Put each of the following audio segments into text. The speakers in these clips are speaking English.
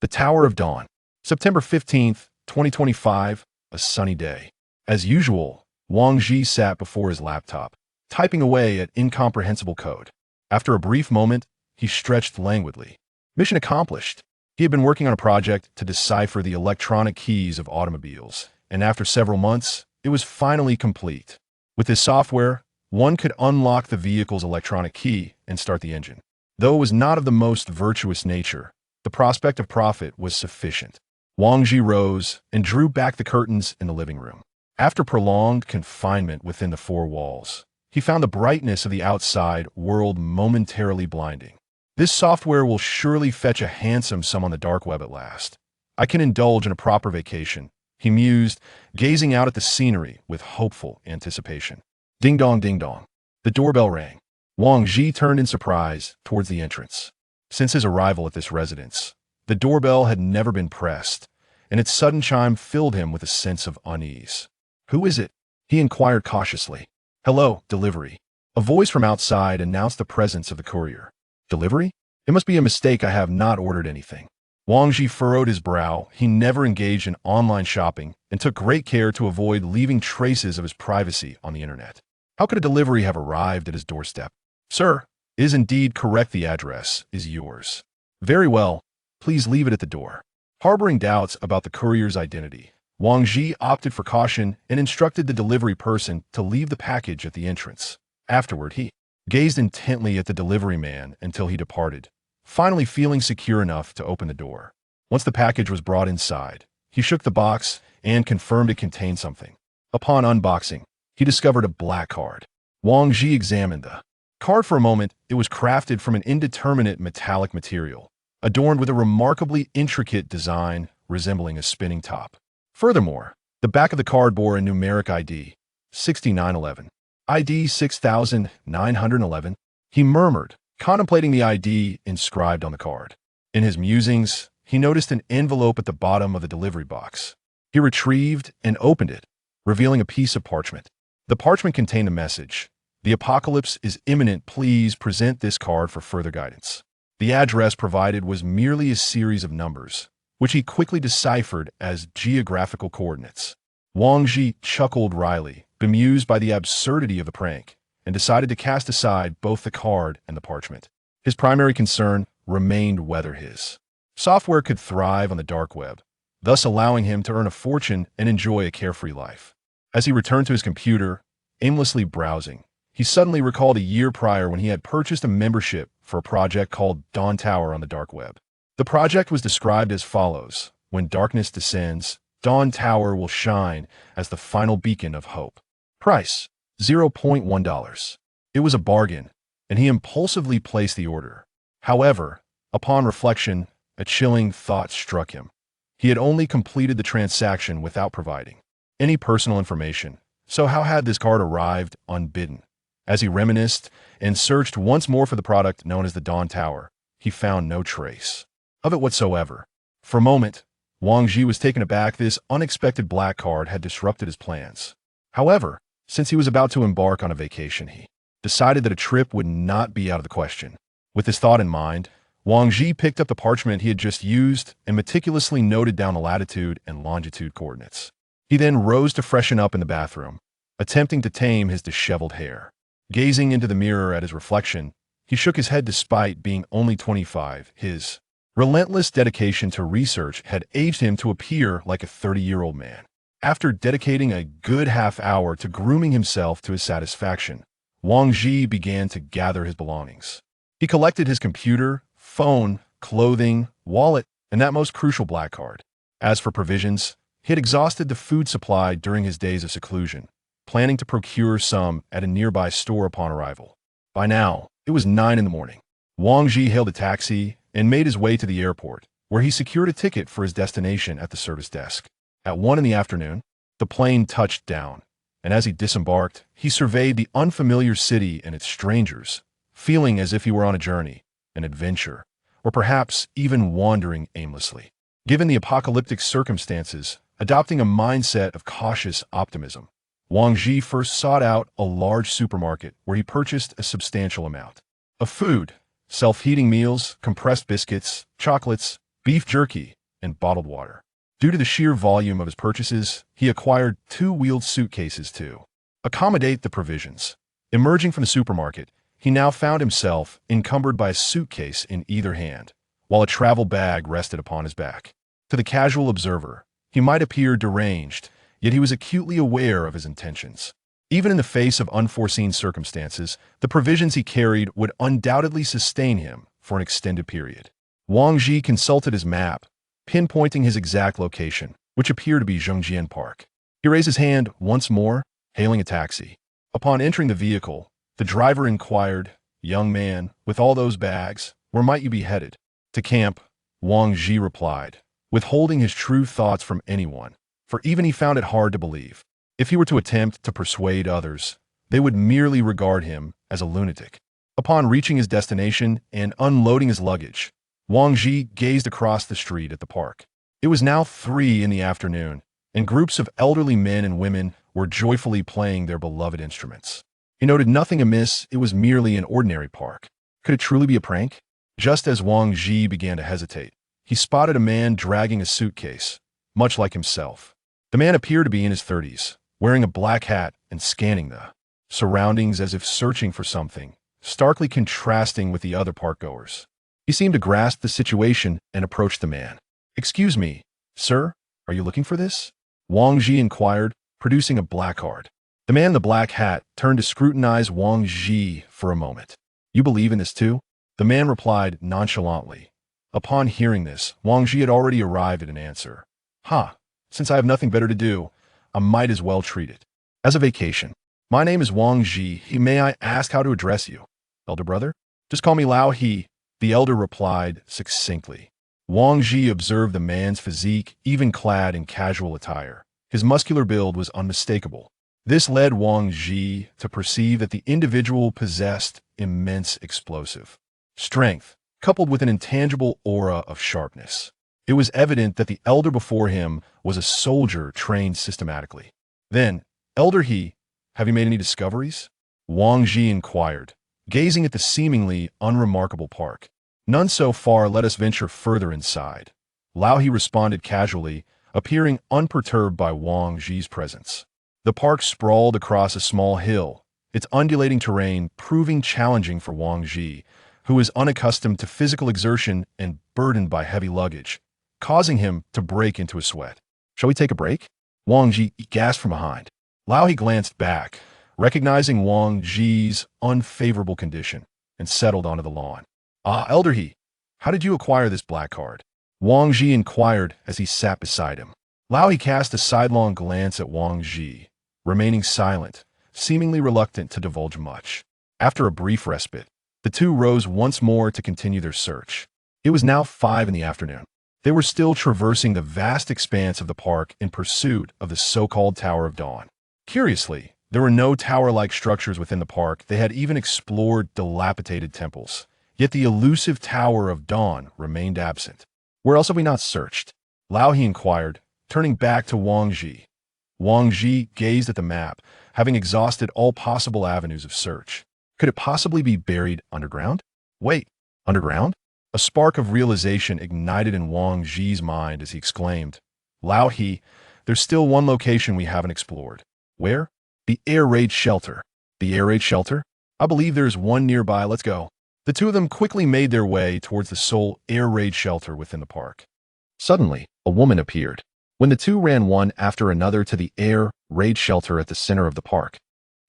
The Tower of Dawn. September 15th, 2025, a sunny day. As usual, Wang Ji sat before his laptop, typing away at incomprehensible code. After a brief moment, he stretched languidly. Mission accomplished. He had been working on a project to decipher the electronic keys of automobiles, and after several months, it was finally complete. With this software, one could unlock the vehicle's electronic key and start the engine. Though it was not of the most virtuous nature, the prospect of profit was sufficient. Wang Ji rose and drew back the curtains in the living room. After prolonged confinement within the four walls, he found the brightness of the outside world momentarily blinding. This software will surely fetch a handsome sum on the dark web at last. I can indulge in a proper vacation, he mused, gazing out at the scenery with hopeful anticipation. Ding dong, ding dong. The doorbell rang. Wang Ji turned in surprise towards the entrance. Since his arrival at this residence, the doorbell had never been pressed, and its sudden chime filled him with a sense of unease. "Who is it?" he inquired cautiously. "Hello, delivery." A voice from outside announced the presence of the courier. "Delivery? It must be a mistake. I have not ordered anything." Wang Ji furrowed his brow. He never engaged in online shopping and took great care to avoid leaving traces of his privacy on the internet. How could a delivery have arrived at his doorstep? "Sir, it is indeed correct. The address is yours." "Very well. Please leave it at the door." Harboring doubts about the courier's identity, Wang Ji opted for caution and instructed the delivery person to leave the package at the entrance. Afterward, he gazed intently at the delivery man until he departed, finally feeling secure enough to open the door. Once the package was brought inside, he shook the box and confirmed it contained something. Upon unboxing, he discovered a black card. Wang Ji examined the card for a moment. It was crafted from an indeterminate metallic material, adorned with a remarkably intricate design resembling a spinning top. Furthermore, the back of the card bore a numeric ID, 6911. ID 6911, he murmured, contemplating the ID inscribed on the card. In his musings, he noticed an envelope at the bottom of the delivery box. He retrieved and opened it, revealing a piece of parchment. The parchment contained a message. "The apocalypse is imminent. Please present this card for further guidance." The address provided was merely a series of numbers, which he quickly deciphered as geographical coordinates. Wang Ji chuckled wryly, bemused by the absurdity of the prank, and decided to cast aside both the card and the parchment. His primary concern remained whether his software could thrive on the dark web, thus allowing him to earn a fortune and enjoy a carefree life. As he returned to his computer, aimlessly browsing, he suddenly recalled a year prior when he had purchased a membership for a project called Dawn Tower on the dark web. The project was described as follows: "When darkness descends, Dawn Tower will shine as the final beacon of hope." Price, $0.1. It was a bargain, and he impulsively placed the order. However, upon reflection, a chilling thought struck him. He had only completed the transaction without providing any personal information, so how had this card arrived unbidden? As he reminisced and searched once more for the product known as the Dawn Tower, he found no trace of it whatsoever. For a moment, Wang Ji was taken aback. This unexpected black card had disrupted his plans. However, since he was about to embark on a vacation, he decided that a trip would not be out of the question. With this thought in mind, Wang Ji picked up the parchment he had just used and meticulously noted down the latitude and longitude coordinates. He then rose to freshen up in the bathroom, attempting to tame his disheveled hair. Gazing into the mirror at his reflection, he shook his head despite being only 25. His relentless dedication to research had aged him to appear like a 30-year-old man. After dedicating a good half-hour to grooming himself to his satisfaction, Wang Ji began to gather his belongings. He collected his computer, phone, clothing, wallet, and that most crucial black card. As for provisions, he had exhausted the food supply during his days of seclusion, planning to procure some at a nearby store upon arrival. By now, it was 9 in the morning. Wang Ji hailed a taxi and made his way to the airport, where he secured a ticket for his destination at the service desk. At 1 in the afternoon, the plane touched down, and as he disembarked, he surveyed the unfamiliar city and its strangers, feeling as if he were on a journey, an adventure, or perhaps even wandering aimlessly. Given the apocalyptic circumstances, adopting a mindset of cautious optimism, Wang Ji first sought out a large supermarket where he purchased a substantial amount of food, self-heating meals, compressed biscuits, chocolates, beef jerky, and bottled water. Due to the sheer volume of his purchases, he acquired 2-wheeled suitcases to accommodate the provisions. Emerging from the supermarket, he now found himself encumbered by a suitcase in either hand, while a travel bag rested upon his back. To the casual observer, he might appear deranged, yet he was acutely aware of his intentions. Even in the face of unforeseen circumstances, the provisions he carried would undoubtedly sustain him for an extended period. Wang Ji consulted his map, pinpointing his exact location, which appeared to be Zhongjian Park. He raised his hand once more, hailing a taxi. Upon entering the vehicle, the driver inquired, "Young man, with all those bags, where might you be headed?" "To camp," Wang Ji replied, withholding his true thoughts from anyone, for even he found it hard to believe. If he were to attempt to persuade others, they would merely regard him as a lunatic. Upon reaching his destination and unloading his luggage, Wang Ji gazed across the street at the park. It was now 3 in the afternoon, and groups of elderly men and women were joyfully playing their beloved instruments. He noted nothing amiss, it was merely an ordinary park. Could it truly be a prank? Just as Wang Ji began to hesitate, he spotted a man dragging a suitcase, much like himself. The man appeared to be in his 30s, wearing a black hat and scanning the surroundings as if searching for something, starkly contrasting with the other parkgoers. He seemed to grasp the situation and approached the man. "Excuse me, sir, are you looking for this?" Wang Ji inquired, producing a black card. The man in the black hat turned to scrutinize Wang Ji for a moment. "You believe in this too?" The man replied nonchalantly. Upon hearing this, Wang Ji had already arrived at an answer. Since I have nothing better to do, I might as well treat it as a vacation. My name is Wang Ji. May I ask how to address you?" "Elder brother?" "Just call me Lao He," the elder replied succinctly. Wang Ji observed the man's physique, even clad in casual attire. His muscular build was unmistakable. This led Wang Ji to perceive that the individual possessed immense explosive strength, coupled with an intangible aura of sharpness. It was evident that the elder before him was a soldier trained systematically. "Then, Elder He, have you made any discoveries?" Wang Ji inquired, gazing at the seemingly unremarkable park. "None so far, let us venture further inside." Lao He responded casually, appearing unperturbed by Wang Ji's presence. The park sprawled across a small hill, its undulating terrain proving challenging for Wang Ji, who was unaccustomed to physical exertion and burdened by heavy luggage, causing him to break into a sweat. "Shall we take a break?" Wang Ji gasped from behind. Lao He glanced back, recognizing Wang Ji's unfavorable condition, and settled onto the lawn. "Elder He, how did you acquire this black card?" Wang Ji inquired as he sat beside him. Lao He cast a sidelong glance at Wang Ji, remaining silent, seemingly reluctant to divulge much. After a brief respite, the two rose once more to continue their search. It was now 5 in the afternoon. They were still traversing the vast expanse of the park in pursuit of the so-called Tower of Dawn. Curiously, there were no tower-like structures within the park. They had even explored dilapidated temples. Yet the elusive Tower of Dawn remained absent. "Where else have we not searched?" Lao He inquired, turning back to Wang Ji. Wang Ji gazed at the map, having exhausted all possible avenues of search. Could it possibly be buried underground? Wait, underground? A spark of realization ignited in Wang Ji's mind as he exclaimed, "Lao He, there's still one location we haven't explored." "Where?" "The air raid shelter." "The air raid shelter? I believe there's one nearby. Let's go." The two of them quickly made their way towards the sole air raid shelter within the park. Suddenly, a woman appeared. When the two ran one after another to the air raid shelter at the center of the park,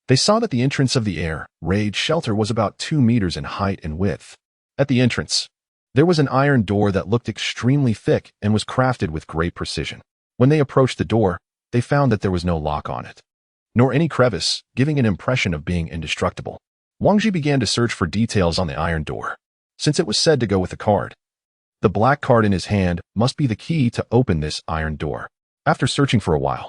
they saw that the entrance of the air raid shelter was about 2 meters in height and width. At the entrance, there was an iron door that looked extremely thick and was crafted with great precision. When they approached the door, they found that there was no lock on it, nor any crevice, giving an impression of being indestructible. Wang Ji began to search for details on the iron door, since it was said to go with the card. The black card in his hand must be the key to open this iron door. After searching for a while,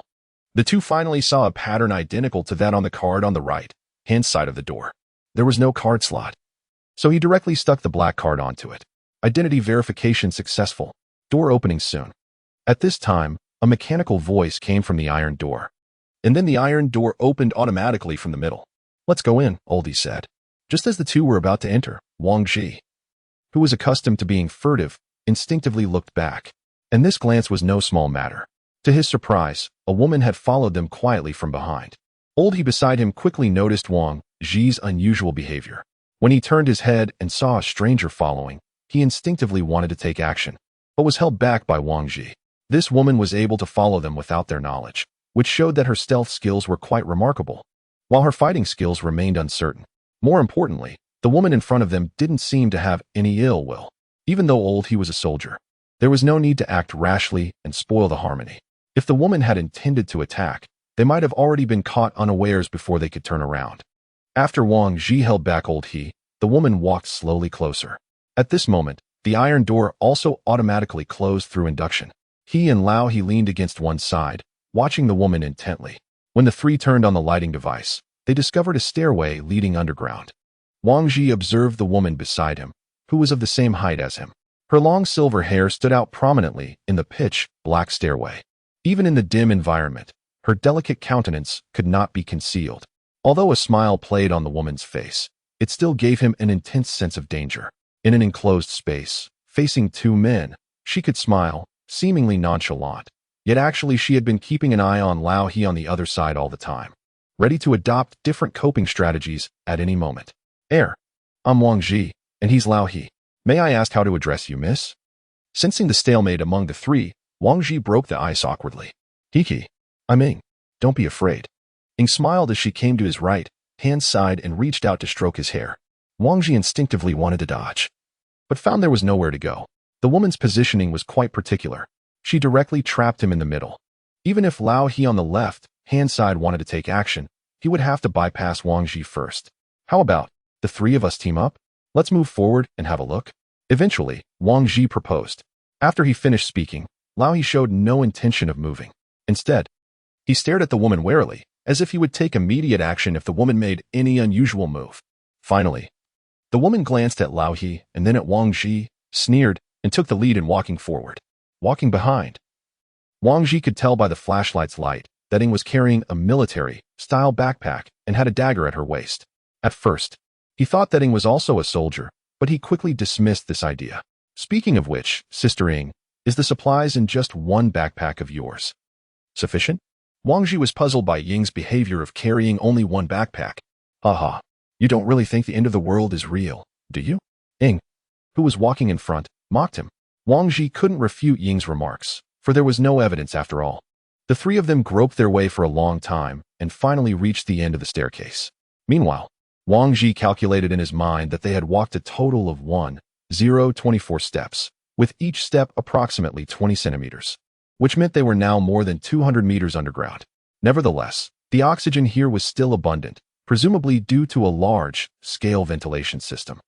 the two finally saw a pattern identical to that on the card on the right-hand side of the door. There was no card slot, so he directly stuck the black card onto it. Identity verification successful. Door opening soon. At this time, a mechanical voice came from the iron door, and then the iron door opened automatically from the middle. "Let's go in," Oldie said. Just as the two were about to enter, Wang Ji, who was accustomed to being furtive, instinctively looked back. And this glance was no small matter. To his surprise, a woman had followed them quietly from behind. Old He beside him quickly noticed Wang Ji's unusual behavior. When he turned his head and saw a stranger following, he instinctively wanted to take action, but was held back by Wang Ji. This woman was able to follow them without their knowledge, which showed that her stealth skills were quite remarkable, while her fighting skills remained uncertain. More importantly, the woman in front of them didn't seem to have any ill will. Even though Old He was a soldier, there was no need to act rashly and spoil the harmony. If the woman had intended to attack, they might have already been caught unawares before they could turn around. After Wang Ji held back Old He, the woman walked slowly closer. At this moment, the iron door also automatically closed through induction. He and Lao He leaned against one side, watching the woman intently. When the three turned on the lighting device, they discovered a stairway leading underground. Wang Ji observed the woman beside him, who was of the same height as him. Her long silver hair stood out prominently in the pitch-black stairway. Even in the dim environment, her delicate countenance could not be concealed. Although a smile played on the woman's face, it still gave him an intense sense of danger. In an enclosed space, facing two men, she could smile, seemingly nonchalant. Yet actually she had been keeping an eye on Lao He on the other side all the time, ready to adopt different coping strategies at any moment. I'm Wang Ji, and he's Lao He. May I ask how to address you, miss? Sensing the stalemate among the three, Wang Ji broke the ice awkwardly. Hiki. I'm Ing. Don't be afraid. Ing smiled as she came to his right hand side and reached out to stroke his hair. Wang Ji instinctively wanted to dodge, but found there was nowhere to go. The woman's positioning was quite particular. She directly trapped him in the middle. Even if Lao He on the left hand side wanted to take action, he would have to bypass Wang Ji first. How about the three of us team up? Let's move forward and have a look. Eventually, Wang Ji proposed. After he finished speaking, Lao He showed no intention of moving. Instead, he stared at the woman warily, as if he would take immediate action if the woman made any unusual move. Finally, the woman glanced at Lao He and then at Wang Ji, sneered, and took the lead in walking forward. Walking behind, Wang Ji could tell by the flashlight's light that Ing was carrying a military-style backpack and had a dagger at her waist. At first, he thought that Ing was also a soldier, but he quickly dismissed this idea. Speaking of which, Sister Ing, is the supplies in just one backpack of yours sufficient? Wang Ji was puzzled by Ying's behavior of carrying only one backpack. Haha, you don't really think the end of the world is real, do you? Ing, who was walking in front, mocked him. Wang Ji couldn't refute Ying's remarks, for there was no evidence after all. The three of them groped their way for a long time and finally reached the end of the staircase. Meanwhile, Wang Ji calculated in his mind that they had walked a total of 24 steps, with each step approximately 20 centimeters, which meant they were now more than 200 meters underground. Nevertheless, the oxygen here was still abundant, presumably due to a large-scale ventilation system.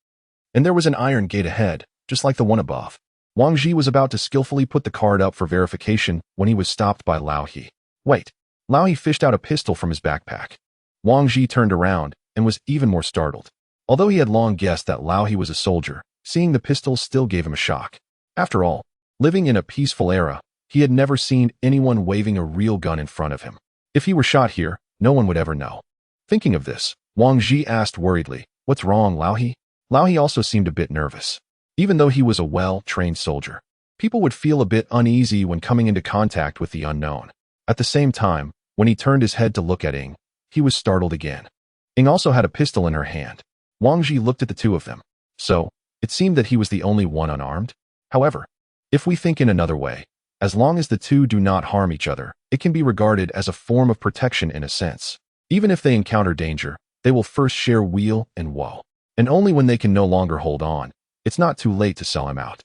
And there was an iron gate ahead, just like the one above. Wang Ji was about to skillfully put the card up for verification when he was stopped by Lao He. Wait. Lao He fished out a pistol from his backpack. Wang Ji turned around and was even more startled. Although he had long guessed that Lao He was a soldier, seeing the pistol still gave him a shock. After all, living in a peaceful era, he had never seen anyone waving a real gun in front of him. If he were shot here, no one would ever know. Thinking of this, Wang Ji asked worriedly, "What's wrong, Lao He?" Lao He also seemed a bit nervous. Even though he was a well-trained soldier, people would feel a bit uneasy when coming into contact with the unknown. At the same time, when he turned his head to look at Ing, he was startled again. Ing also had a pistol in her hand. Wang Ji looked at the two of them. So, it seemed that he was the only one unarmed. However, if we think in another way, as long as the two do not harm each other, it can be regarded as a form of protection in a sense. Even if they encounter danger, they will first share weal and woe. And only when they can no longer hold on, it's not too late to sell him out.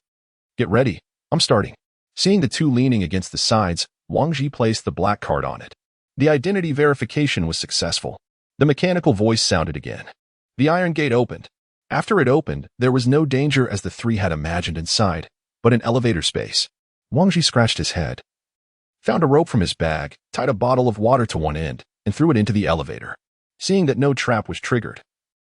Get ready, I'm starting. Seeing the two leaning against the sides, Wang Ji placed the black card on it. The identity verification was successful. The mechanical voice sounded again. The iron gate opened. After it opened, there was no danger as the three had imagined inside, but an elevator space. Wang Ji scratched his head, found a rope from his bag, tied a bottle of water to one end, and threw it into the elevator. Seeing that no trap was triggered,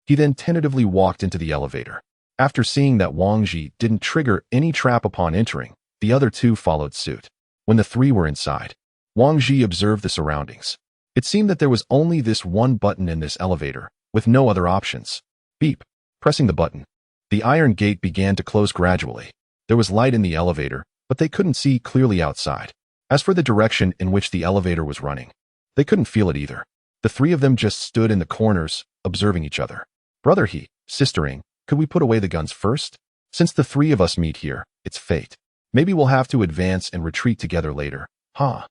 he then tentatively walked into the elevator. After seeing that Wang Ji didn't trigger any trap upon entering, the other two followed suit. When the three were inside, Wang Ji observed the surroundings. It seemed that there was only this one button in this elevator, with no other options. Beep. Pressing the button, the iron gate began to close gradually. There was light in the elevator, but they couldn't see clearly outside. As for the direction in which the elevator was running, they couldn't feel it either. The three of them just stood in the corners, observing each other. Brother he, sistering, could we put away the guns first? Since the three of us meet here, it's fate. Maybe we'll have to advance and retreat together later, huh?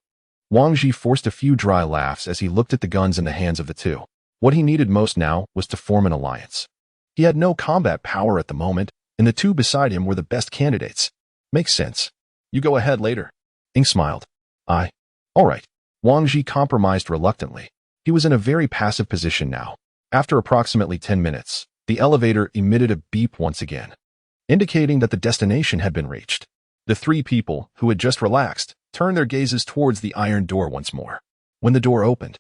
Wang Ji forced a few dry laughs as he looked at the guns in the hands of the two. What he needed most now was to form an alliance. He had no combat power at the moment, and the two beside him were the best candidates. Makes sense. You go ahead later. Ing smiled. All right. Wang Ji compromised reluctantly. He was in a very passive position now. After approximately 10 minutes, the elevator emitted a beep once again, indicating that the destination had been reached. The three people, who had just relaxed, turned their gazes towards the iron door once more. When the door opened,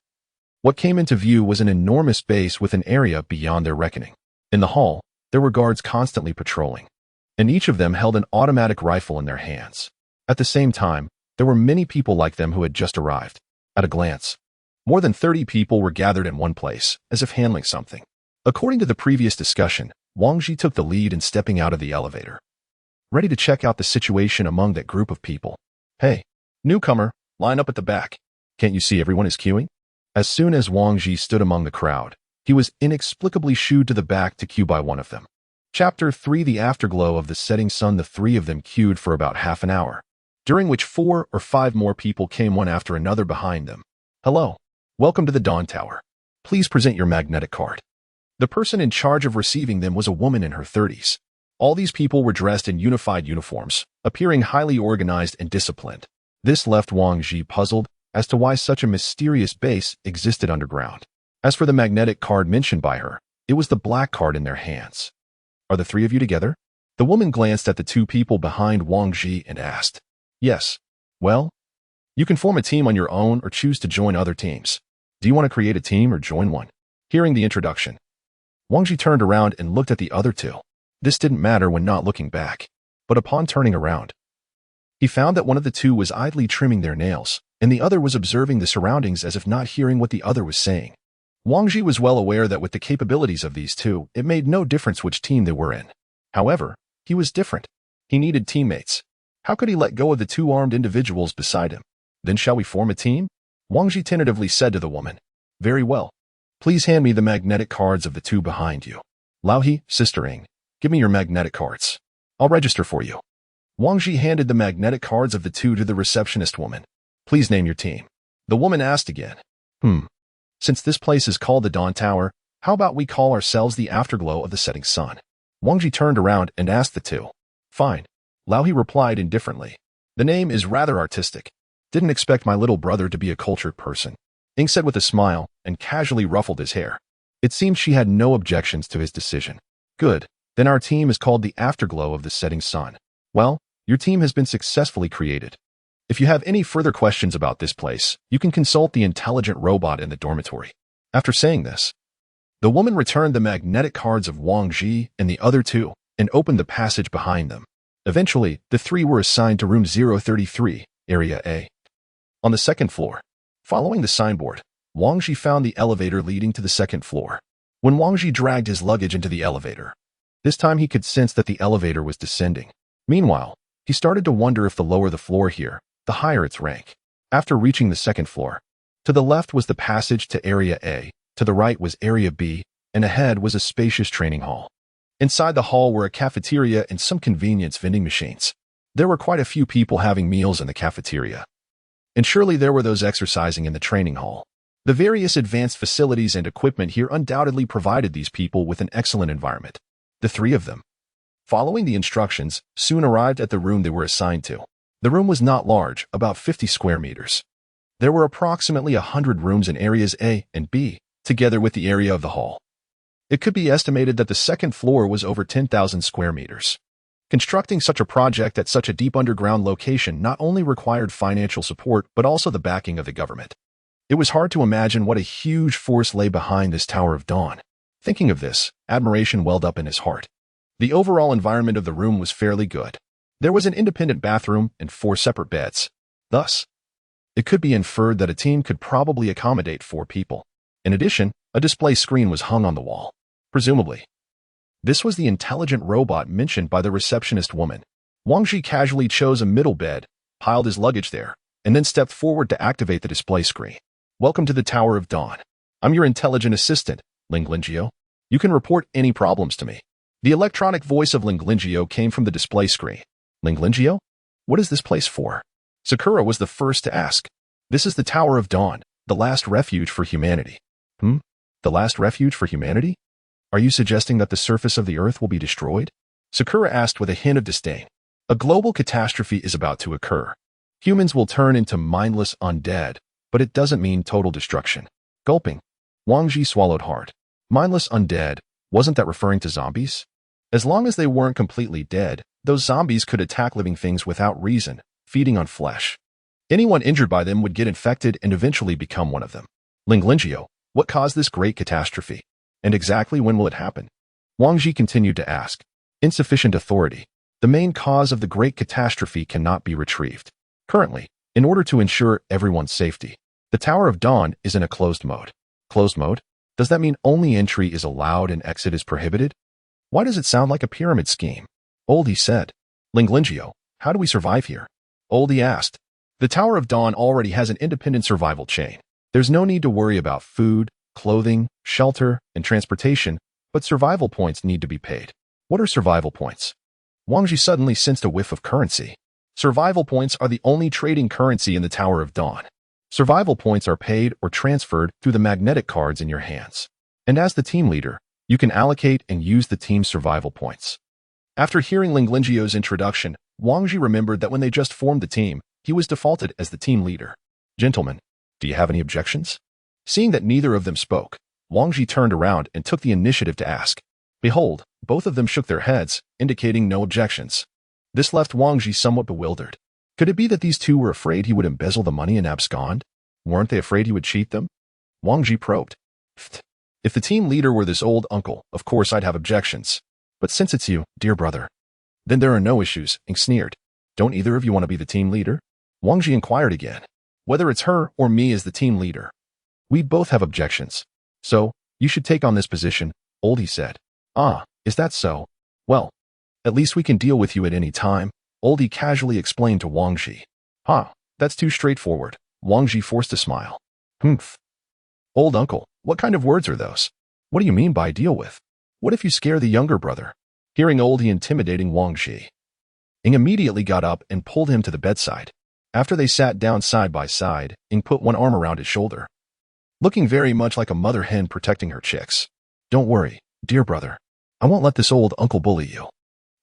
what came into view was an enormous base with an area beyond their reckoning. In the hall, there were guards constantly patrolling, and each of them held an automatic rifle in their hands. At the same time, there were many people like them who had just arrived. At a glance, more than 30 people were gathered in one place, as if handling something. According to the previous discussion, Wang Ji took the lead in stepping out of the elevator, ready to check out the situation among that group of people. Hey, newcomer, line up at the back. Can't you see everyone is queuing? As soon as Wang Ji stood among the crowd, he was inexplicably shooed to the back to queue by one of them. Chapter 3 The Afterglow of the Setting Sun. The three of them queued for about half an hour, during which 4 or 5 more people came one after another behind them. Hello. Welcome to the Dawn Tower. Please present your magnetic card. The person in charge of receiving them was a woman in her 30s. All these people were dressed in unified uniforms, appearing highly organized and disciplined. This left Wang Ji puzzled as to why such a mysterious base existed underground. As for the magnetic card mentioned by her, it was the black card in their hands. Are the three of you together? The woman glanced at the two people behind Wang Ji and asked. Yes. Well, you can form a team on your own or choose to join other teams. Do you want to create a team or join one? Hearing the introduction, Wang Ji turned around and looked at the other two. This didn't matter when not looking back, but upon turning around, he found that one of the two was idly trimming their nails, and the other was observing the surroundings as if not hearing what the other was saying. Wang Ji was well aware that with the capabilities of these two, it made no difference which team they were in. However, he was different. He needed teammates. How could he let go of the two armed individuals beside him? Then shall we form a team? Wang Ji tentatively said to the woman. Very well. Please hand me the magnetic cards of the two behind you. Lao He, sistering, give me your magnetic cards. I'll register for you. Wang Ji handed the magnetic cards of the two to the receptionist woman. Please name your team. The woman asked again. Since this place is called the Dawn Tower, how about we call ourselves the Afterglow of the Setting Sun? Wang Ji turned around and asked the two. Fine. Lao He replied indifferently. The name is rather artistic. Didn't expect my little brother to be a cultured person. Ing said with a smile and casually ruffled his hair. It seemed she had no objections to his decision. Good. Then our team is called the Afterglow of the Setting Sun. Well, your team has been successfully created. If you have any further questions about this place, you can consult the intelligent robot in the dormitory. After saying this, the woman returned the magnetic cards of Wang Ji and the other two and opened the passage behind them. Eventually, the three were assigned to room 033, Area A. On the second floor, following the signboard, Wang Ji found the elevator leading to the second floor. When Wang Ji dragged his luggage into the elevator, this time he could sense that the elevator was descending. Meanwhile, he started to wonder if the lower the floor here, the higher its rank. After reaching the second floor, to the left was the passage to Area A, to the right was Area B, and ahead was a spacious training hall. Inside the hall were a cafeteria and some convenience vending machines. There were quite a few people having meals in the cafeteria. And surely there were those exercising in the training hall. The various advanced facilities and equipment here undoubtedly provided these people with an excellent environment. The three of them, following the instructions, soon arrived at the room they were assigned to. The room was not large, about 50 square meters. There were approximately 100 rooms in areas A and B, together with the area of the hall. It could be estimated that the second floor was over 10,000 square meters. Constructing such a project at such a deep underground location not only required financial support but also the backing of the government. It was hard to imagine what a huge force lay behind this Tower of Dawn. Thinking of this, admiration welled up in his heart. The overall environment of the room was fairly good. There was an independent bathroom and 4 separate beds. Thus, it could be inferred that a team could probably accommodate 4 people. In addition, a display screen was hung on the wall. Presumably, this was the intelligent robot mentioned by the receptionist woman. Wang Ji casually chose a middle bed, piled his luggage there, and then stepped forward to activate the display screen. Welcome to the Tower of Dawn. I'm your intelligent assistant, Ling Lingio. You can report any problems to me. The electronic voice of Ling Lingio came from the display screen. Ling Lingio? What is this place for? Sakura was the first to ask. This is the Tower of Dawn, the last refuge for humanity. The last refuge for humanity? Are you suggesting that the surface of the Earth will be destroyed? Sakura asked with a hint of disdain. A global catastrophe is about to occur. Humans will turn into mindless undead, but it doesn't mean total destruction. Gulping, Wang Ji swallowed hard. Mindless undead, wasn't that referring to zombies? As long as they weren't completely dead, those zombies could attack living things without reason, feeding on flesh. Anyone injured by them would get infected and eventually become one of them. Ling Lingio, what caused this great catastrophe? And exactly when will it happen? Wang Ji continued to ask. Insufficient authority. The main cause of the great catastrophe cannot be retrieved. Currently, in order to ensure everyone's safety, the Tower of Dawn is in a closed mode. Closed mode? Does that mean only entry is allowed and exit is prohibited? Why does it sound like a pyramid scheme? Oldie said. Ling Lingio, how do we survive here? Oldie asked. The Tower of Dawn already has an independent survival chain. There's no need to worry about food, clothing, shelter, and transportation, but survival points need to be paid. What are survival points? Wang Ji suddenly sensed a whiff of currency. Survival points are the only trading currency in the Tower of Dawn. Survival points are paid or transferred through the magnetic cards in your hands. And as the team leader, you can allocate and use the team's survival points. After hearing Ling Lingio's introduction, Wang Ji remembered that when they just formed the team, he was defaulted as the team leader. Gentlemen, do you have any objections? Seeing that neither of them spoke, Wang Ji turned around and took the initiative to ask. Behold, both of them shook their heads, indicating no objections. This left Wang Ji somewhat bewildered. Could it be that these two were afraid he would embezzle the money and abscond? Weren't they afraid he would cheat them? Wang Ji probed. If the team leader were this old uncle, of course I'd have objections. But since it's you, dear brother, then there are no issues, Ing sneered. Don't either of you want to be the team leader? Wang Ji inquired again. Whether it's her or me as the team leader. We both have objections. So, you should take on this position, Oldie said. Ah, is that so? Well, at least we can deal with you at any time, Oldie casually explained to Wang Ji. That's too straightforward. Wang Ji forced a smile. Old uncle, what kind of words are those? What do you mean by deal with? What if you scare the younger brother? Hearing Oldie intimidating Wang Ji, Ing immediately got up and pulled him to the bedside. After they sat down side by side, Ing put one arm around his shoulder, looking very much like a mother hen protecting her chicks. Don't worry, dear brother. I won't let this old uncle bully you.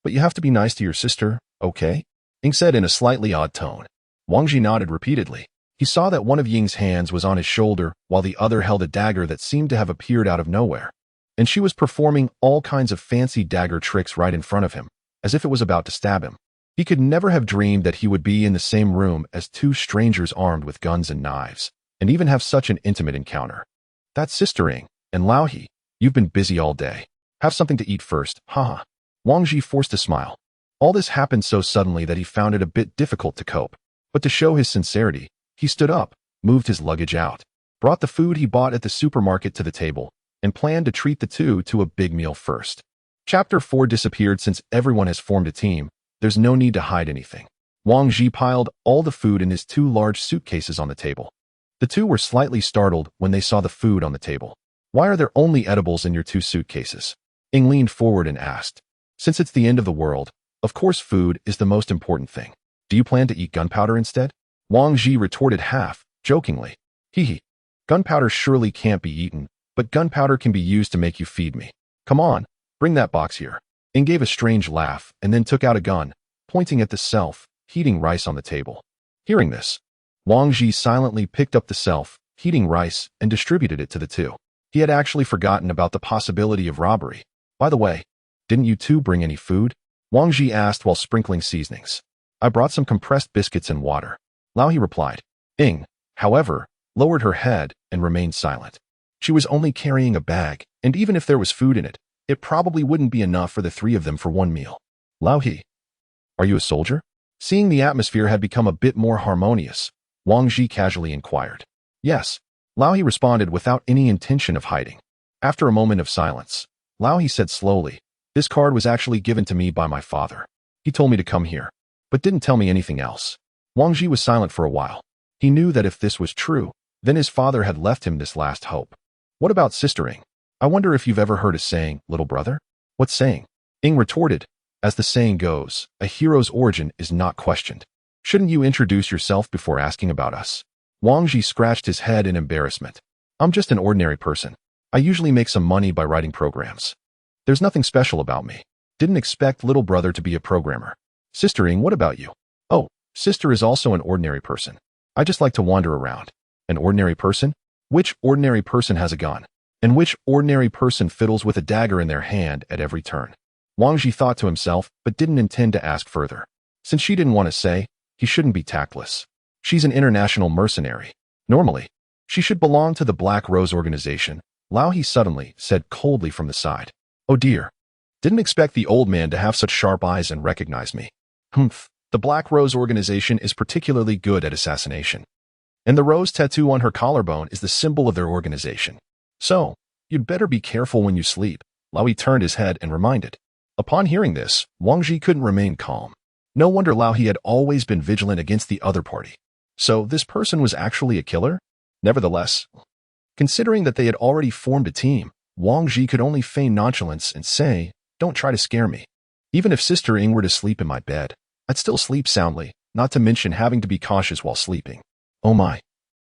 But you have to be nice to your sister, okay? Ing said in a slightly odd tone. Wang Ji nodded repeatedly. He saw that one of Ying's hands was on his shoulder while the other held a dagger that seemed to have appeared out of nowhere. And she was performing all kinds of fancy dagger tricks right in front of him, as if it was about to stab him. He could never have dreamed that he would be in the same room as two strangers armed with guns and knives, and even have such an intimate encounter. That's Sister Ing, and Lao He, you've been busy all day. Have something to eat first, haha. Wang Ji forced a smile. All this happened so suddenly that he found it a bit difficult to cope. But to show his sincerity, he stood up, moved his luggage out, brought the food he bought at the supermarket to the table, and planned to treat the two to a big meal first. Chapter 4 disappeared. Since everyone has formed a team, there's no need to hide anything. Wang Ji piled all the food in his two large suitcases on the table. The two were slightly startled when they saw the food on the table. Why are there only edibles in your two suitcases? Ing leaned forward and asked. Since it's the end of the world, of course food is the most important thing. Do you plan to eat gunpowder instead? Wang Ji retorted half, jokingly. Hee. Gunpowder surely can't be eaten, but gunpowder can be used to make you feed me. Come on, bring that box here. Ing gave a strange laugh and then took out a gun, pointing at the self-heating rice on the table. Hearing this, Wang Ji silently picked up the self-heating rice and distributed it to the two. He had actually forgotten about the possibility of robbery. By the way, didn't you two bring any food? Wang Ji asked while sprinkling seasonings. I brought some compressed biscuits and water. Lao He replied. Ing, however, lowered her head and remained silent. She was only carrying a bag, and even if there was food in it, it probably wouldn't be enough for the three of them for one meal. Lao He, are you a soldier? Seeing the atmosphere had become a bit more harmonious, Wang Ji casually inquired. Yes, Lao He responded without any intention of hiding. After a moment of silence, Lao He said slowly, this card was actually given to me by my father. He told me to come here. but didn't tell me anything else. Wang Ji was silent for a while. He knew that if this was true, then his father had left him this last hope. What about Sister Ing? I wonder if you've ever heard a saying, little brother? What saying? Ing retorted, as the saying goes, a hero's origin is not questioned. Shouldn't you introduce yourself before asking about us? Wang Ji scratched his head in embarrassment. I'm just an ordinary person. I usually make some money by writing programs. There's nothing special about me. Didn't expect little brother to be a programmer. Sister Ing, what about you? Oh, sister is also an ordinary person. I just like to wander around. An ordinary person? Which ordinary person has a gun? And which ordinary person fiddles with a dagger in their hand at every turn? Wang Ji thought to himself, but didn't intend to ask further. Since she didn't want to say, he shouldn't be tactless. She's an international mercenary. Normally, she should belong to the Black Rose organization. Lao He suddenly said coldly from the side. Oh dear. Didn't expect the old man to have such sharp eyes and recognize me. Humph. The Black Rose organization is particularly good at assassination. And the rose tattoo on her collarbone is the symbol of their organization. So, you'd better be careful when you sleep. Lao He turned his head and reminded. Upon hearing this, Wang Ji couldn't remain calm. No wonder Lao He had always been vigilant against the other party. So this person was actually a killer? Nevertheless, considering that they had already formed a team, Wang Ji could only feign nonchalance and say, don't try to scare me. Even if Sister Ing were to sleep in my bed, I'd still sleep soundly, not to mention having to be cautious while sleeping. Oh my.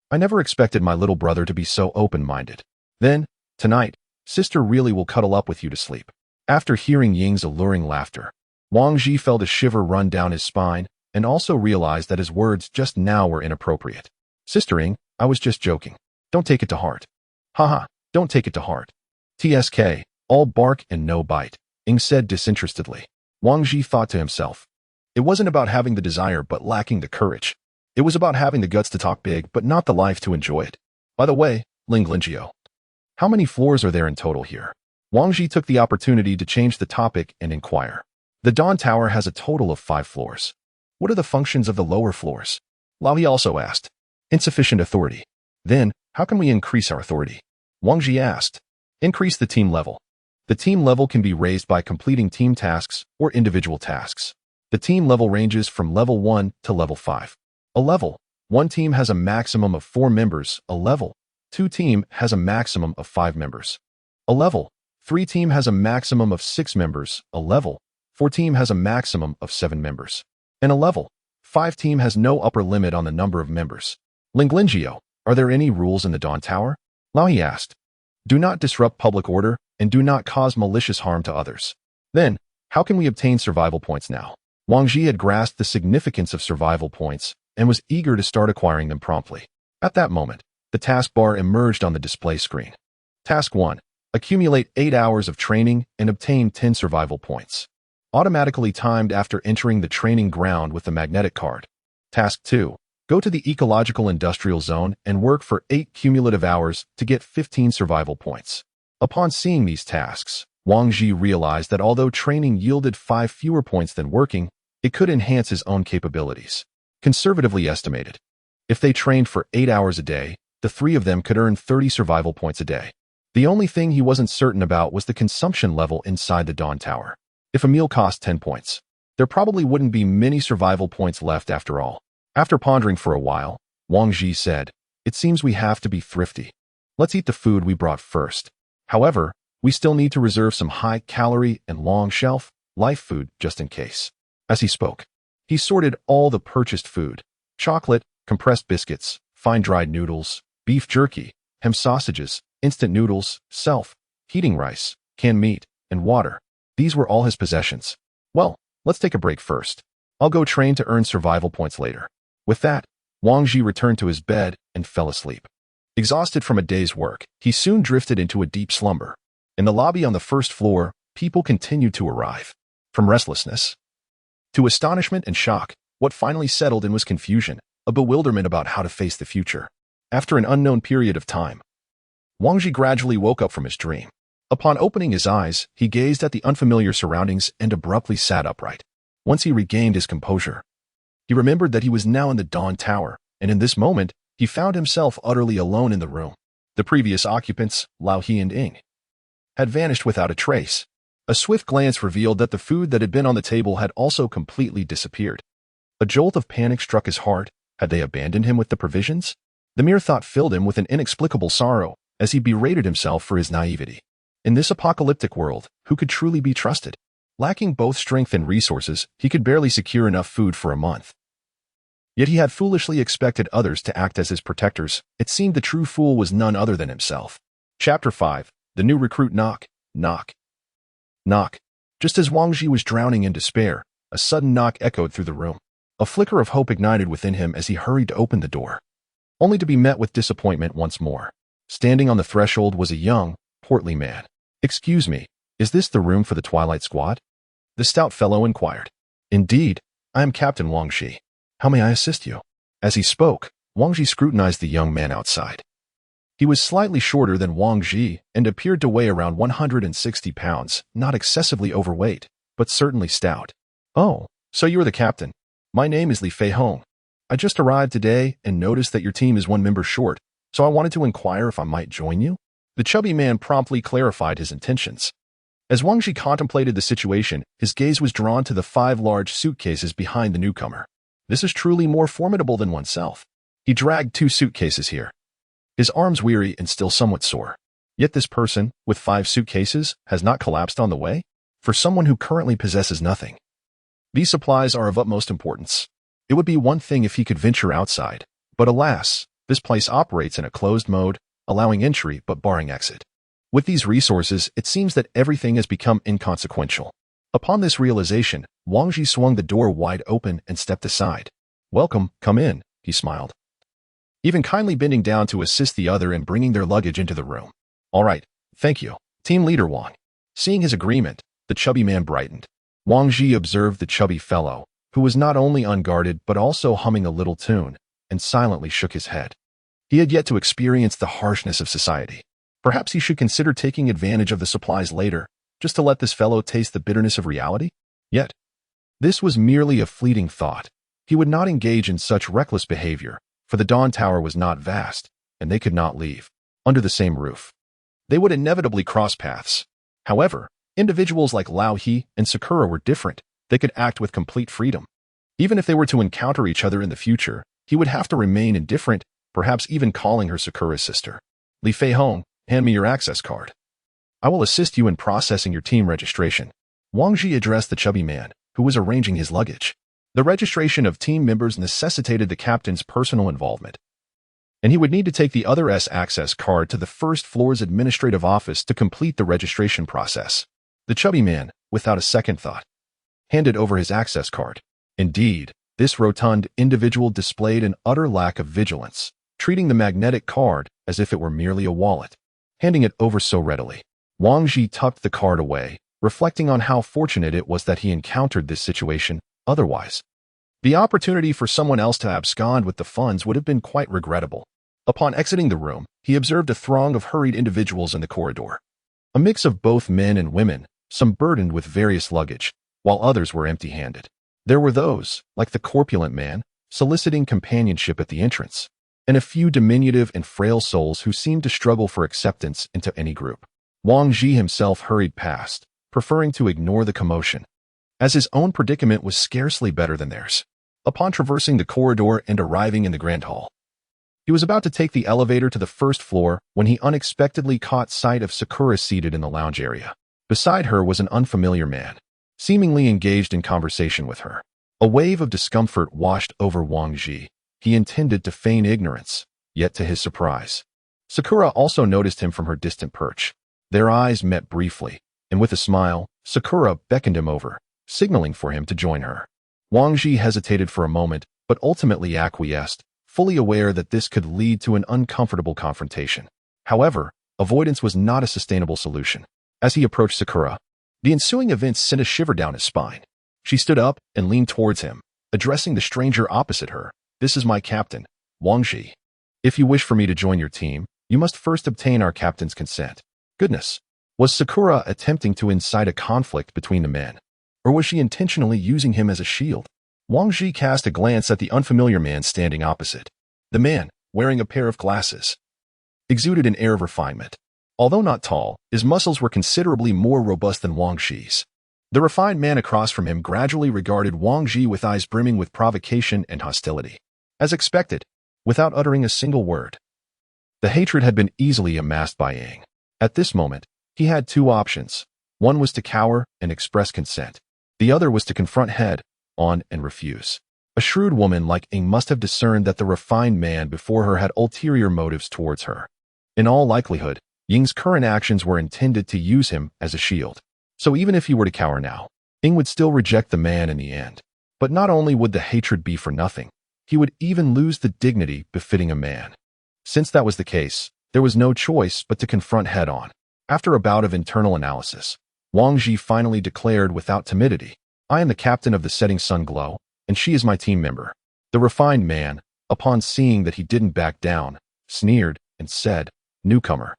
I never expected my little brother to be so open-minded. Then, tonight, sister really will cuddle up with you to sleep. After hearing Ying's alluring laughter, Wang Ji felt a shiver run down his spine and also realized that his words just now were inappropriate. Sister Ing, I was just joking. Don't take it to heart. Haha, don't take it to heart. TSK, all bark and no bite, Ing said disinterestedly. Wang Ji thought to himself. It wasn't about having the desire but lacking the courage. It was about having the guts to talk big but not the life to enjoy it. By the way, Linglingio, how many floors are there in total here? Wang Ji took the opportunity to change the topic and inquire. The Dawn Tower has a total of 5 floors. What are the functions of the lower floors? Lao He also asked. Insufficient authority. Then, how can we increase our authority? Wang Ji asked. Increase the team level. The team level can be raised by completing team tasks or individual tasks. The team level ranges from level 1 to level 5. A level 1 team has a maximum of 4 members. A level 2 team has a maximum of 5 members. A level 3 team has a maximum of 6 members. A level 4 team has a maximum of 7 members. And a level 5 team has no upper limit on the number of members. Linglingio, are there any rules in the Dawn Tower? Lao He asked. Do not disrupt public order and do not cause malicious harm to others. Then, how can we obtain survival points now? Wang Ji had grasped the significance of survival points and was eager to start acquiring them promptly. At that moment, the taskbar emerged on the display screen. Task 1. Accumulate 8 hours of training and obtain 10 survival points. Automatically timed after entering the training ground with the magnetic card. Task 2. Go to the ecological industrial zone and work for 8 cumulative hours to get 15 survival points. Upon seeing these tasks, Wang Ji realized that although training yielded 5 fewer points than working, it could enhance his own capabilities. Conservatively estimated, if they trained for 8 hours a day, the 3 of them could earn 30 survival points a day. The only thing he wasn't certain about was the consumption level inside the Dawn Tower. If a meal cost 10 points, there probably wouldn't be many survival points left after all. After pondering for a while, Wang Ji said, it seems we have to be thrifty. Let's eat the food we brought first. However, we still need to reserve some high-calorie and long-shelf life food just in case. As he spoke, he sorted all the purchased food: chocolate, compressed biscuits, fine-dried noodles, beef jerky, ham sausages, instant noodles, heating rice, canned meat, and water. These were all his possessions. Well, let's take a break first. I'll go train to earn survival points later. With that, Wang Ji returned to his bed and fell asleep. Exhausted from a day's work, he soon drifted into a deep slumber. In the lobby on the first floor, people continued to arrive. From restlessness to astonishment and shock, what finally settled in was confusion, a bewilderment about how to face the future. After an unknown period of time, Wang Ji gradually woke up from his dream. Upon opening his eyes, he gazed at the unfamiliar surroundings and abruptly sat upright. Once he regained his composure, he remembered that he was now in the Dawn Tower, and in this moment, he found himself utterly alone in the room. The previous occupants, Lao He and Ing, had vanished without a trace. A swift glance revealed that the food that had been on the table had also completely disappeared. A jolt of panic struck his heart. Had they abandoned him with the provisions? The mere thought filled him with an inexplicable sorrow as he berated himself for his naivety. In this apocalyptic world, who could truly be trusted? Lacking both strength and resources, he could barely secure enough food for a month. Yet he had foolishly expected others to act as his protectors. It seemed the true fool was none other than himself. Chapter 5. The new recruit knock. Knock. Knock. Just as Wang Ji was drowning in despair, a sudden knock echoed through the room. A flicker of hope ignited within him as he hurried to open the door, only to be met with disappointment once more. Standing on the threshold was a young, portly man. "Excuse me, is this the room for the Twilight Squad?" the stout fellow inquired. "Indeed, I am Captain Wang Ji. How may I assist you?" As he spoke, Wang Ji scrutinized the young man outside. He was slightly shorter than Wang Ji and appeared to weigh around 160 pounds, not excessively overweight, but certainly stout. "Oh, so you are the captain. My name is Li Fei Hong. I just arrived today and noticed that your team is one member short, so I wanted to inquire if I might join you." The chubby man promptly clarified his intentions. As Wang Ji contemplated the situation, his gaze was drawn to the 5 large suitcases behind the newcomer. This is truly more formidable than oneself. He dragged 2 suitcases here, his arms weary and still somewhat sore. Yet this person, with 5 suitcases, has not collapsed on the way? For someone who currently possesses nothing, these supplies are of utmost importance. It would be one thing if he could venture outside, but alas, this place operates in a closed mode, allowing entry but barring exit. With these resources, it seems that everything has become inconsequential. Upon this realization, Wang Ji swung the door wide open and stepped aside. "Welcome, come in," he smiled, even kindly bending down to assist the other in bringing their luggage into the room. "All right, thank you, Team Leader Wang." Seeing his agreement, the chubby man brightened. Wang Ji observed the chubby fellow, who was not only unguarded but also humming a little tune, and silently shook his head. He had yet to experience the harshness of society. Perhaps he should consider taking advantage of the supplies later, just to let this fellow taste the bitterness of reality? Yet, this was merely a fleeting thought. He would not engage in such reckless behavior, for the Dawn Tower was not vast, and they could not leave under the same roof. They would inevitably cross paths. However, individuals like Lao He and Sakura were different. They could act with complete freedom. Even if they were to encounter each other in the future, he would have to remain indifferent, perhaps even calling her Sakura's sister. "Li Fei Hong, hand me your access card. I will assist you in processing your team registration." Wang Ji addressed the chubby man, who was arranging his luggage. The registration of team members necessitated the captain's personal involvement, and he would need to take the other's access card to the first floor's administrative office to complete the registration process. The chubby man, without a second thought, handed over his access card. Indeed, this rotund individual displayed an utter lack of vigilance, treating the magnetic card as if it were merely a wallet, handing it over so readily. Wang Ji tucked the card away, reflecting on how fortunate it was that he encountered this situation. Otherwise, the opportunity for someone else to abscond with the funds would have been quite regrettable. Upon exiting the room, he observed a throng of hurried individuals in the corridor. A mix of both men and women, some burdened with various luggage, while others were empty-handed. There were those, like the corpulent man, soliciting companionship at the entrance, and a few diminutive and frail souls who seemed to struggle for acceptance into any group. Wang Ji himself hurried past, preferring to ignore the commotion, as his own predicament was scarcely better than theirs. Upon traversing the corridor and arriving in the grand hall, he was about to take the elevator to the first floor when he unexpectedly caught sight of Sakura seated in the lounge area. Beside her was an unfamiliar man, seemingly engaged in conversation with her. A wave of discomfort washed over Wang Ji. He intended to feign ignorance, yet to his surprise, Sakura also noticed him from her distant perch. Their eyes met briefly, and with a smile, Sakura beckoned him over, signaling for him to join her. Wang Ji hesitated for a moment, but ultimately acquiesced, fully aware that this could lead to an uncomfortable confrontation. However, avoidance was not a sustainable solution. As he approached Sakura, the ensuing events sent a shiver down his spine. She stood up and leaned towards him, addressing the stranger opposite her. "This is my captain, Wang Ji. If you wish for me to join your team, you must first obtain our captain's consent." Goodness, was Sakura attempting to incite a conflict between the men, or was she intentionally using him as a shield? Wang Ji cast a glance at the unfamiliar man standing opposite. The man, wearing a pair of glasses, exuded an air of refinement. Although not tall, his muscles were considerably more robust than Wang Ji's. The refined man across from him gradually regarded Wang Ji with eyes brimming with provocation and hostility. As expected, without uttering a single word. The hatred had been easily amassed by Ying. At this moment, he had two options. One was to cower and express consent. The other was to confront head-on and refuse. A shrewd woman like Ying must have discerned that the refined man before her had ulterior motives towards her. In all likelihood, Ying's current actions were intended to use him as a shield. So even if he were to cower now, Ying would still reject the man in the end. But not only would the hatred be for nothing, he would even lose the dignity befitting a man. Since that was the case, there was no choice but to confront head-on. After a bout of internal analysis, Wang Ji finally declared without timidity, "I am the captain of the Setting Sun Glow, and she is my team member." The refined man, upon seeing that he didn't back down, sneered and said, "Newcomer,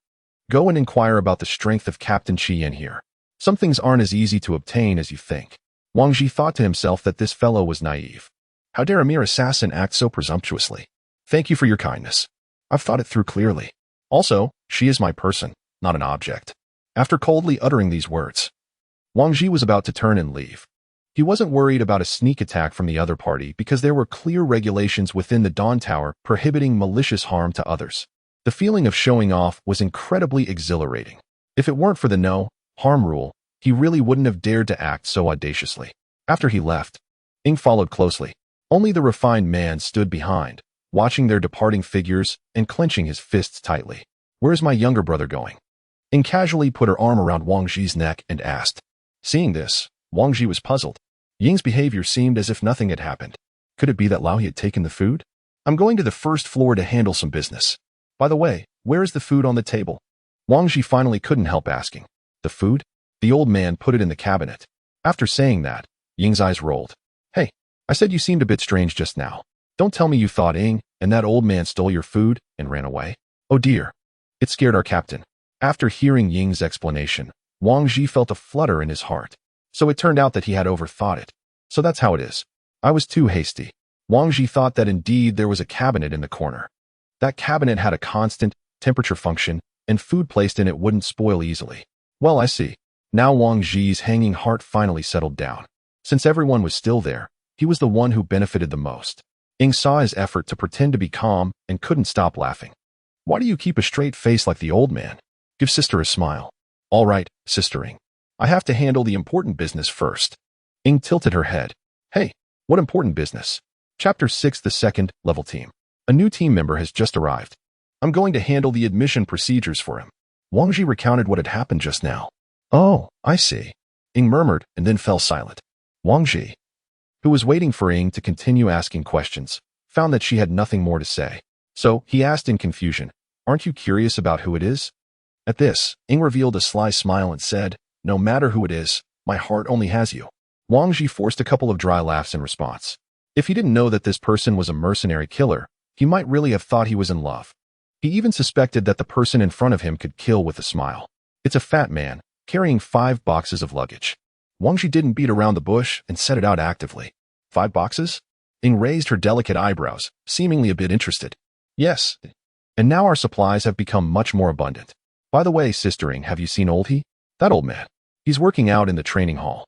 go and inquire about the strength of Captain Qian here. Some things aren't as easy to obtain as you think." Wang Ji thought to himself that this fellow was naive. How dare a mere assassin act so presumptuously? Thank you for your kindness. I've thought it through clearly. Also, she is my person, not an object. After coldly uttering these words, Wang Ji was about to turn and leave. He wasn't worried about a sneak attack from the other party because there were clear regulations within the Dawn Tower prohibiting malicious harm to others. The feeling of showing off was incredibly exhilarating. If it weren't for the no-harm rule, he really wouldn't have dared to act so audaciously. After he left, Ying followed closely. Only the refined man stood behind, watching their departing figures and clenching his fists tightly. "Where's my younger brother going?" Ying casually put her arm around Wang Ji's neck and asked. Seeing this, Wang Ji was puzzled. Ying's behavior seemed as if nothing had happened. Could it be that Lao He had taken the food? "I'm going to the first floor to handle some business. By the way, where is the food on the table?" Wang Ji finally couldn't help asking. "The food?" The old man put it in the cabinet. After saying that, Ying's eyes rolled. "Hey, I said you seemed a bit strange just now. Don't tell me you thought Ying and that old man stole your food and ran away." "Oh dear." It scared our captain. After hearing Ying's explanation, Wang Ji felt a flutter in his heart. So it turned out that he had overthought it. So that's how it is. I was too hasty. Wang Ji thought that indeed there was a cabinet in the corner. That cabinet had a constant temperature function, and food placed in it wouldn't spoil easily. Well, I see. Now Wang Ji's hanging heart finally settled down. Since everyone was still there, he was the one who benefited the most. Ying saw his effort to pretend to be calm and couldn't stop laughing. "Why do you keep a straight face like the old man? Give sister a smile." "All right, Sister Ying. I have to handle the important business first." Ying tilted her head. "Hey, what important business?" Chapter 6. The second level team. A new team member has just arrived. I'm going to handle the admission procedures for him. Wang Ji recounted what had happened just now. "Oh, I see," Ying murmured and then fell silent. Wang Ji, who was waiting for Ying to continue asking questions, found that she had nothing more to say. So he asked in confusion, "Aren't you curious about who it is?" At this, Ying revealed a sly smile and said, "No matter who it is, my heart only has you." Wang Ji forced a couple of dry laughs in response. If he didn't know that this person was a mercenary killer, he might really have thought he was in love. He even suspected that the person in front of him could kill with a smile. It's a fat man, carrying 5 boxes of luggage. Wang Ji didn't beat around the bush and set it out actively. 5 boxes? Ying raised her delicate eyebrows, seemingly a bit interested. "Yes. And now our supplies have become much more abundant. By the way, Sister Ying, have you seen old he? That old man. He's working out in the training hall.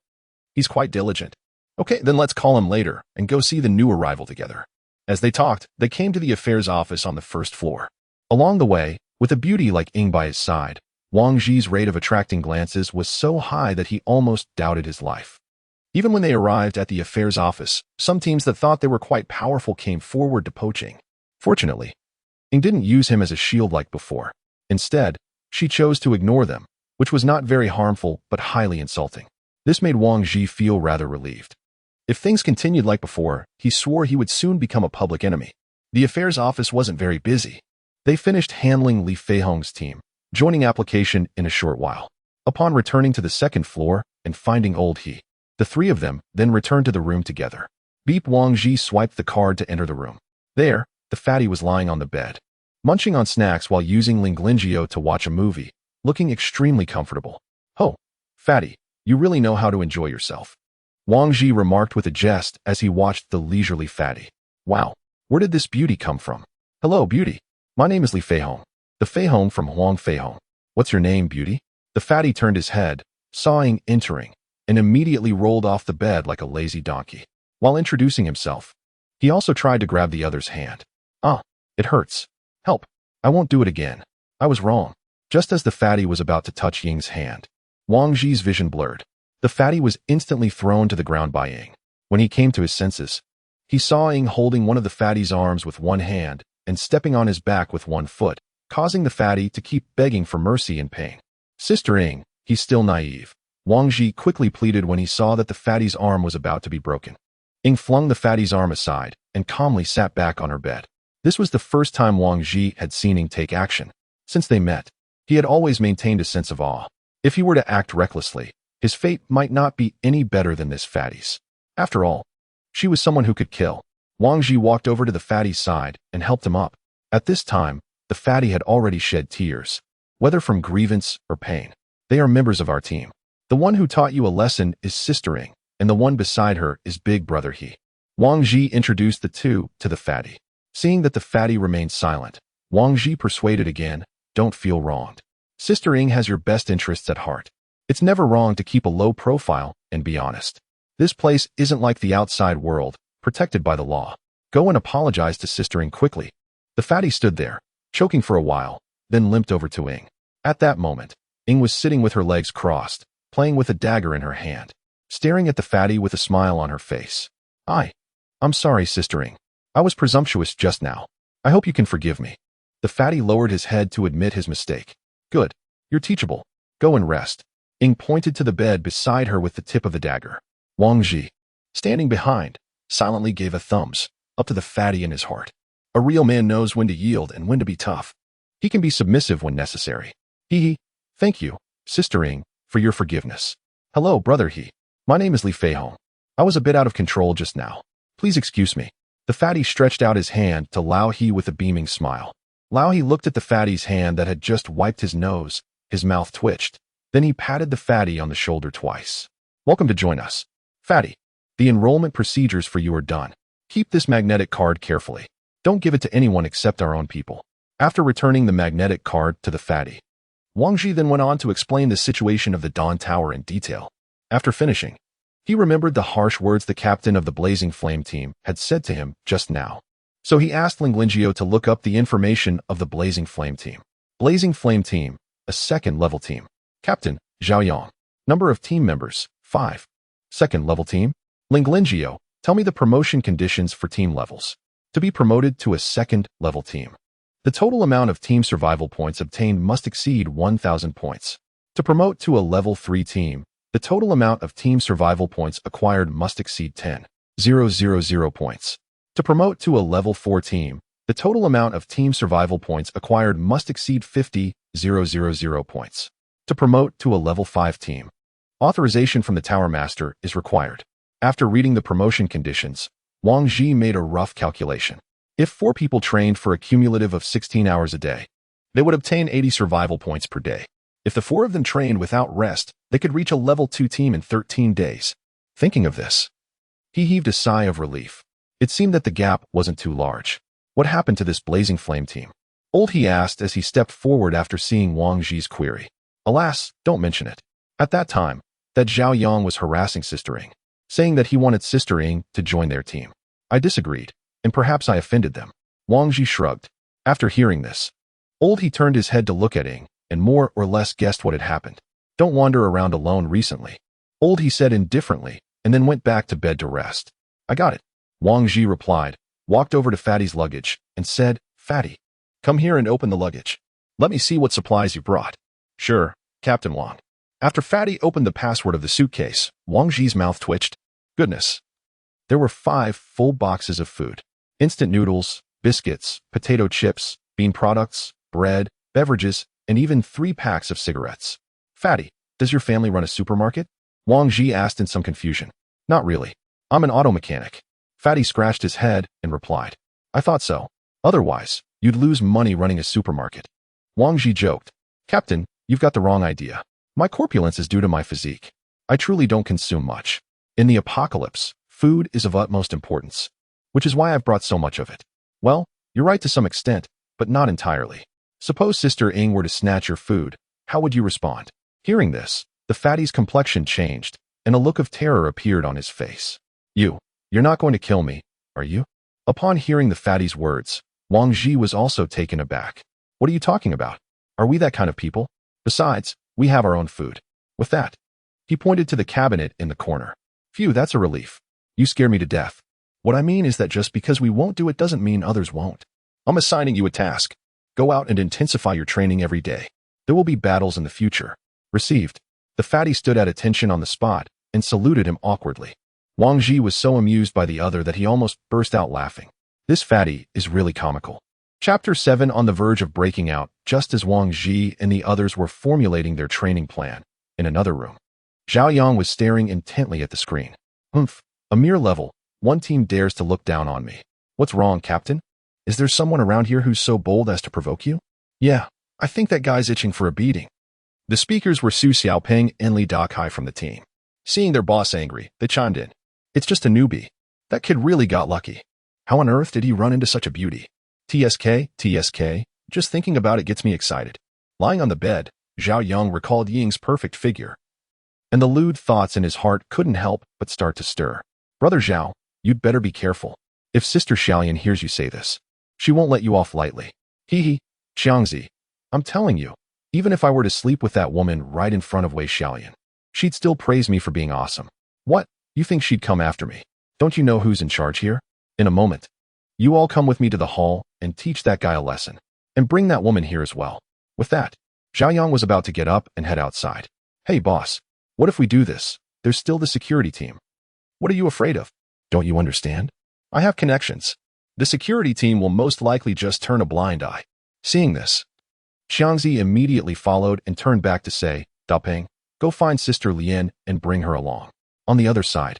He's quite diligent. Okay, then let's call him later and go see the new arrival together." As they talked, they came to the affairs office on the first floor. Along the way, with a beauty like Ying by his side, Wang Ji's rate of attracting glances was so high that he almost doubted his life. Even when they arrived at the affairs office, some teams that thought they were quite powerful came forward to poach Ying. Fortunately, Ying didn't use him as a shield like before. Instead, she chose to ignore them, which was not very harmful but highly insulting. This made Wang Ji feel rather relieved. If things continued like before, he swore he would soon become a public enemy. The affairs office wasn't very busy. They finished handling Li Feihong's team, joining application in a short while. Upon returning to the second floor and finding old he, the three of them then returned to the room together. Beep. Wang Ji swiped the card to enter the room. There, the fatty was lying on the bed, munching on snacks while using Linglingio to watch a movie, looking extremely comfortable. "Oh, fatty, you really know how to enjoy yourself," Wang Ji remarked with a jest as he watched the leisurely fatty. "Wow, where did this beauty come from?" "Hello, beauty. My name is Li Feihong. The Feihong from Huang Feihong. What's your name, beauty?" The fatty turned his head, saw Ying entering, and immediately rolled off the bed like a lazy donkey. While introducing himself, he also tried to grab the other's hand. "Ah, it hurts. Help. I won't do it again. I was wrong." Just as the fatty was about to touch Ying's hand, Wang Ji's vision blurred. The fatty was instantly thrown to the ground by Ying. When he came to his senses, he saw Ying holding one of the fatty's arms with one hand and stepping on his back with one foot, causing the fatty to keep begging for mercy and pain. "Sister Ying," he's still naive, Wang Ji quickly pleaded when he saw that the fatty's arm was about to be broken. Ying flung the fatty's arm aside and calmly sat back on her bed. This was the first time Wang Ji had seen Ying take action. Since they met, he had always maintained a sense of awe. If he were to act recklessly, his fate might not be any better than this fatty's. After all, she was someone who could kill. Wang Ji walked over to the fatty's side and helped him up. At this time, the fatty had already shed tears, whether from grievance or pain. "They are members of our team. The one who taught you a lesson is Sister Ying, and the one beside her is Big Brother He." Wang Ji introduced the two to the fatty. Seeing that the fatty remained silent, Wang Ji persuaded again, "Don't feel wronged. Sister Ying has your best interests at heart. It's never wrong to keep a low profile and be honest. This place isn't like the outside world, protected by the law. Go and apologize to Sister Ying quickly." The fatty stood there, choking for a while, then limped over to Ying. At that moment, Ying was sitting with her legs crossed, playing with a dagger in her hand, staring at the fatty with a smile on her face. I'm sorry, Sister Ying. I was presumptuous just now. I hope you can forgive me." The fatty lowered his head to admit his mistake. "Good. You're teachable. Go and rest." Ying pointed to the bed beside her with the tip of the dagger. Wang Ji, standing behind, silently gave a thumbs up to the fatty in his heart. A real man knows when to yield and when to be tough. He can be submissive when necessary. He. Thank you, Sister Ying, for your forgiveness. Hello, Brother He. My name is Li Feihong. I was a bit out of control just now. Please excuse me. The fatty stretched out his hand to Lao He with a beaming smile. Lao He looked at the fatty's hand that had just wiped his nose. His mouth twitched. Then he patted the fatty on the shoulder twice. "Welcome to join us. Fatty, the enrollment procedures for you are done. Keep this magnetic card carefully. Don't give it to anyone except our own people." After returning the magnetic card to the fatty, Wang Ji then went on to explain the situation of the Dawn Tower in detail. After finishing, he remembered the harsh words the captain of the Blazing Flame team had said to him just now. So he asked Ling Lingjio to look up the information of the Blazing Flame team. Blazing Flame team, a second-level team. Captain, Zhao Yang. Number of team members, 5. Second-level team. Ling Lingjio, tell me the promotion conditions for team levels. To be promoted to a second-level team, the total amount of team survival points obtained must exceed 1,000 points. To promote to a level 3 team, the total amount of team survival points acquired must exceed 10,000 points. To promote to a level 4 team, the total amount of team survival points acquired must exceed 50,000 points. To promote to a level 5 team, authorization from the Tower Master is required. After reading the promotion conditions, Wang Ji made a rough calculation. If 4 people trained for a cumulative of 16 hours a day, they would obtain 80 survival points per day. If the 4 of them trained without rest, they could reach a level 2 team in 13 days. Thinking of this, he heaved a sigh of relief. It seemed that the gap wasn't too large. What happened to this Blazing Flame team? Old He asked as he stepped forward after seeing Wang Ji's query. Alas, don't mention it. At that time, that Zhao Yang was harassing Sister Ying, saying that he wanted Sister Ying to join their team. I disagreed, and perhaps I offended them. Wang Ji shrugged. After hearing this, Old He turned his head to look at Ying, and more or less guessed what had happened. Don't wander around alone recently. Old He said indifferently, and then went back to bed to rest. I got it. Wang Ji replied, walked over to Fatty's luggage, and said, Fatty, come here and open the luggage. Let me see what supplies you brought. Sure, Captain Wang. After Fatty opened the password of the suitcase, Wang Ji's mouth twitched. Goodness. There were 5 full boxes of food. Instant noodles, biscuits, potato chips, bean products, bread, beverages, and even 3 packs of cigarettes. Fatty, does your family run a supermarket? Wang Ji asked in some confusion. Not really. I'm an auto mechanic. Fatty scratched his head and replied. I thought so. Otherwise, you'd lose money running a supermarket. Wang Ji joked. Captain, you've got the wrong idea. My corpulence is due to my physique. I truly don't consume much. In the apocalypse, food is of utmost importance, which is why I've brought so much of it. Well, you're right to some extent, but not entirely. Suppose Sister Ying were to snatch your food, how would you respond? Hearing this, the fatty's complexion changed, and a look of terror appeared on his face. You're not going to kill me, are you? Upon hearing the fatty's words, Wang Ji was also taken aback. What are you talking about? Are we that kind of people? Besides, we have our own food. With that, he pointed to the cabinet in the corner. Phew, that's a relief. You scare me to death. What I mean is that just because we won't do it doesn't mean others won't. I'm assigning you a task. Go out and intensify your training every day. There will be battles in the future. Received. The fatty stood at attention on the spot and saluted him awkwardly. Wang Ji was so amused by the other that he almost burst out laughing. This fatty is really comical. Chapter 7. On the verge of breaking out, just as Wang Ji and the others were formulating their training plan, in another room, Zhao Yang was staring intently at the screen. Humph, a mere level. One team dares to look down on me. What's wrong, Captain? Is there someone around here who's so bold as to provoke you? Yeah, I think that guy's itching for a beating. The speakers were Su Xiaoping and Li Dakai from the team. Seeing their boss angry, they chimed in. It's just a newbie. That kid really got lucky. How on earth did he run into such a beauty? TSK, just thinking about it gets me excited. Lying on the bed, Zhao Yang recalled Ying's perfect figure, and the lewd thoughts in his heart couldn't help but start to stir. Brother Zhao, you'd better be careful. If Sister Xiaoyan hears you say this, she won't let you off lightly. Hee, Xiangzi, I'm telling you, even if I were to sleep with that woman right in front of Wei Xiaoyan, she'd still praise me for being awesome. What? You think she'd come after me? Don't you know who's in charge here? In a moment, you all come with me to the hall and teach that guy a lesson, and bring that woman here as well. With that, Zhao Yang was about to get up and head outside. Hey boss, what if we do this? There's still the security team. What are you afraid of? Don't you understand? I have connections. The security team will most likely just turn a blind eye. Seeing this, Xiangzi immediately followed and turned back to say, Dapeng, go find Sister Lian and bring her along. On the other side,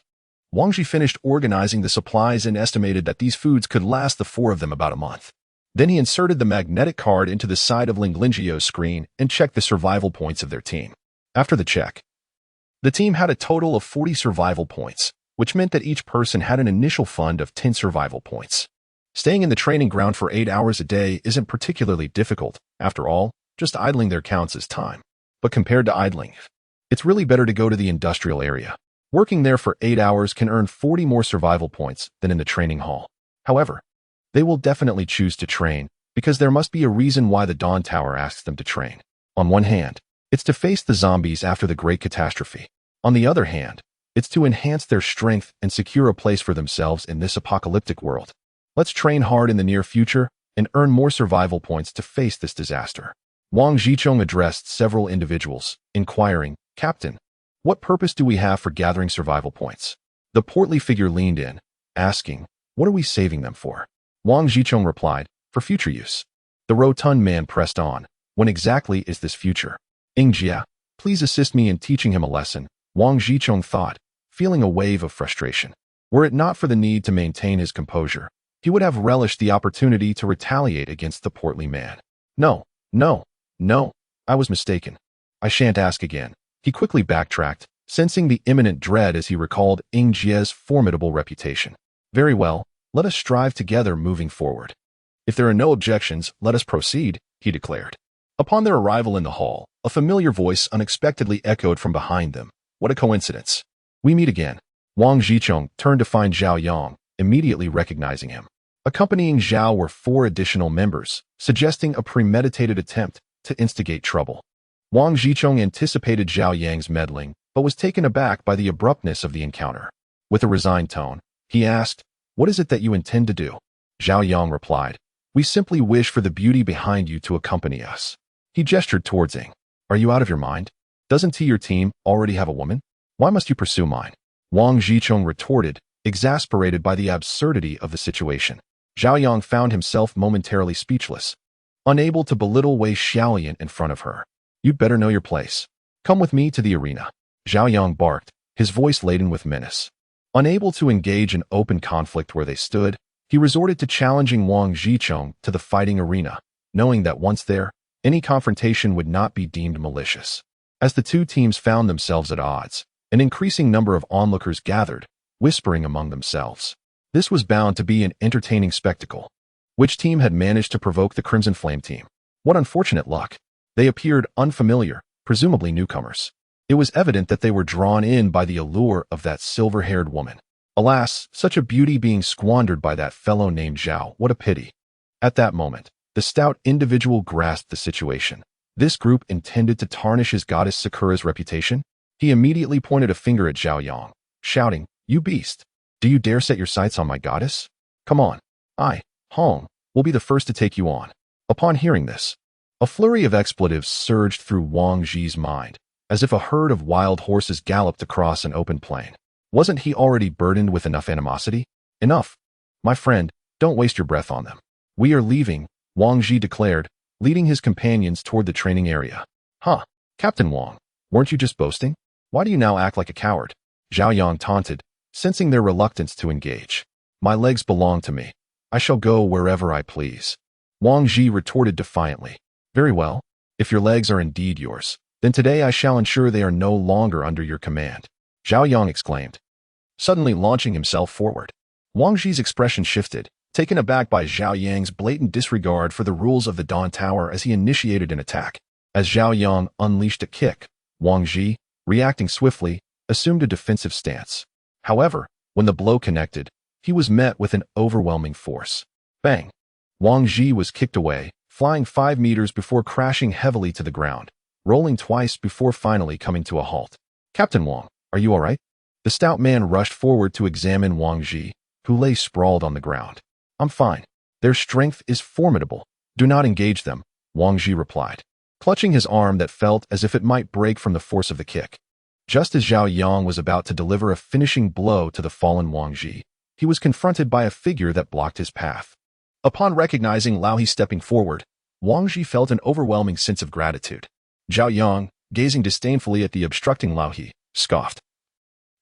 Wang Ji finished organizing the supplies and estimated that these foods could last the four of them about a month. Then he inserted the magnetic card into the side of Ling Lingio's screen and checked the survival points of their team. After the check, the team had a total of 40 survival points, which meant that each person had an initial fund of 10 survival points. Staying in the training ground for 8 hours a day isn't particularly difficult. After all, just idling there counts as time. But compared to idling, it's really better to go to the industrial area. Working there for 8 hours can earn 40 more survival points than in the training hall. However, they will definitely choose to train because there must be a reason why the Dawn Tower asks them to train. On one hand, it's to face the zombies after the Great Catastrophe. On the other hand, it's to enhance their strength and secure a place for themselves in this apocalyptic world. Let's train hard in the near future and earn more survival points to face this disaster. Wang Jichong addressed several individuals, inquiring, Captain, what purpose do we have for gathering survival points? The portly figure leaned in, asking, what are we saving them for? Wang Jichong replied, for future use. The rotund man pressed on, when exactly is this future? Jia, please assist me in teaching him a lesson, Wang Jichong thought, feeling a wave of frustration. Were it not for the need to maintain his composure, he would have relished the opportunity to retaliate against the portly man. No, I was mistaken. I shan't ask again. He quickly backtracked, sensing the imminent dread as he recalled Jia's formidable reputation. Very well, let us strive together moving forward. If there are no objections, let us proceed, he declared. Upon their arrival in the hall, a familiar voice unexpectedly echoed from behind them. What a coincidence. We meet again. Wang Jichong turned to find Zhao Yang, immediately recognizing him. Accompanying Zhao were 4 additional members, suggesting a premeditated attempt to instigate trouble. Wang Jichong anticipated Zhao Yang's meddling, but was taken aback by the abruptness of the encounter. With a resigned tone, he asked, what is it that you intend to do? Zhao Yang replied, we simply wish for the beauty behind you to accompany us. He gestured towards Ying. Are you out of your mind? Doesn't your team already have a woman? Why must you pursue mine? Wang Jichong retorted, exasperated by the absurdity of the situation. Zhao Yang found himself momentarily speechless, unable to belittle Wei Xiaoyan in front of her. You'd better know your place. Come with me to the arena. Zhao Yang barked, his voice laden with menace. Unable to engage in open conflict where they stood, he resorted to challenging Wang Jichong to the fighting arena, knowing that once there, any confrontation would not be deemed malicious. As the two teams found themselves at odds, an increasing number of onlookers gathered, whispering among themselves. This was bound to be an entertaining spectacle. Which team had managed to provoke the Crimson Flame team? What unfortunate luck. They appeared unfamiliar, presumably newcomers. It was evident that they were drawn in by the allure of that silver-haired woman. Alas, such a beauty being squandered by that fellow named Zhao, what a pity. At that moment, the stout individual grasped the situation. This group intended to tarnish his goddess Sakura's reputation. He immediately pointed a finger at Zhao Yang, shouting, "You beast! Do you dare set your sights on my goddess? Come on, I, Hong, will be the first to take you on." Upon hearing this, a flurry of expletives surged through Wang Ji's mind, as if a herd of wild horses galloped across an open plain. Wasn't he already burdened with enough animosity? Enough! My friend, don't waste your breath on them. We are leaving, Wang Ji declared, leading his companions toward the training area. Huh, Captain Wang, weren't you just boasting? Why do you now act like a coward? Zhao Yang taunted, sensing their reluctance to engage. My legs belong to me. I shall go wherever I please. Wang Ji retorted defiantly. Very well. If your legs are indeed yours, then today I shall ensure they are no longer under your command. Zhao Yang exclaimed, suddenly launching himself forward. Wang Ji's expression shifted, taken aback by Zhao Yang's blatant disregard for the rules of the Dawn Tower as he initiated an attack. As Zhao Yang unleashed a kick, Wang Ji, reacting swiftly, assumed a defensive stance. However, when the blow connected, he was met with an overwhelming force. Bang! Wang Ji was kicked away, flying 5 meters before crashing heavily to the ground, rolling twice before finally coming to a halt. Captain Wang, are you all right? The stout man rushed forward to examine Wang Ji, who lay sprawled on the ground. I'm fine. Their strength is formidable. Do not engage them, Wang Ji replied, clutching his arm that felt as if it might break from the force of the kick. Just as Zhao Yang was about to deliver a finishing blow to the fallen Wang Ji, he was confronted by a figure that blocked his path. Upon recognizing Lao He stepping forward, Wang Ji felt an overwhelming sense of gratitude. Zhao Yang, gazing disdainfully at the obstructing Lao He, scoffed.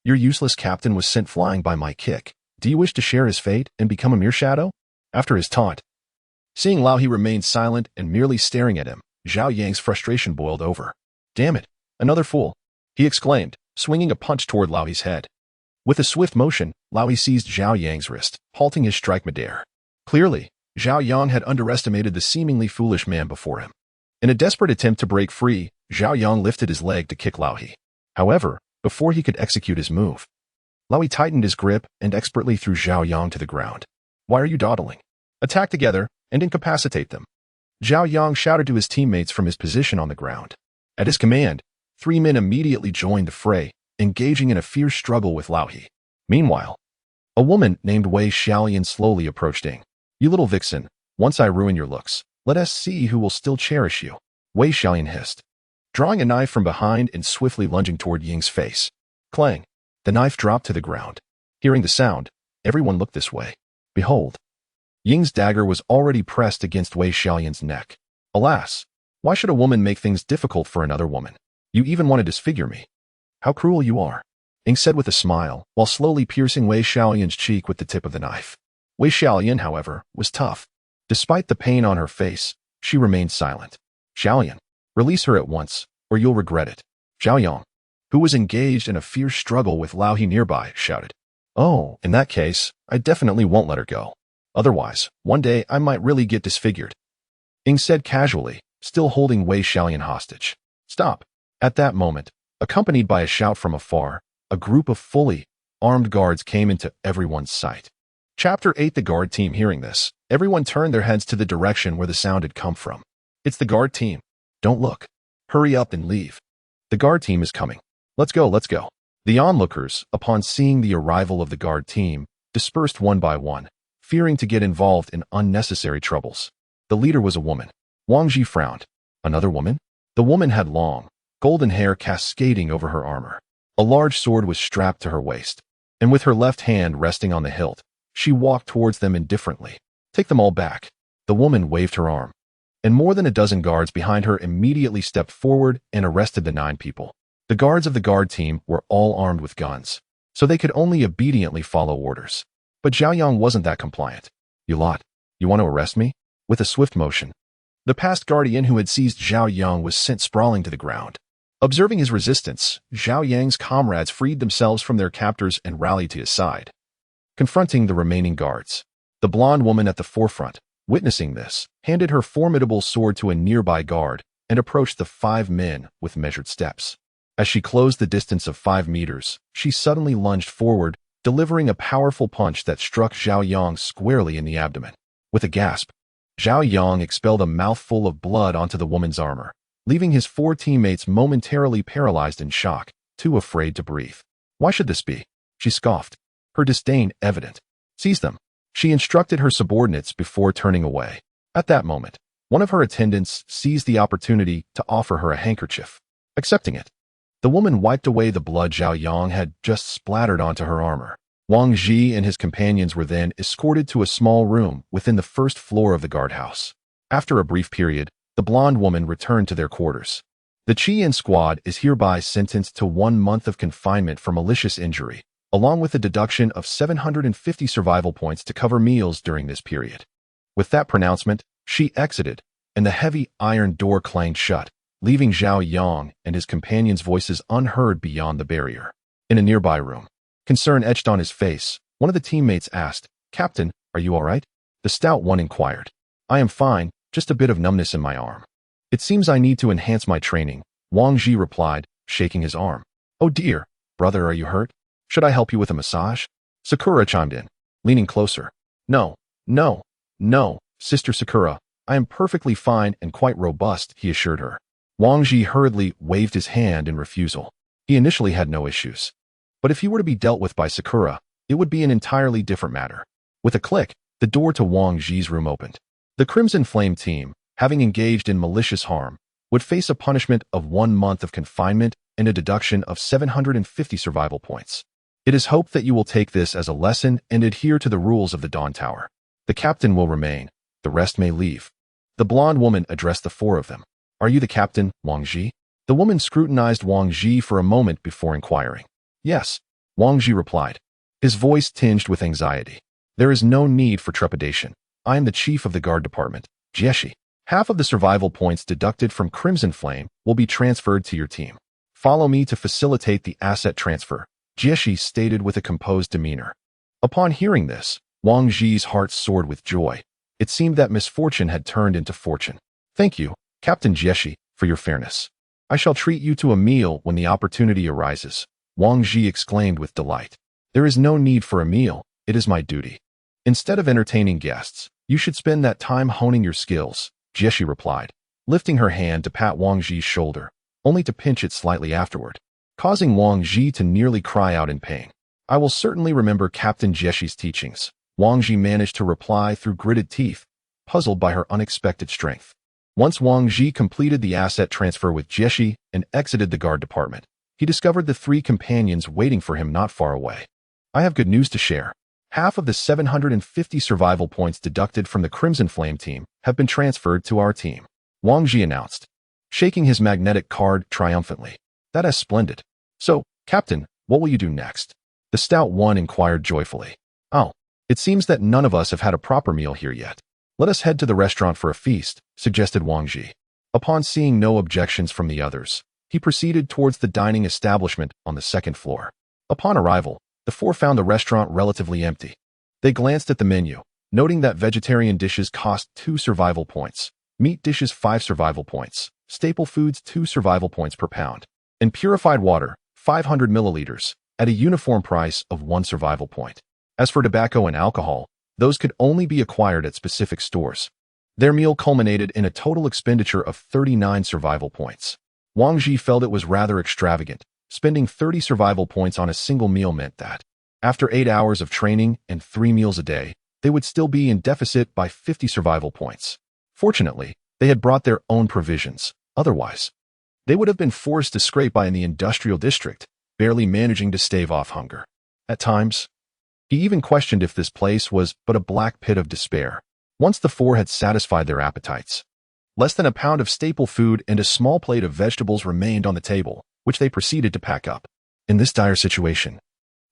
Your useless captain was sent flying by my kick. Do you wish to share his fate and become a mere shadow? After his taunt. Seeing Lao He remain silent and merely staring at him, Zhao Yang's frustration boiled over. Damn it, another fool, he exclaimed, swinging a punch toward Lao He's head. With a swift motion, Lao He seized Zhao Yang's wrist, halting his strike midair. Clearly, Zhao Yang had underestimated the seemingly foolish man before him. In a desperate attempt to break free, Zhao Yang lifted his leg to kick Lao He. However, before he could execute his move, Lao He tightened his grip and expertly threw Zhao Yang to the ground. Why are you dawdling? Attack together and incapacitate them. Zhao Yang shouted to his teammates from his position on the ground. At his command, 3 men immediately joined the fray, engaging in a fierce struggle with Lao He. Meanwhile, a woman named Wei Xiaolian slowly approached Ying. You little vixen, once I ruin your looks, let us see who will still cherish you, Wei Xiaolian hissed, drawing a knife from behind and swiftly lunging toward Ying's face. Clang! The knife dropped to the ground. Hearing the sound, everyone looked this way. Behold! Ying's dagger was already pressed against Wei Xiaolian's neck. Alas! Why should a woman make things difficult for another woman? You even want to disfigure me. How cruel you are, Ying said with a smile, while slowly piercing Wei Xiaolian's cheek with the tip of the knife. Wei Xiaolian, however, was tough. Despite the pain on her face, she remained silent. Xiaolian, release her at once, or you'll regret it. Zhao Yang, who was engaged in a fierce struggle with Lao He nearby, shouted. Oh, in that case, I definitely won't let her go. Otherwise, one day I might really get disfigured. Ying said casually, still holding Wei Xiaolian hostage. Stop. At that moment, accompanied by a shout from afar, a group of fully armed guards came into everyone's sight. Chapter 8. The guard team. Hearing this, everyone turned their heads to the direction where the sound had come from. It's the guard team. Don't look. Hurry up and leave. The guard team is coming. Let's go, let's go. The onlookers, upon seeing the arrival of the guard team, dispersed one by one, fearing to get involved in unnecessary troubles. The leader was a woman. Wang Ji frowned. Another woman? The woman had long, golden hair cascading over her armor. A large sword was strapped to her waist, and with her left hand resting on the hilt, she walked towards them indifferently. Take them all back. The woman waved her arm, and more than a dozen guards behind her immediately stepped forward and arrested the 9 people. The guards of the guard team were all armed with guns, so they could only obediently follow orders. But Zhao Yang wasn't that compliant. You lot, you want to arrest me? With a swift motion, the past guardian who had seized Zhao Yang was sent sprawling to the ground. Observing his resistance, Zhao Yang's comrades freed themselves from their captors and rallied to his side, confronting the remaining guards. The blonde woman at the forefront, witnessing this, handed her formidable sword to a nearby guard and approached the 5 men with measured steps. As she closed the distance of 5 meters, she suddenly lunged forward, delivering a powerful punch that struck Zhao Yang squarely in the abdomen. With a gasp, Zhao Yang expelled a mouthful of blood onto the woman's armor, leaving his 4 teammates momentarily paralyzed in shock, too afraid to breathe. Why should this be? She scoffed, her disdain evident. Seize them, she instructed her subordinates before turning away. At that moment, one of her attendants seized the opportunity to offer her a handkerchief. Accepting it, the woman wiped away the blood Zhao Yang had just splattered onto her armor. Wang Ji and his companions were then escorted to a small room within the first floor of the guardhouse. After a brief period, the blonde woman returned to their quarters. The Chi-In squad is hereby sentenced to 1 month of confinement for malicious injury, along with a deduction of 750 survival points to cover meals during this period. With that pronouncement, she exited, and the heavy iron door clanged shut, leaving Zhao Yang and his companions' voices unheard beyond the barrier. In a nearby room, concern etched on his face, one of the teammates asked, "Captain, are you all right?" The stout one inquired. "I am fine, just a bit of numbness in my arm. It seems I need to enhance my training," Wang Ji replied, shaking his arm. "Oh dear, brother, are you hurt? Should I help you with a massage?" Sakura chimed in, leaning closer. No, Sister Sakura, I am perfectly fine and quite robust," he assured her. Wang Ji hurriedly waved his hand in refusal. He initially had no issues. But if he were to be dealt with by Sakura, it would be an entirely different matter. With a click, the door to Wang Ji's room opened. The Crimson Flame team, having engaged in malicious harm, would face a punishment of 1 month of confinement and a deduction of 750 survival points. It is hoped that you will take this as a lesson and adhere to the rules of the Dawn Tower. The captain will remain, the rest may leave. The blonde woman addressed the 4 of them. "Are you the captain, Wang Ji?" The woman scrutinized Wang Ji for a moment before inquiring. "Yes," Wang Ji replied, his voice tinged with anxiety. "There is no need for trepidation. I am the chief of the guard department, Jieshi. Half of the survival points deducted from Crimson Flame will be transferred to your team. Follow me to facilitate the asset transfer," Jieshi stated with a composed demeanor. Upon hearing this, Wang Ji's heart soared with joy. It seemed that misfortune had turned into fortune. "Thank you, Captain Jieshi, for your fairness. I shall treat you to a meal when the opportunity arises," Wang Ji exclaimed with delight. "There is no need for a meal, it is my duty. Instead of entertaining guests, you should spend that time honing your skills," Jieshi replied, lifting her hand to pat Wang Ji's shoulder, only to pinch it slightly afterward, causing Wang Ji to nearly cry out in pain. "I will certainly remember Captain Jieshi's teachings," Wang Ji managed to reply through gritted teeth, puzzled by her unexpected strength. Once Wang Ji completed the asset transfer with Jieshi and exited the guard department, he discovered the 3 companions waiting for him not far away. "I have good news to share. Half of the 750 survival points deducted from the Crimson Flame team have been transferred to our team," Wang Ji announced, shaking his magnetic card triumphantly. "That is splendid. So, Captain, what will you do next?" The stout one inquired joyfully. "Oh, it seems that none of us have had a proper meal here yet. Let us head to the restaurant for a feast," suggested Wang Ji. Upon seeing no objections from the others, he proceeded towards the dining establishment on the 2nd floor. Upon arrival, the 4 found the restaurant relatively empty. They glanced at the menu, noting that vegetarian dishes cost 2 survival points, meat dishes 5 survival points, staple foods 2 survival points per pound, and purified water, 500 milliliters, at a uniform price of 1 survival point. As for tobacco and alcohol, those could only be acquired at specific stores. Their meal culminated in a total expenditure of 39 survival points. Wang Ji felt it was rather extravagant. Spending 30 survival points on a single meal meant that, after 8 hours of training and 3 meals a day, they would still be in deficit by 50 survival points. Fortunately, they had brought their own provisions. Otherwise, they would have been forced to scrape by in the industrial district, barely managing to stave off hunger. At times, he even questioned if this place was but a black pit of despair. Once the 4 had satisfied their appetites, less than a pound of staple food and a small plate of vegetables remained on the table, which they proceeded to pack up. In this dire situation,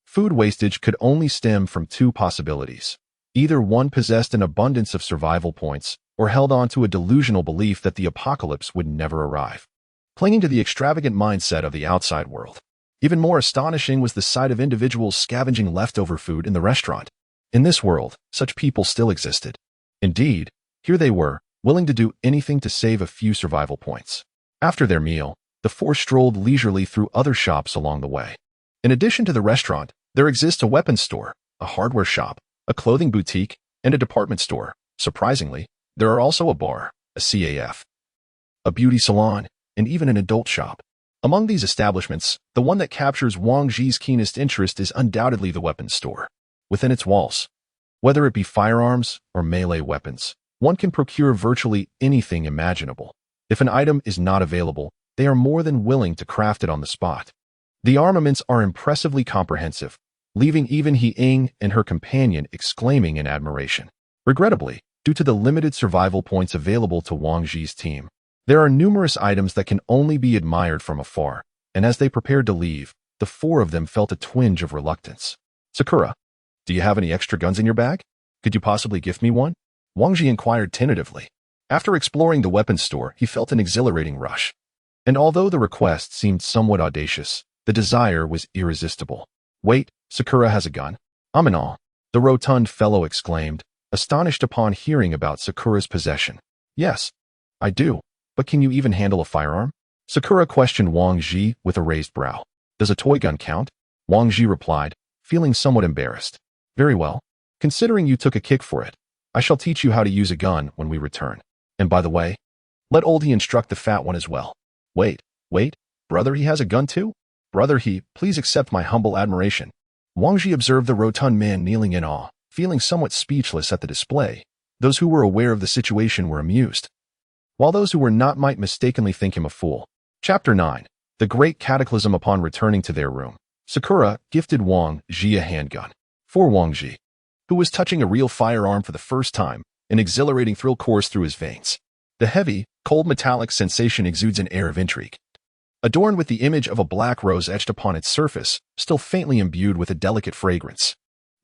food wastage could only stem from 2 possibilities. Either one possessed an abundance of survival points, or held on to a delusional belief that the apocalypse would never arrive, clinging to the extravagant mindset of the outside world. Even more astonishing was the sight of individuals scavenging leftover food in the restaurant. In this world, such people still existed. Indeed, here they were, willing to do anything to save a few survival points. After their meal, The four strolled leisurely through other shops along the way. In addition to the restaurant, there exists a weapons store, a hardware shop, a clothing boutique, and a department store. Surprisingly, there are also a bar, a CAF, a beauty salon, and even an adult shop. Among these establishments, the one that captures Wang Ji's keenest interest is undoubtedly the weapons store. Within its walls, whether it be firearms or melee weapons, one can procure virtually anything imaginable. If an item is not available, they are more than willing to craft it on the spot. The armaments are impressively comprehensive, leaving even He Ying and her companion exclaiming in admiration. Regrettably, due to the limited survival points available to Wang Ji's team, there are numerous items that can only be admired from afar, and as they prepared to leave, the four of them felt a twinge of reluctance. "Sakura, do you have any extra guns in your bag? Could you possibly gift me one?" Wang Ji inquired tentatively. After exploring the weapons store, he felt an exhilarating rush. And although the request seemed somewhat audacious, the desire was irresistible. "Wait, Sakura has a gun?" "I'm in awe," the rotund fellow exclaimed, astonished upon hearing about Sakura's possession. "Yes, I do, but can you even handle a firearm?" Sakura questioned Wang Ji with a raised brow. "Does a toy gun count?" Wang Ji replied, feeling somewhat embarrassed. "Very well. Considering you took a kick for it, I shall teach you how to use a gun when we return. And by the way, let old He instruct the fat one as well." Wait, brother He has a gun too?" "Brother He, please accept my humble admiration." Wang Ji observed the rotund man kneeling in awe, feeling somewhat speechless at the display. Those who were aware of the situation were amused, while those who were not might mistakenly think him a fool. Chapter 9. The Great Cataclysm. Upon returning to their room, Sakura gifted Wang Ji a handgun. For Wang Ji, who was touching a real firearm for the first time, an exhilarating thrill coursed through his veins. The heavy, cold metallic sensation exudes an air of intrigue. Adorned with the image of a black rose etched upon its surface, still faintly imbued with a delicate fragrance.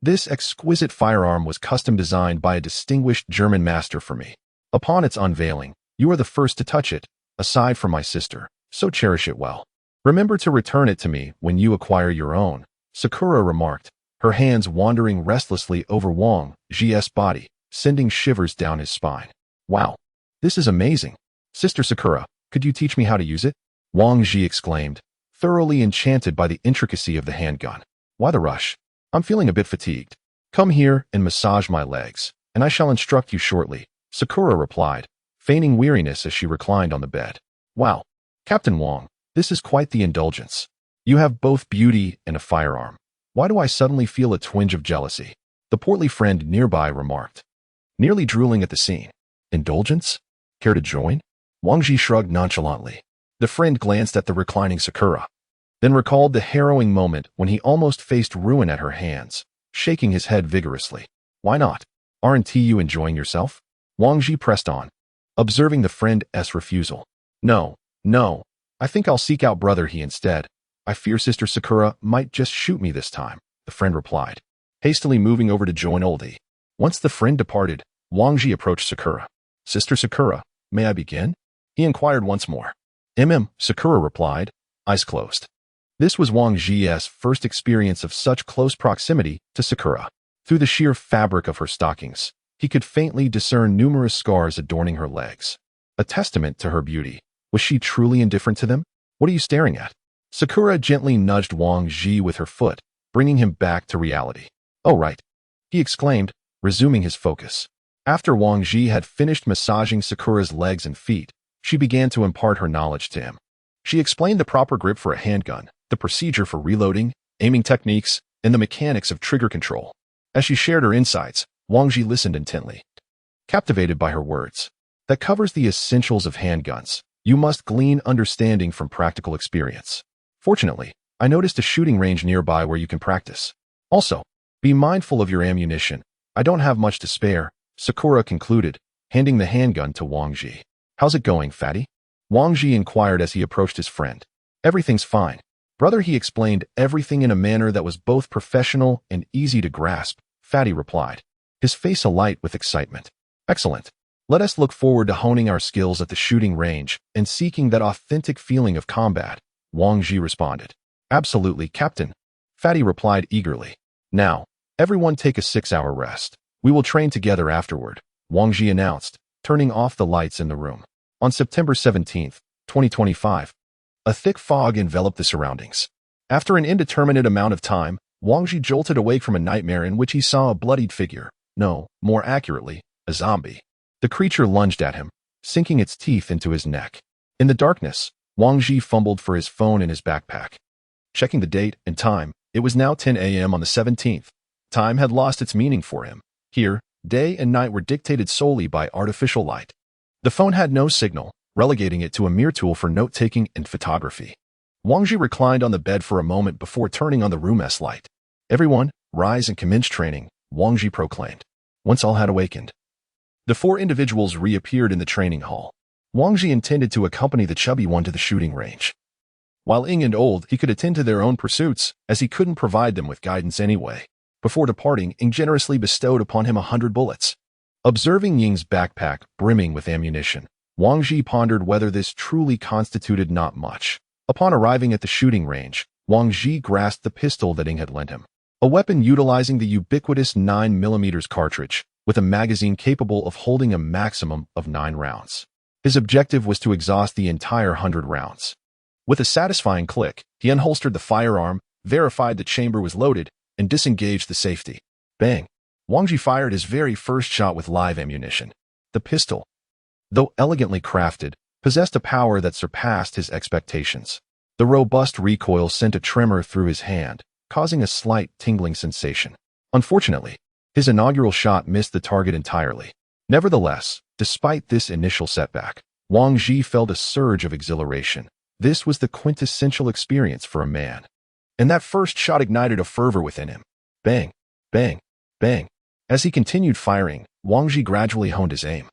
This exquisite firearm was custom designed by a distinguished German master for me. Upon its unveiling, you are the first to touch it, aside from my sister, so cherish it well. Remember to return it to me when you acquire your own, Sakura remarked, her hands wandering restlessly over Wang Ji's body, sending shivers down his spine. "Wow, this is amazing. Sister Sakura, could you teach me how to use it?" Wang Ji exclaimed, thoroughly enchanted by the intricacy of the handgun. "Why the rush? I'm feeling a bit fatigued. Come here and massage my legs, and I shall instruct you shortly," Sakura replied, feigning weariness as she reclined on the bed. "Wow, Captain Wang, this is quite the indulgence. You have both beauty and a firearm. Why do I suddenly feel a twinge of jealousy?" the portly friend nearby remarked, nearly drooling at the scene. "Indulgence? Care to join?" Wang Ji shrugged nonchalantly. The friend glanced at the reclining Sakura, then recalled the harrowing moment when he almost faced ruin at her hands, shaking his head vigorously. "Why not? Aren't you enjoying yourself?" Wang Ji pressed on, observing the friend's refusal. No, I think I'll seek out Brother He instead. I fear Sister Sakura might just shoot me this time," the friend replied, hastily moving over to join old He. Once the friend departed, Wang Ji approached Sakura. "Sister Sakura, may I begin?" he inquired once more. Sakura replied, eyes closed. This was Wang Ji's first experience of such close proximity to Sakura. Through the sheer fabric of her stockings, he could faintly discern numerous scars adorning her legs. A testament to her beauty. Was she truly indifferent to them? "What are you staring at?" Sakura gently nudged Wang Ji with her foot, bringing him back to reality. "Oh right," he exclaimed, resuming his focus. After Wang Ji had finished massaging Sakura's legs and feet, she began to impart her knowledge to him. She explained the proper grip for a handgun, the procedure for reloading, aiming techniques, and the mechanics of trigger control. As she shared her insights, Wang Ji listened intently, captivated by her words. "That covers the essentials of handguns. You must glean understanding from practical experience. Fortunately, I noticed a shooting range nearby where you can practice. Also, be mindful of your ammunition. I don't have much to spare," Sakura concluded, handing the handgun to Wang Ji. "How's it going, fatty?" Wang Ji inquired as he approached his friend. "Everything's fine. Brother He explained everything in a manner that was both professional and easy to grasp," Fatty replied, his face alight with excitement. "Excellent. Let us look forward to honing our skills at the shooting range and seeking that authentic feeling of combat," Wang Ji responded. "Absolutely, Captain," Fatty replied eagerly. "Now, everyone take a 6-hour rest. We will train together afterward," Wang Ji announced, turning off the lights in the room. On September 17, 2025, A thick fog enveloped the surroundings. After an indeterminate amount of time, Wang Ji jolted awake from a nightmare in which he saw a bloodied figure. No, more accurately, a zombie. The creature lunged at him, sinking its teeth into his neck. In the darkness, Wang Ji fumbled for his phone in his backpack. Checking the date and time, it was now 10 a.m. on the 17th. Time had lost its meaning for him. Here, day and night were dictated solely by artificial light. The phone had no signal, relegating it to a mere tool for note-taking and photography. Wang Ji reclined on the bed for a moment before turning on the room-s light. "Everyone, rise and commence training," Wang Ji proclaimed. Once all had awakened, the four individuals reappeared in the training hall. Wang Ji intended to accompany the chubby one to the shooting range. While Ying and Old, he could attend to their own pursuits, as he couldn't provide them with guidance anyway. Before departing, Ying generously bestowed upon him 100 bullets. Observing Ying's backpack brimming with ammunition, Wang Ji pondered whether this truly constituted not much. Upon arriving at the shooting range, Wang Ji grasped the pistol that Ying had lent him. A weapon utilizing the ubiquitous 9mm cartridge, with a magazine capable of holding a maximum of 9 rounds. His objective was to exhaust the entire 100 rounds. With a satisfying click, he unholstered the firearm, verified the chamber was loaded, and disengaged the safety. Bang! Wang Ji fired his very first shot with live ammunition. The pistol, though elegantly crafted, possessed a power that surpassed his expectations. The robust recoil sent a tremor through his hand, causing a slight tingling sensation. Unfortunately, his inaugural shot missed the target entirely. Nevertheless, despite this initial setback, Wang Ji felt a surge of exhilaration. This was the quintessential experience for a man. And that first shot ignited a fervor within him. Bang, bang, bang. As he continued firing, Wang Ji gradually honed his aim,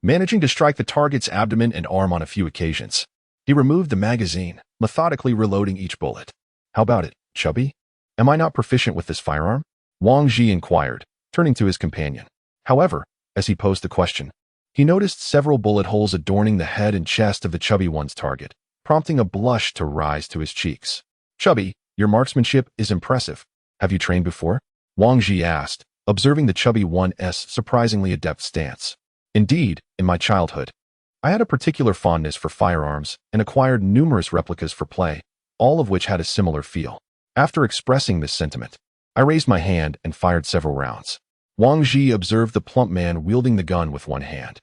managing to strike the target's abdomen and arm on a few occasions. He removed the magazine, methodically reloading each bullet. "How about it, chubby? Am I not proficient with this firearm?" Wang Ji inquired, turning to his companion. However, as he posed the question, he noticed several bullet holes adorning the head and chest of the chubby one's target, prompting a blush to rise to his cheeks. "Chubby, your marksmanship is impressive. Have you trained before?" Wang Ji asked, observing the chubby one's surprisingly adept stance. "Indeed, in my childhood, I had a particular fondness for firearms and acquired numerous replicas for play, all of which had a similar feel." After expressing this sentiment, I raised my hand and fired several rounds. Wang Ji observed the plump man wielding the gun with one hand,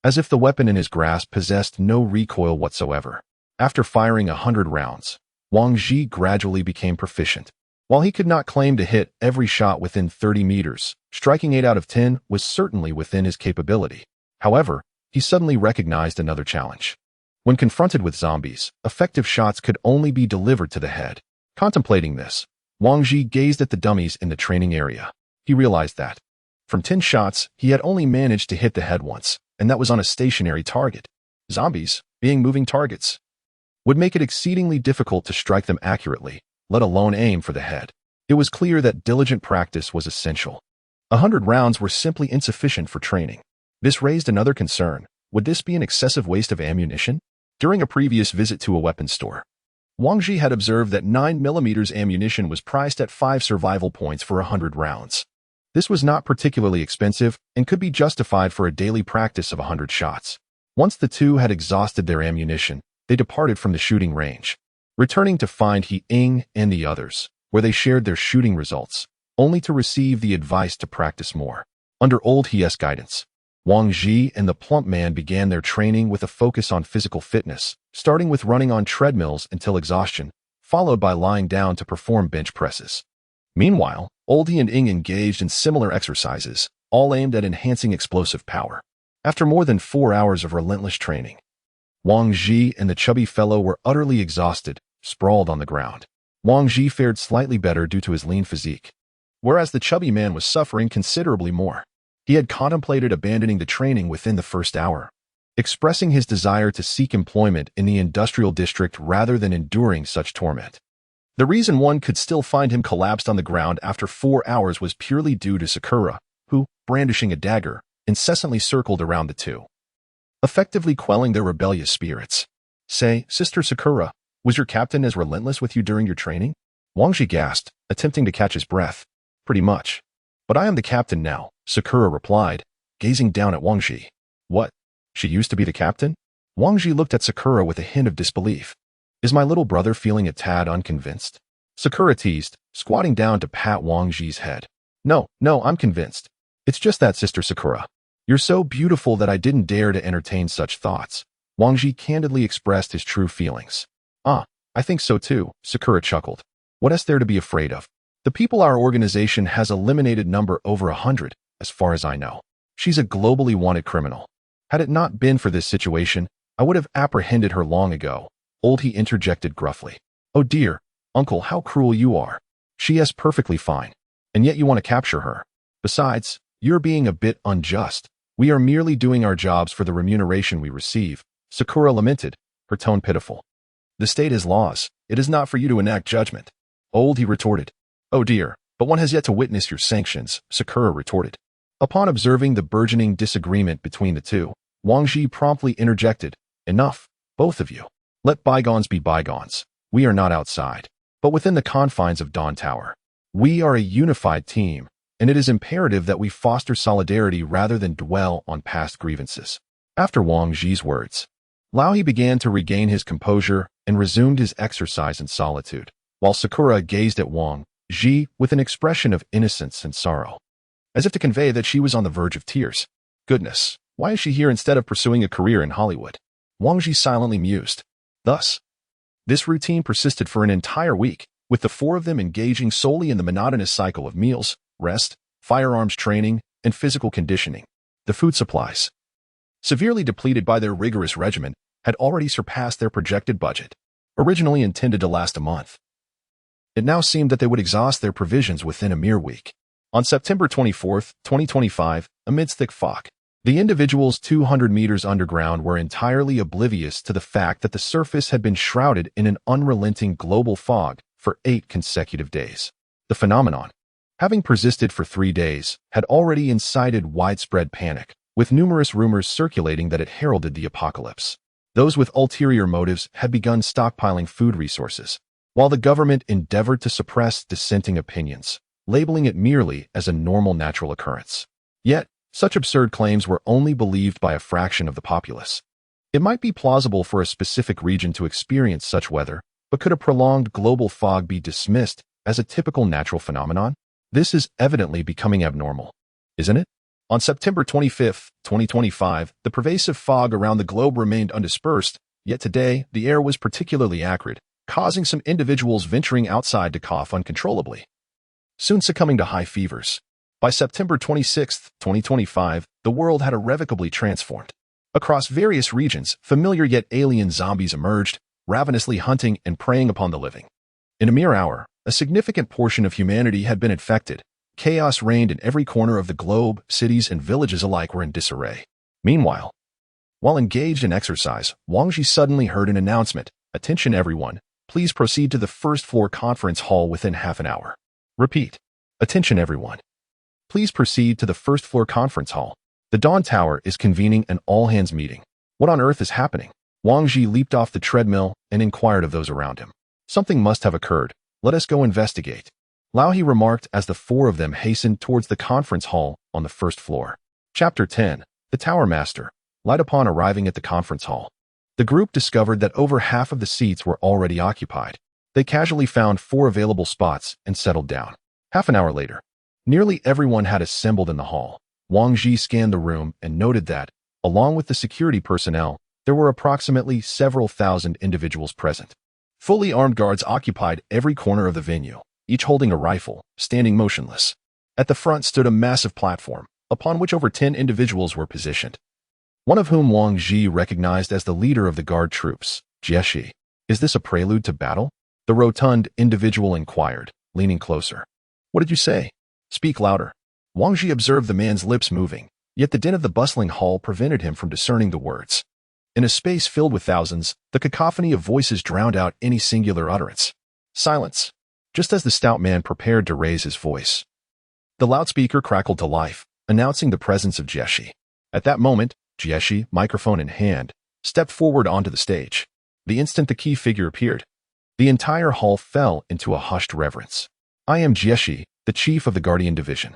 as if the weapon in his grasp possessed no recoil whatsoever. After firing 100 rounds, Wang Ji gradually became proficient. While he could not claim to hit every shot within 30 meters, striking 8 out of 10 was certainly within his capability. However, he suddenly recognized another challenge. When confronted with zombies, effective shots could only be delivered to the head. Contemplating this, Wang Ji gazed at the dummies in the training area. He realized that, from 10 shots, he had only managed to hit the head once, and that was on a stationary target. Zombies, being moving targets, would make it exceedingly difficult to strike them accurately, let alone aim for the head. It was clear that diligent practice was essential. 100 rounds were simply insufficient for training. This raised another concern. Would this be an excessive waste of ammunition? During a previous visit to a weapons store, Wang Ji had observed that 9mm ammunition was priced at 5 survival points for 100 rounds. This was not particularly expensive and could be justified for a daily practice of 100 shots. Once the two had exhausted their ammunition, they departed from the shooting range, returning to find Ying and the others, where they shared their shooting results, only to receive the advice to practice more. Under Old He's guidance, Wang Ji and the plump man began their training with a focus on physical fitness, starting with running on treadmills until exhaustion, followed by lying down to perform bench presses. Meanwhile, Old He and Ying engaged in similar exercises, all aimed at enhancing explosive power. After more than 4 hours of relentless training, Wang Ji and the chubby fellow were utterly exhausted, sprawled on the ground. Wang Ji fared slightly better due to his lean physique, whereas the chubby man was suffering considerably more. He had contemplated abandoning the training within the first hour, expressing his desire to seek employment in the industrial district rather than enduring such torment. The reason one could still find him collapsed on the ground after 4 hours was purely due to Sakura, who, brandishing a dagger, incessantly circled around the two, effectively quelling their rebellious spirits. "Say, Sister Sakura, was your captain as relentless with you during your training?" Wang Ji gasped, attempting to catch his breath. "Pretty much. But I am the captain now," Sakura replied, gazing down at Wang Ji. "What? She used to be the captain?" Wang Ji looked at Sakura with a hint of disbelief. Is my little brother feeling a tad unconvinced? Sakura teased, squatting down to pat Wang Ji's head. No, I'm convinced. It's just that, Sister Sakura. You're so beautiful that I didn't dare to entertain such thoughts. Wang Ji candidly expressed his true feelings. I think so too, Sakura chuckled. What is there to be afraid of? The people our organization has eliminated number over 100, as far as I know. She's a globally wanted criminal. Had it not been for this situation, I would have apprehended her long ago. He interjected gruffly. Oh dear, uncle, how cruel you are. She is perfectly fine. And yet you want to capture her. Besides, you're being a bit unjust. We are merely doing our jobs for the remuneration we receive, Sakura lamented, her tone pitiful. The state has laws. It is not for you to enact judgment. He retorted. Oh dear, but one has yet to witness your sanctions, Sakura retorted. Upon observing the burgeoning disagreement between the two, Wang Ji promptly interjected. Enough, both of you. Let bygones be bygones. We are not outside, but within the confines of Dawn Tower. We are a unified team, and it is imperative that we foster solidarity rather than dwell on past grievances. After Wang Ji's words, Lao He began to regain his composure and resumed his exercise in solitude, while Sakura gazed at Wang Ji with an expression of innocence and sorrow, as if to convey that she was on the verge of tears. Goodness, why is she here instead of pursuing a career in Hollywood? Wang Ji silently mused. Thus, this routine persisted for an entire week, with the four of them engaging solely in the monotonous cycle of meals, rest, firearms training, and physical conditioning. The food supplies, severely depleted by their rigorous regimen, had already surpassed their projected budget, originally intended to last a month. It now seemed that they would exhaust their provisions within a mere week. On September 24, 2025, amidst thick fog, the individuals 200 meters underground were entirely oblivious to the fact that the surface had been shrouded in an unrelenting global fog for 8 consecutive days. The phenomenon, having persisted for 3 days, had already incited widespread panic, with numerous rumors circulating that it heralded the apocalypse. Those with ulterior motives had begun stockpiling food resources, while the government endeavored to suppress dissenting opinions, labeling it merely as a normal natural occurrence. Yet, such absurd claims were only believed by a fraction of the populace. It might be plausible for a specific region to experience such weather, but could a prolonged global fog be dismissed as a typical natural phenomenon? This is evidently becoming abnormal, isn't it? On September 25, 2025, the pervasive fog around the globe remained undispersed, yet today the air was particularly acrid, causing some individuals venturing outside to cough uncontrollably, soon succumbing to high fevers. By September 26, 2025, the world had irrevocably transformed. Across various regions, familiar yet alien zombies emerged, ravenously hunting and preying upon the living. In a mere hour, a significant portion of humanity had been infected. Chaos reigned in every corner of the globe, cities and villages alike were in disarray. Meanwhile, while engaged in exercise, Wang Ji suddenly heard an announcement. Attention everyone, please proceed to the first floor conference hall within half an hour. Repeat. Attention everyone. Please proceed to the first floor conference hall. The Dawn Tower is convening an all-hands meeting. What on earth is happening? Wang Ji leaped off the treadmill and inquired of those around him. Something must have occurred. Let us go investigate. Lao He remarked as the four of them hastened towards the conference hall on the first floor. Chapter 10. The Tower Master. Light upon arriving at the conference hall, the group discovered that over half of the seats were already occupied. They casually found 4 available spots and settled down. Half an hour later, nearly everyone had assembled in the hall. Wang Ji scanned the room and noted that, along with the security personnel, there were approximately several thousand individuals present. Fully armed guards occupied every corner of the venue, each holding a rifle, standing motionless. At the front stood a massive platform, upon which over 10 individuals were positioned, one of whom Wang Ji recognized as the leader of the guard troops, Jieshi. Is this a prelude to battle? The rotund individual inquired, leaning closer. What did you say? Speak louder. Wang Ji observed the man's lips moving, yet the din of the bustling hall prevented him from discerning the words. In a space filled with thousands, the cacophony of voices drowned out any singular utterance. Silence. Just as the stout man prepared to raise his voice, the loudspeaker crackled to life, announcing the presence of Jieshi. At that moment, Jieshi, microphone in hand, stepped forward onto the stage. The instant the key figure appeared, the entire hall fell into a hushed reverence. I am Jieshi, the chief of the Guardian Division.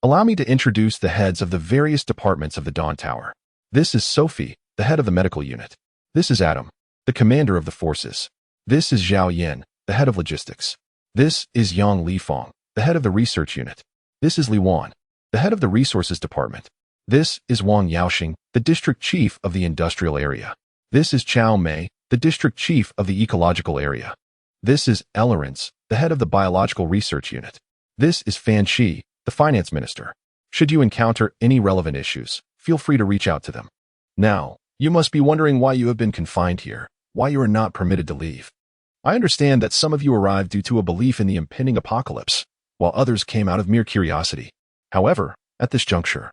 Allow me to introduce the heads of the various departments of the Dawn Tower. This is Sophie, the head of the medical unit. This is Adam, the commander of the forces. This is Zhao Yin, the head of logistics. This is Yang Lifeng, the head of the research unit. This is Li Wan, the head of the resources department. This is Wang Yaoxing, the district chief of the industrial area. This is Chao Mei, the district chief of the ecological area. This is Ellerance, the head of the biological research unit. This is Fan Shi, the finance minister. Should you encounter any relevant issues, feel free to reach out to them. Now, you must be wondering why you have been confined here, why you are not permitted to leave. I understand that some of you arrived due to a belief in the impending apocalypse, while others came out of mere curiosity. However, at this juncture,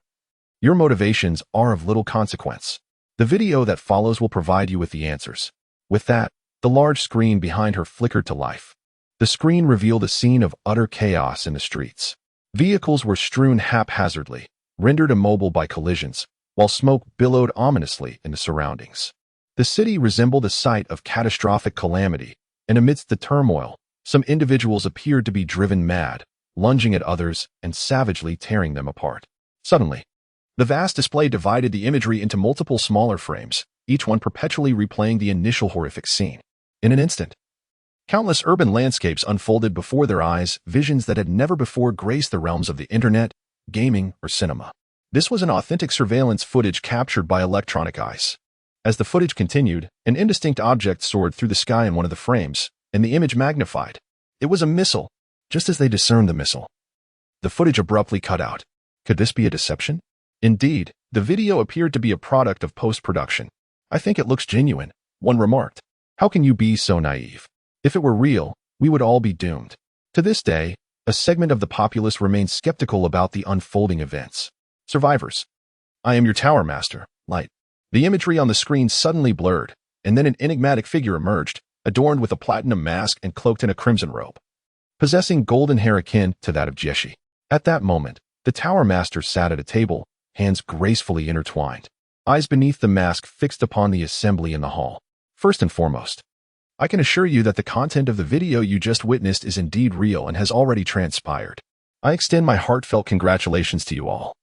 your motivations are of little consequence. The video that follows will provide you with the answers. With that, the large screen behind her flickered to life. The screen revealed a scene of utter chaos in the streets. Vehicles were strewn haphazardly, rendered immobile by collisions, while smoke billowed ominously in the surroundings. The city resembled a site of catastrophic calamity, and amidst the turmoil, some individuals appeared to be driven mad, lunging at others and savagely tearing them apart. Suddenly, the vast display divided the imagery into multiple smaller frames, each one perpetually replaying the initial horrific scene. In an instant, countless urban landscapes unfolded before their eyes, visions that had never before graced the realms of the internet, gaming, or cinema. This was an authentic surveillance footage captured by electronic eyes. As the footage continued, an indistinct object soared through the sky in one of the frames, and the image magnified. It was a missile. Just as they discerned the missile, the footage abruptly cut out. Could this be a deception? Indeed, the video appeared to be a product of post-production. I think it looks genuine, one remarked. How can you be so naive? If it were real, we would all be doomed. To this day, a segment of the populace remains skeptical about the unfolding events. Survivors. I am your tower master, Light. The imagery on the screen suddenly blurred, and then an enigmatic figure emerged, adorned with a platinum mask and cloaked in a crimson robe, possessing golden hair akin to that of Jeshi. At that moment, the tower master sat at a table, hands gracefully intertwined, eyes beneath the mask fixed upon the assembly in the hall. First and foremost, I can assure you that the content of the video you just witnessed is indeed real and has already transpired. I extend my heartfelt congratulations to you all.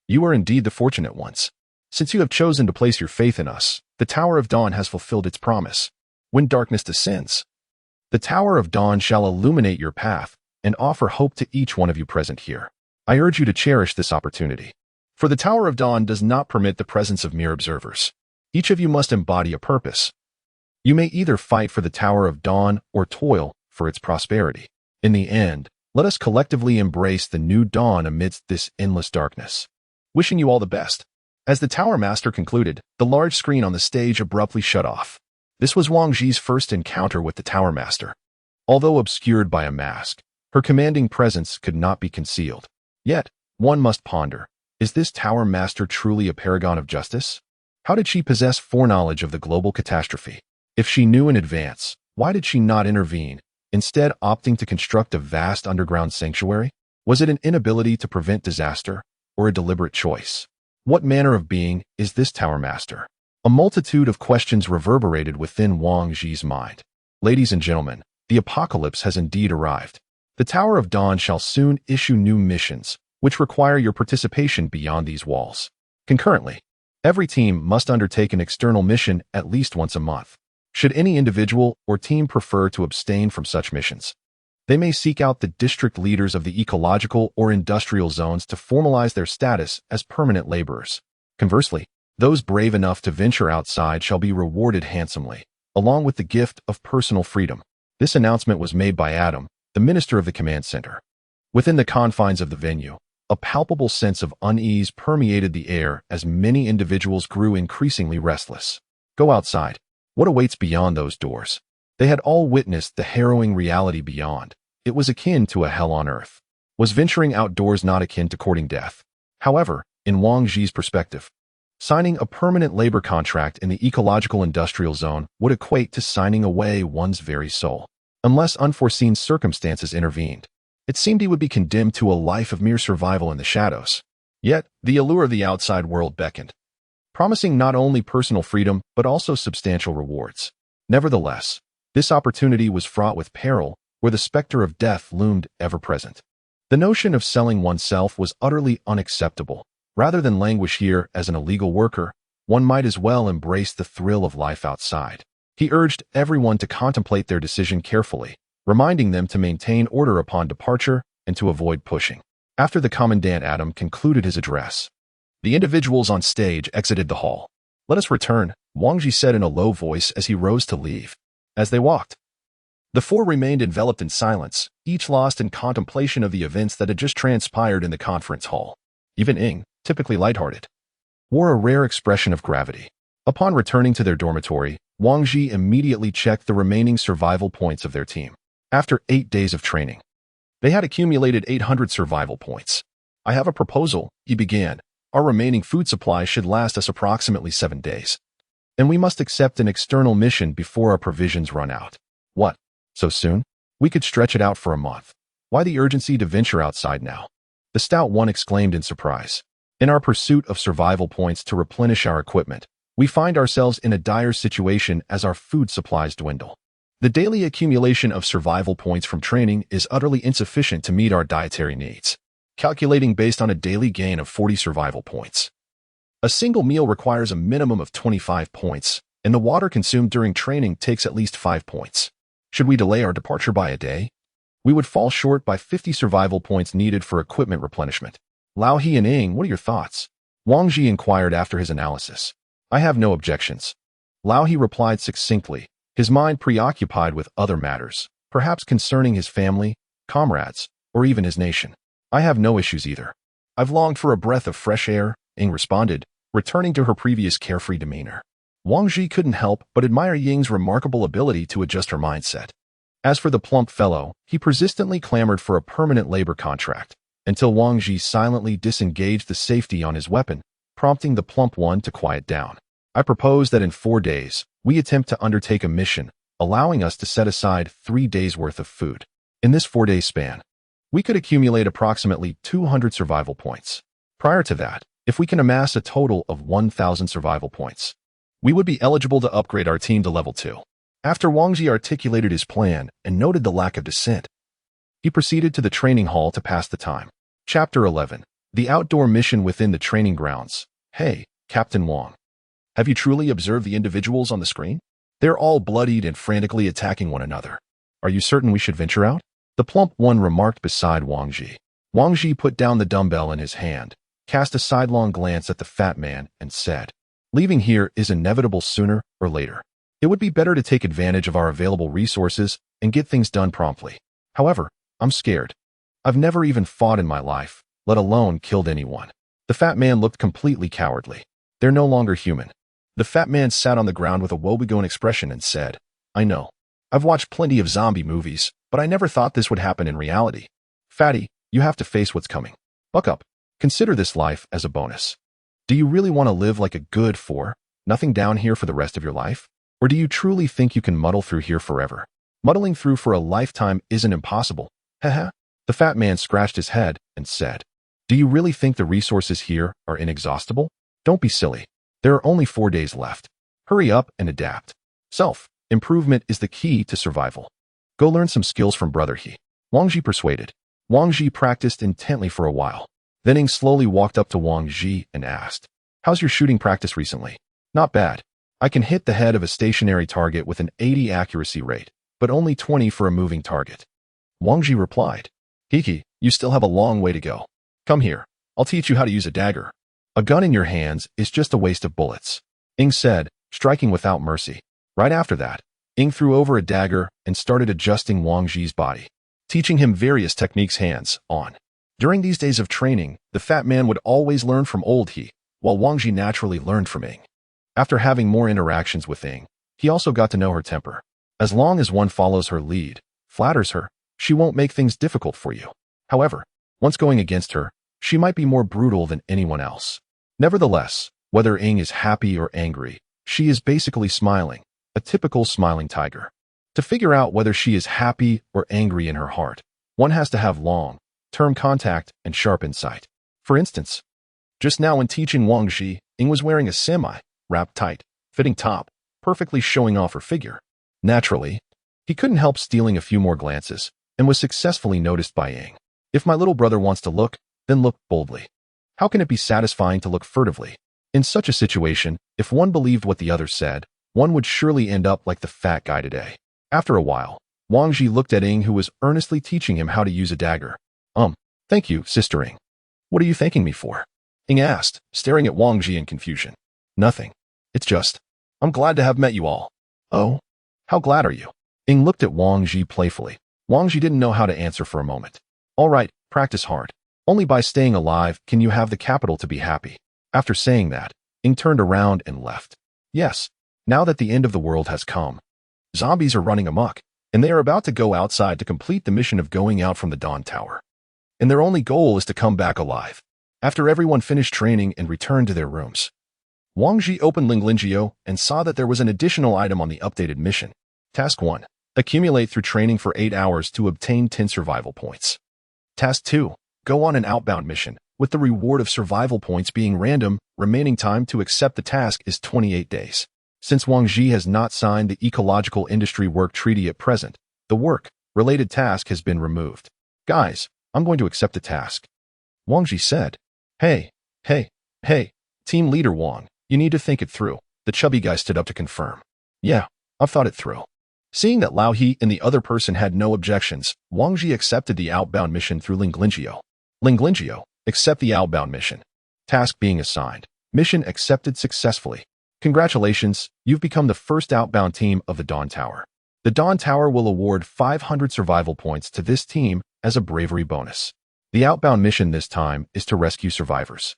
You are indeed the fortunate ones. Since you have chosen to place your faith in us, the Tower of Dawn has fulfilled its promise. When darkness descends, the Tower of Dawn shall illuminate your path and offer hope to each one of you present here. I urge you to cherish this opportunity. For the Tower of Dawn does not permit the presence of mere observers. Each of you must embody a purpose. You may either fight for the Tower of Dawn or toil for its prosperity. In the end, let us collectively embrace the new dawn amidst this endless darkness. Wishing you all the best. As the Tower Master concluded, the large screen on the stage abruptly shut off. This was Wang Ji's first encounter with the Tower Master. Although obscured by a mask, her commanding presence could not be concealed. Yet, one must ponder, is this Tower Master truly a paragon of justice? How did she possess foreknowledge of the global catastrophe? If she knew in advance, why did she not intervene, instead opting to construct a vast underground sanctuary? Was it an inability to prevent disaster, or a deliberate choice? What manner of being is this Tower Master? A multitude of questions reverberated within Wang Ji's mind. Ladies and gentlemen, the apocalypse has indeed arrived. The Tower of Dawn shall soon issue new missions, which require your participation beyond these walls. Concurrently, every team must undertake an external mission at least once a month. Should any individual or team prefer to abstain from such missions, they may seek out the district leaders of the ecological or industrial zones to formalize their status as permanent laborers. Conversely, those brave enough to venture outside shall be rewarded handsomely, along with the gift of personal freedom. This announcement was made by Adam, the minister of the command center. Within the confines of the venue, a palpable sense of unease permeated the air as many individuals grew increasingly restless. Go outside. What awaits beyond those doors? They had all witnessed the harrowing reality beyond. It was akin to a hell on earth. Was venturing outdoors not akin to courting death? However, in Wang Ji's perspective, signing a permanent labor contract in the ecological industrial zone would equate to signing away one's very soul. Unless unforeseen circumstances intervened, it seemed he would be condemned to a life of mere survival in the shadows. Yet, the allure of the outside world beckoned, promising not only personal freedom but also substantial rewards. Nevertheless, this opportunity was fraught with peril, where the specter of death loomed ever-present. The notion of selling oneself was utterly unacceptable. Rather than languish here as an illegal worker, one might as well embrace the thrill of life outside. He urged everyone to contemplate their decision carefully, reminding them to maintain order upon departure and to avoid pushing. After the Commandant Adam concluded his address, the individuals on stage exited the hall. "Let us return," Wang Ji said in a low voice as he rose to leave. As they walked, the four remained enveloped in silence, each lost in contemplation of the events that had just transpired in the conference hall. Even Ying, typically lighthearted, wore a rare expression of gravity. Upon returning to their dormitory, Wang Ji immediately checked the remaining survival points of their team. After 8 days of training, they had accumulated 800 survival points. "I have a proposal," he began. "Our remaining food supply should last us approximately 7 days. And we must accept an external mission before our provisions run out." "What? So soon? We could stretch it out for a month. Why the urgency to venture outside now?" the stout one exclaimed in surprise. "In our pursuit of survival points to replenish our equipment, we find ourselves in a dire situation as our food supplies dwindle. The daily accumulation of survival points from training is utterly insufficient to meet our dietary needs. Calculating based on a daily gain of 40 survival points. A single meal requires a minimum of 25 points, and the water consumed during training takes at least 5 points. Should we delay our departure by a day? We would fall short by 50 survival points needed for equipment replenishment." "Lao He and Ying, what are your thoughts?" Wang Ji inquired after his analysis. "I have no objections," Lao He replied succinctly, his mind preoccupied with other matters, perhaps concerning his family, comrades, or even his nation. "I have no issues either. I've longed for a breath of fresh air," Ying responded, returning to her previous carefree demeanor. Wang Ji couldn't help but admire Ying's remarkable ability to adjust her mindset. As for the plump fellow, he persistently clamored for a permanent labor contract, until Wang Ji silently disengaged the safety on his weapon, prompting the plump one to quiet down. "I propose that in 4 days, we attempt to undertake a mission, allowing us to set aside 3 days' worth of food. In this 4-day span, we could accumulate approximately 200 survival points. Prior to that, if we can amass a total of 1,000 survival points, we would be eligible to upgrade our team to level 2. After Wang Ji articulated his plan and noted the lack of dissent, he proceeded to the training hall to pass the time. Chapter 11. The outdoor mission within the training grounds. "Hey, Captain Wang. Have you truly observed the individuals on the screen? They're all bloodied and frantically attacking one another. Are you certain we should venture out?" the plump one remarked beside Wang Ji. Wang Ji put down the dumbbell in his hand, cast a sidelong glance at the fat man, and said, "Leaving here is inevitable sooner or later. It would be better to take advantage of our available resources and get things done promptly. However, I'm scared. I've never even fought in my life, let alone killed anyone." The fat man looked completely cowardly. "They're no longer human." The fat man sat on the ground with a woebegone expression and said, "I know. I've watched plenty of zombie movies, but I never thought this would happen in reality. Fatty, you have to face what's coming. Buck up. Consider this life as a bonus. Do you really want to live like a good nothing down here for the rest of your life? Or do you truly think you can muddle through here forever? Muddling through for a lifetime isn't impossible. Haha." The fat man scratched his head and said, "Do you really think the resources here are inexhaustible? Don't be silly. There are only 4 days left. Hurry up and adapt. Self-improvement is the key to survival. Go learn some skills from Brother He." Wang Ji persuaded. Wang Ji practiced intently for a while. Then Ying slowly walked up to Wang Ji and asked, "How's your shooting practice recently?" "Not bad. I can hit the head of a stationary target with an 80 accuracy rate, but only 20 for a moving target," Wang Ji replied. "Kiki, you still have a long way to go. Come here. I'll teach you how to use a dagger. A gun in your hands is just a waste of bullets," Ying said, striking without mercy. Right after that, Ying threw over a dagger and started adjusting Wang Ji's body, teaching him various techniques hands-on. During these days of training, the fat man would always learn from old He, while Wang Ji naturally learned from Ying. After having more interactions with Ying, he also got to know her temper. As long as one follows her lead, flatters her, she won't make things difficult for you. However, once going against her, she might be more brutal than anyone else. Nevertheless, whether Ying is happy or angry, she is basically smiling, a typical smiling tiger. To figure out whether she is happy or angry in her heart, one has to have long-term contact and sharp insight. For instance, just now when teaching Wang Ji, Ying was wearing a semi-wrapped tight, fitting top, perfectly showing off her figure. Naturally, he couldn't help stealing a few more glances, and was successfully noticed by Ying. If my little brother wants to look, then look boldly. How can it be satisfying to look furtively? In such a situation, if one believed what the other said, One would surely end up like the fat guy today. After a while, Wang Ji looked at Ing, who was earnestly teaching him how to use a dagger. Thank you, Sister Ing. What are you thanking me for? Ing asked, staring at Wang Ji in confusion. Nothing. It's just, I'm glad to have met you all. Oh? How glad are you? Ing looked at Wang Ji playfully. Wang Ji didn't know how to answer for a moment. All right, practice hard. Only by staying alive can you have the capital to be happy. After saying that, Ing turned around and left. Yes, now that the end of the world has come. Zombies are running amok, and they are about to go outside to complete the mission of going out from the Dawn Tower. And their only goal is to come back alive. After everyone finished training and returned to their rooms, Wang Ji opened Linglingio and saw that there was an additional item on the updated mission. Task 1. Accumulate through training for 8 hours to obtain 10 survival points. Task 2. Go on an outbound mission, with the reward of survival points being random. Remaining time to accept the task is 28 days. Since Wang Ji has not signed the Ecological Industry Work Treaty at present, the work-related task has been removed. Guys, I'm going to accept the task. Wang Ji said. Hey, Team Leader Wang, you need to think it through. The chubby guy stood up to confirm. Yeah, I've thought it through. Seeing that Lao He and the other person had no objections, Wang Ji accepted the outbound mission through Linglingio. Linglingio, accept the outbound mission. Task being assigned. Mission accepted successfully. Congratulations, you've become the first outbound team of the Dawn Tower. The Dawn Tower will award 500 survival points to this team as a bravery bonus. The outbound mission this time is to rescue survivors.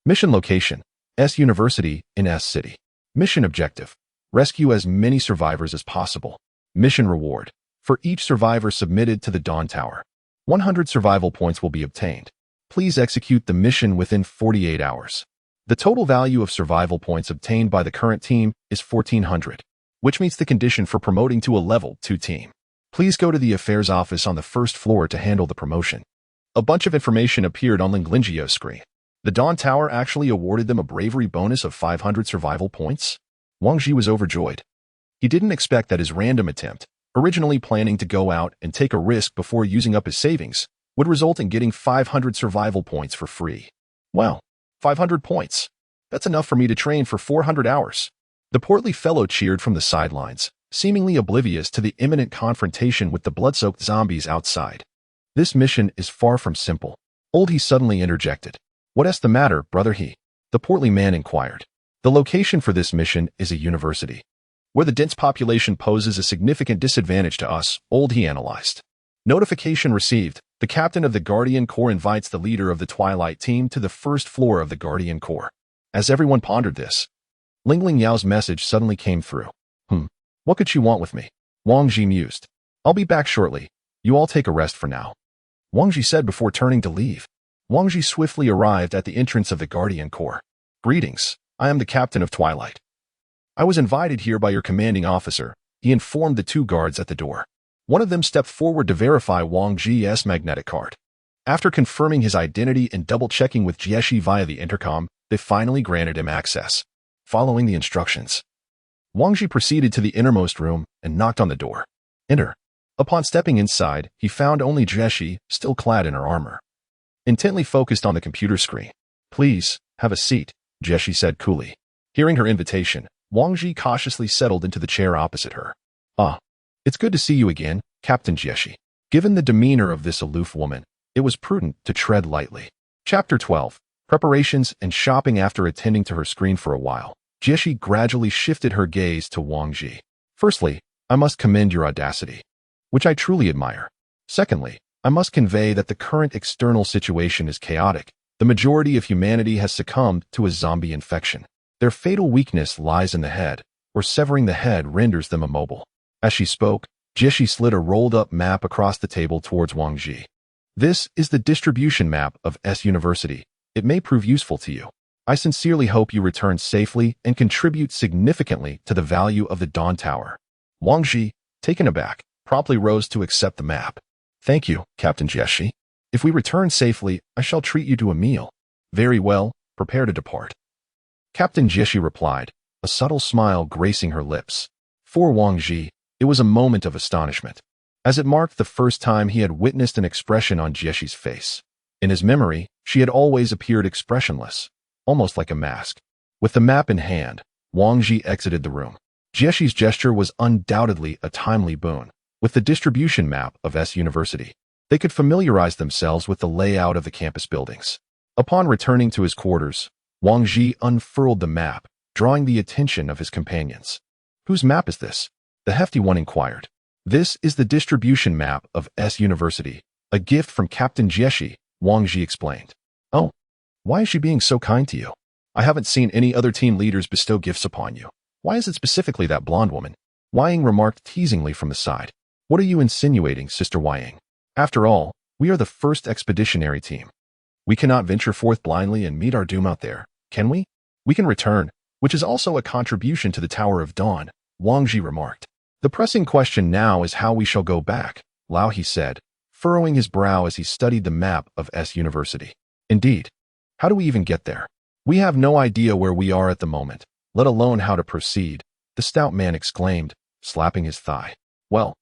Mission location, S University in S City. Mission objective, rescue as many survivors as possible. Mission reward, for each survivor submitted to the Dawn Tower, 100 survival points will be obtained. Please execute the mission within 48 hours. The total value of survival points obtained by the current team is 1,400, which meets the condition for promoting to a level 2 team. Please go to the affairs office on the first floor to handle the promotion. A bunch of information appeared on Linglingio's screen. The Dawn Tower actually awarded them a bravery bonus of 500 survival points. Wang Ji was overjoyed. He didn't expect that his random attempt, originally planning to go out and take a risk before using up his savings, would result in getting 500 survival points for free. Wow, 500 points. That's enough for me to train for 400 hours. The portly fellow cheered from the sidelines, seemingly oblivious to the imminent confrontation with the blood-soaked zombies outside. This mission is far from simple. Old He suddenly interjected. What's the matter, brother He? The portly man inquired. The location for this mission is a university, where the dense population poses a significant disadvantage to us, Old He analyzed. Notification received. The captain of the Guardian Corps invites the leader of the Twilight team to the first floor of the Guardian Corps. As everyone pondered this, Lingling Yao's message suddenly came through. What could she want with me? Wang Ji mused. I'll be back shortly. You all take a rest for now. Wang Ji said before turning to leave. Wang Ji swiftly arrived at the entrance of the Guardian Corps. Greetings, I am the captain of Twilight. I was invited here by your commanding officer, he informed the 2 guards at the door. One of them stepped forward to verify Wang Ji's magnetic card. After confirming his identity and double-checking with Jieshi via the intercom, they finally granted him access. Following the instructions, Wang Ji proceeded to the innermost room and knocked on the door. Enter. Upon stepping inside, he found only Jieshi, still clad in her armor, intently focused on the computer screen. Please, have a seat, Jieshi said coolly. Hearing her invitation, Wang Ji cautiously settled into the chair opposite her. It's good to see you again, Captain Jieshi. Given the demeanor of this aloof woman, it was prudent to tread lightly. Chapter 12. Preparations and shopping. After attending to her screen for a while, Jieshi gradually shifted her gaze to Wang Ji. Firstly, I must commend your audacity, which I truly admire. Secondly, I must convey that the current external situation is chaotic. The majority of humanity has succumbed to a zombie infection. Their fatal weakness lies in the head, where severing the head renders them immobile. As she spoke, Jieshi slid a rolled-up map across the table towards Wang Ji. This is the distribution map of S University. It may prove useful to you. I sincerely hope you return safely and contribute significantly to the value of the Dawn Tower. Wang Ji, taken aback, promptly rose to accept the map. Thank you, Captain Jieshi. If we return safely, I shall treat you to a meal. Very well, prepare to depart. Captain Jieshi replied, a subtle smile gracing her lips. For Wang Ji, it was a moment of astonishment, as it marked the first time he had witnessed an expression on Jieshi's face. In his memory, she had always appeared expressionless, almost like a mask. With the map in hand, Wang Ji exited the room. Jieshi's gesture was undoubtedly a timely boon. With the distribution map of S University, they could familiarize themselves with the layout of the campus buildings. Upon returning to his quarters, Wang Ji unfurled the map, drawing the attention of his companions. "Whose map is this?" the hefty one inquired. "This is the distribution map of S University, a gift from Captain Jieshi," Wang Ji explained. "Oh, why is she being so kind to you? I haven't seen any other team leaders bestow gifts upon you. Why is it specifically that blonde woman?" Wang remarked teasingly from the side. "What are you insinuating, Sister Wang? After all, we are the first expeditionary team. We cannot venture forth blindly and meet our doom out there, can we? We can return, which is also a contribution to the Tower of Dawn," Wang Ji remarked. "The pressing question now is how we shall go back," Lao He said, furrowing his brow as he studied the map of S University. "Indeed. How do we even get there? We have no idea where we are at the moment, let alone how to proceed," the stout man exclaimed, slapping his thigh. "Well,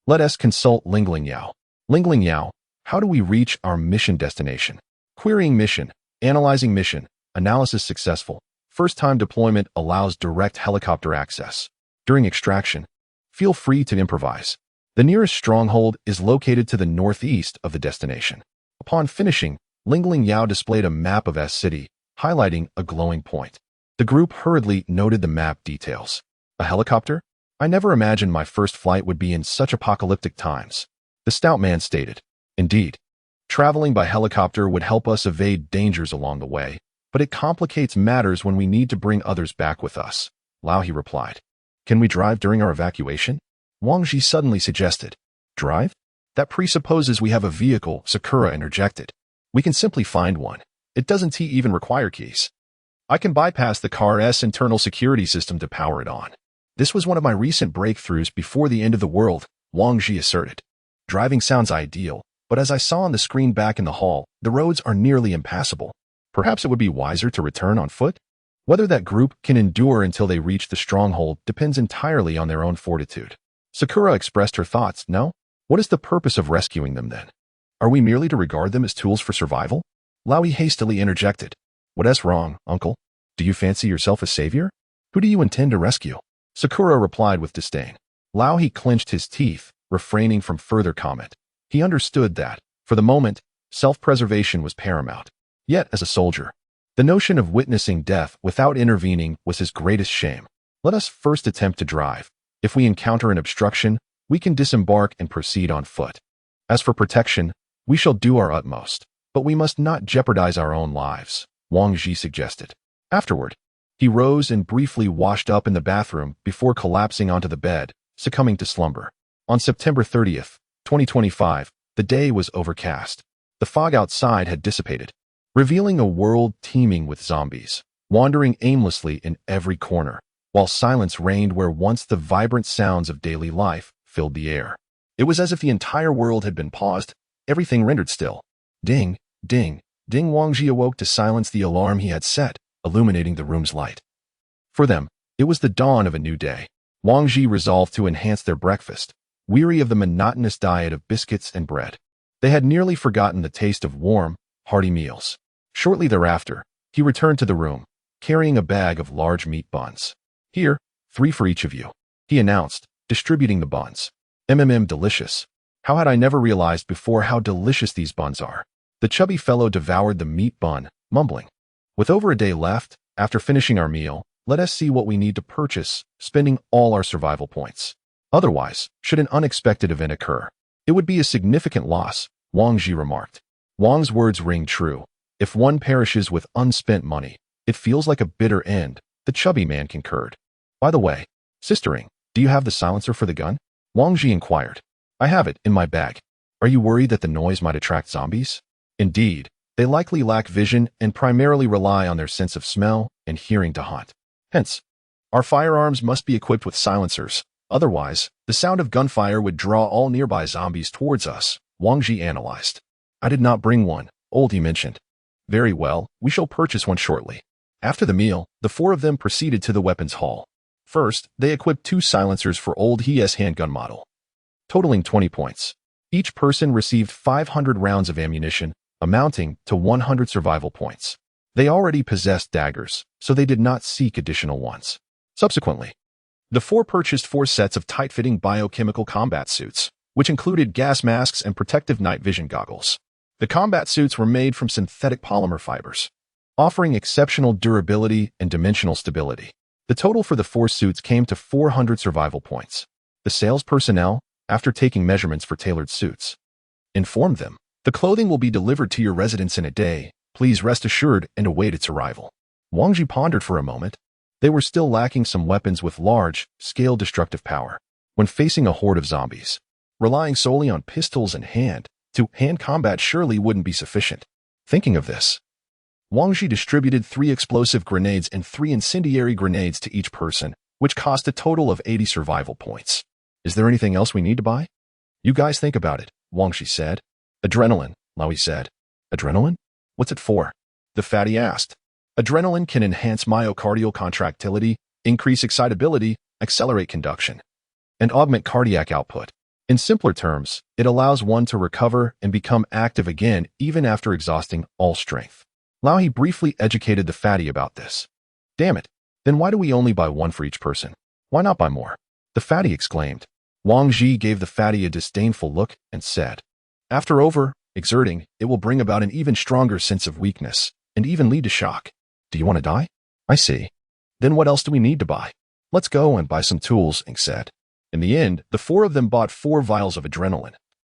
let us consult Lingling Yao. Lingling Yao, how do we reach our mission destination?" Querying mission, analyzing mission, analysis successful. First-time deployment allows direct helicopter access. During extraction, feel free to improvise. The nearest stronghold is located to the northeast of the destination. Upon finishing, Lingling Yao displayed a map of S City, highlighting a glowing point. The group hurriedly noted the map details. "A helicopter? I never imagined my first flight would be in such apocalyptic times," the stout man stated. "Indeed. Traveling by helicopter would help us evade dangers along the way, but it complicates matters when we need to bring others back with us," Lao He replied. "Can we drive during our evacuation?" Wang Ji suddenly suggested. "Drive? That presupposes we have a vehicle," Sakura interjected. "We can simply find one. It doesn't even require keys. I can bypass the car's internal security system to power it on. This was one of my recent breakthroughs before the end of the world," Wang Ji asserted. "Driving sounds ideal, but as I saw on the screen back in the hall, the roads are nearly impassable. Perhaps it would be wiser to return on foot? Whether that group can endure until they reach the stronghold depends entirely on their own fortitude." Sakura expressed her thoughts. "No? What is the purpose of rescuing them then? Are we merely to regard them as tools for survival?" Lao He hastily interjected. "What's wrong, uncle? Do you fancy yourself a savior? Who do you intend to rescue?" Sakura replied with disdain. Lao He clenched his teeth, refraining from further comment. He understood that, for the moment, self-preservation was paramount. Yet, as a soldier, the notion of witnessing death without intervening was his greatest shame. "Let us first attempt to drive. If we encounter an obstruction, we can disembark and proceed on foot. As for protection, we shall do our utmost, but we must not jeopardize our own lives," Wang Ji suggested. Afterward, he rose and briefly washed up in the bathroom before collapsing onto the bed, succumbing to slumber. On September 30th, 2025, the day was overcast. The fog outside had dissipated, revealing a world teeming with zombies, wandering aimlessly in every corner, while silence reigned where once the vibrant sounds of daily life filled the air. It was as if the entire world had been paused, everything rendered still. Ding, ding, ding. Wang Ji awoke to silence the alarm he had set, illuminating the room's light. For them, it was the dawn of a new day. Wang Ji resolved to enhance their breakfast, weary of the monotonous diet of biscuits and bread. They had nearly forgotten the taste of warm, hearty meals. Shortly thereafter, he returned to the room, carrying a bag of large meat buns. "Here, 3 for each of you," he announced, distributing the buns. Delicious. How had I never realized before how delicious these buns are?" The chubby fellow devoured the meat bun, mumbling. "With over a day left, after finishing our meal, let us see what we need to purchase, spending all our survival points. Otherwise, should an unexpected event occur, it would be a significant loss," Wang Ji remarked. Wang's words ring true. If one perishes with unspent money, it feels like a bitter end, the chubby man concurred. "By the way, sistering, do you have the silencer for the gun?" Wang Ji inquired. "I have it in my bag. Are you worried that the noise might attract zombies?" "Indeed, they likely lack vision and primarily rely on their sense of smell and hearing to hunt. Hence, our firearms must be equipped with silencers. Otherwise, the sound of gunfire would draw all nearby zombies towards us," Wang Ji analyzed. "I did not bring one," Old He mentioned. "Very well, we shall purchase one shortly." After the meal, the 4 of them proceeded to the weapons hall. First, they equipped 2 silencers for Old He's handgun model, totaling 20 points. Each person received 500 rounds of ammunition, amounting to 100 survival points. They already possessed daggers, so they did not seek additional ones. Subsequently, The four purchased 4 sets of tight-fitting biochemical combat suits, which included gas masks and protective night vision goggles. The combat suits were made from synthetic polymer fibers, offering exceptional durability and dimensional stability. The total for the 4 suits came to 400 survival points. The sales personnel, after taking measurements for tailored suits, informed them, "The clothing will be delivered to your residence in a day. Please rest assured and await its arrival." Wang Ji pondered for a moment. They were still lacking some weapons with large-scale destructive power. When facing a horde of zombies, relying solely on pistols and hand-to-hand combat surely wouldn't be sufficient. Thinking of this, Wang Ji distributed 3 explosive grenades and 3 incendiary grenades to each person, which cost a total of 80 survival points. "Is there anything else we need to buy?" "You guys think about it," Wang Ji said. "Adrenaline," Laui said. "Adrenaline? What's it for?" the fatty asked. "Adrenaline can enhance myocardial contractility, increase excitability, accelerate conduction, and augment cardiac output. In simpler terms, it allows one to recover and become active again even after exhausting all strength." Laui briefly educated the fatty about this. "Damn it, then why do we only buy 1 for each person? Why not buy more?" the fatty exclaimed. Wang Ji gave the fatty a disdainful look and said, "After over-exerting, it will bring about an even stronger sense of weakness and even lead to shock. Do you want to die? I see. Then what else do we need to buy? Let's go and buy some tools," Ing said. In the end, the 4 of them bought 4 vials of adrenaline,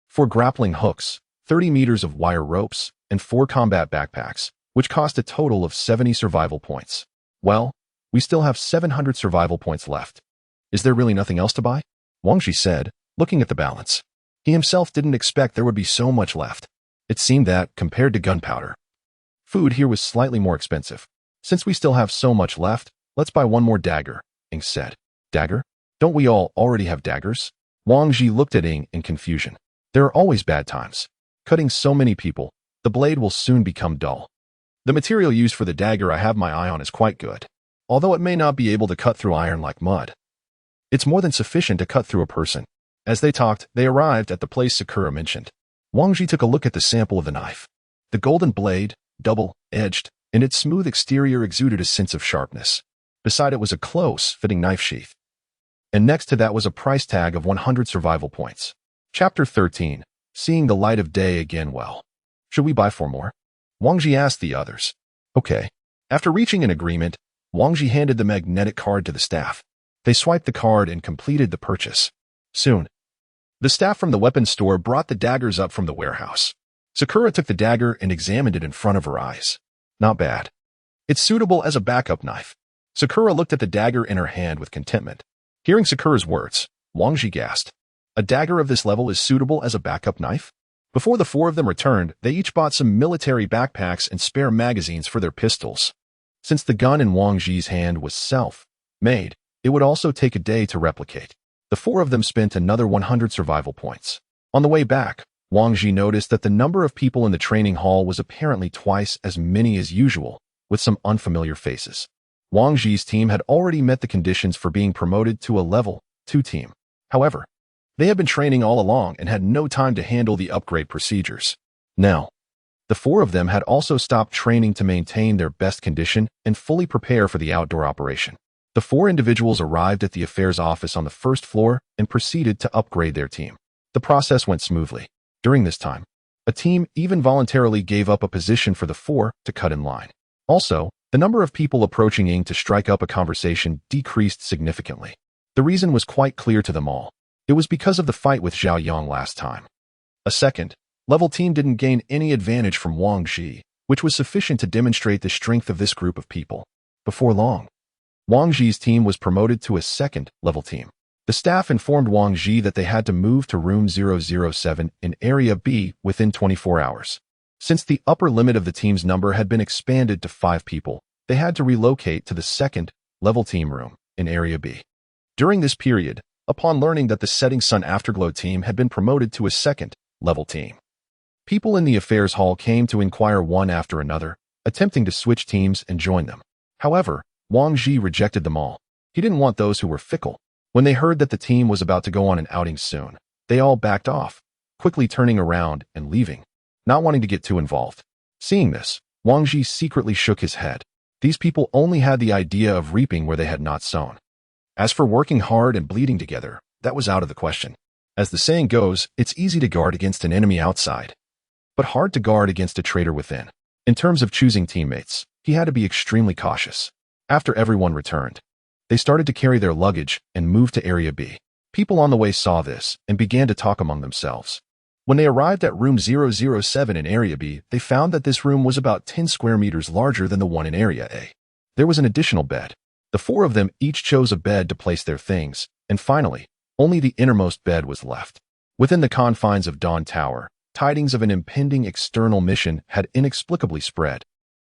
4 grappling hooks, 30 meters of wire ropes, and 4 combat backpacks, which cost a total of 70 survival points. "Well, we still have 700 survival points left. Is there really nothing else to buy?" Wang Ji said, looking at the balance. He himself didn't expect there would be so much left. It seemed that, compared to gunpowder, food here was slightly more expensive. "Since we still have so much left, let's buy 1 more dagger," Ing said. "Dagger? Don't we all already have daggers?" Wang Ji looked at Ing in confusion. "There are always bad times. Cutting so many people, the blade will soon become dull. The material used for the dagger I have my eye on is quite good. Although it may not be able to cut through iron like mud, it's more than sufficient to cut through a person." As they talked, they arrived at the place Sakura mentioned. Wang Ji took a look at the sample of the knife. The golden blade, double-edged, and its smooth exterior exuded a sense of sharpness. Beside it was a close-fitting knife sheath. And next to that was a price tag of 100 survival points. Chapter 13. Seeing the light of day again. "Well, should we buy 4 more? Wang Ji asked the others. "Okay." After reaching an agreement, Wang Ji handed the magnetic card to the staff. They swiped the card and completed the purchase. Soon, the staff from the weapons store brought the daggers up from the warehouse. Sakura took the dagger and examined it in front of her eyes. "Not bad. It's suitable as a backup knife." Sakura looked at the dagger in her hand with contentment. Hearing Sakura's words, Wang Ji gasped. "A dagger of this level is suitable as a backup knife?" Before the 4 of them returned, they each bought some military backpacks and spare magazines for their pistols. Since the gun in Wang Ji's hand was self-made, it would also take a day to replicate. The 4 of them spent another 100 survival points. On the way back, Wang Ji noticed that the number of people in the training hall was apparently twice as many as usual, with some unfamiliar faces. Wang Ji's team had already met the conditions for being promoted to a level 2 team. However, they had been training all along and had no time to handle the upgrade procedures. Now, the 4 of them had also stopped training to maintain their best condition and fully prepare for the outdoor operation. The 4 individuals arrived at the affairs office on the 1st floor and proceeded to upgrade their team. The process went smoothly. During this time, a team even voluntarily gave up a position for the 4 to cut in line. Also, the number of people approaching Ing to strike up a conversation decreased significantly. The reason was quite clear to them all. It was because of the fight with Zhao Yang last time. A second-level team didn't gain any advantage from Wang Ji, which was sufficient to demonstrate the strength of this group of people. Before long, Wang Ji's team was promoted to a second-level team. The staff informed Wang Ji that they had to move to room 007 in Area B within 24 hours. Since the upper limit of the team's number had been expanded to 5 people, they had to relocate to the second-level team room in Area B. During this period, upon learning that the Setting Sun Afterglow team had been promoted to a second-level team, people in the affairs hall came to inquire one after another, attempting to switch teams and join them. However, Wang Ji rejected them all. He didn't want those who were fickle. When they heard that the team was about to go on an outing soon, they all backed off, quickly turning around and leaving, not wanting to get too involved. Seeing this, Wang Ji secretly shook his head. These people only had the idea of reaping where they had not sown. As for working hard and bleeding together, that was out of the question. As the saying goes, it's easy to guard against an enemy outside, but hard to guard against a traitor within. In terms of choosing teammates, he had to be extremely cautious. After everyone returned, they started to carry their luggage and move to Area B. People on the way saw this and began to talk among themselves. When they arrived at room 007 in Area B, they found that this room was about 10 square meters larger than the one in Area A. There was an additional bed. The four of them each chose a bed to place their things, and finally, only the innermost bed was left. Within the confines of Dawn Tower, tidings of an impending external mission had inexplicably spread,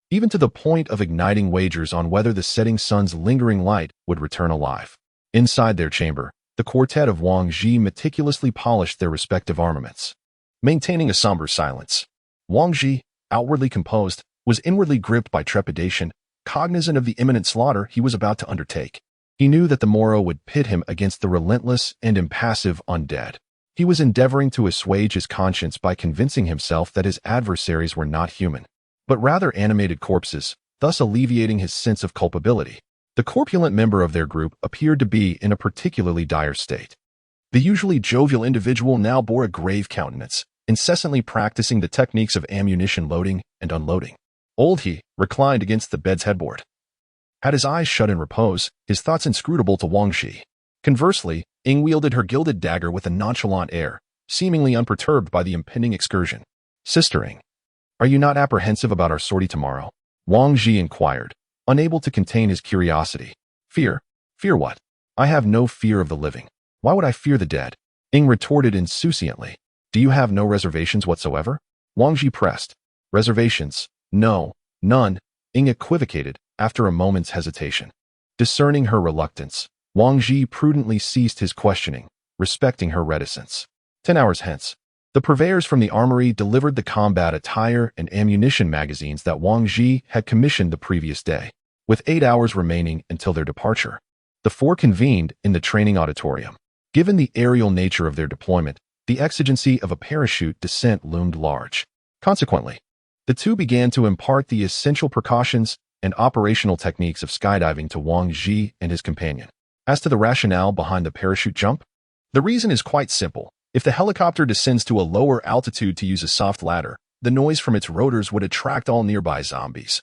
even to the point of igniting wagers on whether the setting sun's lingering light would return alive. Inside their chamber, the quartet of Wang Ji meticulously polished their respective armaments. Maintaining a somber silence, Wang Ji, outwardly composed, was inwardly gripped by trepidation, cognizant of the imminent slaughter he was about to undertake. He knew that the morrow would pit him against the relentless and impassive undead. He was endeavoring to assuage his conscience by convincing himself that his adversaries were not human, but rather animated corpses, thus alleviating his sense of culpability. The corpulent member of their group appeared to be in a particularly dire state. The usually jovial individual now bore a grave countenance, incessantly practicing the techniques of ammunition loading and unloading. Old He reclined against the bed's headboard. Had his eyes shut in repose, his thoughts inscrutable to Wang Ji. Conversely, Ying wielded her gilded dagger with a nonchalant air, seemingly unperturbed by the impending excursion. "Sister Ying, are you not apprehensive about our sortie tomorrow?" Wang Ji inquired, unable to contain his curiosity. "Fear? Fear what? I have no fear of the living. Why would I fear the dead?" Ying retorted insouciantly. "Do you have no reservations whatsoever?" Wang Ji pressed. "Reservations? No, none," Ying equivocated after a moment's hesitation. Discerning her reluctance, Wang Ji prudently ceased his questioning, respecting her reticence. 10 hours hence, the purveyors from the armory delivered the combat attire and ammunition magazines that Wang Ji had commissioned the previous day. With 8 hours remaining until their departure, the four convened in the training auditorium. Given the aerial nature of their deployment, the exigency of a parachute descent loomed large. Consequently, the two began to impart the essential precautions and operational techniques of skydiving to Wang Ji and his companion. As to the rationale behind the parachute jump, the reason is quite simple. If the helicopter descends to a lower altitude to use a soft ladder, the noise from its rotors would attract all nearby zombies,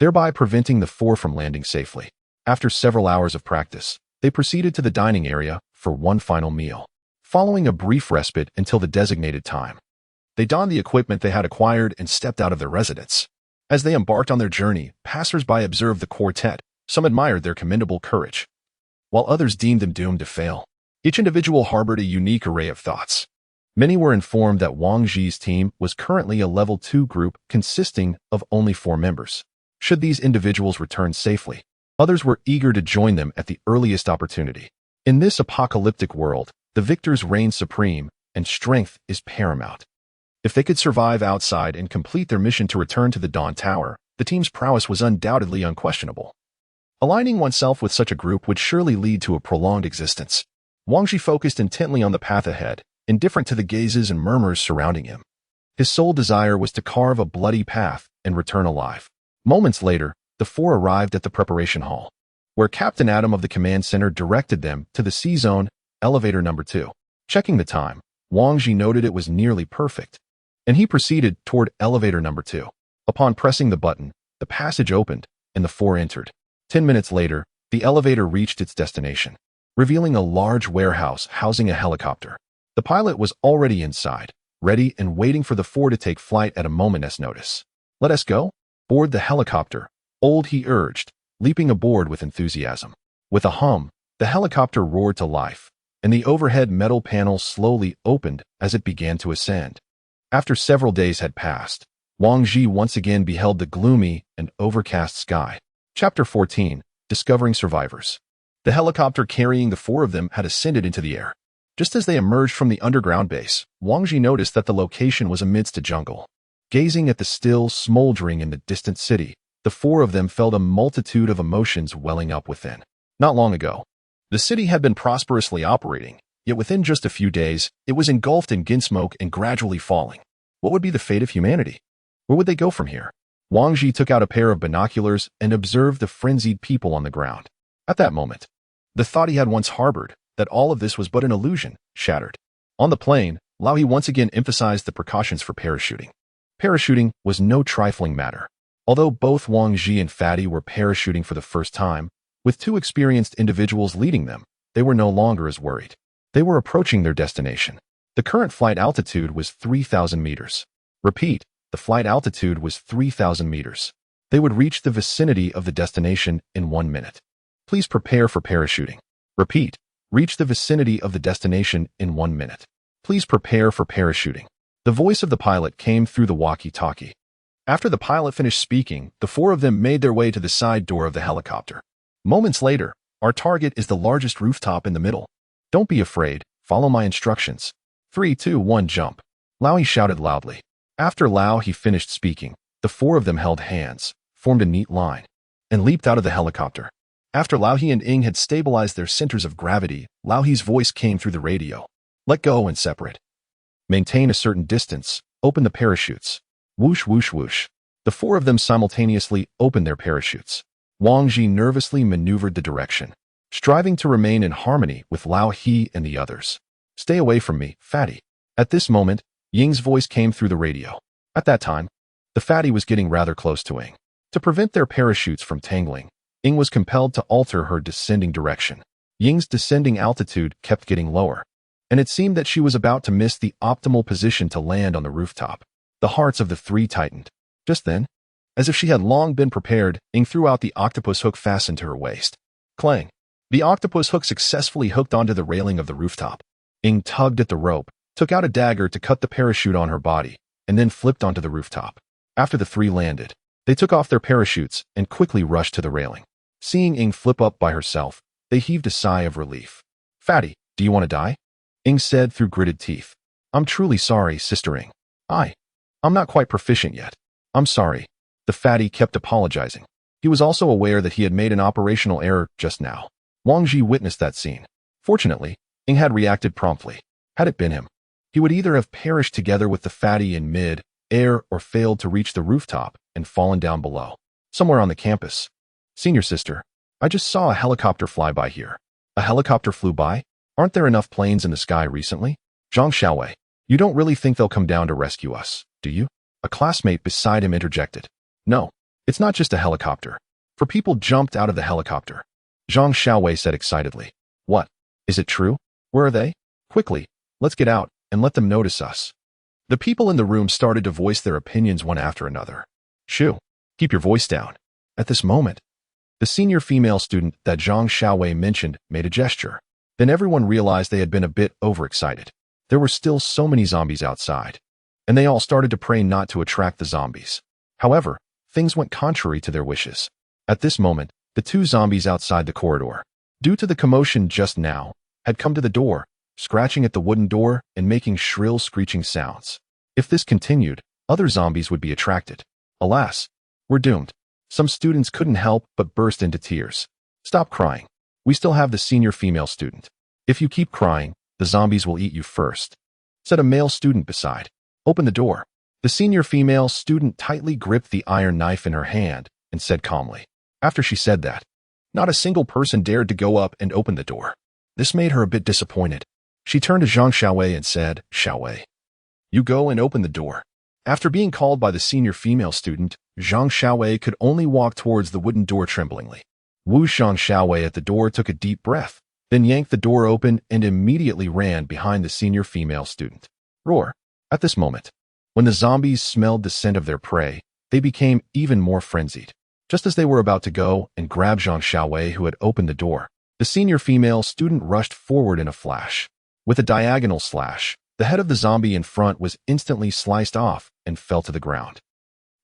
thereby preventing the four from landing safely. After several hours of practice, they proceeded to the dining area for one final meal. Following a brief respite until the designated time, they donned the equipment they had acquired and stepped out of their residence. As they embarked on their journey, passers-by observed the quartet. Some admired their commendable courage, while others deemed them doomed to fail. Each individual harbored a unique array of thoughts. Many were informed that Wang Ji's team was currently a level 2 group consisting of only 4 members. Should these individuals return safely, others were eager to join them at the earliest opportunity. In this apocalyptic world, the victors reign supreme, and strength is paramount. If they could survive outside and complete their mission to return to the Dawn Tower, the team's prowess was undoubtedly unquestionable. Aligning oneself with such a group would surely lead to a prolonged existence. Wang Ji focused intently on the path ahead, indifferent to the gazes and murmurs surrounding him. His sole desire was to carve a bloody path and return alive. Moments later, the four arrived at the preparation hall, where Captain Adam of the command center directed them to the C-Zone, elevator number 2. Checking the time, Wang Ji noted it was nearly perfect, and he proceeded toward elevator number 2. Upon pressing the button, the passage opened, and the four entered. 10 minutes later, the elevator reached its destination, revealing a large warehouse housing a helicopter. The pilot was already inside, ready and waiting for the four to take flight at a moment's notice. "Let us go? Board the helicopter," Old He urged, leaping aboard with enthusiasm. With a hum, the helicopter roared to life, and the overhead metal panel slowly opened as it began to ascend. After several days had passed, Wang Ji once again beheld the gloomy and overcast sky. Chapter 14. Discovering Survivors. The helicopter carrying the four of them had ascended into the air. Just as they emerged from the underground base, Wang Ji noticed that the location was amidst a jungle. Gazing at the still smoldering in the distant city, the four of them felt a multitude of emotions welling up within. Not long ago, the city had been prosperously operating, yet within just a few days, it was engulfed in smoke and gradually falling. What would be the fate of humanity? Where would they go from here? Wang Ji took out a pair of binoculars and observed the frenzied people on the ground. At that moment, The thought he had once harbored, that all of this was but an illusion, shattered. On the plane, Lao He once again emphasized the precautions for parachuting. Parachuting was no trifling matter. Although both Wang Ji and Fatty were parachuting for the first time, with two experienced individuals leading them, they were no longer as worried. They were approaching their destination. The current flight altitude was 3,000 meters. Repeat, the flight altitude was 3,000 meters. They would reach the vicinity of the destination in 1 minute. Please prepare for parachuting. Repeat, reach the vicinity of the destination in 1 minute. Please prepare for parachuting. The voice of the pilot came through the walkie-talkie. After the pilot finished speaking, the four of them made their way to the side door of the helicopter. Moments later, our target is the largest rooftop in the middle. Don't be afraid, follow my instructions. 3, 2, 1, jump. Lao He shouted loudly. After Lao He finished speaking, the four of them held hands, formed a neat line, and leaped out of the helicopter. After Lao He and Ying had stabilized their centers of gravity, Lao He's voice came through the radio. Let go and separate. Maintain a certain distance. Open the parachutes. Whoosh, whoosh, whoosh. The four of them simultaneously opened their parachutes. Wang Ji nervously maneuvered the direction, striving to remain in harmony with Lao He and the others. Stay away from me, Fatty. At this moment, Ying's voice came through the radio. At that time, the Fatty was getting rather close to Ying. To prevent their parachutes from tangling, Ying was compelled to alter her descending direction. Ying's descending altitude kept getting lower, and it seemed that she was about to miss the optimal position to land on the rooftop. The hearts of the three tightened. Just then, as if she had long been prepared, Ying threw out the octopus hook fastened to her waist. Clang! The octopus hook successfully hooked onto the railing of the rooftop. Ying tugged at the rope, took out a dagger to cut the parachute on her body, and then flipped onto the rooftop. After the three landed, they took off their parachutes and quickly rushed to the railing. Seeing Ying flip up by herself, they heaved a sigh of relief. Fatty, do you want to die? Ying said through gritted teeth. I'm truly sorry, Sister Ying. I'm not quite proficient yet. I'm sorry. The Fatty kept apologizing. He was also aware that he had made an operational error just now. Wang Ji witnessed that scene. Fortunately, Ying had reacted promptly. Had it been him, he would either have perished together with the Fatty in mid-air or failed to reach the rooftop and fallen down below, somewhere on the campus. Senior sister, I just saw a helicopter fly by here. A helicopter flew by? Aren't there enough planes in the sky recently? Zhang Xiaowei, you don't really think they'll come down to rescue us, do you? A classmate beside him interjected. No, it's not just a helicopter. 4 people jumped out of the helicopter. Zhang Xiaowei said excitedly. What? Is it true? Where are they? Quickly, let's get out and let them notice us. The people in the room started to voice their opinions one after another. Shoo, keep your voice down. At this moment, the senior female student that Zhang Xiaowei mentioned made a gesture. Then everyone realized they had been a bit overexcited. There were still so many zombies outside, and they all started to pray not to attract the zombies. However, things went contrary to their wishes. At this moment, the 2 zombies outside the corridor, due to the commotion just now, had come to the door, scratching at the wooden door and making shrill screeching sounds. If this continued, other zombies would be attracted. Alas, we're doomed. Some students couldn't help but burst into tears. Stop crying. We still have the senior female student. If you keep crying, the zombies will eat you first, said a male student beside. Open the door. The senior female student tightly gripped the iron knife in her hand and said calmly. After she said that, not a single person dared to go up and open the door. This made her a bit disappointed. She turned to Zhang Xiaowei and said, Xiaowei, you go and open the door. After being called by the senior female student, Zhang Xiaowei could only walk towards the wooden door tremblingly. Zhang Xiaowei at the door took a deep breath, then yanked the door open and immediately ran behind the senior female student. Roar. At this moment, when the zombies smelled the scent of their prey, they became even more frenzied. Just as they were about to go and grab Zhang Xiaowei, who had opened the door, the senior female student rushed forward in a flash. With a diagonal slash, the head of the zombie in front was instantly sliced off and fell to the ground.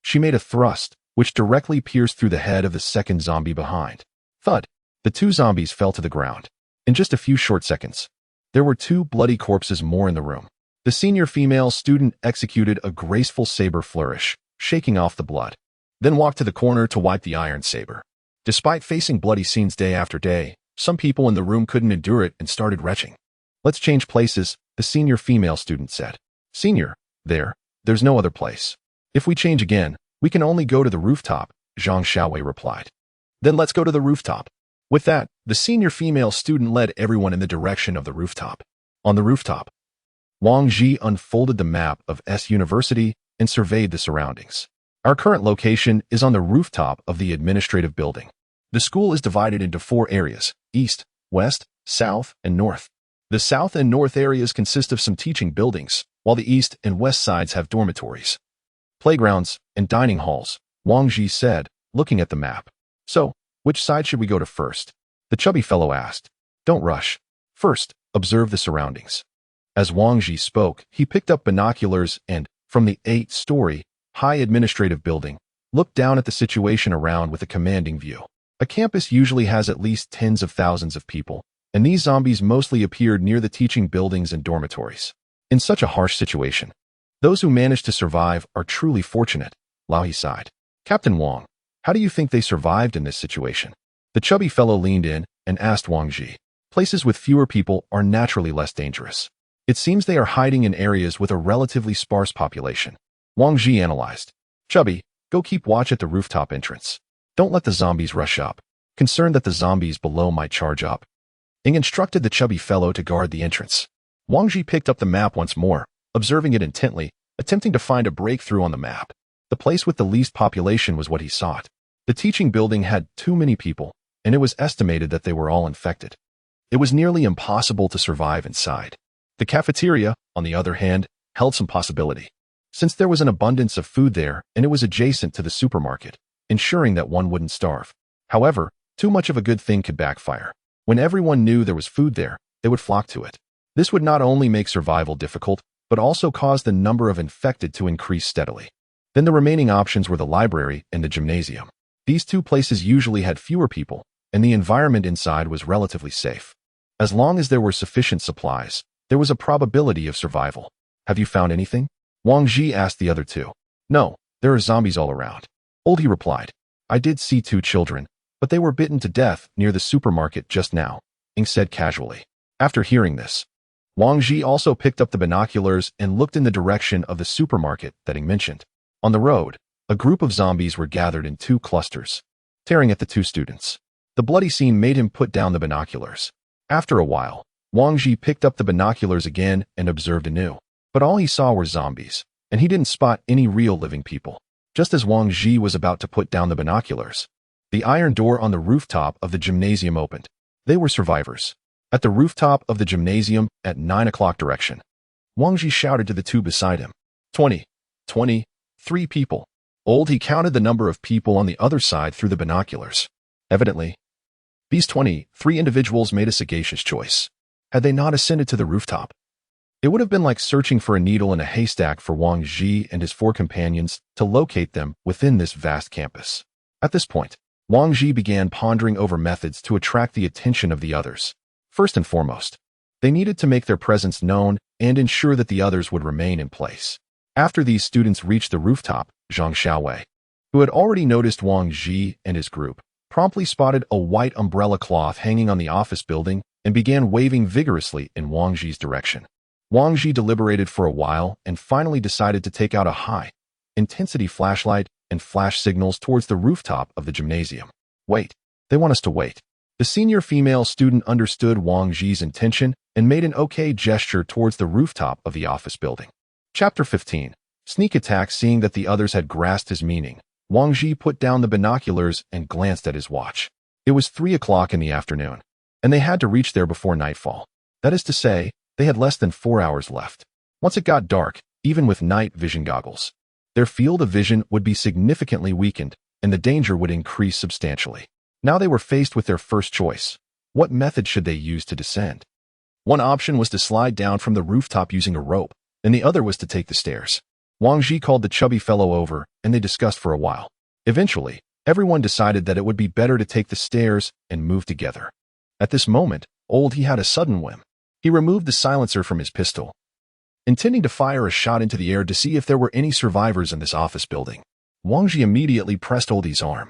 She made a thrust, which directly pierced through the head of the second zombie behind. Thud! The 2 zombies fell to the ground. In just a few short seconds, there were 2 bloody corpses more in the room. The senior female student executed a graceful saber flourish, shaking off the blood, then walked to the corner to wipe the iron saber. Despite facing bloody scenes day after day, some people in the room couldn't endure it and started retching. Let's change places, the senior female student said. Senior, there's no other place. If we change again, we can only go to the rooftop, Zhang Xiaowei replied. Then let's go to the rooftop. With that, The senior female student led everyone in the direction of the rooftop. On the rooftop, Wang Ji unfolded the map of S University and surveyed the surroundings. Our current location is on the rooftop of the administrative building. The school is divided into 4 areas: east, west, south, and north. The south and north areas consist of some teaching buildings, while the east and west sides have dormitories, playgrounds, and dining halls, Wang Ji said, looking at the map. So, which side should we go to first? The chubby fellow asked. Don't rush. First, observe the surroundings. As Wang Ji spoke, he picked up binoculars and, from the 8-story, high administrative building, looked down at the situation around with a commanding view. A campus usually has at least tens of thousands of people, and these zombies mostly appeared near the teaching buildings and dormitories. In such a harsh situation, those who managed to survive are truly fortunate, Lao He sighed. Captain Wang, how do you think they survived in this situation? The chubby fellow leaned in and asked Wang Ji. Places with fewer people are naturally less dangerous. It seems they are hiding in areas with a relatively sparse population. Wang Ji analyzed. Chubby, go keep watch at the rooftop entrance. Don't let the zombies rush up. Concerned that the zombies below might charge up. Ing instructed the chubby fellow to guard the entrance. Wang Ji picked up the map once more, observing it intently, attempting to find a breakthrough on the map. The place with the least population was what he sought. The teaching building had too many people, and it was estimated that they were all infected. It was nearly impossible to survive inside. The cafeteria, on the other hand, held some possibility, since there was an abundance of food there and it was adjacent to the supermarket, ensuring that one wouldn't starve. However, too much of a good thing could backfire. When everyone knew there was food there, they would flock to it. This would not only make survival difficult, but also cause the number of infected to increase steadily. Then the remaining options were the library and the gymnasium. These 2 places usually had fewer people, and the environment inside was relatively safe. As long as there were sufficient supplies, there was a probability of survival. Have you found anything? Wang Ji asked the other 2. No, there are zombies all around. Old he replied. I did see 2 children, but they were bitten to death near the supermarket just now, Ing said casually. After hearing this, Wang Ji also picked up the binoculars and looked in the direction of the supermarket that Ing mentioned. On the road, a group of zombies were gathered in 2 clusters, tearing at the 2 students. The bloody scene made him put down the binoculars. After a while, Wang Ji picked up the binoculars again and observed anew. But all he saw were zombies, and he didn't spot any real living people. Just as Wang Ji was about to put down the binoculars, the iron door on the rooftop of the gymnasium opened. They were survivors. At the rooftop of the gymnasium at 9 o'clock direction, Wang Ji shouted to the 2 beside him. 23 people. Old he counted the number of people on the other side through the binoculars. Evidently, these 23 individuals made a sagacious choice. Had they not ascended to the rooftop, it would have been like searching for a needle in a haystack for Wang Ji and his 4 companions to locate them within this vast campus. At this point, Wang Ji began pondering over methods to attract the attention of the others. First and foremost, they needed to make their presence known and ensure that the others would remain in place. After these students reached the rooftop, Zhang Xiaowei, who had already noticed Wang Ji and his group, promptly spotted a white umbrella cloth hanging on the office building and began waving vigorously in Wang Ji's direction. Wang Ji deliberated for a while and finally decided to take out a high-intensity flashlight and flash signals towards the rooftop of the gymnasium. Wait, they want us to wait. The senior female student understood Wang Ji's intention and made an okay gesture towards the rooftop of the office building. Chapter 15. Sneak attack. Seeing that the others had grasped his meaning, Wang Ji put down the binoculars and glanced at his watch. It was 3 o'clock in the afternoon, and they had to reach there before nightfall. That is to say, they had less than 4 hours left. Once it got dark, even with night vision goggles, their field of vision would be significantly weakened, and the danger would increase substantially. Now they were faced with their first choice. What method should they use to descend? One option was to slide down from the rooftop using a rope, and the other was to take the stairs. Wang Ji called the chubby fellow over, and they discussed for a while. Eventually, everyone decided that it would be better to take the stairs and move together. At this moment, he had a sudden whim. He removed the silencer from his pistol, intending to fire a shot into the air to see if there were any survivors in this office building. Wang Ji immediately pressed Oldie's arm,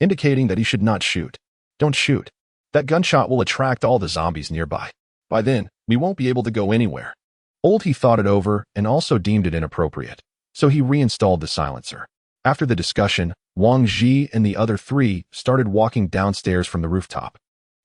indicating that he should not shoot. Don't shoot. That gunshot will attract all the zombies nearby. By then, we won't be able to go anywhere. Oldie thought it over and also deemed it inappropriate, so he reinstalled the silencer. After the discussion, Wang Ji and the other 3 started walking downstairs from the rooftop.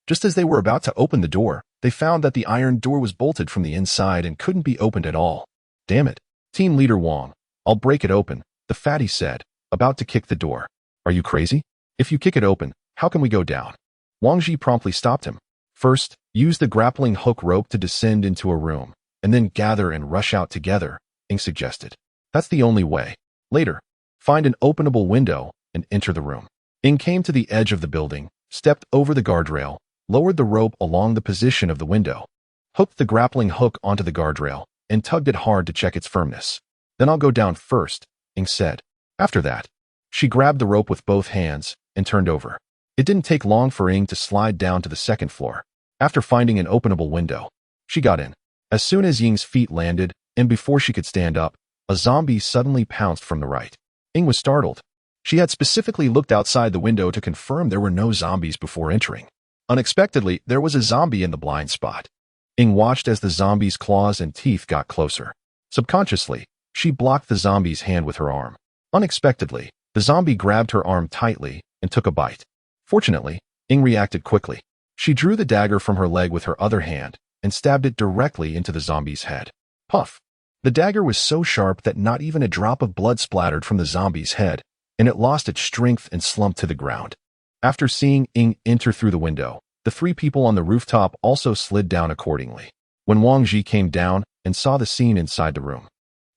Just as they were about to open the door, they found that the iron door was bolted from the inside and couldn't be opened at all. Damn it. Team Leader Wong, I'll break it open, the fatty said, about to kick the door. Are you crazy? If you kick it open, how can we go down? Wang Ji promptly stopped him. First, use the grappling hook rope to descend into a room, and then gather and rush out together, Ing suggested. That's the only way. Later, find an openable window and enter the room. Ing came to the edge of the building, stepped over the guardrail, lowered the rope along the position of the window, hooked the grappling hook onto the guardrail, and tugged it hard to check its firmness. Then I'll go down first, Ing said. After that, she grabbed the rope with both hands and turned over. It didn't take long for Ing to slide down to the second floor. After finding an openable window, she got in. As soon as Ying's feet landed, and before she could stand up, a zombie suddenly pounced from the right. Ing was startled. She had specifically looked outside the window to confirm there were no zombies before entering. Unexpectedly, there was a zombie in the blind spot. Ing watched as the zombie's claws and teeth got closer. Subconsciously, she blocked the zombie's hand with her arm. Unexpectedly, the zombie grabbed her arm tightly and took a bite. Fortunately, Ing reacted quickly. She drew the dagger from her leg with her other hand and stabbed it directly into the zombie's head. Puff! The dagger was so sharp that not even a drop of blood splattered from the zombie's head, and it lost its strength and slumped to the ground. After seeing Ing enter through the window, the three people on the rooftop also slid down accordingly. When Wang Ji came down and saw the scene inside the room,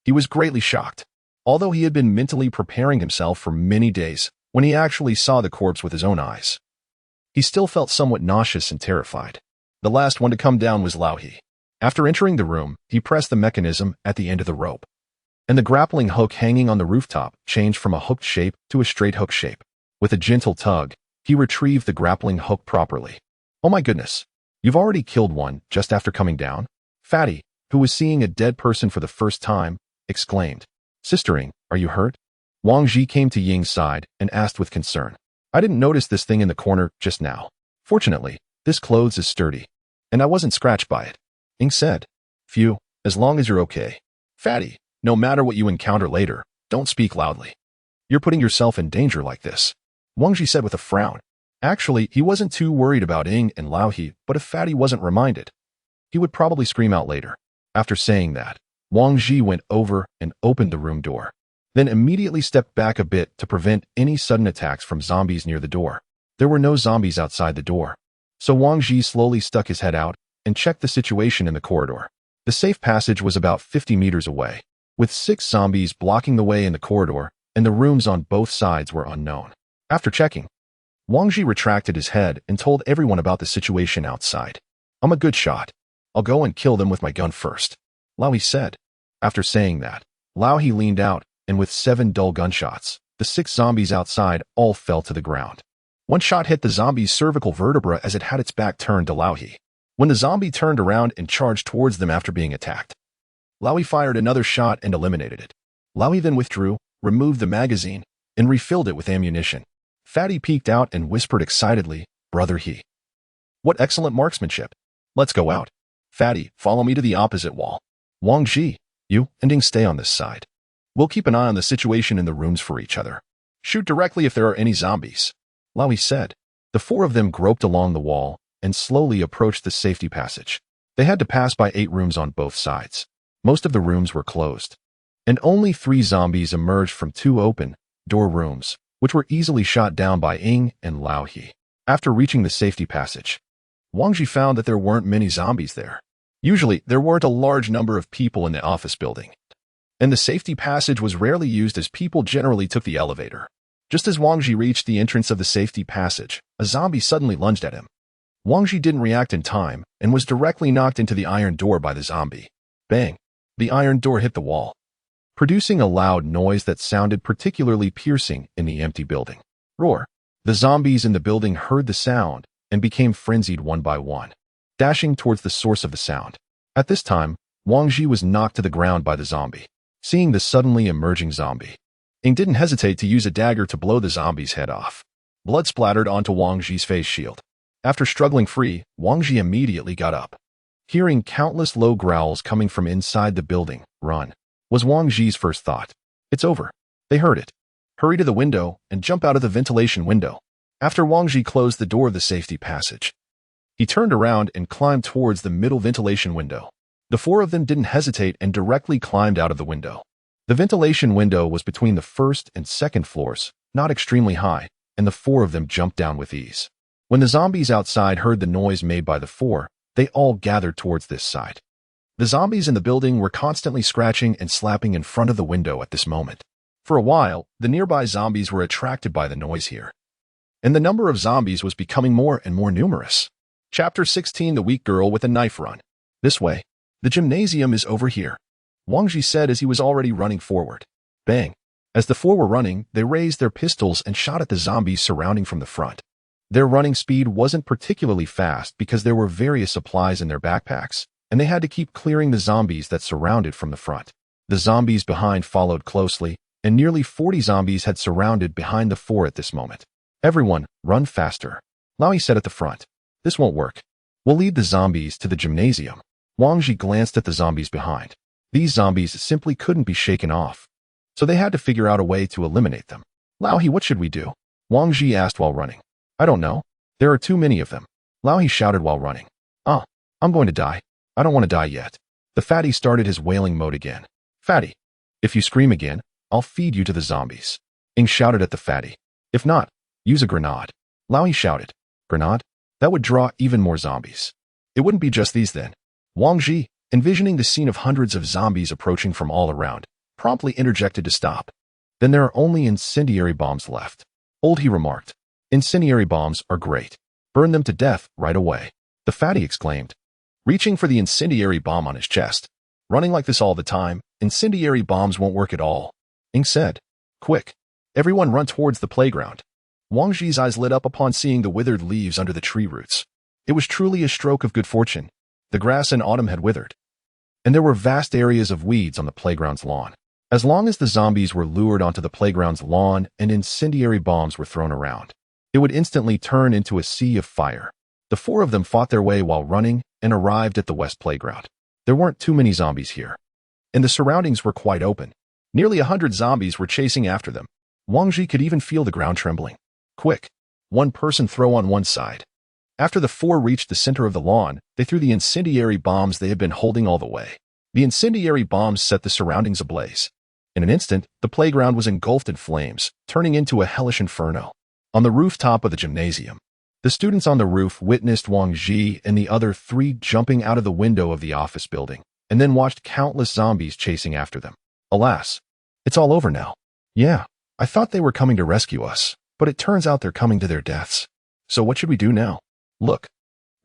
he was greatly shocked. Although he had been mentally preparing himself for many days, when he actually saw the corpse with his own eyes, he still felt somewhat nauseous and terrified. The last one to come down was Lao He. After entering the room, he pressed the mechanism at the end of the rope, and the grappling hook hanging on the rooftop changed from a hooked shape to a straight hook shape. With a gentle tug, he retrieved the grappling hook properly. Oh my goodness, you've already killed one just after coming down? Fatty, who was seeing a dead person for the first time, exclaimed. Sister Ing, are you hurt? Wang Ji came to Ying's side and asked with concern. I didn't notice this thing in the corner just now. Fortunately, this clothes is sturdy, and I wasn't scratched by it. Ing said. Phew, as long as you're okay. Fatty, no matter what you encounter later, don't speak loudly. You're putting yourself in danger like this, Wang Ji said with a frown. Actually, he wasn't too worried about Ing and Lao He, but if Fatty wasn't reminded, he would probably scream out later. After saying that, Wang Ji went over and opened the room door, then immediately stepped back a bit to prevent any sudden attacks from zombies near the door. There were no zombies outside the door, so Wang Ji slowly stuck his head out and checked the situation in the corridor. The safe passage was about 50 meters away, with 6 zombies blocking the way in the corridor, and the rooms on both sides were unknown. After checking, Wang Ji retracted his head and told everyone about the situation outside. I'm a good shot. I'll go and kill them with my gun first, Lao He said. After saying that, Lao He leaned out, and with 7 dull gunshots, the 6 zombies outside all fell to the ground. One shot hit the zombie's cervical vertebra as it had its back turned to Lao He. When the zombie turned around and charged towards them after being attacked, Lao He fired another shot and eliminated it. Lao He then withdrew, removed the magazine, and refilled it with ammunition. Fatty peeked out and whispered excitedly, Brother He. What excellent marksmanship. Let's go out. Fatty, follow me to the opposite wall. Wang Ji, you and Ing stay on this side. We'll keep an eye on the situation in the rooms for each other. Shoot directly if there are any zombies, Lao He said. The 4 of them groped along the wall and slowly approached the safety passage. They had to pass by 8 rooms on both sides. Most of the rooms were closed, and only 3 zombies emerged from 2 open door rooms, which were easily shot down by Ing and Lao He. After reaching the safety passage, Wang Ji found that there weren't many zombies there. Usually, there weren't a large number of people in the office building, and the safety passage was rarely used as people generally took the elevator. Just as Wang Ji reached the entrance of the safety passage, a zombie suddenly lunged at him. Wang Ji didn't react in time and was directly knocked into the iron door by the zombie. Bang! The iron door hit the wall, producing a loud noise that sounded particularly piercing in the empty building. Roar! The zombies in the building heard the sound and became frenzied one by one, dashing towards the source of the sound. At this time, Wang Ji was knocked to the ground by the zombie. Seeing the suddenly emerging zombie, Ing didn't hesitate to use a dagger to blow the zombie's head off. Blood splattered onto Wang Ji's face shield. After struggling free, Wang Ji immediately got up. Hearing countless low growls coming from inside the building, run, was Wang Ji's first thought. It's over. They heard it. Hurry to the window and jump out of the ventilation window. After Wang Ji closed the door of the safety passage, He turned around and climbed towards the middle ventilation window. The four of them didn't hesitate and directly climbed out of the window. The ventilation window was between the first and second floors, not extremely high, and the four of them jumped down with ease. When the zombies outside heard the noise made by the four, they all gathered towards this side. The zombies in the building were constantly scratching and slapping in front of the window at this moment. For a while, the nearby zombies were attracted by the noise here, and the number of zombies was becoming more and more numerous. Chapter 16: The Weak Girl with a Knife Run. This way. The gymnasium is over here, Wang Ji said as he was already running forward. Bang! As the four were running, they raised their pistols and shot at the zombies surrounding from the front. Their running speed wasn't particularly fast because there were various supplies in their backpacks, and they had to keep clearing the zombies that surrounded from the front. The zombies behind followed closely, and nearly 40 zombies had surrounded behind the four at this moment. Everyone, run faster, Laui said at the front. This won't work. We'll lead the zombies to the gymnasium. Wang Ji glanced at the zombies behind. These zombies simply couldn't be shaken off, so they had to figure out a way to eliminate them. Laui, what should we do? Wang Ji asked while running. I don't know. There are too many of them, Laui shouted while running. I'm going to die. I don't want to die yet. The fatty started his wailing mode again. Fatty, if you scream again, I'll feed you to the zombies. Ing shouted at the fatty. If not, use a grenade. Laui shouted. Grenade? That would draw even more zombies. It wouldn't be just these then. Wang Ji, envisioning the scene of hundreds of zombies approaching from all around, promptly interjected to stop. Then there are only incendiary bombs left. Old he remarked. Incendiary bombs are great. Burn them to death right away. The fatty exclaimed, reaching for the incendiary bomb on his chest. Running like this all the time, incendiary bombs won't work at all. Ing said. Quick. Everyone run towards the playground. Wang Ji's eyes lit up upon seeing the withered leaves under the tree roots. It was truly a stroke of good fortune. The grass in autumn had withered, and there were vast areas of weeds on the playground's lawn. As long as the zombies were lured onto the playground's lawn and incendiary bombs were thrown around, it would instantly turn into a sea of fire. The four of them fought their way while running and arrived at the west playground. There weren't too many zombies here, and the surroundings were quite open. Nearly 100 zombies were chasing after them. Wang Ji could even feel the ground trembling. Quick! One person throw on one side. After the four reached the center of the lawn, they threw the incendiary bombs they had been holding all the way. The incendiary bombs set the surroundings ablaze. In an instant, the playground was engulfed in flames, turning into a hellish inferno. On the rooftop of the gymnasium, the students on the roof witnessed Wang Ji and the other three jumping out of the window of the office building, and then watched countless zombies chasing after them. Alas, it's all over now. Yeah, I thought they were coming to rescue us, but it turns out they're coming to their deaths. So what should we do now? Look,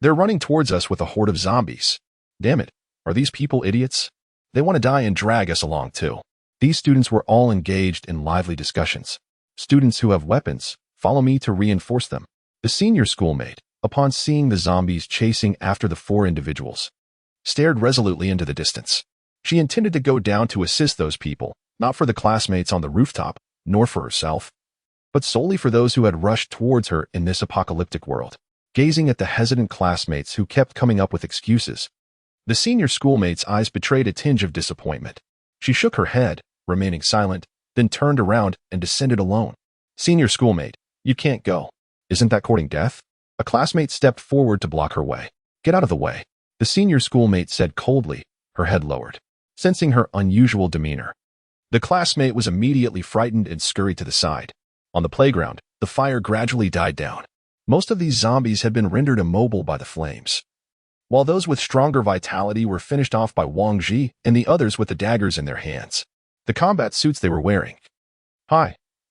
they're running towards us with a horde of zombies. Damn it, are these people idiots? They want to die and drag us along too. These students were all engaged in lively discussions. Students who have weapons, follow me to reinforce them. The senior schoolmate, upon seeing the zombies chasing after the four individuals, stared resolutely into the distance. She intended to go down to assist those people, not for the classmates on the rooftop, nor for herself, but solely for those who had rushed towards her in this apocalyptic world. Gazing at the hesitant classmates who kept coming up with excuses, the senior schoolmate's eyes betrayed a tinge of disappointment. She shook her head, remaining silent, then turned around and descended alone. Senior schoolmate, you can't go. Isn't that courting death? A classmate stepped forward to block her way. Get out of the way, the senior schoolmate said coldly, her head lowered. Sensing her unusual demeanor, the classmate was immediately frightened and scurried to the side. On the playground, the fire gradually died down. Most of these zombies had been rendered immobile by the flames, while those with stronger vitality were finished off by Wang Ji and the others with the daggers in their hands. The combat suits they were wearing,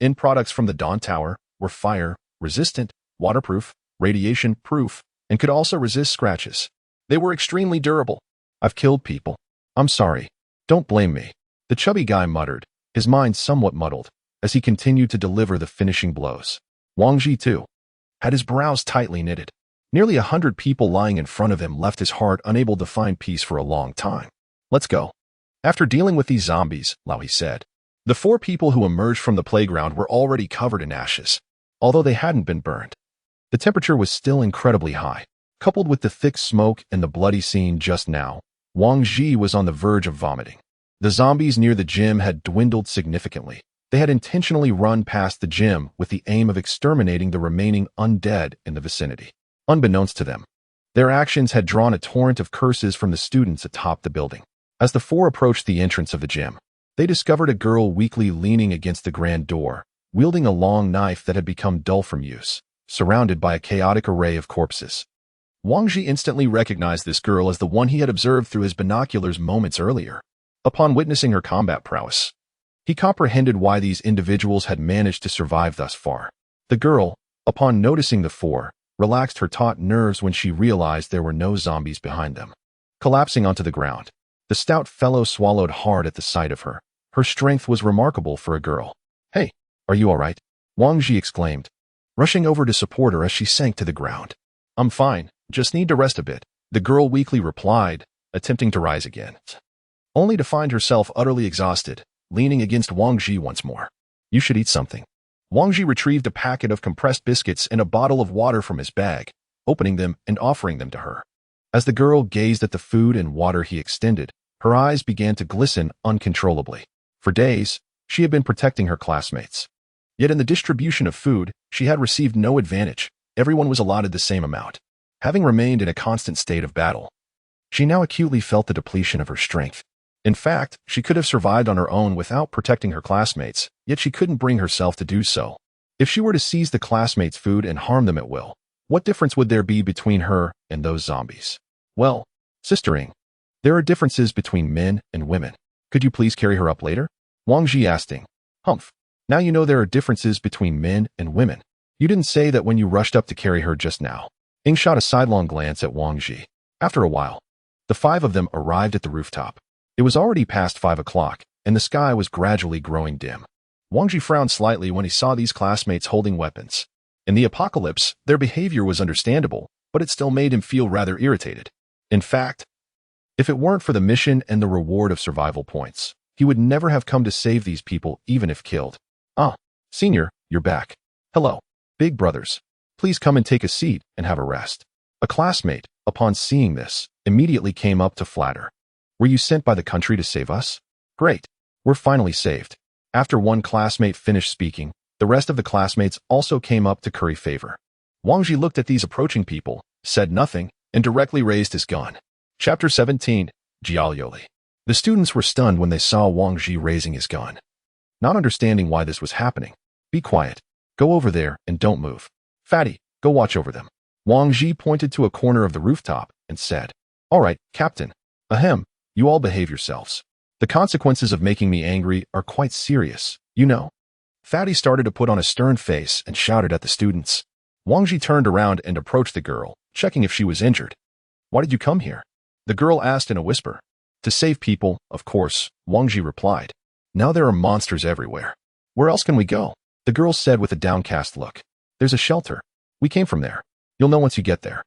end products from the Dawn Tower, were fire-resistant, waterproof, radiation-proof, and could also resist scratches. They were extremely durable. I've killed people. I'm sorry. Don't blame me, the chubby guy muttered, his mind somewhat muddled, as he continued to deliver the finishing blows. Wang Ji, too, had his brows tightly knitted. Nearly 100 people lying in front of him left his heart unable to find peace for a long time. Let's go. After dealing with these zombies, Laui said. The four people who emerged from the playground were already covered in ashes, although they hadn't been burned. The temperature was still incredibly high. Coupled with the thick smoke and the bloody scene just now, Wang Ji was on the verge of vomiting. The zombies near the gym had dwindled significantly. They had intentionally run past the gym with the aim of exterminating the remaining undead in the vicinity. Unbeknownst to them, Their actions had drawn a torrent of curses from the students atop the building. As the four approached the entrance of the gym, they discovered a girl weakly leaning against the grand door, wielding a long knife that had become dull from use, surrounded by a chaotic array of corpses. Wang Ji instantly recognized this girl as the one he had observed through his binoculars moments earlier. Upon witnessing her combat prowess, he comprehended why these individuals had managed to survive thus far. The girl, upon noticing the four, relaxed her taut nerves when she realized there were no zombies behind them. Collapsing onto the ground, the stout fellow swallowed hard at the sight of her. Her strength was remarkable for a girl. "Hey, are you all right?" Wang Ji exclaimed, rushing over to support her as she sank to the ground. "I'm fine, just need to rest a bit," the girl weakly replied, attempting to rise again, only to find herself utterly exhausted, leaning against Wang Ji once more. "You should eat something." Wang Ji retrieved a packet of compressed biscuits and a bottle of water from his bag, opening them and offering them to her. As the girl gazed at the food and water he extended, her eyes began to glisten uncontrollably. For days, she had been protecting her classmates. Yet in the distribution of food, she had received no advantage. Everyone was allotted the same amount. Having remained in a constant state of battle, she now acutely felt the depletion of her strength. In fact, she could have survived on her own without protecting her classmates, yet she couldn't bring herself to do so. If she were to seize the classmates' food and harm them at will, what difference would there be between her and those zombies? "Well, sistering, there are differences between men and women. Could you please carry her up later?" Wang Ji asked. "Humph. Now you know there are differences between men and women. You didn't say that when you rushed up to carry her just now." Ing shot a sidelong glance at Wang Ji. After a while, the five of them arrived at the rooftop. It was already past 5 o'clock, and the sky was gradually growing dim. Wang Ji frowned slightly when he saw these classmates holding weapons. In the apocalypse, their behavior was understandable, but it still made him feel rather irritated. In fact, if it weren't for the mission and the reward of survival points, he would never have come to save these people even if killed. "Ah, Senior, you're back. Hello. Big brothers. Please come and take a seat and have a rest." A classmate, upon seeing this, immediately came up to flatter. "Were you sent by the country to save us? Great. We're finally saved." After one classmate finished speaking, the rest of the classmates also came up to curry favor. Wang Ji looked at these approaching people, said nothing, and directly raised his gun. Chapter 17, Jiaolioli. The students were stunned when they saw Wang Ji raising his gun. Not understanding why this was happening. "Be quiet. Go over there and don't move. Fatty, go watch over them." Wang Ji pointed to a corner of the rooftop and said, "All right, Captain. Ahem. You all behave yourselves. The consequences of making me angry are quite serious, you know." Fatty started to put on a stern face and shouted at the students. Wang Ji turned around and approached the girl, checking if she was injured. "Why did you come here?" the girl asked in a whisper. "To save people, of course," Wang Ji replied. "Now there are monsters everywhere. Where else can we go?" the girl said with a downcast look. "There's a shelter. We came from there. You'll know once you get there."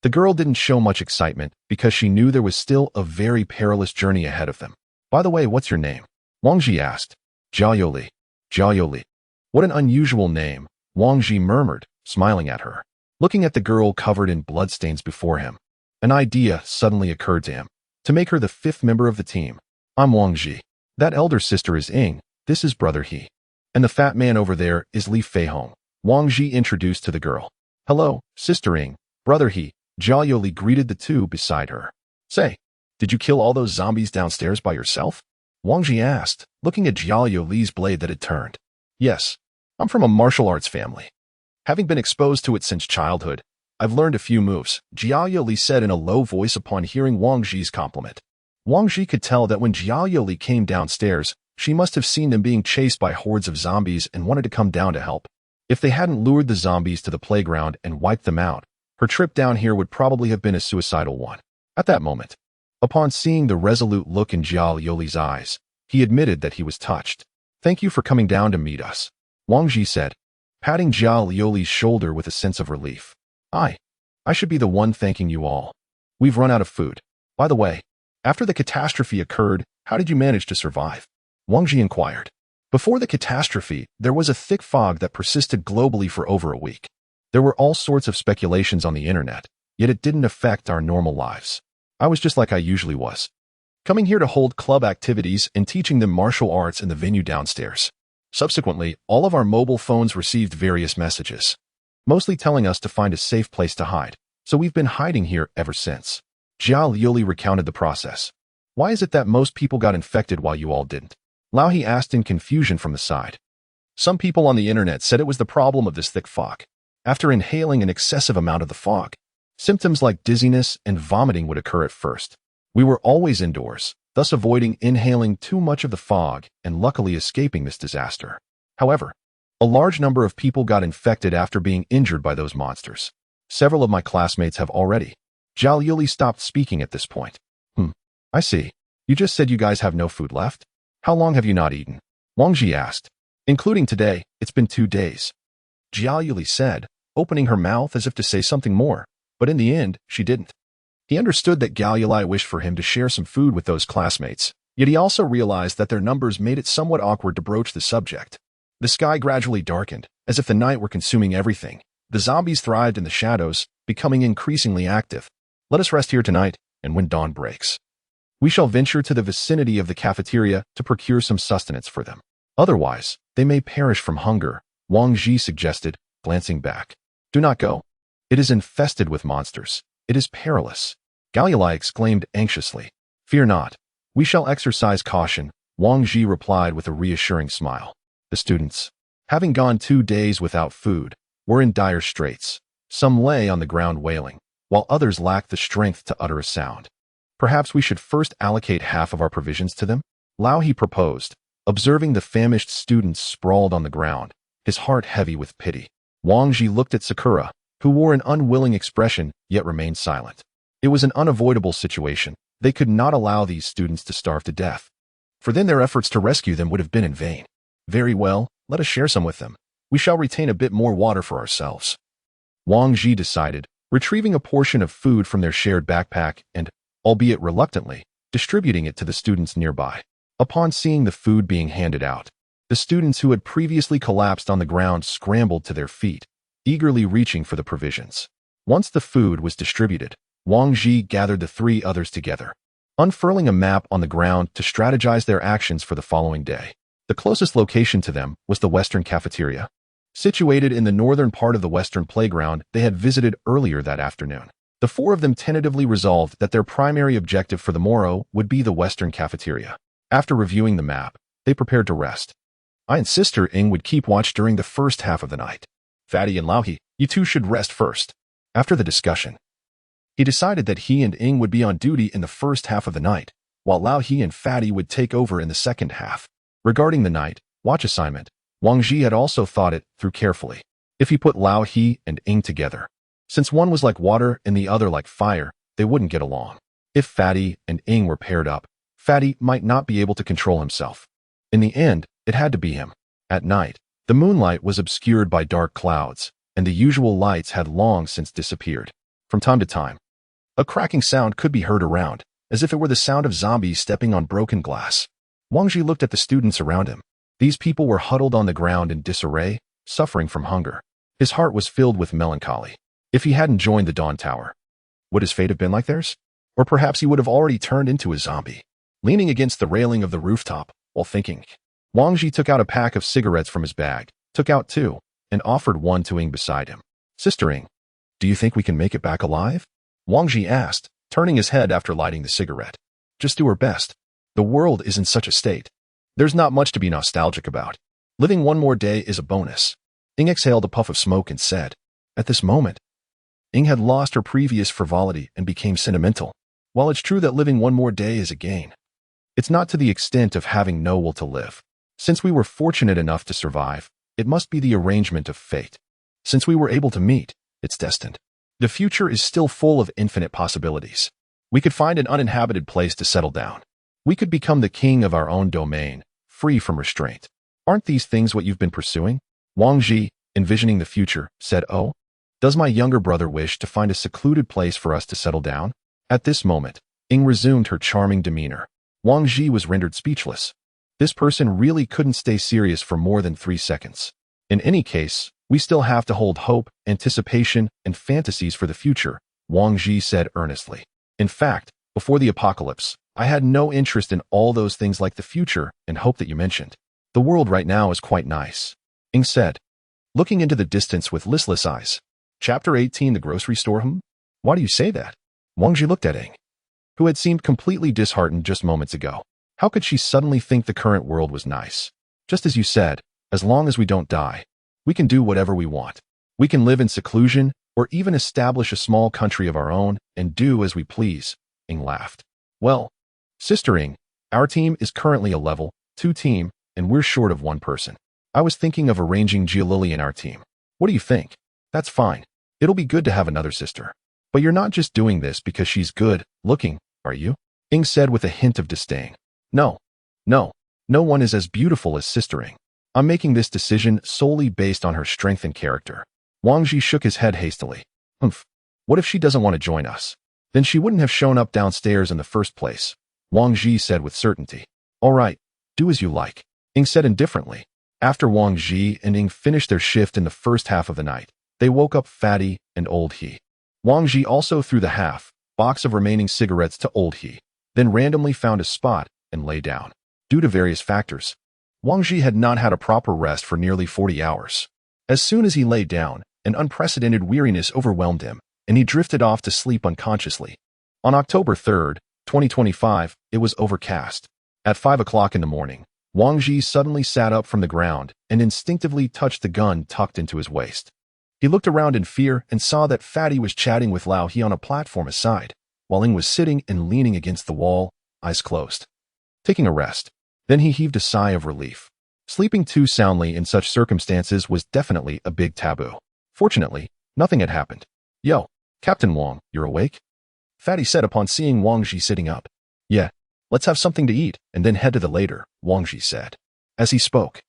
The girl didn't show much excitement because she knew there was still a very perilous journey ahead of them. "By the way, what's your name?" Wang Ji asked. "Jiaolioli. Jiaolioli. What an unusual name," Wang Ji murmured, smiling at her. Looking at the girl covered in bloodstains before him, an idea suddenly occurred to him. To make her the fifth member of the team. "I'm Wang Ji. That elder sister is Ing. This is brother He. And the fat man over there is Li Feihong," Wang Ji introduced to the girl. "Hello, sister Ing, brother He." Jiaolioli greeted the two beside her. "Say, did you kill all those zombies downstairs by yourself?" Wang Ji asked, looking at Jiaolioli's blade that had turned. "Yes, I'm from a martial arts family. Having been exposed to it since childhood, I've learned a few moves," Jiaolioli said in a low voice upon hearing Wang Ji's compliment. Wang Ji could tell that when Jiaolioli came downstairs, she must have seen them being chased by hordes of zombies and wanted to come down to help. If they hadn't lured the zombies to the playground and wiped them out, her trip down here would probably have been a suicidal one. At that moment, upon seeing the resolute look in Jiaolioli's eyes, he admitted that he was touched. "Thank you for coming down to meet us," Wang Ji said, patting Jiaolioli's shoulder with a sense of relief. I should be the one thanking you all. We've run out of food. By the way, after the catastrophe occurred, how did you manage to survive?" Wang Ji inquired. Before the catastrophe, there was a thick fog that persisted globally for over a week. There were all sorts of speculations on the internet, yet it didn't affect our normal lives. I was just like I usually was, coming here to hold club activities and teaching them martial arts in the venue downstairs. Subsequently, all of our mobile phones received various messages, mostly telling us to find a safe place to hide. So we've been hiding here ever since. Jiao Liuli recounted the process. Why is it that most people got infected while you all didn't? Lao He asked in confusion from the side. Some people on the internet said it was the problem of this thick fog. After inhaling an excessive amount of the fog, symptoms like dizziness and vomiting would occur at first. We were always indoors, thus avoiding inhaling too much of the fog and luckily escaping this disaster. However, a large number of people got infected after being injured by those monsters. Several of my classmates have already. Zhao Yuli stopped speaking at this point. I see. You just said you guys have no food left? How long have you not eaten? Wang Ji asked. Including today, it's been 2 days. Jiao Yuli said, opening her mouth as if to say something more, but in the end, she didn't. He understood that Gao Yulai wished for him to share some food with those classmates, yet he also realized that their numbers made it somewhat awkward to broach the subject. The sky gradually darkened, as if the night were consuming everything. The zombies thrived in the shadows, becoming increasingly active. Let us rest here tonight, and when dawn breaks, we shall venture to the vicinity of the cafeteria to procure some sustenance for them. Otherwise, they may perish from hunger, Wang Ji suggested, glancing back. Do not go. It is infested with monsters. It is perilous. Gao Yulai exclaimed anxiously. Fear not. We shall exercise caution, Wang Ji replied with a reassuring smile. The students, having gone 2 days without food, were in dire straits. Some lay on the ground wailing, while others lacked the strength to utter a sound. Perhaps we should first allocate half of our provisions to them? Lao He proposed, observing the famished students sprawled on the ground, his heart heavy with pity. Wang Ji looked at Sakura, who wore an unwilling expression yet remained silent. It was an unavoidable situation. They could not allow these students to starve to death, for then their efforts to rescue them would have been in vain. Very well, let us share some with them. We shall retain a bit more water for ourselves. Wang Ji decided, retrieving a portion of food from their shared backpack and, albeit reluctantly, distributing it to the students nearby. Upon seeing the food being handed out, the students who had previously collapsed on the ground scrambled to their feet, eagerly reaching for the provisions. Once the food was distributed, Wang Ji gathered the 3 others together, unfurling a map on the ground to strategize their actions for the following day. The closest location to them was the Western cafeteria, situated in the northern part of the Western playground they had visited earlier that afternoon. The 4 of them tentatively resolved that their primary objective for the morrow would be the Western cafeteria. After reviewing the map, they prepared to rest. I and Sister Ing would keep watch during the first half of the night. Fatty and Lao He, you two should rest first. After the discussion, he decided that he and Ing would be on duty in the first half of the night, while Lao He and Fatty would take over in the second half. Regarding the night watch assignment, Wang Ji had also thought it through carefully. If he put Lao He and Ing together, since one was like water and the other like fire, they wouldn't get along. If Fatty and Ing were paired up, Fatty might not be able to control himself. In the end, it had to be him. At night, the moonlight was obscured by dark clouds, and the usual lights had long since disappeared. From time to time, a cracking sound could be heard around, as if it were the sound of zombies stepping on broken glass. Wang Ji looked at the students around him. These people were huddled on the ground in disarray, suffering from hunger. His heart was filled with melancholy. If he hadn't joined the Dawn Tower, would his fate have been like theirs? Or perhaps he would have already turned into a zombie. Leaning against the railing of the rooftop, while thinking, Wang Ji took out a pack of cigarettes from his bag, took out 2, and offered one to Ing beside him. Sister Ing, do you think we can make it back alive? Wang Ji asked, turning his head after lighting the cigarette. Just do our best. The world is in such a state. There's not much to be nostalgic about. Living one more day is a bonus. Ing exhaled a puff of smoke and said, at this moment, Ing had lost her previous frivolity and became sentimental. While it's true that living one more day is a gain, it's not to the extent of having no will to live. Since we were fortunate enough to survive, it must be the arrangement of fate. Since we were able to meet, it's destined. The future is still full of infinite possibilities. We could find an uninhabited place to settle down. We could become the king of our own domain, free from restraint. Aren't these things what you've been pursuing? Wang Ji, envisioning the future, said, oh, does my younger brother wish to find a secluded place for us to settle down? At this moment, Ing resumed her charming demeanor. Wang Ji was rendered speechless. This person really couldn't stay serious for more than 3 seconds. In any case, we still have to hold hope, anticipation, and fantasies for the future, Wang Ji said earnestly. In fact, before the apocalypse, I had no interest in all those things like the future and hope that you mentioned. The world right now is quite nice, Ing said, looking into the distance with listless eyes. Chapter 18, The Grocery Store. Why do you say that? Wang Ji looked at Ing, who had seemed completely disheartened just moments ago. How could she suddenly think the current world was nice? Just as you said, as long as we don't die, we can do whatever we want. We can live in seclusion or even establish a small country of our own and do as we please. Ing laughed. Well, Sister Ing, our team is currently a level 2 team and we're short of one person. I was thinking of arranging Jia Lily in our team. What do you think? That's fine. It'll be good to have another sister. But you're not just doing this because she's good looking, are you? Ing said with a hint of disdain. No. No one is as beautiful as Sister Ing. I'm making this decision solely based on her strength and character. Wang Ji shook his head hastily. What if she doesn't want to join us? Then she wouldn't have shown up downstairs in the first place, Wang Ji said with certainty. All right, do as you like, Ing said indifferently. After Wang Ji and Ing finished their shift in the first half of the night, they woke up Fatty and Old He. Wang Ji also threw the box of remaining cigarettes to Old He, then randomly found a spot and lay down. Due to various factors, Wang Ji had not had a proper rest for nearly 40 hours. As soon as he lay down, an unprecedented weariness overwhelmed him, and he drifted off to sleep unconsciously. On October 3, 2025, it was overcast. At 5 o'clock in the morning, Wang Ji suddenly sat up from the ground and instinctively touched the gun tucked into his waist. He looked around in fear and saw that Fatty was chatting with Lao He on a platform aside, while Ing was sitting and leaning against the wall, eyes closed, taking a rest. Then he heaved a sigh of relief. Sleeping too soundly in such circumstances was definitely a big taboo. Fortunately, nothing had happened. Yo, Captain Wang, you're awake? Fatty said upon seeing Wang Ji sitting up. Yeah, let's have something to eat and then head to the later, Wang Ji said. As he spoke,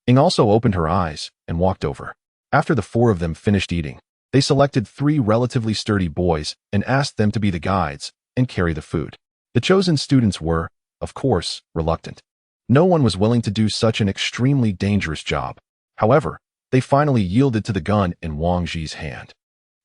Ing also opened her eyes and walked over. After the 4 of them finished eating, they selected 3 relatively sturdy boys and asked them to be the guides and carry the food. The chosen students were, of course, reluctant. No one was willing to do such an extremely dangerous job. However, they finally yielded to the gun in Wang Ji's hand.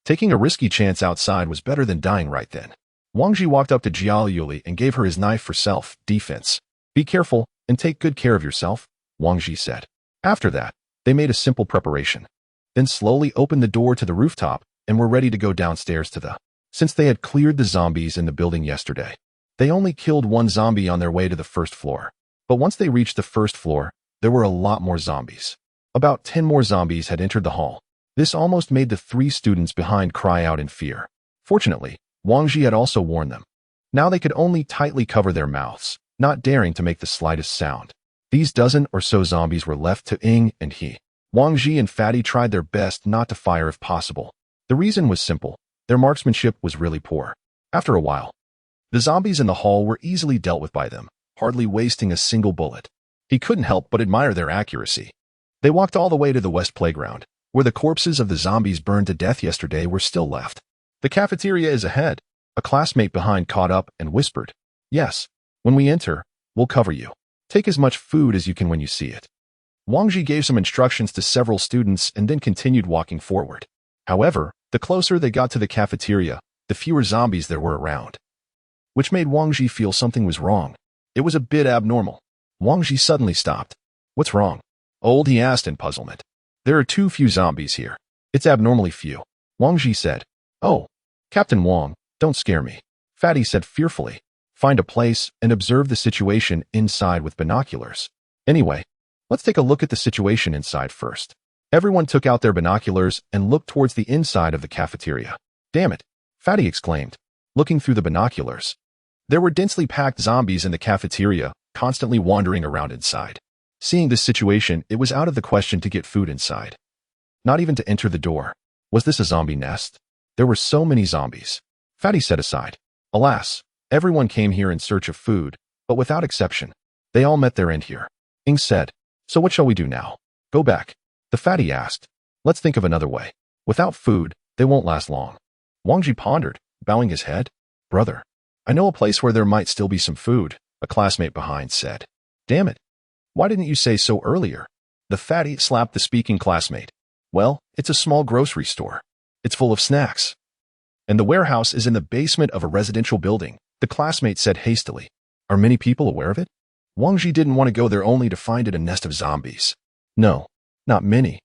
Taking a risky chance outside was better than dying right then. Wang Ji walked up to Jia Lily and gave her his knife for self-defense. Be careful and take good care of yourself, Wang Ji said. After that, they made a simple preparation, then slowly opened the door to the rooftop and were ready to go downstairs to the. Since they had cleared the zombies in the building yesterday, they only killed 1 zombie on their way to the first floor. But once they reached the first floor, there were a lot more zombies. About 10 more zombies had entered the hall. This almost made the 3 students behind cry out in fear. Fortunately, Wang Ji had also warned them. Now they could only tightly cover their mouths, not daring to make the slightest sound. These dozen or so zombies were left to Ing and He. Wang Ji and Fatty tried their best not to fire if possible. The reason was simple. Their marksmanship was really poor. After a while, the zombies in the hall were easily dealt with by them, hardly wasting a single bullet. He couldn't help but admire their accuracy. They walked all the way to the west playground, where the corpses of the zombies burned to death yesterday were still left. The cafeteria is ahead. A classmate behind caught up and whispered, Yes, when we enter, we'll cover you. Take as much food as you can when you see it. Wang Ji gave some instructions to several students and then continued walking forward. However, the closer they got to the cafeteria, the fewer zombies there were around, which made Wang Ji feel something was wrong. It was a bit abnormal. Wang Ji suddenly stopped. What's wrong? Old He asked in puzzlement. There are too few zombies here. It's abnormally few. Wang Ji said. Oh, Captain Wang, don't scare me. Fatty said fearfully. Find a place and observe the situation inside with binoculars. Anyway, let's take a look at the situation inside first. Everyone took out their binoculars and looked towards the inside of the cafeteria. Damn it, Fatty exclaimed, looking through the binoculars. There were densely packed zombies in the cafeteria, constantly wandering around inside. Seeing this situation, it was out of the question to get food inside. Not even to enter the door. Was this a zombie nest? There were so many zombies. Fatty set aside. Alas, everyone came here in search of food, but without exception, they all met their end here. Ing said, So what shall we do now? Go back. The Fatty asked. Let's think of another way. Without food, they won't last long. Wang Ji pondered, bowing his head. Brother, I know a place where there might still be some food, a classmate behind said. Damn it. Why didn't you say so earlier? The Fatty slapped the speaking classmate. Well, it's a small grocery store. It's full of snacks. And the warehouse is in the basement of a residential building, the classmate said hastily. Are many people aware of it? Wang Ji didn't want to go there only to find it a nest of zombies. No, not many.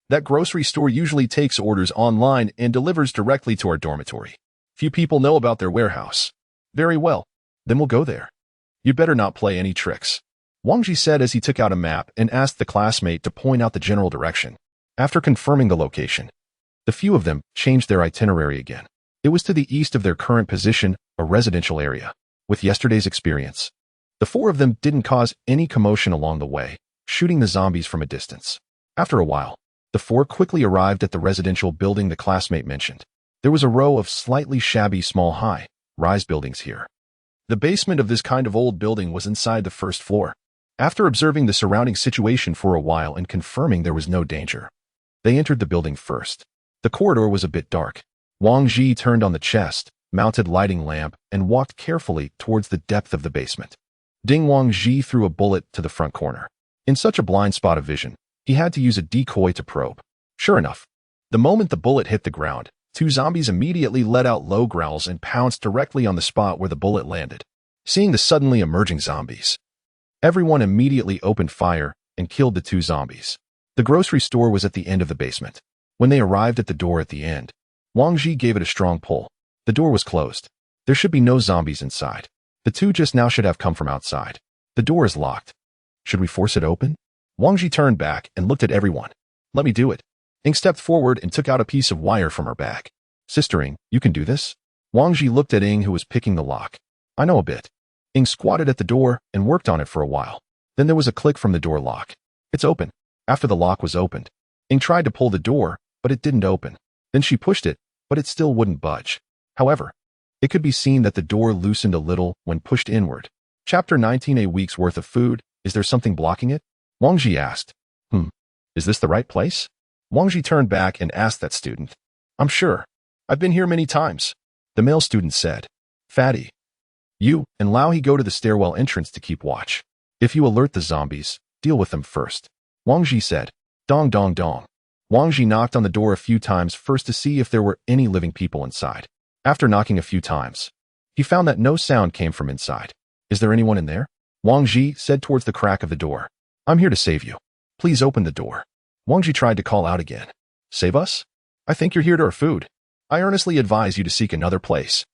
That grocery store usually takes orders online and delivers directly to our dormitory. Few people know about their warehouse. Very well. Then we'll go there. You'd better not play any tricks, Wang Ji said as he took out a map and asked the classmate to point out the general direction. After confirming the location, the few of them changed their itinerary again. It was to the east of their current position, a residential area. With yesterday's experience, the four of them didn't cause any commotion along the way, shooting the zombies from a distance. After a while, the four quickly arrived at the residential building the classmate mentioned. There was a row of slightly shabby small high-rise buildings here. The basement of this kind of old building was inside the first floor. After observing the surrounding situation for a while and confirming there was no danger, they entered the building first. The corridor was a bit dark. Wang Ji turned on the chest, mounted lighting lamp, and walked carefully towards the depth of the basement. Ding. Wang Ji threw a bullet to the front corner. In such a blind spot of vision, he had to use a decoy to probe. Sure enough, the moment the bullet hit the ground, two zombies immediately let out low growls and pounced directly on the spot where the bullet landed. Seeing the suddenly emerging zombies, everyone immediately opened fire and killed the two zombies. The grocery store was at the end of the basement. When they arrived at the door at the end, Wang Ji gave it a strong pull. The door was closed. There should be no zombies inside. The two just now should have come from outside. The door is locked. Should we force it open? Wang Ji turned back and looked at everyone. Let me do it. Ing stepped forward and took out a piece of wire from her bag. Sister Ing, you can do this? Wang Ji looked at Ing, who was picking the lock. I know a bit. Ing squatted at the door and worked on it for a while. Then there was a click from the door lock. It's open. After the lock was opened, Ing tried to pull the door, but it didn't open. Then she pushed it, but it still wouldn't budge. However, it could be seen that the door loosened a little when pushed inward. Chapter 19. A week's worth of food. Is there something blocking it? Wang Ji asked. Is this the right place? Wang Ji turned back and asked that student. I'm sure. I've been here many times. The male student said. Fatty. You and Lao He go to the stairwell entrance to keep watch. If you alert the zombies, deal with them first. Wang Ji said. Dong dong dong. Wang Ji knocked on the door a few times first to see if there were any living people inside. After knocking a few times, he found that no sound came from inside. Is there anyone in there? Wang Ji said towards the crack of the door. I'm here to save you. Please open the door. Wang Ji tried to call out again. Save us? I think you're here to our food. I earnestly advise you to seek another place.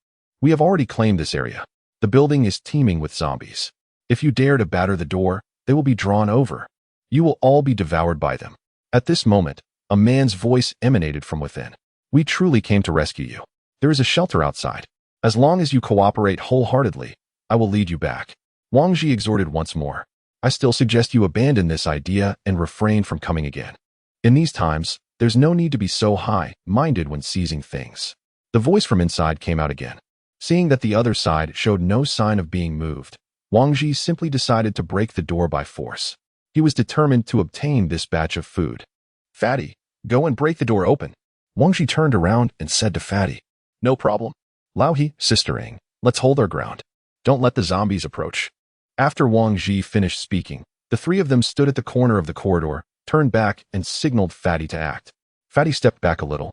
We have already claimed this area. The building is teeming with zombies. If you dare to batter the door, they will be drawn over. You will all be devoured by them. At this moment, a man's voice emanated from within. We truly came to rescue you. There is a shelter outside. As long as you cooperate wholeheartedly, I will lead you back. Wang Ji exhorted once more. I still suggest you abandon this idea and refrain from coming again. In these times, there's no need to be so high-minded when seizing things. The voice from inside came out again. Seeing that the other side showed no sign of being moved, Wang Ji simply decided to break the door by force. He was determined to obtain this batch of food. Fatty, go and break the door open. Wang Ji turned around and said to Fatty. No problem. Lao He, Sister Ing, let's hold our ground. Don't let the zombies approach. After Wang Ji finished speaking, the three of them stood at the corner of the corridor, turned back, and signaled Fatty to act. Fatty stepped back a little.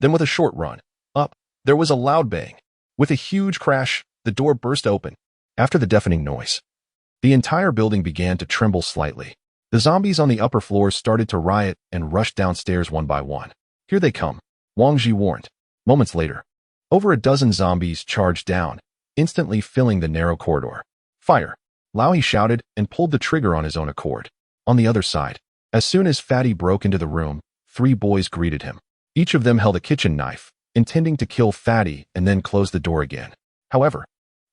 Then with a short run, up, there was a loud bang. With a huge crash, the door burst open. After the deafening noise, the entire building began to tremble slightly. The zombies on the upper floors started to riot and rushed downstairs one by one. Here they come, Wang Ji warned. Moments later, over a dozen zombies charged down, instantly filling the narrow corridor. Fire! Lao He shouted and pulled the trigger on his own accord. On the other side, as soon as Fatty broke into the room, three boys greeted him. Each of them held a kitchen knife, intending to kill Fatty and then close the door again. However,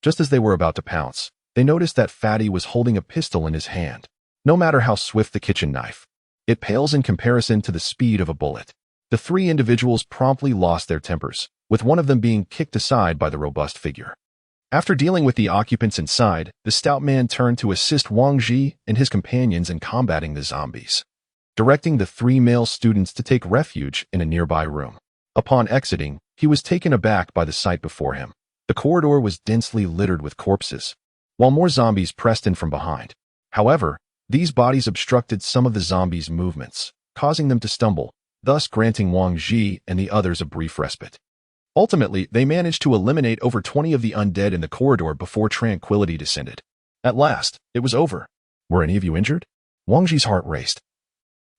just as they were about to pounce, they noticed that Fatty was holding a pistol in his hand. No matter how swift the kitchen knife, it pales in comparison to the speed of a bullet. The three individuals promptly lost their tempers, with one of them being kicked aside by the robust figure. After dealing with the occupants inside, the stout man turned to assist Wang Ji and his companions in combating the zombies, directing the three male students to take refuge in a nearby room. Upon exiting, he was taken aback by the sight before him. The corridor was densely littered with corpses, while more zombies pressed in from behind. However, these bodies obstructed some of the zombies' movements, causing them to stumble, thus granting Wang Ji and the others a brief respite. Ultimately, they managed to eliminate over 20 of the undead in the corridor before tranquility descended. At last, it was over. Were any of you injured? Wang Ji's heart raced.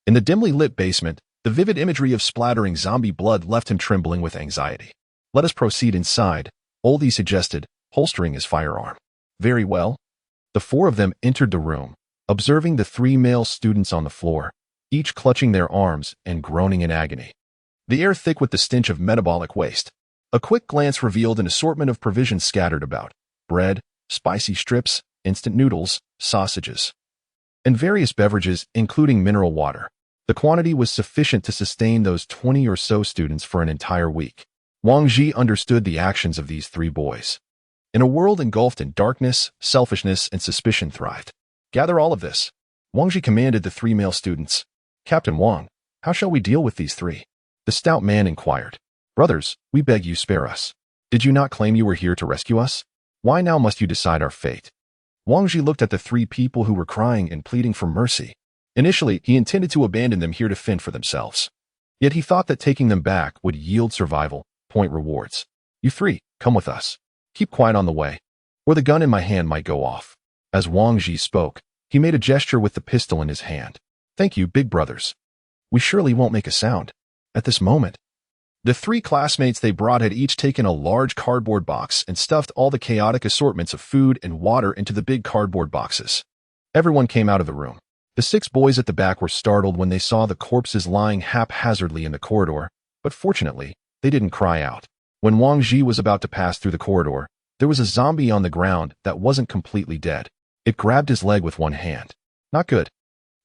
In the dimly lit basement, the vivid imagery of splattering zombie blood left him trembling with anxiety. Let us proceed inside, Oldie suggested, holstering his firearm. Very well. The four of them entered the room, observing the three male students on the floor, each clutching their arms and groaning in agony. The air thick with the stench of metabolic waste. A quick glance revealed an assortment of provisions scattered about: bread, spicy strips, instant noodles, sausages, and various beverages, including mineral water. The quantity was sufficient to sustain those 20 or so students for an entire week. Wang Ji understood the actions of these three boys. In a world engulfed in darkness, selfishness, and suspicion thrived. Gather all of this, Wang Ji commanded the three male students. Captain Wang, how shall we deal with these three? The stout man inquired. Brothers, we beg you spare us. Did you not claim you were here to rescue us? Why now must you decide our fate? Wang Ji looked at the three people who were crying and pleading for mercy. Initially, he intended to abandon them here to fend for themselves. Yet he thought that taking them back would yield survival point rewards. You three, come with us. Keep quiet on the way, or the gun in my hand might go off. As Wang Ji spoke, he made a gesture with the pistol in his hand. Thank you, big brothers. We surely won't make a sound. At this moment, the three classmates they brought had each taken a large cardboard box and stuffed all the chaotic assortments of food and water into the big cardboard boxes. Everyone came out of the room. The six boys at the back were startled when they saw the corpses lying haphazardly in the corridor, but fortunately, they didn't cry out. When Wang Ji was about to pass through the corridor, there was a zombie on the ground that wasn't completely dead. It grabbed his leg with one hand. Not good.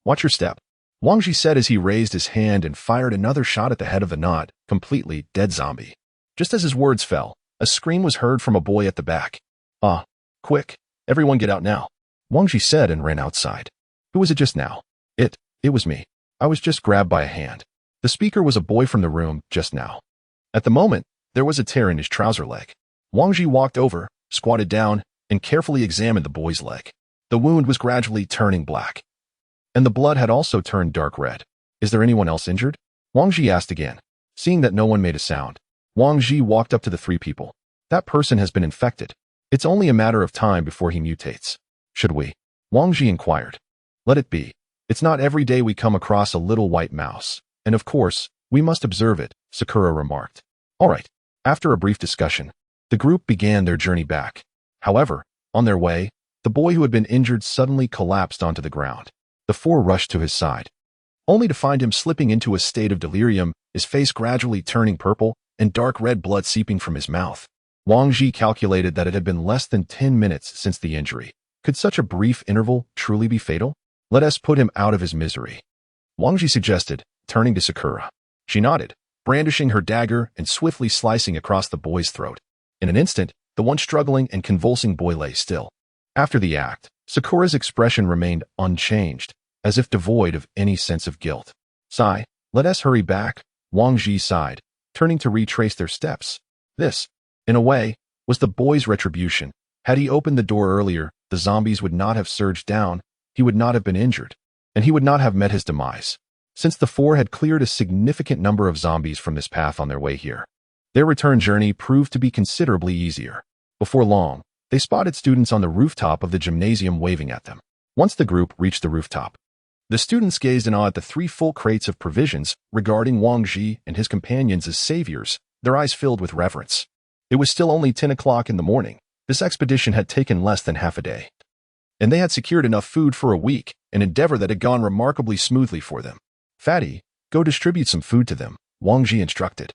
Watch your step, Wang Ji said as he raised his hand and fired another shot at the head of the not completely dead zombie. Just as his words fell, a scream was heard from a boy at the back. Ah, quick, everyone get out now, Wang Ji said and ran outside. Who was it just now? It was me. I was just grabbed by a hand. The speaker was a boy from the room just now. At the moment, there was a tear in his trouser leg. Wang Ji walked over, squatted down, and carefully examined the boy's leg. The wound was gradually turning black, and the blood had also turned dark red. Is there anyone else injured? Wang Ji asked again. Seeing that no one made a sound, Wang Ji walked up to the three people. That person has been infected. It's only a matter of time before he mutates. Should we? Wang Ji inquired. Let it be. It's not every day we come across a little white mouse, and of course, we must observe it, Sakura remarked. All right. After a brief discussion, the group began their journey back. However, on their way, the boy who had been injured suddenly collapsed onto the ground. The four rushed to his side, only to find him slipping into a state of delirium, his face gradually turning purple and dark red blood seeping from his mouth. Wang Ji calculated that it had been less than 10 minutes since the injury. Could such a brief interval truly be fatal? Let us put him out of his misery, Wang Ji suggested, turning to Sakura. She nodded, brandishing her dagger and swiftly slicing across the boy's throat. In an instant, the once struggling and convulsing boy lay still. After the act, Sakura's expression remained unchanged, as if devoid of any sense of guilt. Sigh, let us hurry back, Wang Ji sighed, turning to retrace their steps. This, in a way, was the boy's retribution. Had he opened the door earlier, the zombies would not have surged down, he would not have been injured, and he would not have met his demise. Since the four had cleared a significant number of zombies from this path on their way here, their return journey proved to be considerably easier. Before long, they spotted students on the rooftop of the gymnasium waving at them. Once the group reached the rooftop, the students gazed in awe at the 3 full crates of provisions, regarding Wang Ji and his companions as saviors, their eyes filled with reverence. It was still only 10 o'clock in the morning. This expedition had taken less than half a day, and they had secured enough food for a week, an endeavor that had gone remarkably smoothly for them. Fatty, go distribute some food to them, Wang Ji instructed.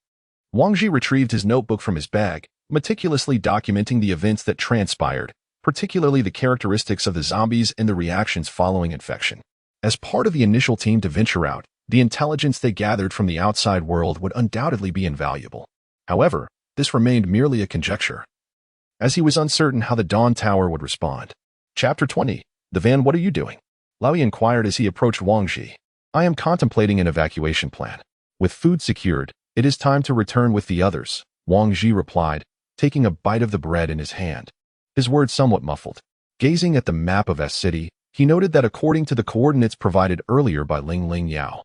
Wang Ji retrieved his notebook from his bag, meticulously documenting the events that transpired, particularly the characteristics of the zombies and the reactions following infection. As part of the initial team to venture out, the intelligence they gathered from the outside world would undoubtedly be invaluable. However, this remained merely a conjecture, as he was uncertain how the Dawn Tower would respond. Chapter 20. The van, what are you doing? Laoyi inquired as he approached Wang Ji. I am contemplating an evacuation plan. With food secured, it is time to return with the others, Wang Ji replied, taking a bite of the bread in his hand, his words somewhat muffled. Gazing at the map of S City, he noted that according to the coordinates provided earlier by Ling Ling Yao,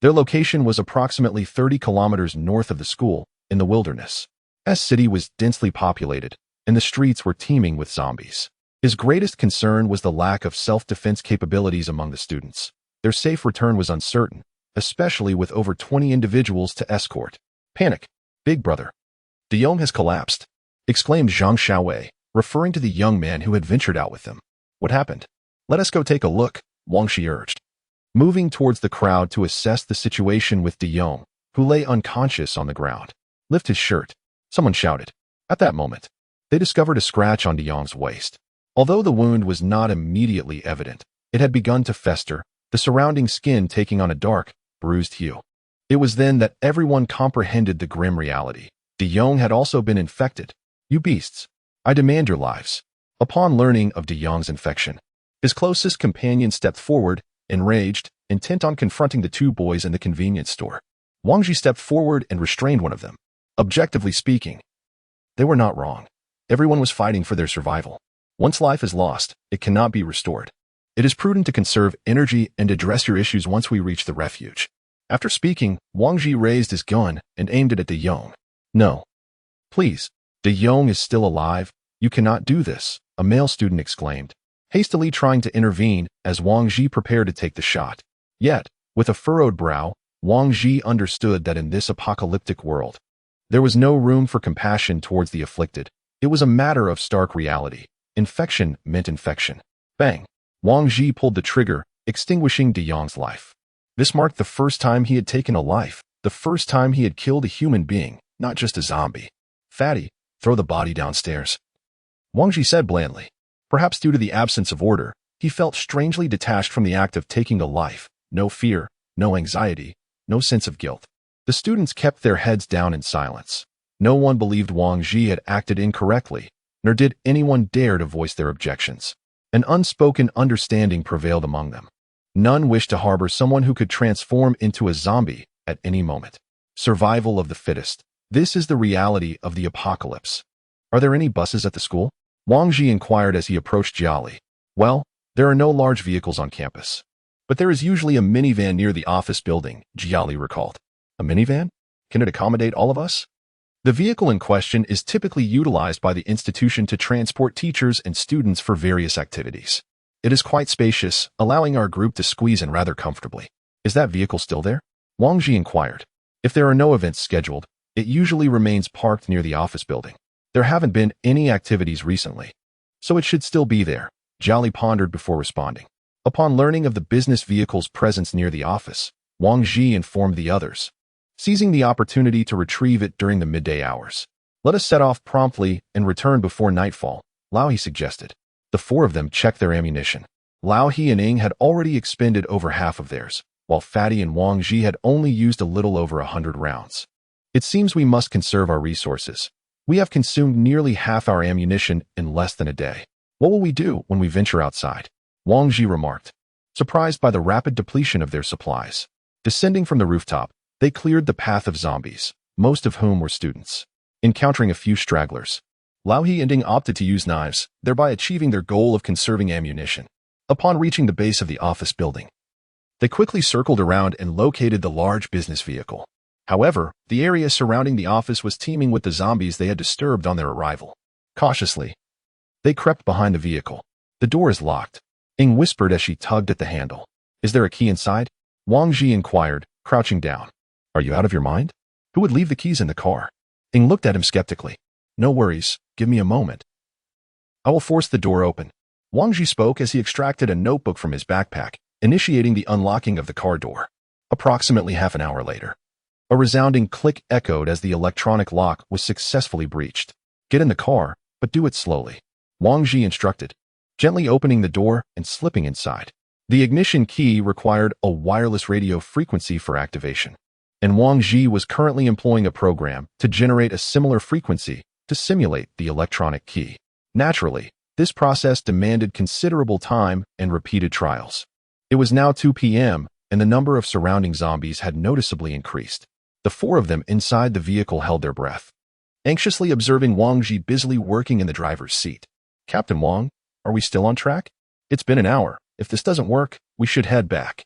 their location was approximately 30 kilometers north of the school, in the wilderness. S City was densely populated, and the streets were teeming with zombies. His greatest concern was the lack of self-defense capabilities among the students. Their safe return was uncertain, especially with over 20 individuals to escort. Panic, big brother. De Yong has collapsed, exclaimed Zhang Xiaowei, referring to the young man who had ventured out with them. What happened? Let us go take a look, Wang Shi urged, moving towards the crowd to assess the situation with De Yong, who lay unconscious on the ground. Lift his shirt, someone shouted. At that moment, they discovered a scratch on De Yong's waist. Although the wound was not immediately evident, it had begun to fester, the surrounding skin taking on a dark, bruised hue. It was then that everyone comprehended the grim reality. De Yong had also been infected. You beasts, I demand your lives. Upon learning of De Yong's infection, his closest companion stepped forward, enraged, intent on confronting the two boys in the convenience store. Wang Ji stepped forward and restrained one of them. Objectively speaking, they were not wrong. Everyone was fighting for their survival. Once life is lost, it cannot be restored. It is prudent to conserve energy and address your issues once we reach the refuge. After speaking, Wang Ji raised his gun and aimed it at De Yong. No. Please, De Yong is still alive. You cannot do this, a male student exclaimed, hastily trying to intervene as Wang Ji prepared to take the shot. Yet, with a furrowed brow, Wang Ji understood that in this apocalyptic world, there was no room for compassion towards the afflicted. It was a matter of stark reality. Infection meant infection. Bang! Wang Ji pulled the trigger, extinguishing De Yong's life. This marked the first time he had taken a life, the first time he had killed a human being, not just a zombie. Fatty, throw the body downstairs, Wang Ji said blandly. Perhaps due to the absence of order, he felt strangely detached from the act of taking a life. No fear, no anxiety, no sense of guilt. The students kept their heads down in silence. No one believed Wang Ji had acted incorrectly, nor did anyone dare to voice their objections. An unspoken understanding prevailed among them. None wished to harbor someone who could transform into a zombie at any moment. Survival of the fittest. This is the reality of the apocalypse. Are there any buses at the school? Wang Ji inquired as he approached Jiali. Well, there are no large vehicles on campus. But there is usually a minivan near the office building, Jiali recalled. A minivan? Can it accommodate all of us? The vehicle in question is typically utilized by the institution to transport teachers and students for various activities. It is quite spacious, allowing our group to squeeze in rather comfortably. Is that vehicle still there? Wang Ji inquired. If there are no events scheduled, it usually remains parked near the office building. There haven't been any activities recently, so it should still be there, Jiali pondered before responding. Upon learning of the business vehicle's presence near the office, Wang Ji informed the others, seizing the opportunity to retrieve it during the midday hours. Let us set off promptly and return before nightfall, Lao He suggested. The four of them checked their ammunition. Lao He and Ing had already expended over half of theirs, while Fatty and Wang Ji had only used a little over 100 rounds. It seems we must conserve our resources. We have consumed nearly half our ammunition in less than a day. What will we do when we venture outside? Wang Ji remarked, surprised by the rapid depletion of their supplies. Descending from the rooftop, they cleared the path of zombies, most of whom were students. Encountering a few stragglers, Lao He and Ing opted to use knives, thereby achieving their goal of conserving ammunition. Upon reaching the base of the office building, they quickly circled around and located the large business vehicle. However, the area surrounding the office was teeming with the zombies they had disturbed on their arrival. Cautiously, they crept behind the vehicle. The door is locked, Ing whispered as she tugged at the handle. Is there a key inside? Wang Ji inquired, crouching down. Are you out of your mind? Who would leave the keys in the car? Ing looked at him skeptically. No worries, give me a moment. I will force the door open. Wang Ji spoke as he extracted a notebook from his backpack, initiating the unlocking of the car door. Approximately half an hour later, a resounding click echoed as the electronic lock was successfully breached. Get in the car, but do it slowly, Wang Ji instructed, gently opening the door and slipping inside. The ignition key required a wireless radio frequency for activation, and Wang Ji was currently employing a program to generate a similar frequency to simulate the electronic key. Naturally, this process demanded considerable time and repeated trials. It was now 2 p.m., and the number of surrounding zombies had noticeably increased. The four of them inside the vehicle held their breath, anxiously observing Wang Ji busily working in the driver's seat. Captain Wang, are we still on track? It's been an hour. If this doesn't work, we should head back,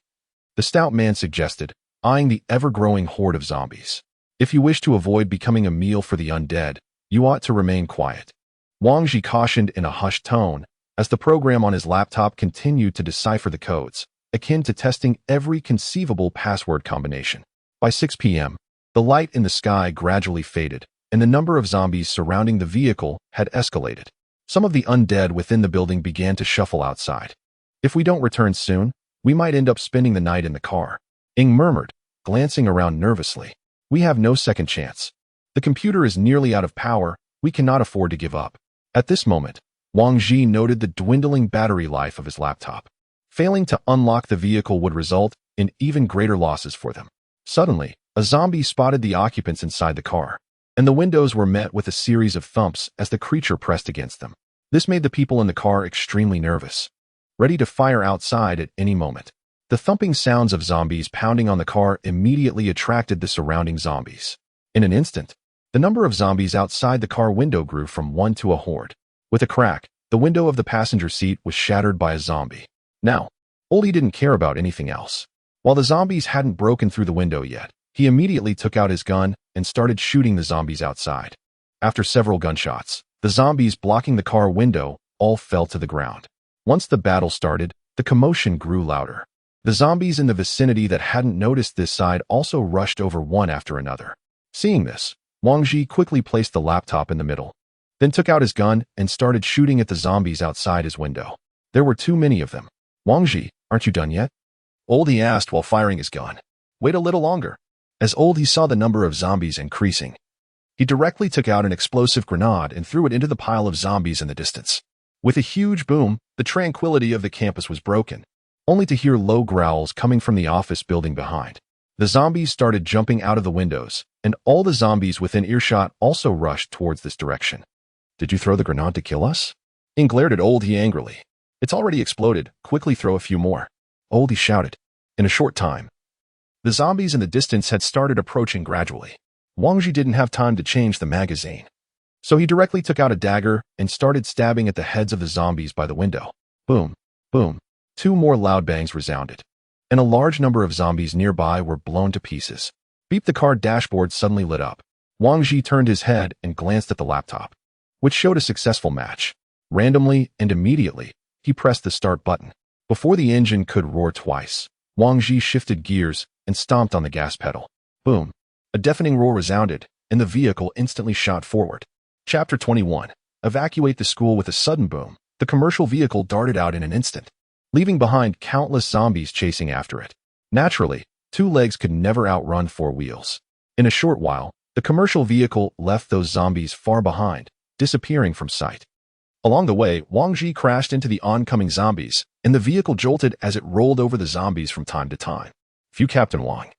the stout man suggested, eyeing the ever-growing horde of zombies. If you wish to avoid becoming a meal for the undead, you ought to remain quiet, Wang Ji cautioned in a hushed tone as the program on his laptop continued to decipher the codes, akin to testing every conceivable password combination. By 6 p.m., the light in the sky gradually faded, and the number of zombies surrounding the vehicle had escalated. Some of the undead within the building began to shuffle outside. "If we don't return soon, we might end up spending the night in the car," Ing murmured, glancing around nervously. "We have no second chance. The computer is nearly out of power. We cannot afford to give up." At this moment, Wang Ji noted the dwindling battery life of his laptop. Failing to unlock the vehicle would result in even greater losses for them. Suddenly, a zombie spotted the occupants inside the car, and the windows were met with a series of thumps as the creature pressed against them. This made the people in the car extremely nervous, ready to fire outside at any moment. The thumping sounds of zombies pounding on the car immediately attracted the surrounding zombies. In an instant, the number of zombies outside the car window grew from one to a horde. With a crack, the window of the passenger seat was shattered by a zombie. Now, Oldie didn't care about anything else. While the zombies hadn't broken through the window yet, he immediately took out his gun and started shooting the zombies outside. After several gunshots, the zombies blocking the car window all fell to the ground. Once the battle started, the commotion grew louder. The zombies in the vicinity that hadn't noticed this side also rushed over one after another. Seeing this, Wang Ji quickly placed the laptop in the middle, then took out his gun and started shooting at the zombies outside his window. There were too many of them. "Wang Ji, aren't you done yet?" Oldie asked while firing his gun. "Wait a little longer." As Oldie saw the number of zombies increasing, he directly took out an explosive grenade and threw it into the pile of zombies in the distance. With a huge boom, the tranquility of the campus was broken, only to hear low growls coming from the office building behind. The zombies started jumping out of the windows, and all the zombies within earshot also rushed towards this direction. "Did you throw the grenade to kill us?" Ing glared at Oldie angrily. "It's already exploded. Quickly throw a few more," Oldie shouted. In a short time, the zombies in the distance had started approaching gradually. Wang Ji didn't have time to change the magazine, so he directly took out a dagger and started stabbing at the heads of the zombies by the window. Boom, boom. 2 more loud bangs resounded, and a large number of zombies nearby were blown to pieces. Beep, the car dashboard suddenly lit up. Wang Ji turned his head and glanced at the laptop, which showed a successful match. Randomly and immediately, he pressed the start button. Before the engine could roar twice, Wang Ji shifted gears and stomped on the gas pedal. Boom. A deafening roar resounded, and the vehicle instantly shot forward. Chapter 21. Evacuate the school. With a sudden boom, the commercial vehicle darted out in an instant, leaving behind countless zombies chasing after it. Naturally, 2 legs could never outrun 4 wheels. In a short while, the commercial vehicle left those zombies far behind, disappearing from sight. Along the way, Wang Ji crashed into the oncoming zombies, and the vehicle jolted as it rolled over the zombies from time to time. "Phew, Captain Wang.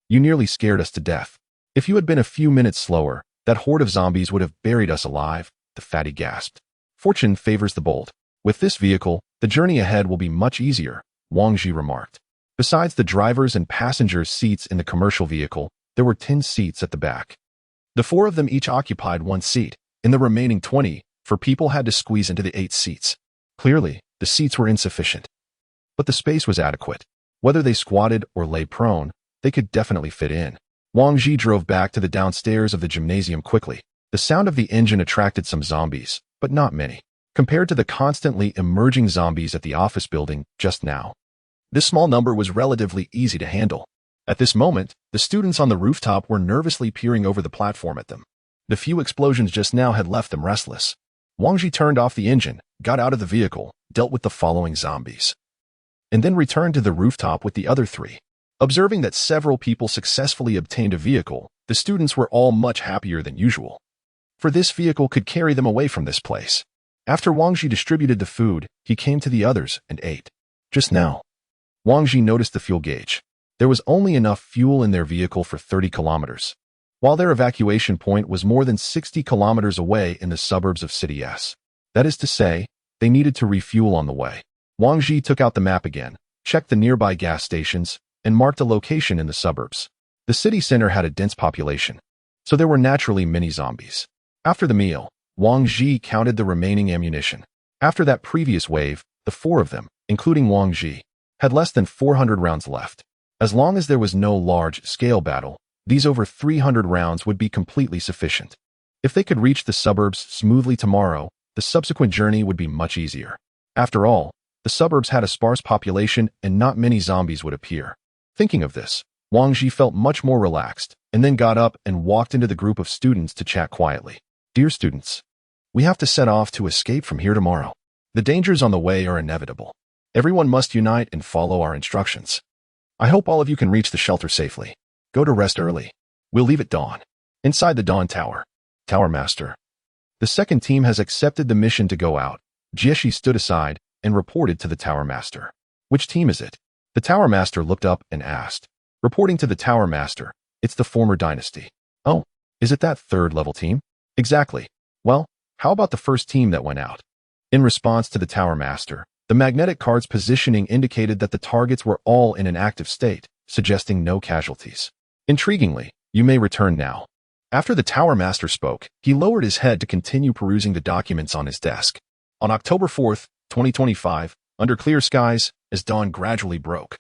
You nearly scared us to death. If you had been a few minutes slower, that horde of zombies would have buried us alive," the fatty gasped. "Fortune favors the bold. With this vehicle, the journey ahead will be much easier," Wang Ji remarked. Besides the driver's and passengers' seats in the commercial vehicle, there were 10 seats at the back. The 4 of them each occupied 1 seat, and the remaining 20 for people had to squeeze into the 8 seats. Clearly, the seats were insufficient, but the space was adequate. Whether they squatted or lay prone, they could definitely fit in. Wang Ji drove back to the downstairs of the gymnasium quickly. The sound of the engine attracted some zombies, but not many, compared to the constantly emerging zombies at the office building just now. This small number was relatively easy to handle. At this moment, the students on the rooftop were nervously peering over the platform at them. The few explosions just now had left them restless. Wang Ji turned off the engine, got out of the vehicle, dealt with the following zombies, and then returned to the rooftop with the other 3. Observing that several people successfully obtained a vehicle, the students were all much happier than usual, for this vehicle could carry them away from this place. After Wang Ji distributed the food, he came to the others and ate. Just now, Wang Ji noticed the fuel gauge. There was only enough fuel in their vehicle for 30 kilometers, while their evacuation point was more than 60 kilometers away in the suburbs of City S. That is to say, they needed to refuel on the way. Wang Ji took out the map again, checked the nearby gas stations, and marked a location in the suburbs. The city center had a dense population, so there were naturally many zombies. After the meal, Wang Ji counted the remaining ammunition. After that previous wave, the 4 of them, including Wang Ji, had less than 400 rounds left. As long as there was no large-scale battle, these over 300 rounds would be completely sufficient. If they could reach the suburbs smoothly tomorrow, the subsequent journey would be much easier. After all, the suburbs had a sparse population and not many zombies would appear. Thinking of this, Wang Ji felt much more relaxed, and then got up and walked into the group of students to chat quietly. Dear students, we have to set off to escape from here tomorrow. The dangers on the way are inevitable. Everyone must unite and follow our instructions. I hope all of you can reach the shelter safely. Go to rest early. We'll leave at dawn. Inside the Dawn Tower. Tower Master. The second team has accepted the mission to go out. Jieshi stood aside and reported to the Tower Master. Which team is it? The Tower Master looked up and asked. Reporting to the Tower Master, it's the former dynasty. Oh, is it that third-level team? Exactly. Well, how about the first team that went out? In response to the Tower Master, the magnetic card's positioning indicated that the targets were all in an active state, suggesting no casualties. Intriguingly, you may return now. After the Tower Master spoke, he lowered his head to continue perusing the documents on his desk. On October 4th, 2025, under clear skies, as dawn gradually broke,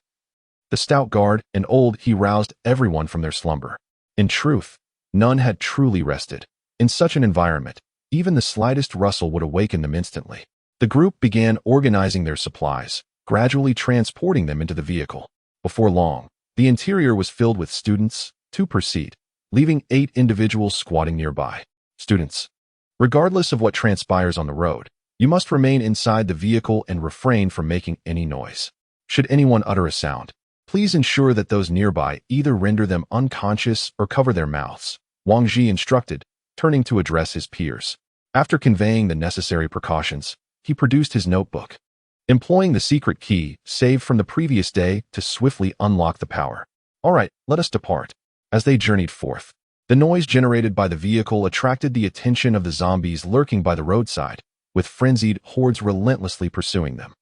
the stout guard and old he roused everyone from their slumber. In truth, none had truly rested. In such an environment, even the slightest rustle would awaken them instantly. The group began organizing their supplies, gradually transporting them into the vehicle. Before long, the interior was filled with students, 2 per seat, leaving 8 individuals squatting nearby. Students, regardless of what transpires on the road, you must remain inside the vehicle and refrain from making any noise. Should anyone utter a sound, please ensure that those nearby either render them unconscious or cover their mouths, Wang Ji instructed, turning to address his peers. After conveying the necessary precautions, he produced his notebook, employing the secret key saved from the previous day to swiftly unlock the power. All right, let us depart. As they journeyed forth, the noise generated by the vehicle attracted the attention of the zombies lurking by the roadside, with frenzied hordes relentlessly pursuing them.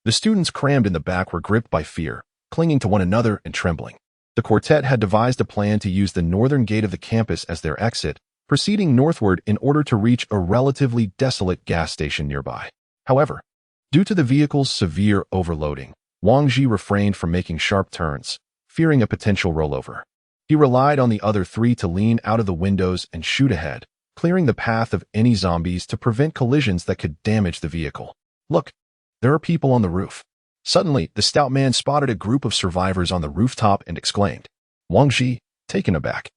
The students crammed in the back were gripped by fear, clinging to one another and trembling. The quartet had devised a plan to use the northern gate of the campus as their exit, proceeding northward in order to reach a relatively desolate gas station nearby. However, due to the vehicle's severe overloading, Wang Ji refrained from making sharp turns, fearing a potential rollover. He relied on the other 3 to lean out of the windows and shoot ahead, clearing the path of any zombies to prevent collisions that could damage the vehicle. Look, there are people on the roof. Suddenly, the stout man spotted a group of survivors on the rooftop and exclaimed. Wang Ji, taken aback,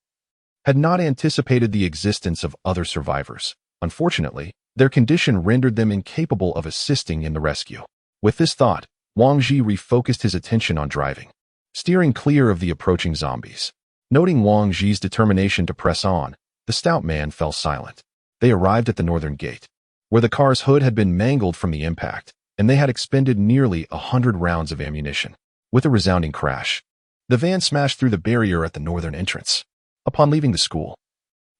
had not anticipated the existence of other survivors. Unfortunately, their condition rendered them incapable of assisting in the rescue. With this thought, Wang Ji refocused his attention on driving, steering clear of the approaching zombies. Noting Wang Ji's determination to press on, the stout man fell silent. They arrived at the northern gate, where the car's hood had been mangled from the impact, and they had expended nearly 100 rounds of ammunition. With a resounding crash, the van smashed through the barrier at the northern entrance. Upon leaving the school,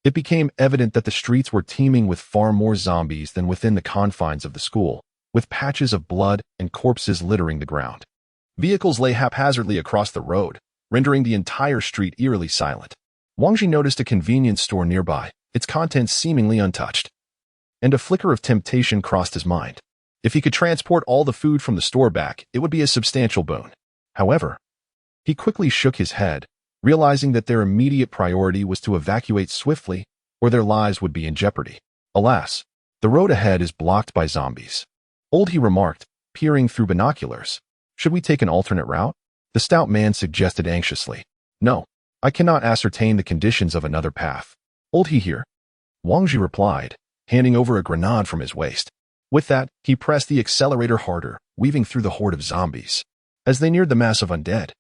it became evident that the streets were teeming with far more zombies than within the confines of the school, with patches of blood and corpses littering the ground. Vehicles lay haphazardly across the road, rendering the entire street eerily silent. Wang Ji noticed a convenience store nearby, its contents seemingly untouched, and a flicker of temptation crossed his mind. If he could transport all the food from the store back, it would be a substantial boon. However, he quickly shook his head, realizing that their immediate priority was to evacuate swiftly, or their lives would be in jeopardy. Alas, the road ahead is blocked by zombies. Old he remarked, peering through binoculars. Should we take an alternate route? The stout man suggested anxiously. No, I cannot ascertain the conditions of another path. Old he here? Wang Ji replied, handing over a grenade from his waist. With that, he pressed the accelerator harder, weaving through the horde of zombies. As they neared the mass of undead,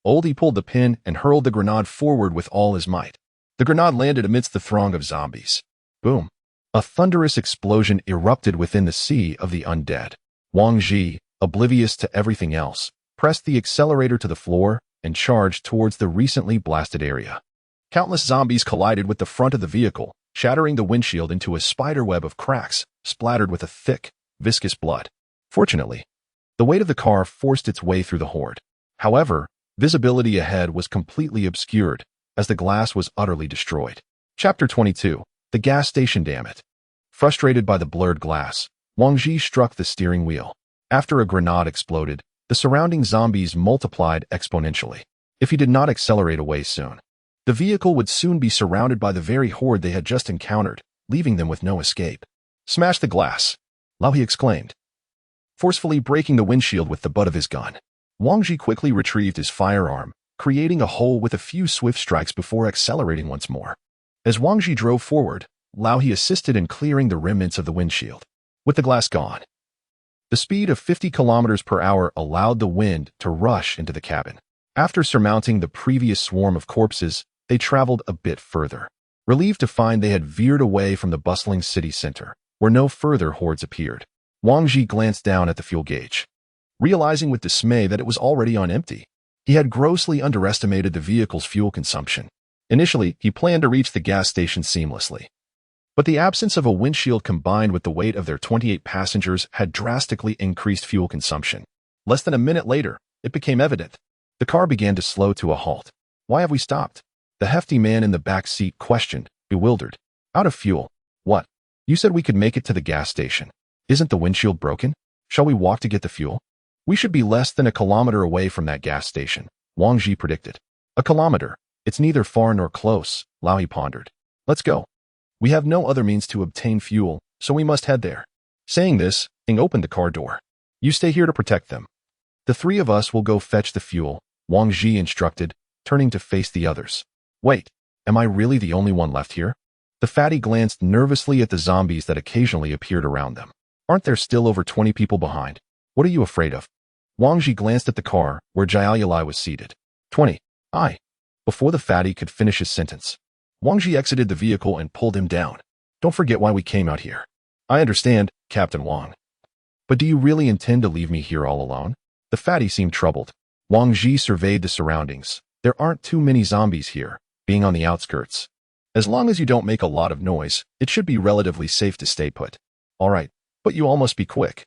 Oldie pulled the pin and hurled the grenade forward with all his might. The grenade landed amidst the throng of zombies. Boom! A thunderous explosion erupted within the sea of the undead. Wang Ji, oblivious to everything else, pressed the accelerator to the floor and charged towards the recently blasted area. Countless zombies collided with the front of the vehicle, shattering the windshield into a spiderweb of cracks, splattered with a thick, viscous blood. Fortunately, the weight of the car forced its way through the horde. However, visibility ahead was completely obscured, as the glass was utterly destroyed. Chapter 22. The gas station, damn it. Frustrated by the blurred glass, Wang Ji struck the steering wheel. After a grenade exploded, the surrounding zombies multiplied exponentially. If he did not accelerate away soon, the vehicle would soon be surrounded by the very horde they had just encountered, leaving them with no escape. Smash the glass, Lao he exclaimed, forcefully breaking the windshield with the butt of his gun. Wang Ji quickly retrieved his firearm, creating a hole with a few swift strikes before accelerating once more. As Wang Ji drove forward, Lao He assisted in clearing the remnants of the windshield. With the glass gone, the speed of 50 kilometers per hour allowed the wind to rush into the cabin. After surmounting the previous swarm of corpses, they traveled a bit further, relieved to find they had veered away from the bustling city center, where no further hordes appeared. Wang Ji glanced down at the fuel gauge, realizing with dismay that it was already on empty. He had grossly underestimated the vehicle's fuel consumption. Initially, he planned to reach the gas station seamlessly, but the absence of a windshield combined with the weight of their 28 passengers had drastically increased fuel consumption. Less than a minute later, it became evident. The car began to slow to a halt. Why have we stopped? The hefty man in the back seat questioned, bewildered. Out of fuel. What? You said we could make it to the gas station. Isn't the windshield broken? Shall we walk to get the fuel? We should be less than a kilometer away from that gas station, Wang Ji predicted. A kilometer? It's neither far nor close, Lao He pondered. Let's go. We have no other means to obtain fuel, so we must head there. Saying this, Ing opened the car door. You stay here to protect them. The three of us will go fetch the fuel, Wang Ji instructed, turning to face the others. Wait, am I really the only one left here? The fatty glanced nervously at the zombies that occasionally appeared around them. Aren't there still over 20 people behind? What are you afraid of? Wang Ji glanced at the car, where Jiaoyalai was seated. 20. Aye. Before the fatty could finish his sentence, Wang Ji exited the vehicle and pulled him down. Don't forget why we came out here. I understand, Captain Wang. But do you really intend to leave me here all alone? The fatty seemed troubled. Wang Ji surveyed the surroundings. There aren't too many zombies here, being on the outskirts. As long as you don't make a lot of noise, it should be relatively safe to stay put. All right, but you all must be quick.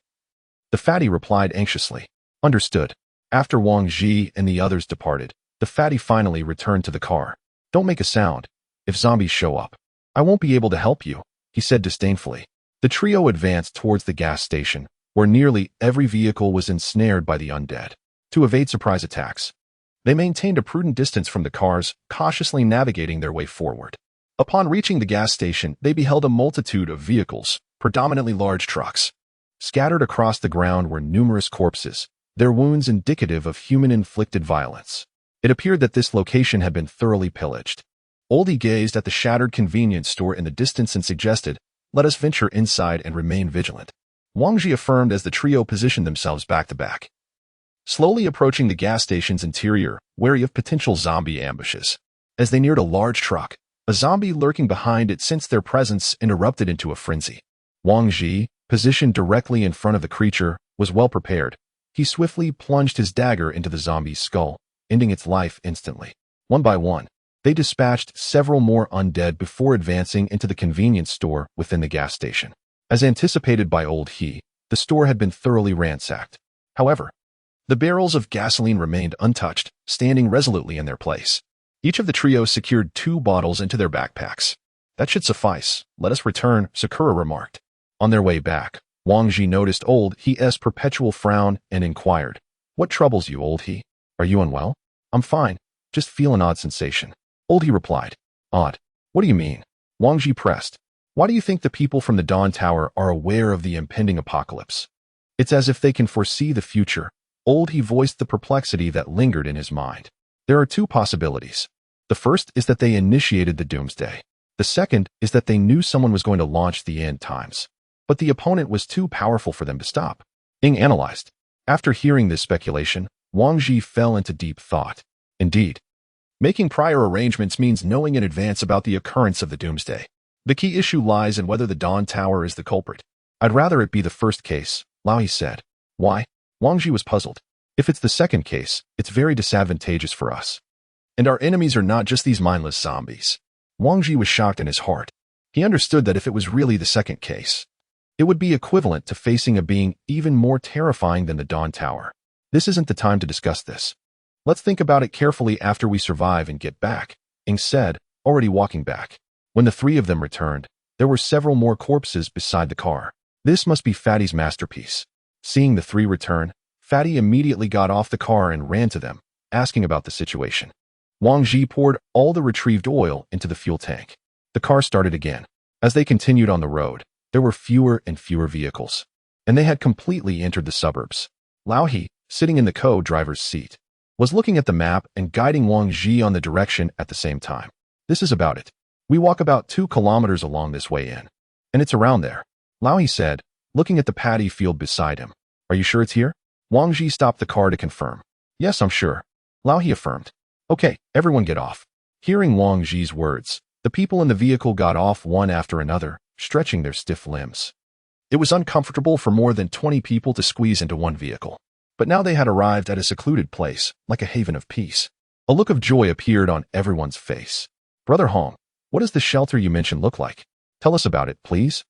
The fatty replied anxiously. Understood. After Wang Ji and the others departed, the fatty finally returned to the car. Don't make a sound. If zombies show up, I won't be able to help you, he said disdainfully. The trio advanced towards the gas station, where nearly every vehicle was ensnared by the undead. To evade surprise attacks, they maintained a prudent distance from the cars, cautiously navigating their way forward. Upon reaching the gas station, they beheld a multitude of vehicles, predominantly large trucks. Scattered across the ground were numerous corpses, their wounds indicative of human-inflicted violence. It appeared that this location had been thoroughly pillaged. Oldie gazed at the shattered convenience store in the distance and suggested, let us venture inside and remain vigilant. Wang Ji affirmed as the trio positioned themselves back to back, slowly approaching the gas station's interior, wary of potential zombie ambushes. As they neared a large truck, a zombie lurking behind it sensed their presence and erupted into a frenzy. Wang Ji, positioned directly in front of the creature, was well prepared. He swiftly plunged his dagger into the zombie's skull, ending its life instantly. One by one, they dispatched several more undead before advancing into the convenience store within the gas station. As anticipated by Old He, the store had been thoroughly ransacked. However, the barrels of gasoline remained untouched, standing resolutely in their place. Each of the trio secured 2 bottles into their backpacks. That should suffice. Let us return, Sakura remarked. On their way back, Wang Ji noticed Old He's perpetual frown and inquired, What troubles you, Old He? Are you unwell? I'm fine. Just feel an odd sensation. Old He replied. Odd? What do you mean? Wang Ji pressed. Why do you think the people from the Dawn Tower are aware of the impending apocalypse? It's as if they can foresee the future. Old He voiced the perplexity that lingered in his mind. There are 2 possibilities. The first is that they initiated the doomsday. The second is that they knew someone was going to launch the end times, but the opponent was too powerful for them to stop. Ing analyzed. After hearing this speculation, Wang Ji fell into deep thought. Indeed, making prior arrangements means knowing in advance about the occurrence of the doomsday. The key issue lies in whether the Dawn Tower is the culprit. I'd rather it be the first case, Lao He said. Why? Wang Ji was puzzled. If it's the second case, it's very disadvantageous for us. And our enemies are not just these mindless zombies. Wang Ji was shocked in his heart. He understood that if it was really the second case, it would be equivalent to facing a being even more terrifying than the Dawn Tower. This isn't the time to discuss this. Let's think about it carefully after we survive and get back, Ing said, already walking back. When the 3 of them returned, there were several more corpses beside the car. This must be Fatty's masterpiece. Seeing the 3 return, Fatty immediately got off the car and ran to them, asking about the situation. Wang Ji poured all the retrieved oil into the fuel tank. The car started again. As they continued on the road, there were fewer and fewer vehicles, and they had completely entered the suburbs. Lao He, sitting in the co-driver's seat, was looking at the map and guiding Wang Ji on the direction at the same time. This is about it. We walk about 2 kilometers along this way in. And it's around there. Lao He said, looking at the paddy field beside him. Are you sure it's here? Wang Ji stopped the car to confirm. Yes, I'm sure. Lao He affirmed. Okay, everyone get off. Hearing Wang Ji's words, the people in the vehicle got off one after another, stretching their stiff limbs. It was uncomfortable for more than 20 people to squeeze into one vehicle. But now they had arrived at a secluded place, like a haven of peace. A look of joy appeared on everyone's face. Brother Hong, what does the shelter you mentioned look like? Tell us about it, please.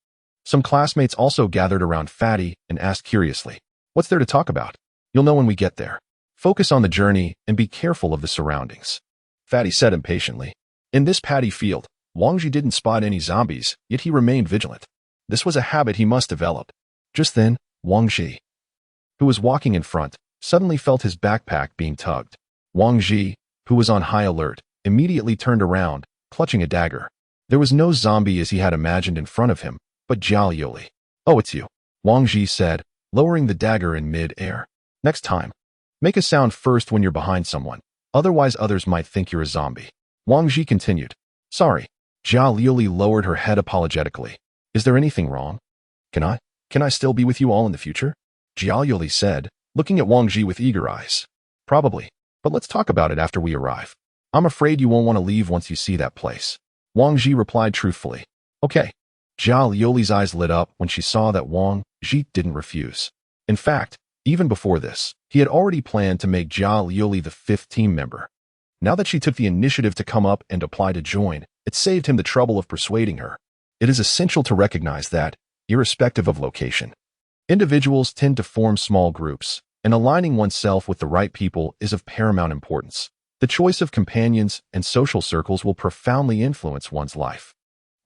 Some classmates also gathered around Fatty and asked curiously, what's there to talk about? You'll know when we get there. Focus on the journey and be careful of the surroundings. Fatty said impatiently. In this paddy field, Wang Ji didn't spot any zombies, yet he remained vigilant. This was a habit he must develop. Just then, Wang Ji, who was walking in front, suddenly felt his backpack being tugged. Wang Ji, who was on high alert, immediately turned around, clutching a dagger. There was no zombie as he had imagined in front of him, but Jiao Yoli. Oh, it's you, Wang Ji said, lowering the dagger in mid-air. Next time, make a sound first when you're behind someone, otherwise others might think you're a zombie. Wang Ji continued. Sorry. Jiao Yoli lowered her head apologetically. Is there anything wrong? Can I still be with you all in the future? Jiao Yoli said, looking at Wang Ji with eager eyes. Probably, but let's talk about it after we arrive. I'm afraid you won't want to leave once you see that place. Wang Ji replied truthfully. Okay. Jiao Yoli's eyes lit up when she saw that Wang Ji didn't refuse. In fact, even before this, he had already planned to make Jiao Yoli the 5th team member. Now that she took the initiative to come up and apply to join, it saved him the trouble of persuading her. It is essential to recognize that, irrespective of location, individuals tend to form small groups, and aligning oneself with the right people is of paramount importance. The choice of companions and social circles will profoundly influence one's life.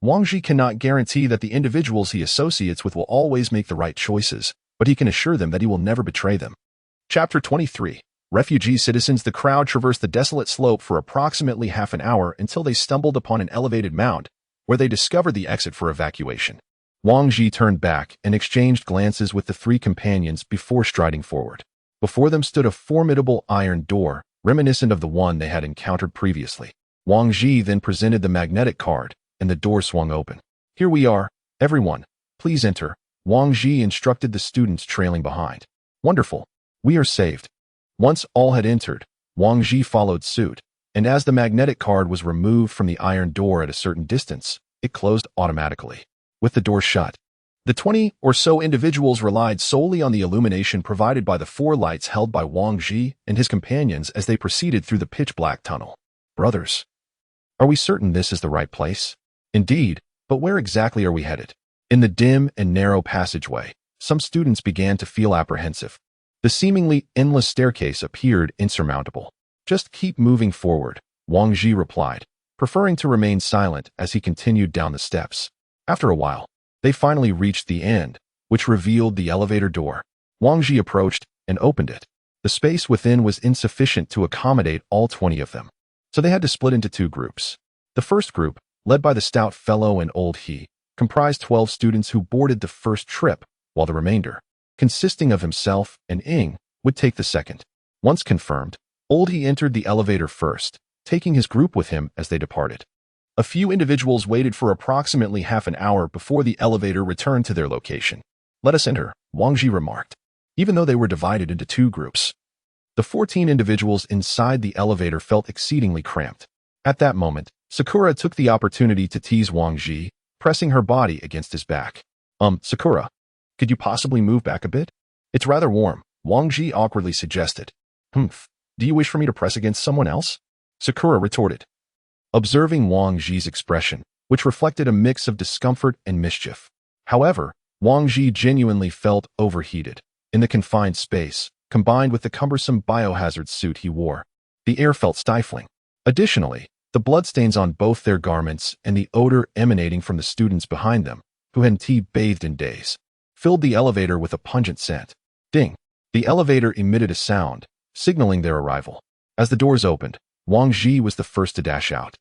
Wang Ji cannot guarantee that the individuals he associates with will always make the right choices, but he can assure them that he will never betray them. Chapter 23. Refugee citizens. The crowd traversed the desolate slope for approximately half an hour until they stumbled upon an elevated mound, where they discovered the exit for evacuation. Wang Ji turned back and exchanged glances with the 3 companions before striding forward. Before them stood a formidable iron door, reminiscent of the one they had encountered previously. Wang Ji then presented the magnetic card, and the door swung open. Here we are, everyone. Please enter, Wang Ji instructed the students trailing behind. Wonderful. We are saved. Once all had entered, Wang Ji followed suit, and as the magnetic card was removed from the iron door at a certain distance, it closed automatically. With the door shut, the 20 or so individuals relied solely on the illumination provided by the 4 lights held by Wang Ji and his companions as they proceeded through the pitch-black tunnel. Brothers, are we certain this is the right place? Indeed, but where exactly are we headed? In the dim and narrow passageway, some students began to feel apprehensive. The seemingly endless staircase appeared insurmountable. Just keep moving forward, Wang Ji replied, preferring to remain silent as he continued down the steps. After a while, they finally reached the end, which revealed the elevator door. Wang Ji approached and opened it. The space within was insufficient to accommodate all 20 of them, so they had to split into 2 groups. The first group, led by the stout fellow and old he, comprised 12 students who boarded the first trip, while the remainder, consisting of himself and Ing, would take the second. Once confirmed, old he entered the elevator first, taking his group with him as they departed. A few individuals waited for approximately half an hour before the elevator returned to their location. Let us enter, Wang Ji remarked, even though they were divided into 2 groups. The 14 individuals inside the elevator felt exceedingly cramped. At that moment, Sakura took the opportunity to tease Wang Ji, pressing her body against his back. Sakura, could you possibly move back a bit? It's rather warm, Wang Ji awkwardly suggested. Do you wish for me to press against someone else? Sakura retorted. Observing Wang Ji's expression, which reflected a mix of discomfort and mischief. However, Wang Ji genuinely felt overheated. In the confined space, combined with the cumbersome biohazard suit he wore, the air felt stifling. Additionally, the bloodstains on both their garments and the odor emanating from the students behind them, who hadn't bathed in days, filled the elevator with a pungent scent. Ding! The elevator emitted a sound, signaling their arrival. As the doors opened, Wang Ji was the first to dash out,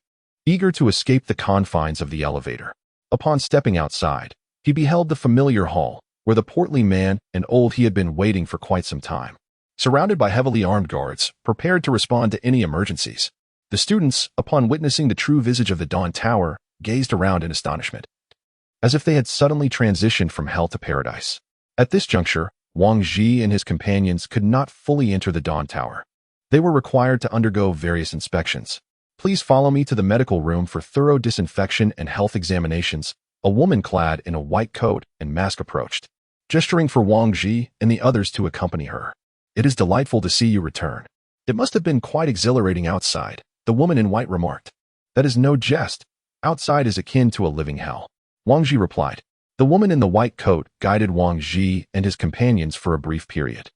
eager to escape the confines of the elevator. Upon stepping outside, he beheld the familiar hall, where the portly man and old he had been waiting for quite some time. surrounded by heavily armed guards, prepared to respond to any emergencies. The students, upon witnessing the true visage of the Dawn Tower, gazed around in astonishment, as if they had suddenly transitioned from hell to paradise. At this juncture, Wang Ji and his companions could not fully enter the Dawn Tower. They were required to undergo various inspections. Please follow me to the medical room for thorough disinfection and health examinations. A woman clad in a white coat and mask approached, gesturing for Wang Ji and the others to accompany her. It is delightful to see you return. It must have been quite exhilarating outside, the woman in white remarked. That is no jest. Outside is akin to a living hell. Wang Ji replied. The woman in the white coat guided Wang Ji and his companions for a brief period.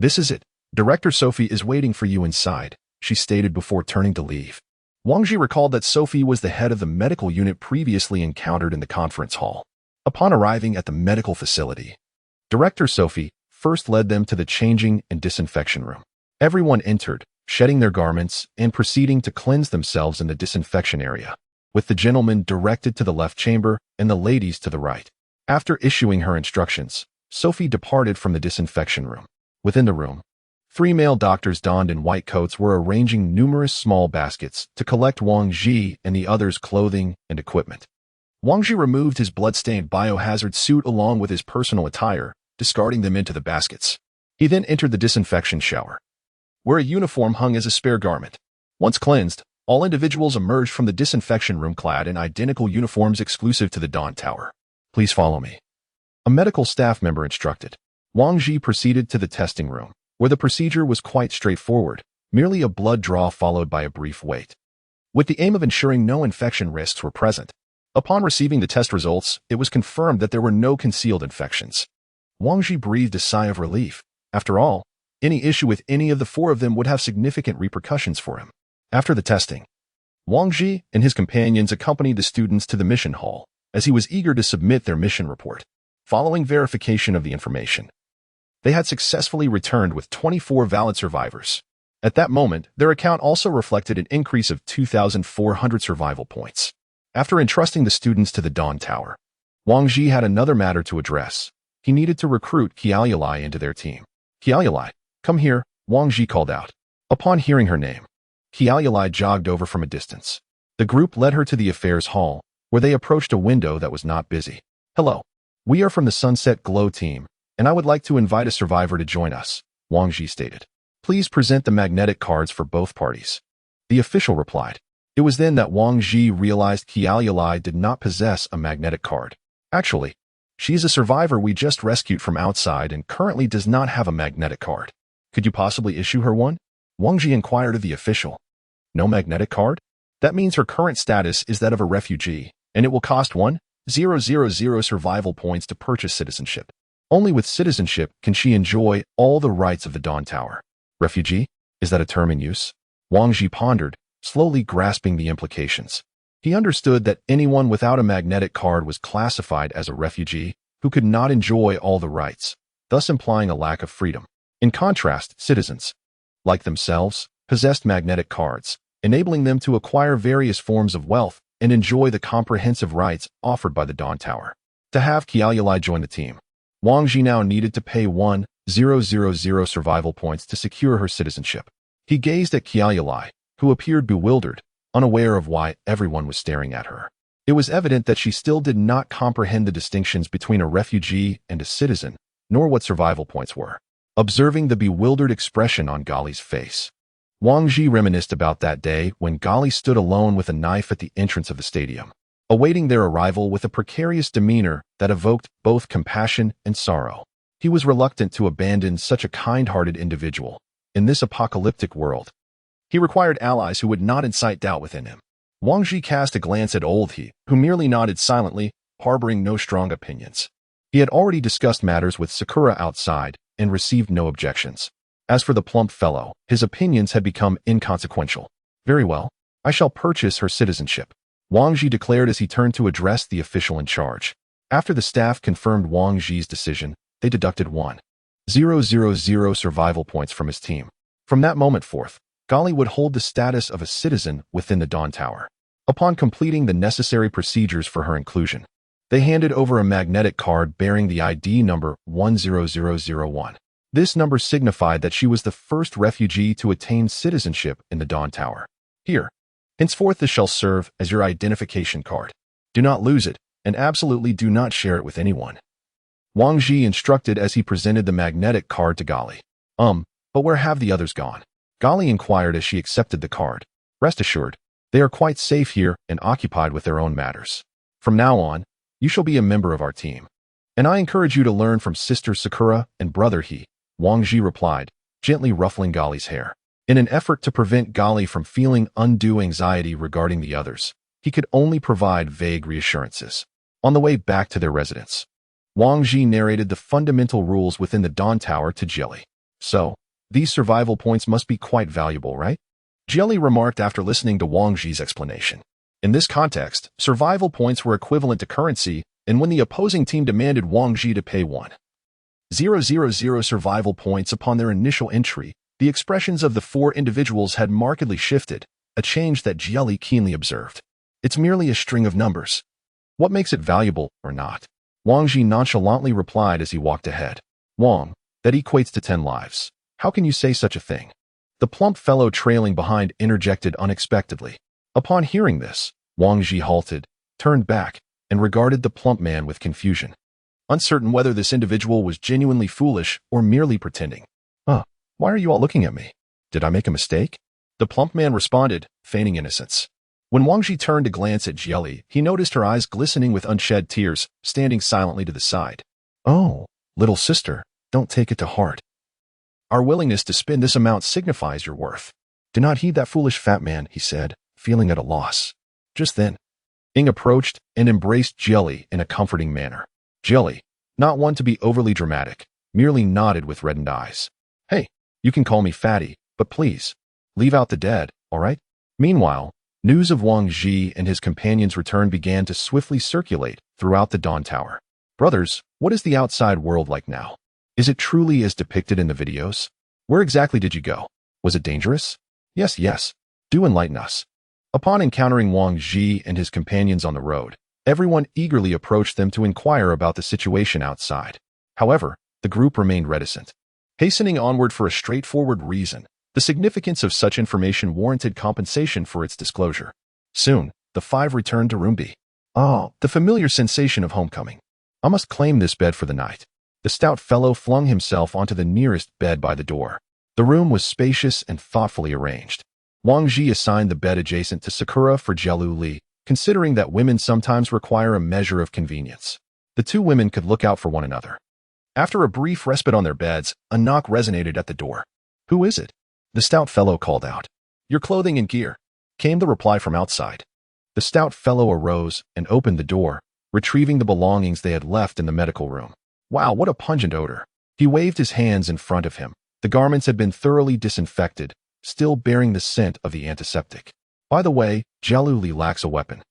This is it. Director Sophie is waiting for you inside, she stated before turning to leave. Wang Ji recalled that Sophie was the head of the medical unit previously encountered in the conference hall. Upon arriving at the medical facility, Director Sophie first led them to the changing and disinfection room. Everyone entered, shedding their garments and proceeding to cleanse themselves in the disinfection area, with the gentlemen directed to the left chamber and the ladies to the right. After issuing her instructions, Sophie departed from the disinfection room. Within the room, 3 male doctors donned in white coats were arranging numerous small baskets to collect Wang Ji and the others' clothing and equipment. Wang Ji removed his blood-stained biohazard suit along with his personal attire, discarding them into the baskets. He then entered the disinfection shower, where a uniform hung as a spare garment. Once cleansed, all individuals emerged from the disinfection room clad in identical uniforms exclusive to the Dawn Tower. Please follow me. A medical staff member instructed. Wang Ji proceeded to the testing room, where the procedure was quite straightforward, merely a blood draw followed by a brief wait, with the aim of ensuring no infection risks were present. Upon receiving the test results, it was confirmed that there were no concealed infections. Wang Ji breathed a sigh of relief. After all, any issue with any of the 4 of them would have significant repercussions for him. After the testing, Wang Ji and his companions accompanied the students to the mission hall, as he was eager to submit their mission report. Following verification of the information, they had successfully returned with 24 valid survivors. At that moment, their account also reflected an increase of 2,400 survival points. After entrusting the students to the Dawn Tower, Wang Ji had another matter to address. He needed to recruit Qiaoyulai into their team. Qiaoyulai, come here, Wang Ji called out. Upon hearing her name, Qiaoyulai jogged over from a distance. The group led her to the affairs hall, where they approached a window that was not busy. Hello, we are from the Sunset Glow team, and I would like to invite a survivor to join us, Wang Ji stated. Please present the magnetic cards for both parties. The official replied. It was then that Wang Ji realized Qiaoyulai did not possess a magnetic card. Actually, she is a survivor we just rescued from outside and currently does not have a magnetic card. Could you possibly issue her one? Wang Ji inquired of the official. No magnetic card? That means her current status is that of a refugee, and it will cost 1,000 survival points to purchase citizenship. Only with citizenship can she enjoy all the rights of the Dawn Tower. Refugee? Is that a term in use? Wang Ji pondered, slowly grasping the implications. He understood that anyone without a magnetic card was classified as a refugee who could not enjoy all the rights, thus implying a lack of freedom. In contrast, citizens, like themselves, possessed magnetic cards, enabling them to acquire various forms of wealth and enjoy the comprehensive rights offered by the Dawn Tower. To have Qiaoyulai join the team, Wang Ji now needed to pay 1,000 survival points to secure her citizenship. He gazed at Qiaoyulai, who appeared bewildered, unaware of why everyone was staring at her. It was evident that she still did not comprehend the distinctions between a refugee and a citizen, nor what survival points were. Observing the bewildered expression on Gali's face, Wang Ji reminisced about that day when Gali stood alone with a knife at the entrance of the stadium, awaiting their arrival with a precarious demeanor that evoked both compassion and sorrow. He was reluctant to abandon such a kind-hearted individual. In this apocalyptic world, he required allies who would not incite doubt within him. Wang Ji cast a glance at Old He, who merely nodded silently, harboring no strong opinions. He had already discussed matters with Sakura outside and received no objections. As for the plump fellow, his opinions had become inconsequential. Very well, I shall purchase her citizenship, Wang Ji declared as he turned to address the official in charge. After the staff confirmed Wang Ji's decision, they deducted 1,000 survival points from his team. From that moment forth, Gali would hold the status of a citizen within the Dawn Tower. Upon completing the necessary procedures for her inclusion, they handed over a magnetic card bearing the ID number 10001. This number signified that she was the first refugee to attain citizenship in the Dawn Tower. Here, henceforth this shall serve as your identification card. Do not lose it, and absolutely do not share it with anyone. Wang Ji instructed as he presented the magnetic card to Gali. But where have the others gone? Gali inquired as she accepted the card. Rest assured, they are quite safe here and occupied with their own matters. From now on, you shall be a member of our team. And I encourage you to learn from Sister Sakura and Brother He, Wang Ji replied, gently ruffling Gali's hair. In an effort to prevent Gali from feeling undue anxiety regarding the others, he could only provide vague reassurances. On the way back to their residence, Wang Ji narrated the fundamental rules within the Dawn Tower to Jelly. So, these survival points must be quite valuable, right? Jelly remarked after listening to Wang Ji's explanation. In this context, survival points were equivalent to currency, and when the opposing team demanded Wang Ji to pay 1,000 survival points upon their initial entry, the expressions of the four individuals had markedly shifted, a change that Jelly keenly observed. It's merely a string of numbers. What makes it valuable or not? Wang Ji nonchalantly replied as he walked ahead. Wang, that equates to 10 lives. How can you say such a thing? The plump fellow trailing behind interjected unexpectedly. Upon hearing this, Wang Ji halted, turned back, and regarded the plump man with confusion, uncertain whether this individual was genuinely foolish or merely pretending. Why are you all looking at me? Did I make a mistake? The plump man responded, feigning innocence. When Wang Ji turned to glance at Jelly, he noticed her eyes glistening with unshed tears, standing silently to the side. Oh, little sister, don't take it to heart. Our willingness to spend this amount signifies your worth. Do not heed that foolish fat man, he said, feeling at a loss. Just then, Ing approached and embraced Jelly in a comforting manner. Jelly, not one to be overly dramatic, merely nodded with reddened eyes. Hey, you can call me Fatty, but please, leave out the dead, all right? Meanwhile, news of Wang Ji and his companions' return began to swiftly circulate throughout the Dawn Tower. Brothers, what is the outside world like now? Is it truly as depicted in the videos? Where exactly did you go? Was it dangerous? Yes. Do enlighten us. Upon encountering Wang Ji and his companions on the road, everyone eagerly approached them to inquire about the situation outside. However, the group remained reticent, hastening onward for a straightforward reason. The significance of such information warranted compensation for its disclosure. Soon, the five returned to Room B. The familiar sensation of homecoming. I must claim this bed for the night. The stout fellow flung himself onto the nearest bed by the door. The room was spacious and thoughtfully arranged. Wang Ji assigned the bed adjacent to Sakura for Jielu Li, considering that women sometimes require a measure of convenience. The two women could look out for one another. After a brief respite on their beds, a knock resonated at the door. Who is it? The stout fellow called out. Your clothing and gear, came the reply from outside. The stout fellow arose and opened the door, retrieving the belongings they had left in the medical room. Wow, what a pungent odor. He waved his hands in front of him. The garments had been thoroughly disinfected, still bearing the scent of the antiseptic. By the way, Jielu Li lacks a weapon.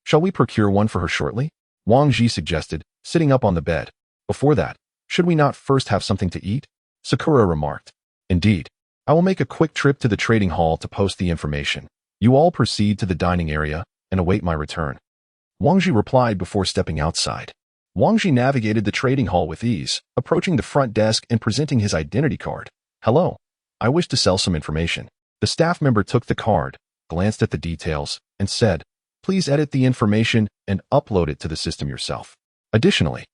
Shall we procure one for her shortly? Wang Ji suggested, sitting up on the bed. Before that, should we not first have something to eat? Sakura remarked. Indeed. I will make a quick trip to the trading hall to post the information. You all proceed to the dining area and await my return. Wang Ji replied before stepping outside. Wang Ji navigated the trading hall with ease, approaching the front desk and presenting his identity card. Hello. I wish to sell some information. The staff member took the card, glanced at the details, and said, please edit the information and upload it to the system yourself. Additionally,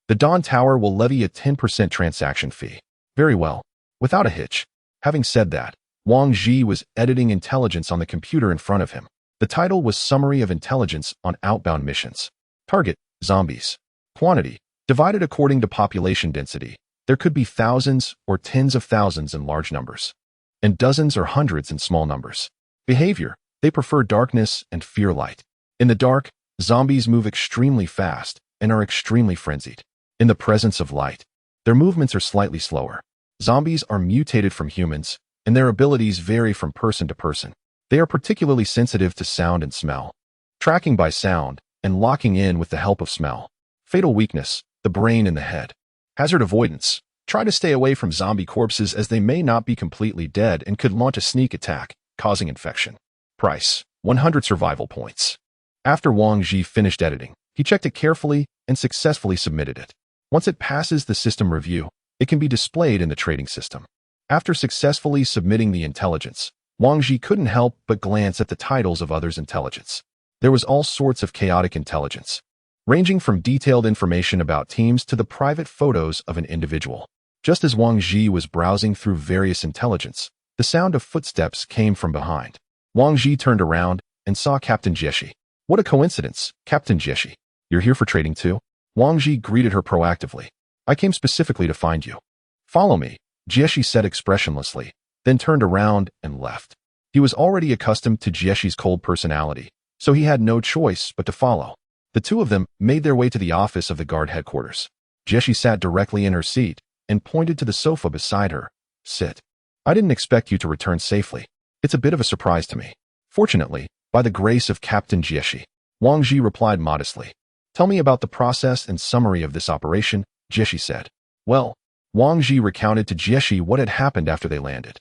the Dawn Tower will levy a 10% transaction fee. Very well. Without a hitch. Having said that, Wang Ji was editing intelligence on the computer in front of him. The title was Summary of Intelligence on Outbound Missions. Target, zombies. Quantity, divided according to population density. There could be thousands or tens of thousands in large numbers, and dozens or hundreds in small numbers. Behavior, they prefer darkness and fear light. In the dark, zombies move extremely fast and are extremely frenzied. In the presence of light, their movements are slightly slower. Zombies are mutated from humans, and their abilities vary from person to person. They are particularly sensitive to sound and smell, tracking by sound, and locking in with the help of smell. Fatal weakness, the brain and the head. Hazard avoidance. Try to stay away from zombie corpses as they may not be completely dead and could launch a sneak attack, causing infection. Price, 100 survival points. After Wang Ji finished editing, he checked it carefully and successfully submitted it. Once it passes the system review, It can be displayed in the trading system. After successfully submitting the intelligence, Wang Ji couldn't help but glance at the titles of others' intelligence. There was all sorts of chaotic intelligence, ranging from detailed information about teams to the private photos of an individual. Just as Wang Ji was browsing through various intelligence, the sound of footsteps came from behind. Wang Ji turned around and saw Captain Jieshi. What a coincidence, Captain Jieshi. You're here for trading too? Wang Ji greeted her proactively. I came specifically to find you. Follow me, Jieshi said expressionlessly, then turned around and left. He was already accustomed to Jieshi's cold personality, so he had no choice but to follow. The two of them made their way to the office of the guard headquarters. Jieshi sat directly in her seat and pointed to the sofa beside her. Sit. I didn't expect you to return safely. It's a bit of a surprise to me. Fortunately, by the grace of Captain Jieshi, Wang Ji replied modestly. Tell me about the process and summary of this operation, Jieshi said. Well, Wang Ji recounted to Jieshi what had happened after they landed.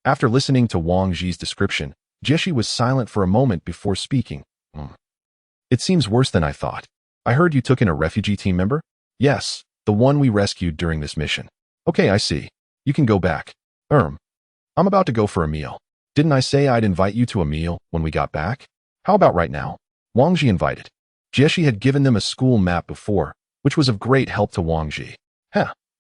After listening to Wang Ji's description, Jieshi was silent for a moment before speaking. It seems worse than I thought. I heard you took in a refugee team member? Yes, the one we rescued during this mission. Okay, I see. You can go back. I'm about to go for a meal. Didn't I say I'd invite you to a meal when we got back? How about right now? Wang Ji invited. Jieshi had given them a school map before, which was of great help to Wang Ji.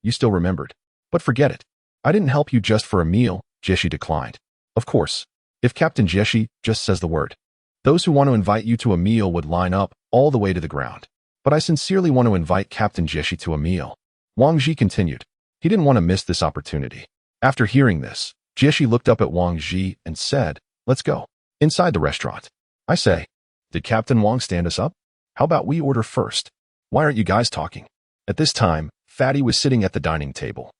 You still remembered. But forget it. I didn't help you just for a meal, Jieshi declined. Of course, if Captain Jieshi just says the word. Those who want to invite you to a meal would line up all the way to the ground. But I sincerely want to invite Captain Jieshi to a meal. Wang Ji continued. He didn't want to miss this opportunity. After hearing this, Jieshi looked up at Wang Ji and said, let's go. Inside the restaurant. I say, did Captain Wang stand us up? How about we order first? Why aren't you guys talking? At this time, Fatty was sitting at the dining table,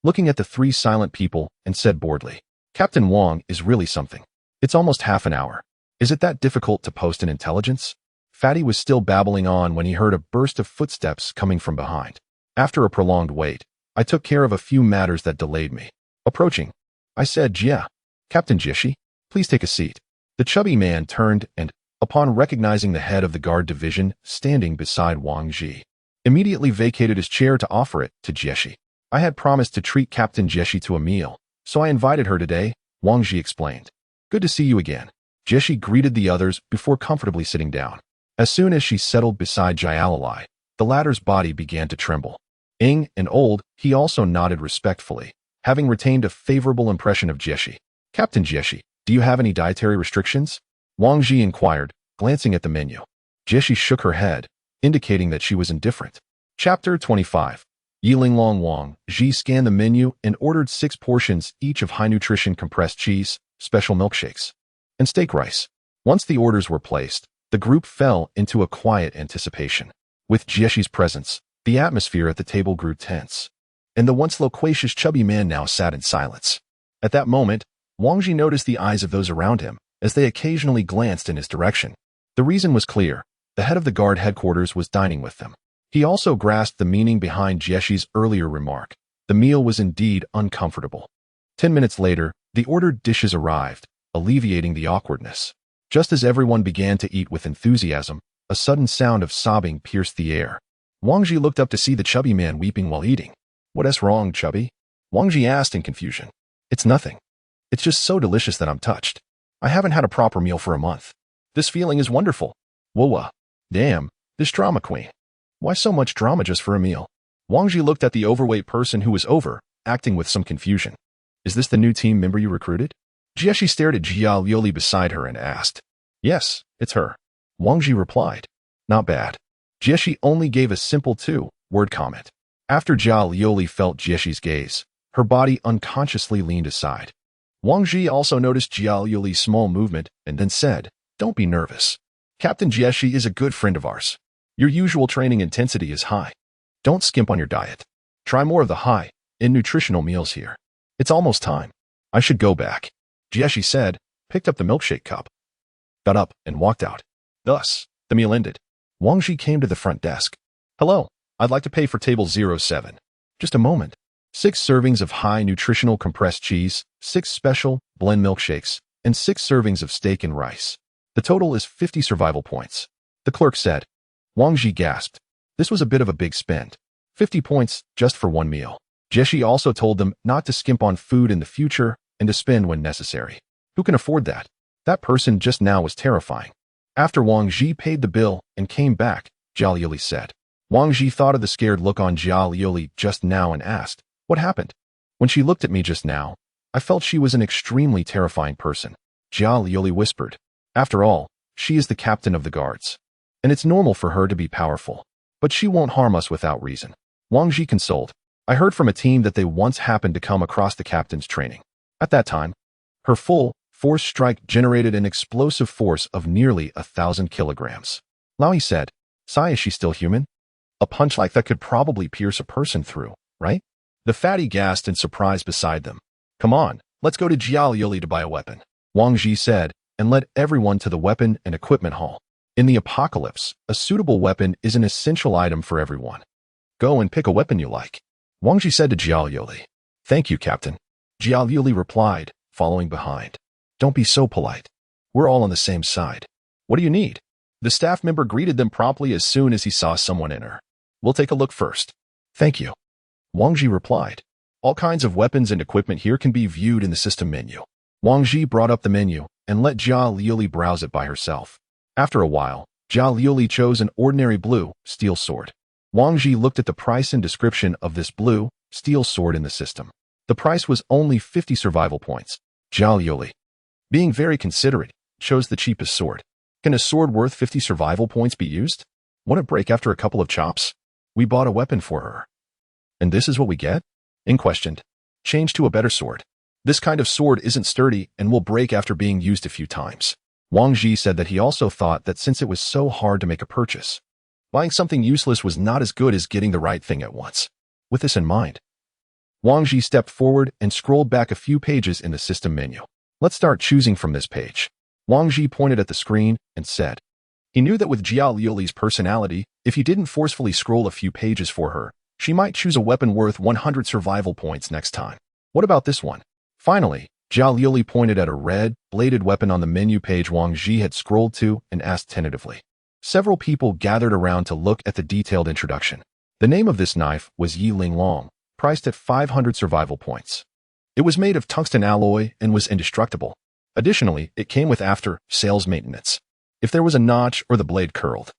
looking at the three silent people and said boredly, Captain Wang is really something. It's almost half an hour. Is it that difficult to post an intelligence? Fatty was still babbling on when he heard a burst of footsteps coming from behind. After a prolonged wait, I took care of a few matters that delayed me. Approaching, I said, yeah, Captain Jieshi, please take a seat. The chubby man turned and, upon recognizing the head of the guard division standing beside Wang Ji, immediately vacated his chair to offer it to Jieshi. I had promised to treat Captain Jieshi to a meal, so I invited her today, Wang Ji explained. Good to see you again. Jieshi greeted the others before comfortably sitting down. As soon as she settled beside Jialalai, the latter's body began to tremble. Ing and old, he also nodded respectfully, having retained a favorable impression of Jieshi. Captain Jieshi, do you have any dietary restrictions? Wang Ji inquired, glancing at the menu. Jieshi shook her head, indicating that she was indifferent. Chapter 25. Yilinglong Wang Ji scanned the menu and ordered 6 portions each of high-nutrition compressed cheese, special milkshakes, and steak rice. Once the orders were placed, the group fell into a quiet anticipation. With Jieshi's presence, the atmosphere at the table grew tense, and the once loquacious chubby man now sat in silence. At that moment, Wang Ji noticed the eyes of those around him as they occasionally glanced in his direction. The reason was clear. The head of the guard headquarters was dining with them. He also grasped the meaning behind Jieshi's earlier remark. The meal was indeed uncomfortable. 10 minutes later, the ordered dishes arrived, alleviating the awkwardness. Just as everyone began to eat with enthusiasm, a sudden sound of sobbing pierced the air. Wang Ji looked up to see the chubby man weeping while eating. What's wrong, chubby? Wang Ji asked in confusion. It's nothing. It's just so delicious that I'm touched. I haven't had a proper meal for a month. This feeling is wonderful. Whoa. Damn, this drama queen. Why so much drama just for a meal? Wang Ji looked at the overweight person who was over, acting with some confusion. Is this the new team member you recruited? Jieshi stared at Jia Lioli beside her and asked. Yes, it's her. Wang Ji replied. Not bad. Jieshi only gave a simple 2-word comment. After Jia Lioli felt Jieshi's gaze, her body unconsciously leaned aside. Wang Ji also noticed Jia Lioli's small movement and then said, Don't be nervous. Captain Jieshi is a good friend of ours. Your usual training intensity is high. Don't skimp on your diet. Try more of the high and nutritional meals here. It's almost time. I should go back. Jieshi said, picked up the milkshake cup, got up, and walked out. Thus, the meal ended. Wang Ji came to the front desk. Hello, I'd like to pay for table 07. Just a moment. 6 servings of high nutritional compressed cheese, 6 special blend milkshakes, and 6 servings of steak and rice. The total is 50 survival points. The clerk said. Wang Ji gasped. This was a bit of a big spend. 50 points just for one meal. Jieshi also told them not to skimp on food in the future and to spend when necessary. Who can afford that? That person just now was terrifying. After Wang Ji paid the bill and came back, Jia Liuli said. Wang Ji thought of the scared look on Jia Liuli just now and asked, "What happened?" "When she looked at me just now, I felt she was an extremely terrifying person," Jia Liuli whispered. "After all, she is the captain of the guards. And it's normal for her to be powerful. But she won't harm us without reason." Wang Ji consoled. "I heard from a team that they once happened to come across the captain's training. At that time, her full force strike generated an explosive force of nearly 1,000 kilograms. Laoyi said, "Sai, is she still human? A punch like that could probably pierce a person through, right?" The fatty gasped in surprise beside them. "Come on, let's go to Jia Liuli to buy a weapon," Wang Ji said, and led everyone to the weapon and equipment hall. In the apocalypse, a suitable weapon is an essential item for everyone. "Go and pick a weapon you like," Wang Ji said to Jia Liuli. "Thank you, Captain," Jia Liuli replied, following behind. "Don't be so polite. We're all on the same side. What do you need?" The staff member greeted them promptly as soon as he saw someone enter. "We'll take a look first." "Thank you," Wang Ji replied. "All kinds of weapons and equipment here can be viewed in the system menu." Wang Ji brought up the menu and let Jia Liuli browse it by herself. After a while, Jia Liuli chose an ordinary blue, steel sword. Wang Ji looked at the price and description of this blue, steel sword in the system. The price was only 50 survival points. Jia Liuli, being very considerate, chose the cheapest sword. Can a sword worth 50 survival points be used? Won't it break after a couple of chops? We bought a weapon for her. And this is what we get? In questioned. Change to a better sword. This kind of sword isn't sturdy and will break after being used a few times. Wang Ji said that he also thought that since it was so hard to make a purchase, buying something useless was not as good as getting the right thing at once. With this in mind, Wang Ji stepped forward and scrolled back a few pages in the system menu. "Let's start choosing from this page." Wang Ji pointed at the screen and said. He knew that with Jia Liuli's personality, if he didn't forcefully scroll a few pages for her, she might choose a weapon worth 100 survival points next time. "What about this one?" Finally, Jia Liuli pointed at a red, bladed weapon on the menu page Wang Ji had scrolled to and asked tentatively. Several people gathered around to look at the detailed introduction. The name of this knife was Yi Ling Long, priced at 500 survival points. It was made of tungsten alloy and was indestructible. Additionally, it came with after-sales maintenance. If there was a notch or the blade curled,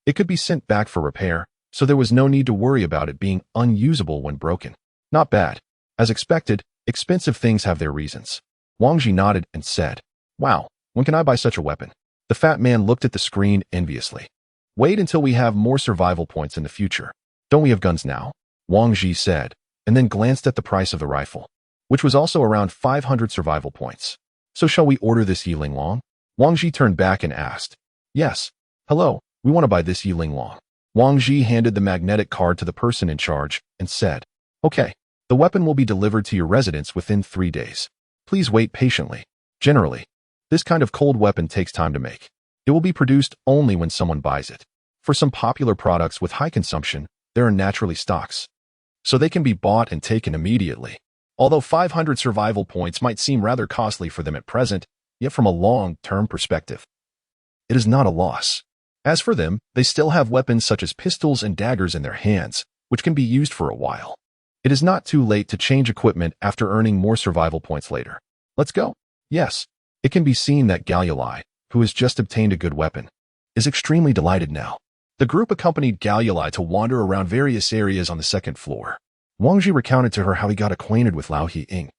it could be sent back for repair, so there was no need to worry about it being unusable when broken. Not bad. As expected, expensive things have their reasons. Wang Ji nodded and said, "Wow, when can I buy such a weapon?" The fat man looked at the screen enviously. "Wait until we have more survival points in the future. Don't we have guns now?" Wang Ji said, and then glanced at the price of the rifle, which was also around 500 survival points. "So shall we order this Yi Ling Long?" Wang Ji turned back and asked. "Yes. Hello, we want to buy this Yi Ling Long." Wang Ji handed the magnetic card to the person in charge and said, "Okay. The weapon will be delivered to your residence within 3 days. Please wait patiently. Generally, this kind of cold weapon takes time to make. It will be produced only when someone buys it. For some popular products with high consumption, there are naturally stocks, so they can be bought and taken immediately. Although 500 survival points might seem rather costly for them at present, yet from a long-term perspective, it is not a loss. As for them, they still have weapons such as pistols and daggers in their hands, which can be used for a while. It is not too late to change equipment after earning more survival points later. Let's go." Yes, it can be seen that Galulai, who has just obtained a good weapon, is extremely delighted now. The group accompanied Galulai to wander around various areas on the second floor. Wang Ji recounted to her how he got acquainted with Lao He-ing,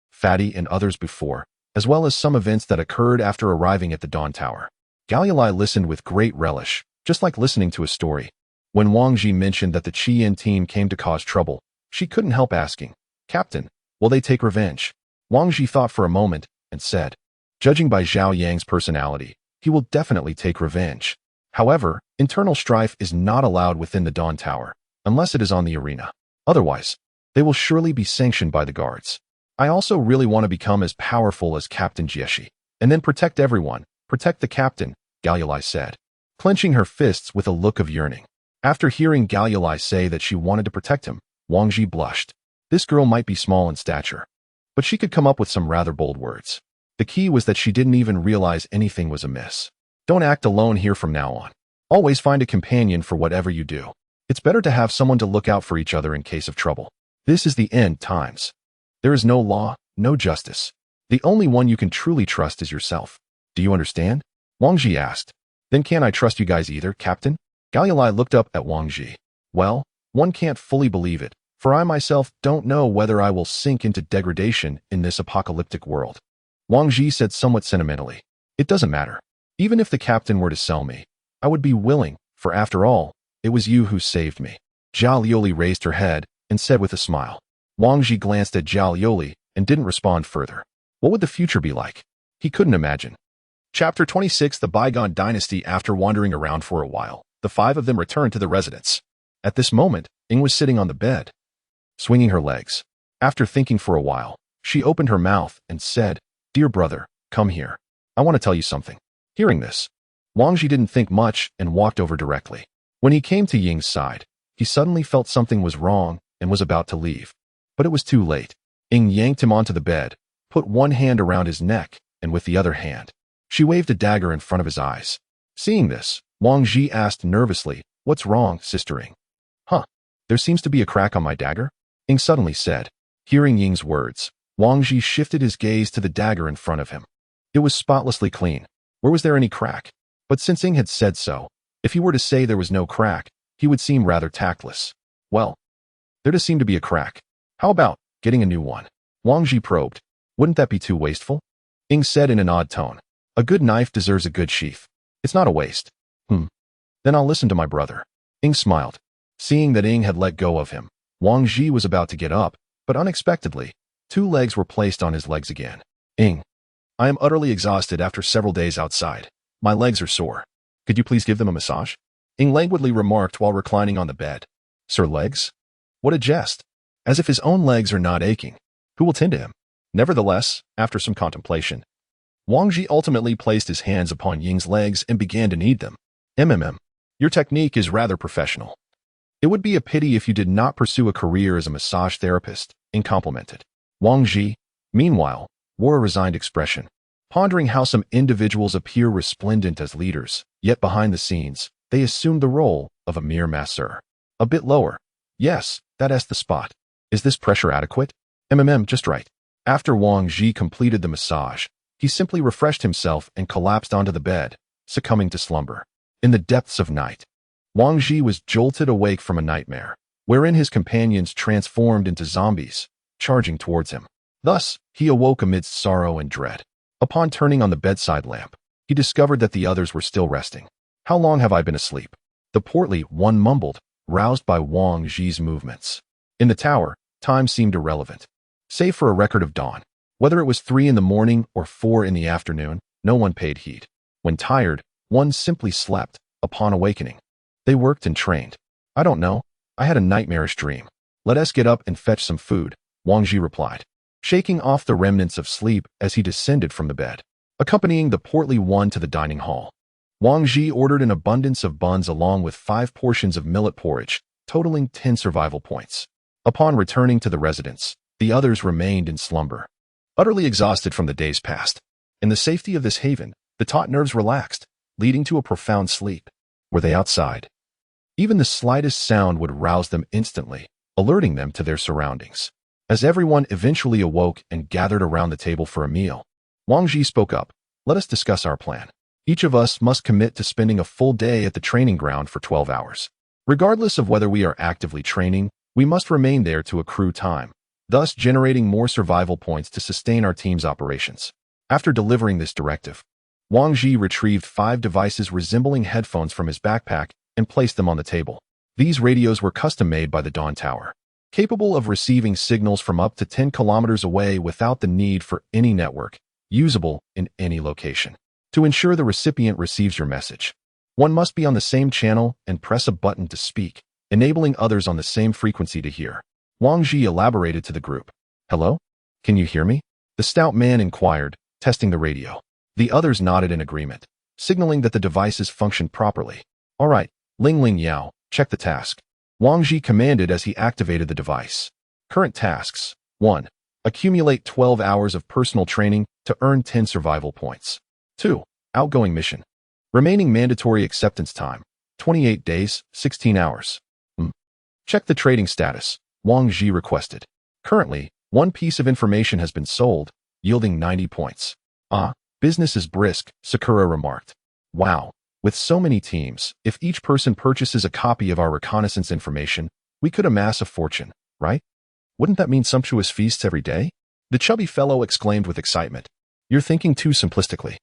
Fatty, and others before, as well as some events that occurred after arriving at the Dawn Tower. Galulai listened with great relish, just like listening to a story. When Wang Ji mentioned that the Qian team came to cause trouble, she couldn't help asking, "Captain, will they take revenge?" Wang Ji thought for a moment and said, "Judging by Zhao Yang's personality, he will definitely take revenge. However, internal strife is not allowed within the Dawn Tower, unless it is on the arena. Otherwise, they will surely be sanctioned by the guards. I also really want to become as powerful as Captain Jieshi, and then protect everyone, protect the captain," Galulai said, clenching her fists with a look of yearning. After hearing Galulai say that she wanted to protect him, Wang Ji blushed. This girl might be small in stature, but she could come up with some rather bold words. The key was that she didn't even realize anything was amiss. Don't act alone here from now on. Always find a companion for whatever you do. It's better to have someone to look out for each other in case of trouble. This is the end times. There is no law, no justice. The only one you can truly trust is yourself. Do you understand? Wang Ji asked. Then can't I trust you guys either, Captain? Galilei looked up at Wang Ji. Well, one can't fully believe it, for I myself don't know whether I will sink into degradation in this apocalyptic world. Wang Ji said somewhat sentimentally. It doesn't matter. Even if the captain were to sell me, I would be willing, for after all, it was you who saved me. Zhao Lioli raised her head and said with a smile. Wang Ji glanced at Zhao Lioli and didn't respond further. What would the future be like? He couldn't imagine. Chapter 26 The Bygone Dynasty. After wandering around for a while, the five of them returned to the residence. At this moment, Ying was sitting on the bed, swinging her legs. After thinking for a while, she opened her mouth and said, Dear brother, come here. I want to tell you something. Hearing this, Wang Ji didn't think much and walked over directly. When he came to Ying's side, he suddenly felt something was wrong and was about to leave. But it was too late. Ying yanked him onto the bed, put one hand around his neck, and with the other hand, she waved a dagger in front of his eyes. Seeing this, Wang Ji asked nervously, What's wrong, Sister Ying? Huh, there seems to be a crack on my dagger? Ying suddenly said. Hearing Ying's words, Wang Ji shifted his gaze to the dagger in front of him. It was spotlessly clean. Where was there any crack? But since Ying had said so, if he were to say there was no crack, he would seem rather tactless. Well, there does seem to be a crack. How about getting a new one? Wang Ji probed. Wouldn't that be too wasteful? Ying said in an odd tone. A good knife deserves a good sheath. It's not a waste. Then I'll listen to my brother. Ying smiled. Seeing that Ying had let go of him, Wang Ji was about to get up, but unexpectedly, two legs were placed on his legs again. Ying, I am utterly exhausted after several days outside. My legs are sore. Could you please give them a massage? Ying languidly remarked while reclining on the bed. Sir legs? What a jest. As if his own legs are not aching. Who will tend to him? Nevertheless, after some contemplation, Wang Ji ultimately placed his hands upon Ying's legs and began to knead them. Your technique is rather professional. It would be a pity if you did not pursue a career as a massage therapist, Ying complimented. Wang Ji, meanwhile, wore a resigned expression, pondering how some individuals appear resplendent as leaders, yet behind the scenes, they assumed the role of a mere masseur. A bit lower. Yes, that's the spot. Is this pressure adequate? Just right. After Wang Ji completed the massage, he simply refreshed himself and collapsed onto the bed, succumbing to slumber. In the depths of night, Wang Ji was jolted awake from a nightmare, wherein his companions transformed into zombies, charging towards him. Thus, he awoke amidst sorrow and dread. Upon turning on the bedside lamp, he discovered that the others were still resting. How long have I been asleep? The portly one mumbled, roused by Wang Ji's movements. In the tower, time seemed irrelevant. Save for a record of dawn. Whether it was 3 in the morning or 4 in the afternoon, no one paid heed. When tired, one simply slept. Upon awakening, they worked and trained. I don't know. I had a nightmarish dream. Let us get up and fetch some food, Wang Ji replied, shaking off the remnants of sleep as he descended from the bed. Accompanying the portly one to the dining hall, Wang Ji ordered an abundance of buns along with 5 portions of millet porridge, totaling 10 survival points. Upon returning to the residence, the others remained in slumber, utterly exhausted from the days past. In the safety of this haven, the taut nerves relaxed, leading to a profound sleep. Were they outside? Even the slightest sound would rouse them instantly, alerting them to their surroundings. As everyone eventually awoke and gathered around the table for a meal, Wang Ji spoke up. Let us discuss our plan. Each of us must commit to spending a full day at the training ground for 12 hours. Regardless of whether we are actively training, we must remain there to accrue time, thus generating more survival points to sustain our team's operations. After delivering this directive, Wang Ji retrieved 5 devices resembling headphones from his backpack and placed them on the table. These radios were custom-made by the Dawn Tower, capable of receiving signals from up to 10 kilometers away without the need for any network, usable in any location. To ensure the recipient receives your message, one must be on the same channel and press a button to speak, enabling others on the same frequency to hear. Wang Ji elaborated to the group. Hello? Can you hear me? The stout man inquired, testing the radio. The others nodded in agreement, signaling that the devices functioned properly. All right, Ling Ling Yao, check the task. Wang Ji commanded as he activated the device. Current tasks. 1. Accumulate 12 hours of personal training to earn 10 survival points. 2. Outgoing mission. Remaining mandatory acceptance time. 28 days, 16 hours. Check the trading status. Wang Ji requested. Currently, one piece of information has been sold, yielding 90 points. Ah, business is brisk, Sakura remarked. Wow, with so many teams, if each person purchases a copy of our reconnaissance information, we could amass a fortune, right? Wouldn't that mean sumptuous feasts every day? The chubby fellow exclaimed with excitement. You're thinking too simplistically.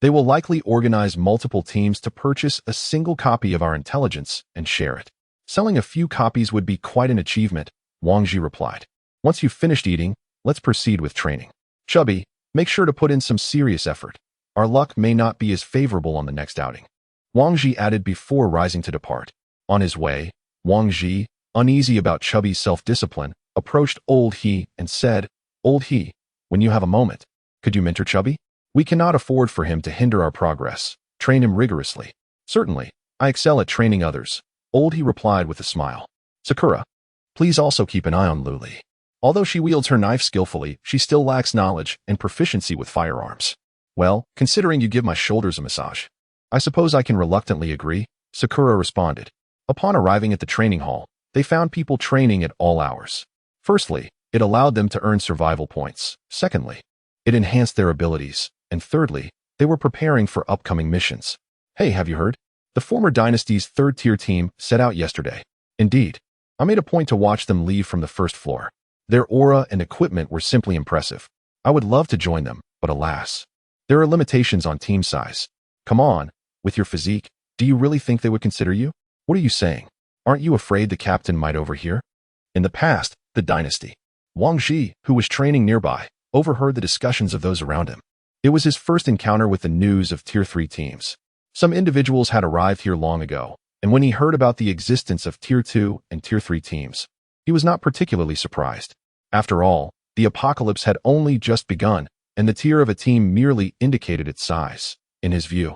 They will likely organize multiple teams to purchase a single copy of our intelligence and share it. Selling a few copies would be quite an achievement, Wang Ji replied. Once you've finished eating, let's proceed with training. Chubby, make sure to put in some serious effort. Our luck may not be as favorable on the next outing. Wang Ji added before rising to depart. On his way, Wang Ji, uneasy about Chubby's self-discipline, approached Old He and said, Old He, when you have a moment, could you mentor Chubby? We cannot afford for him to hinder our progress. Train him rigorously. Certainly, I excel at training others, Old He replied with a smile. Sakura, please also keep an eye on Luli. Although she wields her knife skillfully, she still lacks knowledge and proficiency with firearms. Well, considering you give my shoulders a massage, I suppose I can reluctantly agree, Sakura responded. Upon arriving at the training hall, they found people training at all hours. Firstly, it allowed them to earn survival points. Secondly, it enhanced their abilities. And thirdly, they were preparing for upcoming missions. Hey, have you heard? The former dynasty's third-tier team set out yesterday. Indeed, I made a point to watch them leave from the first floor. Their aura and equipment were simply impressive. I would love to join them, but alas, there are limitations on team size. Come on, with your physique, do you really think they would consider you? What are you saying? Aren't you afraid the captain might overhear? In the past, the dynasty. Wang Ji, who was training nearby, overheard the discussions of those around him. It was his first encounter with the news of Tier 3 teams. Some individuals had arrived here long ago, and when he heard about the existence of Tier 2 and Tier 3 teams, he was not particularly surprised. After all, the apocalypse had only just begun, and the tier of a team merely indicated its size. In his view,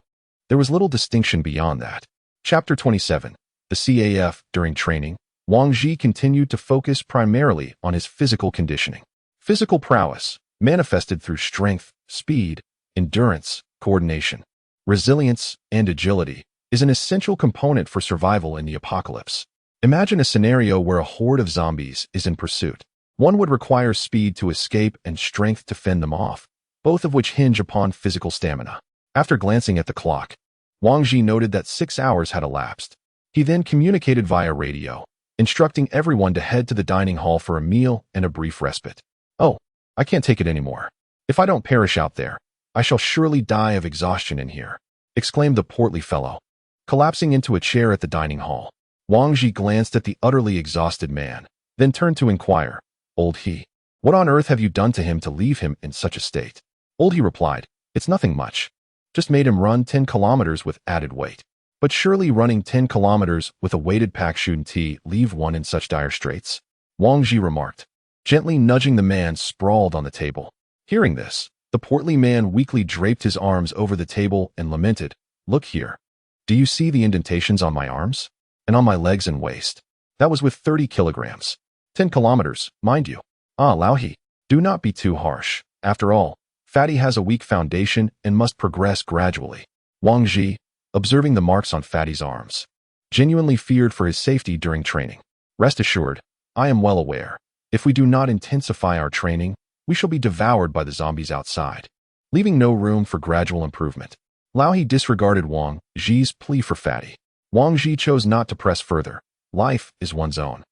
there was little distinction beyond that. Chapter 27. The CAF. During training, Wang Ji continued to focus primarily on his physical conditioning. Physical prowess, manifested through strength, speed, endurance, coordination, resilience, and agility, is an essential component for survival in the apocalypse. Imagine a scenario where a horde of zombies is in pursuit. One would require speed to escape and strength to fend them off, both of which hinge upon physical stamina. After glancing at the clock, Wang Ji noted that 6 hours had elapsed. He then communicated via radio, instructing everyone to head to the dining hall for a meal and a brief respite. Oh, I can't take it anymore. If I don't perish out there, I shall surely die of exhaustion in here, exclaimed the portly fellow. Collapsing into a chair at the dining hall, Wang Ji glanced at the utterly exhausted man, then turned to inquire, Old He, what on earth have you done to him to leave him in such a state? Old He replied, it's nothing much. Just made him run 10 kilometers with added weight. But surely running 10 kilometers with a weighted pack shouldn't leave one in such dire straits? Wang Ji remarked, gently nudging the man sprawled on the table. Hearing this, the portly man weakly draped his arms over the table and lamented, look here. Do you see the indentations on my arms? And on my legs and waist? That was with 30 kilograms. 10 kilometers, mind you. Ah, Lauhi, do not be too harsh. After all, Fatty has a weak foundation and must progress gradually. Wang Ji, observing the marks on Fatty's arms, genuinely feared for his safety during training. Rest assured, I am well aware. If we do not intensify our training, we shall be devoured by the zombies outside, leaving no room for gradual improvement. Lauhi disregarded Wang Ji's plea for Fatty. Wang Ji chose not to press further. Life is one's own.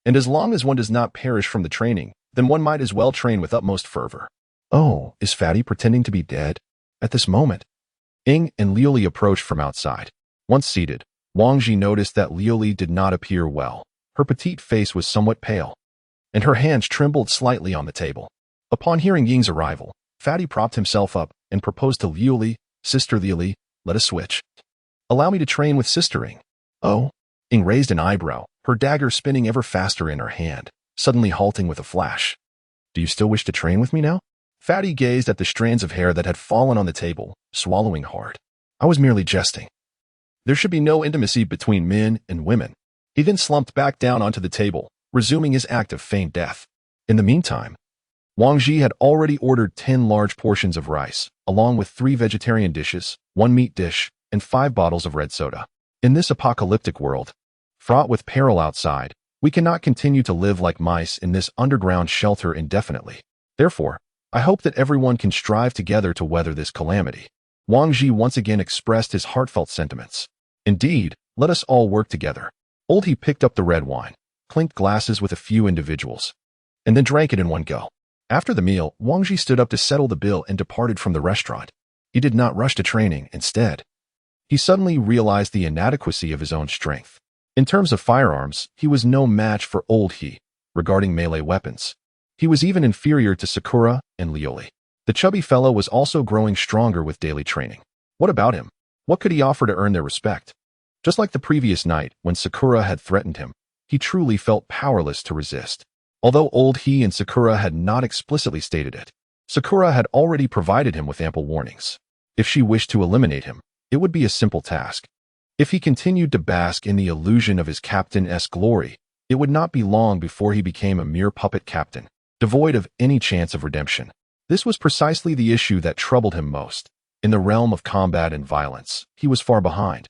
And as long as one does not perish from the training, then one might as well train with utmost fervor. Oh, is Fatty pretending to be dead? At this moment, Ing and Liuli approached from outside. Once seated, Wang Ji noticed that Liuli did not appear well. Her petite face was somewhat pale, and her hands trembled slightly on the table. Upon hearing Ying's arrival, Fatty propped himself up and proposed to Liuli, Sister Liuli, let us switch. Allow me to train with Sister Ing. Oh, Ing raised an eyebrow, her dagger spinning ever faster in her hand, suddenly halting with a flash. Do you still wish to train with me now? Fatty gazed at the strands of hair that had fallen on the table, swallowing hard. I was merely jesting. There should be no intimacy between men and women. He then slumped back down onto the table, resuming his act of feigned death. In the meantime, Wang Ji had already ordered 10 large portions of rice, along with 3 vegetarian dishes, 1 meat dish, and 5 bottles of red soda. In this apocalyptic world, fraught with peril outside, We cannot continue to live like mice in this underground shelter indefinitely. Therefore, I hope that everyone can strive together to weather this calamity. Wang Ji once again expressed his heartfelt sentiments. Indeed, let us all work together. Old He picked up the red wine, clinked glasses with a few individuals, and then drank it in one go. After the meal, Wang Ji stood up to settle the bill and departed from the restaurant. He did not rush to training. Instead, he suddenly realized the inadequacy of his own strength. In terms of firearms, he was no match for Old He. Regarding melee weapons, he was even inferior to Sakura and Lioli. The chubby fellow was also growing stronger with daily training. What about him? What could he offer to earn their respect? Just like the previous night when Sakura had threatened him, he truly felt powerless to resist. Although Old He and Sakura had not explicitly stated it, Sakura had already provided him with ample warnings. If she wished to eliminate him, it would be a simple task. If he continued to bask in the illusion of his captain-esque glory, it would not be long before he became a mere puppet captain, devoid of any chance of redemption. This was precisely the issue that troubled him most. In the realm of combat and violence, he was far behind.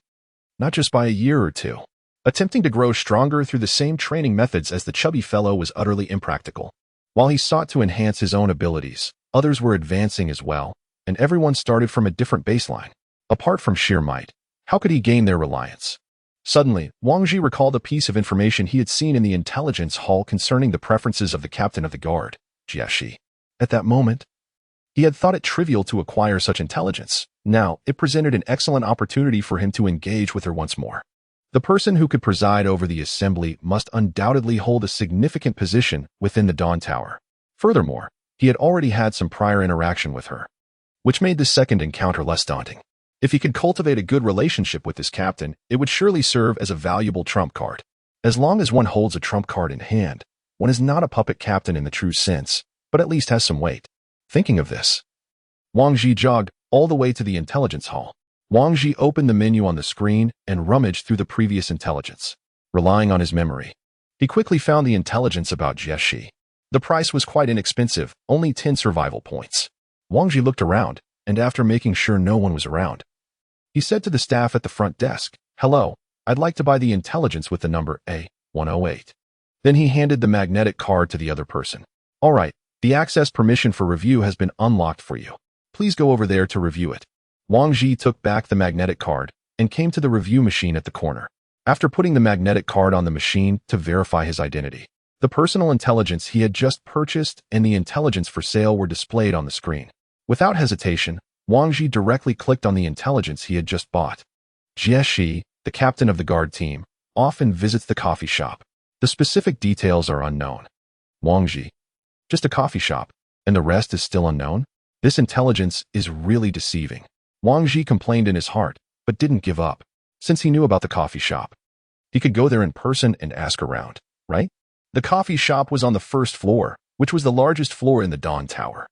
Not just by a year or two. Attempting to grow stronger through the same training methods as the chubby fellow was utterly impractical. While he sought to enhance his own abilities, others were advancing as well, and everyone started from a different baseline. Apart from sheer might, how could he gain their reliance? Suddenly, Wang Ji recalled a piece of information he had seen in the intelligence hall concerning the preferences of the captain of the guard, Jieshi. At that moment, he had thought it trivial to acquire such intelligence. Now, it presented an excellent opportunity for him to engage with her once more. The person who could preside over the assembly must undoubtedly hold a significant position within the Dawn Tower. Furthermore, he had already had some prior interaction with her, which made the second encounter less daunting. If he could cultivate a good relationship with this captain, it would surely serve as a valuable trump card. As long as one holds a trump card in hand, one is not a puppet captain in the true sense, but at least has some weight. Thinking of this, Wang Ji jogged all the way to the intelligence hall. Wang Ji opened the menu on the screen and rummaged through the previous intelligence. Relying on his memory, he quickly found the intelligence about Jieshi. The price was quite inexpensive, only 10 survival points. Wang Ji looked around, and after making sure no one was around, he said to the staff at the front desk, "Hello, I'd like to buy the intelligence with the number A108. Then he handed the magnetic card to the other person. "All right, the access permission for review has been unlocked for you. Please go over there to review it." Wang Ji took back the magnetic card and came to the review machine at the corner. After putting the magnetic card on the machine to verify his identity, the personal intelligence he had just purchased and the intelligence for sale were displayed on the screen. Without hesitation, Wang Ji directly clicked on the intelligence he had just bought. Jieshi, the captain of the guard team, often visits the coffee shop. The specific details are unknown. Wang Ji, just a coffee shop, and the rest is still unknown? This intelligence is really deceiving. Wang Ji complained in his heart, but didn't give up. Since he knew about the coffee shop, he could go there in person and ask around, right? The coffee shop was on the first floor, which was the largest floor in the Dawn Tower.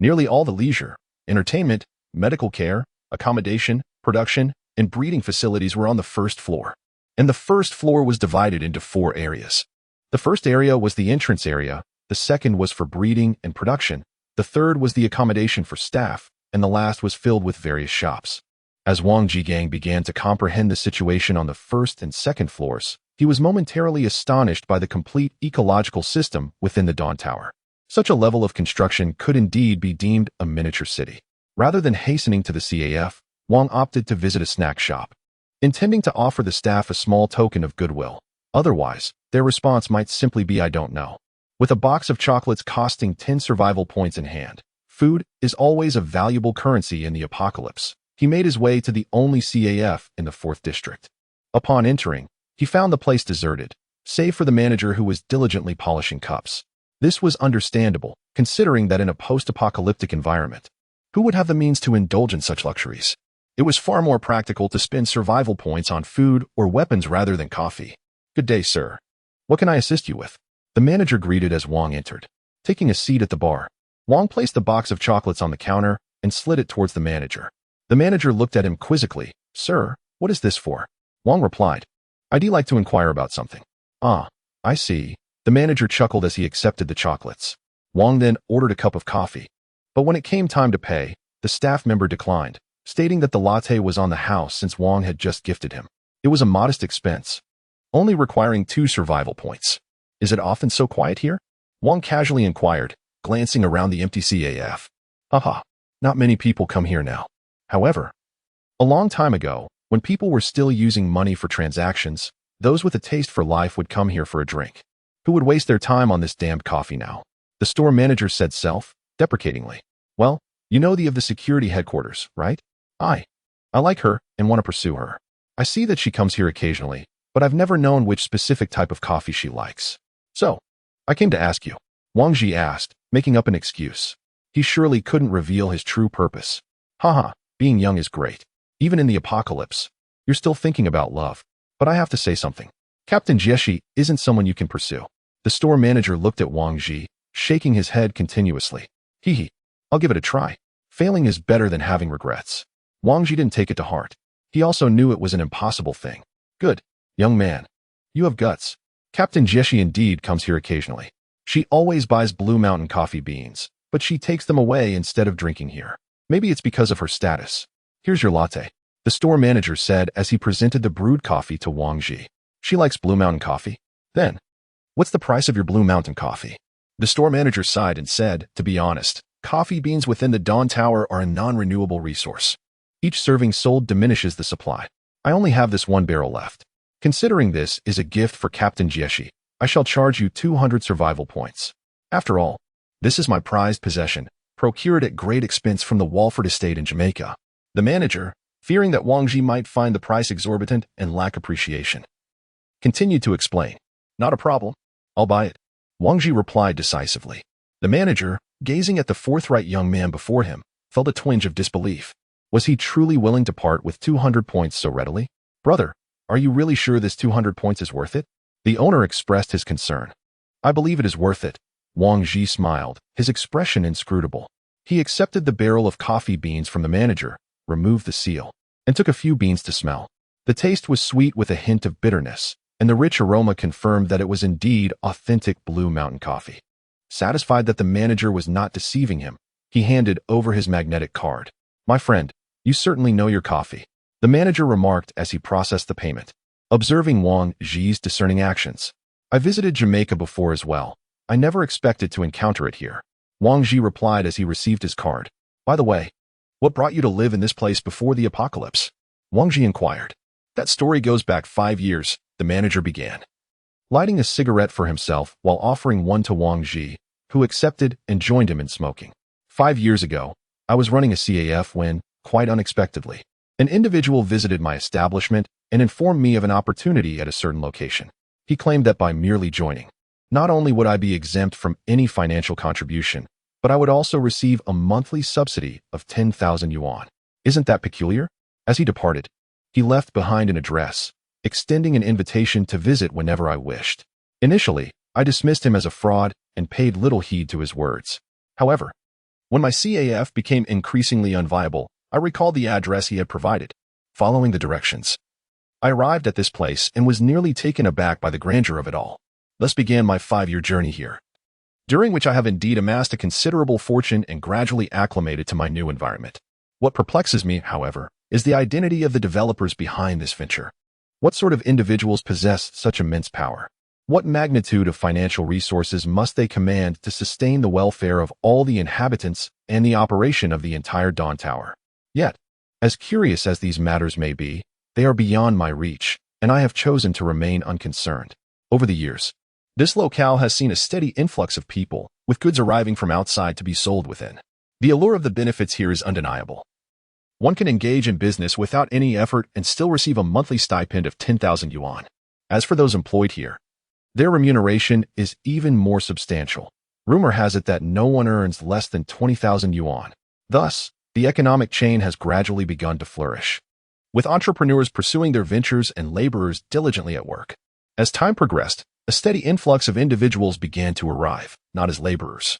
Nearly all the leisure, entertainment, medical care, accommodation, production, and breeding facilities were on the first floor. And the first floor was divided into 4 areas. The first area was the entrance area, the second was for breeding and production, the third was the accommodation for staff, and the last was filled with various shops. As Wang Jigang began to comprehend the situation on the first and second floors, he was momentarily astonished by the complete ecological system within the Dawn Tower. Such a level of construction could indeed be deemed a miniature city. Rather than hastening to the CAF, Wang opted to visit a snack shop, intending to offer the staff a small token of goodwill. Otherwise, their response might simply be "I don't know." With a box of chocolates costing 10 survival points in hand, food is always a valuable currency in the apocalypse. He made his way to the only CAF in the 4th district. Upon entering, he found the place deserted, save for the manager who was diligently polishing cups. This was understandable, considering that in a post-apocalyptic environment, who would have the means to indulge in such luxuries? It was far more practical to spend survival points on food or weapons rather than coffee. "Good day, sir. What can I assist you with?" The manager greeted as Wang entered. Taking a seat at the bar, Wang placed the box of chocolates on the counter and slid it towards the manager. The manager looked at him quizzically. "Sir, what is this for?" Wang replied, "I'd like to inquire about something." "Ah, I see." The manager chuckled as he accepted the chocolates. Wang then ordered a cup of coffee. But when it came time to pay, the staff member declined, stating that the latte was on the house since Wang had just gifted him. It was a modest expense, only requiring 2 survival points. Is it often so quiet here? Wang casually inquired, glancing around the empty CAF. Haha, not many people come here now. However, a long time ago, when people were still using money for transactions, those with a taste for life would come here for a drink. Who would waste their time on this damned coffee now? The store manager said self-deprecatingly. Well, you know the security headquarters, right? I like her and want to pursue her. I see that she comes here occasionally, but I've never known which specific type of coffee she likes. So, I came to ask you. Wang Ji asked, making up an excuse. He surely couldn't reveal his true purpose. Haha, being young is great. Even in the apocalypse, you're still thinking about love. But I have to say something. Captain Jieshi isn't someone you can pursue. The store manager looked at Wang Ji, shaking his head continuously. Hee, I'll give it a try. Failing is better than having regrets. Wang Ji didn't take it to heart. He also knew it was an impossible thing. Good, young man. You have guts. Captain Jieshi indeed comes here occasionally. She always buys Blue Mountain coffee beans, but she takes them away instead of drinking here. Maybe it's because of her status. Here's your latte, the store manager said as he presented the brewed coffee to Wang Ji. She likes Blue Mountain coffee? Then, what's the price of your Blue Mountain coffee? The store manager sighed and said, to be honest, coffee beans within the Dawn Tower are a non-renewable resource. Each serving sold diminishes the supply. I only have this one barrel left. Considering this is a gift for Captain Jieshi, I shall charge you 200 survival points. After all, this is my prized possession, procured at great expense from the Walford estate in Jamaica. The manager, fearing that Wang Ji might find the price exorbitant and lack appreciation, continued to explain. Not a problem. I'll buy it. Wang Ji replied decisively. The manager, gazing at the forthright young man before him, felt a twinge of disbelief. Was he truly willing to part with 200 points so readily? Brother, are you really sure this 200 points is worth it? The owner expressed his concern. I believe it is worth it. Wang Ji smiled, his expression inscrutable. He accepted the barrel of coffee beans from the manager, removed the seal, and took a few beans to smell. The taste was sweet with a hint of bitterness, and the rich aroma confirmed that it was indeed authentic Blue Mountain coffee. Satisfied that the manager was not deceiving him, he handed over his magnetic card. My friend, you certainly know your coffee, the manager remarked as he processed the payment. Observing Wang Ji's discerning actions. I visited Jamaica before as well. I never expected to encounter it here. Wang Ji replied as he received his card. By the way, what brought you to live in this place before the apocalypse? Wang Ji inquired. That story goes back 5 years, the manager began, lighting a cigarette for himself while offering one to Wang Ji, who accepted and joined him in smoking. 5 years ago, I was running a CAF when, quite unexpectedly, an individual visited my establishment and informed me of an opportunity at a certain location. He claimed that by merely joining, not only would I be exempt from any financial contribution, but I would also receive a monthly subsidy of 10,000 yuan. Isn't that peculiar? As he departed, he left behind an address, extending an invitation to visit whenever I wished. Initially, I dismissed him as a fraud and paid little heed to his words. However, when my CAF became increasingly unviable, I recalled the address he had provided. Following the directions, I arrived at this place and was nearly taken aback by the grandeur of it all. Thus began my 5-year journey here, during which I have indeed amassed a considerable fortune and gradually acclimated to my new environment. What perplexes me, however, is the identity of the developers behind this venture. What sort of individuals possess such immense power? What magnitude of financial resources must they command to sustain the welfare of all the inhabitants and the operation of the entire Dawn Tower? Yet, as curious as these matters may be, they are beyond my reach, and I have chosen to remain unconcerned. Over the years, this locale has seen a steady influx of people, with goods arriving from outside to be sold within. The allure of the benefits here is undeniable. One can engage in business without any effort and still receive a monthly stipend of 10,000 yuan. As for those employed here, their remuneration is even more substantial. Rumor has it that no one earns less than 20,000 yuan. Thus, the economic chain has gradually begun to flourish, with entrepreneurs pursuing their ventures and laborers diligently at work. As time progressed, a steady influx of individuals began to arrive, not as laborers,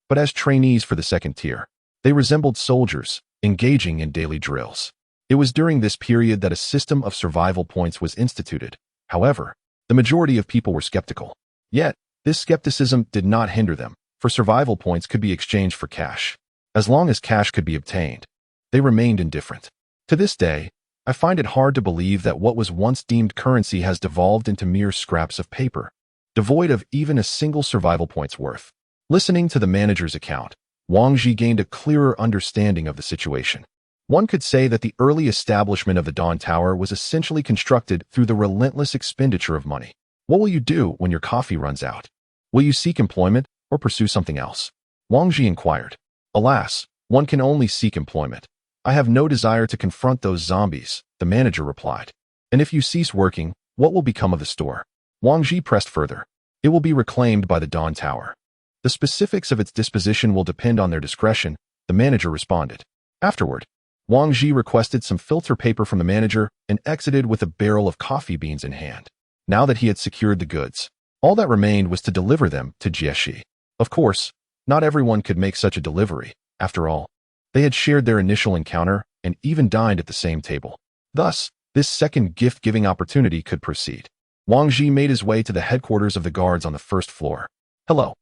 but as trainees for the second tier. They resembled soldiers, engaging in daily drills. It was during this period that a system of survival points was instituted. However, the majority of people were skeptical. Yet, this skepticism did not hinder them, for survival points could be exchanged for cash. As long as cash could be obtained, they remained indifferent. To this day, I find it hard to believe that what was once deemed currency has devolved into mere scraps of paper. devoid of even a single survival point's worth. Listening to the manager's account, Wang Ji gained a clearer understanding of the situation. One could say that the early establishment of the Dawn Tower was essentially constructed through the relentless expenditure of money. What will you do when your coffee runs out? Will you seek employment or pursue something else? Wang Ji inquired. Alas, one can only seek employment. I have no desire to confront those zombies, the manager replied. And if you cease working, what will become of the store? Wang Ji pressed further. It will be reclaimed by the Dawn Tower. The specifics of its disposition will depend on their discretion, the manager responded. Afterward, Wang Ji requested some filter paper from the manager and exited with a barrel of coffee beans in hand. Now that he had secured the goods, all that remained was to deliver them to Jieshi. Of course, not everyone could make such a delivery. After all, they had shared their initial encounter and even dined at the same table. Thus, this second gift-giving opportunity could proceed. Wang Ji made his way to the headquarters of the guards on the first floor. Hello.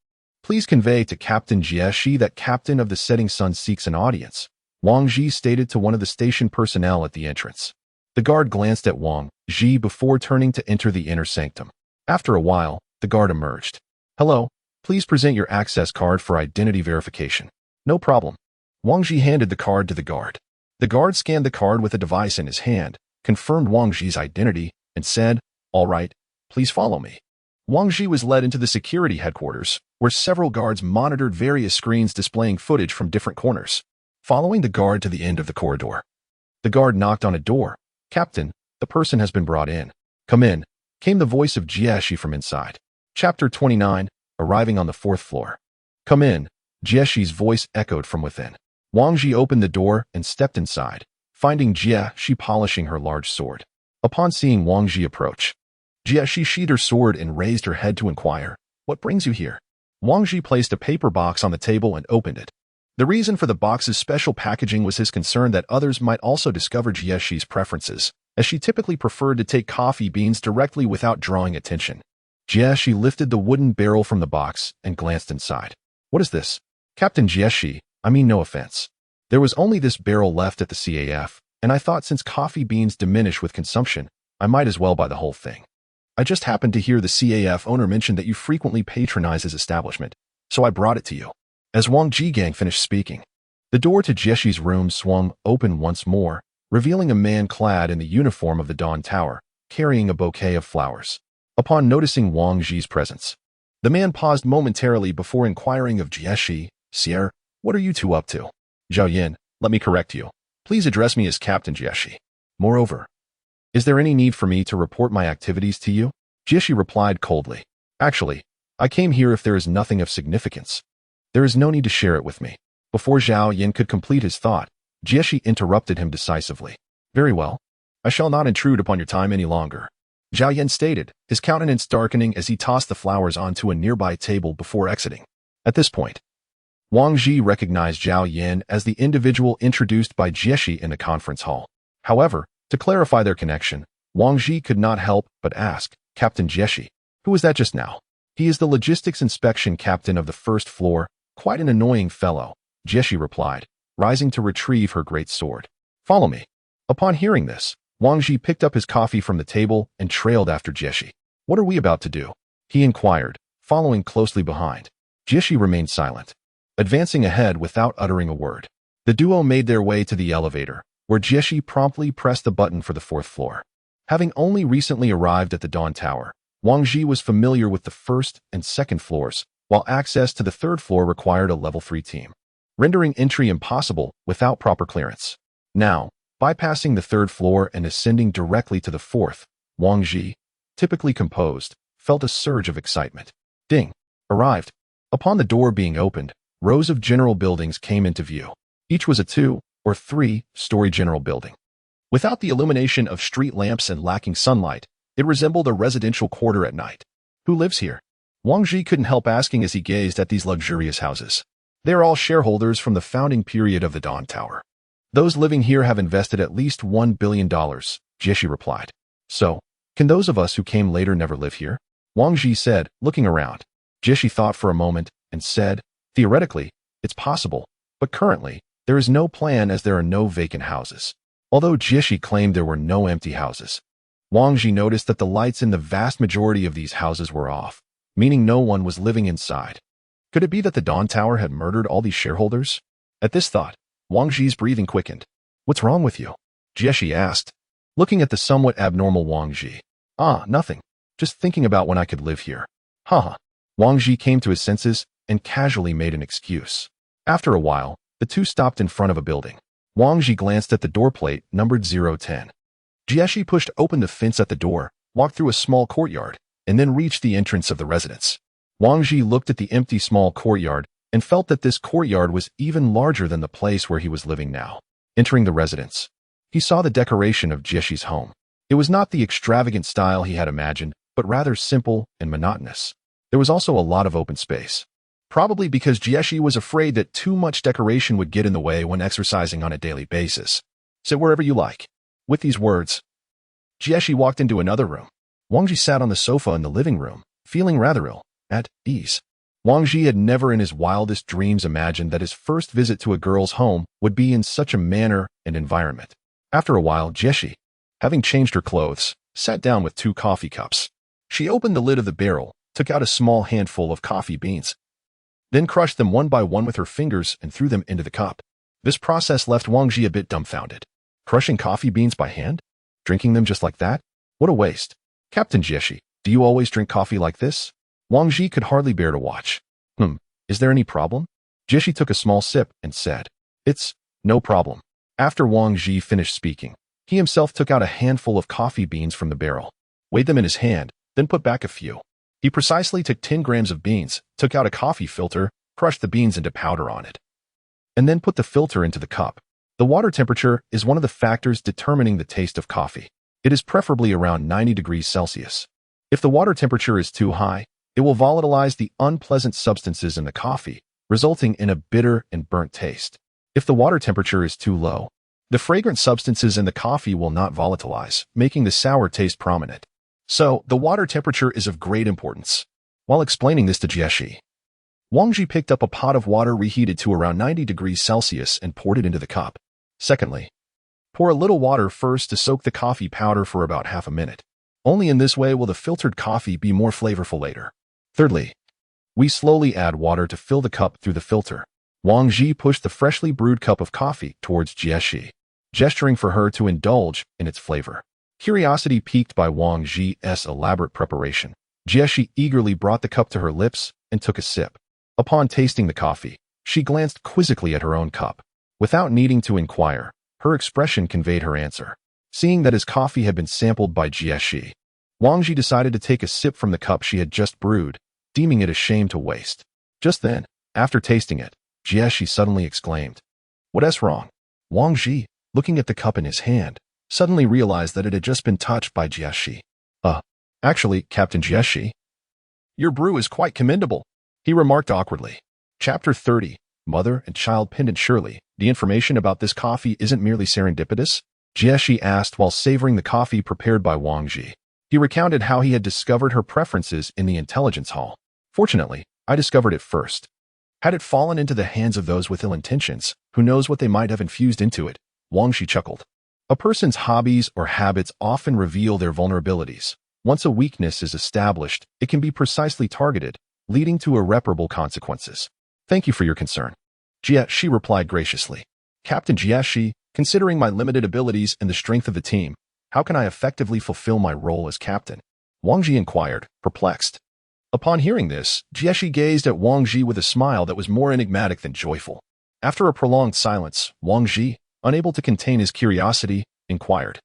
Please convey to Captain Jieshi that Captain of the Setting Sun seeks an audience, Wang Ji stated to one of the station personnel at the entrance. The guard glanced at Wang Ji before turning to enter the inner sanctum. After a while, the guard emerged. Hello, please present your access card for identity verification. No problem. Wang Ji handed the card to the guard. The guard scanned the card with a device in his hand, confirmed Wang Ji's identity, and said, All right, please follow me. Wang Ji was led into the security headquarters, where several guards monitored various screens displaying footage from different corners. Following the guard to the end of the corridor, the guard knocked on a door. Captain, the person has been brought in. Come in, came the voice of Jieshi from inside. Chapter 29, arriving on the 4th floor. Come in, Jieshi's voice echoed from within. Wang Ji opened the door and stepped inside, finding Jieshi polishing her large sword. Upon seeing Wang Ji approach, Jieshi sheathed her sword and raised her head to inquire, What brings you here? Wang Ji placed a paper box on the table and opened it. The reason for the box's special packaging was his concern that others might also discover Jieshi's preferences, as she typically preferred to take coffee beans directly without drawing attention. Jieshi lifted the wooden barrel from the box and glanced inside. What is this? Captain Jieshi, I mean no offense. There was only this barrel left at the CAF, and I thought since coffee beans diminish with consumption, I might as well buy the whole thing. I just happened to hear the CAF owner mention that you frequently patronize his establishment, so I brought it to you. As Wang Jigang finished speaking, the door to Jieshi's room swung open once more, revealing a man clad in the uniform of the Dawn Tower, carrying a bouquet of flowers. Upon noticing Wang Ji's presence, the man paused momentarily before inquiring of Jieshi, Sierre, what are you two up to? Zhao Yin, let me correct you. Please address me as Captain Jieshi. Moreover, is there any need for me to report my activities to you? Jieshi replied coldly. Actually, I came here if there is nothing of significance. There is no need to share it with me. Before Zhao Yin could complete his thought, Jieshi interrupted him decisively. Very well. I shall not intrude upon your time any longer. Zhao Yin stated, his countenance darkening as he tossed the flowers onto a nearby table before exiting. At this point, Wang Ji recognized Zhao Yin as the individual introduced by Jieshi in the conference hall. However, to clarify their connection, Wang Ji could not help but ask, Captain Jieshi, who was that just now? He is the logistics inspection captain of the 1st floor, quite an annoying fellow, Jieshi replied, rising to retrieve her great sword. Follow me. Upon hearing this, Wang Ji picked up his coffee from the table and trailed after Jieshi. What are we about to do? He inquired, following closely behind. Jieshi remained silent, advancing ahead without uttering a word. The duo made their way to the elevator, where Jieshi promptly pressed the button for the 4th floor. Having only recently arrived at the Dawn Tower, Wang Ji was familiar with the 1st and 2nd floors, while access to the 3rd floor required a level 3 team, rendering entry impossible without proper clearance. Now, bypassing the 3rd floor and ascending directly to the 4th, Wang Ji, typically composed, felt a surge of excitement. Ding! Arrived. Upon the door being opened, rows of general buildings came into view. Each was a 2- or 3-story general building. Without the illumination of street lamps and lacking sunlight, it resembled a residential quarter at night. Who lives here? Wang Ji couldn't help asking as he gazed at these luxurious houses. They are all shareholders from the founding period of the Dawn Tower. Those living here have invested at least $1 billion, Jieshi replied. So, can those of us who came later never live here? Wang Ji said, looking around. Jieshi thought for a moment and said, theoretically, it's possible, but currently, there is no plan as there are no vacant houses. Although Jieshi claimed there were no empty houses, Wang Ji noticed that the lights in the vast majority of these houses were off, meaning no one was living inside. Could it be that the Dawn Tower had murdered all these shareholders? At this thought, Wang Ji's breathing quickened. "What's wrong with you?" Jieshi asked, looking at the somewhat abnormal Wang Ji. Nothing. Just thinking about when I could live here." Haha. Wang Ji came to his senses and casually made an excuse. After a while, the two stopped in front of a building. Wang Ji glanced at the door plate numbered 010. Jieshi pushed open the fence at the door, walked through a small courtyard, and then reached the entrance of the residence. Wang Ji looked at the empty small courtyard and felt that this courtyard was even larger than the place where he was living now. Entering the residence, he saw the decoration of Jieshi's home. It was not the extravagant style he had imagined, but rather simple and monotonous. There was also a lot of open space. Probably because Jieshi was afraid that too much decoration would get in the way when exercising on a daily basis. "Sit wherever you like." With these words, Jieshi walked into another room. Wang Ji sat on the sofa in the living room, feeling rather at ease. Wang Ji had never in his wildest dreams imagined that his first visit to a girl's home would be in such a manner and environment. After a while, Jieshi, having changed her clothes, sat down with 2 coffee cups. She opened the lid of the barrel, took out a small handful of coffee beans, then crushed them one by one with her fingers and threw them into the cup. This process left Wang Ji a bit dumbfounded. Crushing coffee beans by hand? Drinking them just like that? What a waste. "Captain Jieshi, do you always drink coffee like this?" Wang Ji could hardly bear to watch. Is there any problem?" Jieshi took a small sip and said, "It's no problem." After Wang Ji finished speaking, he himself took out a handful of coffee beans from the barrel, weighed them in his hand, then put back a few. He precisely took 10 grams of beans, took out a coffee filter, crushed the beans into powder on it, and then put the filter into the cup. The water temperature is one of the factors determining the taste of coffee. It is preferably around 90 degrees Celsius. If the water temperature is too high, it will volatilize the unpleasant substances in the coffee, resulting in a bitter and burnt taste. If the water temperature is too low, the fragrant substances in the coffee will not volatilize, making the sour taste prominent. So, the water temperature is of great importance. While explaining this to Jieshi, Wang Ji picked up a pot of water reheated to around 90 degrees Celsius and poured it into the cup. Secondly, pour a little water first to soak the coffee powder for about half a minute. Only in this way will the filtered coffee be more flavorful later. Thirdly, we slowly add water to fill the cup through the filter. Wang Ji pushed the freshly brewed cup of coffee towards Jieshi, gesturing for her to indulge in its flavor. Curiosity piqued by Wang Ji's elaborate preparation, Jieshi eagerly brought the cup to her lips and took a sip. Upon tasting the coffee, she glanced quizzically at her own cup. Without needing to inquire, her expression conveyed her answer. Seeing that his coffee had been sampled by Jieshi, Wang Ji decided to take a sip from the cup she had just brewed, deeming it a shame to waste. Just then, after tasting it, Jieshi suddenly exclaimed, "What's wrong?" Wang Ji, looking at the cup in his hand, suddenly realized that it had just been touched by Jieshi. Actually, Captain Jieshi, your brew is quite commendable," he remarked awkwardly. Chapter 30, Mother and Child Pendant. "Surely, the information about this coffee isn't merely serendipitous?" Jieshi asked while savoring the coffee prepared by Wang Ji. He recounted how he had discovered her preferences in the intelligence hall. "Fortunately, I discovered it first. Had it fallen into the hands of those with ill intentions, who knows what they might have infused into it?" Wang Ji chuckled. A person's hobbies or habits often reveal their vulnerabilities. Once a weakness is established, it can be precisely targeted, leading to irreparable consequences. "Thank you for your concern," Jieshi replied graciously. "Captain Jieshi, considering my limited abilities and the strength of the team, how can I effectively fulfill my role as captain?" Wang Ji inquired, perplexed. Upon hearing this, Jieshi gazed at Wang Ji with a smile that was more enigmatic than joyful. After a prolonged silence, Wang Ji, unable to contain his curiosity, inquired,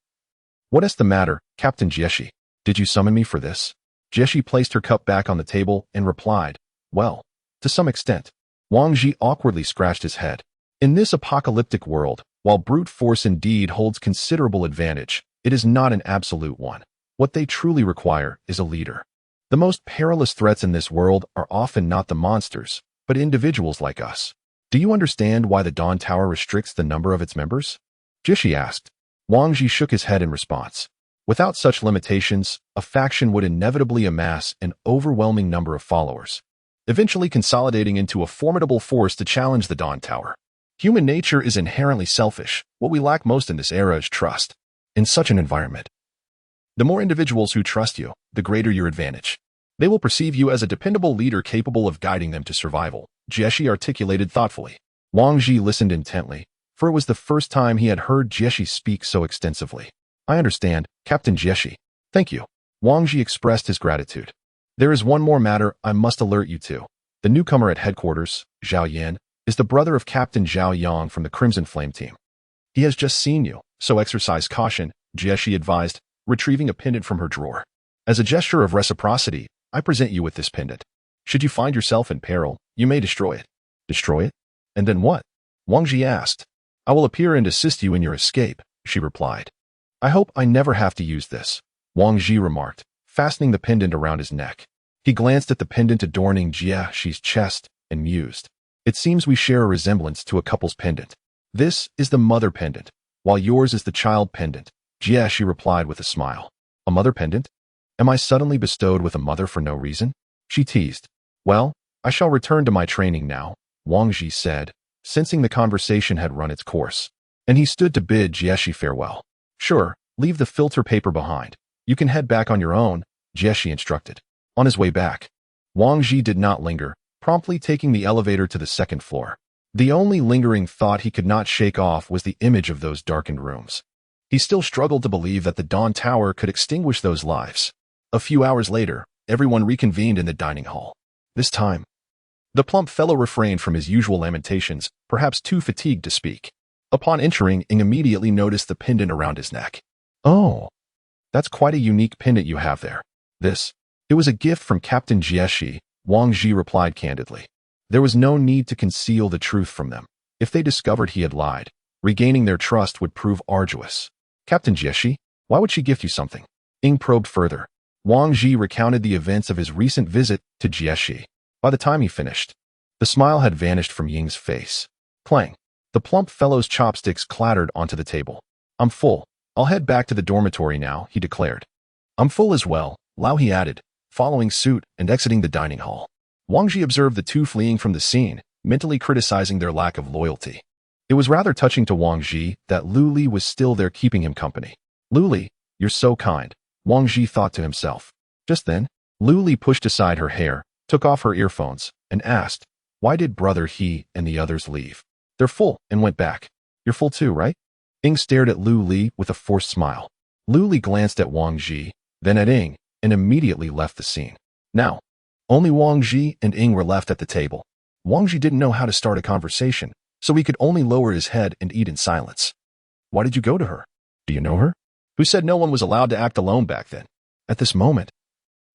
"What is the matter, Captain Jieshi? Did you summon me for this?" Jieshi placed her cup back on the table and replied, "Well, to some extent." Wang Ji awkwardly scratched his head. In this apocalyptic world, while brute force indeed holds considerable advantage, it is not an absolute one. What they truly require is a leader. The most perilous threats in this world are often not the monsters, but individuals like us. "Do you understand why the Dawn Tower restricts the number of its members?" Jieshi asked. Wang Ji shook his head in response. Without such limitations, a faction would inevitably amass an overwhelming number of followers, eventually consolidating into a formidable force to challenge the Dawn Tower. Human nature is inherently selfish. What we lack most in this era is trust. In such an environment, the more individuals who trust you, the greater your advantage. They will perceive you as a dependable leader capable of guiding them to survival, Jieshi articulated thoughtfully. Wang Ji listened intently, for it was the first time he had heard Jieshi speak so extensively. I understand, Captain Jieshi. Thank you. Wang Ji expressed his gratitude. There is one more matter I must alert you to. The newcomer at headquarters, Zhao Yan, is the brother of Captain Zhao Yang from the Crimson Flame team. He has just seen you, so exercise caution, Jieshi advised, retrieving a pendant from her drawer. As a gesture of reciprocity, I present you with this pendant. Should you find yourself in peril, you may destroy it. Destroy it? And then what? Wang Ji asked. I will appear and assist you in your escape, she replied. I hope I never have to use this, Wang Ji remarked, fastening the pendant around his neck. He glanced at the pendant adorning Jieshi's chest and mused. It seems we share a resemblance to a couple's pendant. This is the mother pendant, while yours is the child pendant, Jieshi replied with a smile. A mother pendant? Am I suddenly bestowed with a mother for no reason? She teased. Well, I shall return to my training now, Wang Ji said, sensing the conversation had run its course. And he stood to bid Jieshi farewell. Sure, leave the filter paper behind. You can head back on your own, Jieshi instructed. On his way back, Wang Ji did not linger, promptly taking the elevator to the second floor. The only lingering thought he could not shake off was the image of those darkened rooms. He still struggled to believe that the Dawn Tower could extinguish those lives. A few hours later, everyone reconvened in the dining hall. This time, the plump fellow refrained from his usual lamentations, perhaps too fatigued to speak. Upon entering, Ing immediately noticed the pendant around his neck. Oh, that's quite a unique pendant you have there. It was a gift from Captain Jieshi, Wang Ji replied candidly. There was no need to conceal the truth from them. If they discovered he had lied, regaining their trust would prove arduous. Captain Jieshi, why would she gift you something? Ing probed further. Wang Ji recounted the events of his recent visit to Jieshi. By the time he finished, the smile had vanished from Ying's face. Clang. The plump fellow's chopsticks clattered onto the table. I'm full. I'll head back to the dormitory now, he declared. I'm full as well, Lao he added, following suit and exiting the dining hall. Wang Ji observed the two fleeing from the scene, mentally criticizing their lack of loyalty. It was rather touching to Wang Ji that Lu Li was still there keeping him company. Lu Li, you're so kind, Wang Ji thought to himself. Just then, Lu Li pushed aside her hair, took off her earphones, and asked, why did brother he and the others leave? They're full, and went back. You're full too, right? Ing stared at Lu Li with a forced smile. Lu Li glanced at Wang Ji, then at Ing, and immediately left the scene. Now, only Wang Ji and Ing were left at the table. Wang Ji didn't know how to start a conversation, so he could only lower his head and eat in silence. Why did you go to her? Do you know her? Who said no one was allowed to act alone back then? At this moment,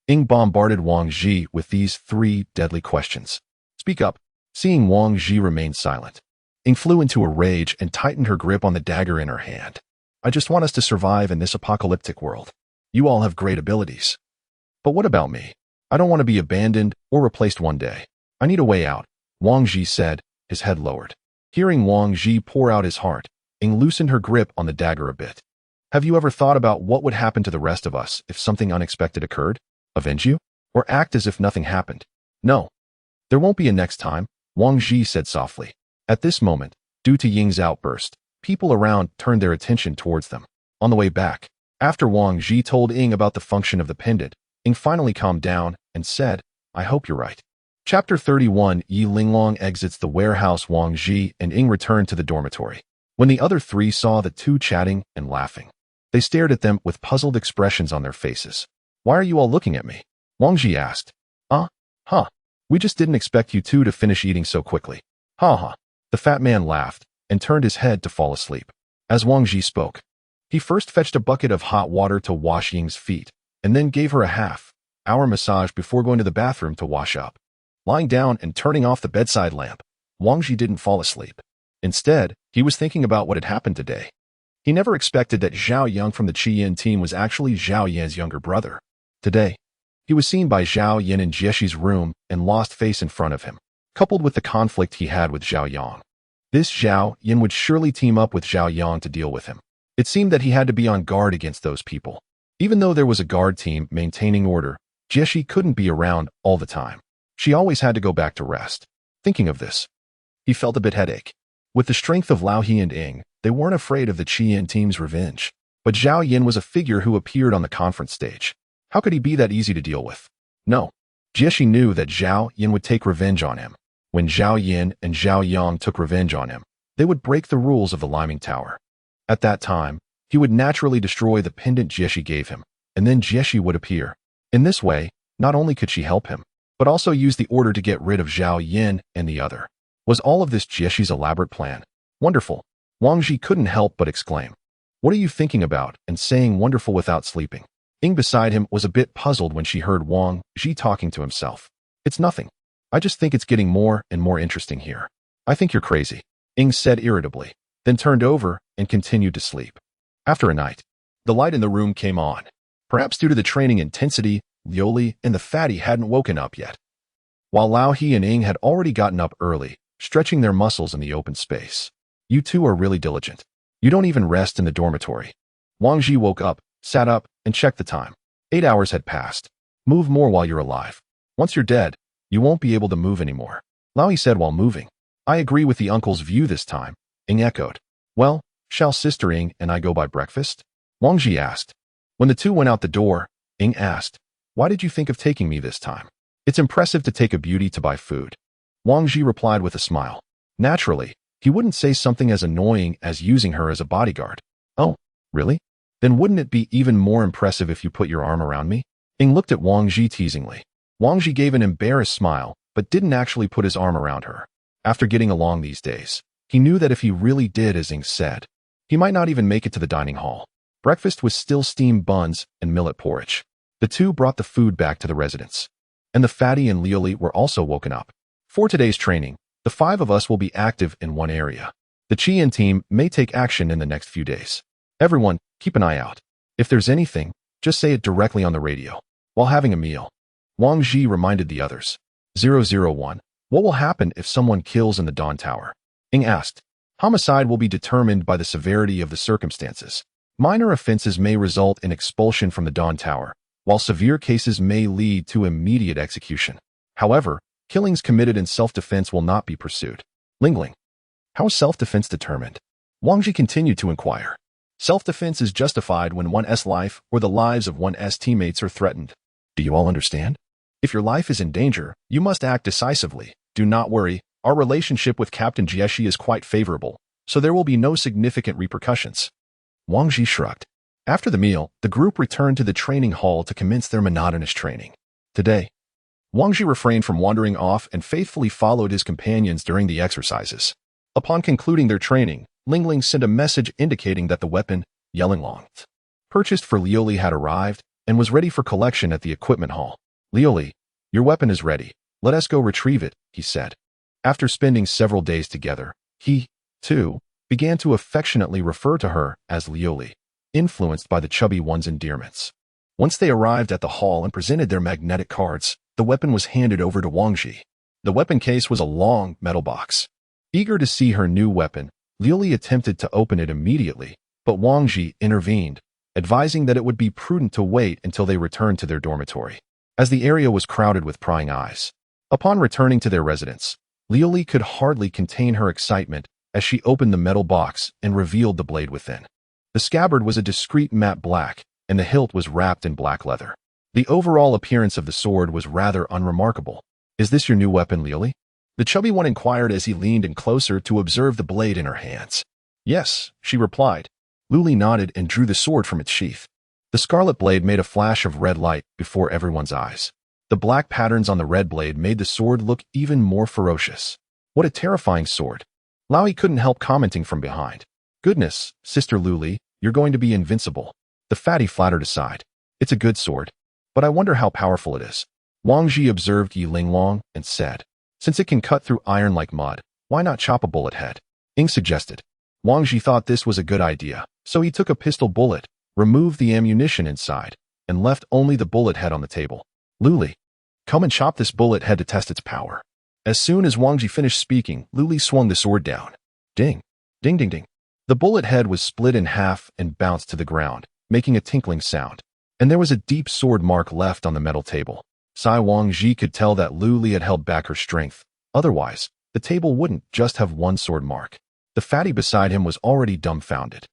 Ing bombarded Wang Ji with these three deadly questions. Speak up. Seeing Wang Ji remain silent, Ing flew into a rage and tightened her grip on the dagger in her hand. I just want us to survive in this apocalyptic world. You all have great abilities. But what about me? I don't want to be abandoned or replaced one day. I need a way out, Wang Ji said, his head lowered. Hearing Wang Ji pour out his heart, Ing loosened her grip on the dagger a bit. Have you ever thought about what would happen to the rest of us if something unexpected occurred? Avenge you? Or act as if nothing happened? No. There won't be a next time, Wang Ji said softly. At this moment, due to Ying's outburst, people around turned their attention towards them. On the way back, after Wang Ji told Ing about the function of the pendant, Ing finally calmed down and said, I hope you're right. Chapter 31 Yi Linglong exits the warehouse. Wang Ji and Ing returned to the dormitory. When the other three saw the two chatting and laughing, they stared at them with puzzled expressions on their faces. Why are you all looking at me? Wang Ji asked. We just didn't expect you two to finish eating so quickly. Ha. The fat man laughed and turned his head to fall asleep. As Wang Ji spoke, he first fetched a bucket of hot water to wash Ying's feet, and then gave her a half-hour massage before going to the bathroom to wash up. Lying down and turning off the bedside lamp, Wang Ji didn't fall asleep. Instead, he was thinking about what had happened today. He never expected that Zhao Yang from the Qiyin team was actually Zhao Yan's younger brother. Today, he was seen by Zhao Yan in Jieshi's room and lost face in front of him, coupled with the conflict he had with Zhao Yang. This Zhao Yan would surely team up with Zhao Yang to deal with him. It seemed that he had to be on guard against those people. Even though there was a guard team maintaining order, Jieshi couldn't be around all the time. She always had to go back to rest. Thinking of this, he felt a bit headache. With the strength of Lao He and Ing, they weren't afraid of the Qiyin team's revenge. But Zhao Yan was a figure who appeared on the conference stage. How could he be that easy to deal with? No. Jieshi knew that Zhao Yin would take revenge on him. When Zhao Yin and Zhao Yang took revenge on him, they would break the rules of the Liming Tower. At that time, he would naturally destroy the pendant Jieshi gave him, and then Jieshi would appear. In this way, not only could she help him, but also use the order to get rid of Zhao Yin and the other. Was all of this Jieshi's elaborate plan? Wonderful. Wang Ji couldn't help but exclaim. What are you thinking about? And saying wonderful without sleeping. Ying beside him was a bit puzzled when she heard Wang Ji talking to himself. It's nothing. I just think it's getting more and more interesting here. I think you're crazy, Ying said irritably, then turned over and continued to sleep. After a night, the light in the room came on. Perhaps due to the training intensity, Liu Li and the fatty hadn't woken up yet. While Lao He and Ying had already gotten up early, stretching their muscles in the open space. You two are really diligent. You don't even rest in the dormitory. Wang Ji woke up, sat up, and checked the time. 8 hours had passed. Move more while you're alive. Once you're dead, you won't be able to move anymore, Lao He said while moving. I agree with the uncle's view this time, Ying echoed. Well, shall Sister Ying and I go buy breakfast? Wang Ji asked. When the two went out the door, Ying asked, why did you think of taking me this time? It's impressive to take a beauty to buy food. Wang Ji replied with a smile. Naturally, he wouldn't say something as annoying as using her as a bodyguard. Oh, really? Then wouldn't it be even more impressive if you put your arm around me? Ying looked at Wang Ji teasingly. Wang Ji gave an embarrassed smile, but didn't actually put his arm around her. After getting along these days, he knew that if he really did as Ying said, he might not even make it to the dining hall. Breakfast was still steamed buns and millet porridge. The two brought the food back to the residence. And the fatty and Liu Li were also woken up. For today's training, the 5 of us will be active in one area. The Qian team may take action in the next few days. Everyone, keep an eye out. If there's anything, just say it directly on the radio. While having a meal, Wang Ji reminded the others. 001. What will happen if someone kills in the Dawn Tower? Ying asked. Homicide will be determined by the severity of the circumstances. Minor offenses may result in expulsion from the Dawn Tower, while severe cases may lead to immediate execution. However, killings committed in self-defense will not be pursued. Lingling. How is self-defense determined? Wang Ji continued to inquire. Self-defense is justified when one's life or the lives of one's teammates are threatened. Do you all understand? If your life is in danger, you must act decisively. Do not worry, our relationship with Captain Jieshi is quite favorable, so there will be no significant repercussions. Wang Ji shrugged. After the meal, the group returned to the training hall to commence their monotonous training. Today, Wang Ji refrained from wandering off and faithfully followed his companions during the exercises. Upon concluding their training, Lingling sent a message indicating that the weapon, Yelinglong, purchased for Liu Li had arrived and was ready for collection at the equipment hall. Liu Li, your weapon is ready. Let us go retrieve it, he said. After spending several days together, he, too, began to affectionately refer to her as Liu Li, influenced by the chubby one's endearments. Once they arrived at the hall and presented their magnetic cards, the weapon was handed over to Wang Ji. The weapon case was a long metal box. Eager to see her new weapon, Liu Li attempted to open it immediately, but Wang Ji intervened, advising that it would be prudent to wait until they returned to their dormitory, as the area was crowded with prying eyes. Upon returning to their residence, Liu Li could hardly contain her excitement as she opened the metal box and revealed the blade within. The scabbard was a discreet matte black, and the hilt was wrapped in black leather. The overall appearance of the sword was rather unremarkable. Is this your new weapon, Liu Li? The chubby one inquired as he leaned in closer to observe the blade in her hands. Yes, she replied. Liu Li nodded and drew the sword from its sheath. The scarlet blade made a flash of red light before everyone's eyes. The black patterns on the red blade made the sword look even more ferocious. What a terrifying sword. Lao He couldn't help commenting from behind. Goodness, Sister Liu Li, you're going to be invincible. The fatty flattered aside. It's a good sword, but I wonder how powerful it is. Wang Ji observed Yelinglong and said, since it can cut through iron like mud, why not chop a bullet head? Ying suggested. Wang Ji thought this was a good idea, so he took a pistol bullet, removed the ammunition inside, and left only the bullet head on the table. Liu Li, come and chop this bullet head to test its power. As soon as Wang Ji finished speaking, Liu Li swung the sword down. Ding, ding, ding, ding. The bullet head was split in half and bounced to the ground, making a tinkling sound. And there was a deep sword mark left on the metal table. Wang Ji could tell that Liu Li had held back her strength. Otherwise, the table wouldn't just have one sword mark. The fatty beside him was already dumbfounded.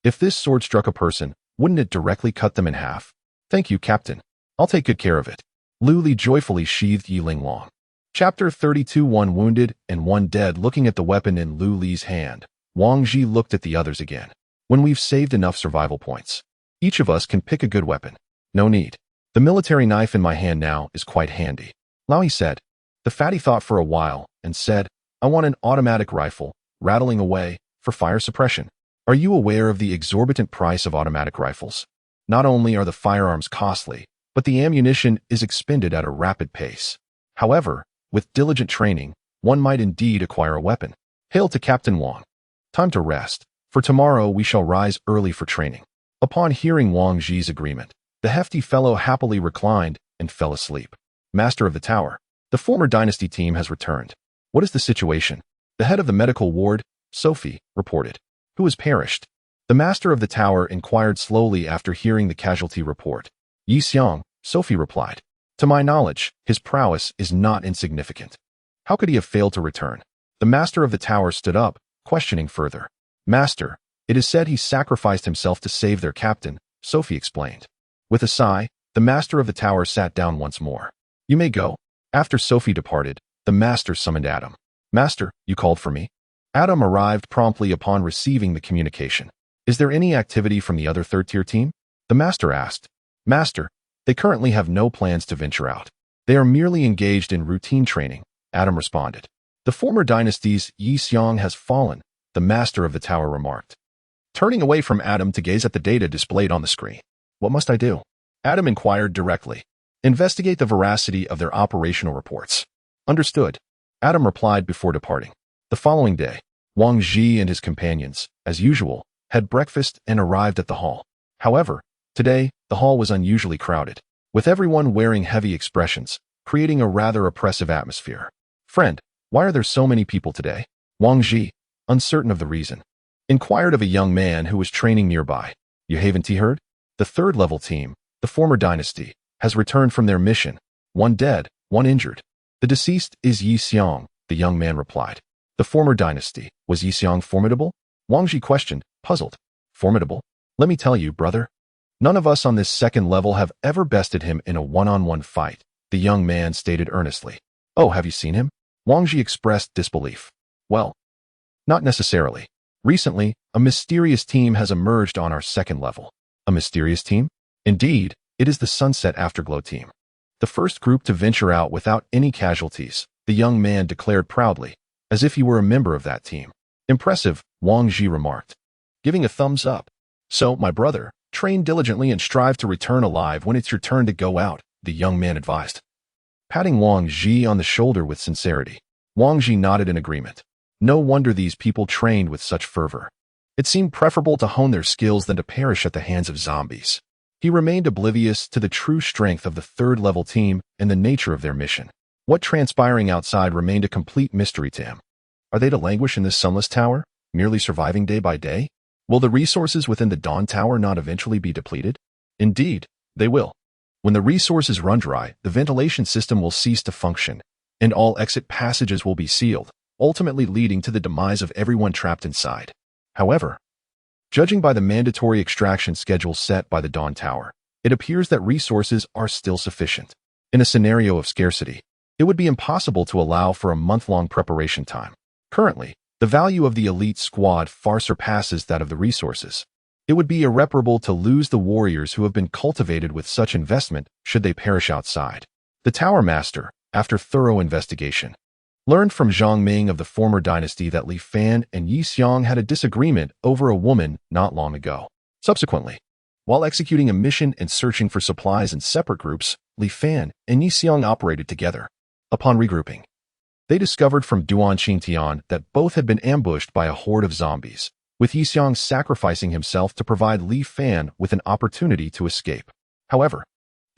If this sword struck a person, wouldn't it directly cut them in half? Thank you, Captain. I'll take good care of it. Lu Li joyfully sheathed Yi Linglong. Chapter 32. One wounded and one dead. Looking at the weapon in Lu Li's hand, Wang Ji looked at the others again. When we've saved enough survival points, each of us can pick a good weapon. No need. The military knife in my hand now is quite handy. Lao Yi said. The fatty thought for a while and said, I want an automatic rifle, rattling away, for fire suppression. Are you aware of the exorbitant price of automatic rifles? Not only are the firearms costly, but the ammunition is expended at a rapid pace. However, with diligent training, one might indeed acquire a weapon. Hail to Captain Wang. Time to rest, for tomorrow we shall rise early for training. Upon hearing Wang Ji's agreement, the hefty fellow happily reclined and fell asleep. Master of the tower, the former dynasty team has returned. What is the situation? The head of the medical ward, Sophie, reported. Who has perished? The master of the tower inquired slowly after hearing the casualty report. Yi Xiang, Sophie replied. To my knowledge, his prowess is not insignificant. How could he have failed to return? The master of the tower stood up, questioning further. Master, it is said he sacrificed himself to save their captain, Sophie explained. With a sigh, the master of the tower sat down once more. You may go. After Sophie departed, the master summoned Adam. Master, you called for me? Adam arrived promptly upon receiving the communication. Is there any activity from the other third-tier team? The master asked. Master, they currently have no plans to venture out. They are merely engaged in routine training, Adam responded. The former dynasty's Yi Xiang has fallen, the master of the tower remarked. Turning away from Adam to gaze at the data displayed on the screen. What must I do? Adam inquired directly. Investigate the veracity of their operational reports. Understood. Adam replied before departing. The following day, Wang Ji and his companions, as usual, had breakfast and arrived at the hall. However, today, the hall was unusually crowded, with everyone wearing heavy expressions, creating a rather oppressive atmosphere. Friend, why are there so many people today? Wang Ji, uncertain of the reason, inquired of a young man who was training nearby. You haven't heard? The third-level team, the former dynasty, has returned from their mission. One dead, one injured. The deceased is Yi Xiang, the young man replied. The former dynasty, was Yi Xiang formidable? Wang Ji questioned, puzzled. Formidable? Let me tell you, brother. None of us on this second level have ever bested him in a one-on-one fight, the young man stated earnestly. Oh, have you seen him? Wang Ji expressed disbelief. Well, not necessarily. Recently, a mysterious team has emerged on our second level. A mysterious team? Indeed, it is the Sunset Afterglow team. The first group to venture out without any casualties, the young man declared proudly, as if he were a member of that team. Impressive, Wang Ji remarked, giving a thumbs up. So, my brother, train diligently and strive to return alive when it's your turn to go out, the young man advised. Patting Wang Ji on the shoulder with sincerity, Wang Ji nodded in agreement. No wonder these people trained with such fervor. It seemed preferable to hone their skills than to perish at the hands of zombies. He remained oblivious to the true strength of the third-level team and the nature of their mission. What transpiring outside remained a complete mystery to him. Are they to languish in this sunless tower, merely surviving day by day? Will the resources within the Dawn Tower not eventually be depleted? Indeed, they will. When the resources run dry, the ventilation system will cease to function, and all exit passages will be sealed, ultimately leading to the demise of everyone trapped inside. However, judging by the mandatory extraction schedule set by the Dawn Tower, it appears that resources are still sufficient. In a scenario of scarcity, it would be impossible to allow for a month-long preparation time. Currently, the value of the elite squad far surpasses that of the resources. It would be irreparable to lose the warriors who have been cultivated with such investment should they perish outside. The Tower Master, after thorough investigation, learned from Zhang Ming of the former dynasty that Li Fan and Yi Xiang had a disagreement over a woman not long ago. Subsequently, while executing a mission and searching for supplies in separate groups, Li Fan and Yi Xiang operated together. Upon regrouping, they discovered from Duan Qingtian that both had been ambushed by a horde of zombies, with Yi Xiang sacrificing himself to provide Li Fan with an opportunity to escape. However,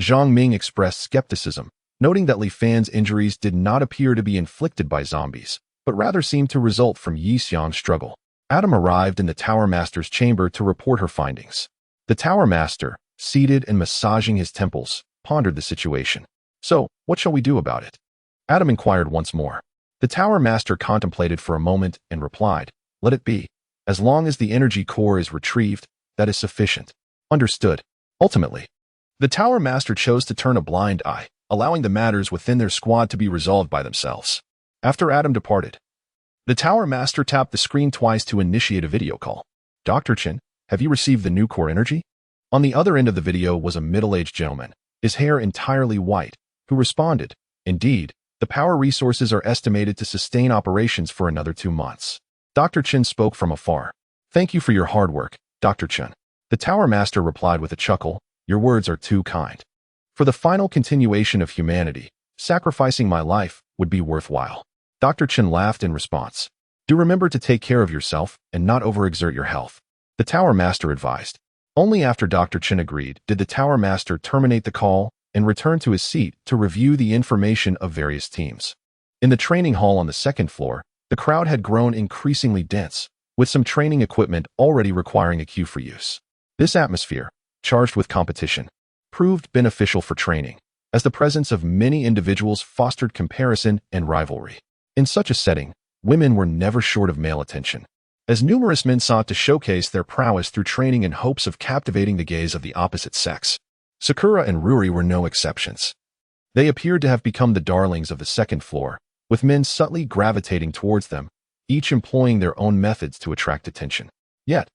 Zhang Ming expressed skepticism, noting that Li Fan's injuries did not appear to be inflicted by zombies, but rather seemed to result from Yi Xiang's struggle. Adam arrived in the Tower Master's chamber to report her findings. The Tower Master, seated and massaging his temples, pondered the situation. So, what shall we do about it? Adam inquired once more. The Tower Master contemplated for a moment and replied, let it be. As long as the energy core is retrieved, that is sufficient. Understood. Ultimately, the Tower Master chose to turn a blind eye, allowing the matters within their squad to be resolved by themselves. After Adam departed, the Tower Master tapped the screen twice to initiate a video call. Dr. Chen, have you received the new core energy? On the other end of the video was a middle-aged gentleman, his hair entirely white, who responded, "Indeed, the power resources are estimated to sustain operations for another 2 months." Dr. Chen spoke from afar. "Thank you for your hard work, Dr. Chen." The Tower Master replied with a chuckle, "Your words are too kind. For the final continuation of humanity, sacrificing my life would be worthwhile." Dr. Chen laughed in response. "Do remember to take care of yourself and not overexert your health," the Tower Master advised. Only after Dr. Chen agreed did the Tower Master terminate the call and return to his seat to review the information of various teams. In the training hall on the second floor, the crowd had grown increasingly dense, with some training equipment already requiring a queue for use. This atmosphere, charged with competition, proved beneficial for training, as the presence of many individuals fostered comparison and rivalry. In such a setting, women were never short of male attention, as numerous men sought to showcase their prowess through training in hopes of captivating the gaze of the opposite sex. Sakura and Ruri were no exceptions. They appeared to have become the darlings of the second floor, with men subtly gravitating towards them, each employing their own methods to attract attention. Yet,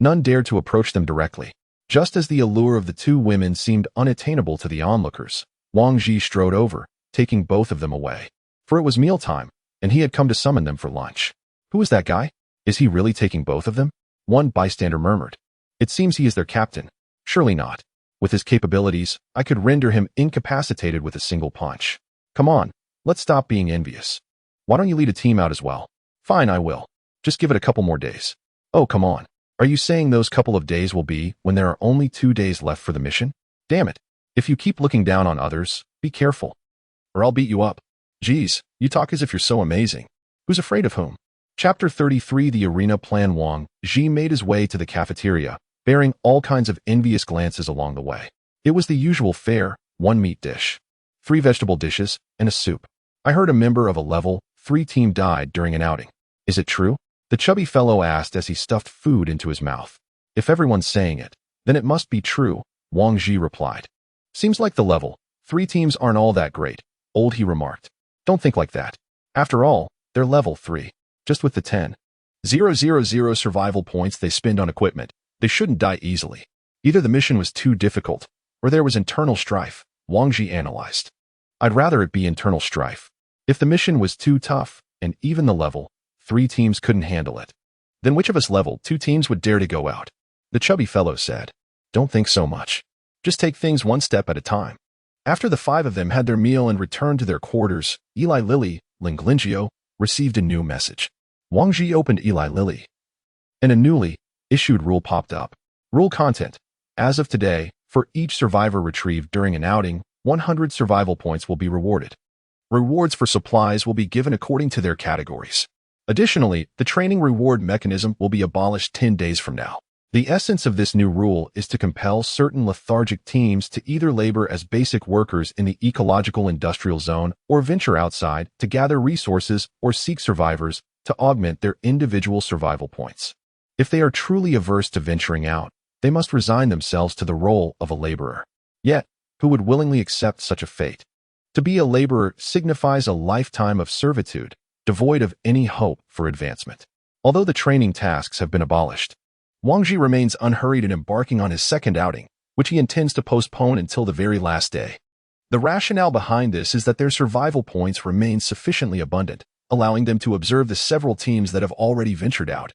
none dared to approach them directly. Just as the allure of the two women seemed unattainable to the onlookers, Wang Ji strode over, taking both of them away. For it was mealtime, and he had come to summon them for lunch. "Who is that guy? Is he really taking both of them?" one bystander murmured. "It seems he is their captain." "Surely not. With his capabilities, I could render him incapacitated with a single punch." "Come on, let's stop being envious. Why don't you lead a team out as well?" "Fine, I will. Just give it a couple more days." "Oh, come on. Are you saying those couple of days will be when there are only 2 days left for the mission? Damn it. If you keep looking down on others, be careful, or I'll beat you up." "Geez, you talk as if you're so amazing. Who's afraid of whom?" Chapter 33 The Arena Plan. Wang Ji made his way to the cafeteria, bearing all kinds of envious glances along the way. It was the usual fare, 1 meat dish, 3 vegetable dishes, and a soup. "I heard a member of a level 3 team died during an outing. Is it true?" the chubby fellow asked as he stuffed food into his mouth. "If everyone's saying it, then it must be true," Wang Ji replied. "Seems like the level 3 teams aren't all that great," Old he remarked. "Don't think like that. After all, they're level 3. Just with the 10,000 survival points they spend on equipment, they shouldn't die easily. Either the mission was too difficult, or there was internal strife," Wang Ji analyzed. "I'd rather it be internal strife. If the mission was too tough, and even the level 3 teams couldn't handle it, then which of us level 2 teams would dare to go out?" the chubby fellow said. "Don't think so much. Just take things one step at a time." After the 5 of them had their meal and returned to their quarters, Eli Lilly, Linglingio, received a new message. Wang Ji opened Eli Lilly, and a newly issued rule popped up. Rule content: as of today, for each survivor retrieved during an outing, 100 survival points will be rewarded. Rewards for supplies will be given according to their categories. Additionally, the training reward mechanism will be abolished 10 days from now. The essence of this new rule is to compel certain lethargic teams to either labor as basic workers in the ecological industrial zone or venture outside to gather resources or seek survivors to augment their individual survival points. If they are truly averse to venturing out, they must resign themselves to the role of a laborer. Yet, who would willingly accept such a fate? To be a laborer signifies a lifetime of servitude, devoid of any hope for advancement. Although the training tasks have been abolished, Wang Ji remains unhurried in embarking on his second outing, which he intends to postpone until the very last day. The rationale behind this is that their survival points remain sufficiently abundant, allowing them to observe the several teams that have already ventured out,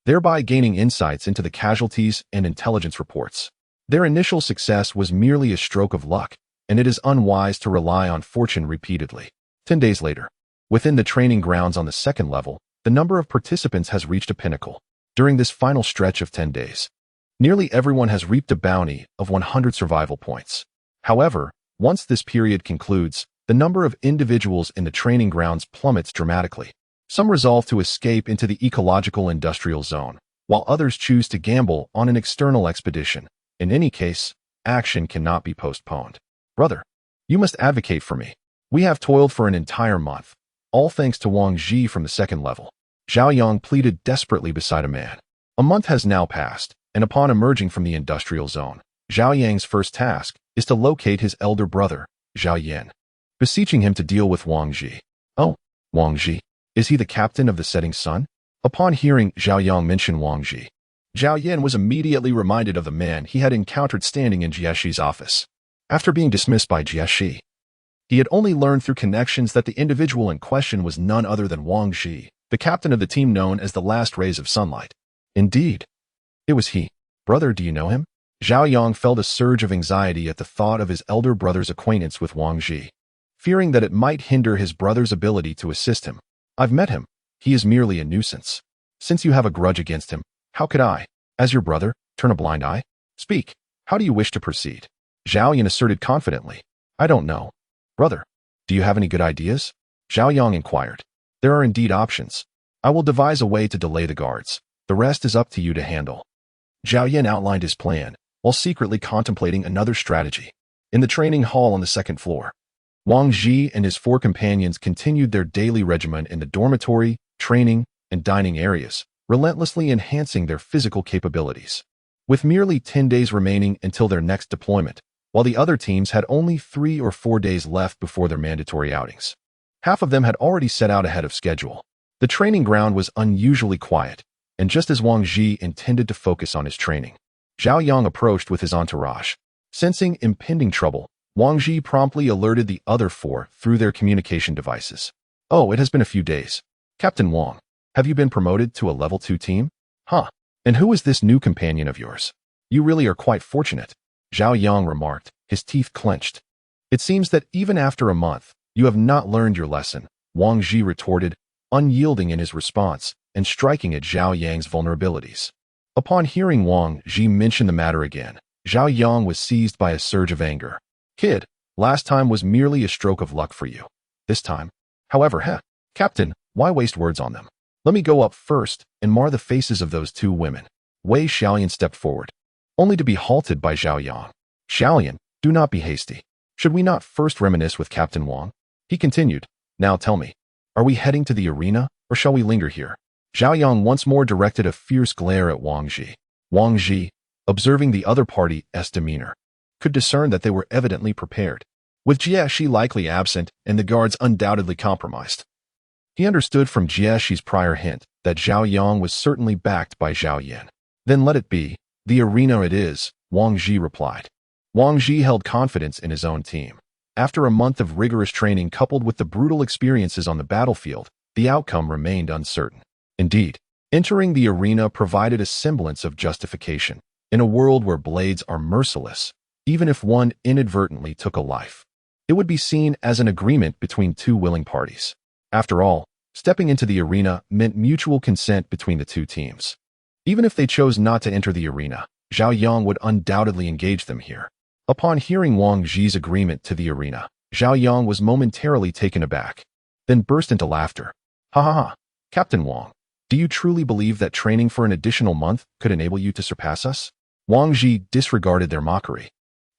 thereby gaining insights into the casualties and intelligence reports. Their initial success was merely a stroke of luck, and it is unwise to rely on fortune repeatedly. 10 days later, within the training grounds on the second level, the number of participants has reached a pinnacle. During this final stretch of 10 days, nearly everyone has reaped a bounty of 100 survival points. However, once this period concludes, the number of individuals in the training grounds plummets dramatically. Some resolve to escape into the ecological industrial zone, while others choose to gamble on an external expedition. In any case, action cannot be postponed. "Brother, you must advocate for me. We have toiled for an entire month, all thanks to Wang Ji from the second level." Zhao Yang pleaded desperately beside a man. A month has now passed, and upon emerging from the industrial zone, Zhao Yang's first task is to locate his elder brother, Zhao Yan, beseeching him to deal with Wang Ji. Oh, Wang Ji, is he the captain of the setting sun? Upon hearing Zhao Yang mention Wang Ji, Zhao Yan was immediately reminded of the man he had encountered standing in Jiexi's office. After being dismissed by Jiexi, he had only learned through connections that the individual in question was none other than Wang Ji, the captain of the team known as the Last Rays of Sunlight. Indeed, it was he. Brother, do you know him? Zhao Yang felt a surge of anxiety at the thought of his elder brother's acquaintance with Wang Ji, fearing that it might hinder his brother's ability to assist him. I've met him. He is merely a nuisance. Since you have a grudge against him, how could I, as your brother, turn a blind eye? Speak. How do you wish to proceed? Zhao Yan asserted confidently. I don't know. Brother, do you have any good ideas? Zhao Yang inquired. There are indeed options. I will devise a way to delay the guards. The rest is up to you to handle. Zhao Yan outlined his plan, while secretly contemplating another strategy. In the training hall on the second floor, Wang Ji and his 4 companions continued their daily regimen in the dormitory, training, and dining areas, relentlessly enhancing their physical capabilities. With merely 10 days remaining until their next deployment, while the other teams had only 3 or 4 days left before their mandatory outings. Half of them had already set out ahead of schedule. The training ground was unusually quiet, and just as Wang Ji intended to focus on his training, Zhao Yang approached with his entourage. Sensing impending trouble, Wang Ji promptly alerted the other 4 through their communication devices. Oh, it has been a few days. Captain Wang, have you been promoted to a level 2 team? Huh. And who is this new companion of yours? You really are quite fortunate, Zhao Yang remarked, his teeth clenched. It seems that even after a month, you have not learned your lesson, Wang Ji retorted, unyielding in his response and striking at Zhao Yang's vulnerabilities. Upon hearing Wang Ji mention the matter again, Zhao Yang was seized by a surge of anger. Kid, last time was merely a stroke of luck for you. This time, however, Captain, why waste words on them? Let me go up first and mar the faces of those 2 women. Wei Xiaoyan stepped forward, only to be halted by Zhao Yang. Xiaoyan, do not be hasty. Should we not first reminisce with Captain Wang? He continued, now tell me, are we heading to the arena, or shall we linger here? Zhao Yang once more directed a fierce glare at Wang Ji. Wang Ji, observing the other party's demeanor, could discern that they were evidently prepared, with Jieshi likely absent and the guards undoubtedly compromised. He understood from Jieshi's prior hint that Zhao Yang was certainly backed by Zhao Yan. Then let it be. The arena it is, Wang Ji replied. Wang Ji held confidence in his own team. After a month of rigorous training coupled with the brutal experiences on the battlefield, the outcome remained uncertain. Indeed, entering the arena provided a semblance of justification. In a world where blades are merciless, even if one inadvertently took a life, it would be seen as an agreement between 2 willing parties. After all, stepping into the arena meant mutual consent between the 2 teams. Even if they chose not to enter the arena, Zhao Yang would undoubtedly engage them here. Upon hearing Wang Ji's agreement to the arena, Zhao Yang was momentarily taken aback, then burst into laughter. Ha ha ha, Captain Wang, do you truly believe that training for an additional month could enable you to surpass us? Wang Ji disregarded their mockery,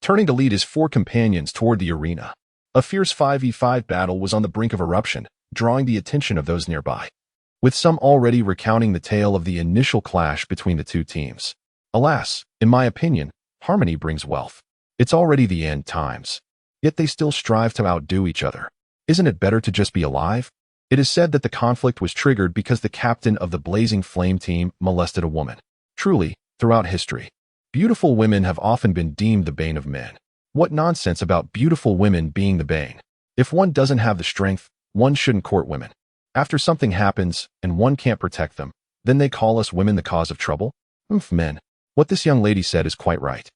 turning to lead his 4 companions toward the arena. A fierce 5v5 battle was on the brink of eruption, drawing the attention of those nearby, with some already recounting the tale of the initial clash between the 2 teams. Alas, in my opinion, harmony brings wealth. It's already the end times, yet they still strive to outdo each other. Isn't it better to just be alive? It is said that the conflict was triggered because the captain of the Blazing Flame team molested a woman. Truly, throughout history, beautiful women have often been deemed the bane of men. What nonsense about beautiful women being the bane? If one doesn't have the strength, one shouldn't court women. After something happens and one can't protect them, then they call us women the cause of trouble? Men. What this young lady said is quite right.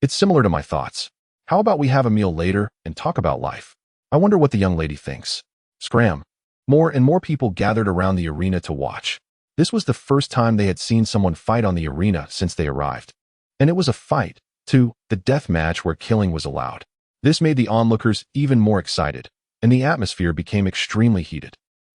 It's similar to my thoughts. How about we have a meal later and talk about life? I wonder what the young lady thinks. Scram. More and more people gathered around the arena to watch. This was the first time they had seen someone fight on the arena since they arrived. And it was a fight, too, the death match where killing was allowed. This made the onlookers even more excited, and the atmosphere became extremely heated.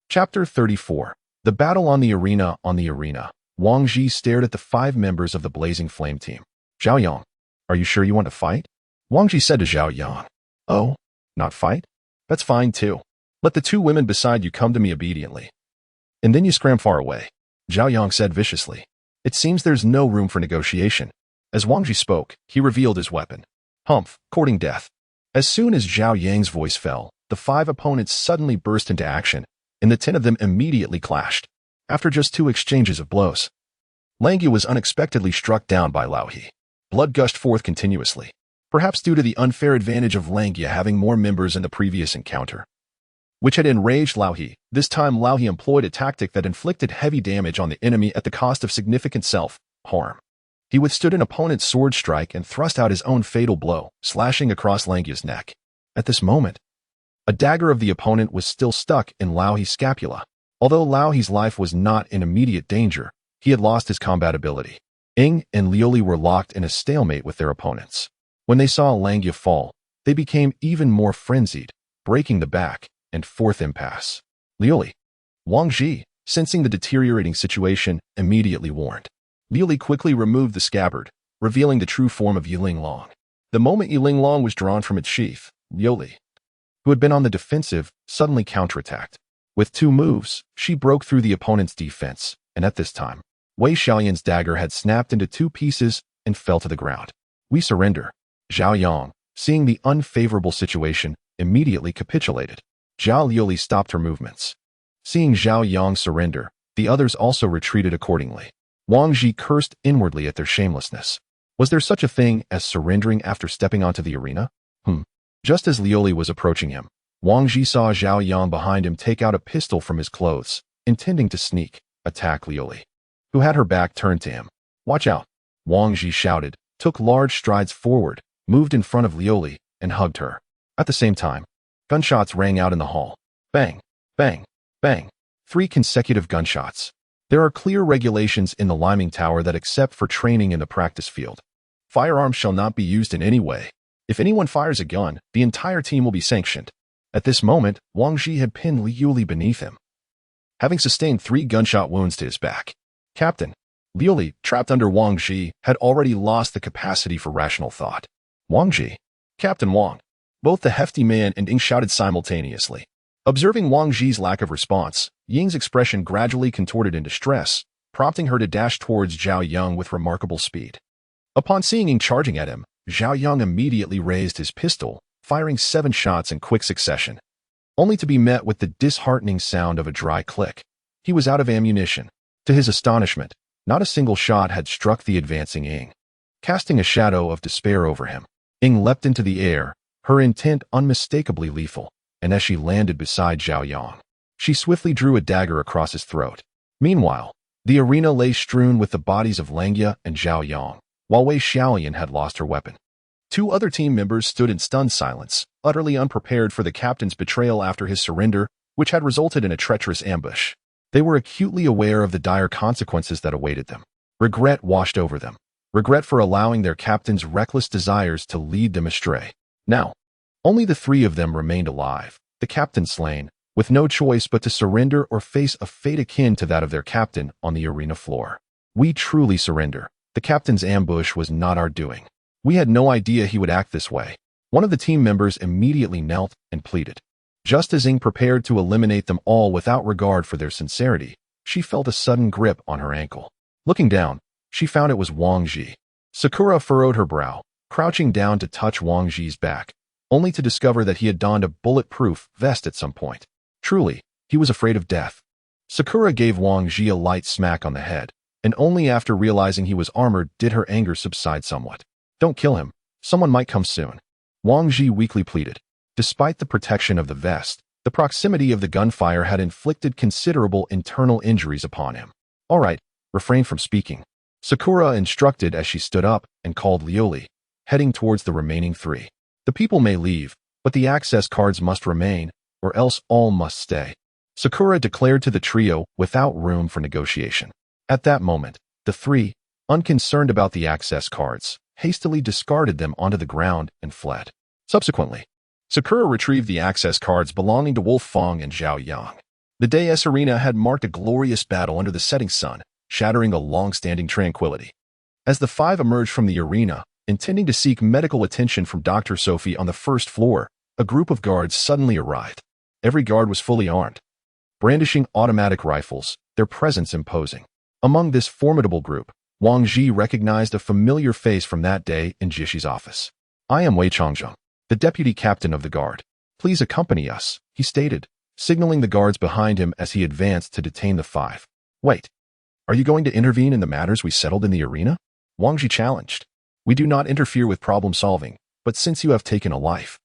Chapter 34. The Battle on the Arena. On the arena, Wang Ji stared at the 5 members of the Blazing Flame team. Zhao Yang, are you sure you want to fight? Wang Ji said to Zhao Yang. Oh, not fight? That's fine too. Let the 2 women beside you come to me obediently. And then you scram far away, Zhao Yang said viciously. It seems there's no room for negotiation. As Wang Ji spoke, he revealed his weapon. Humph, courting death. As soon as Zhao Yang's voice fell, the 5 opponents suddenly burst into action, and the 10 of them immediately clashed. After just 2 exchanges of blows, Langya was unexpectedly struck down by Lao He. Blood gushed forth continuously, perhaps due to the unfair advantage of Langya having more members in the previous encounter, which had enraged Lao He. This time Lao He employed a tactic that inflicted heavy damage on the enemy at the cost of significant self-harm. He withstood an opponent's sword strike and thrust out his own fatal blow, slashing across Langya's neck. At this moment, a dagger of the opponent was still stuck in Lao He's scapula. Although Lao He's life was not in immediate danger, he had lost his combat ability. Ying and Liuli were locked in a stalemate with their opponents. When they saw Langya fall, they became even more frenzied, breaking the back and forth impasse. Liuli. Wang Ji, sensing the deteriorating situation, immediately warned. Liuli quickly removed the scabbard, revealing the true form of Yiling Long. The moment Yiling Long was drawn from its sheath, Liuli, who had been on the defensive, suddenly counterattacked. With 2 moves, she broke through the opponent's defense, and at this time, Wei Xiaoyan's dagger had snapped into 2 pieces and fell to the ground. We surrender. Zhao Yang, seeing the unfavorable situation, immediately capitulated. Zhao Liuli stopped her movements. Seeing Zhao Yang surrender, the others also retreated accordingly. Wang Ji cursed inwardly at their shamelessness. Was there such a thing as surrendering after stepping onto the arena? Just as Liuli was approaching him, Wang Ji saw Zhao Yang behind him take out a pistol from his clothes, intending to sneak attack Liuli, who had her back turned to him. Watch out! Wang Ji shouted, took large strides forward, moved in front of Liuli, and hugged her. At the same time, gunshots rang out in the hall. Bang! Bang! Bang! 3 consecutive gunshots. There are clear regulations in the Liming Tower that except for training in the practice field, firearms shall not be used in any way. If anyone fires a gun, the entire team will be sanctioned. At this moment, Wang Ji had pinned Liuli beneath him, having sustained 3 gunshot wounds to his back. Captain. Liuli, trapped under Wang Ji, had already lost the capacity for rational thought. Wang Ji. Captain Wang. Both the hefty man and Ying shouted simultaneously. Observing Wang Ji's lack of response, Ying's expression gradually contorted in distress, prompting her to dash towards Zhao Yang with remarkable speed. Upon seeing Ying charging at him, Zhao Yang immediately raised his pistol, firing 7 shots in quick succession, only to be met with the disheartening sound of a dry click. He was out of ammunition. To his astonishment, not a single shot had struck the advancing Ying, casting a shadow of despair over him. Ying leapt into the air, her intent unmistakably lethal, and as she landed beside Zhao Yang, she swiftly drew a dagger across his throat. Meanwhile, the arena lay strewn with the bodies of Langya and Zhao Yang, while Wei Xiaoyan had lost her weapon. 2 other team members stood in stunned silence, utterly unprepared for the captain's betrayal after his surrender, which had resulted in a treacherous ambush. They were acutely aware of the dire consequences that awaited them. Regret washed over them. Regret for allowing their captain's reckless desires to lead them astray. Now, only the 3 of them remained alive, the captain slain, with no choice but to surrender or face a fate akin to that of their captain on the arena floor. We truly surrender. The captain's ambush was not our doing. We had no idea he would act this way. One of the team members immediately knelt and pleaded. Just as Ying prepared to eliminate them all without regard for their sincerity, she felt a sudden grip on her ankle. Looking down, she found it was Wang Ji. Sakura furrowed her brow, crouching down to touch Wang Ji's back, only to discover that he had donned a bulletproof vest at some point. Truly, he was afraid of death. Sakura gave Wang Ji a light smack on the head, and only after realizing he was armored did her anger subside somewhat. Don't kill him. Someone might come soon. Wang Ji weakly pleaded. Despite the protection of the vest, the proximity of the gunfire had inflicted considerable internal injuries upon him. All right, refrain from speaking. Sakura instructed as she stood up and called Liuli, heading towards the remaining 3. The people may leave, but the access cards must remain, or else all must stay. Sakura declared to the trio without room for negotiation. At that moment, the 3, unconcerned about the access cards, hastily discarded them onto the ground and fled. Subsequently, Sakura retrieved the access cards belonging to Wolf Fong and Zhao Yang. The Dais Arena had marked a glorious battle under the setting sun, shattering a long-standing tranquility. As the 5 emerged from the arena, intending to seek medical attention from Dr. Sophie on the first floor, a group of guards suddenly arrived. Every guard was fully armed, brandishing automatic rifles, their presence imposing. Among this formidable group, Wang Ji recognized a familiar face from that day in Jishi's office. I am Wei Changzheng. the deputy captain of the guard. Please accompany us, he stated, signaling the guards behind him as he advanced to detain the five. Wait, are you going to intervene in the matters we settled in the arena? Wang Ji challenged. We do not interfere with problem solving, but since you have taken a life,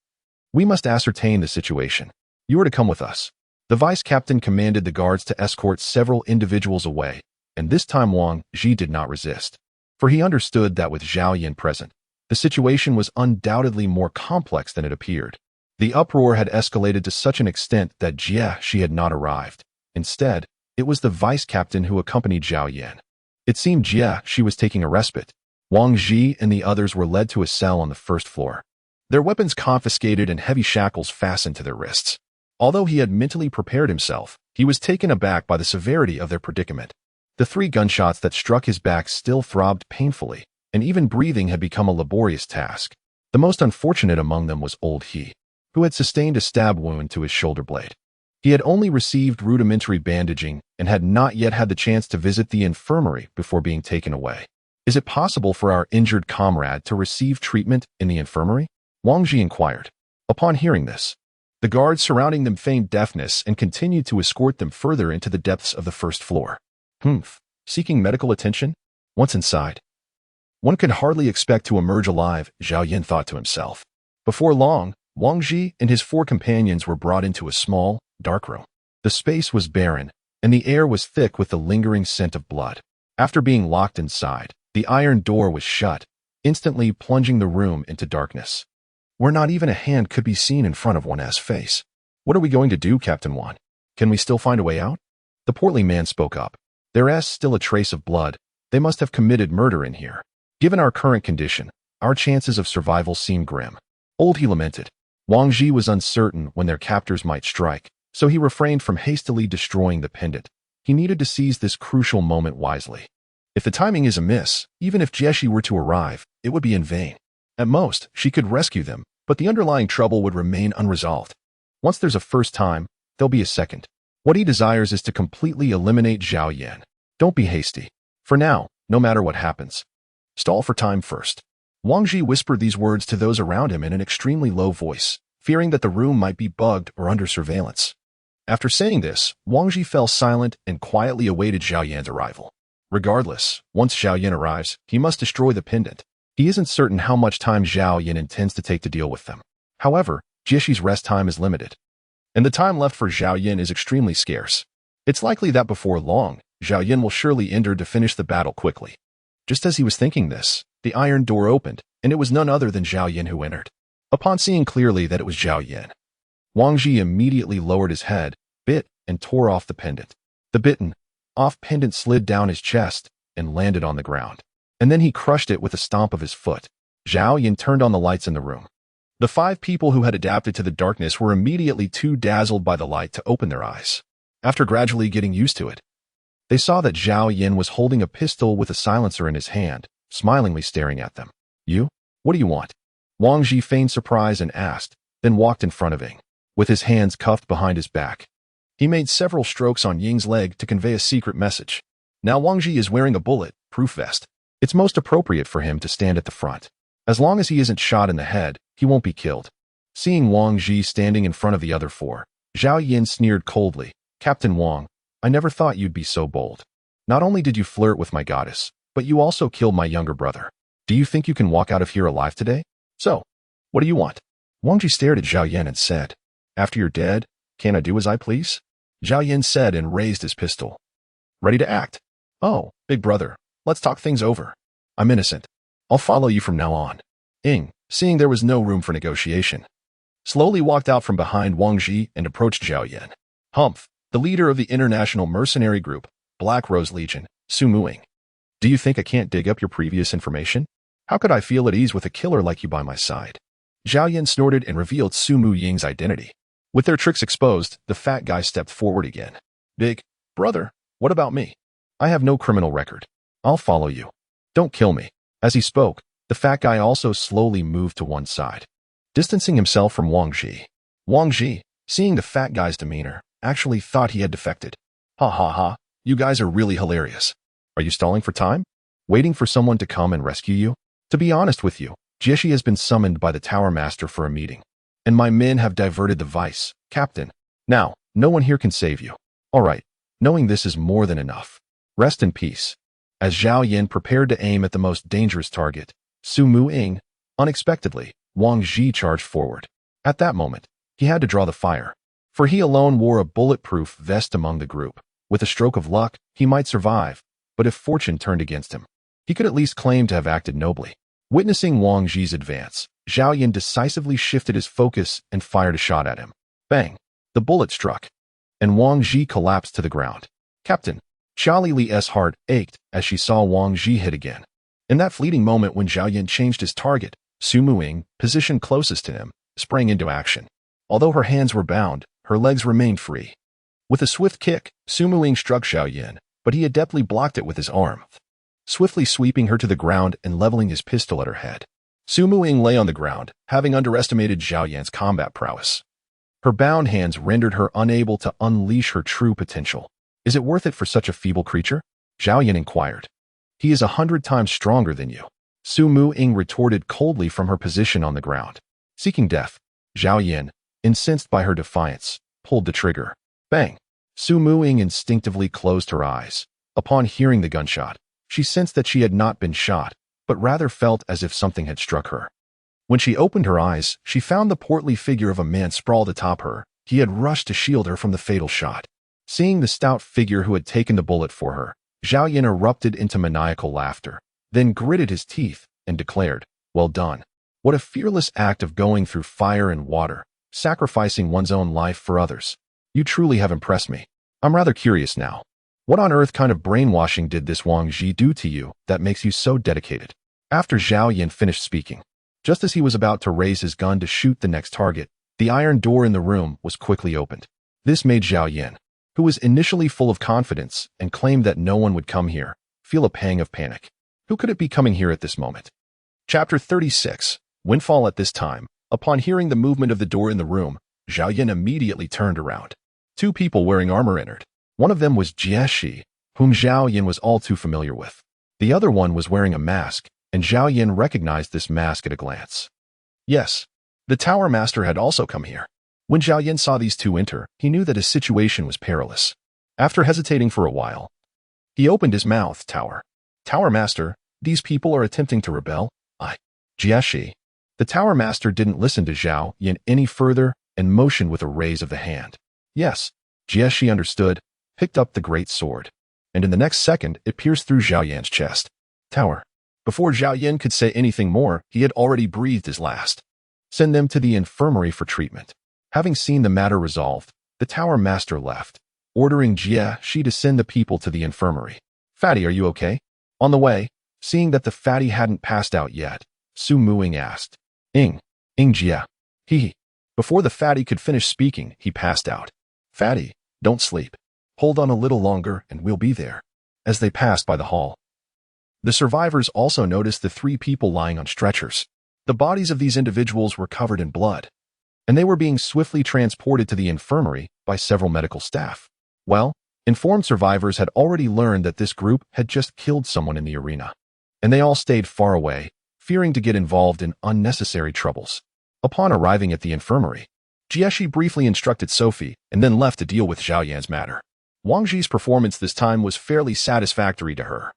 we must ascertain the situation. You are to come with us. The vice captain commanded the guards to escort several individuals away, and this time Wang Ji did not resist, for he understood that with Zhao Yan present, the situation was undoubtedly more complex than it appeared. The uproar had escalated to such an extent that she had not arrived. Instead, it was the vice captain who accompanied Zhao Yan. It seemed she was taking a respite. Wang Ji and the others were led to a cell on the first floor, their weapons confiscated and heavy shackles fastened to their wrists. Although he had mentally prepared himself, he was taken aback by the severity of their predicament. The 3 gunshots that struck his back still throbbed painfully, and even breathing had become a laborious task. The most unfortunate among them was old He, who had sustained a stab wound to his shoulder blade. He had only received rudimentary bandaging and had not yet had the chance to visit the infirmary before being taken away. Is it possible for our injured comrade to receive treatment in the infirmary? Wang Ji inquired. Upon hearing this, the guards surrounding them feigned deafness and continued to escort them further into the depths of the first floor. Seeking medical attention? Once inside, one could hardly expect to emerge alive, Zhao Yan thought to himself. Before long, Wang Ji and his 4 companions were brought into a small, dark room. The space was barren, and the air was thick with the lingering scent of blood. After being locked inside, the iron door was shut, instantly plunging the room into darkness, where not even a hand could be seen in front of one's face. What are we going to do, Captain Wan? Can we still find a way out? The portly man spoke up. There is still a trace of blood. They must have committed murder in here. Given our current condition, our chances of survival seem grim. Old He lamented. Wang Ji was uncertain when their captors might strike, so he refrained from hastily destroying the pendant. He needed to seize this crucial moment wisely. If the timing is amiss, even if Jieshi were to arrive, it would be in vain. At most, she could rescue them, but the underlying trouble would remain unresolved. Once there's a first time, there'll be a second. What he desires is to completely eliminate Zhao Yan. Don't be hasty. For now, no matter what happens, stall for time first. Wang Ji whispered these words to those around him in an extremely low voice, fearing that the room might be bugged or under surveillance. After saying this, Wang Ji fell silent and quietly awaited Zhao Yan's arrival. Regardless, once Zhao Yan arrives, he must destroy the pendant. He isn't certain how much time Zhao Yan intends to take to deal with them. However, Jieshi's rest time is limited, and the time left for Zhao Yan is extremely scarce. It's likely that before long, Zhao Yan will surely enter to finish the battle quickly. Just as he was thinking this, the iron door opened, and it was none other than Zhao Yan who entered. Upon seeing clearly that it was Zhao Yan, Wang Ji immediately lowered his head, bit, and tore off the pendant. The bitten-off pendant slid down his chest and landed on the ground, and then he crushed it with a stomp of his foot. Zhao Yan turned on the lights in the room. The 5 people who had adapted to the darkness were immediately too dazzled by the light to open their eyes. After gradually getting used to it, they saw that Zhao Yan was holding a pistol with a silencer in his hand, smilingly staring at them. You? What do you want? Wang Ji feigned surprise and asked, then walked in front of Ying, with his hands cuffed behind his back. He made several strokes on Ying's leg to convey a secret message. Now Wang Ji is wearing a bullet-proof vest. It's most appropriate for him to stand at the front. As long as he isn't shot in the head, he won't be killed. Seeing Wang Ji standing in front of the other 4, Zhao Yan sneered coldly. Captain Wang, I never thought you'd be so bold. Not only did you flirt with my goddess, but you also killed my younger brother. Do you think you can walk out of here alive today? So, what do you want? Wang Ji stared at Zhao Yan and said, After you're dead, can I do as I please? Zhao Yan said and raised his pistol. Ready to act? Oh, big brother, let's talk things over. I'm innocent. I'll follow you from now on. Ying, seeing there was no room for negotiation, slowly walked out from behind Wang Ji and approached Zhao Yan. Humph, the leader of the international mercenary group, Black Rose Legion, Su Muing. Do you think I can't dig up your previous information? How could I feel at ease with a killer like you by my side? Zhao Yan snorted and revealed Su Mu Ying's identity. With their tricks exposed, the fat guy stepped forward again. Big brother, what about me? I have no criminal record. I'll follow you. Don't kill me. As he spoke, the fat guy also slowly moved to one side, distancing himself from Wang Ji. Wang Ji, seeing the fat guy's demeanor, actually thought he had defected. Ha ha ha, you guys are really hilarious. Are you stalling for time? Waiting for someone to come and rescue you? To be honest with you, Jieshi has been summoned by the Tower Master for a meeting, and my men have diverted the vice, Captain. Now, no one here can save you. All right, knowing this is more than enough. Rest in peace. As Zhao Yin prepared to aim at the most dangerous target, Su Mu-ying, unexpectedly, Wang Ji charged forward. At that moment, he had to draw the fire, for he alone wore a bulletproof vest among the group. With a stroke of luck, he might survive, but if fortune turned against him, he could at least claim to have acted nobly. Witnessing Wang Ji's advance, Zhao Yin decisively shifted his focus and fired a shot at him. Bang! The bullet struck, and Wang Ji collapsed to the ground. Captain, Xia Li's heart ached as she saw Wang Ji hit again. In that fleeting moment when Zhao Yin changed his target, Su Mu-ying, positioned closest to him, sprang into action. Although her hands were bound, her legs remained free. With a swift kick, Su Mu-ying struck Zhao Yin, but he adeptly blocked it with his arm, swiftly sweeping her to the ground and leveling his pistol at her head. Su Mu-ying lay on the ground, having underestimated Zhao Yan's combat prowess. Her bound hands rendered her unable to unleash her true potential. Is it worth it for such a feeble creature? Zhao Yan inquired. He is 100 times stronger than you. Su Mu-ying retorted coldly from her position on the ground. Seeking death, Zhao Yan, incensed by her defiance, pulled the trigger. Bang! Su Mu-ying instinctively closed her eyes. Upon hearing the gunshot, she sensed that she had not been shot, but rather felt as if something had struck her. When she opened her eyes, she found the portly figure of a man sprawled atop her. He had rushed to shield her from the fatal shot. Seeing the stout figure who had taken the bullet for her, Zhao Yin erupted into maniacal laughter, then gritted his teeth and declared, "Well done. What a fearless act of going through fire and water, sacrificing one's own life for others. You truly have impressed me. I'm rather curious now. What on earth kind of brainwashing did this Wang Ji do to you that makes you so dedicated?" After Zhao Yin finished speaking, just as he was about to raise his gun to shoot the next target, the iron door in the room was quickly opened. This made Zhao Yin, who was initially full of confidence and claimed that no one would come here, feel a pang of panic. Who could it be coming here at this moment? Chapter 36. Windfall. At this time, upon hearing the movement of the door in the room, Zhao Yin immediately turned around. Two people wearing armor entered. One of them was Jieshi, whom Zhao Yin was all too familiar with. The other one was wearing a mask, and Zhao Yin recognized this mask at a glance. Yes, the Tower Master had also come here. When Zhao Yin saw these two enter, he knew that his situation was perilous. After hesitating for a while, he opened his mouth. Tower Master, these people are attempting to rebel? Jieshi. The Tower Master didn't listen to Zhao Yin any further and motioned with a raise of the hand. Yes, Jieshi understood, picked up the great sword, and in the next second it pierced through Zhao Yan's chest. Tower. Before Zhao Yin could say anything more, he had already breathed his last. Send them to the infirmary for treatment. Having seen the matter resolved, the Tower Master left, ordering Jieshi to send the people to the infirmary. Fatty, are you okay? On the way, seeing that the fatty hadn't passed out yet, Su Mu-ying asked. Jie. He. Before the fatty could finish speaking, he passed out. Fatty, don't sleep. Hold on a little longer and we'll be there. As they passed by the hall, the survivors also noticed the three people lying on stretchers. The bodies of these individuals were covered in blood, and they were being swiftly transported to the infirmary by several medical staff. Well, informed survivors had already learned that this group had just killed someone in the arena, and they all stayed far away, fearing to get involved in unnecessary troubles. Upon arriving at the infirmary, Jieshi briefly instructed Sophie and then left to deal with Zhao Yan's matter. Wang Ji's performance this time was fairly satisfactory to her.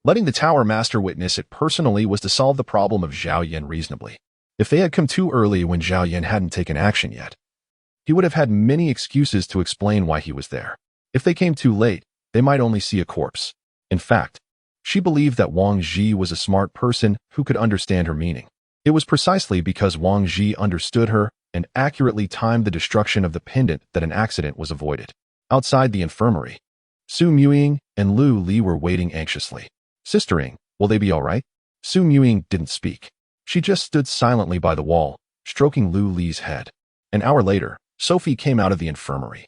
Letting the Tower Master witness it personally was to solve the problem of Zhao Yan reasonably. If they had come too early when Zhao Yan hadn't taken action yet, he would have had many excuses to explain why he was there. If they came too late, they might only see a corpse. In fact, she believed that Wang Ji was a smart person who could understand her meaning. It was precisely because Wang Ji understood her and accurately timed the destruction of the pendant that an accident was avoided. Outside the infirmary, Su Mu-ying and Lu Li were waiting anxiously. Sister-ing, will they be all right? Su Mu-ying didn't speak. She just stood silently by the wall, stroking Lu Li's head. An hour later, Sophie came out of the infirmary.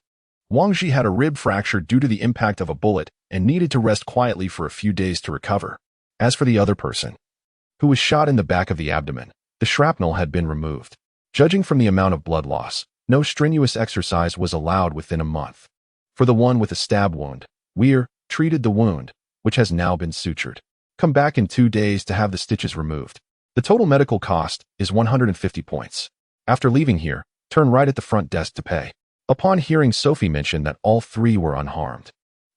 Wang Ji had a rib fracture due to the impact of a bullet and needed to rest quietly for a few days to recover. As for the other person, who was shot in the back of the abdomen, the shrapnel had been removed. Judging from the amount of blood loss, no strenuous exercise was allowed within a month. For the one with a stab wound, Weir treated the wound, which has now been sutured. Come back in 2 days to have the stitches removed. The total medical cost is 150 points. After leaving here, turn right at the front desk to pay. Upon hearing Sophie mention that all three were unharmed,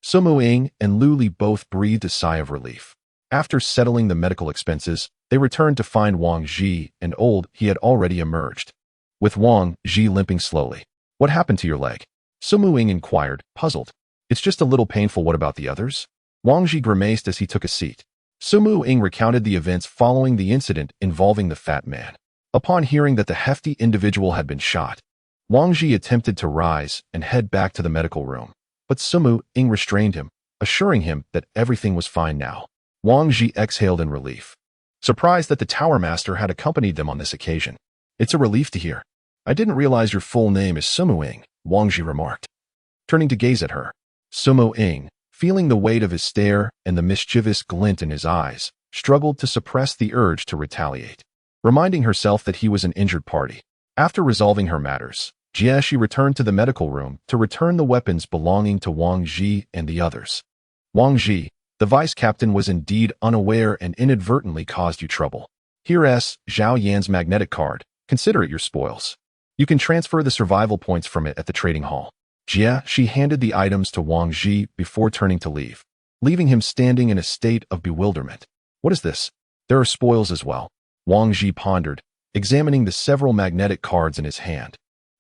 Sumu Ing and Lu Li both breathed a sigh of relief. After settling the medical expenses, they returned to find Wang Ji and old he had already emerged, with Wang Ji limping slowly. What happened to your leg? Sumu Ing inquired, puzzled. It's just a little painful. What about the others? Wang Ji grimaced as he took a seat. Sumu Ing recounted the events following the incident involving the fat man. Upon hearing that the hefty individual had been shot, Wang Ji attempted to rise and head back to the medical room, but Sumu Ing restrained him, assuring him that everything was fine now. Wang Ji exhaled in relief, surprised that the Tower Master had accompanied them on this occasion. It's a relief to hear. I didn't realize your full name is Sumu Ing, Wang Ji remarked, turning to gaze at her. Sumu Ing, feeling the weight of his stare and the mischievous glint in his eyes, struggled to suppress the urge to retaliate, reminding herself that he was an injured party. After resolving her matters, she returned to the medical room to return the weapons belonging to Wang Ji and the others. Wang Ji, the vice captain, was indeed unaware and inadvertently caused you trouble. Here's Zhao Yan's magnetic card. Consider it your spoils. You can transfer the survival points from it at the trading hall. She handed the items to Wang Ji before turning to leave, leaving him standing in a state of bewilderment. What is this? There are spoils as well. Wang Ji pondered, examining the several magnetic cards in his hand,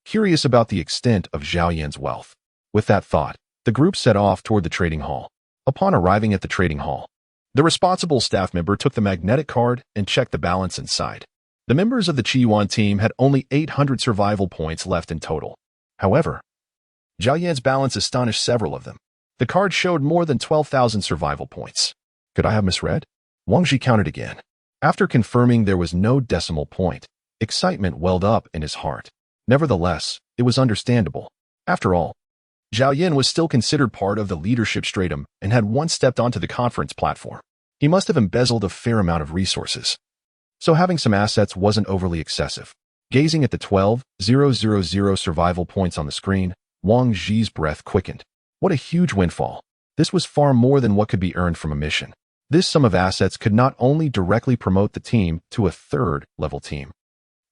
curious about the extent of Zhao Yan's wealth. With that thought, the group set off toward the trading hall. Upon arriving at the trading hall, the responsible staff member took the magnetic card and checked the balance inside. The members of the Qiyuan team had only 800 survival points left in total. However, Zhao Yan's balance astonished several of them. The card showed more than 12,000 survival points. Could I have misread? Wang Ji counted again. After confirming there was no decimal point, excitement welled up in his heart. Nevertheless, it was understandable. After all, Zhao Yan was still considered part of the leadership stratum and had once stepped onto the conference platform. He must have embezzled a fair amount of resources, so having some assets wasn't overly excessive. Gazing at the 12,000 survival points on the screen, Wang Ji's breath quickened. What a huge windfall. This was far more than what could be earned from a mission. This sum of assets could not only directly promote the team to a third-level team,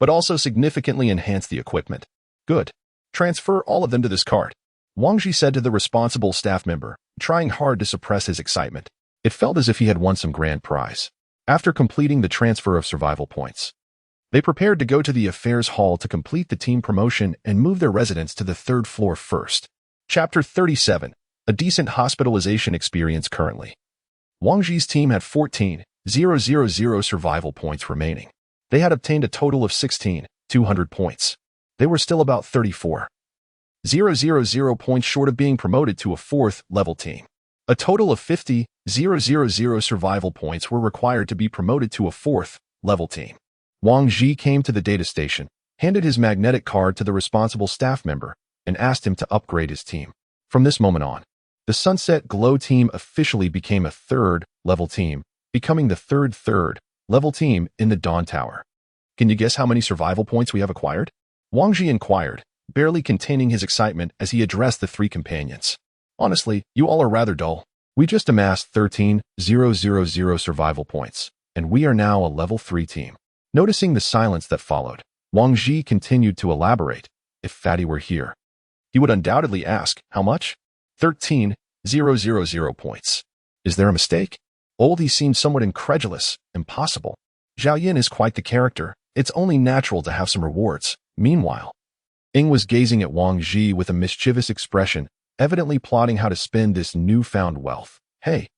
but also significantly enhance the equipment. Good. Transfer all of them to this card, Wang Ji said to the responsible staff member, trying hard to suppress his excitement. It felt as if he had won some grand prize. After completing the transfer of survival points, they prepared to go to the affairs hall to complete the team promotion and move their residence to the third floor first. Chapter 37. A decent hospitalization experience currently. Wang Ji's team had 14,000 survival points remaining. They had obtained a total of 16,200 points. They were still about 34,000 points short of being promoted to a fourth-level team. A total of 50,000 survival points were required to be promoted to a fourth-level team. Wang Ji came to the data station, handed his magnetic card to the responsible staff member, and asked him to upgrade his team. From this moment on, the Sunset Glow team officially became a third-level team, becoming the third-level team in the Dawn Tower. Can you guess how many survival points we have acquired? Wang Ji inquired, barely containing his excitement as he addressed the three companions. Honestly, you all are rather dull. We just amassed 13,000 survival points, and we are now a level 3 team. Noticing the silence that followed, Wang Ji continued to elaborate. If Fatty were here, he would undoubtedly ask, how much? 13,000 points. Is there a mistake? Oldie seemed somewhat incredulous. Impossible. Zhao Yan is quite the character. It's only natural to have some rewards. Meanwhile, Ing was gazing at Wang Ji with a mischievous expression, evidently plotting how to spend this newfound wealth. Hey,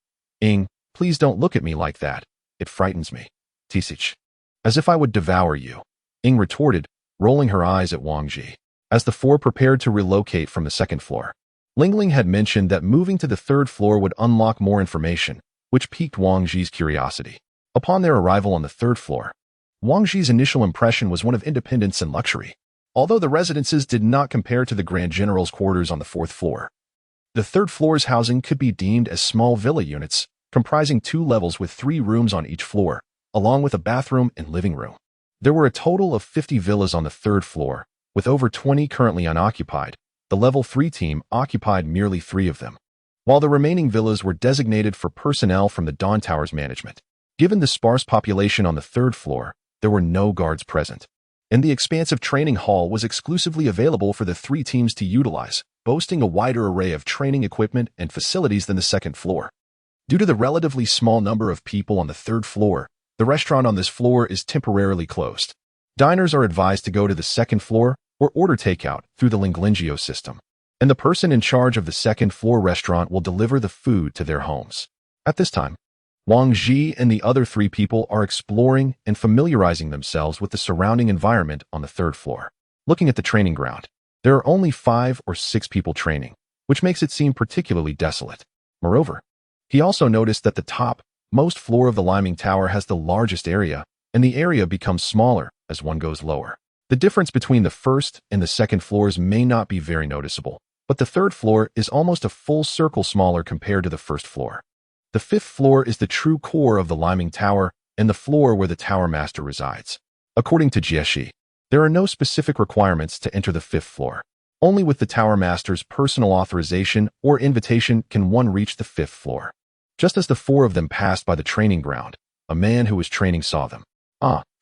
Ing, please don't look at me like that. It frightens me. Tisich. As if I would devour you, Ing retorted, rolling her eyes at Wang Ji. As the four prepared to relocate from the second floor, Lingling had mentioned that moving to the third floor would unlock more information, which piqued Wang Ji's curiosity. Upon their arrival on the third floor, Wang Ji's initial impression was one of independence and luxury. Although the residences did not compare to the Grand General's quarters on the fourth floor, the third floor's housing could be deemed as small villa units, comprising 2 levels with 3 rooms on each floor, along with a bathroom and living room. There were a total of 50 villas on the third floor, with over 20 currently unoccupied. The level 3 team occupied merely 3 of them, while the remaining villas were designated for personnel from the Dawn Tower's management. Given the sparse population on the third floor, there were no guards present, and the expansive training hall was exclusively available for the 3 teams to utilize, boasting a wider array of training equipment and facilities than the second floor. Due to the relatively small number of people on the 3rd floor, the restaurant on this floor is temporarily closed. Diners are advised to go to the 2nd floor or order takeout through the Linglingio system, and the person in charge of the 2nd floor restaurant will deliver the food to their homes. At this time, Wang Ji and the other 3 people are exploring and familiarizing themselves with the surrounding environment on the 3rd floor. Looking at the training ground, there are only 5 or 6 people training, which makes it seem particularly desolate. Moreover, he also noticed that the top-most floor of the Liming Tower has the largest area, and the area becomes smaller as one goes lower. The difference between the 1st and the 2nd floors may not be very noticeable, but the 3rd floor is almost a full circle smaller compared to the 1st floor. The 5th floor is the true core of the Liming Tower and the floor where the Tower Master resides. According to Jieshi, there are no specific requirements to enter the 5th floor. Only with the Tower Master's personal authorization or invitation can one reach the 5th floor. Just as the 4 of them passed by the training ground, a man who was training saw them.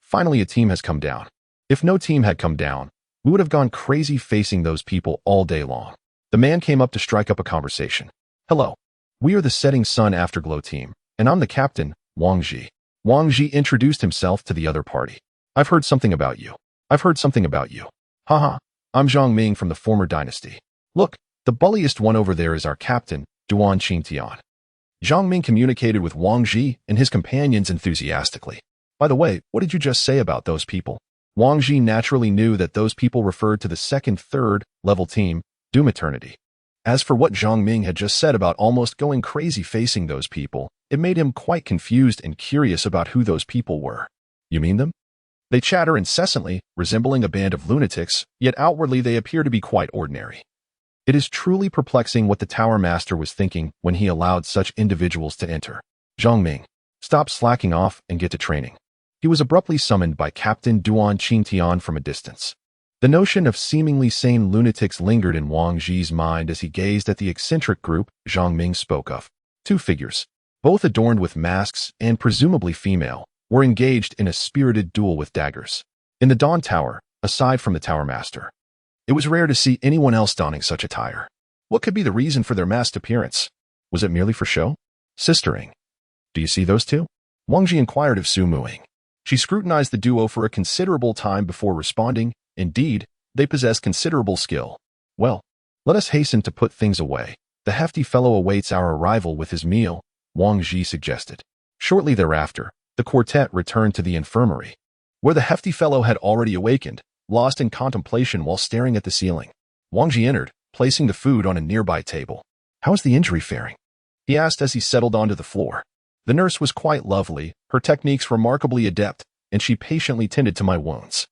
Finally a team has come down. If no team had come down, we would have gone crazy facing those people all day long. The man came up to strike up a conversation. Hello. We are the Setting Sun Afterglow team, and I'm the captain, Wang Ji. Wang Ji introduced himself to the other party. I've heard something about you. Haha. I'm Zhang Ming from the former dynasty. Look, the bulliest one over there is our captain, Duan Qingtian. Zhang Ming communicated with Wang Ji and his companions enthusiastically. By the way, what did you just say about those people? Wang Ji naturally knew that those people referred to the 2nd, 3rd level team, Doom Eternity. As for what Zhang Ming had just said about almost going crazy facing those people, it made him quite confused and curious about who those people were. You mean them? They chatter incessantly, resembling a band of lunatics, yet outwardly they appear to be quite ordinary. It is truly perplexing what the Tower Master was thinking when he allowed such individuals to enter. Zhang Ming, stop slacking off and get to training. He was abruptly summoned by Captain Duan Qingtian from a distance. The notion of seemingly sane lunatics lingered in Wang Ji's mind as he gazed at the eccentric group Zhang Ming spoke of. 2 figures, both adorned with masks and presumably female, were engaged in a spirited duel with daggers. In the Dawn Tower, aside from the Tower Master, it was rare to see anyone else donning such attire. What could be the reason for their masked appearance? Was it merely for show? Sistering. Do you see those 2? Wang Ji inquired of Su Muing. She scrutinized the duo for a considerable time before responding. Indeed, they possess considerable skill. Well, let us hasten to put things away. The hefty fellow awaits our arrival with his meal, Wang Ji suggested. Shortly thereafter, the quartet returned to the infirmary, where the hefty fellow had already awakened, lost in contemplation while staring at the ceiling. Wang Ji entered, placing the food on a nearby table. How is the injury faring? He asked as he settled onto the floor. The nurse was quite lovely, her techniques remarkably adept, and she patiently tended to my wounds.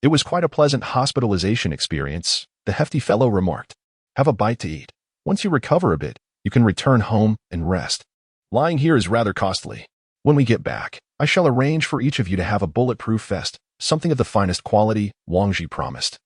It was quite a pleasant hospitalization experience, the hefty fellow remarked. Have a bite to eat. Once you recover a bit, you can return home and rest. Lying here is rather costly. When we get back, I shall arrange for each of you to have a bulletproof vest, something of the finest quality, Wang Ji promised,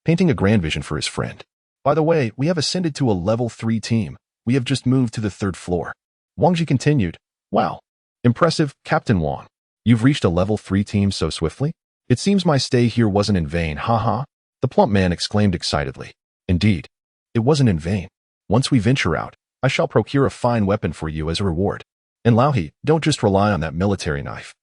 painting a grand vision for his friend. By the way, we have ascended to a level 3 team. We have just moved to the 3rd floor. Wang Ji continued. Wow. Impressive, Captain Wang. You've reached a level 3 team so swiftly? It seems my stay here wasn't in vain, haha. The plump man exclaimed excitedly. Indeed, it wasn't in vain. Once we venture out, I shall procure a fine weapon for you as a reward. And Lauhi, don't just rely on that military knife.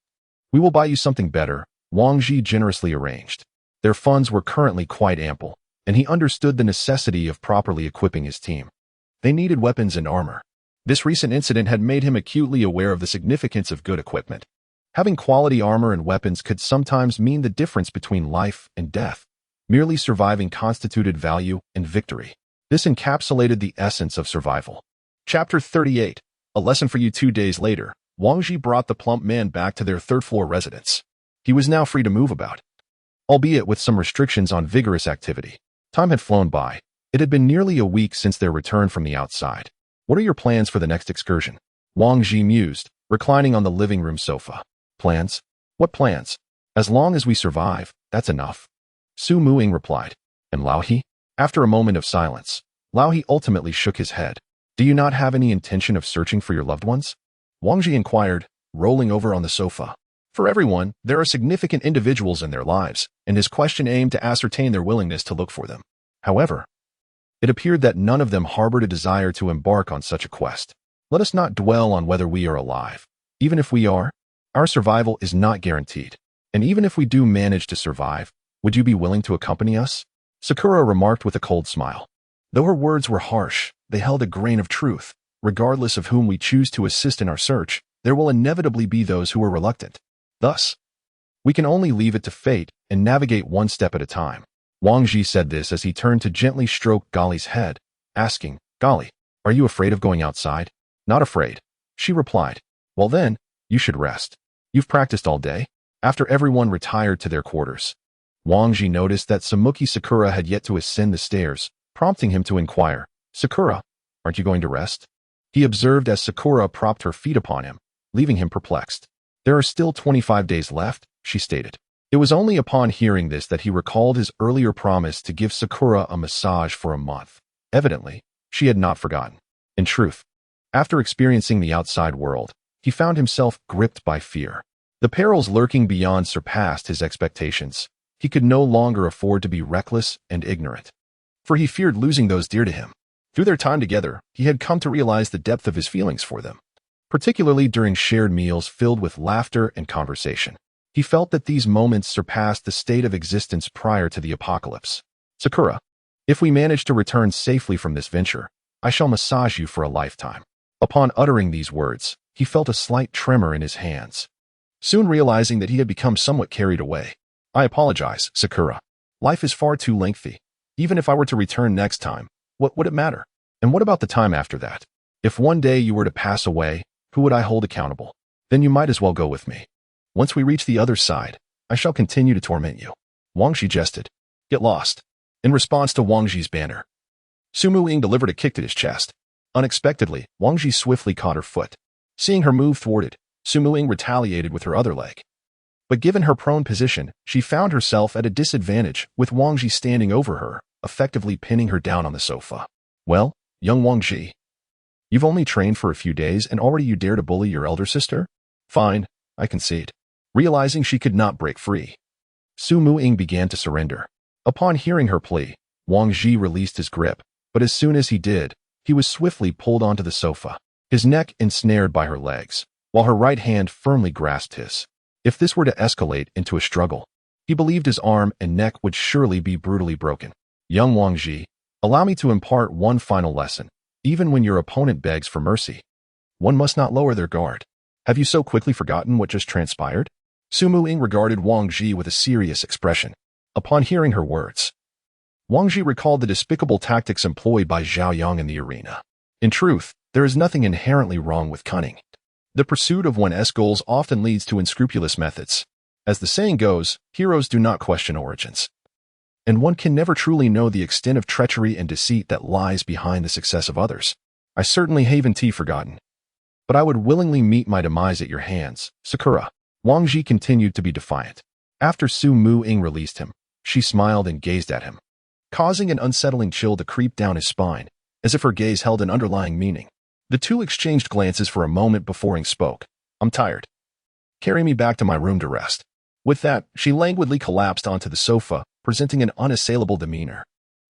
We will buy you something better, Wang Ji generously arranged. Their funds were currently quite ample, and he understood the necessity of properly equipping his team. They needed weapons and armor. This recent incident had made him acutely aware of the significance of good equipment. Having quality armor and weapons could sometimes mean the difference between life and death. Merely surviving constituted value and victory. This encapsulated the essence of survival. Chapter 38. A lesson for you. 2 days later, Wang Ji brought the plump man back to their 3rd floor residence. He was now free to move about, albeit with some restrictions on vigorous activity. Time had flown by. It had been nearly a week since their return from the outside. What are your plans for the next excursion? Wang Ji mused, reclining on the living room sofa. Plans? What plans? As long as we survive, that's enough. Su Muing replied. And Lauhi? After a moment of silence, Lauhi ultimately shook his head. Do you not have any intention of searching for your loved ones? Wang Ji inquired, rolling over on the sofa. For everyone, there are significant individuals in their lives, and his question aimed to ascertain their willingness to look for them. However, it appeared that none of them harbored a desire to embark on such a quest. Let us not dwell on whether we are alive. Even if we are, our survival is not guaranteed. And even if we do manage to survive, would you be willing to accompany us? Sakura remarked with a cold smile. Though her words were harsh, they held a grain of truth. Regardless of whom we choose to assist in our search, there will inevitably be those who are reluctant. Thus, we can only leave it to fate and navigate one step at a time. Wang Ji said this as he turned to gently stroke Gali's head, asking, Gali, are you afraid of going outside? Not afraid, she replied. Well then, you should rest. You've practiced all day. After everyone retired to their quarters, Wang Ji noticed that Samuki Sakura had yet to ascend the stairs, prompting him to inquire, Sakura, aren't you going to rest? He observed as Sakura propped her feet upon him, leaving him perplexed. There are still 25 days left, she stated. It was only upon hearing this that he recalled his earlier promise to give Sakura a massage for a month. Evidently, she had not forgotten. In truth, after experiencing the outside world, he found himself gripped by fear. The perils lurking beyond surpassed his expectations. He could no longer afford to be reckless and ignorant, for he feared losing those dear to him. Through their time together, he had come to realize the depth of his feelings for them, particularly during shared meals filled with laughter and conversation. He felt that these moments surpassed the state of existence prior to the apocalypse. Sakura, if we manage to return safely from this venture, I shall massage you for a lifetime. Upon uttering these words, he felt a slight tremor in his hands, soon realizing that he had become somewhat carried away. I apologize, Sakura. Life is far too lengthy. Even if I were to return next time, what would it matter? And what about the time after that? If one day you were to pass away, who would I hold accountable? Then you might as well go with me. Once we reach the other side, I shall continue to torment you. Wang Ji jested. Get lost. In response to Wang Ji's banner, Sumu Ying delivered a kick to his chest. Unexpectedly, Wang Ji swiftly caught her foot. Seeing her move thwarted, Sumu Ying retaliated with her other leg. But given her prone position, she found herself at a disadvantage, with Wang Ji standing over her, effectively pinning her down on the sofa. Well, young Wang Ji, you've only trained for a few days and already you dare to bully your elder sister? Fine, I concede. Realizing she could not break free, Sumu Ying began to surrender. Upon hearing her plea, Wang Ji released his grip, but as soon as he did, he was swiftly pulled onto the sofa, his neck ensnared by her legs, while her right hand firmly grasped his. If this were to escalate into a struggle, he believed his arm and neck would surely be brutally broken. Young Wang Ji, allow me to impart one final lesson. Even when your opponent begs for mercy, one must not lower their guard. Have you so quickly forgotten what just transpired? Sumu Ying regarded Wang Ji with a serious expression. Upon hearing her words, Wang Ji recalled the despicable tactics employed by Zhao Yang in the arena. In truth, there is nothing inherently wrong with cunning. The pursuit of one's goals often leads to unscrupulous methods. As the saying goes, heroes do not question origins. And one can never truly know the extent of treachery and deceit that lies behind the success of others. I certainly haven't forgotten, but I would willingly meet my demise at your hands, Sakura. Wang Ji continued to be defiant. After Sumu Ying released him, she smiled and gazed at him, causing an unsettling chill to creep down his spine, as if her gaze held an underlying meaning. The two exchanged glances for a moment before Ying spoke. I'm tired. Carry me back to my room to rest. With that, she languidly collapsed onto the sofa, presenting an unassailable demeanor.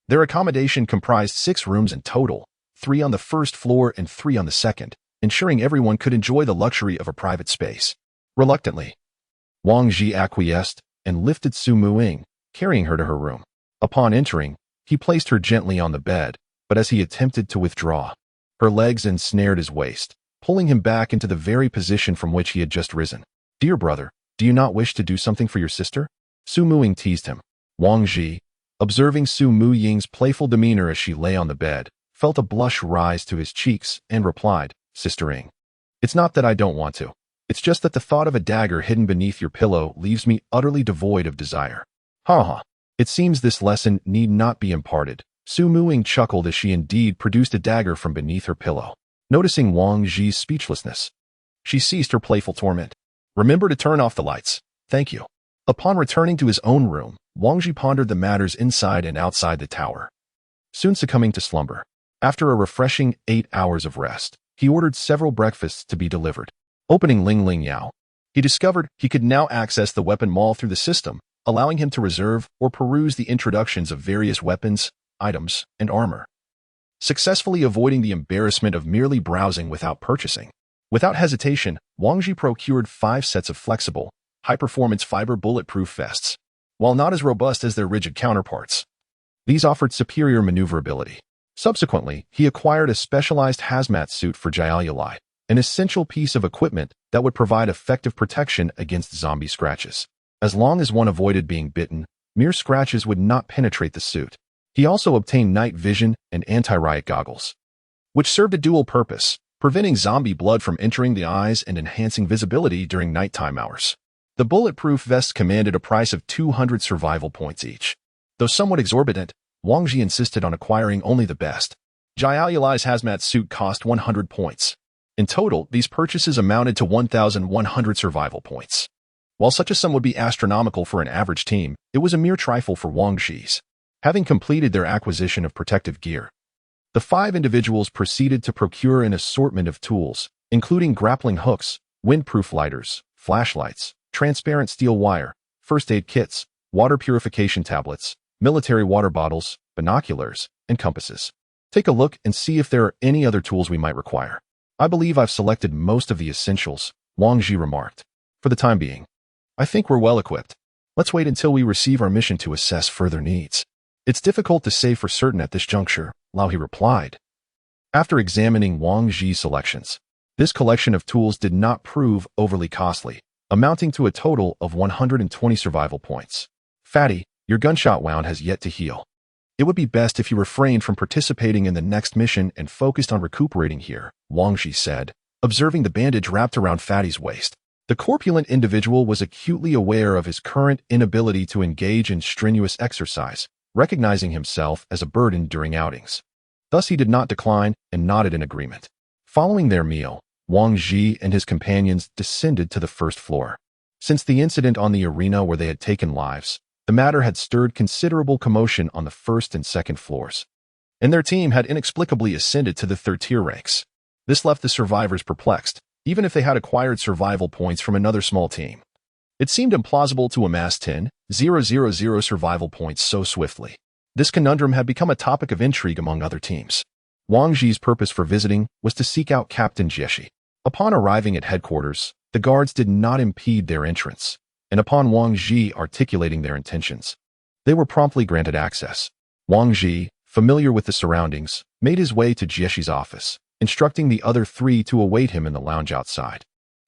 Their accommodation comprised 6 rooms in total, 3 on the first floor and 3 on the second, ensuring everyone could enjoy the luxury of a private space. Reluctantly, Wang Ji acquiesced and lifted Sumu Ying, carrying her to her room. Upon entering, he placed her gently on the bed, but as he attempted to withdraw, her legs ensnared his waist, pulling him back into the very position from which he had just risen. Dear brother, do you not wish to do something for your sister? Sumu Ying teased him. Wang Ji, observing Sumu Ying's playful demeanor as she lay on the bed, felt a blush rise to his cheeks and replied, Sister Ying, it's not that I don't want to. It's just that the thought of a dagger hidden beneath your pillow leaves me utterly devoid of desire. Ha ha. It seems this lesson need not be imparted. Sumu Ying chuckled as she indeed produced a dagger from beneath her pillow. Noticing Wang Ji's speechlessness, she ceased her playful torment. Remember to turn off the lights. Thank you. Upon returning to his own room, Wang Ji pondered the matters inside and outside the tower, soon succumbing to slumber. After a refreshing 8 hours of rest, he ordered several breakfasts to be delivered. Opening Ling Ling Yao, He discovered he could now access the weapon mall through the system, allowing him to reserve or peruse the introductions of various weapons, items, and armor, successfully avoiding the embarrassment of merely browsing without purchasing. Without hesitation, Wang Ji procured 5 sets of flexible, high-performance fiber bulletproof vests. While not as robust as their rigid counterparts, these offered superior maneuverability. Subsequently, he acquired a specialized hazmat suit for Jiaolai, an essential piece of equipment that would provide effective protection against zombie scratches. As long as one avoided being bitten, mere scratches would not penetrate the suit. He also obtained night vision and anti-riot goggles, which served a dual purpose, preventing zombie blood from entering the eyes and enhancing visibility during nighttime hours. The bulletproof vests commanded a price of 200 survival points each. Though somewhat exorbitant, Wang Ji insisted on acquiring only the best. Jiaolai's hazmat suit cost 100 points. In total, these purchases amounted to 1,100 survival points. While such a sum would be astronomical for an average team, it was a mere trifle for Wang Ji's. Having completed their acquisition of protective gear, the 5 individuals proceeded to procure an assortment of tools, including grappling hooks, windproof lighters, flashlights, transparent steel wire, first aid kits, water purification tablets, military water bottles, binoculars, and compasses. Take a look and see if there are any other tools we might require. I believe I've selected most of the essentials, Wang Ji remarked. For the time being, I think we're well equipped. Let's wait until we receive our mission to assess further needs. It's difficult to say for certain at this juncture, Lao He replied. After examining Wang Ji's selections, this collection of tools did not prove overly costly, amounting to a total of 120 survival points. Fatty, your gunshot wound has yet to heal. It would be best if you refrained from participating in the next mission and focused on recuperating here, Wang Ji said, observing the bandage wrapped around Fatty's waist. The corpulent individual was acutely aware of his current inability to engage in strenuous exercise, recognizing himself as a burden during outings. Thus he did not decline and nodded in agreement. Following their meal, Wang Ji and his companions descended to the first floor. Since the incident on the arena where they had taken lives, the matter had stirred considerable commotion on the first and second floors, and their team had inexplicably ascended to the third-tier ranks. This left the survivors perplexed, even if they had acquired survival points from another small team. It seemed implausible to amass 10,000 survival points so swiftly. This conundrum had become a topic of intrigue among other teams. Wang Ji's purpose for visiting was to seek out Captain Jieshi. Upon arriving at headquarters, the guards did not impede their entrance, and upon Wang Ji articulating their intentions, they were promptly granted access. Wang Ji, familiar with the surroundings, made his way to Jieshi's office, instructing the other 3 to await him in the lounge outside.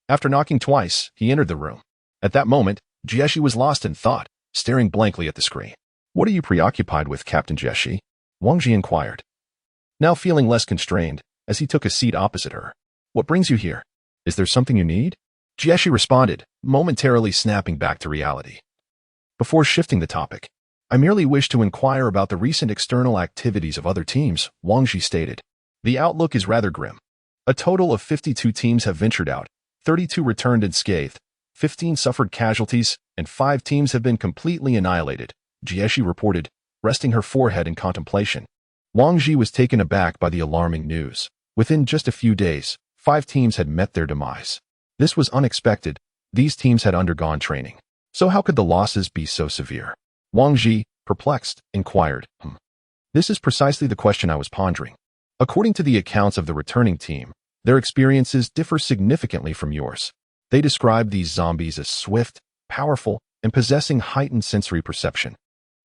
After knocking twice, he entered the room. At that moment, Jieshi was lost in thought, staring blankly at the screen. "What are you preoccupied with, Captain Jieshi?" Wang Ji inquired, now feeling less constrained, as he took a seat opposite her. "What brings you here? Is there something you need?" Jieshi responded, momentarily snapping back to reality. Before shifting the topic, "I merely wish to inquire about the recent external activities of other teams," Wang Ji stated. "The outlook is rather grim. A total of 52 teams have ventured out, 32 returned unscathed, 15 suffered casualties, and 5 teams have been completely annihilated," Jieshi reported, resting her forehead in contemplation. Wang Ji was taken aback by the alarming news. Within just a few days, 5 teams had met their demise. This was unexpected. These teams had undergone training. So how could the losses be so severe? Wang Ji, perplexed, inquired. This is precisely the question I was pondering. According to the accounts of the returning team, their experiences differ significantly from yours. They describe these zombies as swift, powerful, and possessing heightened sensory perception,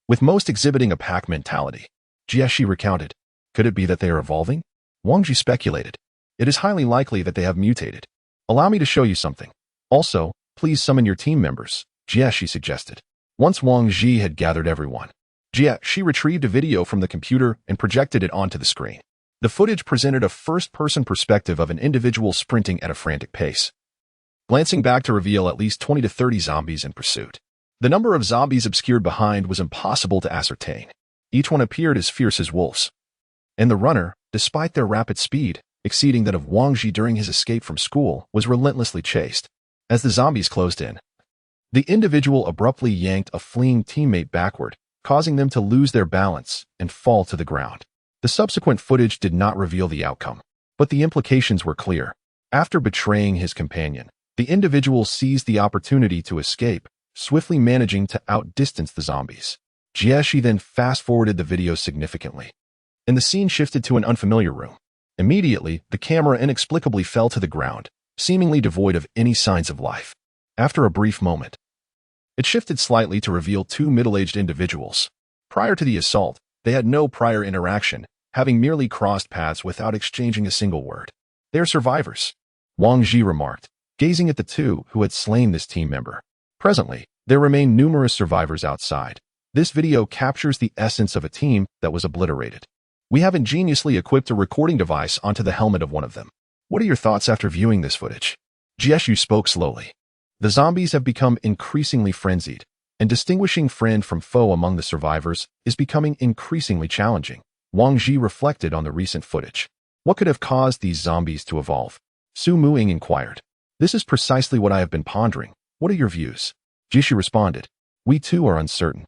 with most exhibiting a pack mentality. Jieshi recounted. Could it be that they are evolving? Wang Ji speculated. It is highly likely that they have mutated. Allow me to show you something. Also, please summon your team members, Jieshi suggested. Once Wang Ji had gathered everyone, Jieshi retrieved a video from the computer and projected it onto the screen. The footage presented a first-person perspective of an individual sprinting at a frantic pace, glancing back to reveal at least 20 to 30 zombies in pursuit. The number of zombies obscured behind was impossible to ascertain. Each one appeared as fierce as wolves. And the runner, despite their rapid speed, exceeding that of Wang Ji during his escape from school, was relentlessly chased. As the zombies closed in, the individual abruptly yanked a fleeing teammate backward, causing them to lose their balance and fall to the ground. The subsequent footage did not reveal the outcome, but the implications were clear. After betraying his companion, The individual seized the opportunity to escape, swiftly managing to outdistance the zombies. Jieshi then fast-forwarded the video significantly, and the scene shifted to an unfamiliar room. Immediately, the camera inexplicably fell to the ground, seemingly devoid of any signs of life. After a brief moment, it shifted slightly to reveal two middle-aged individuals. Prior to the assault, they had no prior interaction, having merely crossed paths without exchanging a single word. "They are survivors," Wang Ji remarked, gazing at the two who had slain this team member. Presently, there remained numerous survivors outside. This video captures the essence of a team that was obliterated. We have ingeniously equipped a recording device onto the helmet of one of them. What are your thoughts after viewing this footage? Jieshu spoke slowly. The zombies have become increasingly frenzied, and distinguishing friend from foe among the survivors is becoming increasingly challenging. Wang Ji reflected on the recent footage. What could have caused these zombies to evolve? Su Muing inquired. This is precisely what I have been pondering. What are your views? Jishu responded. We too are uncertain.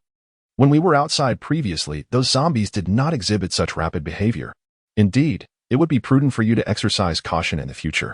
When we were outside previously, those zombies did not exhibit such rapid behavior. Indeed, it would be prudent for you to exercise caution in the future.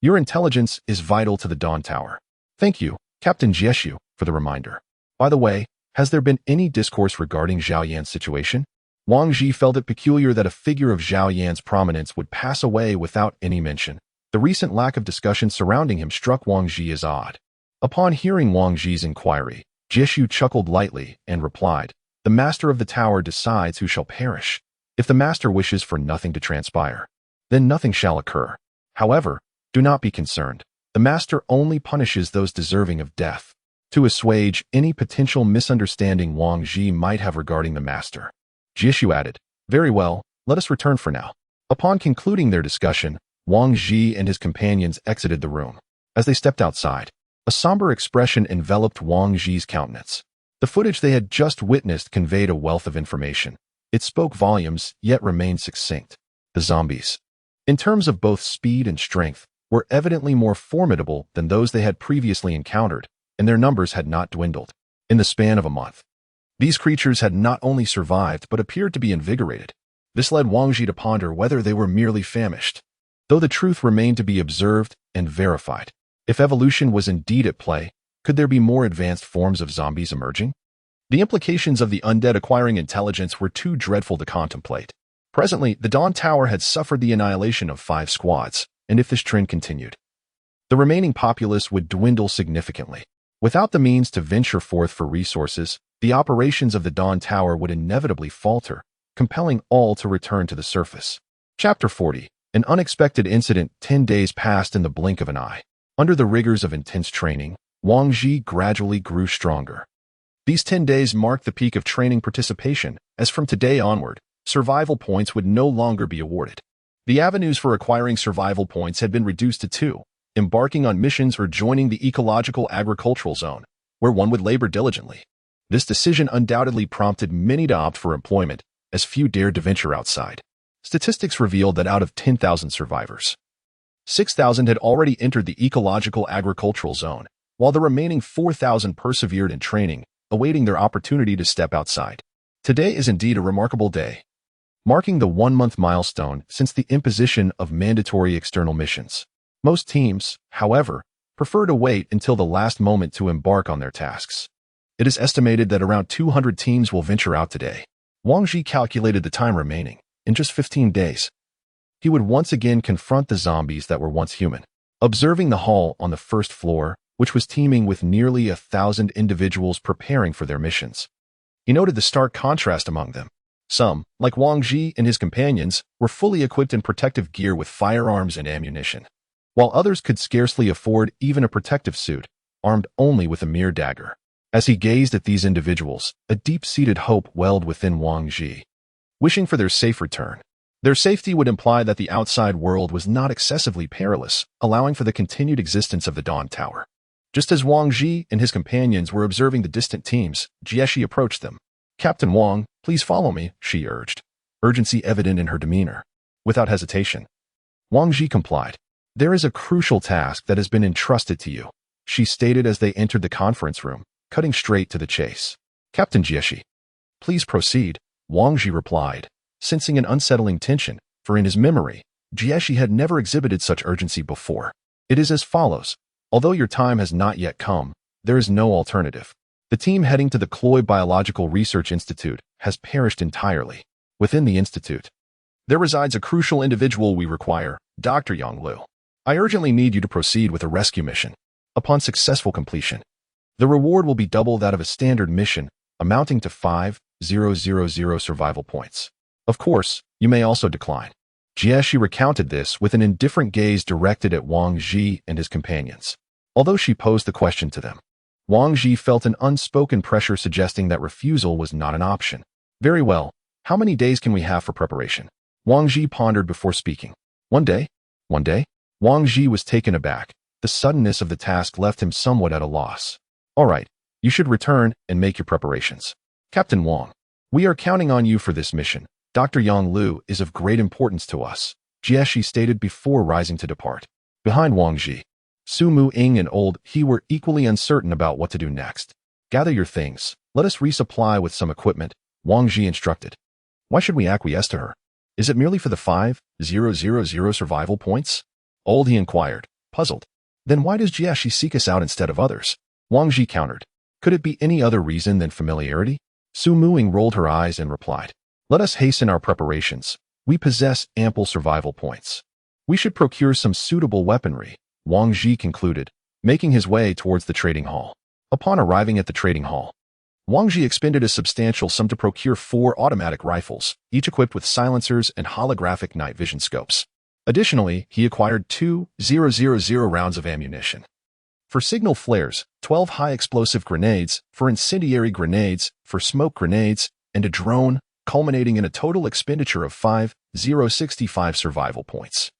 Your intelligence is vital to the Dawn Tower. Thank you, Captain Jieshu, for the reminder. By the way, has there been any discourse regarding Zhao Yan's situation? Wang Ji felt it peculiar that a figure of Zhao Yan's prominence would pass away without any mention. The recent lack of discussion surrounding him struck Wang Ji as odd. Upon hearing Wang Ji's inquiry, Jieshu chuckled lightly and replied, The master of the tower decides who shall perish. If the master wishes for nothing to transpire, then nothing shall occur. However, do not be concerned. The master only punishes those deserving of death. To assuage any potential misunderstanding Wang Ji might have regarding the master, Jieshu added, Very well, let us return for now. Upon concluding their discussion, Wang Ji and his companions exited the room. As they stepped outside, a somber expression enveloped Wang Ji's countenance. The footage they had just witnessed conveyed a wealth of information. It spoke volumes, yet remained succinct. The zombies, in terms of both speed and strength, were evidently more formidable than those they had previously encountered, and their numbers had not dwindled. In the span of a month, these creatures had not only survived but appeared to be invigorated. This led Wang Ji to ponder whether they were merely famished, though the truth remained to be observed and verified. If evolution was indeed at play, could there be more advanced forms of zombies emerging? The implications of the undead acquiring intelligence were too dreadful to contemplate. Presently, the Dawn Tower had suffered the annihilation of 5 squads, and if this trend continued, the remaining populace would dwindle significantly. Without the means to venture forth for resources, the operations of the Dawn Tower would inevitably falter, compelling all to return to the surface. Chapter 40. An unexpected incident. 10 days passed in the blink of an eye. Under the rigors of intense training, Wang Ji gradually grew stronger. These 10 days marked the peak of training participation, as from today onward, survival points would no longer be awarded. The avenues for acquiring survival points had been reduced to 2, embarking on missions or joining the ecological agricultural zone, where one would labor diligently. This decision undoubtedly prompted many to opt for employment, as few dared to venture outside. Statistics revealed that out of 10,000 survivors, 6,000 had already entered the ecological agricultural zone, while the remaining 4,000 persevered in training, awaiting their opportunity to step outside. Today is indeed a remarkable day, marking the 1-month milestone since the imposition of mandatory external missions. Most teams, however, prefer to wait until the last moment to embark on their tasks. It is estimated that around 200 teams will venture out today. Wang Ji calculated the time remaining. In just 15 days, he would once again confront the zombies that were once human. Observing the hall on the first floor, which was teeming with nearly 1,000 individuals preparing for their missions, he noted the stark contrast among them. Some, like Wang Ji and his companions, were fully equipped in protective gear with firearms and ammunition, while others could scarcely afford even a protective suit, armed only with a mere dagger. As he gazed at these individuals, a deep-seated hope welled within Wang Ji, wishing for their safe return. Their safety would imply that the outside world was not excessively perilous, allowing for the continued existence of the Dawn Tower. Just as Wang Ji and his companions were observing the distant teams, Jieshi approached them. Captain Wang, please follow me, she urged, urgency evident in her demeanor. Without hesitation, Wang Ji complied. There is a crucial task that has been entrusted to you, she stated as they entered the conference room, cutting straight to the chase. Captain Jieshi, please proceed, Wang Ji replied, sensing an unsettling tension, for in his memory, Jieshi had never exhibited such urgency before. It is as follows. Although your time has not yet come, there is no alternative. The team heading to the Cloy Biological Research Institute has perished entirely. Within the institute, there resides a crucial individual we require, Dr. Yonglu. I urgently need you to proceed with a rescue mission. Upon successful completion, the reward will be double that of a standard mission, amounting to 5,000 survival points. Of course, you may also decline. Jieshi recounted this with an indifferent gaze directed at Wang Ji and his companions. Although she posed the question to them, Wang Ji felt an unspoken pressure suggesting that refusal was not an option. Very well, how many days can we have for preparation? Wang Ji pondered before speaking. 1 day? 1 day? Wang Ji was taken aback. The suddenness of the task left him somewhat at a loss. All right, you should return and make your preparations. Captain Wang, we are counting on you for this mission. Dr. Yang Lu is of great importance to us, Jieshi stated before rising to depart. Behind Wang Ji, Su Mu Ying and Old He were equally uncertain about what to do next. Gather your things. Let us resupply with some equipment, Wang Ji instructed. Why should we acquiesce to her? Is it merely for the 5,000 survival points? Old He inquired, puzzled. Then why does Jieshi seek us out instead of others? Wang Ji countered. Could it be any other reason than familiarity? Su Muing rolled her eyes and replied. Let us hasten our preparations. We possess ample survival points. We should procure some suitable weaponry, Wang Ji concluded, making his way towards the trading hall. Upon arriving at the trading hall, Wang Ji expended a substantial sum to procure 4 automatic rifles, each equipped with silencers and holographic night vision scopes. Additionally, he acquired 2,000 rounds of ammunition. For signal flares, 12 high-explosive grenades, for incendiary grenades, for smoke grenades, and a drone, culminating in a total expenditure of 5,065 survival points.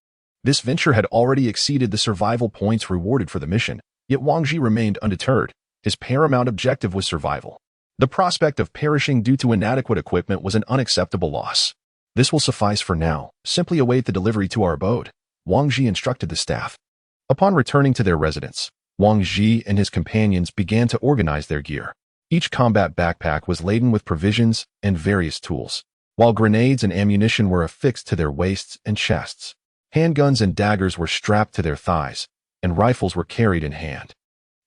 This venture had already exceeded the survival points rewarded for the mission, yet Wang Ji remained undeterred. His paramount objective was survival. The prospect of perishing due to inadequate equipment was an unacceptable loss. This will suffice for now. Simply await the delivery to our abode, Wang Ji instructed the staff. Upon returning to their residence, Wang Ji and his companions began to organize their gear. Each combat backpack was laden with provisions and various tools, while grenades and ammunition were affixed to their waists and chests. Handguns and daggers were strapped to their thighs, and rifles were carried in hand.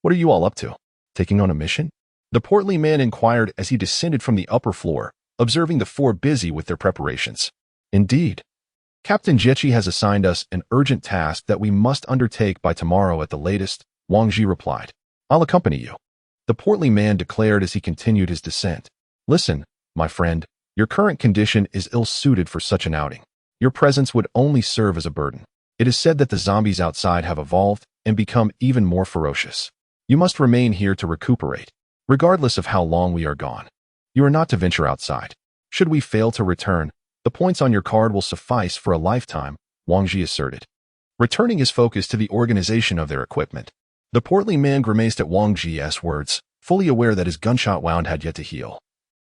What are you all up to? Taking on a mission? The portly man inquired as he descended from the upper floor, observing the 4 busy with their preparations. Indeed. Captain Jiechi has assigned us an urgent task that we must undertake by tomorrow at the latest, Wang Ji replied. I'll accompany you, the portly man declared as he continued his descent. Listen, my friend, your current condition is ill-suited for such an outing. Your presence would only serve as a burden. It is said that the zombies outside have evolved and become even more ferocious. You must remain here to recuperate, regardless of how long we are gone. You are not to venture outside. Should we fail to return, the points on your card will suffice for a lifetime, Wang Ji asserted, returning his focus to the organization of their equipment. The portly man grimaced at Wang Ji's words, fully aware that his gunshot wound had yet to heal,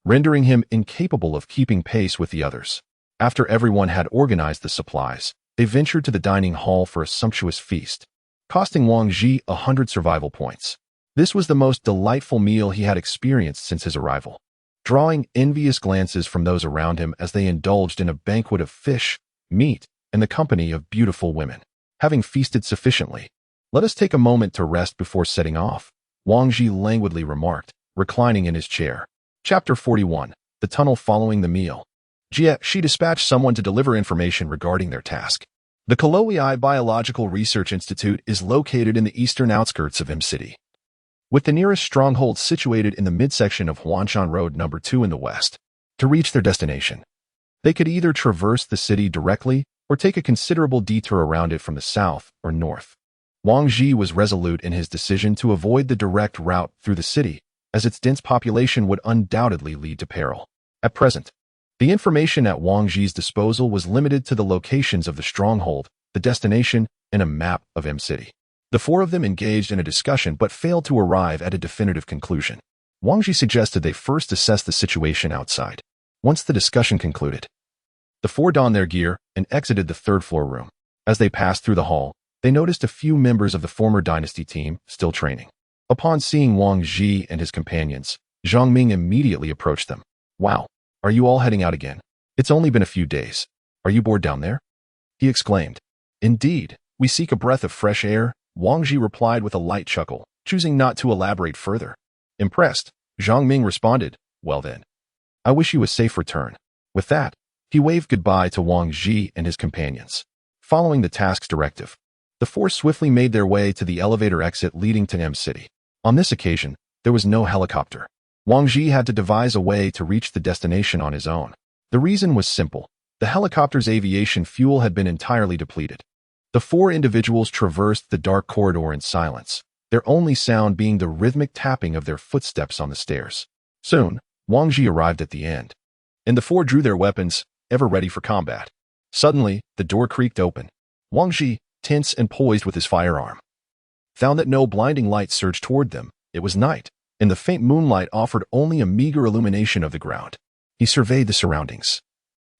rendering him incapable of keeping pace with the others. After everyone had organized the supplies, they ventured to the dining hall for a sumptuous feast, costing Wang Ji 100 survival points. This was the most delightful meal he had experienced since his arrival, drawing envious glances from those around him as they indulged in a banquet of fish, meat, and the company of beautiful women. Having feasted sufficiently, let us take a moment to rest before setting off, Wang Ji languidly remarked, reclining in his chair. Chapter 41. The tunnel following the meal. She dispatched someone to deliver information regarding their task. The Cloy Biological Research Institute is located in the eastern outskirts of M-City, with the nearest stronghold situated in the midsection of Huanshan Road No. 2 in the west. To reach their destination, they could either traverse the city directly or take a considerable detour around it from the south or north. Wang Ji was resolute in his decision to avoid the direct route through the city, as its dense population would undoubtedly lead to peril. At present, the information at Wang Ji's disposal was limited to the locations of the stronghold, the destination, and a map of M-City. The 4 of them engaged in a discussion but failed to arrive at a definitive conclusion. Wang Ji suggested they first assess the situation outside. Once the discussion concluded, the 4 donned their gear and exited the 3rd floor room. As they passed through the hall, they noticed a few members of the former dynasty team still training. Upon seeing Wang Ji and his companions, Zhang Ming immediately approached them. Wow, are you all heading out again? It's only been a few days. Are you bored down there? He exclaimed. Indeed, we seek a breath of fresh air, Wang Ji replied with a light chuckle, choosing not to elaborate further. Impressed, Zhang Ming responded, "Well then, I wish you a safe return." With that, he waved goodbye to Wang Ji and his companions. Following the task's directive, the four swiftly made their way to the elevator exit leading to M City. On this occasion, there was no helicopter. Wang Ji had to devise a way to reach the destination on his own. The reason was simple. The helicopter's aviation fuel had been entirely depleted. The four individuals traversed the dark corridor in silence, their only sound being the rhythmic tapping of their footsteps on the stairs. Soon, Wang Ji arrived at the end, and the four drew their weapons, ever ready for combat. Suddenly, the door creaked open. Wang Ji, tense and poised with his firearm, found that no blinding light surged toward them. It was night, and the faint moonlight offered only a meager illumination of the ground. He surveyed the surroundings,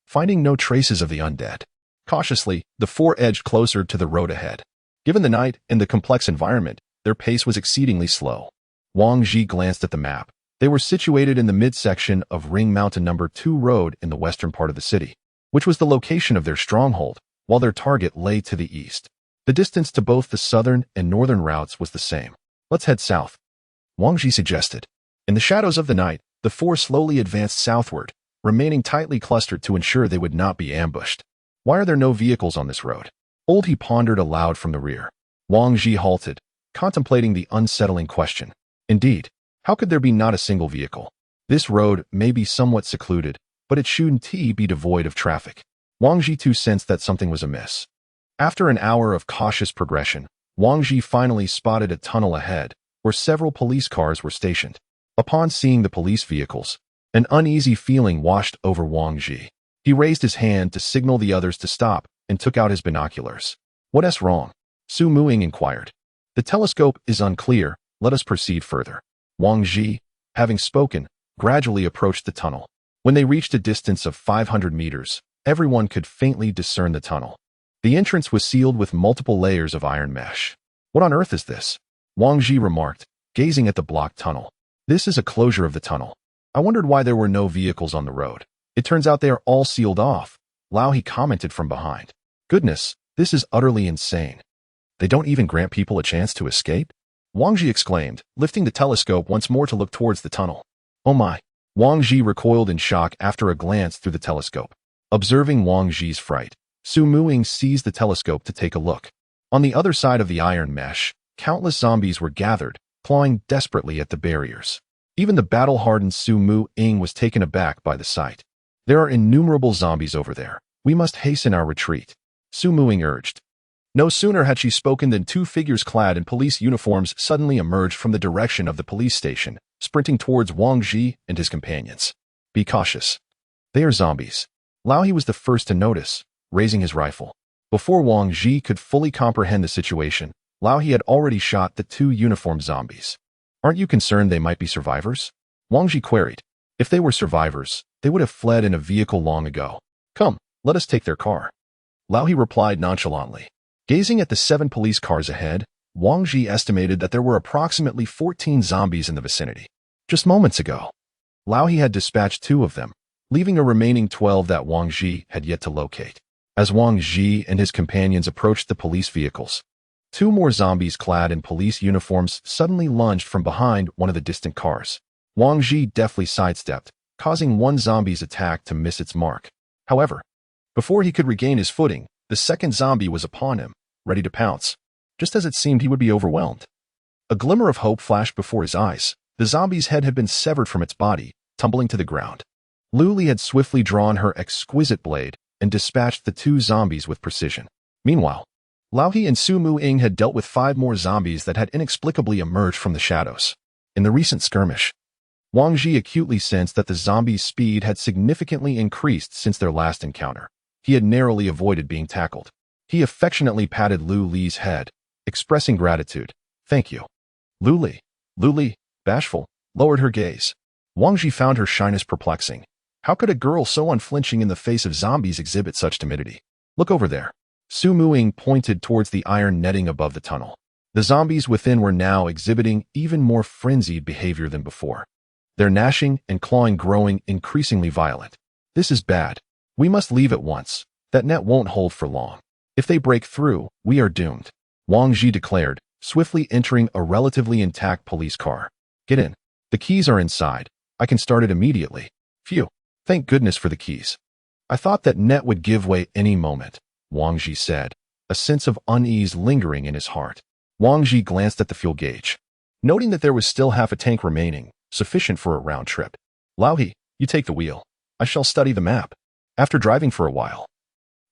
finding no traces of the undead. Cautiously, the four edged closer to the road ahead. Given the night and the complex environment, their pace was exceedingly slow. Wang Ji glanced at the map. They were situated in the midsection of Ring Mountain No. 2 Road in the western part of the city, which was the location of their stronghold, while their target lay to the east. The distance to both the southern and northern routes was the same. "Let's head south," Wang Ji suggested. In the shadows of the night, the four slowly advanced southward, remaining tightly clustered to ensure they would not be ambushed. "Why are there no vehicles on this road?" He pondered aloud from the rear. Wang Ji halted, contemplating the unsettling question. Indeed, how could there be not a single vehicle? This road may be somewhat secluded, but it shouldn't be devoid of traffic. Wang Ji too sensed that something was amiss. After an hour of cautious progression, Wang Ji finally spotted a tunnel ahead, where several police cars were stationed. Upon seeing the police vehicles, an uneasy feeling washed over Wang Ji. He raised his hand to signal the others to stop and took out his binoculars. "What's wrong?" Su Muing inquired. "The telescope is unclear. Let us proceed further." Wang Ji, having spoken, gradually approached the tunnel. When they reached a distance of 500 meters, everyone could faintly discern the tunnel. The entrance was sealed with multiple layers of iron mesh. "What on earth is this?" Wang Ji remarked, gazing at the blocked tunnel. "This is a closure of the tunnel. I wondered why there were no vehicles on the road. It turns out they are all sealed off," Lao He commented from behind. "Goodness, this is utterly insane. They don't even grant people a chance to escape?" Wang Ji exclaimed, lifting the telescope once more to look towards the tunnel. "Oh my!" Wang Ji recoiled in shock after a glance through the telescope. Observing Wang Ji's fright, Su Muing seized the telescope to take a look. On the other side of the iron mesh, countless zombies were gathered, clawing desperately at the barriers. Even the battle-hardened Su Muing was taken aback by the sight. "There are innumerable zombies over there. We must hasten our retreat," Su Muing urged. No sooner had she spoken than two figures clad in police uniforms suddenly emerged from the direction of the police station, sprinting towards Wang Ji and his companions. "Be cautious. They are zombies," Lao He was the first to notice, raising his rifle. Before Wang Ji could fully comprehend the situation, Lao He had already shot the two uniformed zombies. "Aren't you concerned they might be survivors?" Wang Ji queried. "If they were survivors, they would have fled in a vehicle long ago. Come, let us take their car," Lao He replied nonchalantly. Gazing at the 7 police cars ahead, Wang Ji estimated that there were approximately 14 zombies in the vicinity. Just moments ago, Lao He had dispatched 2 of them, leaving a remaining 12 that Wang Ji had yet to locate. As Wang Ji and his companions approached the police vehicles, 2 more zombies clad in police uniforms suddenly lunged from behind one of the distant cars. Wang Ji deftly sidestepped, causing one zombie's attack to miss its mark. However, before he could regain his footing, the second zombie was upon him, ready to pounce. Just as it seemed he would be overwhelmed, a glimmer of hope flashed before his eyes. The zombie's head had been severed from its body, tumbling to the ground. Lu Li had swiftly drawn her exquisite blade and dispatched the 2 zombies with precision. Meanwhile, Lao He and Su Muing had dealt with 5 more zombies that had inexplicably emerged from the shadows. In the recent skirmish, Wang Ji acutely sensed that the zombies' speed had significantly increased since their last encounter. He had narrowly avoided being tackled. He affectionately patted Lu Li's head, expressing gratitude. "Thank you." Lu Li, bashful, lowered her gaze. Wang Ji found her shyness perplexing. How could a girl so unflinching in the face of zombies exhibit such timidity? "Look over there." Su Muing pointed towards the iron netting above the tunnel. The zombies within were now exhibiting even more frenzied behavior than before, their gnashing and clawing growing increasingly violent. "This is bad. We must leave at once. That net won't hold for long. If they break through, we are doomed." Wang Ji declared, swiftly entering a relatively intact police car. Get in. The keys are inside. I can start it immediately. Phew. Thank goodness for the keys. I thought that net would give way any moment, Wang Ji said, a sense of unease lingering in his heart. Wang Ji glanced at the fuel gauge, noting that there was still half a tank remaining, sufficient for a round trip. Lao He, you take the wheel. I shall study the map. After driving for a while,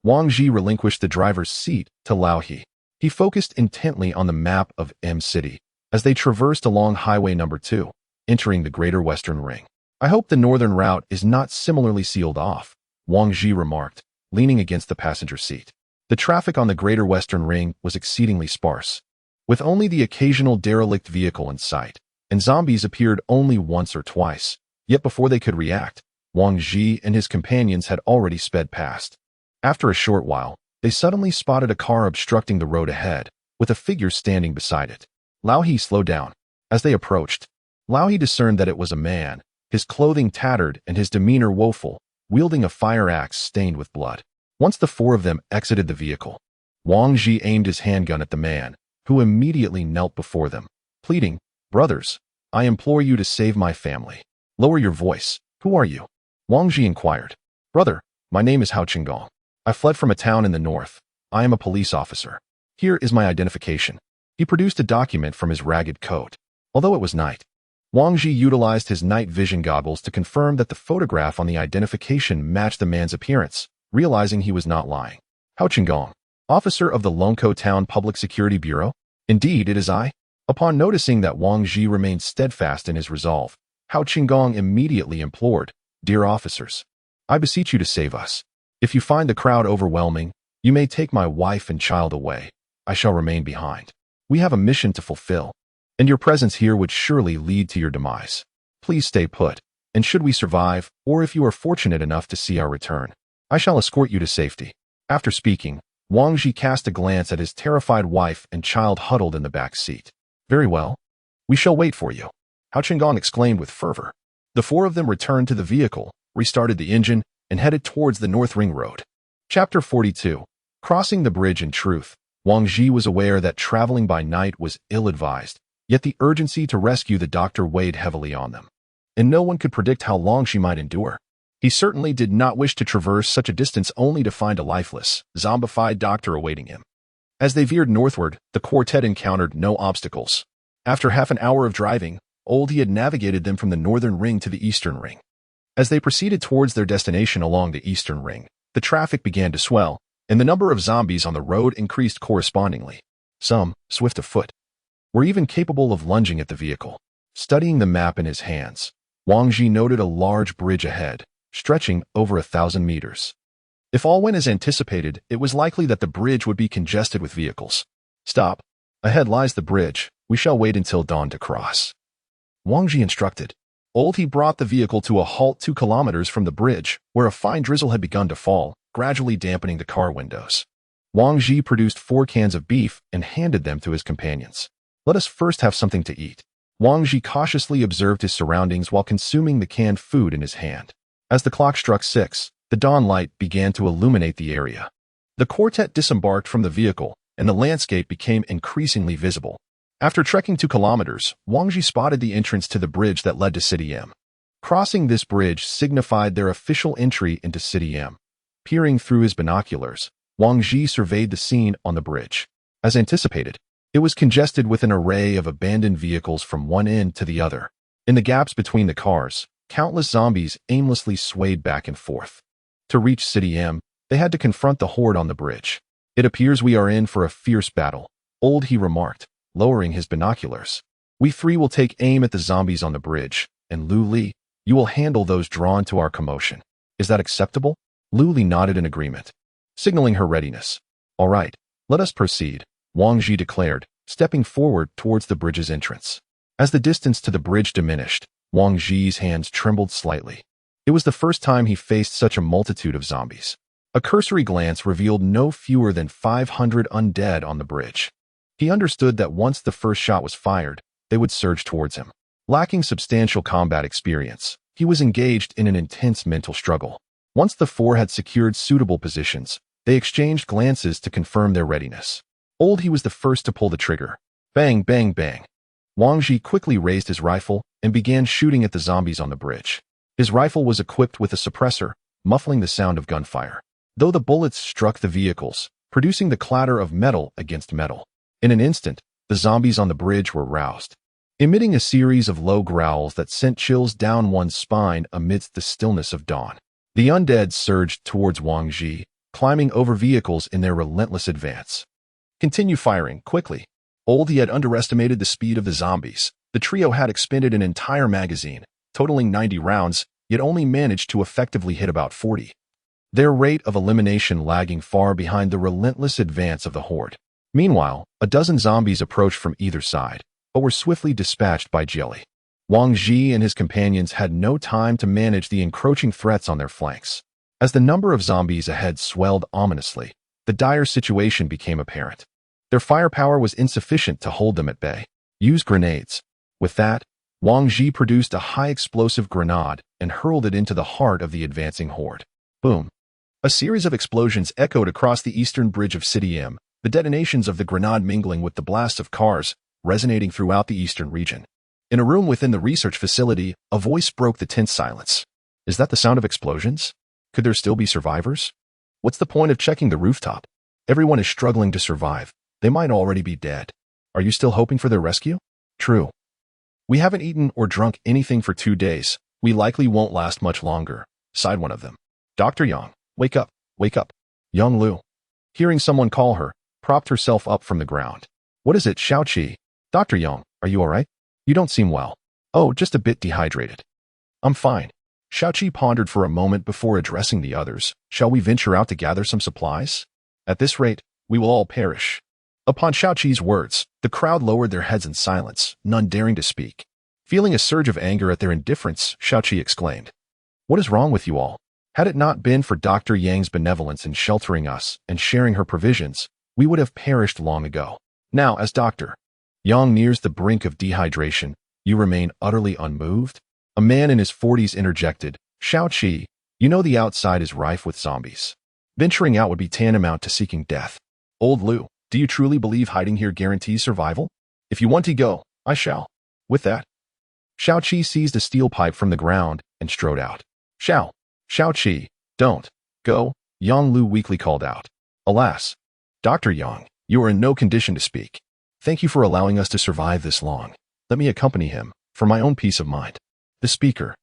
Wang Ji relinquished the driver's seat to Lao He. He focused intently on the map of M City as they traversed along Highway Number 2, entering the Greater Western Ring. I hope the northern route is not similarly sealed off, Wang Ji remarked, leaning against the passenger seat. The traffic on the Greater Western Ring was exceedingly sparse, with only the occasional derelict vehicle in sight, and zombies appeared only once or twice. Yet before they could react, Wang Ji and his companions had already sped past. After a short while, they suddenly spotted a car obstructing the road ahead, with a figure standing beside it. Lao He slowed down. As they approached, Lao He discerned that it was a man, his clothing tattered and his demeanor woeful, wielding a fire axe stained with blood. Once the four of them exited the vehicle, Wang Ji aimed his handgun at the man, who immediately knelt before them, pleading, "Brothers, I implore you to save my family. Lower your voice. Who are you?" Wang Ji inquired. "Brother, my name is Hao Qinggong. I fled from a town in the north. I am a police officer. Here is my identification." He produced a document from his ragged coat. Although it was night, Wang Ji utilized his night vision goggles to confirm that the photograph on the identification matched the man's appearance, realizing he was not lying. "Hao Qinggong, officer of the Longkou Town Public Security Bureau? Indeed, it is I." Upon noticing that Wang Ji remained steadfast in his resolve, Hao Qinggong immediately implored, "Dear officers, I beseech you to save us. If you find the crowd overwhelming, you may take my wife and child away. I shall remain behind. We have a mission to fulfill, and your presence here would surely lead to your demise. Please stay put, and should we survive, or if you are fortunate enough to see our return, I shall escort you to safety." After speaking, Wang Ji cast a glance at his terrified wife and child huddled in the back seat. "Very well. We shall wait for you," Hao Qinggong exclaimed with fervor. The four of them returned to the vehicle, restarted the engine, and headed towards the North Ring Road. Chapter 42. Crossing the bridge. In truth, Wang Ji was aware that traveling by night was ill-advised, yet the urgency to rescue the doctor weighed heavily on them, and no one could predict how long she might endure. He certainly did not wish to traverse such a distance only to find a lifeless, zombified doctor awaiting him. As they veered northward, the quartet encountered no obstacles. After half an hour of driving, Oldie had navigated them from the northern ring to the eastern ring. As they proceeded towards their destination along the eastern ring, the traffic began to swell, and the number of zombies on the road increased correspondingly. Some, swift of foot, were even capable of lunging at the vehicle. Studying the map in his hands, Wang Ji noted a large bridge ahead, stretching over 1,000 meters. If all went as anticipated, it was likely that the bridge would be congested with vehicles. "Stop. Ahead lies the bridge. We shall wait until dawn to cross," Wang Ji instructed. Oldie brought the vehicle to a halt 2 kilometers from the bridge, where a fine drizzle had begun to fall, gradually dampening the car windows. Wang Ji produced 4 cans of beef and handed them to his companions. "Let us first have something to eat." Wang Ji cautiously observed his surroundings while consuming the canned food in his hand. As the clock struck 6, the dawn light began to illuminate the area. The quartet disembarked from the vehicle, and the landscape became increasingly visible. After trekking 2 kilometers, Wang Ji spotted the entrance to the bridge that led to City M. Crossing this bridge signified their official entry into City M. Peering through his binoculars, Wang Ji surveyed the scene on the bridge. As anticipated, it was congested with an array of abandoned vehicles from one end to the other. In the gaps between the cars, countless zombies aimlessly swayed back and forth. To reach City M, they had to confront the horde on the bridge. "It appears we are in for a fierce battle," He remarked, lowering his binoculars. "We 3 will take aim at the zombies on the bridge, and Lu Li, you will handle those drawn to our commotion. Is that acceptable?" Lu Li nodded in agreement, signaling her readiness. "All right, let us proceed," Wang Ji declared, stepping forward towards the bridge's entrance. As the distance to the bridge diminished, Wang Ji's hands trembled slightly. It was the first time he faced such a multitude of zombies. A cursory glance revealed no fewer than 500 undead on the bridge. He understood that once the first shot was fired, they would surge towards him. Lacking substantial combat experience, he was engaged in an intense mental struggle. Once the 4 had secured suitable positions, they exchanged glances to confirm their readiness. He was the first to pull the trigger. Bang, bang, bang. Wang Ji quickly raised his rifle and began shooting at the zombies on the bridge. His rifle was equipped with a suppressor, muffling the sound of gunfire, though the bullets struck the vehicles, producing the clatter of metal against metal. In an instant, the zombies on the bridge were roused, emitting a series of low growls that sent chills down one's spine amidst the stillness of dawn. The undead surged towards Wang Ji, climbing over vehicles in their relentless advance. Continue firing, quickly. He had underestimated the speed of the zombies. The trio had expended an entire magazine, totaling 90 rounds, yet only managed to effectively hit about 40. Their rate of elimination lagging far behind the relentless advance of the horde. Meanwhile, a dozen zombies approached from either side, but were swiftly dispatched by Jelly. Wang Ji and his companions had no time to manage the encroaching threats on their flanks. As the number of zombies ahead swelled ominously, the dire situation became apparent. Their firepower was insufficient to hold them at bay. Use grenades. With that, Wang Ji produced a high-explosive grenade and hurled it into the heart of the advancing horde. Boom. A series of explosions echoed across the eastern bridge of City M, the detonations of the grenade mingling with the blast of cars, resonating throughout the eastern region. In a room within the research facility, a voice broke the tense silence. Is that the sound of explosions? Could there still be survivors? What's the point of checking the rooftop? Everyone is struggling to survive. They might already be dead. Are you still hoping for their rescue? True. We haven't eaten or drunk anything for 2 days. We likely won't last much longer, sighed one of them. Dr. Yang, wake up, wake up. Yang Lu, hearing someone call her, propped herself up from the ground. What is it, Xiaoqi? Dr. Yang, are you all right? You don't seem well. Oh, just a bit dehydrated. I'm fine. Xiaoqi pondered for a moment before addressing the others. Shall we venture out to gather some supplies? At this rate, we will all perish. Upon Xiaoqi's words, the crowd lowered their heads in silence, none daring to speak. Feeling a surge of anger at their indifference, Xiaoqi exclaimed, "What is wrong with you all? Had it not been for Dr. Yang's benevolence in sheltering us and sharing her provisions, we would have perished long ago. Now, as Dr. Yang nears the brink of dehydration, you remain utterly unmoved?" A man in his 40s interjected, "Xiaoqi, you know the outside is rife with zombies. Venturing out would be tantamount to seeking death. Old Lu, do you truly believe hiding here guarantees survival? If you want to go, I shall." With that, Xiaoqi seized a steel pipe from the ground and strode out. Xiaoqi, don't go," Yang Lu weakly called out. "Alas, Dr. Yang, you are in no condition to speak. Thank you for allowing us to survive this long. Let me accompany him, for my own peace of mind." The speaker,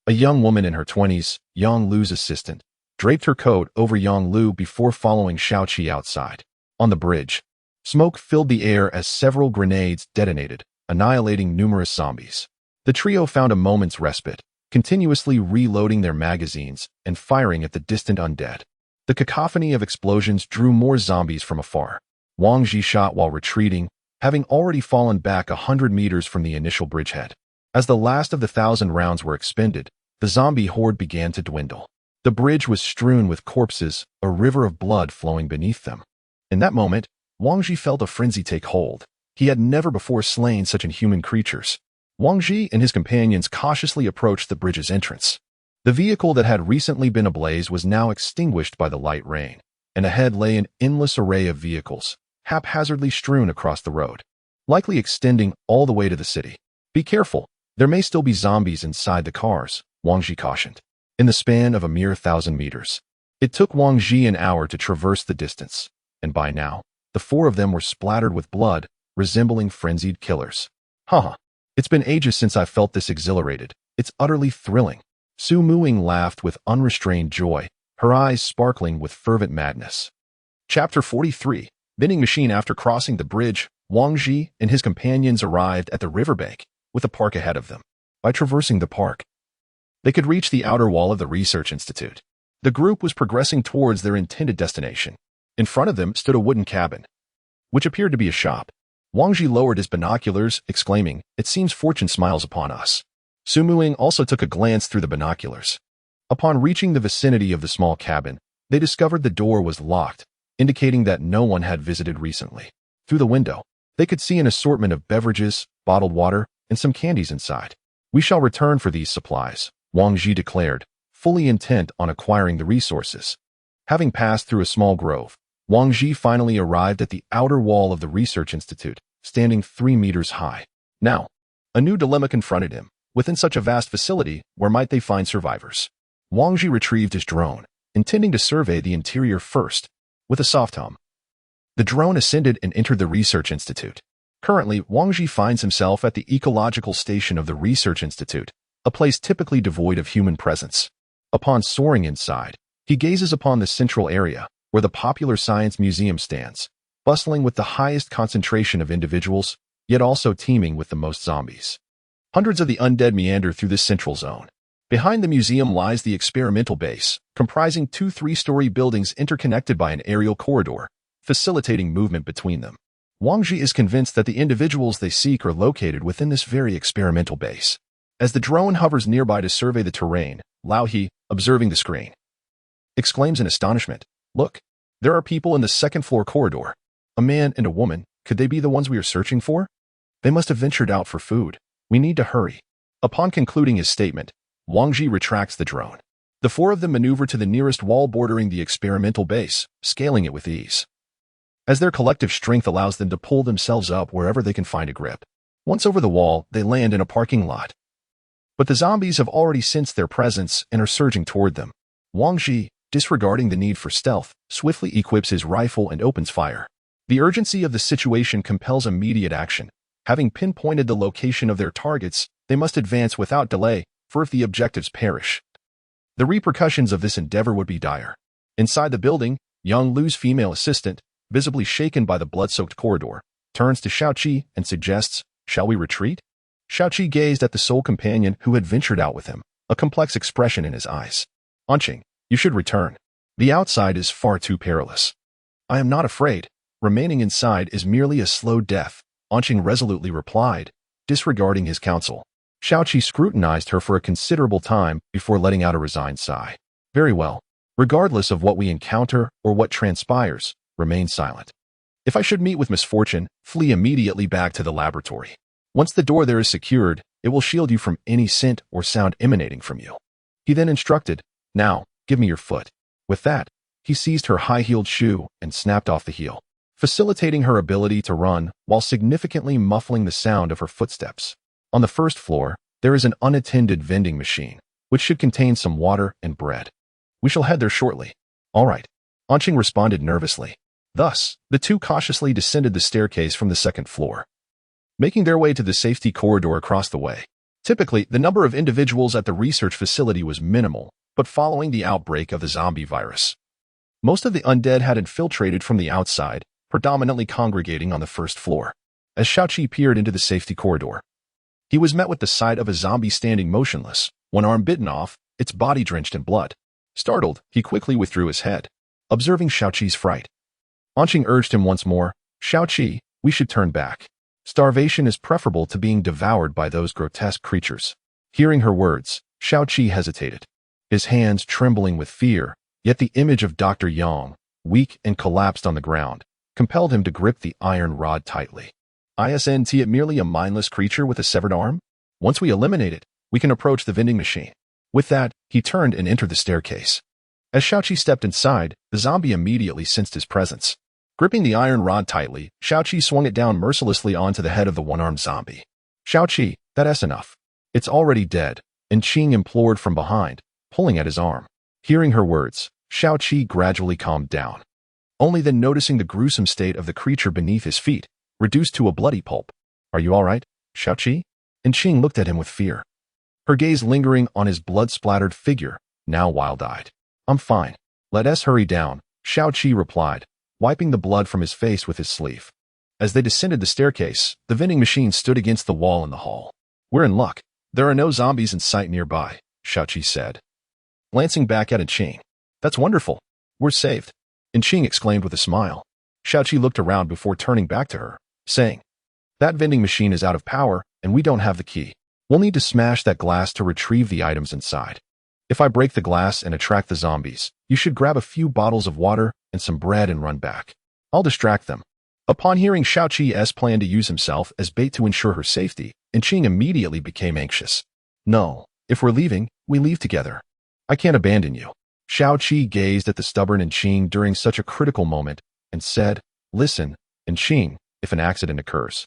a young woman in her 20s, Yang Lu's assistant, draped her coat over Yang Lu before following Xiaoqi outside. On the bridge, smoke filled the air as several grenades detonated, annihilating numerous zombies. The trio found a moment's respite, continuously reloading their magazines and firing at the distant undead. The cacophony of explosions drew more zombies from afar. Wang Ji shot while retreating, having already fallen back 100 meters from the initial bridgehead. As the last of the 1,000 rounds were expended, the zombie horde began to dwindle. The bridge was strewn with corpses, a river of blood flowing beneath them. In that moment, Wang Ji felt a frenzy take hold. He had never before slain such inhuman creatures. Wang Ji and his companions cautiously approached the bridge's entrance. The vehicle that had recently been ablaze was now extinguished by the light rain, and ahead lay an endless array of vehicles, haphazardly strewn across the road, likely extending all the way to the city. "Be careful. There may still be zombies inside the cars," Wang Ji cautioned. In the span of a mere 1,000 meters, it took Wang Ji an hour to traverse the distance, and by now, the 4 of them were splattered with blood, resembling frenzied killers. "Haha, it's been ages since I felt this exhilarated. It's utterly thrilling." Su Muing laughed with unrestrained joy, her eyes sparkling with fervent madness. Chapter 43. Vending machine. After crossing the bridge, Wang Ji and his companions arrived at the riverbank, with a park ahead of them. By traversing the park, they could reach the outer wall of the research institute. The group was progressing towards their intended destination. In front of them stood a wooden cabin, which appeared to be a shop. Wang Ji lowered his binoculars, exclaiming, "It seems fortune smiles upon us." Su Muing also took a glance through the binoculars. Upon reaching the vicinity of the small cabin, they discovered the door was locked, indicating that no one had visited recently. Through the window, they could see an assortment of beverages, bottled water, and some candies inside. "We shall return for these supplies," Wang Ji declared, fully intent on acquiring the resources. Having passed through a small grove, Wang Ji finally arrived at the outer wall of the research institute, standing 3 meters high. Now, a new dilemma confronted him. Within such a vast facility, where might they find survivors? Wang Ji retrieved his drone, intending to survey the interior first. With a soft hum, the drone ascended and entered the research institute. Currently, Wang Ji finds himself at the ecological station of the research institute, a place typically devoid of human presence. Upon soaring inside, he gazes upon the central area, where the popular science museum stands, bustling with the highest concentration of individuals, yet also teeming with the most zombies. Hundreds of the undead meander through this central zone. Behind the museum lies the experimental base, comprising 2 3-story buildings interconnected by an aerial corridor, facilitating movement between them. Wang Ji is convinced that the individuals they seek are located within this very experimental base. As the drone hovers nearby to survey the terrain, Lao He, observing the screen, exclaims in astonishment, "Look, there are people in the second-floor corridor. A man and a woman. Could they be the ones we are searching for? They must have ventured out for food. We need to hurry." Upon concluding his statement, Wang Ji retracts the drone. The 4 of them maneuver to the nearest wall bordering the experimental base, scaling it with ease, as their collective strength allows them to pull themselves up wherever they can find a grip. Once over the wall, they land in a parking lot. But the zombies have already sensed their presence and are surging toward them. Wang Ji, disregarding the need for stealth, swiftly equips his rifle and opens fire. The urgency of the situation compels immediate action. Having pinpointed the location of their targets, they must advance without delay, for if the objectives perish, the repercussions of this endeavor would be dire. Inside the building, young Lu's female assistant, visibly shaken by the blood-soaked corridor, turns to Xiaoqi and suggests, "Shall we retreat?" Xiaoqi gazed at the sole companion who had ventured out with him, a complex expression in his eyes. "Anqing, you should return. The outside is far too perilous." "I am not afraid. Remaining inside is merely a slow death," Anqing resolutely replied, disregarding his counsel. Xiaoqi scrutinized her for a considerable time before letting out a resigned sigh. "Very well. Regardless of what we encounter or what transpires, remain silent. If I should meet with misfortune, flee immediately back to the laboratory. Once the door there is secured, it will shield you from any scent or sound emanating from you." He then instructed, "Now, give me your foot." With that, he seized her high-heeled shoe and snapped off the heel, facilitating her ability to run while significantly muffling the sound of her footsteps. On the first floor, there is an unattended vending machine, which should contain some water and bread. "We shall head there shortly." "All right," Anqing responded nervously. Thus, the 2 cautiously descended the staircase from the second floor, making their way to the safety corridor across the way. Typically, the number of individuals at the research facility was minimal, but following the outbreak of the zombie virus, most of the undead had infiltrated from the outside, predominantly congregating on the first floor. As Xiaoqi peered into the safety corridor, he was met with the sight of a zombie standing motionless, one arm bitten off, its body drenched in blood. Startled, he quickly withdrew his head, observing Xiaoqi's fright. Anqing urged him once more, "Xiaoqi, we should turn back. Starvation is preferable to being devoured by those grotesque creatures." Hearing her words, Xiaoqi hesitated, his hands trembling with fear, yet the image of Dr. Yang, weak and collapsed on the ground, compelled him to grip the iron rod tightly. "Isn't it merely a mindless creature with a severed arm? Once we eliminate it, we can approach the vending machine." With that, he turned and entered the staircase. As Xiaoqi stepped inside, the zombie immediately sensed his presence. Gripping the iron rod tightly, Xiaoqi swung it down mercilessly onto the head of the one-armed zombie. "Xiaoqi, that's enough. It's already dead," Qing implored from behind, pulling at his arm. Hearing her words, Xiaoqi gradually calmed down, only then noticing the gruesome state of the creature beneath his feet, reduced to a bloody pulp. "Are you all right, Xiaoqi?" Qing looked at him with fear, her gaze lingering on his blood-splattered figure, now wild-eyed. "I'm fine. Let us hurry down," Xiaoqi replied, wiping the blood from his face with his sleeve. As they descended the staircase, the vending machine stood against the wall in the hall. "We're in luck. There are no zombies in sight nearby," Xiaoqi said, glancing back at Qing. "That's wonderful. We're saved," Qing exclaimed with a smile. Xiaoqi looked around before turning back to her, saying, "That vending machine is out of power, and we don't have the key. We'll need to smash that glass to retrieve the items inside. If I break the glass and attract the zombies, you should grab a few bottles of water and some bread and run back. I'll distract them." Upon hearing Xiaoqi's plan to use himself as bait to ensure her safety, Qing immediately became anxious. "No, if we're leaving, we leave together. I can't abandon you." Xiaoqi gazed at the stubborn Qing during such a critical moment, and said, "Listen, Qing, if an accident occurs,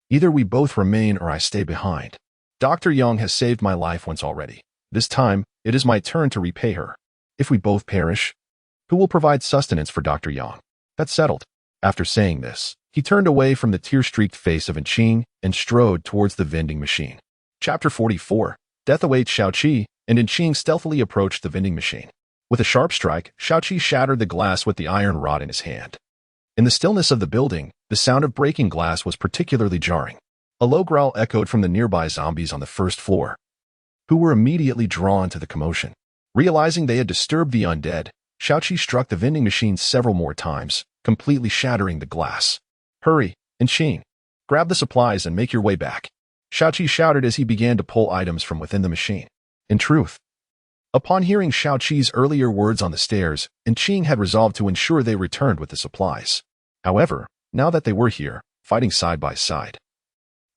either we both remain or I stay behind. Dr. Yang has saved my life once already. This time, it is my turn to repay her. If we both perish, who will provide sustenance for Dr. Yang?" That's settled. After saying this, he turned away from the tear-streaked face of Qing and strode towards the vending machine. Chapter 44. Death awaits Xiaoqi, and Qing stealthily approached the vending machine. With a sharp strike, Xiaoqi shattered the glass with the iron rod in his hand. In the stillness of the building, the sound of breaking glass was particularly jarring. A low growl echoed from the nearby zombies on the first floor, who were immediately drawn to the commotion. Realizing they had disturbed the undead, Xiaoqi struck the vending machine several more times, completely shattering the glass. "Hurry, Qing. Grab the supplies and make your way back," Xiaoqi shouted as he began to pull items from within the machine. In truth, upon hearing Xiaoqi's earlier words on the stairs, Qing had resolved to ensure they returned with the supplies. However, now that they were here, fighting side by side,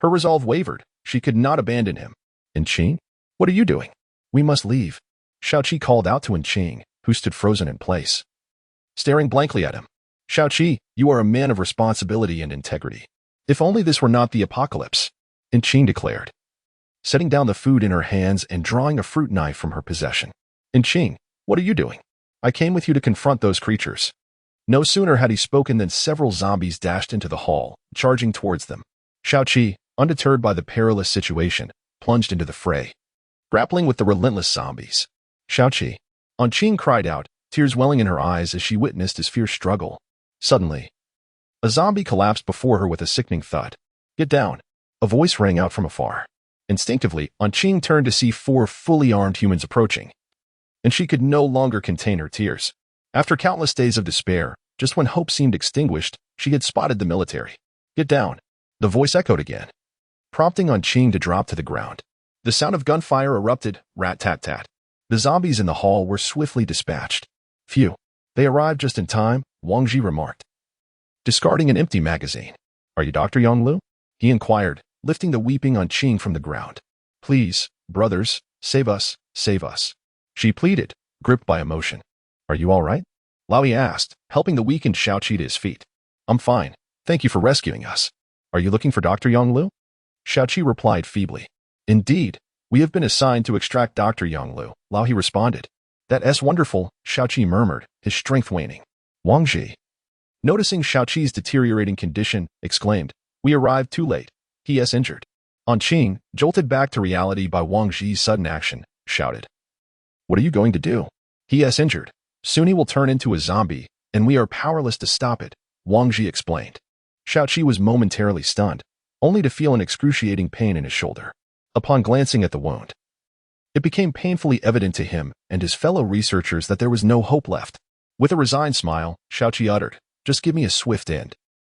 her resolve wavered. She could not abandon him. "Qing, what are you doing? We must leave," Xiaoqi called out to Qing, who stood frozen in place, staring blankly at him. "Xiaoqi, you are a man of responsibility and integrity. If only this were not the apocalypse," Qing declared, setting down the food in her hands and drawing a fruit knife from her possession. "Qing, what are you doing? I came with you to confront those creatures." No sooner had he spoken than several zombies dashed into the hall, charging towards them. Xiaoqi, undeterred by the perilous situation, plunged into the fray, grappling with the relentless zombies. "Xiaoqi!" Qing cried out, tears welling in her eyes as she witnessed his fierce struggle. Suddenly, a zombie collapsed before her with a sickening thud. "Get down!" A voice rang out from afar. Instinctively, Qing turned to see 4 fully armed humans approaching, and she could no longer contain her tears. After countless days of despair, just when hope seemed extinguished, she had spotted the military. "Get down!" The voice echoed again, prompting Qing to drop to the ground. The sound of gunfire erupted, rat-tat-tat. The zombies in the hall were swiftly dispatched. "Phew, they arrived just in time," Wang Ji remarked, discarding an empty magazine. "Are you Dr. Yang Lu?" he inquired, lifting the weeping Qing from the ground. "Please, brothers, save us," she pleaded, gripped by emotion. "Are you all right?" Laoyi asked, helping the weakened Xiaoqi to his feet. "I'm fine. Thank you for rescuing us. Are you looking for Dr. Yang Lu?" Xiaoqi replied feebly. "Indeed, we have been assigned to extract Dr. Yang Lu," Laoyi responded. "That's wonderful," Xiaoqi murmured, his strength waning. Wang Ji, noticing Xiaoqi's deteriorating condition, exclaimed, "We arrived too late. He is injured." Qing, jolted back to reality by Wang Ji's sudden action, shouted, "What are you going to do? He is injured. Soon he will turn into a zombie, and we are powerless to stop it," Wang Ji explained. Xiaoqi was momentarily stunned, only to feel an excruciating pain in his shoulder. Upon glancing at the wound, it became painfully evident to him and his fellow researchers that there was no hope left. With a resigned smile, Xiaoqi uttered, "Just give me a swift end."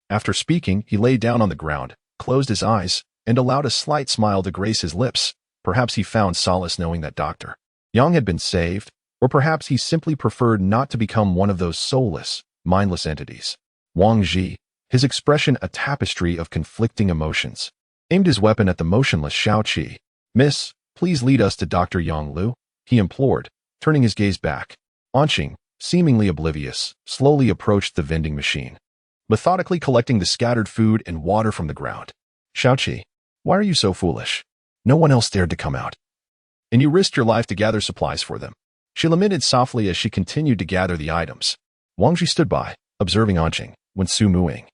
After speaking, he lay down on the ground, closed his eyes, and allowed a slight smile to grace his lips. Perhaps he found solace knowing that Dr. Yang had been saved, or perhaps he simply preferred not to become one of those soulless, mindless entities. Wang Ji, his expression a tapestry of conflicting emotions, aimed his weapon at the motionless Xiaoqi. "Miss, please lead us to Dr. Yang Lu," he implored, turning his gaze back. Qing, seemingly oblivious, slowly approached the vending machine, methodically collecting the scattered food and water from the ground. "Xiaoqi, why are you so foolish? No one else dared to come out, and you risked your life to gather supplies for them," she lamented softly as she continued to gather the items. Wang Ji stood by, observing Qing, when Su Muing,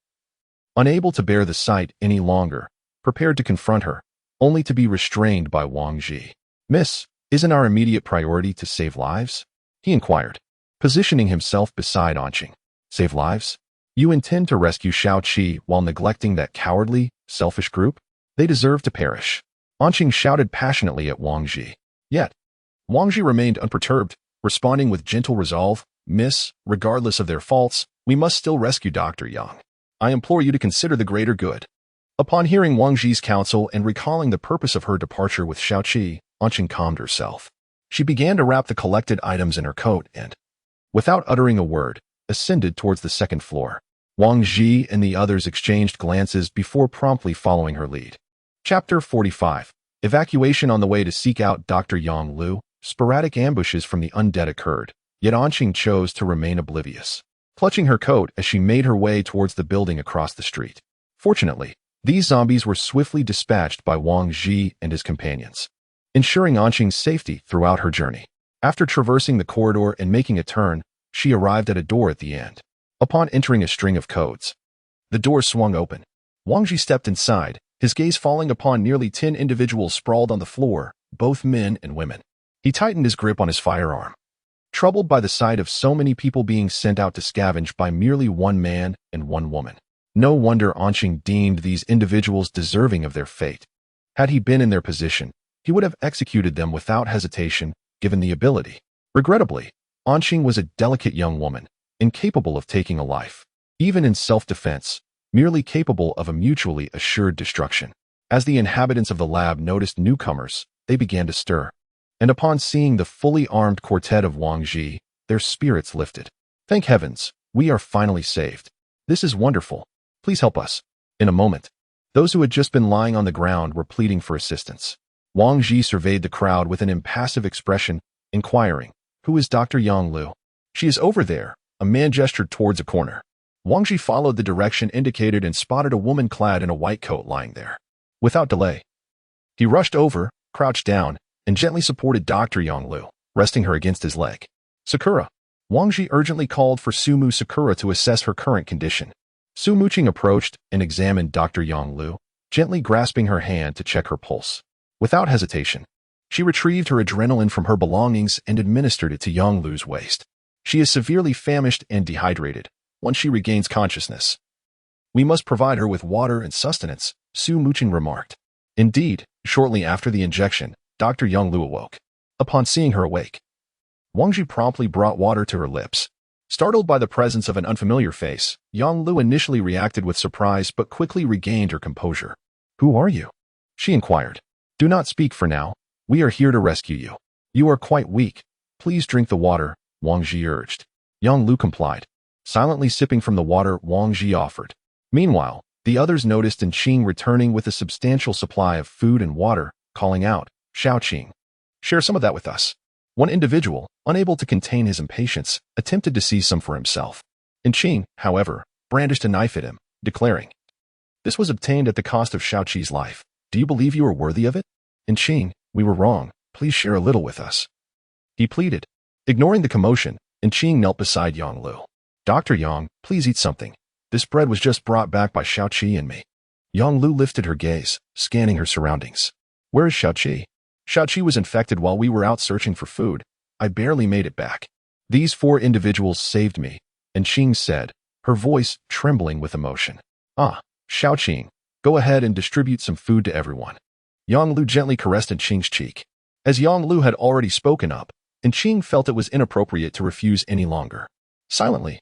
unable to bear the sight any longer, prepared to confront her, only to be restrained by Wang Ji. "Miss, isn't our immediate priority to save lives?" he inquired, positioning himself beside Qing. "Save lives? You intend to rescue Xiaoqi while neglecting that cowardly, selfish group? They deserve to perish." Qing shouted passionately at Wang Ji. Yet, Wang Ji remained unperturbed, responding with gentle resolve, "Miss, regardless of their faults, we must still rescue Dr. Yang. I implore you to consider the greater good." Upon hearing Wang Ji's counsel and recalling the purpose of her departure with Xiaoqi, Qing calmed herself. She began to wrap the collected items in her coat and, without uttering a word, ascended towards the second floor. Wang Ji and the others exchanged glances before promptly following her lead. Chapter 45. Evacuation. On the way to seek out Dr. Yang Lu, sporadic ambushes from the undead occurred, yet Qing chose to remain oblivious. clutching her coat as she made her way towards the building across the street. Fortunately, these zombies were swiftly dispatched by Wang Ji and his companions, ensuring Anqing's safety throughout her journey. After traversing the corridor and making a turn, she arrived at a door at the end. Upon entering a string of codes, the door swung open. Wang Ji stepped inside, his gaze falling upon nearly 10 individuals sprawled on the floor, both men and women. He tightened his grip on his firearm, troubled by the sight of so many people being sent out to scavenge by merely one man and one woman. No wonder Anqing deemed these individuals deserving of their fate. Had he been in their position, he would have executed them without hesitation, given the ability. Regrettably, Anqing was a delicate young woman, incapable of taking a life, even in self-defense, merely capable of a mutually assured destruction. As the inhabitants of the lab noticed newcomers, they began to stir. And upon seeing the fully armed quartet of Wang Ji, their spirits lifted. Thank heavens, we are finally saved. This is wonderful. Please help us. In a moment, those who had just been lying on the ground were pleading for assistance. Wang Ji surveyed the crowd with an impassive expression, inquiring, "Who is Dr. Yang Lu?" "She is over there." A man gestured towards a corner. Wang Ji followed the direction indicated and spotted a woman clad in a white coat lying there. Without delay, he rushed over, crouched down, and gently supported Dr. Yang Lu, resting her against his leg. "Sakura." Wang Ji urgently called for Sumu Sakura to assess her current condition. Su Muqing approached and examined Dr. Yang Lu, gently grasping her hand to check her pulse. Without hesitation, she retrieved her adrenaline from her belongings and administered it to Yang Lu's waist. "She is severely famished and dehydrated. Once she regains consciousness, we must provide her with water and sustenance," Su Muqing remarked. Indeed, shortly after the injection, Dr. Yang Lu awoke. Upon seeing her awake, Wang Ji promptly brought water to her lips. Startled by the presence of an unfamiliar face, Yang Lu initially reacted with surprise but quickly regained her composure. "Who are you?" she inquired. "Do not speak for now. We are here to rescue you. You are quite weak. Please drink the water," Wang Ji urged. Yang Lu complied, silently sipping from the water Wang Ji offered. Meanwhile, the others noticed Qing returning with a substantial supply of food and water, calling out, "Qing, share some of that with us." One individual, unable to contain his impatience, attempted to seize some for himself. Qing, however, brandished a knife at him, declaring, "This was obtained at the cost of Qi's life. Do you believe you are worthy of it?" "Qing, we were wrong. Please share a little with us," he pleaded. Ignoring the commotion, Qing knelt beside Yang Lu. "Dr. Yang, please eat something. This bread was just brought back by Qi and me." Yang Lu lifted her gaze, scanning her surroundings. "Where is Qi?" "Qi was infected while we were out searching for food. I barely made it back. These 4 individuals saved me," Qing said, her voice trembling with emotion. "Ah, Qing, go ahead and distribute some food to everyone." Yang Lu gently caressed Qing's cheek. As Yang Lu had already spoken up, Qing felt it was inappropriate to refuse any longer. Silently,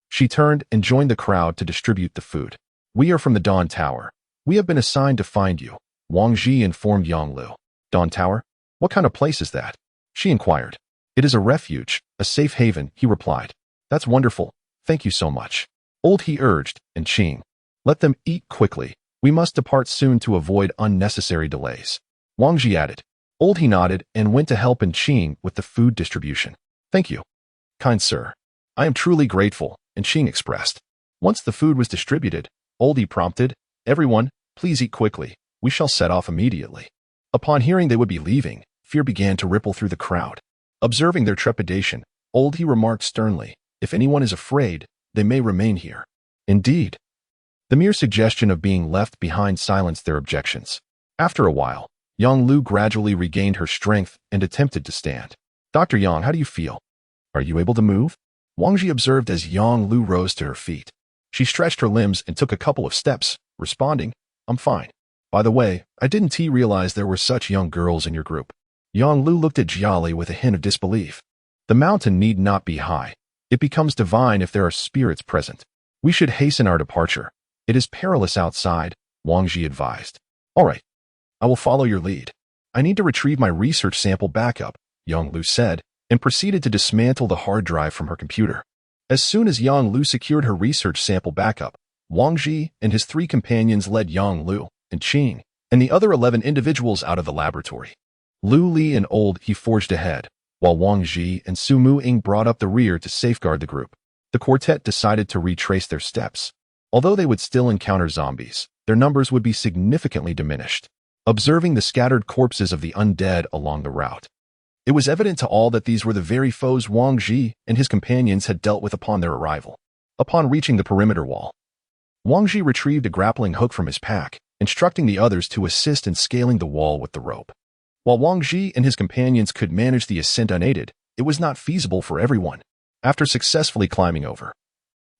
she turned and joined the crowd to distribute the food. "We are from the Dawn Tower. We have been assigned to find you," Wang Ji informed Yang Lu. "Dawn Tower? What kind of place is that?" she inquired. "It is a refuge, a safe haven," he replied. "That's wonderful. Thank you so much." Old he urged, Qing, "Let them eat quickly. We must depart soon to avoid unnecessary delays." Wang Ji added. Old he nodded and went to help Qing with the food distribution. "Thank you, kind sir. I am truly grateful," Qing expressed. Once the food was distributed, Oldie prompted, "Everyone, please eat quickly. We shall set off immediately." Upon hearing they would be leaving, fear began to ripple through the crowd. Observing their trepidation, Oldie remarked sternly, "If anyone is afraid, they may remain here." Indeed, the mere suggestion of being left behind silenced their objections. After a while, Yang Lu gradually regained her strength and attempted to stand. "Dr. Yang, how do you feel? Are you able to move?" Wang Ji observed as Yang Lu rose to her feet. She stretched her limbs and took a couple of steps, responding, "I'm fine. By the way, I didn't realize there were such young girls in your group." Yang Lu looked at Jiali with a hint of disbelief. "The mountain need not be high. It becomes divine if there are spirits present. We should hasten our departure. It is perilous outside," Wang Ji advised. "All right. I will follow your lead. I need to retrieve my research sample backup," Yang Lu said, and proceeded to dismantle the hard drive from her computer. As soon as Yang Lu secured her research sample backup, Wang Ji and his 3 companions led Yang Lu, Qing, and the other 11 individuals out of the laboratory. Lu Li and Old he forged ahead, while Wang Ji and Su Muing brought up the rear to safeguard the group. the quartet decided to retrace their steps. Although they would still encounter zombies, their numbers would be significantly diminished. Observing the scattered corpses of the undead along the route, it was evident to all that these were the very foes Wang Ji and his companions had dealt with upon their arrival. Upon reaching the perimeter wall, Wang Ji retrieved a grappling hook from his pack, instructing the others to assist in scaling the wall with the rope. While Wang Ji and his companions could manage the ascent unaided, it was not feasible for everyone. After successfully climbing over,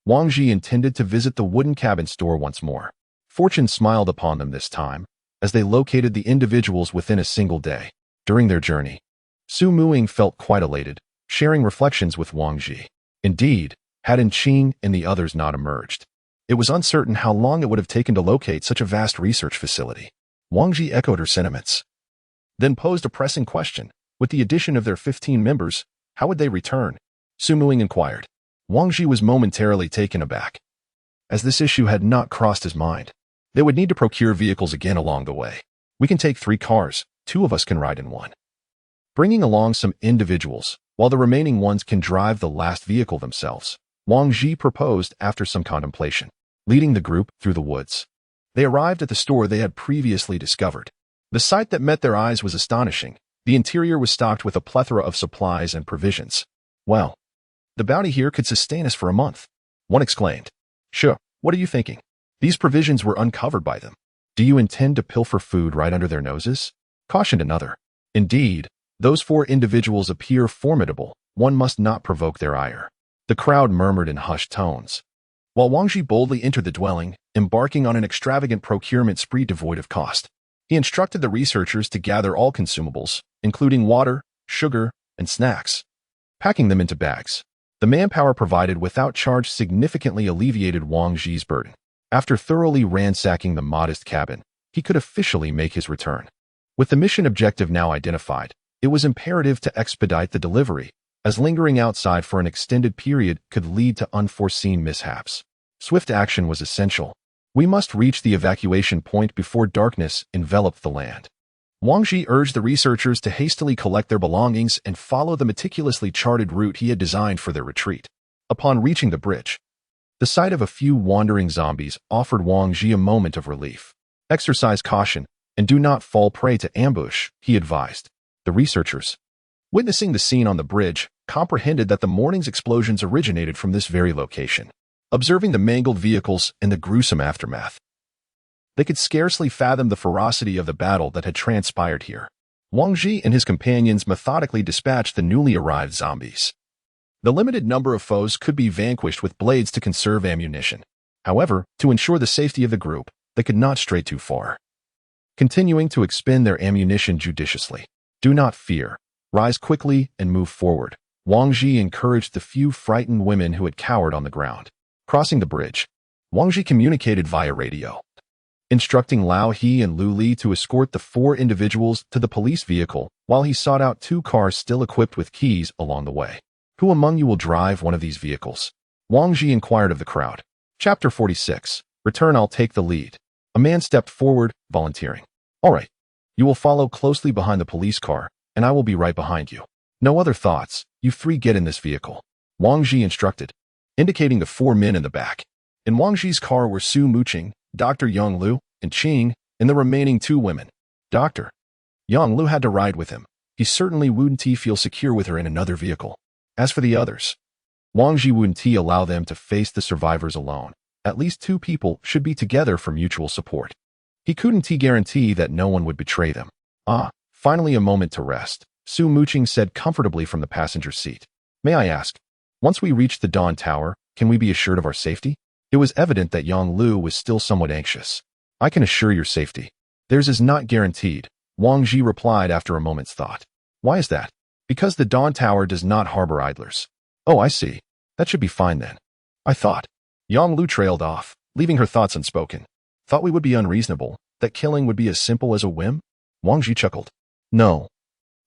Wang Ji intended to visit the wooden cabin store once more. Fortune smiled upon them this time, as they located the individuals within a single day. During their journey, Su Muing felt quite elated, sharing reflections with Wang Ji. Indeed, had Qing and the others not emerged, it was uncertain how long it would have taken to locate such a vast research facility. Wang Ji echoed her sentiments, then posed a pressing question. With the addition of their 15 members, how would they return? Su Muing inquired. Wang Ji was momentarily taken aback, as this issue had not crossed his mind. They would need to procure vehicles again along the way. We can take 3 cars, 2 of us can ride in one, bringing along some individuals, while the remaining ones can drive the last vehicle themselves, Wang Ji proposed after some contemplation. Leading the group through the woods, they arrived at the store they had previously discovered. The sight that met their eyes was astonishing. The interior was stocked with a plethora of supplies and provisions. Well, the bounty here could sustain us for a month, one exclaimed. Sure, what are you thinking? These provisions were uncovered by them. Do you intend to pilfer food right under their noses? Cautioned another. Indeed, those 4 individuals appear formidable. One must not provoke their ire. The crowd murmured in hushed tones, while Wang Ji boldly entered the dwelling, embarking on an extravagant procurement spree devoid of cost. He instructed the researchers to gather all consumables, including water, sugar, and snacks, packing them into bags. The manpower provided without charge significantly alleviated Wang Ji's burden. After thoroughly ransacking the modest cabin, he could officially make his return. With the mission objective now identified, it was imperative to expedite the delivery, as lingering outside for an extended period could lead to unforeseen mishaps. Swift action was essential. We must reach the evacuation point before darkness enveloped the land. Wang Ji urged the researchers to hastily collect their belongings and follow the meticulously charted route he had designed for their retreat. Upon reaching the bridge, the sight of a few wandering zombies offered Wang Ji a moment of relief. Exercise caution and do not fall prey to ambush, he advised. The researchers, witnessing the scene on the bridge, comprehended that the morning's explosions originated from this very location. Observing the mangled vehicles and the gruesome aftermath, they could scarcely fathom the ferocity of the battle that had transpired here. Wang Ji and his companions methodically dispatched the newly arrived zombies. The limited number of foes could be vanquished with blades to conserve ammunition. However, to ensure the safety of the group, they could not stray too far, continuing to expend their ammunition judiciously. Do not fear. Rise quickly and move forward, Wang Ji encouraged the few frightened women who had cowered on the ground. Crossing the bridge, Wang Ji communicated via radio, instructing Lao He and Lu Li to escort the 4 individuals to the police vehicle while he sought out 2 cars still equipped with keys along the way. Who among you will drive one of these vehicles? Wang Ji inquired of the crowd. Chapter 46. Return, I'll take the lead. A man stepped forward, volunteering. All right. You will follow closely behind the police car, and I will be right behind you. No other thoughts. You 3 get in this vehicle, Wang Ji instructed, indicating the 4 men in the back. In Wang Ji's car were Su Muqing, Dr. Yang Lu, and Qing, and the remaining 2 women. Dr. Yang Lu had to ride with him. He certainly wouldn't feel secure with her in another vehicle. As for the others, Wang Ji wouldn't allow them to face the survivors alone. At least 2 people should be together for mutual support. He couldn't guarantee that no one would betray them. Finally a moment to rest, Su Muqing said comfortably from the passenger seat. May I ask, once we reach the Dawn Tower, can we be assured of our safety? It was evident that Yang Lu was still somewhat anxious. I can assure your safety. Theirs is not guaranteed, Wang Ji replied after a moment's thought. Why is that? Because the Dawn Tower does not harbor idlers. Oh, I see. That should be fine then. I thought. Yang Lu trailed off, leaving her thoughts unspoken. Thought we would be unreasonable, that killing would be as simple as a whim? Wang Ji chuckled. No.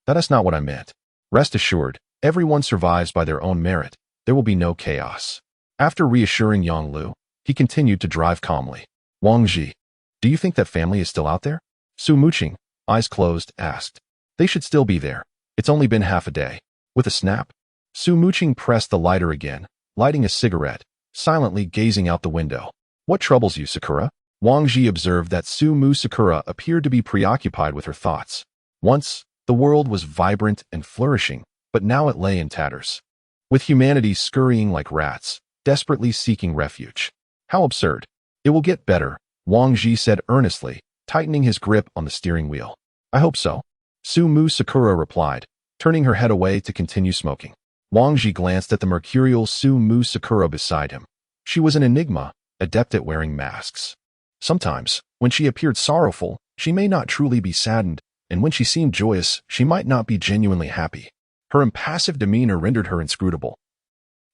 That is not what I meant. Rest assured, everyone survives by their own merit. There will be no chaos. After reassuring Yang Lu, he continued to drive calmly. Wang Ji, do you think that family is still out there? Su Muqing, eyes closed, asked. They should still be there. It's only been half a day. With a snap, Su Muqing pressed the lighter again, lighting a cigarette, silently gazing out the window. What troubles you, Sakura? Wang Ji observed that Sumu Sakura appeared to be preoccupied with her thoughts. Once, the world was vibrant and flourishing, but now it lay in tatters, with humanity scurrying like rats, desperately seeking refuge. How absurd. It will get better, Wang Ji said earnestly, tightening his grip on the steering wheel. I hope so, Sumu Sakura replied, turning her head away to continue smoking. Wang Ji glanced at the mercurial Sumu Sakura beside him. She was an enigma, adept at wearing masks. Sometimes, when she appeared sorrowful, she may not truly be saddened, and when she seemed joyous, she might not be genuinely happy. Her impassive demeanor rendered her inscrutable,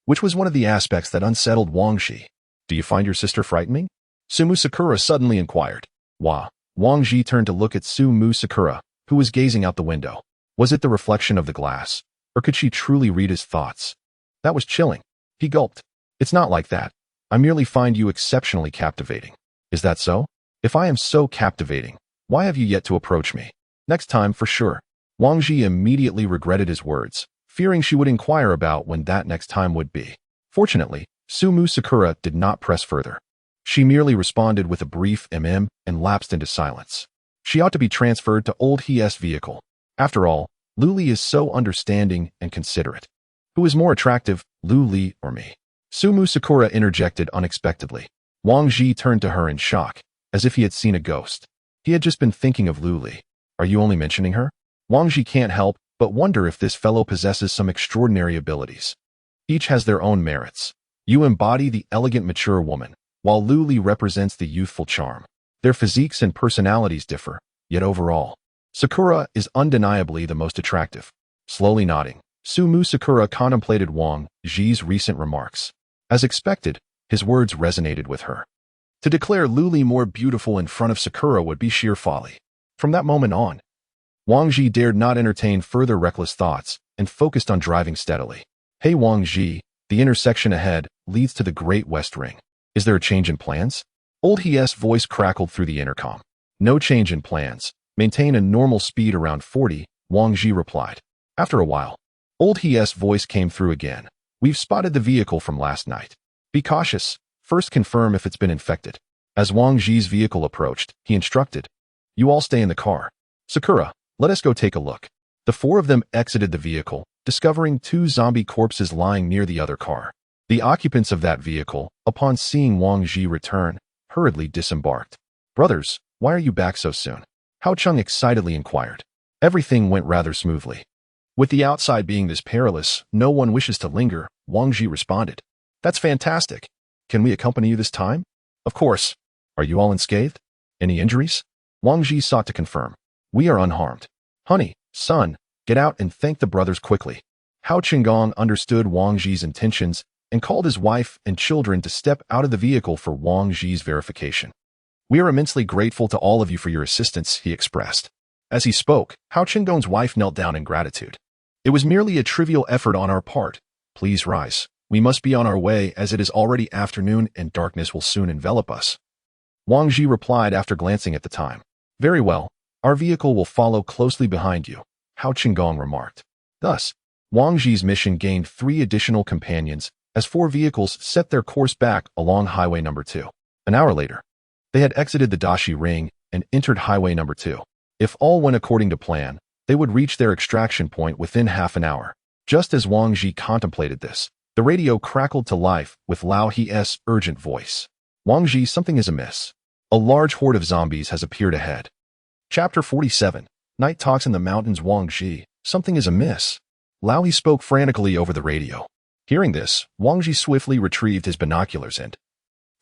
which was one of the aspects that unsettled Wang Ji. Do you find your sister frightening? Sumu Sakura suddenly inquired. Wah. Wang Ji turned to look at Sumu Sakura, who was gazing out the window. Was it the reflection of the glass, or could she truly read his thoughts? That was chilling. He gulped. It's not like that. I merely find you exceptionally captivating. Is that so? If I am so captivating, why have you yet to approach me? Next time, for sure. Wang Ji immediately regretted his words, fearing she would inquire about when that next time would be. Fortunately, Sumu Sakura did not press further. She merely responded with a brief mm and lapsed into silence. She ought to be transferred to old He's vehicle. After all, Lu Li is so understanding and considerate. Who is more attractive, Lu Li or me? Sumu Sakura interjected unexpectedly. Wang Ji turned to her in shock, as if he had seen a ghost. He had just been thinking of Lu Li. Are you only mentioning her? Wang Ji can't help but wonder if this fellow possesses some extraordinary abilities. Each has their own merits. You embody the elegant mature woman, while Lu Li represents the youthful charm. Their physiques and personalities differ, yet overall, Sakura is undeniably the most attractive. Slowly nodding, Sumu Sakura contemplated Wang Ji's recent remarks. As expected, his words resonated with her. To declare Lu Li more beautiful in front of Sakura would be sheer folly. From that moment on, Wang Ji dared not entertain further reckless thoughts and focused on driving steadily. Hey Wang Ji, the intersection ahead leads to the Great West Ring. Is there a change in plans? Old He's voice crackled through the intercom. No change in plans. Maintain a normal speed around 40, Wang Ji replied. After a while, Old He's voice came through again. We've spotted the vehicle from last night. Be cautious. First confirm if it's been infected. As Wang Ji's vehicle approached, he instructed. You all stay in the car. Sakura, let us go take a look. The four of them exited the vehicle, discovering two zombie corpses lying near the other car. The occupants of that vehicle, upon seeing Wang Ji return, hurriedly disembarked. Brothers, why are you back so soon? Hao Cheng excitedly inquired. Everything went rather smoothly. With the outside being this perilous, no one wishes to linger, Wang Ji responded. That's fantastic. Can we accompany you this time? Of course. Are you all unscathed? Any injuries? Wang Ji sought to confirm. We are unharmed. Honey, son, get out and thank the brothers quickly. Hao Qinggong understood Wang Ji's intentions and called his wife and children to step out of the vehicle for Wang Ji's verification. We are immensely grateful to all of you for your assistance, he expressed. As he spoke, Hao Qinggong's wife knelt down in gratitude. It was merely a trivial effort on our part. Please rise. We must be on our way as it is already afternoon and darkness will soon envelop us. Wang Ji replied after glancing at the time. Very well. Our vehicle will follow closely behind you, Hao Qinggong remarked. Thus, Wang Ji's mission gained 3 additional companions as 4 vehicles set their course back along Highway Number 2. An hour later, they had exited the Dashi Ring and entered Highway Number 2. If all went according to plan, they would reach their extraction point within half an hour. Just as Wang Ji contemplated this, the radio crackled to life with Lao He's urgent voice. Wang Ji, something is amiss. A large horde of zombies has appeared ahead. Chapter 47. Night Talks in the Mountains. Wang Ji, something is amiss. Lao He spoke frantically over the radio. Hearing this, Wang Ji swiftly retrieved his binoculars and,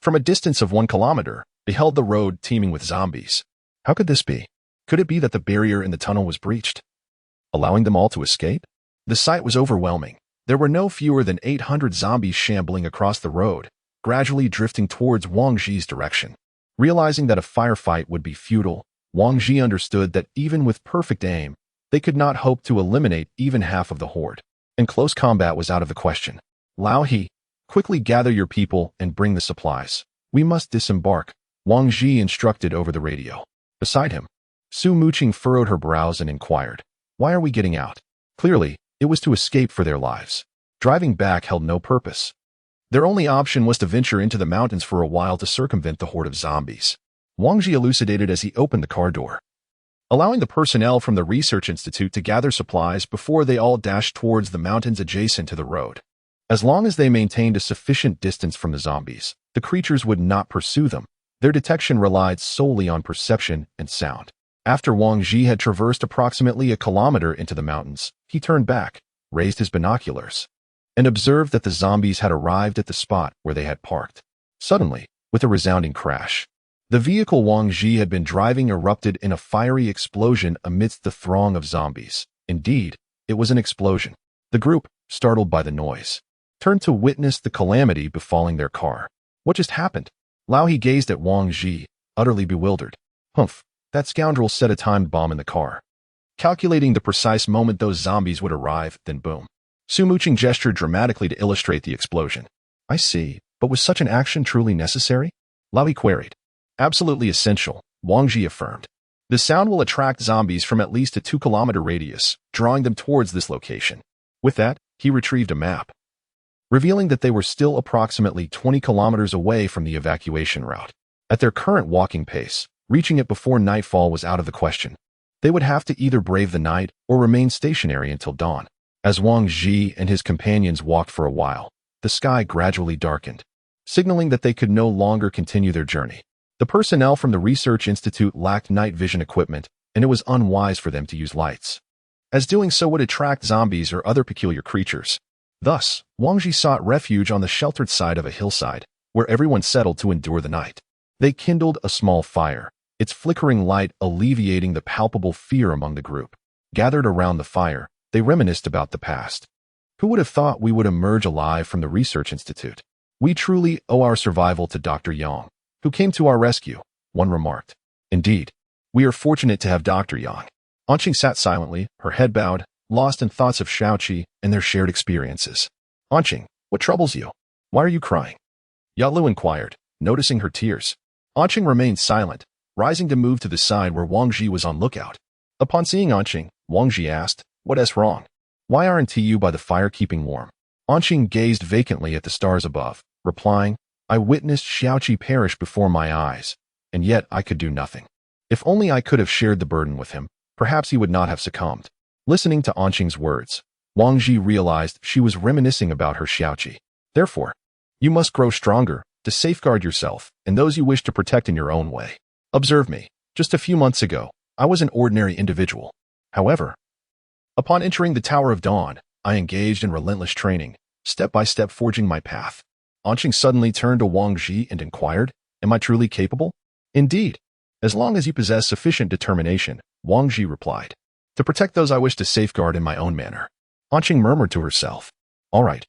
from a distance of 1 kilometer, beheld the road teeming with zombies. How could this be? Could it be that the barrier in the tunnel was breached, allowing them all to escape? The sight was overwhelming. There were no fewer than 800 zombies shambling across the road, gradually drifting towards Wang Ji's direction. Realizing that a firefight would be futile, Wang Ji understood that even with perfect aim, they could not hope to eliminate even half of the horde, and close combat was out of the question. Lao He, quickly gather your people and bring the supplies. We must disembark, Wang Ji instructed over the radio. Beside him, Su Muqing furrowed her brows and inquired, why are we getting out? Clearly, it was to escape for their lives. Driving back held no purpose. Their only option was to venture into the mountains for a while to circumvent the horde of zombies. Wang Ji elucidated as he opened the car door, allowing the personnel from the research institute to gather supplies before they all dashed towards the mountains adjacent to the road. As long as they maintained a sufficient distance from the zombies, the creatures would not pursue them. Their detection relied solely on perception and sound. After Wang Ji had traversed approximately a kilometer into the mountains, he turned back, raised his binoculars, and observed that the zombies had arrived at the spot where they had parked. Suddenly, with a resounding crash, the vehicle Wang Ji had been driving erupted in a fiery explosion amidst the throng of zombies. Indeed, it was an explosion. The group, startled by the noise, turned to witness the calamity befalling their car. What just happened? Lao He gazed at Wang Ji, utterly bewildered. Humph, that scoundrel set a timed bomb in the car, calculating the precise moment those zombies would arrive, then boom. Su Muqing gestured dramatically to illustrate the explosion. I see, but was such an action truly necessary? Lao He queried. Absolutely essential, Wang Ji affirmed. The sound will attract zombies from at least a 2-kilometer radius, drawing them towards this location. With that, he retrieved a map, revealing that they were still approximately 20 kilometers away from the evacuation route. At their current walking pace, reaching it before nightfall was out of the question. They would have to either brave the night or remain stationary until dawn. As Wang Ji and his companions walked for a while, the sky gradually darkened, signaling that they could no longer continue their journey. The personnel from the research institute lacked night vision equipment, and it was unwise for them to use lights, as doing so would attract zombies or other peculiar creatures. Thus, Wang Ji sought refuge on the sheltered side of a hillside, where everyone settled to endure the night. They kindled a small fire, its flickering light alleviating the palpable fear among the group. Gathered around the fire, they reminisced about the past. Who would have thought we would emerge alive from the research institute? We truly owe our survival to Dr. Yang, who came to our rescue, one remarked. Indeed, we are fortunate to have Dr. Yang. Anqing sat silently, her head bowed, lost in thoughts of Shaoqi and their shared experiences. Anqing, what troubles you? Why are you crying? Yalu inquired, noticing her tears. Anqing remained silent, rising to move to the side where Wang Ji was on lookout. Upon seeing Anqing, Wang Ji asked, what is wrong? Why aren't you by the fire keeping warm? Anqing gazed vacantly at the stars above, replying, I witnessed Shaoqi perish before my eyes, and yet I could do nothing. If only I could have shared the burden with him, perhaps he would not have succumbed. Listening to Anqing's words, Wang Ji realized she was reminiscing about her Shaoqi. Therefore, you must grow stronger to safeguard yourself and those you wish to protect in your own way. Observe me. Just a few months ago, I was an ordinary individual. However, upon entering the Tower of Dawn, I engaged in relentless training, step by step forging my path. Anqing suddenly turned to Wang Ji and inquired, am I truly capable? Indeed. As long as you possess sufficient determination, Wang Ji replied. To protect those I wish to safeguard in my own manner. Anqing murmured to herself. All right.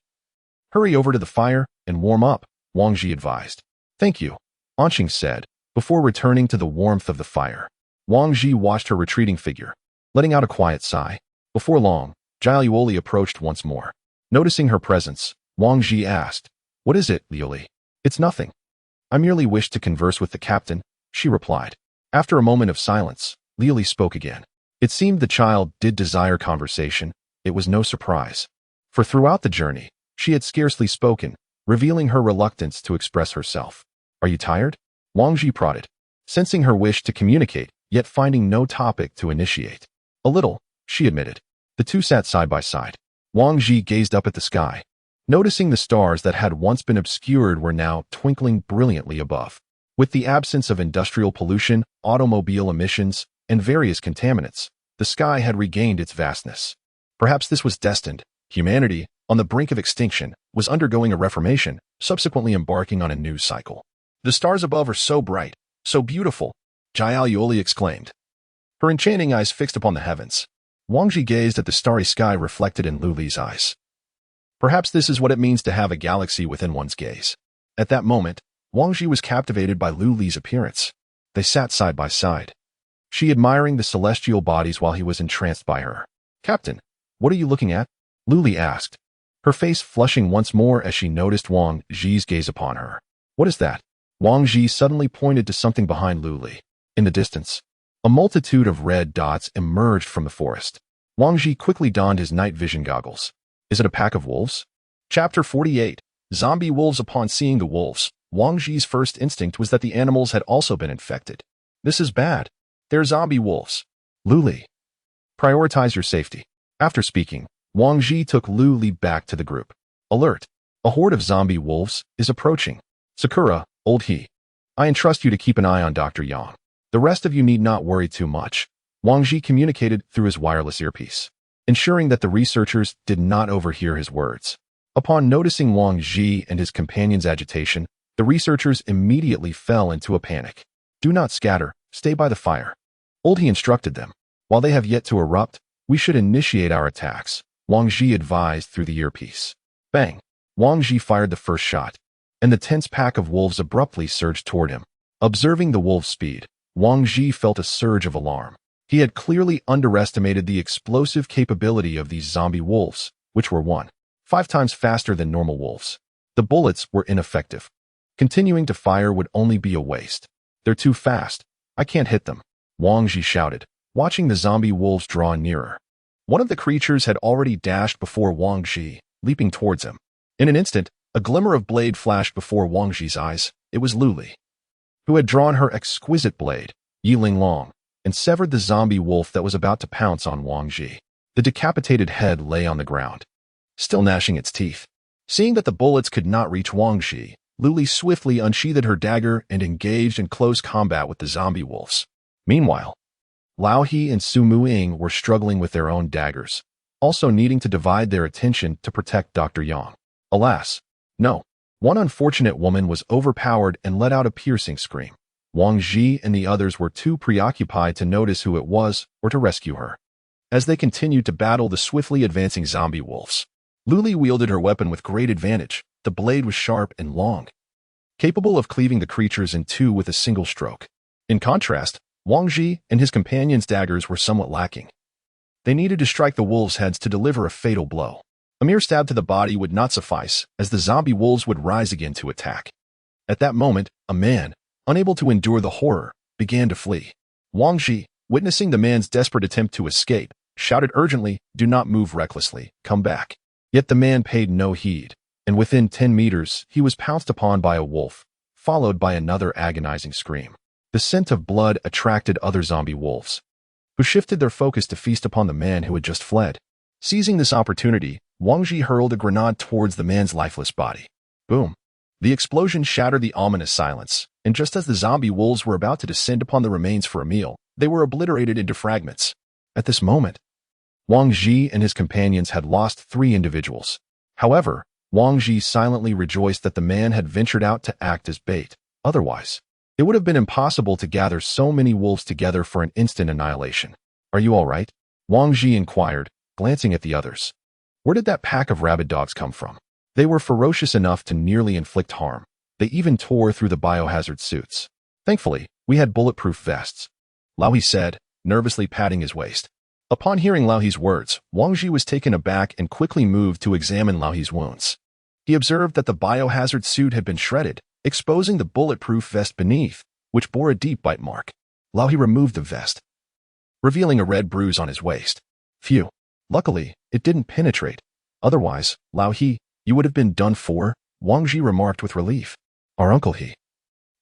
Hurry over to the fire and warm up, Wang Ji advised. Thank you, Anqing said, before returning to the warmth of the fire. Wang Ji watched her retreating figure, letting out a quiet sigh. Before long, Jialuoli approached once more. Noticing her presence, Wang Ji asked, what is it, Liuli? It's nothing. I merely wish to converse with the captain, she replied. After a moment of silence, Liuli spoke again. It seemed the child did desire conversation. It was no surprise, for throughout the journey, she had scarcely spoken, revealing her reluctance to express herself. Are you tired? Wang Ji prodded, sensing her wish to communicate, yet finding no topic to initiate. A little, she admitted. The two sat side by side. Wang Ji gazed up at the sky, noticing the stars that had once been obscured were now twinkling brilliantly above. With the absence of industrial pollution, automobile emissions, and various contaminants, the sky had regained its vastness. Perhaps this was destined. Humanity, on the brink of extinction, was undergoing a reformation, subsequently embarking on a new cycle. The stars above are so bright, so beautiful, Jialuoli exclaimed, her enchanting eyes fixed upon the heavens. Wang Ji gazed at the starry sky reflected in Lu Li's eyes. Perhaps this is what it means to have a galaxy within one's gaze. At that moment, Wang Ji was captivated by Lu Li's appearance. They sat side by side, she admiring the celestial bodies while he was entranced by her. Captain, what are you looking at? Lu Li asked, her face flushing once more as she noticed Wang Ji's gaze upon her. What is that? Wang Ji suddenly pointed to something behind Lu Li. In the distance, a multitude of red dots emerged from the forest. Wang Ji quickly donned his night vision goggles. Is it a pack of wolves? Chapter 48. Zombie wolves. Upon seeing the wolves, Wang Ji's first instinct was that the animals had also been infected. This is bad. They're zombie wolves. Lu Li, prioritize your safety. After speaking, Wang Ji took Lu Li back to the group. Alert! A horde of zombie wolves is approaching. Sakura, Old He, I entrust you to keep an eye on Dr. Yang. The rest of you need not worry too much. Wang Ji communicated through his wireless earpiece, ensuring that the researchers did not overhear his words. Upon noticing Wang Ji and his companion's agitation, the researchers immediately fell into a panic. Do not scatter, stay by the fire. Old He instructed them. While they have yet to erupt, we should initiate our attacks, Wang Ji advised through the earpiece. Bang! Wang Ji fired the first shot, and the tense pack of wolves abruptly surged toward him. Observing the wolves' speed, Wang Ji felt a surge of alarm. He had clearly underestimated the explosive capability of these zombie wolves, which were 1.5 times faster than normal wolves. The bullets were ineffective. Continuing to fire would only be a waste. They're too fast. I can't hit them, Wang Ji shouted, watching the zombie wolves draw nearer. One of the creatures had already dashed before Wang Ji, leaping towards him. In an instant, a glimmer of blade flashed before Wang Ji's eyes. It was Lu Li, who had drawn her exquisite blade, Yiling Long, and severed the zombie wolf that was about to pounce on Wang Ji. The decapitated head lay on the ground, still gnashing its teeth. Seeing that the bullets could not reach Wang Ji, Lu Li swiftly unsheathed her dagger and engaged in close combat with the zombie wolves. Meanwhile, Lao He and Su Muing were struggling with their own daggers, also needing to divide their attention to protect Dr. Yang. Alas, no. One unfortunate woman was overpowered and let out a piercing scream. Wang Ji and the others were too preoccupied to notice who it was or to rescue her. As they continued to battle the swiftly advancing zombie wolves, Lu Li wielded her weapon with great advantage. The blade was sharp and long, capable of cleaving the creatures in two with a single stroke. In contrast, Wang Ji and his companions' daggers were somewhat lacking. They needed to strike the wolves' heads to deliver a fatal blow. A mere stab to the body would not suffice, as the zombie wolves would rise again to attack. At that moment, a man, unable to endure the horror, began to flee. Wang Ji, witnessing the man's desperate attempt to escape, shouted urgently, "Do not move recklessly, come back." Yet the man paid no heed, and within 10 meters, he was pounced upon by a wolf, followed by another agonizing scream. The scent of blood attracted other zombie wolves, who shifted their focus to feast upon the man who had just fled. Seizing this opportunity, Wang Ji hurled a grenade towards the man's lifeless body. Boom! The explosion shattered the ominous silence, and just as the zombie wolves were about to descend upon the remains for a meal, they were obliterated into fragments. At this moment, Wang Ji and his companions had lost 3 individuals. However, Wang Ji silently rejoiced that the man had ventured out to act as bait. Otherwise, it would have been impossible to gather so many wolves together for an instant annihilation. "Are you all right?" Wang Ji inquired, glancing at the others. Where did that pack of rabid dogs come from? They were ferocious enough to nearly inflict harm. They even tore through the biohazard suits. Thankfully, we had bulletproof vests, Lao He said, nervously patting his waist. Upon hearing Lao He's words, Wang Ji was taken aback and quickly moved to examine Lao He's wounds. He observed that the biohazard suit had been shredded, exposing the bulletproof vest beneath, which bore a deep bite mark. Lao He removed the vest, revealing a red bruise on his waist. Phew. Luckily, it didn't penetrate. Otherwise, Lao He, you would have been done for, Wang Ji remarked with relief. Our Uncle He,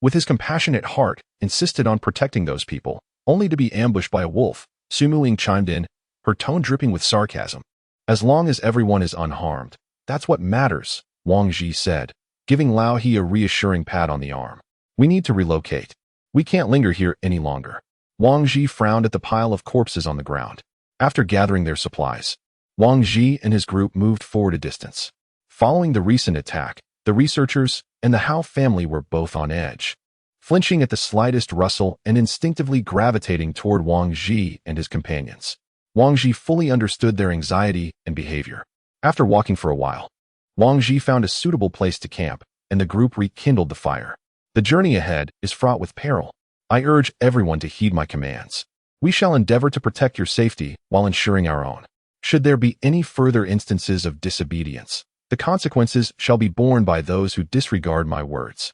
with his compassionate heart, insisted on protecting those people, only to be ambushed by a wolf. Su Muing chimed in, her tone dripping with sarcasm. As long as everyone is unharmed, that's what matters, Wang Ji said, giving Lao He a reassuring pat on the arm. We need to relocate. We can't linger here any longer. Wang Ji frowned at the pile of corpses on the ground. After gathering their supplies, Wang Ji and his group moved forward a distance. Following the recent attack, the researchers and the Hao family were both on edge, flinching at the slightest rustle and instinctively gravitating toward Wang Ji and his companions. Wang Ji fully understood their anxiety and behavior. After walking for a while, Wang Ji found a suitable place to camp, and the group rekindled the fire. The journey ahead is fraught with peril. I urge everyone to heed my commands. We shall endeavor to protect your safety while ensuring our own. Should there be any further instances of disobedience, the consequences shall be borne by those who disregard my words.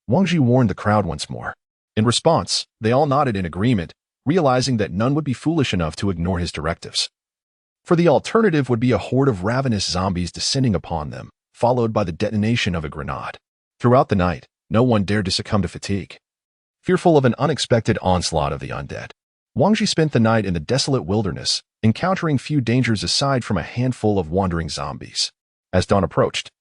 Wang Ji warned the crowd once more. In response, they all nodded in agreement, realizing that none would be foolish enough to ignore his directives. For the alternative would be a horde of ravenous zombies descending upon them, followed by the detonation of a grenade. Throughout the night, no one dared to succumb to fatigue. Fearful of an unexpected onslaught of the undead, Wang Ji spent the night in the desolate wilderness, encountering few dangers aside from a handful of wandering zombies. As dawn approached,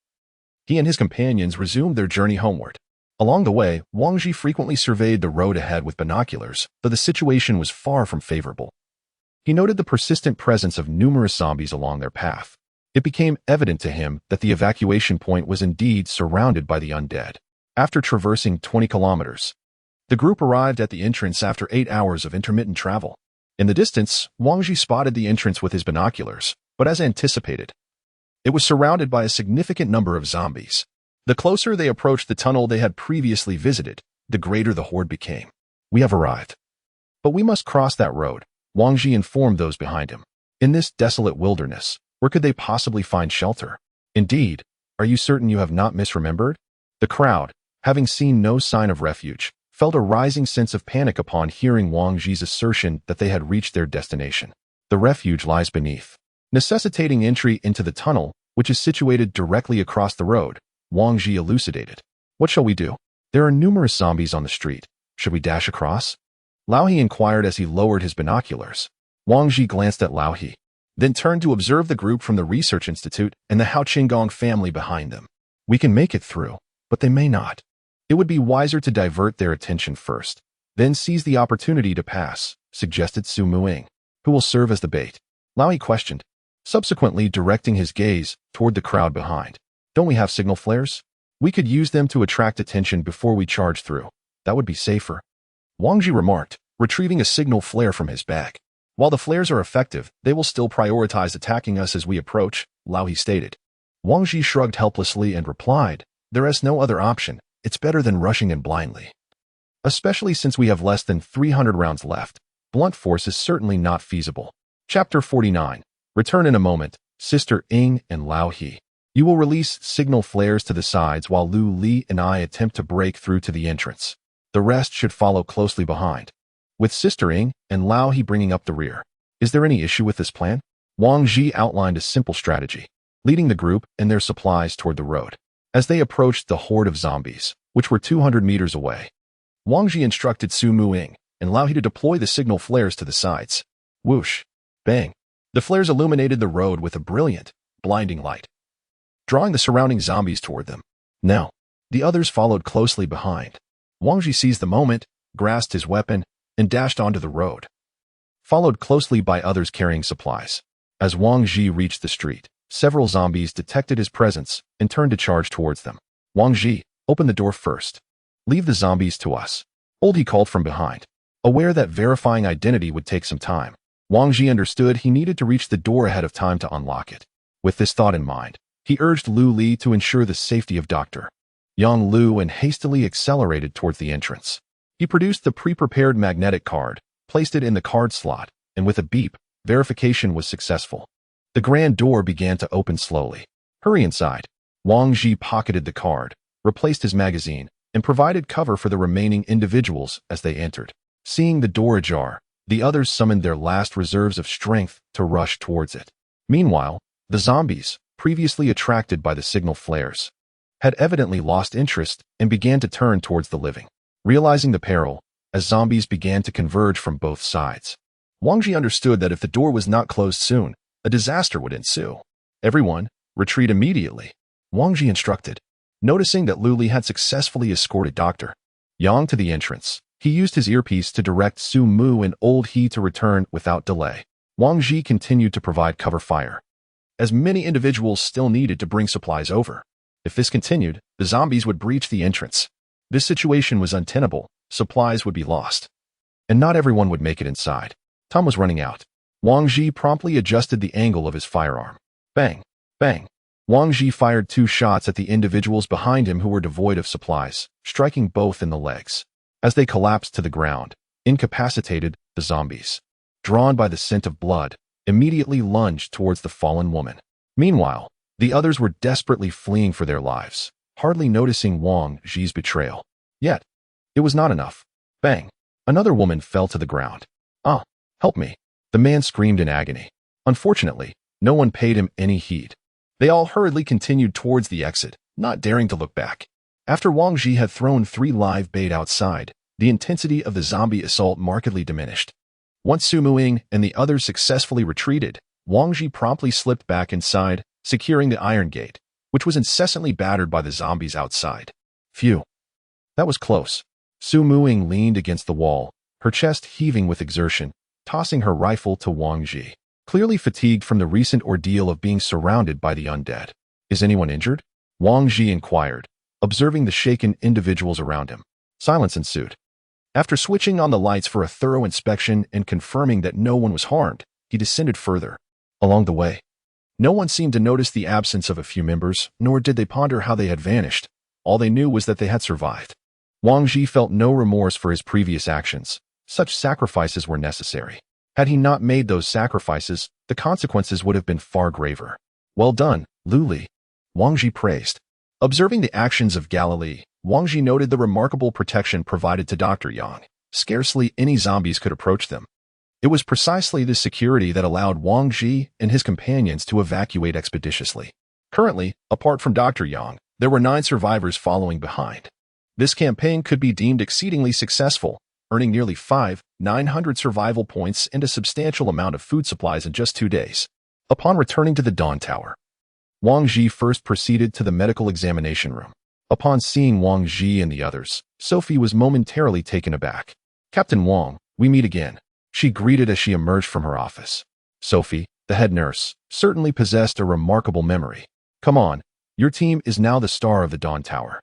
he and his companions resumed their journey homeward. Along the way, Wang Ji frequently surveyed the road ahead with binoculars, but the situation was far from favorable. He noted the persistent presence of numerous zombies along their path. It became evident to him that the evacuation point was indeed surrounded by the undead. After traversing 20 kilometers, the group arrived at the entrance after 8 hours of intermittent travel. In the distance, Wang Ji spotted the entrance with his binoculars, but as anticipated, it was surrounded by a significant number of zombies. The closer they approached the tunnel they had previously visited, the greater the horde became. "We have arrived. But we must cross that road," Wang Ji informed those behind him. "In this desolate wilderness, where could they possibly find shelter? Indeed, are you certain you have not misremembered?" The crowd, having seen no sign of refuge, felt a rising sense of panic upon hearing Wang Ji's assertion that they had reached their destination. "The refuge lies beneath, necessitating entry into the tunnel, which is situated directly across the road," Wang Ji elucidated. "What shall we do? There are numerous zombies on the street. Should we dash across?" Lao He inquired as he lowered his binoculars. Wang Ji glanced at Lao He, then turned to observe the group from the research institute and the Hao Qinggong family behind them. "We can make it through, but they may not. It would be wiser to divert their attention first, then seize the opportunity to pass," suggested Su Muing. "Who will serve as the bait?" Lao He questioned, subsequently directing his gaze toward the crowd behind. "Don't we have signal flares? We could use them to attract attention before we charge through. That would be safer," Wang Ji remarked, retrieving a signal flare from his bag. "While the flares are effective, they will still prioritize attacking us as we approach," Lao He stated. Wang Ji shrugged helplessly and replied, "There is no other option. It's better than rushing in blindly. Especially since we have less than 300 rounds left. Blunt force is certainly not feasible." Chapter 49. Return in a moment, Sister Ing and Lao He. "You will release signal flares to the sides while Lu Li and I attempt to break through to the entrance. The rest should follow closely behind, with Sister Ing and Lao He bringing up the rear. Is there any issue with this plan?" Wang Ji outlined a simple strategy, leading the group and their supplies toward the road. As they approached the horde of zombies, which were 200 meters away, Wang Ji instructed Su Muing and Lao He to deploy the signal flares to the sides. Whoosh! Bang! The flares illuminated the road with a brilliant, blinding light, drawing the surrounding zombies toward them. Now, the others followed closely behind. Wang Ji seized the moment, grasped his weapon, and dashed onto the road, followed closely by others carrying supplies. As Wang Ji reached the street, several zombies detected his presence and turned to charge towards them. "Wang Ji, open the door first. Leave the zombies to us," Old He called from behind. Aware that verifying identity would take some time, Wang Ji understood he needed to reach the door ahead of time to unlock it. With this thought in mind, he urged Lu Li to ensure the safety of Dr. Yang Lu and hastily accelerated towards the entrance. He produced the pre-prepared magnetic card, placed it in the card slot, and with a beep, verification was successful. The grand door began to open slowly. "Hurry inside." Wang Ji pocketed the card, replaced his magazine, and provided cover for the remaining individuals as they entered. Seeing the door ajar, the others summoned their last reserves of strength to rush towards it. Meanwhile, the zombies, previously attracted by the signal flares, had evidently lost interest and began to turn towards the living. Realizing the peril, as zombies began to converge from both sides, Wang Ji understood that if the door was not closed soon, a disaster would ensue. "Everyone, retreat immediately," Wang Ji instructed. Noticing that Lu Li had successfully escorted Dr. Yang to the entrance, he used his earpiece to direct Su Mu and Old He to return without delay. Wang Ji continued to provide cover fire, as many individuals still needed to bring supplies over. If this continued, the zombies would breach the entrance. This situation was untenable, supplies would be lost, and not everyone would make it inside. Time was running out. Wang Ji promptly adjusted the angle of his firearm. Bang! Bang! Wang Ji fired 2 shots at the individuals behind him who were devoid of supplies, striking both in the legs. As they collapsed to the ground, incapacitated, the zombies, drawn by the scent of blood, immediately lunged towards the fallen woman. Meanwhile, the others were desperately fleeing for their lives, hardly noticing Wang Ji's betrayal. Yet, it was not enough. Bang! Another woman fell to the ground. "Ah, help me!" The man screamed in agony. Unfortunately, no one paid him any heed. They all hurriedly continued towards the exit, not daring to look back. After Wang Ji had thrown 3 live bait outside, the intensity of the zombie assault markedly diminished. Once Su Muing and the others successfully retreated, Wang Ji promptly slipped back inside, securing the iron gate, which was incessantly battered by the zombies outside. Phew. That was close. Su Muing leaned against the wall, her chest heaving with exertion, tossing her rifle to Wang Ji, clearly fatigued from the recent ordeal of being surrounded by the undead. Is anyone injured? Wang Ji inquired, observing the shaken individuals around him. Silence ensued. After switching on the lights for a thorough inspection and confirming that no one was harmed, he descended further. Along the way, no one seemed to notice the absence of a few members, nor did they ponder how they had vanished. All they knew was that they had survived. Wang Ji felt no remorse for his previous actions. Such sacrifices were necessary. Had he not made those sacrifices, the consequences would have been far graver. Well done, Lu Li. Wang Ji praised. Observing the actions of Galilee, Wang Ji noted the remarkable protection provided to Dr. Yang. Scarcely any zombies could approach them. It was precisely this security that allowed Wang Ji and his companions to evacuate expeditiously. Currently, apart from Dr. Yang, there were 9 survivors following behind. This campaign could be deemed exceedingly successful, earning nearly 900 survival points and a substantial amount of food supplies in just 2 days. Upon returning to the Dawn Tower, Wang Ji first proceeded to the medical examination room. Upon seeing Wang Ji and the others, Sophie was momentarily taken aback. Captain Wang, we meet again, she greeted as she emerged from her office. Sophie, the head nurse, certainly possessed a remarkable memory. Come on, your team is now the star of the Dawn Tower.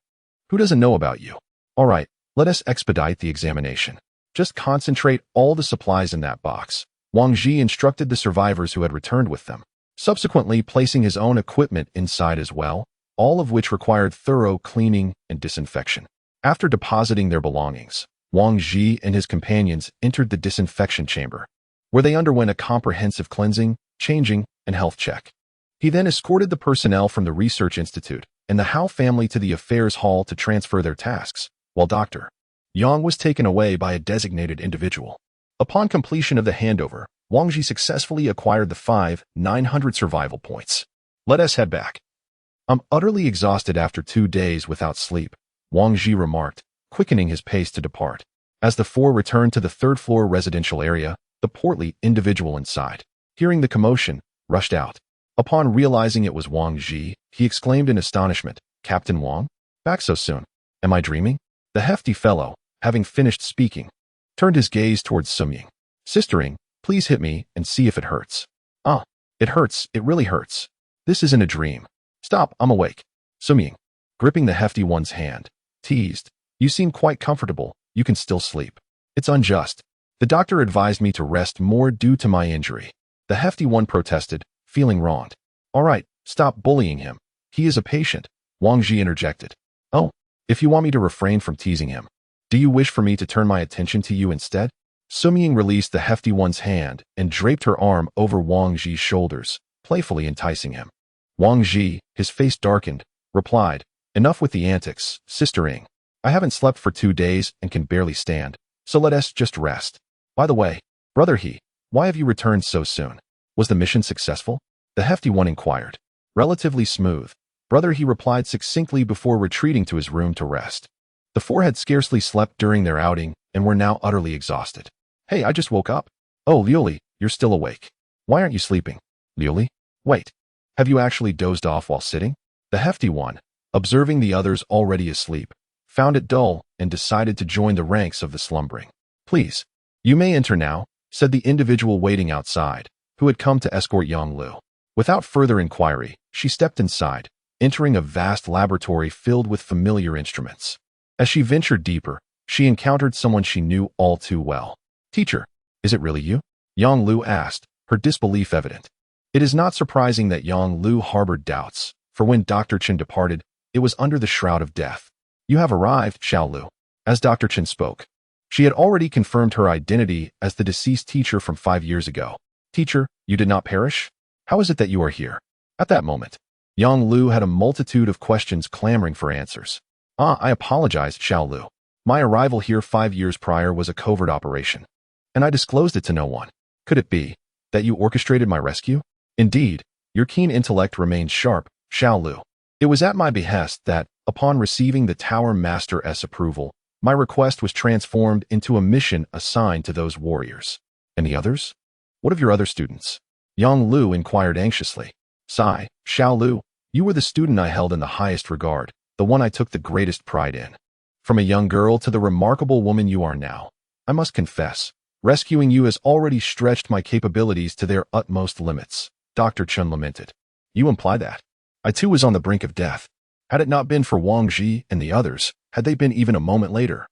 Who doesn't know about you? All right, let us expedite the examination. Just concentrate all the supplies in that box. Wang Ji instructed the survivors who had returned with them, subsequently placing his own equipment inside as well, all of which required thorough cleaning and disinfection. After depositing their belongings, Wang Ji and his companions entered the disinfection chamber, where they underwent a comprehensive cleansing, changing, and health check. He then escorted the personnel from the Research Institute and the Hao family to the Affairs Hall to transfer their tasks, while Dr. Yang was taken away by a designated individual. Upon completion of the handover, Wang Ji successfully acquired the 900 survival points. Let us head back. I'm utterly exhausted after 2 days without sleep, Wang Ji remarked, quickening his pace to depart. As the 4 returned to the 3rd-floor residential area, the portly individual inside, hearing the commotion, rushed out. Upon realizing it was Wang Ji, he exclaimed in astonishment, Captain Wang? Back so soon? Am I dreaming? The hefty fellow, having finished speaking, turned his gaze towards Sumying. Sistering, please hit me and see if it hurts. Ah, it hurts, it really hurts. This isn't a dream. Stop, I'm awake. Sumying, gripping the hefty one's hand, teased. You seem quite comfortable, you can still sleep. It's unjust. The doctor advised me to rest more due to my injury. The hefty one protested, feeling wronged. All right, stop bullying him. He is a patient, Wang Ji interjected. Oh, if you want me to refrain from teasing him, do you wish for me to turn my attention to you instead? Sumying released the hefty one's hand and draped her arm over Wang Ji's shoulders, playfully enticing him. Wang Ji, his face darkened, replied, Enough with the antics, Sister Ing. I haven't slept for 2 days and can barely stand, so let us just rest. By the way, Brother He, why have you returned so soon? Was the mission successful? The hefty one inquired. Relatively smooth, Brother He replied succinctly before retreating to his room to rest. The 4 had scarcely slept during their outing and were now utterly exhausted. Hey, I just woke up. Oh, Liuli, you're still awake. Why aren't you sleeping? Liuli? Wait. Have you actually dozed off while sitting? The hefty one, observing the others already asleep, found it dull and decided to join the ranks of the slumbering. Please, you may enter now, said the individual waiting outside, who had come to escort Yang Lu. Without further inquiry, she stepped inside, entering a vast laboratory filled with familiar instruments. As she ventured deeper, she encountered someone she knew all too well. Teacher, is it really you? Yang Lu asked, her disbelief evident. It is not surprising that Yang Lu harbored doubts, for when Dr. Chen departed, it was under the shroud of death. You have arrived, Xiao Lu. As Dr. Chen spoke, she had already confirmed her identity as the deceased teacher from 5 years ago. Teacher, you did not perish? How is it that you are here? At that moment, Yang Lu had a multitude of questions clamoring for answers. I apologize, Xiao Lu. My arrival here 5 years prior was a covert operation, and I disclosed it to no one. Could it be that you orchestrated my rescue? Indeed, Your keen intellect remains sharp, Xiao Lu. It was at my behest that, upon receiving the Tower Master's approval, my request was transformed into a mission assigned to those warriors. And the others? What of your other students? Yang Lu inquired anxiously. Sigh, Xiao Lu, you were the student I held in the highest regard, the one I took the greatest pride in. From a young girl to the remarkable woman you are now, I must confess, rescuing you has already stretched my capabilities to their utmost limits, Dr. Chun lamented. You imply that. I too was on the brink of death. Had it not been for Wang Ji and the others, had they been even a moment later,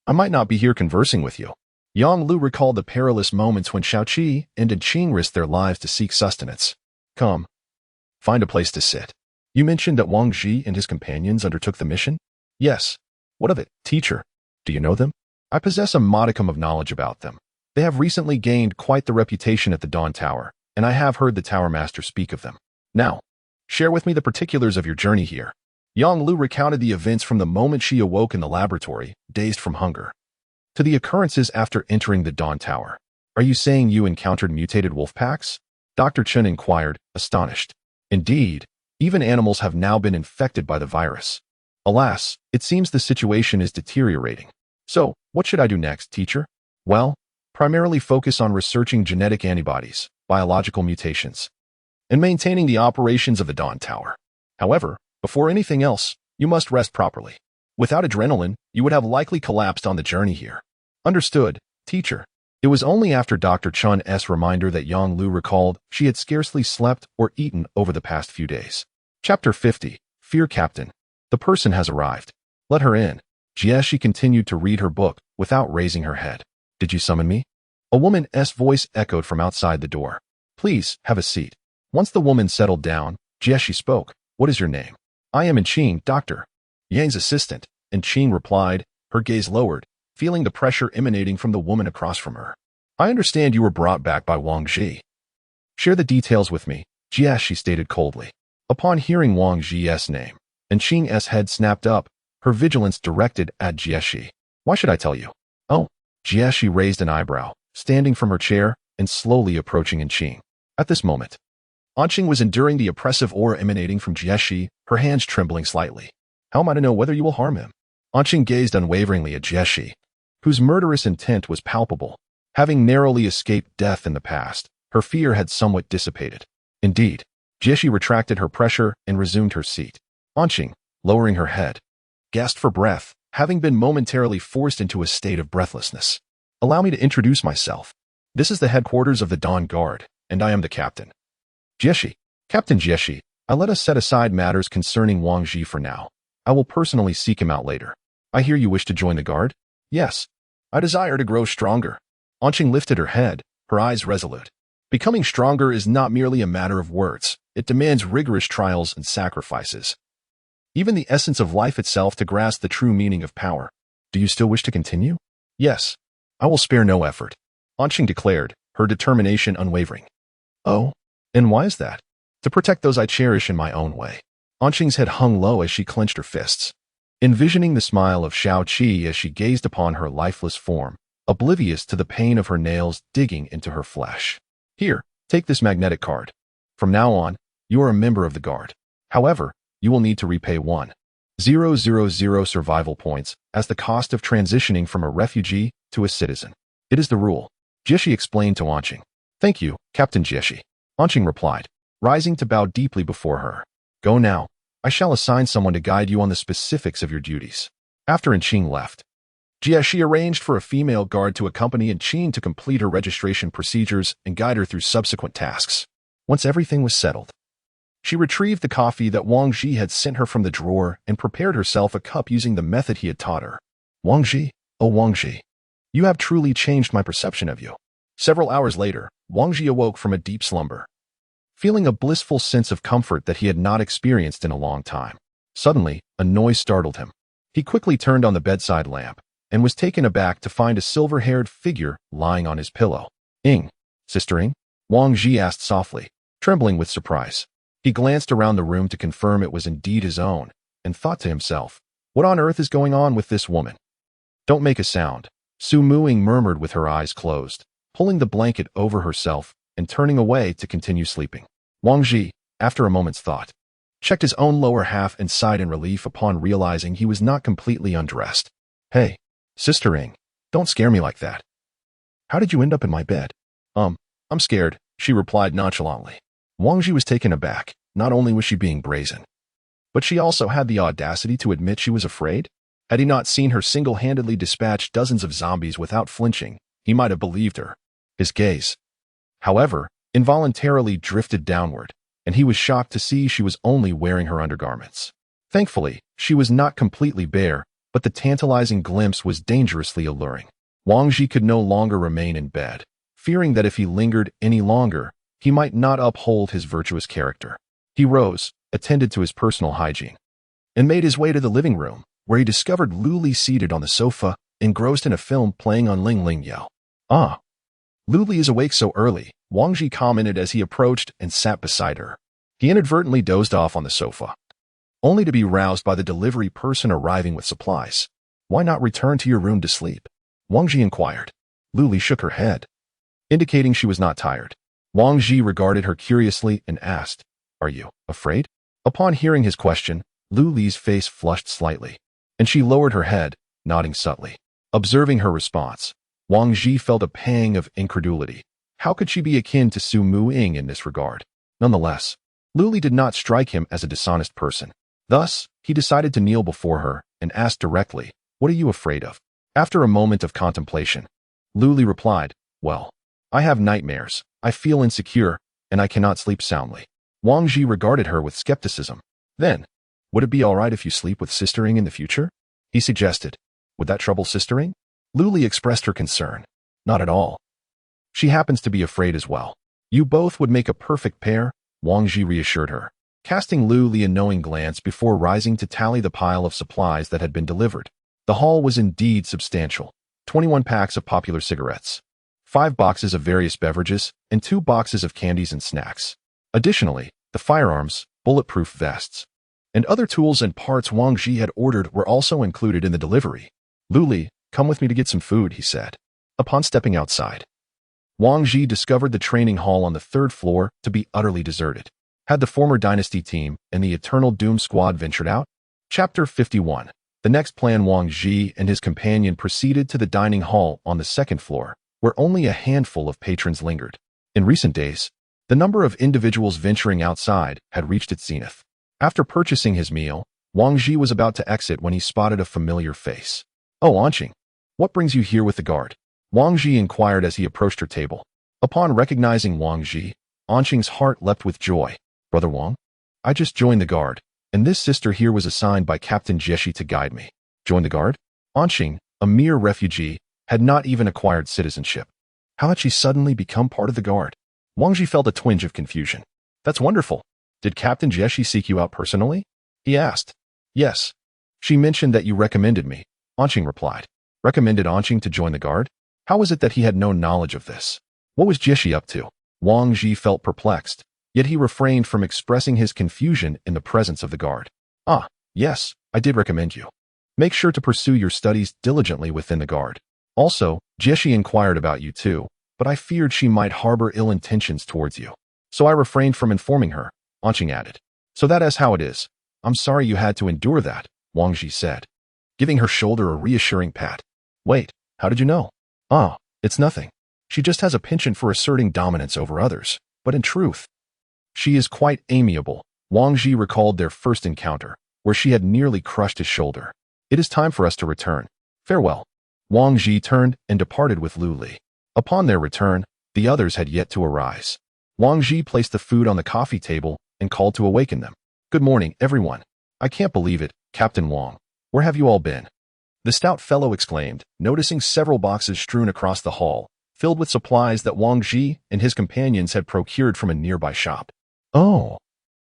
I might not be here conversing with you. Yang Lu recalled the perilous moments when Shaoqi and Qing risked their lives to seek sustenance. Come. Find a place to sit. You mentioned that Wang Ji and his companions undertook the mission? Yes. What of it, teacher? Do you know them? I possess a modicum of knowledge about them. They have recently gained quite the reputation at the Dawn Tower, and I have heard the Tower Master speak of them. Now, share with me the particulars of your journey here. Yang Lu recounted the events from the moment she awoke in the laboratory, dazed from hunger, to the occurrences after entering the Dawn Tower. Are you saying you encountered mutated wolf packs? Dr. Chen inquired, astonished. Indeed, even animals have now been infected by the virus. Alas, it seems the situation is deteriorating. So, what should I do next, teacher? Well, primarily focus on researching genetic antibodies, biological mutations, and maintaining the operations of the Dawn Tower. However, before anything else, you must rest properly. Without adrenaline, you would have likely collapsed on the journey here. Understood, teacher. It was only after Dr. Chun's reminder that Yang Lu recalled she had scarcely slept or eaten over the past few days. Chapter 50, Fear Captain. The person has arrived. Let her in. Jieshi continued to read her book without raising her head. Did you summon me? A woman's voice echoed from outside the door. Please, have a seat. Once the woman settled down, Jieshi spoke. What is your name? I am Qing, doctor. Yang's assistant, and Qing replied, her gaze lowered, feeling the pressure emanating from the woman across from her. I understand you were brought back by Wang Ji. Share the details with me, Jieshi stated coldly. Upon hearing Wang Ji's name, and Qing's head snapped up, her vigilance directed at Jieshi. Why should I tell you? Oh, Jieshi raised an eyebrow, standing from her chair and slowly approaching Qing. At this moment, Qing was enduring the oppressive aura emanating from Jieshi, her hands trembling slightly. How am I to know whether you will harm him? Qing gazed unwaveringly at Jieshi, whose murderous intent was palpable. Having narrowly escaped death in the past, her fear had somewhat dissipated. Indeed, Jieshi retracted her pressure and resumed her seat. Qing, lowering her head, gasped for breath, having been momentarily forced into a state of breathlessness. Allow me to introduce myself. This is the headquarters of the Dawn Guard, and I am the captain. Jieshi, Captain Jieshi, let us set aside matters concerning Wang Ji for now. I will personally seek him out later. I hear you wish to join the guard? Yes. I desire to grow stronger. Qing lifted her head, her eyes resolute. Becoming stronger is not merely a matter of words. It demands rigorous trials and sacrifices. Even the essence of life itself to grasp the true meaning of power. Do you still wish to continue? Yes. I will spare no effort. Qing declared, her determination unwavering. Oh? And why is that? To protect those I cherish in my own way. Qing's head hung low as she clenched her fists, envisioning the smile of Shaoqi as she gazed upon her lifeless form, oblivious to the pain of her nails digging into her flesh. Here, take this magnetic card. From now on, you are a member of the guard. However, you will need to repay 1,000 survival points as the cost of transitioning from a refugee to a citizen. It is the rule, Jieshi explained to Qing. Thank you, Captain Jieshi. Qing replied, rising to bow deeply before her. Go now. I shall assign someone to guide you on the specifics of your duties. After Qing left, Jieshi arranged for a female guard to accompany Qing to complete her registration procedures and guide her through subsequent tasks. Once everything was settled, she retrieved the coffee that Wang Ji had sent her from the drawer and prepared herself a cup using the method he had taught her. Wang Ji, oh Wang Ji, you have truly changed my perception of you. Several hours later, Wang Ji awoke from a deep slumber, feeling a blissful sense of comfort that he had not experienced in a long time. Suddenly, a noise startled him. He quickly turned on the bedside lamp and was taken aback to find a silver-haired figure lying on his pillow. Sister Ing? Wang Ji asked softly, trembling with surprise. He glanced around the room to confirm it was indeed his own, and thought to himself, what on earth is going on with this woman? Don't make a sound, Su Muing murmured with her eyes closed, pulling the blanket over herself and turning away to continue sleeping. Wang Ji, after a moment's thought, checked his own lower half and sighed in relief upon realizing he was not completely undressed. Hey, Sister Ing, don't scare me like that. How did you end up in my bed? I'm scared, she replied nonchalantly. Wang Ji was taken aback. Not only was she being brazen, but she also had the audacity to admit she was afraid. Had he not seen her single-handedly dispatch dozens of zombies without flinching, he might have believed her. His gaze, however, involuntarily drifted downward, and he was shocked to see she was only wearing her undergarments. Thankfully, she was not completely bare, but the tantalizing glimpse was dangerously alluring. Wang Ji could no longer remain in bed, fearing that if he lingered any longer, he might not uphold his virtuous character. He rose, attended to his personal hygiene, and made his way to the living room, where he discovered Luli seated on the sofa, engrossed in a film playing on Ling Ling Yao. Ah, Luli is awake so early, Wang Ji commented as he approached and sat beside her. He inadvertently dozed off on the sofa, only to be roused by the delivery person arriving with supplies. Why not return to your room to sleep? Wang Ji inquired. Luli shook her head, indicating she was not tired. Wang Ji regarded her curiously and asked, Are you afraid? Upon hearing his question, Luli's face flushed slightly, and she lowered her head, nodding subtly. Observing her response, Wang Ji felt a pang of incredulity. How could she be akin to Su Mu Ying in this regard? Nonetheless, Luli did not strike him as a dishonest person. Thus, he decided to kneel before her and asked directly, What are you afraid of? After a moment of contemplation, Luli replied, Well, I have nightmares, I feel insecure, and I cannot sleep soundly. Wang Ji regarded her with skepticism. Then, would it be all right if you sleep with Sister Ing in the future? He suggested. Would that trouble Sister Ing? Luli expressed her concern. Not at all. She happens to be afraid as well. You both would make a perfect pair, Wang Ji reassured her, casting Luli a knowing glance before rising to tally the pile of supplies that had been delivered. The haul was indeed substantial. 21 packs of popular cigarettes, 5 boxes of various beverages, and 2 boxes of candies and snacks. Additionally, the firearms, bulletproof vests, and other tools and parts Wang Ji had ordered were also included in the delivery. Luli, come with me to get some food, he said. Upon stepping outside, Wang Ji discovered the training hall on the 3rd floor to be utterly deserted. Had the former Dynasty team and the Eternal Doom Squad ventured out? Chapter 51. The next plan, Wang Ji and his companion proceeded to the dining hall on the 2nd floor, where only a handful of patrons lingered. In recent days, the number of individuals venturing outside had reached its zenith. After purchasing his meal, Wang Ji was about to exit when he spotted a familiar face. Oh, Anqing, what brings you here with the guard? Wang Ji inquired as he approached her table. Upon recognizing Wang Ji, Anqing's heart leapt with joy. Brother Wang, I just joined the guard, and this sister here was assigned by Captain Jeshi to guide me. Join the guard? Anqing, a mere refugee, had not even acquired citizenship. How had she suddenly become part of the guard? Wang Ji felt a twinge of confusion. That's wonderful. Did Captain Jeshi seek you out personally? He asked. Yes. She mentioned that you recommended me, Anqing replied. Recommended Anqing to join the guard? How was it that he had no knowledge of this? What was Jeshi up to? Wang Ji felt perplexed, yet he refrained from expressing his confusion in the presence of the guard. Ah, yes, I did recommend you. Make sure to pursue your studies diligently within the guard. Also, Jeshi inquired about you too, but I feared she might harbor ill intentions towards you. So I refrained from informing her, Anqing added. So that is how it is. I'm sorry you had to endure that, Wang Ji said, giving her shoulder a reassuring pat. Wait, how did you know? Ah, it's nothing. She just has a penchant for asserting dominance over others, but in truth, she is quite amiable. Wang Ji recalled their first encounter, where she had nearly crushed his shoulder. It is time for us to return. Farewell. Wang Ji turned and departed with Luli. Upon their return, the others had yet to arise. Wang Ji placed the food on the coffee table and called to awaken them. Good morning, everyone. I can't believe it, Captain Wang. Where have you all been? The stout fellow exclaimed, noticing several boxes strewn across the hall, filled with supplies that Wang Ji and his companions had procured from a nearby shop. Oh,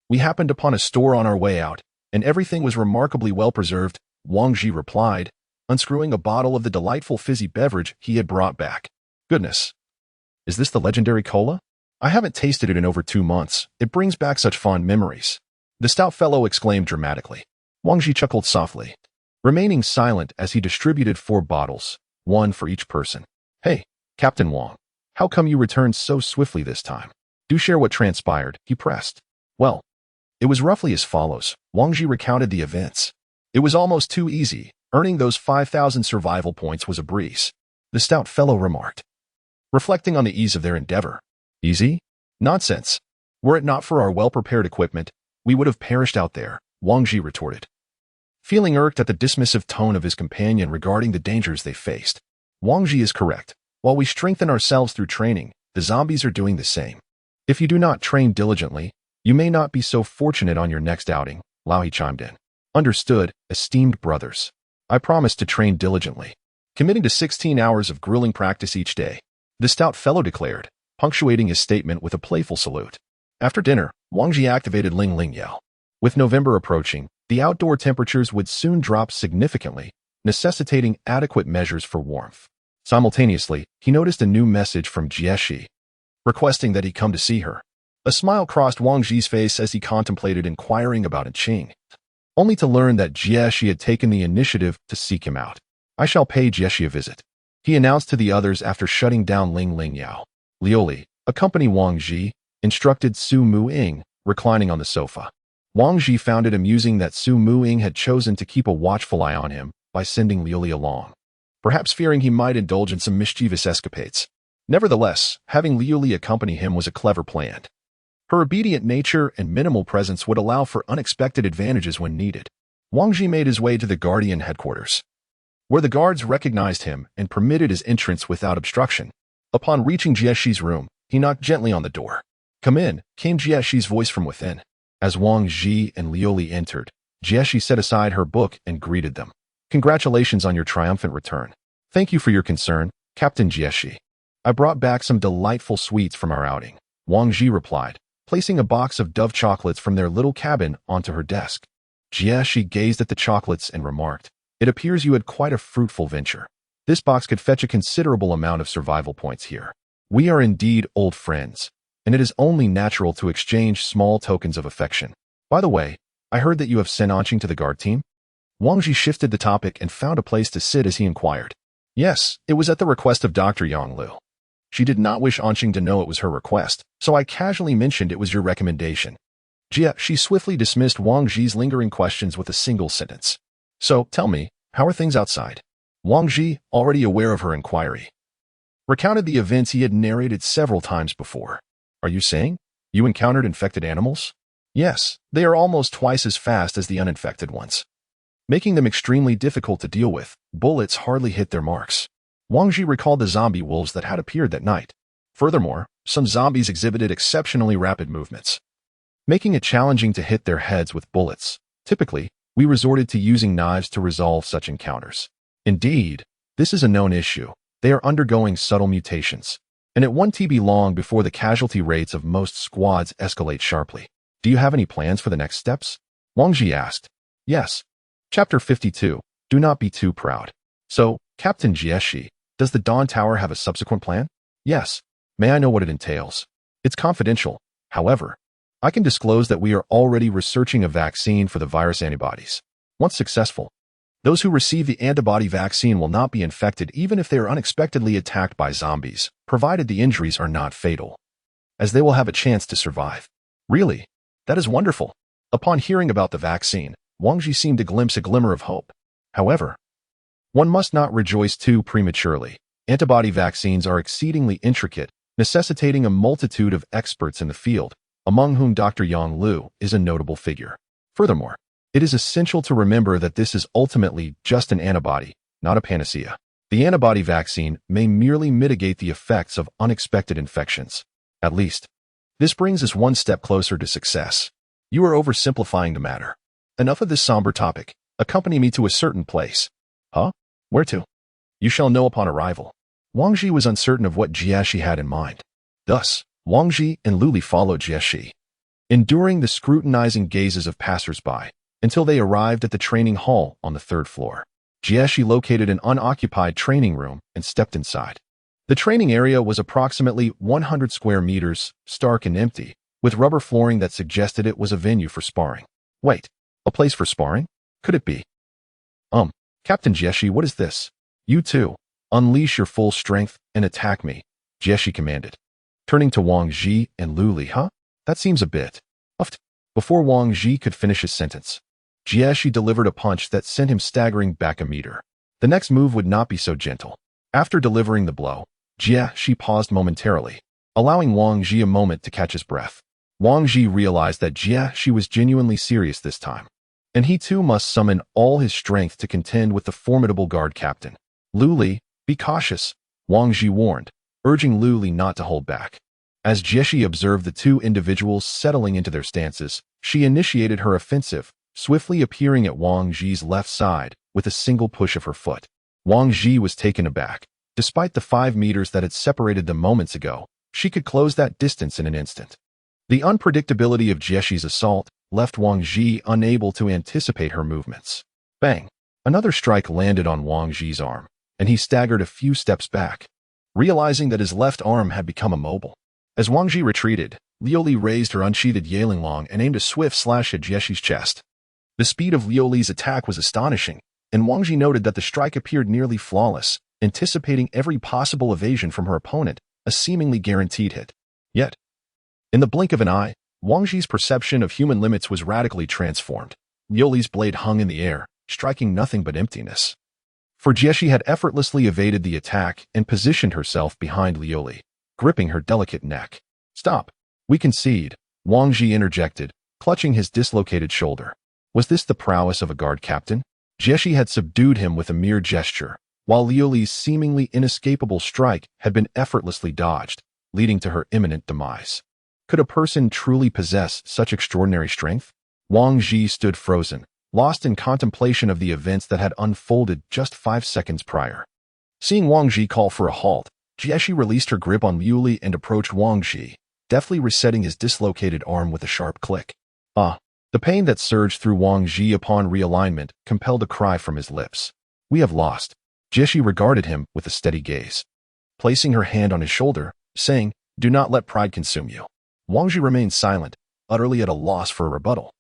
we happened upon a store on our way out, and everything was remarkably well preserved, Wang Ji replied, unscrewing a bottle of the delightful fizzy beverage he had brought back. Goodness, is this the legendary cola? I haven't tasted it in over 2 months. It brings back such fond memories. The stout fellow exclaimed dramatically. Wang Ji chuckled softly, remaining silent as he distributed 4 bottles, 1 for each person. Hey, Captain Wang, how come you returned so swiftly this time? Do share what transpired, he pressed. Well, it was roughly as follows. Wang Ji recounted the events. It was almost too easy. Earning those 5,000 survival points was a breeze, the stout fellow remarked, reflecting on the ease of their endeavor. Easy? Nonsense. Were it not for our well-prepared equipment, we would have perished out there, Wang Ji retorted. Feeling irked at the dismissive tone of his companion regarding the dangers they faced, Wang Ji is correct. While we strengthen ourselves through training, the zombies are doing the same. If you do not train diligently, you may not be so fortunate on your next outing, Lao He chimed in. Understood, esteemed brothers. I promise to train diligently, committing to 16 hours of grueling practice each day, the stout fellow declared, punctuating his statement with a playful salute. After dinner, Wang Ji activated Ling Ling Yao. With November approaching, the outdoor temperatures would soon drop significantly, necessitating adequate measures for warmth. Simultaneously, he noticed a new message from Jieshi, requesting that he come to see her. A smile crossed Wang Ji's face as he contemplated inquiring about Ching, only to learn that Jieshi had taken the initiative to seek him out. I shall pay Jieshi a visit, he announced to the others after shutting down Ling Ling Yao. Liuli, accompany Wang Ji, instructed Su Mu-ing, reclining on the sofa. Wang Ji found it amusing that Su Mu-ing had chosen to keep a watchful eye on him by sending Liuli along, perhaps fearing he might indulge in some mischievous escapades. Nevertheless, having Liuli accompany him was a clever plan. Her obedient nature and minimal presence would allow for unexpected advantages when needed. Wang Ji made his way to the Guardian headquarters, where the guards recognized him and permitted his entrance without obstruction. Upon reaching Jieshi's room, he knocked gently on the door. Come in, came Jieshi's voice from within. As Wang Ji and Liuli entered, Jieshi set aside her book and greeted them. Congratulations on your triumphant return. Thank you for your concern, Captain Jieshi. I brought back some delightful sweets from our outing, Wang Ji replied, placing a box of Dove chocolates from their little cabin onto her desk. Jieshi gazed at the chocolates and remarked, it appears you had quite a fruitful venture. This box could fetch a considerable amount of survival points here. We are indeed old friends, and it is only natural to exchange small tokens of affection. By the way, I heard that you have sent Anqing to the guard team? Wang Ji shifted the topic and found a place to sit as he inquired. Yes, it was at the request of Dr. Yang Lu. She did not wish Anqing to know it was her request, so I casually mentioned it was your recommendation. She swiftly dismissed Wang Ji's lingering questions with a single sentence. So, tell me, how are things outside? Wang Ji, already aware of her inquiry, recounted the events he had narrated several times before. Are you saying you encountered infected animals? Yes, they are almost twice as fast as the uninfected ones, making them extremely difficult to deal with. Bullets hardly hit their marks. Wang Ji recalled the zombie wolves that had appeared that night. Furthermore, some zombies exhibited exceptionally rapid movements, making it challenging to hit their heads with bullets. Typically, we resorted to using knives to resolve such encounters. Indeed, this is a known issue. They are undergoing subtle mutations, and it won't be long before the casualty rates of most squads escalate sharply. Do you have any plans for the next steps? Wang Ji asked. Yes. Chapter 52. Do not be too proud. So, Captain Jieshi, does the Dawn Tower have a subsequent plan? Yes. May I know what it entails? It's confidential. However, I can disclose that we are already researching a vaccine for the virus antibodies. Once successful, those who receive the antibody vaccine will not be infected even if they are unexpectedly attacked by zombies, provided the injuries are not fatal, as they will have a chance to survive. Really? That is wonderful. Upon hearing about the vaccine, Wang Ji seemed to glimpse a glimmer of hope. However, one must not rejoice too prematurely. Antibody vaccines are exceedingly intricate, necessitating a multitude of experts in the field, among whom Dr. Yang Lu is a notable figure. Furthermore, it is essential to remember that this is ultimately just an antibody, not a panacea. The antibody vaccine may merely mitigate the effects of unexpected infections. At least, this brings us one step closer to success. You are oversimplifying the matter. Enough of this somber topic. Accompany me to a certain place. Huh? Where to? You shall know upon arrival. Wang Ji was uncertain of what Jieshi had in mind. Thus, Wang Ji and Luli followed Jieshi, enduring the scrutinizing gazes of passers-by, until they arrived at the training hall on the 3rd floor. Jieshi located an unoccupied training room and stepped inside. The training area was approximately 100 square meters, stark and empty, with rubber flooring that suggested it was a venue for sparring. Wait, a place for sparring? Could it be? Captain Jieshi, what is this? You too. Unleash your full strength and attack me, Jieshi commanded. turning to Wang Ji and Lu Li. Huh? That seems a bit huffed. Before Wang Ji could finish his sentence, Jieshi delivered a punch that sent him staggering back a meter. The next move would not be so gentle. After delivering the blow, Jieshi paused momentarily, allowing Wang Ji a moment to catch his breath. Wang Ji realized that Jieshi was genuinely serious this time, and he too must summon all his strength to contend with the formidable guard captain. Lu Li, be cautious, Wang Ji warned, urging Lu Li not to hold back. As Jieshi observed the two individuals settling into their stances, she initiated her offensive, swiftly appearing at Wang Ji's left side with a single push of her foot. Wang Ji was taken aback. Despite the 5 meters that had separated them moments ago, she could close that distance in an instant. The unpredictability of Jieshi's assault left Wang Ji unable to anticipate her movements. Bang! Another strike landed on Wang Ji's arm, and he staggered a few steps back, realizing that his left arm had become immobile. As Wang Ji retreated, Liu Li raised her unsheathed Yaling Long and aimed a swift slash at Jieshi's chest. The speed of Liu Li's attack was astonishing, and Wang Ji noted that the strike appeared nearly flawless, anticipating every possible evasion from her opponent, a seemingly guaranteed hit. Yet, in the blink of an eye, Wang Ji's perception of human limits was radically transformed. Liu Li's blade hung in the air, striking nothing but emptiness. For Jieshi had effortlessly evaded the attack and positioned herself behind Liu Li, gripping her delicate neck. Stop! We concede, Wang Ji interjected, clutching his dislocated shoulder. Was this the prowess of a guard captain? Jieshi had subdued him with a mere gesture, while Liu Li's seemingly inescapable strike had been effortlessly dodged, leading to her imminent demise. Could a person truly possess such extraordinary strength? Wang Ji stood frozen, lost in contemplation of the events that had unfolded just 5 seconds prior. Seeing Wang Ji call for a halt, Jieshi released her grip on Liu Li and approached Wang Ji, deftly resetting his dislocated arm with a sharp click. The pain that surged through Wang Ji upon realignment compelled a cry from his lips. We have lost. Jieshi regarded him with a steady gaze, placing her hand on his shoulder, saying, do not let pride consume you. Wang Ji remained silent, utterly at a loss for a rebuttal,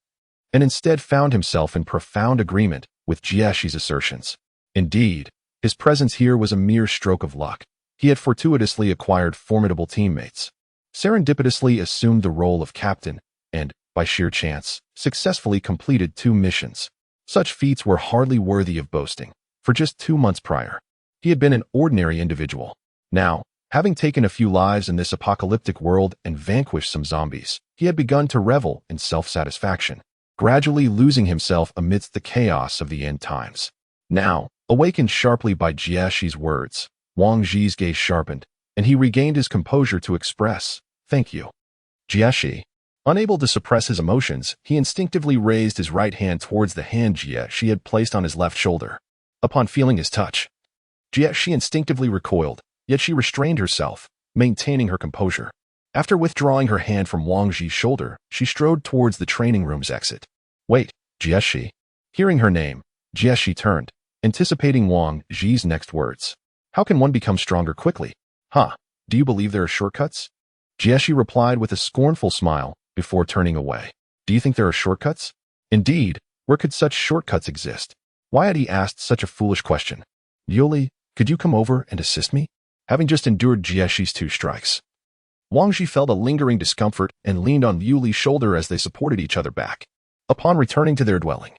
and instead found himself in profound agreement with Jieshi's assertions. Indeed, his presence here was a mere stroke of luck. He had fortuitously acquired formidable teammates, serendipitously assumed the role of captain, and, by sheer chance, successfully completed 2 missions. Such feats were hardly worthy of boasting. For just 2 months prior, he had been an ordinary individual. Now, having taken a few lives in this apocalyptic world and vanquished some zombies, he had begun to revel in self-satisfaction, gradually losing himself amidst the chaos of the end times. Now, awakened sharply by Jieshi's words, Wang Ji's gaze sharpened, and he regained his composure to express, thank you. Jieshi. Unable to suppress his emotions, he instinctively raised his right hand towards the hand Jieshi had placed on his left shoulder. Upon feeling his touch, Jieshi instinctively recoiled, yet she restrained herself, maintaining her composure. After withdrawing her hand from Wang Ji's shoulder, she strode towards the training room's exit. Wait, Jieshi. Hearing her name, Jieshi turned, anticipating Wang Ji's next words. How can one become stronger quickly? Do you believe there are shortcuts? Jieshi replied with a scornful smile before turning away. Do you think there are shortcuts? Indeed, where could such shortcuts exist? Why had he asked such a foolish question? Liu Li, could you come over and assist me? Having just endured Jieshi's 2 strikes, Wang Ji felt a lingering discomfort and leaned on Liu Li's shoulder as they supported each other back. Upon returning to their dwelling,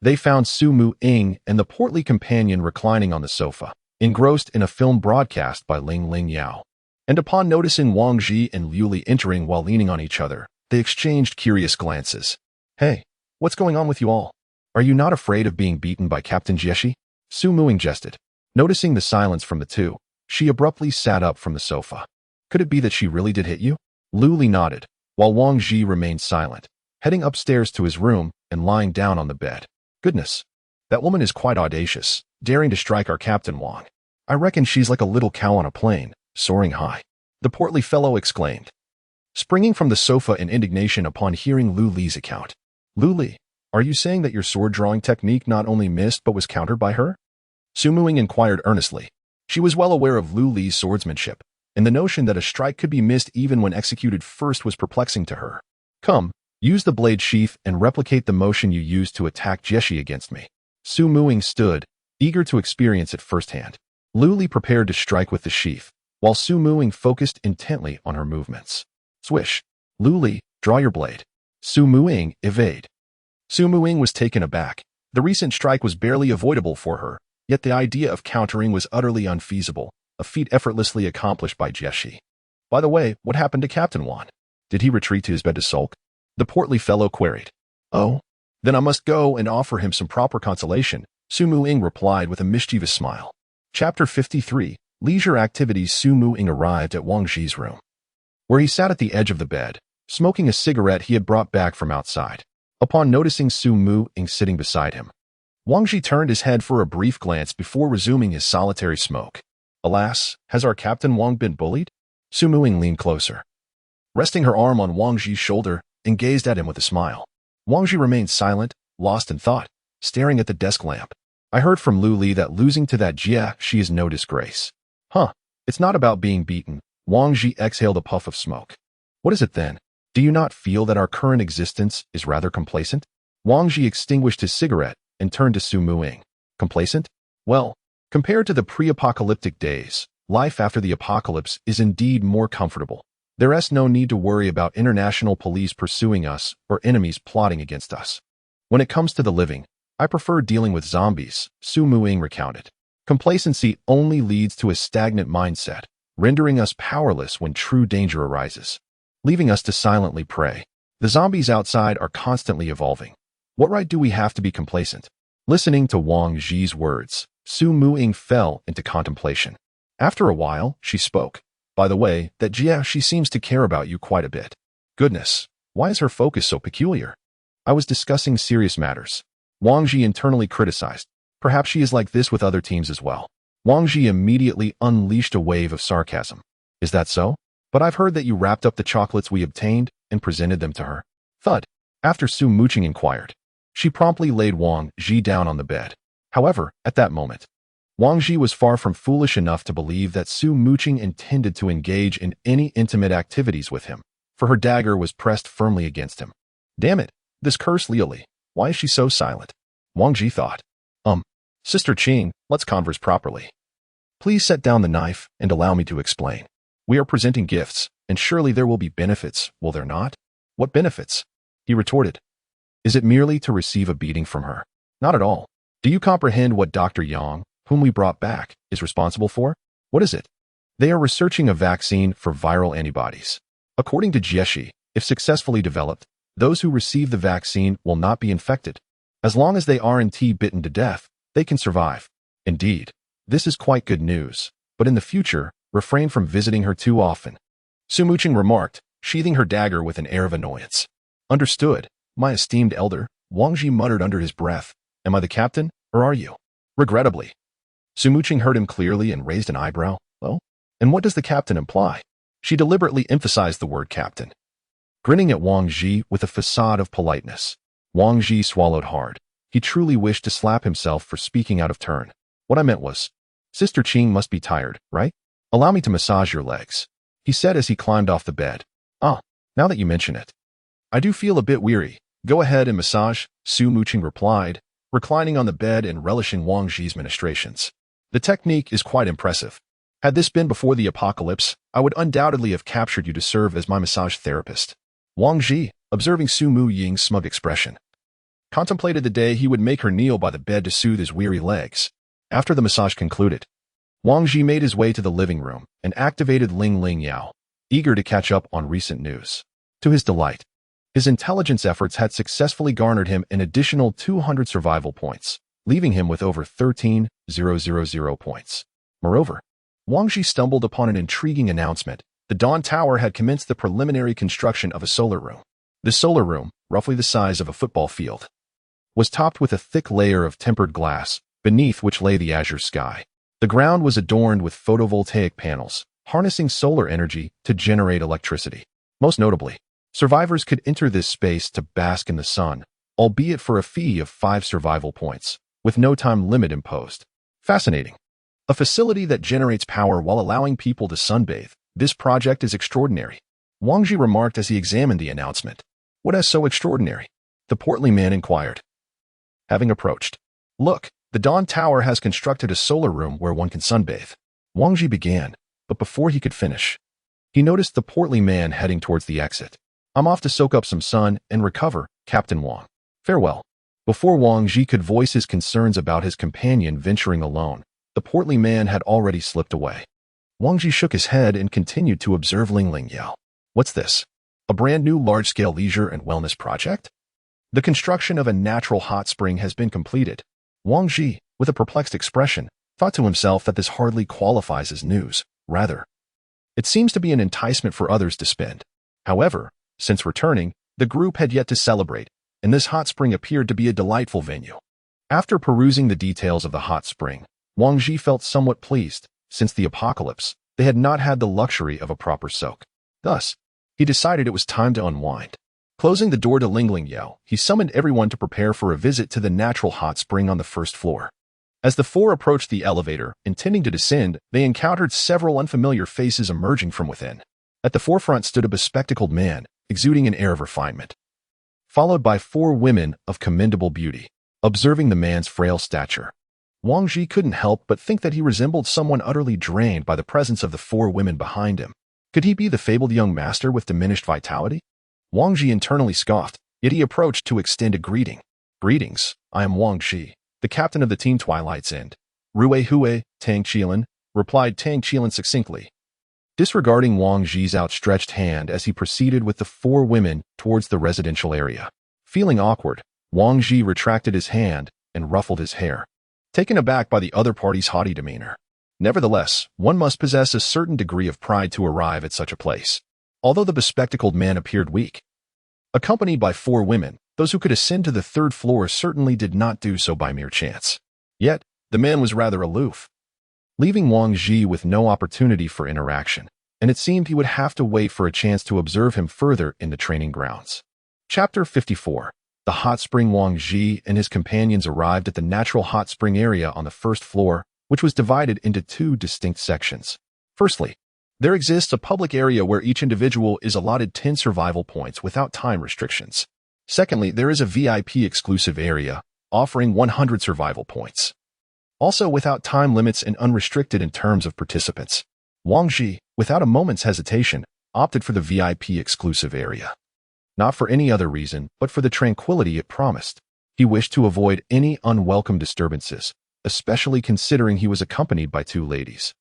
they found Su Mu Ying and the portly companion reclining on the sofa, engrossed in a film broadcast by Ling Ling Yao. And upon noticing Wang Ji and Liu Li entering while leaning on each other, they exchanged curious glances. Hey, what's going on with you all? Are you not afraid of being beaten by Captain Jieshi? Su Muing jested. Noticing the silence from the two, she abruptly sat up from the sofa. Could it be that she really did hit you? Liu Li nodded, while Wang Ji remained silent, heading upstairs to his room and lying down on the bed. Goodness, that woman is quite audacious, daring to strike our Captain Wang. I reckon she's like a little cow on a plane, soaring high. The portly fellow exclaimed, springing from the sofa in indignation upon hearing Liu Li's account. Liu Li, are you saying that your sword-drawing technique not only missed but was countered by her? Su Muing inquired earnestly. She was well aware of Liu Li's swordsmanship, and the notion that a strike could be missed even when executed first was perplexing to her. Come, use the blade sheath and replicate the motion you used to attack Jieshi against me. Su Muing stood, eager to experience it firsthand. Liu Li prepared to strike with the sheath, while Su Muing focused intently on her movements. Swish. Lu Li, draw your blade. Su Muing, evade. Su Muing was taken aback. The recent strike was barely avoidable for her, yet the idea of countering was utterly unfeasible, a feat effortlessly accomplished by Jieshi. By the way, what happened to Captain Wan? Did he retreat to his bed to sulk? The portly fellow queried. Oh, then I must go and offer him some proper consolation, Su Muing replied with a mischievous smile. Chapter 53, Leisure Activities. Su Muing arrived at Wang Zhi's room, where he sat at the edge of the bed, smoking a cigarette he had brought back from outside. Upon noticing Su Muing sitting beside him, Wang Zhi turned his head for a brief glance before resuming his solitary smoke. Alas, has our Captain Wang been bullied? Su Muing leaned closer, resting her arm on Wang Zhi's shoulder, and gazed at him with a smile. Wang Zhi remained silent, lost in thought, staring at the desk lamp. I heard from Lu Li that losing to that Jia she is no disgrace. Huh, it's not about being beaten. Wang Zhi exhaled a puff of smoke. What is it then? Do you not feel that our current existence is rather complacent? Wang Zhi extinguished his cigarette and turned to Su Muing. Complacent? Well, compared to the pre-apocalyptic days, life after the apocalypse is indeed more comfortable. There is no need to worry about international police pursuing us or enemies plotting against us. When it comes to the living, I prefer dealing with zombies, Su Muing recounted. Complacency only leads to a stagnant mindset, rendering us powerless when true danger arises, leaving us to silently pray. The zombies outside are constantly evolving. What right do we have to be complacent? Listening to Wang Zhi's words, Su Muing fell into contemplation. After a while, she spoke. By the way, that Jia, she seems to care about you quite a bit. Goodness, why is her focus so peculiar? I was discussing serious matters. Wang Zhi internally criticized. Perhaps she is like this with other teams as well. Wang Zhi immediately unleashed a wave of sarcasm. Is that so? But I've heard that you wrapped up the chocolates we obtained and presented them to her. Thud. After Su Muing inquired, she promptly laid Wang Zhi down on the bed. However, at that moment, Wang Zhi was far from foolish enough to believe that Su Muing intended to engage in any intimate activities with him, for her dagger was pressed firmly against him. Damn it, this cursed Liu Li. Why is she so silent? Wang Zhi thought. Sister Qing, let's converse properly. Please set down the knife and allow me to explain. We are presenting gifts, and surely there will be benefits, will there not? What benefits? He retorted. Is it merely to receive a beating from her? Not at all. Do you comprehend what Dr. Yang, whom we brought back, is responsible for? What is it? They are researching a vaccine for viral antibodies. According to Jieshi, if successfully developed, those who receive the vaccine will not be infected. As long as they aren't bitten to death, they can survive. Indeed, this is quite good news, but in the future, refrain from visiting her too often. Su Muing remarked, sheathing her dagger with an air of annoyance. Understood, my esteemed elder, Wang Zhi muttered under his breath. Am I the captain, or are you? Regrettably. Su Muing heard him clearly and raised an eyebrow. Oh? And what does the captain imply? She deliberately emphasized the word captain, grinning at Wang Zhi with a facade of politeness. Wang Zhi swallowed hard. He truly wished to slap himself for speaking out of turn. What I meant was, Sister Qing must be tired, right? Allow me to massage your legs, he said as he climbed off the bed. Ah, now that you mention it, I do feel a bit weary. Go ahead and massage, Su Muing replied, reclining on the bed and relishing Wang Zhi's ministrations. The technique is quite impressive. Had this been before the apocalypse, I would undoubtedly have captured you to serve as my massage therapist. Wang Zhi, observing Su Muing's smug expression, contemplated the day he would make her kneel by the bed to soothe his weary legs. After the massage concluded, Wang Zhi made his way to the living room and activated Ling Ling Yao, eager to catch up on recent news. To his delight, his intelligence efforts had successfully garnered him an additional 200 survival points, leaving him with over 13,000 points. Moreover, Wang Zhi stumbled upon an intriguing announcement. The Dawn Tower had commenced the preliminary construction of a solar room. The solar room, roughly the size of a football field, was topped with a thick layer of tempered glass, beneath which lay the azure sky. The ground was adorned with photovoltaic panels, harnessing solar energy to generate electricity. Most notably, survivors could enter this space to bask in the sun, albeit for a fee of 5 survival points, with no time limit imposed. Fascinating. A facility that generates power while allowing people to sunbathe. This project is extraordinary, Wang Zhi remarked as he examined the announcement. What is so extraordinary? The portly man inquired. Having approached, look, the Dawn Tower has constructed a solar room where one can sunbathe. Wang Zhi began. but before he could finish, he noticed the portly man heading towards the exit. "I'm off to soak up some sun and recover, Captain Wang. Farewell." Before Wang Ji could voice his concerns about his companion venturing alone, the portly man had already slipped away. Wang Ji shook his head and continued to observe Ling Ling Yao. What's this? A brand new large-scale leisure and wellness project? The construction of a natural hot spring has been completed. Wang Ji, with a perplexed expression, thought to himself that this hardly qualifies as news. Rather, it seems to be an enticement for others to spend. However, since returning, the group had yet to celebrate, and this hot spring appeared to be a delightful venue. After perusing the details of the hot spring, Wang Ji felt somewhat pleased. Since the apocalypse, they had not had the luxury of a proper soak. Thus, he decided it was time to unwind. Closing the door to Ling Ling Yao, he summoned everyone to prepare for a visit to the natural hot spring on the first floor. As the four approached the elevator, intending to descend, they encountered several unfamiliar faces emerging from within. At the forefront stood a bespectacled man, exuding an air of refinement, followed by four women of commendable beauty. Observing the man's frail stature, Wang Ji couldn't help but think that he resembled someone utterly drained by the presence of the four women behind him. Could he be the fabled young master with diminished vitality? Wang Ji internally scoffed, yet he approached to extend a greeting. "Greetings, I am Wang Ji, the captain of the team Twilight's End." "Rui Hui, Tang Qilan," replied Tang Qilan succinctly, disregarding Wang Ji's outstretched hand as he proceeded with the four women towards the residential area. Feeling awkward, Wang Ji retracted his hand and ruffled his hair, taken aback by the other party's haughty demeanor. Nevertheless, one must possess a certain degree of pride to arrive at such a place. Although the bespectacled man appeared weak, accompanied by four women, those who could ascend to the third floor certainly did not do so by mere chance. Yet, the man was rather aloof, leaving Wang Ji with no opportunity for interaction, and it seemed he would have to wait for a chance to observe him further in the training grounds. Chapter 54. The hot spring. Wang Ji and his companions arrived at the natural hot spring area on the first floor, which was divided into two distinct sections. Firstly, there exists a public area where each individual is allotted 10 survival points without time restrictions. Secondly, there is a VIP exclusive area, offering 100 survival points, also without time limits and unrestricted in terms of participants. Wang Ji, without a moment's hesitation, opted for the VIP exclusive area. Not for any other reason, but for the tranquility it promised. He wished to avoid any unwelcome disturbances, especially considering he was accompanied by two ladies.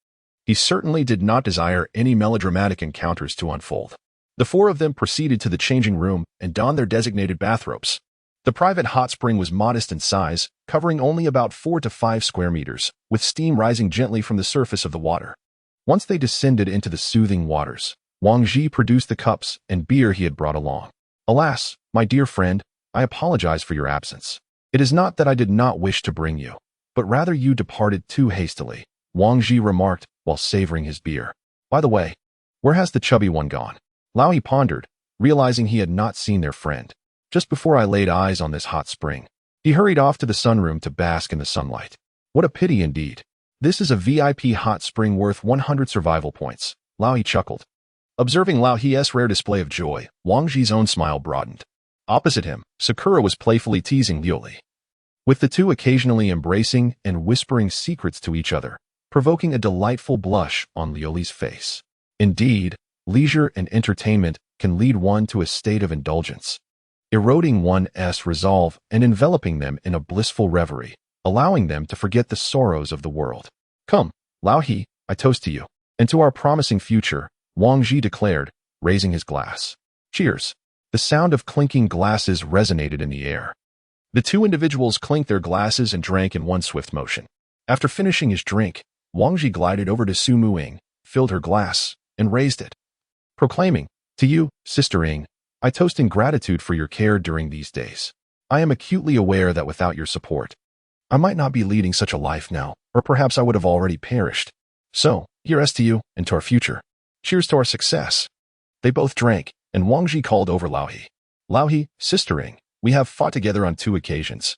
He certainly did not desire any melodramatic encounters to unfold. The four of them proceeded to the changing room and donned their designated bathrobes. The private hot spring was modest in size, covering only about 4 to 5 square meters, with steam rising gently from the surface of the water. Once they descended into the soothing waters, Wang Ji produced the cups and beer he had brought along. "Alas, my dear friend, I apologize for your absence. It is not that I did not wish to bring you, but rather you departed too hastily," Wang Ji remarked while savoring his beer. "By the way, where has the chubby one gone?" Lao He pondered, realizing he had not seen their friend. "Just before I laid eyes on this hot spring, he hurried off to the sunroom to bask in the sunlight." "What a pity indeed. This is a VIP hot spring worth 100 survival points," Lao He chuckled. Observing Lao He's rare display of joy, Wang Ji's own smile broadened. Opposite him, Sakura was playfully teasing Liu Li, with the two occasionally embracing and whispering secrets to each other, provoking a delightful blush on Liu Li's face. Indeed, leisure and entertainment can lead one to a state of indulgence, eroding one's resolve and enveloping them in a blissful reverie, allowing them to forget the sorrows of the world. "Come, Lao He, I toast to you, and to our promising future," Wang Ji declared, raising his glass. "Cheers." The sound of clinking glasses resonated in the air. The two individuals clinked their glasses and drank in one swift motion. After finishing his drink, Wang Ji glided over to Su Muing, filled her glass, and raised it, proclaiming, "To you, Sister Ing, I toast in gratitude for your care during these days. I am acutely aware that without your support, I might not be leading such a life now, or perhaps I would have already perished. So, here's to you and to our future. Cheers to our success." They both drank, and Wang Ji called over Lao He. "Lao He, Sister Ing, we have fought together on 2 occasions.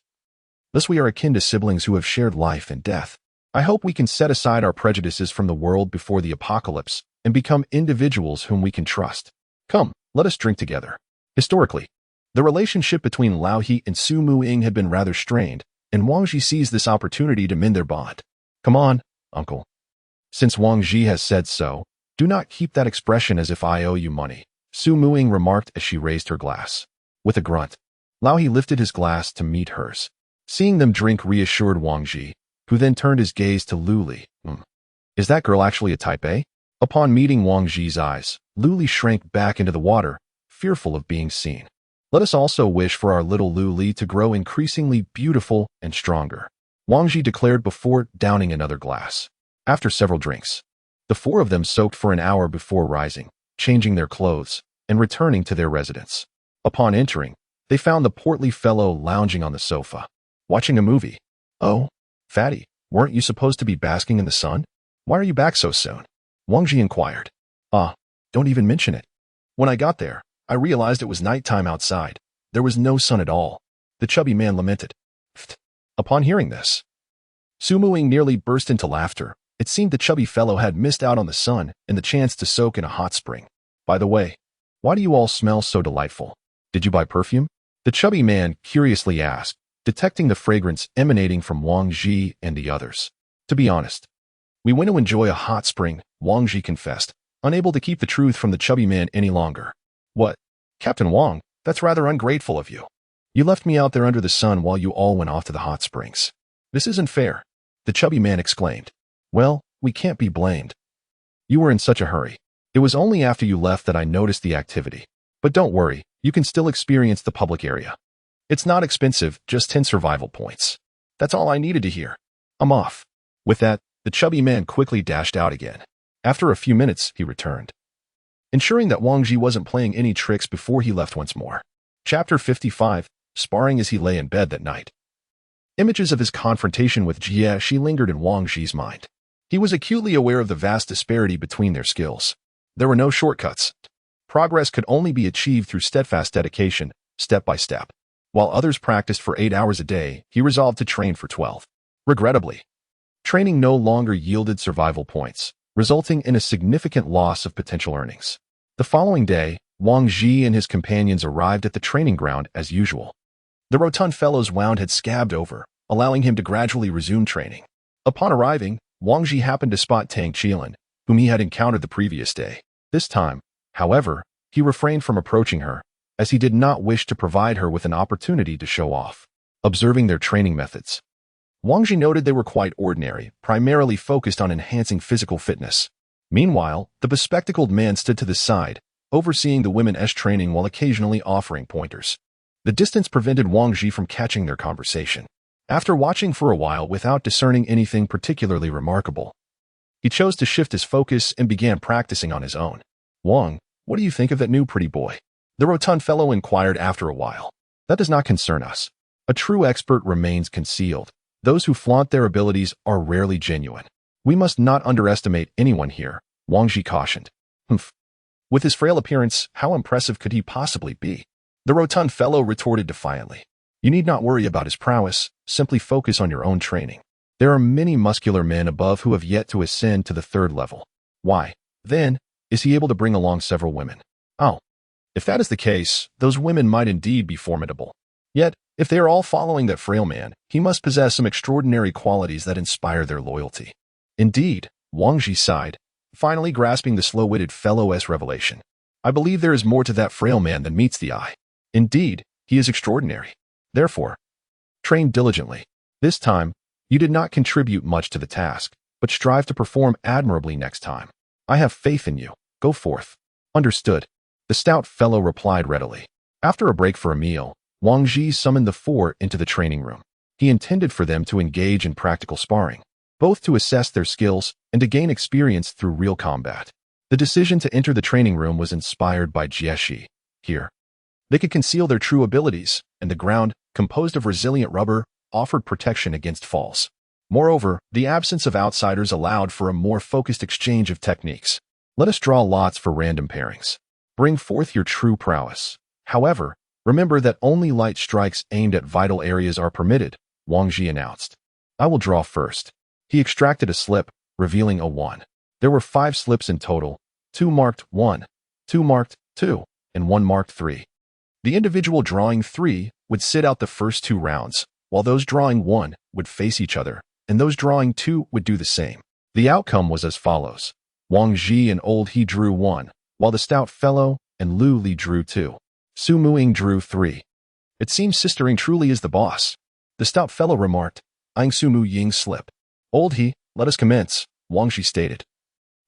Thus we are akin to siblings who have shared life and death. I hope we can set aside our prejudices from the world before the apocalypse and become individuals whom we can trust. Come, let us drink together." Historically, the relationship between Lao He and Su Muing had been rather strained, and Wang Ji seized this opportunity to mend their bond. "Come on, uncle," Since Wang Ji has said so, do not keep that expression as if I owe you money, Su Muing remarked as she raised her glass. With a grunt, Lao He lifted his glass to meet hers. Seeing them drink reassured Wang Ji, who then turned his gaze to Lu Li. Is that girl actually a type A? Upon meeting Wang Ji's eyes, Lu Li shrank back into the water, fearful of being seen. Let us also wish for our little Lu Li to grow increasingly beautiful and stronger, Wang Ji declared before downing another glass. After several drinks, the four of them soaked for an hour before rising, changing their clothes, and returning to their residence. Upon entering, they found the portly fellow lounging on the sofa, watching a movie. Oh, fatty, weren't you supposed to be basking in the sun? Why are you back so soon? Wang Ji inquired. Don't even mention it. When I got there, I realized it was nighttime outside. There was no sun at all, the chubby man lamented. Upon hearing this, Su Muing nearly burst into laughter. It seemed the chubby fellow had missed out on the sun and the chance to soak in a hot spring. By the way, why do you all smell so delightful? Did you buy perfume? The chubby man curiously asked, detecting the fragrance emanating from Wang Ji and the others. To be honest, we went to enjoy a hot spring, Wang Ji confessed, unable to keep the truth from the chubby man any longer. What? Captain Wang, that's rather ungrateful of you. You left me out there under the sun while you all went off to the hot springs. This isn't fair, the chubby man exclaimed. Well, we can't be blamed. You were in such a hurry. It was only after you left that I noticed the activity. But don't worry, you can still experience the public area. It's not expensive, just 10 survival points. That's all I needed to hear. I'm off. With that, the chubby man quickly dashed out again. After a few minutes, he returned, ensuring that Wang Ji wasn't playing any tricks before he left once more. Chapter 55, Sparring as he lay in bed that night. Images of his confrontation with Jie Shi lingered in Wang Ji's mind. He was acutely aware of the vast disparity between their skills. There were no shortcuts. Progress could only be achieved through steadfast dedication, step by step. While others practiced for 8 hours a day, he resolved to train for 12. Regrettably, training no longer yielded survival points, resulting in a significant loss of potential earnings. The following day, Wang Ji and his companions arrived at the training ground as usual. The rotund fellow's wound had scabbed over, allowing him to gradually resume training. Upon arriving, Wang Ji happened to spot Tang Qilin, whom he had encountered the previous day. This time, however, he refrained from approaching her, as he did not wish to provide her with an opportunity to show off. Observing their training methods, Wang Ji noted they were quite ordinary, primarily focused on enhancing physical fitness. Meanwhile, the bespectacled man stood to the side, overseeing the women's training while occasionally offering pointers. The distance prevented Wang Ji from catching their conversation. After watching for a while without discerning anything particularly remarkable, he chose to shift his focus and began practicing on his own. Wang, what do you think of that new pretty boy? The rotund fellow inquired after a while. That does not concern us. A true expert remains concealed. Those who flaunt their abilities are rarely genuine. We must not underestimate anyone here, Wang Ji cautioned. With his frail appearance, how impressive could he possibly be? The rotund fellow retorted defiantly. You need not worry about his prowess, simply focus on your own training. There are many muscular men above who have yet to ascend to the 3rd level. Why, then, is he able to bring along several women? Oh, if that is the case, those women might indeed be formidable. Yet, if they are all following that frail man, he must possess some extraordinary qualities that inspire their loyalty. Indeed, Wang Ji sighed, finally grasping the slow-witted fellow's revelation. I believe there is more to that frail man than meets the eye. Indeed, he is extraordinary. Therefore, train diligently. This time, you did not contribute much to the task, but strive to perform admirably next time. I have faith in you. Go forth. Understood. The stout fellow replied readily. After a break for a meal, Wang Ji summoned the four into the training room. He intended for them to engage in practical sparring, both to assess their skills and to gain experience through real combat. The decision to enter the training room was inspired by Jie Shi. Here, they could conceal their true abilities, and the ground, composed of resilient rubber, offered protection against falls. Moreover, the absence of outsiders allowed for a more focused exchange of techniques. Let us draw lots for random pairings. Bring forth your true prowess. However, remember that only light strikes aimed at vital areas are permitted, Wang Ji announced. I will draw first. He extracted a slip, revealing a 1. There were 5 slips in total, 2 marked 1, 2 marked 2, and 1 marked 3. The individual drawing 3 would sit out the first 2 rounds, while those drawing 1 would face each other, and those drawing 2 would do the same. The outcome was as follows. Wang Ji and Old He drew 1, while the stout fellow and Lu Li drew 2. Su Muing drew 3. It seems Sister Ying truly is the boss, the stout fellow remarked, eyeing Su Mu Ying's slip. Old He, let us commence, Wang Ji stated.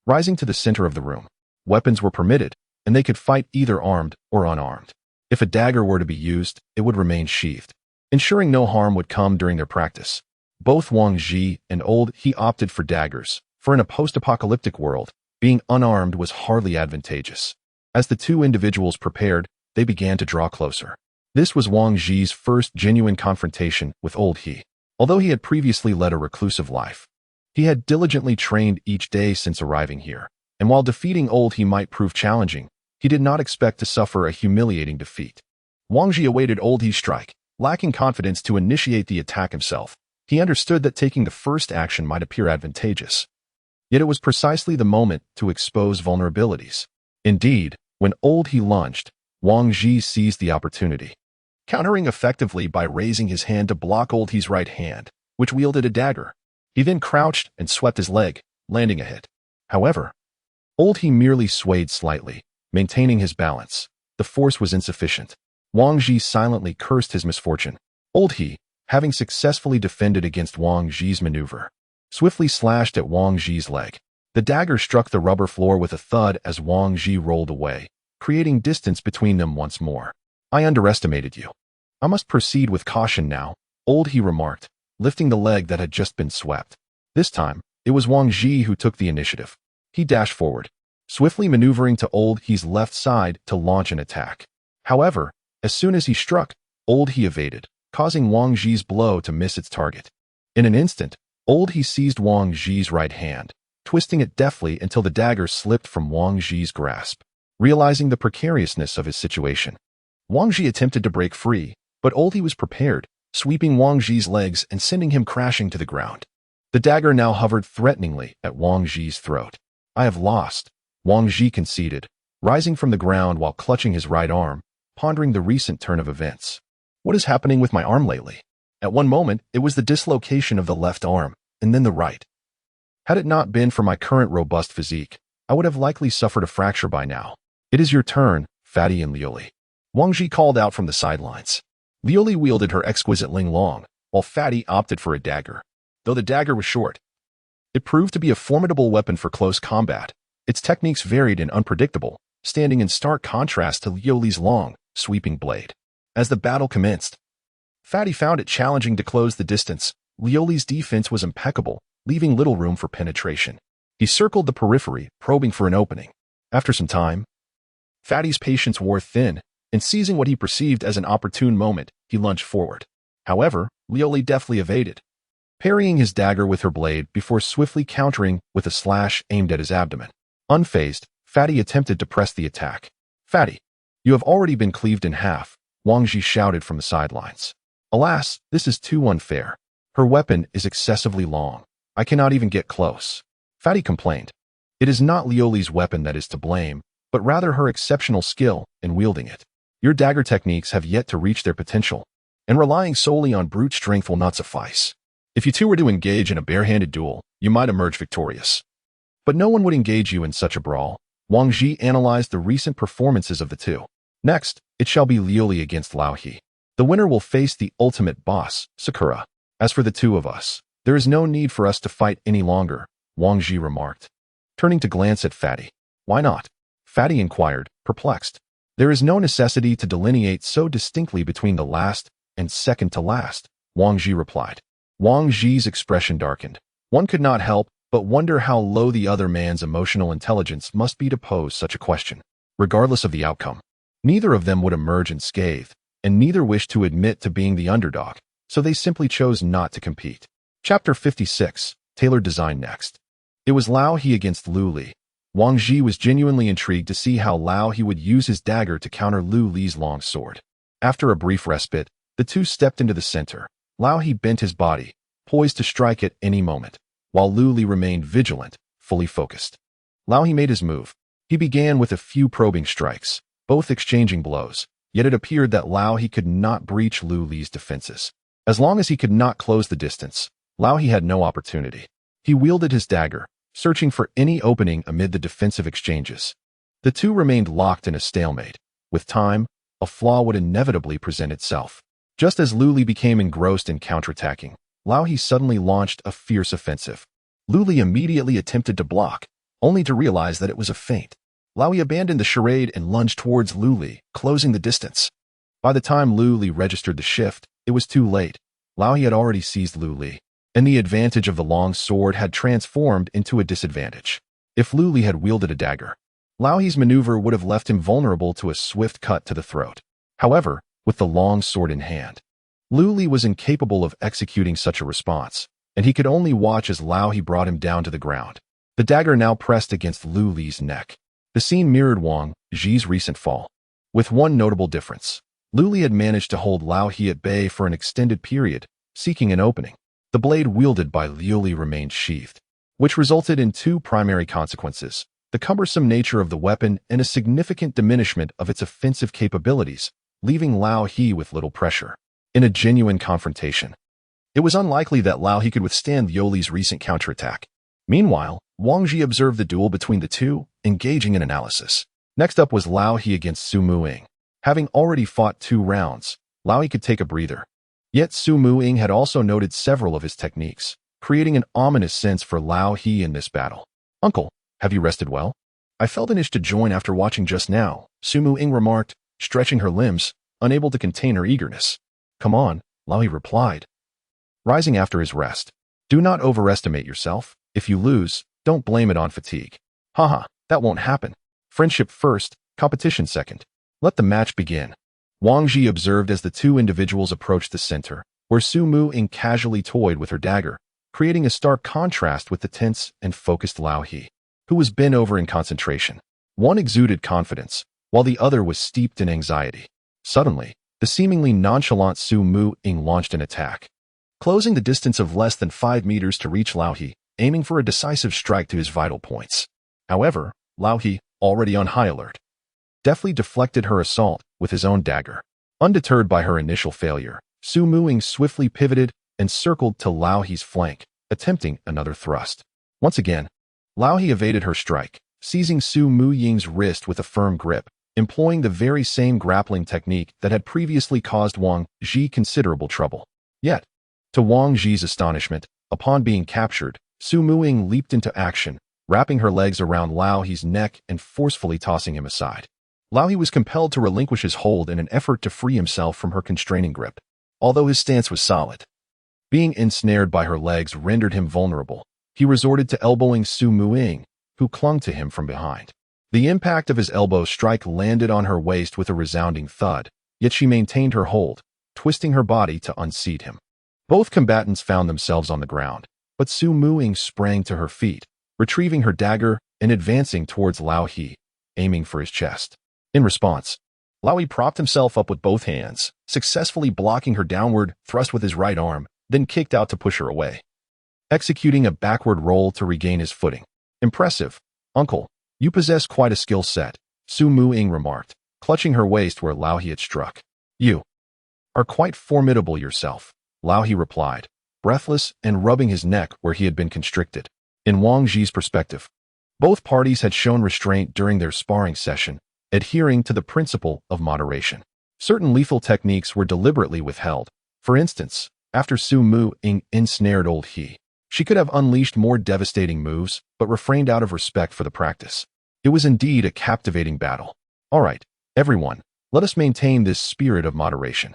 Rising to the center of the room, weapons were permitted, and they could fight either armed or unarmed. If a dagger were to be used, it would remain sheathed, ensuring no harm would come during their practice. Both Wang Ji and Old He opted for daggers, for in a post-apocalyptic world, being unarmed was hardly advantageous. As the two individuals prepared, they began to draw closer. This was Wang Ji's first genuine confrontation with Old He. Although he had previously led a reclusive life, he had diligently trained each day since arriving here, and while defeating Old He might prove challenging, he did not expect to suffer a humiliating defeat. Wang Ji awaited Old He's strike, lacking confidence to initiate the attack himself. He understood that taking the first action might appear advantageous. Yet it was precisely the moment to expose vulnerabilities. Indeed, when Old He lunged, Wang Ji seized the opportunity, countering effectively by raising his hand to block Old He's right hand, which wielded a dagger. He then crouched and swept his leg, landing a hit. However, Old He merely swayed slightly, maintaining his balance. The force was insufficient. Wang Ji silently cursed his misfortune. Old He, having successfully defended against Wang Ji's maneuver, swiftly slashed at Wang Ji's leg. The dagger struck the rubber floor with a thud as Wang Ji rolled away, creating distance between them once more. I underestimated you. I must proceed with caution now, Old He remarked, lifting the leg that had just been swept. This time, it was Wang Ji who took the initiative. He dashed forward, swiftly maneuvering to Old He's left side to launch an attack. However, as soon as he struck, Old He evaded, causing Wang Ji's blow to miss its target. In an instant, Old He seized Wang Ji's right hand, twisting it deftly until the dagger slipped from Wang Ji's grasp. Realizing the precariousness of his situation, Wang Ji attempted to break free, but Old He was prepared, sweeping Wang Ji's legs and sending him crashing to the ground. The dagger now hovered threateningly at Wang Ji's throat. I have lost, Wang Ji conceded, rising from the ground while clutching his right arm, pondering the recent turn of events. What is happening with my arm lately? At one moment, it was the dislocation of the left arm, and then the right. Had it not been for my current robust physique, I would have likely suffered a fracture by now. It is your turn, Fatty and Lioli, Wang Ji called out from the sidelines. Lioli wielded her exquisite Ling Long, while Fatty opted for a dagger. Though the dagger was short, it proved to be a formidable weapon for close combat. Its techniques varied and unpredictable, standing in stark contrast to Lioli's long, sweeping blade. As the battle commenced, Fatty found it challenging to close the distance. Lioli's defense was impeccable, leaving little room for penetration. He circled the periphery, probing for an opening. After some time, Fatty's patience wore thin, and seizing what he perceived as an opportune moment, he lunged forward. However, Lioli deftly evaded, parrying his dagger with her blade before swiftly countering with a slash aimed at his abdomen. Unfazed, Fatty attempted to press the attack. Fatty, you have already been cleaved in half, Wang Ji shouted from the sidelines. Alas, this is too unfair. Her weapon is excessively long. I cannot even get close. Fatty complained. It is not Lioli's weapon that is to blame, but rather her exceptional skill in wielding it. Your dagger techniques have yet to reach their potential, and relying solely on brute strength will not suffice. If you two were to engage in a barehanded duel, you might emerge victorious. But no one would engage you in such a brawl. Wang Ji analyzed the recent performances of the two. Next, it shall be Lioli against Lao He. The winner will face the ultimate boss, Sakura. As for the two of us, there is no need for us to fight any longer, Wang Ji remarked, turning to glance at Fatty. Why not? Fatty inquired, perplexed. There is no necessity to delineate so distinctly between the last and second to last, Wang Ji replied. Wang Ji's expression darkened. One could not help but wonder how low the other man's emotional intelligence must be to pose such a question. Regardless of the outcome, neither of them would emerge unscathed, and neither wished to admit to being the underdog, so they simply chose not to compete. Chapter 56, Tailored Design Next. It was Lao He against Lu Li. Wang Ji was genuinely intrigued to see how Lao He would use his dagger to counter Lu Li's long sword. After a brief respite, the two stepped into the center. Lao He bent his body, poised to strike at any moment, while Lu Li remained vigilant, fully focused. Lao He made his move. He began with a few probing strikes, both exchanging blows, yet it appeared that Lao He could not breach Lu Li's defenses. As long as he could not close the distance, Lao He had no opportunity. He wielded his dagger, searching for any opening amid the defensive exchanges. The two remained locked in a stalemate. With time, a flaw would inevitably present itself. Just as Lu Li became engrossed in counterattacking, Lao He suddenly launched a fierce offensive. Lu Li immediately attempted to block, only to realize that it was a feint. Lao He abandoned the charade and lunged towards Lu Li, closing the distance. By the time Lu Li registered the shift, it was too late. Lao He had already seized Lu Li, and the advantage of the long sword had transformed into a disadvantage. If Lu Li had wielded a dagger, Lao He's maneuver would have left him vulnerable to a swift cut to the throat. However, with the long sword in hand, Lu Li was incapable of executing such a response, and he could only watch as Lao He brought him down to the ground. The dagger now pressed against Lu Li's neck. The scene mirrored Wang Ji's recent fall, with one notable difference. Lu Li had managed to hold Lao He at bay for an extended period, seeking an opening. The blade wielded by Lu Li remained sheathed, which resulted in two primary consequences: the cumbersome nature of the weapon and a significant diminishment of its offensive capabilities, leaving Lao He with little pressure. In a genuine confrontation, it was unlikely that Lao He could withstand Liu Li's recent counterattack. Meanwhile, Wang Ji observed the duel between the two, engaging in analysis. Next up was Lao He against Su Muing. Having already fought 2 rounds, Lao He could take a breather. Yet Su Muing had also noted several of his techniques, creating an ominous sense for Lao He in this battle. "Uncle, have you rested well? I felt an itch to join after watching just now," Su Muing remarked, stretching her limbs, unable to contain her eagerness. "Come on," Lao He replied, rising after his rest. "Do not overestimate yourself. If you lose, don't blame it on fatigue." "Haha, that won't happen. Friendship first, competition second. Let the match begin." Wang Ji observed as the two individuals approached the center, where Su Muing casually toyed with her dagger, creating a stark contrast with the tense and focused Lao He, who was bent over in concentration. One exuded confidence, while the other was steeped in anxiety. Suddenly, the seemingly nonchalant Su Muing launched an attack, closing the distance of less than 5 meters to reach Lao He, aiming for a decisive strike to his vital points. However, Lao He, already on high alert, deftly deflected her assault with his own dagger. Undeterred by her initial failure, Su Muing swiftly pivoted and circled to Lao He's flank, attempting another thrust. Once again, Lao He evaded her strike, seizing Su Muing's wrist with a firm grip, employing the very same grappling technique that had previously caused Wang Ji considerable trouble. Yet, to Wang Ji's astonishment, upon being captured, Su Muing leaped into action, wrapping her legs around Lao He's neck and forcefully tossing him aside. Lao He was compelled to relinquish his hold in an effort to free himself from her constraining grip, although his stance was solid. Being ensnared by her legs rendered him vulnerable. He resorted to elbowing Su Muing, who clung to him from behind. The impact of his elbow strike landed on her waist with a resounding thud, yet she maintained her hold, twisting her body to unseat him. Both combatants found themselves on the ground, but Su Muing sprang to her feet, retrieving her dagger and advancing towards Lao He, aiming for his chest. In response, Lao He propped himself up with both hands, successfully blocking her downward thrust with his right arm, then kicked out to push her away, executing a backward roll to regain his footing. "Impressive, uncle. You possess quite a skill set," Su Muing remarked, clutching her waist where Lao He had struck. "You are quite formidable yourself," Lao He replied, breathless and rubbing his neck where he had been constricted. In Wang Ji's perspective, both parties had shown restraint during their sparring session, adhering to the principle of moderation. Certain lethal techniques were deliberately withheld. For instance, after Su Muing ensnared Old He, she could have unleashed more devastating moves, but refrained out of respect for the practice. It was indeed a captivating battle. "All right, everyone, let us maintain this spirit of moderation.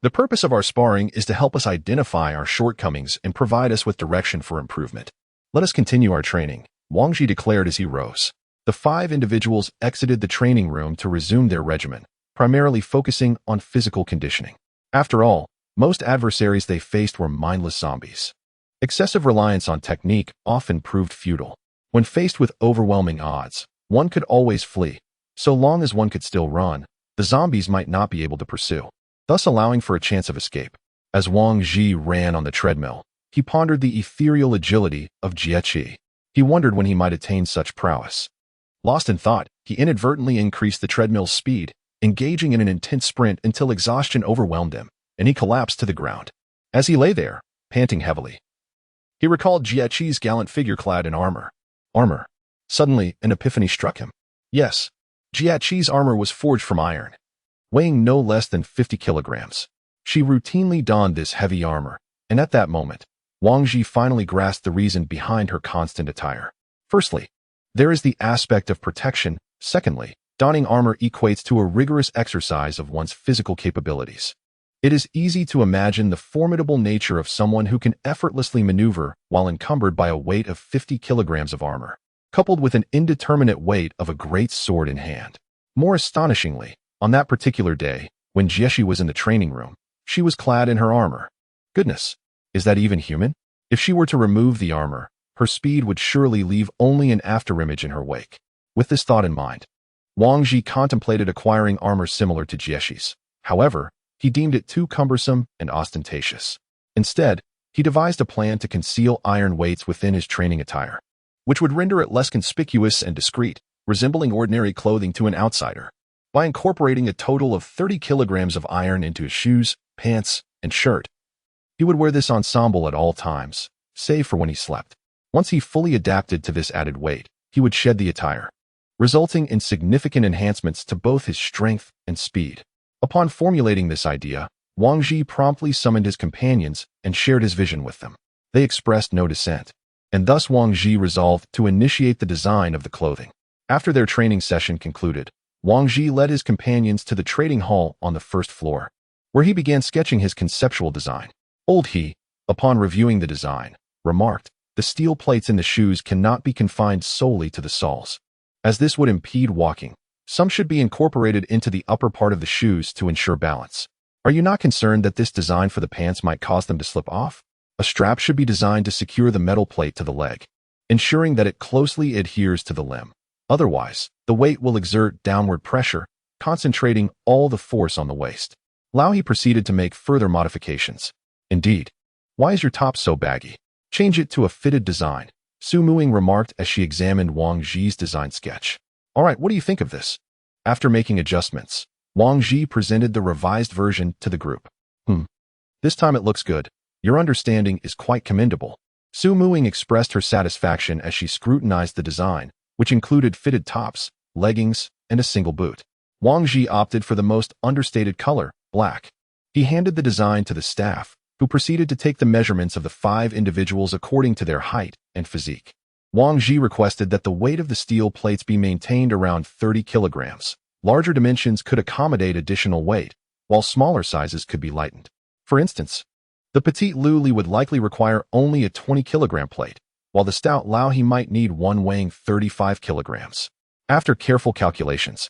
The purpose of our sparring is to help us identify our shortcomings and provide us with direction for improvement. Let us continue our training," Wang Ji declared as he rose. The 5 individuals exited the training room to resume their regimen, primarily focusing on physical conditioning. After all, most adversaries they faced were mindless zombies. Excessive reliance on technique often proved futile. When faced with overwhelming odds, one could always flee. So long as one could still run, the zombies might not be able to pursue, thus allowing for a chance of escape. As Wang Ji ran on the treadmill, he pondered the ethereal agility of Jieqi. He wondered when he might attain such prowess. Lost in thought, he inadvertently increased the treadmill's speed, engaging in an intense sprint until exhaustion overwhelmed him, and he collapsed to the ground. As he lay there, panting heavily, he recalled Jieqi's gallant figure clad in armor, Armor. Suddenly, an epiphany struck him. Yes, Jiaqi's armor was forged from iron, weighing no less than 50 kilograms. She routinely donned this heavy armor, and at that moment, Wang Ji finally grasped the reason behind her constant attire. Firstly, there is the aspect of protection. Secondly, donning armor equates to a rigorous exercise of one's physical capabilities. It is easy to imagine the formidable nature of someone who can effortlessly maneuver while encumbered by a weight of 50 kilograms of armor, coupled with an indeterminate weight of a great sword in hand. More astonishingly, on that particular day, when Jieshi was in the training room, she was clad in her armor. Goodness, is that even human? If she were to remove the armor, her speed would surely leave only an afterimage in her wake. With this thought in mind, Wang Ji contemplated acquiring armor similar to Jieshi's. However, he deemed it too cumbersome and ostentatious. Instead, he devised a plan to conceal iron weights within his training attire, which would render it less conspicuous and discreet, resembling ordinary clothing to an outsider. By incorporating a total of 30 kilograms of iron into his shoes, pants, and shirt, he would wear this ensemble at all times, save for when he slept. Once he fully adapted to this added weight, he would shed the attire, resulting in significant enhancements to both his strength and speed. Upon formulating this idea, Wang Ji promptly summoned his companions and shared his vision with them. They expressed no dissent, and thus Wang Ji resolved to initiate the design of the clothing. After their training session concluded, Wang Ji led his companions to the trading hall on the first floor, where he began sketching his conceptual design. Old He, upon reviewing the design, remarked, "The steel plates in the shoes cannot be confined solely to the soles, as this would impede walking. Some should be incorporated into the upper part of the shoes to ensure balance. Are you not concerned that this design for the pants might cause them to slip off? A strap should be designed to secure the metal plate to the leg, ensuring that it closely adheres to the limb. Otherwise, the weight will exert downward pressure, concentrating all the force on the waist." Lao He proceeded to make further modifications. "Indeed. Why is your top so baggy? Change it to a fitted design," Su Muing remarked as she examined Wang Ji's design sketch. "All right, what do you think of this?" After making adjustments, Wang Ji presented the revised version to the group. This time it looks good. Your understanding is quite commendable." Su Muing expressed her satisfaction as she scrutinized the design, which included fitted tops, leggings, and a single boot. Wang Ji opted for the most understated color, black. He handed the design to the staff, who proceeded to take the measurements of the 5 individuals according to their height and physique. Wang Ji requested that the weight of the steel plates be maintained around 30 kilograms. Larger dimensions could accommodate additional weight, while smaller sizes could be lightened. For instance, the petite Lu Li would likely require only a 20-kilogram plate, while the stout Lao He might need one weighing 35 kilograms. After careful calculations,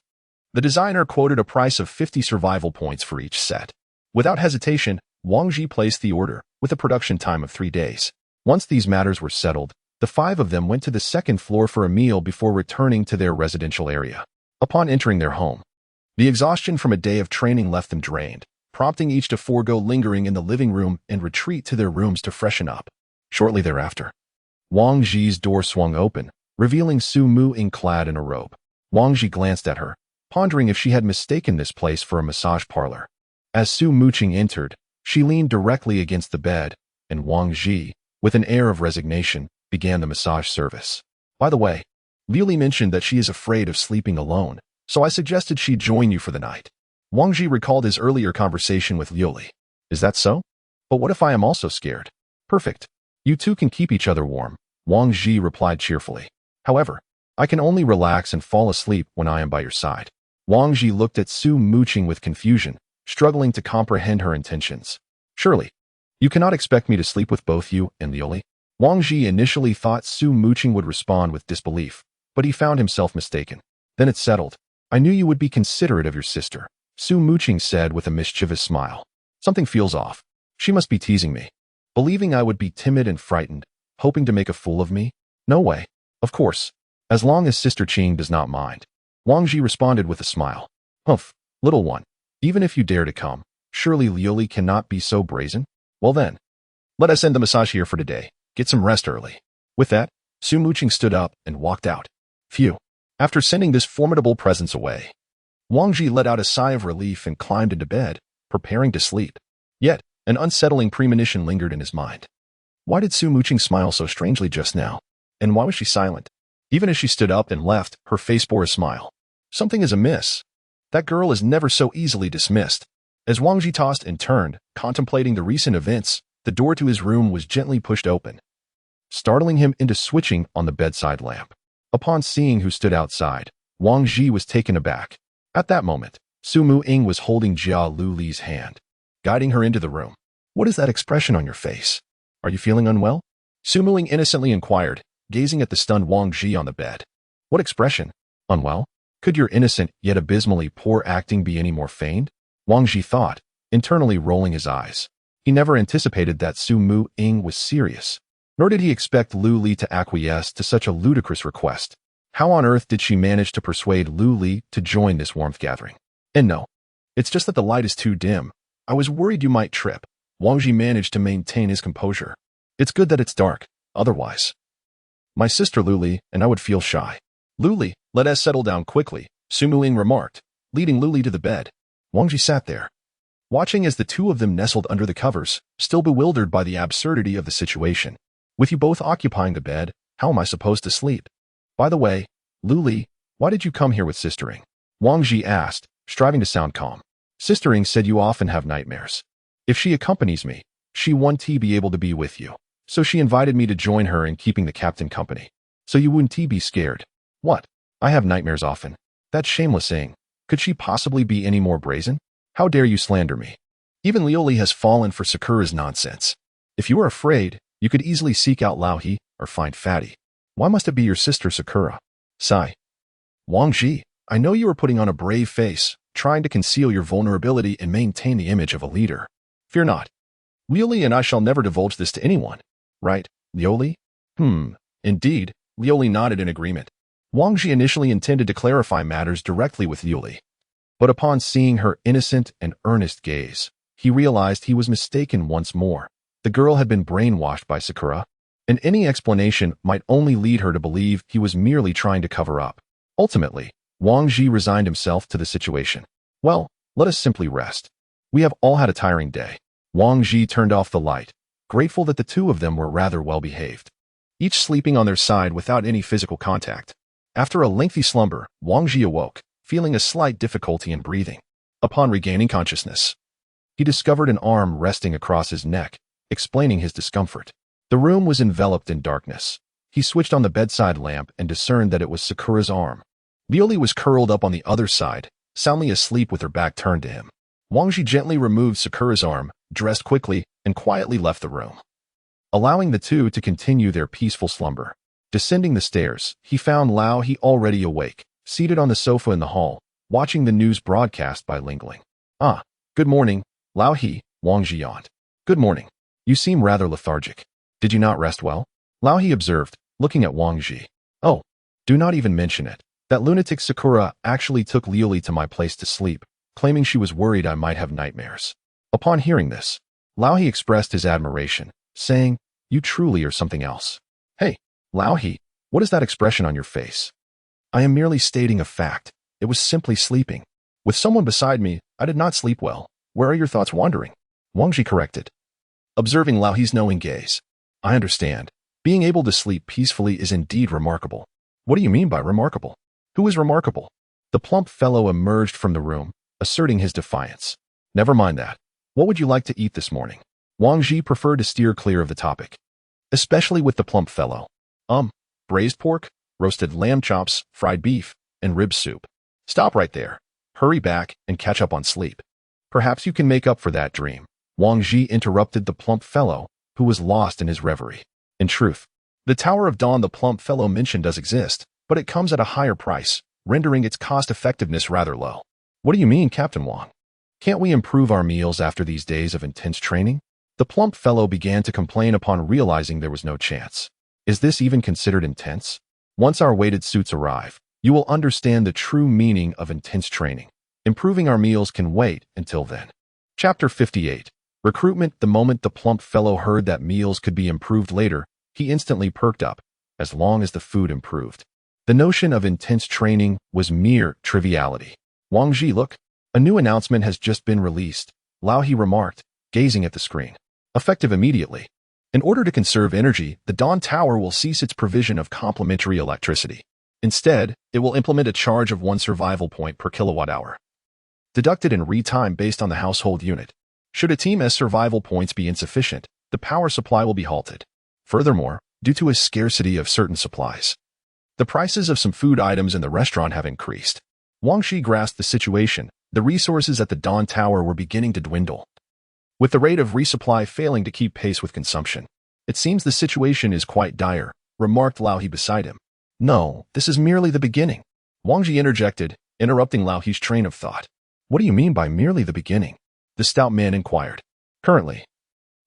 the designer quoted a price of 50 survival points for each set. Without hesitation, Wang Ji placed the order, with a production time of 3 days. Once these matters were settled, the 5 of them went to the second floor for a meal before returning to their residential area. Upon entering their home, the exhaustion from a day of training left them drained, prompting each to forego lingering in the living room and retreat to their rooms to freshen up. Shortly thereafter, Wang Ji's door swung open, revealing Su Muing clad in a robe. Wang Ji glanced at her, pondering if she had mistaken this place for a massage parlor. As Su Muing entered, she leaned directly against the bed, and Wang Ji, with an air of resignation, began the massage service. "By the way, Liu Li mentioned that she is afraid of sleeping alone, so I suggested she join you for the night." Wang Ji recalled his earlier conversation with Liu Li. "Is that so? But what if I am also scared?" "Perfect. You two can keep each other warm," Wang Ji replied cheerfully. "However, I can only relax and fall asleep when I am by your side." Wang Ji looked at Su Muing with confusion, struggling to comprehend her intentions. "Surely, you cannot expect me to sleep with both you and Liu Li?" Wang Ji initially thought Su Muing would respond with disbelief, but he found himself mistaken. "Then it's settled. I knew you would be considerate of your sister," Su Muing said with a mischievous smile. "Something feels off. She must be teasing me, believing I would be timid and frightened, hoping to make a fool of me? No way. Of course, as long as Sister Qing does not mind." Wang Ji responded with a smile. "Humph, little one. Even if you dare to come, surely Liu Li cannot be so brazen? Well then, let us end the massage here for today. Get some rest early." With that, Su Muing stood up and walked out. Phew. After sending this formidable presence away, Wang Ji let out a sigh of relief and climbed into bed, preparing to sleep. Yet, an unsettling premonition lingered in his mind. Why did Su Muing smile so strangely just now? And why was she silent? Even as she stood up and left, her face bore a smile. Something is amiss. That girl is never so easily dismissed. As Wang Ji tossed and turned, contemplating the recent events, the door to his room was gently pushed open, startling him into switching on the bedside lamp. Upon seeing who stood outside, Wang Ji was taken aback. At that moment, Su Mu-ing was holding Jia Lu Li's hand, guiding her into the room. "What is that expression on your face? Are you feeling unwell?" Su Mu-ing innocently inquired, gazing at the stunned Wang Ji on the bed. "What expression? Unwell? Could your innocent yet abysmally poor acting be any more feigned?" Wang Ji thought, internally rolling his eyes. He never anticipated that Su Mu-ing was serious, nor did he expect Lu Li to acquiesce to such a ludicrous request. How on earth did she manage to persuade Lu Li to join this warmth gathering? "And no, it's just that the light is too dim. I was worried you might trip." Wang Ji managed to maintain his composure. "It's good that it's dark, otherwise my sister Lu Li and I would feel shy." "Lu Li, let us settle down quickly," Su Mu-ing remarked, leading Lu Li to the bed. Wang Ji sat there, watching as the two of them nestled under the covers, still bewildered by the absurdity of the situation. "With you both occupying the bed, how am I supposed to sleep? By the way, Lu Li, why did you come here with Sistering?" Wang Ji asked, striving to sound calm. "Sistering said you often have nightmares. If she accompanies me, she won't be able to be with you. So she invited me to join her in keeping the captain company. So you wouldn't be scared." "What? I have nightmares often." That shameless saying. Could she possibly be any more brazen? "How dare you slander me? Even Lioli has fallen for Sakura's nonsense. If you are afraid, you could easily seek out Laohi or find Fatty. Why must it be your sister Sakura?" Sigh. "Wang Ji, I know you are putting on a brave face, trying to conceal your vulnerability and maintain the image of a leader. Fear not. Lioli and I shall never divulge this to anyone. Right, Lioli?" Indeed, Lioli nodded in agreement. Wang Ji initially intended to clarify matters directly with Lioli, but upon seeing her innocent and earnest gaze, he realized he was mistaken once more. The girl had been brainwashed by Sakura, and any explanation might only lead her to believe he was merely trying to cover up. Ultimately, Wang Ji resigned himself to the situation. "Well, let us simply rest. We have all had a tiring day." Wang Ji turned off the light, grateful that the two of them were rather well behaved, each sleeping on their side without any physical contact. After a lengthy slumber, Wang Ji awoke, feeling a slight difficulty in breathing. Upon regaining consciousness, he discovered an arm resting across his neck, explaining his discomfort. The room was enveloped in darkness. He switched on the bedside lamp and discerned that it was Sakura's arm. Lioli was curled up on the other side, soundly asleep with her back turned to him. Wang Ji gently removed Sakura's arm, dressed quickly, and quietly left the room, allowing the two to continue their peaceful slumber. Descending the stairs, he found Laohi already awake, seated on the sofa in the hall, watching the news broadcast bilingually. "Ah, good morning, Laohi," Wang Ji yawned. "Good morning. You seem rather lethargic. Did you not rest well?" Laohi observed, looking at Wang Ji. "Oh, do not even mention it. That lunatic Sakura actually took Lioli to my place to sleep, claiming she was worried I might have nightmares." Upon hearing this, Laohi expressed his admiration, saying, "You truly are something else." "Hey, Laohi, what is that expression on your face?" "I am merely stating a fact. It was simply sleeping. With someone beside me, I did not sleep well. Where are your thoughts wandering?" Wang Ji corrected, observing Laohi's knowing gaze. "I understand. Being able to sleep peacefully is indeed remarkable." "What do you mean by remarkable? Who is remarkable?" The plump fellow emerged from the room, asserting his defiance. "Never mind that. What would you like to eat this morning?" Wang Ji preferred to steer clear of the topic, especially with the plump fellow. Braised pork, roasted lamb chops, fried beef, and rib soup." "Stop right there. Hurry back and catch up on sleep. Perhaps you can make up for that dream." Wang Ji interrupted the plump fellow, who was lost in his reverie. In truth, the Tower of Dawn the plump fellow mentioned does exist, but it comes at a higher price, rendering its cost-effectiveness rather low. "What do you mean, Captain Wang? Can't we improve our meals after these days of intense training?" The plump fellow began to complain upon realizing there was no chance. "Is this even considered intense? Once our weighted suits arrive, you will understand the true meaning of intense training. Improving our meals can wait until then." Chapter 58. Recruitment. The moment the plump fellow heard that meals could be improved later, he instantly perked up, as long as the food improved. The notion of intense training was mere triviality. "Wang Ji, look, a new announcement has just been released," Laohi remarked, gazing at the screen. "Effective immediately. In order to conserve energy, the Dawn Tower will cease its provision of complementary electricity. Instead, it will implement a charge of 1 survival point per kilowatt-hour, deducted in time based on the household unit. Should a team's survival points be insufficient, the power supply will be halted. Furthermore, due to a scarcity of certain supplies, the prices of some food items in the restaurant have increased. Wang Shi grasped the situation. The resources at the Dawn Tower were beginning to dwindle, with the rate of resupply failing to keep pace with consumption. It seems the situation is quite dire, remarked Lao He beside him. No, this is merely the beginning, Wang Ji interjected, interrupting Lao He's train of thought. What do you mean by merely the beginning? The stout man inquired. Currently,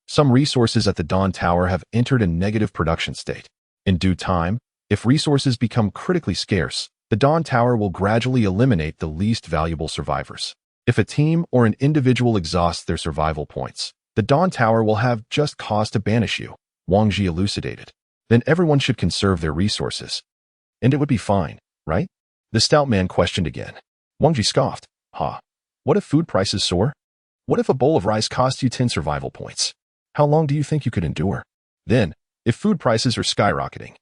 some resources at the Dawn Tower have entered a negative production state. In due time, if resources become critically scarce, the Dawn Tower will gradually eliminate the least valuable survivors. If a team or an individual exhausts their survival points, the Dawn Tower will have just cause to banish you, Wang Ji elucidated. Then everyone should conserve their resources. And it would be fine, right? The stout man questioned again. Wang Ji scoffed. What if food prices soar? What if a bowl of rice costs you 10 survival points? How long do you think you could endure? Then, if food prices are skyrocketing,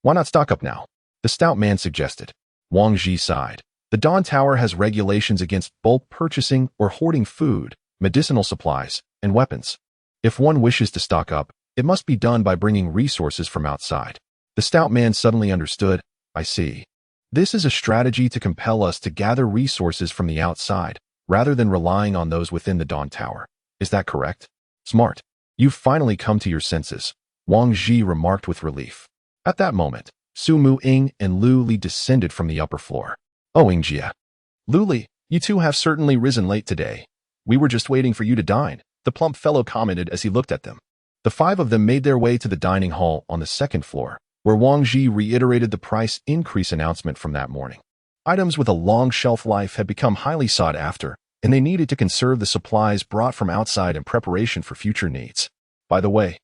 why not stock up now? The stout man suggested. Wang Ji sighed. The Dawn Tower has regulations against bulk purchasing or hoarding food, medicinal supplies, and weapons. If one wishes to stock up, it must be done by bringing resources from outside. The stout man suddenly understood. I see. This is a strategy to compel us to gather resources from the outside, rather than relying on those within the Dawn Tower. Is that correct? Smart. You've finally come to your senses, Wang Ji remarked with relief. At that moment, Su Mu-ing and Lu Li descended from the upper floor. Oh, Ingjia. Lu Li, you two have certainly risen late today. We were just waiting for you to dine, the plump fellow commented as he looked at them. The 5 of them made their way to the dining hall on the 2nd floor, where Wang Ji reiterated the price increase announcement from that morning. Items with a long shelf life had become highly sought after, and they needed to conserve the supplies brought from outside in preparation for future needs. By the way,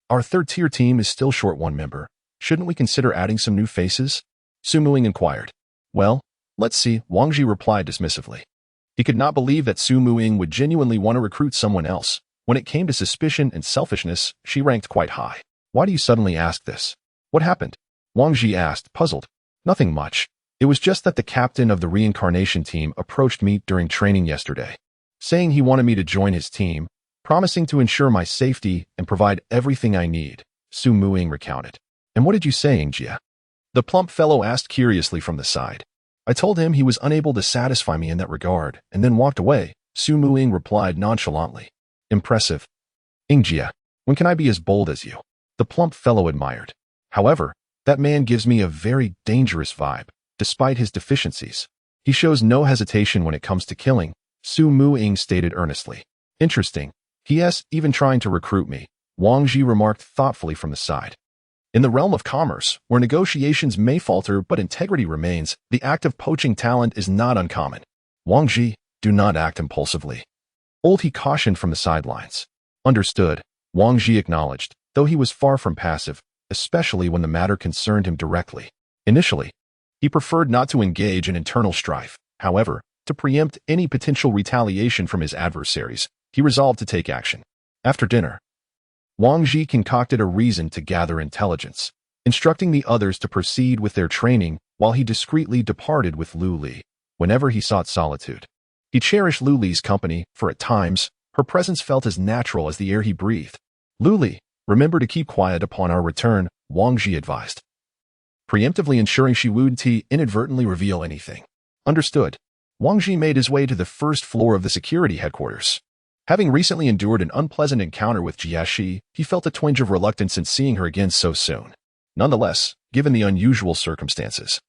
our 3rd-tier team is still short 1 member. Shouldn't we consider adding some new faces? Su Muing inquired. Well, let's see, Wang Ji replied dismissively. He could not believe that Su Muing would genuinely want to recruit someone else. When it came to suspicion and selfishness, she ranked quite high. Why do you suddenly ask this? What happened? Wang Ji asked, puzzled. Nothing much. It was just that the captain of the reincarnation team approached me during training yesterday, saying he wanted me to join his team, promising to ensure my safety and provide everything I need, Su Muing recounted. And what did you say, Ingjia? The plump fellow asked curiously from the side. I told him he was unable to satisfy me in that regard, and then walked away, Su Muing replied nonchalantly. Impressive. Ingjia, when can I be as bold as you? The plump fellow admired. However, that man gives me a very dangerous vibe, despite his deficiencies. He shows no hesitation when it comes to killing, Su Muing stated earnestly. Interesting. P.S. even trying to recruit me, Wang Ji remarked thoughtfully from the side. In the realm of commerce, where negotiations may falter but integrity remains, the act of poaching talent is not uncommon. Wang Ji, do not act impulsively. Old he cautioned from the sidelines. Understood, Wang Ji acknowledged, though he was far from passive, especially when the matter concerned him directly. Initially, he preferred not to engage in internal strife. However, to preempt any potential retaliation from his adversaries, he resolved to take action. After dinner, Wang Ji concocted a reason to gather intelligence, instructing the others to proceed with their training while he discreetly departed with Lu Li whenever he sought solitude. He cherished Lu Li's company, for at times, her presence felt as natural as the air he breathed. Lu Li, remember to keep quiet upon our return, Wang Ji advised, preemptively ensuring she wouldn't inadvertently reveal anything. Understood. Wang Ji made his way to the 1st floor of the security headquarters. Having recently endured an unpleasant encounter with Jiaxi, he felt a twinge of reluctance in seeing her again so soon. Nonetheless, given the unusual circumstances,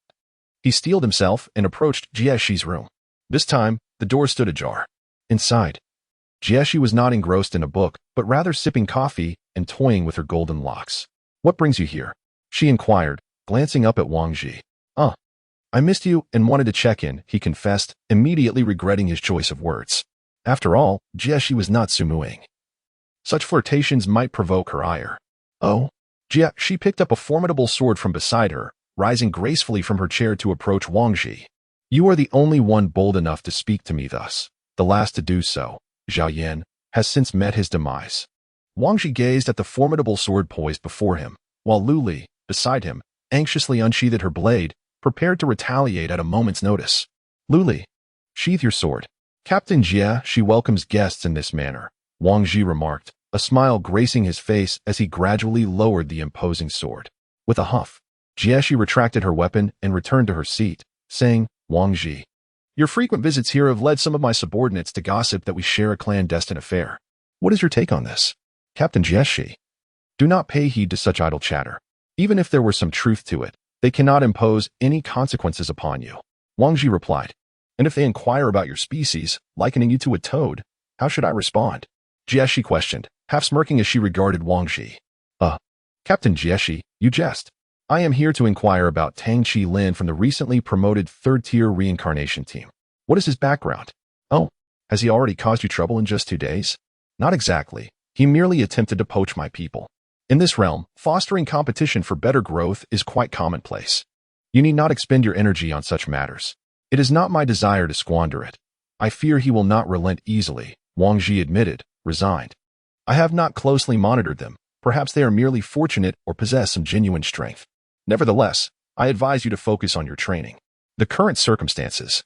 he steeled himself and approached Jiaxi's room. This time, the door stood ajar. Inside, Jiaxi was not engrossed in a book, but rather sipping coffee and toying with her golden locks. What brings you here? She inquired, glancing up at Wang Ji. I missed you and wanted to check in, he confessed, immediately regretting his choice of words. After all, Jiaxi was not Su Muing. Such flirtations might provoke her ire. Oh? Jiaxi picked up a formidable sword from beside her, rising gracefully from her chair to approach Wang Ji. You are the only one bold enough to speak to me thus. The last to do so, Zhao Yan, has since met his demise. Wang Ji gazed at the formidable sword poised before him, while Lu Li, beside him, anxiously unsheathed her blade, prepared to retaliate at a moment's notice. Lu Li, sheath your sword. Captain Jie, she welcomes guests in this manner, Wang Ji remarked, a smile gracing his face as he gradually lowered the imposing sword. With a huff, Jie retracted her weapon and returned to her seat, saying, Wang Ji, your frequent visits here have led some of my subordinates to gossip that we share a clandestine affair. What is your take on this? Captain Jie, do not pay heed to such idle chatter. Even if there were some truth to it, they cannot impose any consequences upon you. Wang Ji replied, and if they inquire about your species, likening you to a toad, how should I respond? Jie questioned, half smirking as she regarded Wang Ji. Captain Jie, you jest. I am here to inquire about Tang Qi Lin from the recently promoted third-tier reincarnation team. What is his background? Oh, has he already caused you trouble in just 2 days? Not exactly. He merely attempted to poach my people. In this realm, fostering competition for better growth is quite commonplace. You need not expend your energy on such matters. It is not my desire to squander it. I fear he will not relent easily, Wang Ji admitted, resigned. I have not closely monitored them. Perhaps they are merely fortunate or possess some genuine strength. Nevertheless, I advise you to focus on your training. The current circumstances,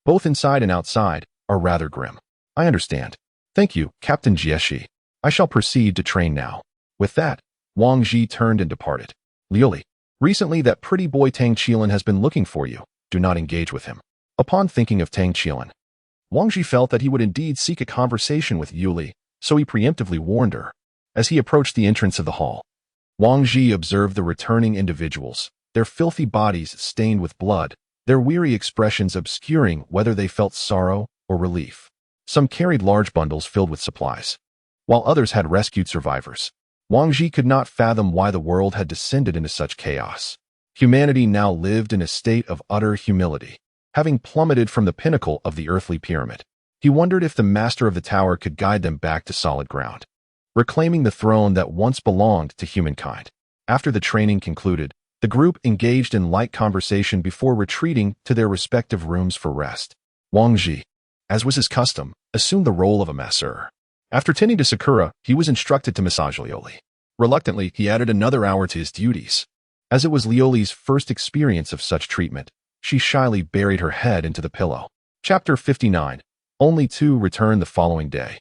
both inside and outside, are rather grim. I understand. Thank you, Captain Jie. I shall proceed to train now. With that, Wang Ji turned and departed. Liu Li, recently that pretty boy Tang Qilin has been looking for you. Do not engage with him. Upon thinking of Tang Qilin, Wang Ji felt that he would indeed seek a conversation with Liu Li, so he preemptively warned her. As he approached the entrance of the hall, Wang Ji observed the returning individuals, their filthy bodies stained with blood, their weary expressions obscuring whether they felt sorrow or relief. Some carried large bundles filled with supplies, while others had rescued survivors. Wang Ji could not fathom why the world had descended into such chaos. Humanity now lived in a state of utter humility. Having plummeted from the pinnacle of the earthly pyramid, he wondered if the master of the tower could guide them back to solid ground, reclaiming the throne that once belonged to humankind. After the training concluded, the group engaged in light conversation before retreating to their respective rooms for rest. Wang Ji, as was his custom, assumed the role of a masseur. After tending to Sakura, he was instructed to massage Liu Li. Reluctantly, he added another hour to his duties. As it was Liu Li's first experience of such treatment, she shyly buried her head into the pillow. Chapter 59. Only two returned the following day.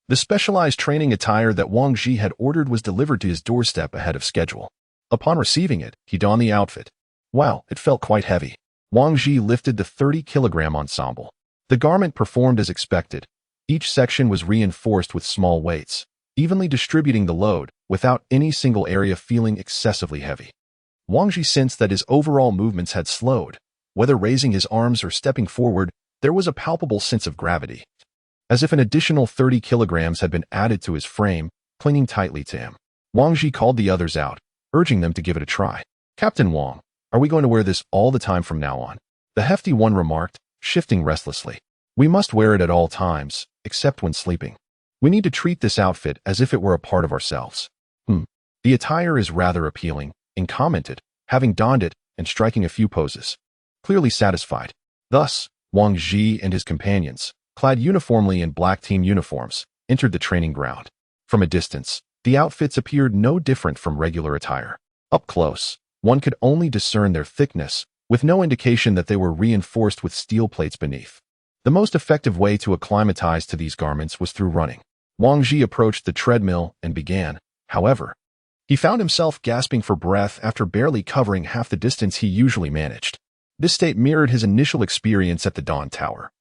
The specialized training attire that Wang Ji had ordered was delivered to his doorstep ahead of schedule. Upon receiving it, he donned the outfit. Wow, it felt quite heavy. Wang Ji lifted the 30-kilogram ensemble. The garment performed as expected. Each section was reinforced with small weights, evenly distributing the load, without any single area feeling excessively heavy. Wang Ji sensed that his overall movements had slowed. Whether raising his arms or stepping forward, there was a palpable sense of gravity, as if an additional 30 kilograms had been added to his frame, clinging tightly to him. Wang Ji called the others out, urging them to give it a try. Captain Wang, are we going to wear this all the time from now on? The hefty one remarked, shifting restlessly. We must wear it at all times, except when sleeping. We need to treat this outfit as if it were a part of ourselves. The attire is rather appealing, and commented, having donned it and striking a few poses. Clearly satisfied. Thus, Wang Ji and his companions, clad uniformly in black team uniforms, entered the training ground. From a distance, the outfits appeared no different from regular attire. Up close, one could only discern their thickness, with no indication that they were reinforced with steel plates beneath. The most effective way to acclimatize to these garments was through running. Wang Ji approached the treadmill and began. However, he found himself gasping for breath after barely covering half the distance he usually managed. This state mirrored his initial experience at the Dawn Tower,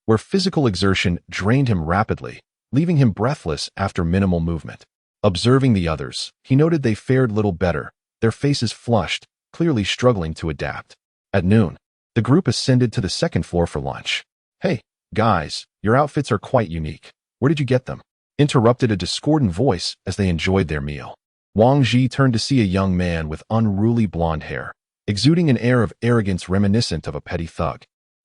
where physical exertion drained him rapidly, leaving him breathless after minimal movement. Observing the others, he noted they fared little better, their faces flushed, clearly struggling to adapt. At noon, the group ascended to the second floor for lunch. Hey, guys, your outfits are quite unique. Where did you get them? Interrupted a discordant voice as they enjoyed their meal. Wang Ji turned to see a young man with unruly blonde hair, exuding an air of arrogance reminiscent of a petty thug.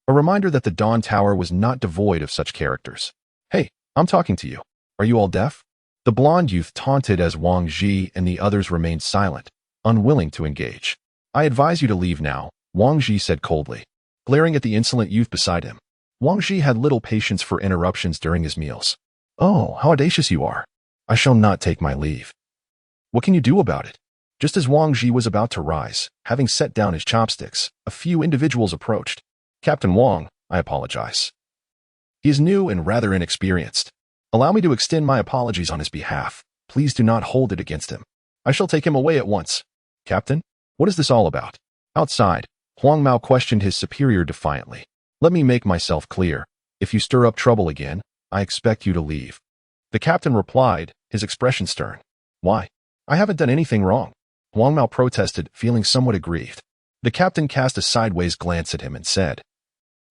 A reminder that the Dawn Tower was not devoid of such characters. Hey, I'm talking to you. Are you all deaf? The blonde youth taunted as Wang Ji and the others remained silent, unwilling to engage. I advise you to leave now, Wang Ji said coldly, glaring at the insolent youth beside him. Wang Ji had little patience for interruptions during his meals. Oh, how audacious you are. I shall not take my leave. What can you do about it? Just as Wang Ji was about to rise, having set down his chopsticks, a few individuals approached. Captain Wang, I apologize. He is new and rather inexperienced. Allow me to extend my apologies on his behalf. Please do not hold it against him. I shall take him away at once. Captain, what is this all about? Outside, Huang Mao questioned his superior defiantly. Let me make myself clear. If you stir up trouble again, I expect you to leave. The captain replied, his expression stern. Why? I haven't done anything wrong. Huang Mao protested, feeling somewhat aggrieved. The captain cast a sideways glance at him and said,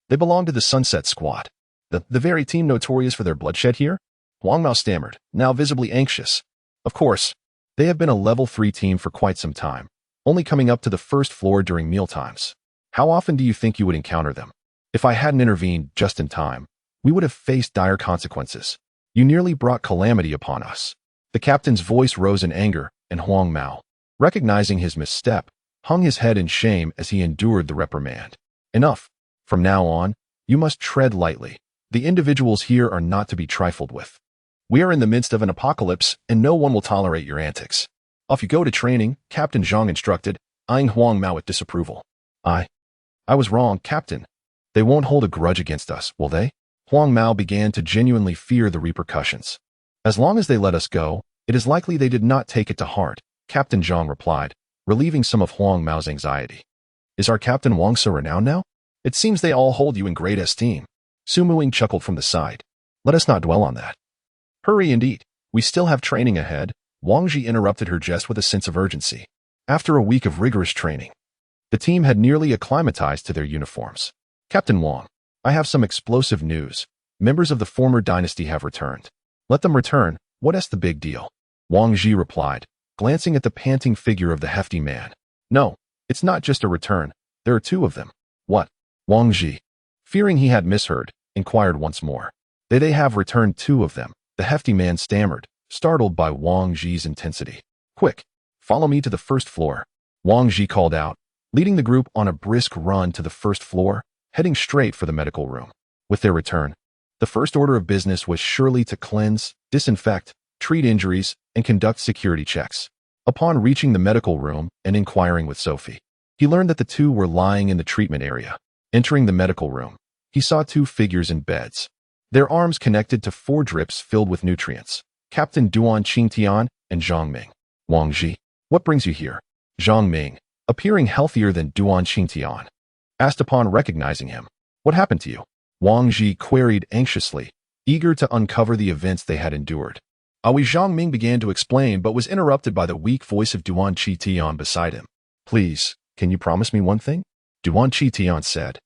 They belong to the Sunset Squad. The very team notorious for their bloodshed here? Huang Mao stammered, now visibly anxious. Of course, they have been a level 3 team for quite some time, only coming up to the first floor during mealtimes. How often do you think you would encounter them? If I hadn't intervened just in time, we would have faced dire consequences. You nearly brought calamity upon us. The captain's voice rose in anger, and Huang Mao, recognizing his misstep, hung his head in shame as he endured the reprimand. Enough. From now on, you must tread lightly. The individuals here are not to be trifled with. We are in the midst of an apocalypse, and no one will tolerate your antics. Off you go to training, Captain Zhang instructed, eyeing Huang Mao with disapproval. I was wrong, Captain. They won't hold a grudge against us, will they? Huang Mao began to genuinely fear the repercussions. As long as they let us go, it is likely they did not take it to heart, Captain Zhang replied, relieving some of Huang Mao's anxiety. Is our Captain Wang so renowned now? It seems they all hold you in great esteem. Su Muing chuckled from the side. Let us not dwell on that. Hurry indeed. We still have training ahead. Wang Ji interrupted her jest with a sense of urgency. After a week of rigorous training, the team had nearly acclimatized to their uniforms. Captain Wang, I have some explosive news. Members of the former dynasty have returned. Let them return. What's the big deal? Wang Ji replied, glancing at the panting figure of the hefty man. No, it's not just a return. There are 2 of them. What? Wang Ji, fearing he had misheard, inquired once more. They have returned 2 of them, the hefty man stammered, startled by Wang Ji's intensity. Quick, follow me to the first floor. Wang Ji called out, leading the group on a brisk run to the first floor, heading straight for the medical room. With their return, the first order of business was surely to cleanse, disinfect, treat injuries, and conduct security checks. Upon reaching the medical room and inquiring with Sophie, he learned that the 2 were lying in the treatment area. Entering the medical room, he saw 2 figures in beds, their arms connected to 4 drips filled with nutrients. Captain Duan Qingtian and Zhang Ming. Wang Ji, what brings you here? Zhang Ming, appearing healthier than Duan Qingtian, asked upon recognizing him. What happened to you? Wang Ji queried anxiously, eager to uncover the events they had endured. Zhang Ming began to explain but was interrupted by the weak voice of Duan Qingtian beside him. Please, can you promise me one thing? Duan Qingtian said,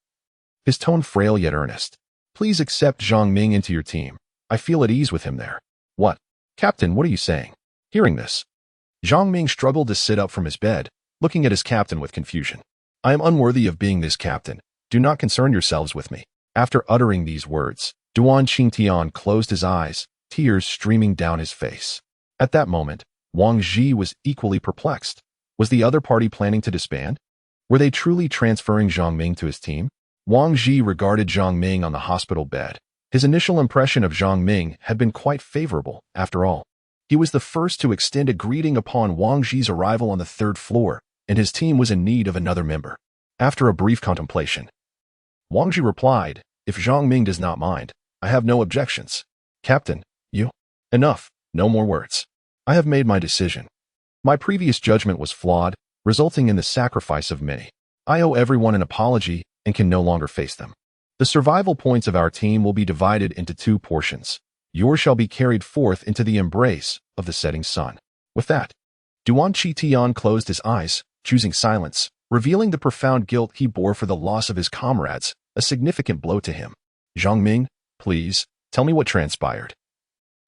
his tone frail yet earnest. Please accept Zhang Ming into your team. I feel at ease with him there. What? Captain, what are you saying? Hearing this, Zhang Ming struggled to sit up from his bed, looking at his captain with confusion. I am unworthy of being this captain. Do not concern yourselves with me. After uttering these words, Duan Qingtian closed his eyes, tears streaming down his face. At that moment, Wang Ji was equally perplexed. Was the other party planning to disband? Were they truly transferring Zhang Ming to his team? Wang Ji regarded Zhang Ming on the hospital bed. His initial impression of Zhang Ming had been quite favorable, after all. He was the first to extend a greeting upon Wang Ji's arrival on the 3rd floor, and his team was in need of another member. After a brief contemplation, Wang Ji replied, if Zhang Ming does not mind, I have no objections. Captain, you? Enough, no more words. I have made my decision. My previous judgment was flawed, resulting in the sacrifice of many. I owe everyone an apology and can no longer face them. The survival points of our team will be divided into 2 portions. Yours shall be carried forth into the embrace of the setting sun. With that, Duan Qingtian closed his eyes, choosing silence, revealing the profound guilt he bore for the loss of his comrades, a significant blow to him. Zhang Ming, please, tell me what transpired.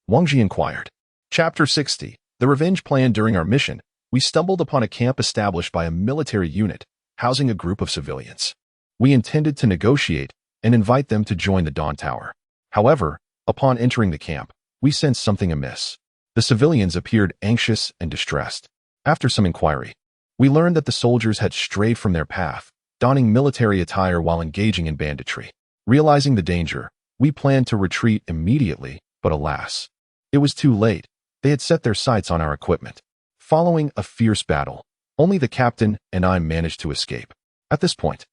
Wang Ji inquired. Chapter 60. The revenge plan. During our mission, we stumbled upon a camp established by a military unit, housing a group of civilians. We intended to negotiate and invite them to join the Dawn Tower. However, upon entering the camp, we sensed something amiss. The civilians appeared anxious and distressed. After some inquiry, we learned that the soldiers had strayed from their path, donning military attire while engaging in banditry. Realizing the danger, we planned to retreat immediately, but alas, it was too late. They had set their sights on our equipment. Following a fierce battle, only the captain and I managed to escape. At this point,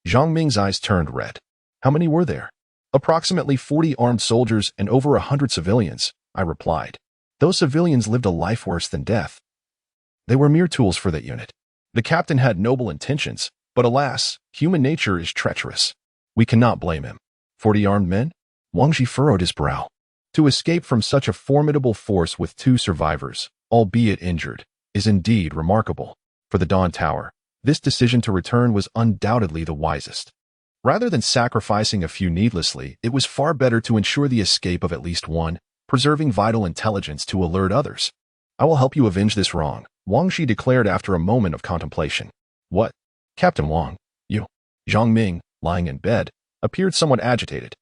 Zhang Ming's eyes turned red. How many were there? Approximately 40 armed soldiers and over 100 civilians, I replied. Those civilians lived a life worse than death. They were mere tools for that unit. The captain had noble intentions, but alas, human nature is treacherous. We cannot blame him. 40 armed men? Wang Ji furrowed his brow. To escape from such a formidable force with 2 survivors, albeit injured, is indeed remarkable. For the Dawn Tower, this decision to return was undoubtedly the wisest. Rather than sacrificing a few needlessly, it was far better to ensure the escape of at least one, preserving vital intelligence to alert others. I will help you avenge this wrong, Wang Ji declared after a moment of contemplation. What? Captain Wang, you? Zhang Ming, lying in bed, appeared somewhat agitated.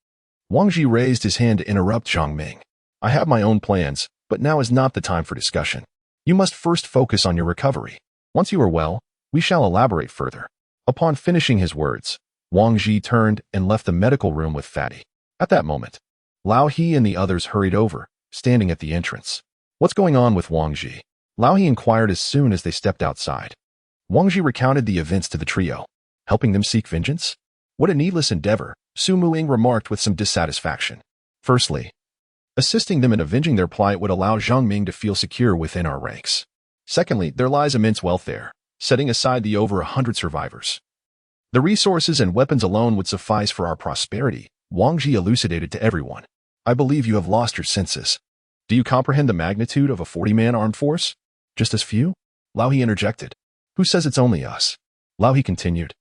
Wang Ji raised his hand to interrupt Zhang Ming. I have my own plans, but now is not the time for discussion. You must first focus on your recovery. Once you are well, we shall elaborate further. Upon finishing his words, Wang Ji turned and left the medical room with Fatty. At that moment, Lao He and the others hurried over, standing at the entrance. What's going on with Wang Ji? Lao He inquired as soon as they stepped outside. Wang Ji recounted the events to the trio. Helping them seek vengeance? What a needless endeavor, Su Muing remarked with some dissatisfaction. Firstly, assisting them in avenging their plight would allow Zhang Ming to feel secure within our ranks. Secondly, there lies immense wealth there, setting aside the over 100 survivors. The resources and weapons alone would suffice for our prosperity, Wang Ji elucidated to everyone. I believe you have lost your senses. Do you comprehend the magnitude of a 40-man armed force? Just as few? Lao He interjected. Who says it's only us? Lao He continued.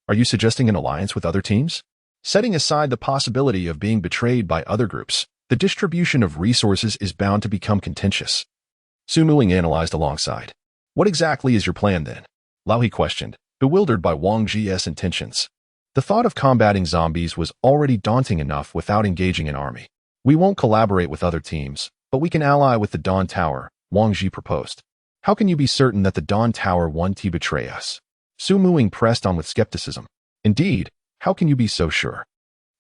Are you suggesting an alliance with other teams? Setting aside the possibility of being betrayed by other groups, the distribution of resources is bound to become contentious. Su Muing analyzed alongside. What exactly is your plan then? Lao He questioned, bewildered by Wang Ji's intentions. The thought of combating zombies was already daunting enough without engaging an army. We won't collaborate with other teams, but we can ally with the Dawn Tower, Wang Ji proposed. How can you be certain that the Dawn Tower won't betray us? Su Muing pressed on with skepticism. Indeed, how can you be so sure?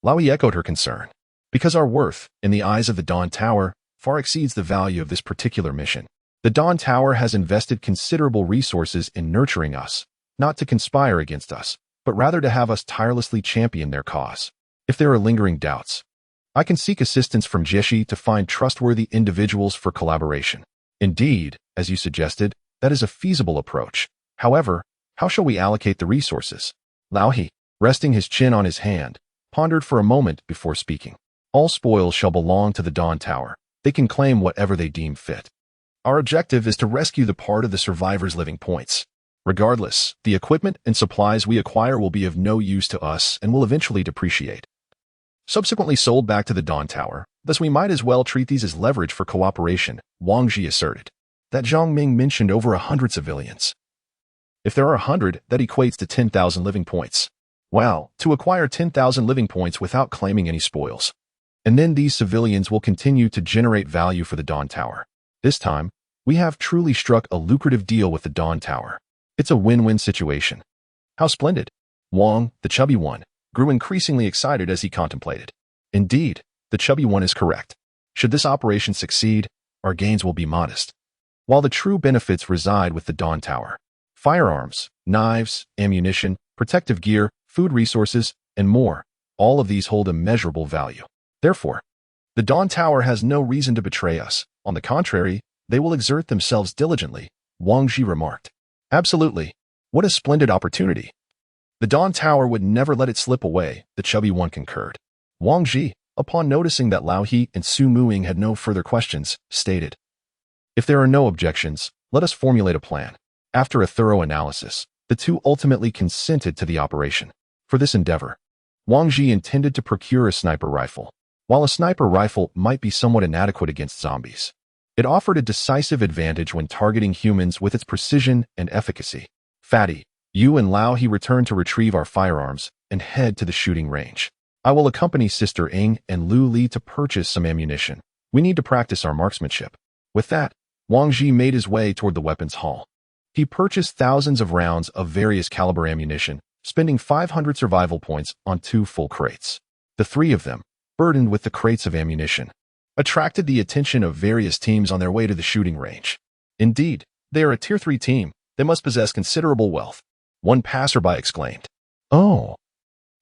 Lao He echoed her concern. Because our worth, in the eyes of the Dawn Tower, far exceeds the value of this particular mission. The Dawn Tower has invested considerable resources in nurturing us, not to conspire against us, but rather to have us tirelessly champion their cause. If there are lingering doubts, I can seek assistance from Jieshi to find trustworthy individuals for collaboration. Indeed, as you suggested, that is a feasible approach. However, how shall we allocate the resources? Lao He, resting his chin on his hand, pondered for a moment before speaking. All spoils shall belong to the Dawn Tower. They can claim whatever they deem fit. Our objective is to rescue the part of the survivors' living points. Regardless, the equipment and supplies we acquire will be of no use to us and will eventually depreciate. Subsequently sold back to the Dawn Tower, thus we might as well treat these as leverage for cooperation, Wang Ji asserted. That Zhang Ming mentioned over 100 civilians. If there are 100, that equates to 10,000 living points. Wow, to acquire 10,000 living points without claiming any spoils. And then these civilians will continue to generate value for the Dawn Tower. This time, we have truly struck a lucrative deal with the Dawn Tower. It's a win-win situation. How splendid. Wang, the chubby one, grew increasingly excited as he contemplated. Indeed, the chubby one is correct. Should this operation succeed, our gains will be modest. While the true benefits reside with the Dawn Tower. Firearms, knives, ammunition, protective gear, food resources, and more, all of these hold immeasurable value. Therefore, the Dawn Tower has no reason to betray us. On the contrary, they will exert themselves diligently, Wang Ji remarked. Absolutely. What a splendid opportunity. The Dawn Tower would never let it slip away, the chubby one concurred. Wang Ji, upon noticing that Lao He and Su Muing had no further questions, stated, if there are no objections, let us formulate a plan. After a thorough analysis, the two ultimately consented to the operation. For this endeavor, Wang Ji intended to procure a sniper rifle. While a sniper rifle might be somewhat inadequate against zombies, it offered a decisive advantage when targeting humans with its precision and efficacy. Fatty, you and Lao He return to retrieve our firearms and head to the shooting range. I will accompany Sister Ing and Lu Li to purchase some ammunition. We need to practice our marksmanship. With that, Wang Ji made his way toward the weapons hall. He purchased thousands of rounds of various caliber ammunition, spending 500 survival points on 2 full crates. The 3 of them, burdened with the crates of ammunition. attracted the attention of various teams on their way to the shooting range. Indeed, they are a Tier 3 team. They must possess considerable wealth. One passerby exclaimed. Oh,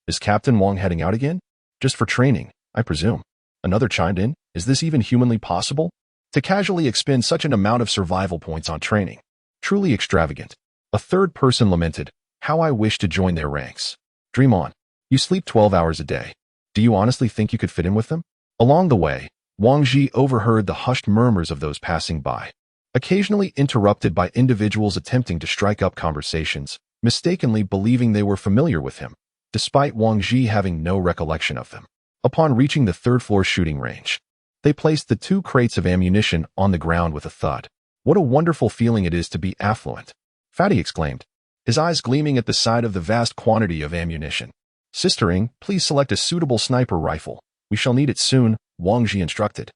is Captain Wang heading out again? Just for training, I presume. Another chimed in. Is this even humanly possible? To casually expend such an amount of survival points on training. Truly extravagant. A third person lamented. How I wish to join their ranks. Dream on. You sleep 12 hours a day. Do you honestly think you could fit in with them? Along the way, Wang Ji overheard the hushed murmurs of those passing by, occasionally interrupted by individuals attempting to strike up conversations, mistakenly believing they were familiar with him, despite Wang Ji having no recollection of them. Upon reaching the third-floor shooting range, they placed the 2 crates of ammunition on the ground with a thud. What a wonderful feeling it is to be affluent, Fatty exclaimed, his eyes gleaming at the sight of the vast quantity of ammunition. Sistering, please select a suitable sniper rifle. We shall need it soon, Wang Ji instructed,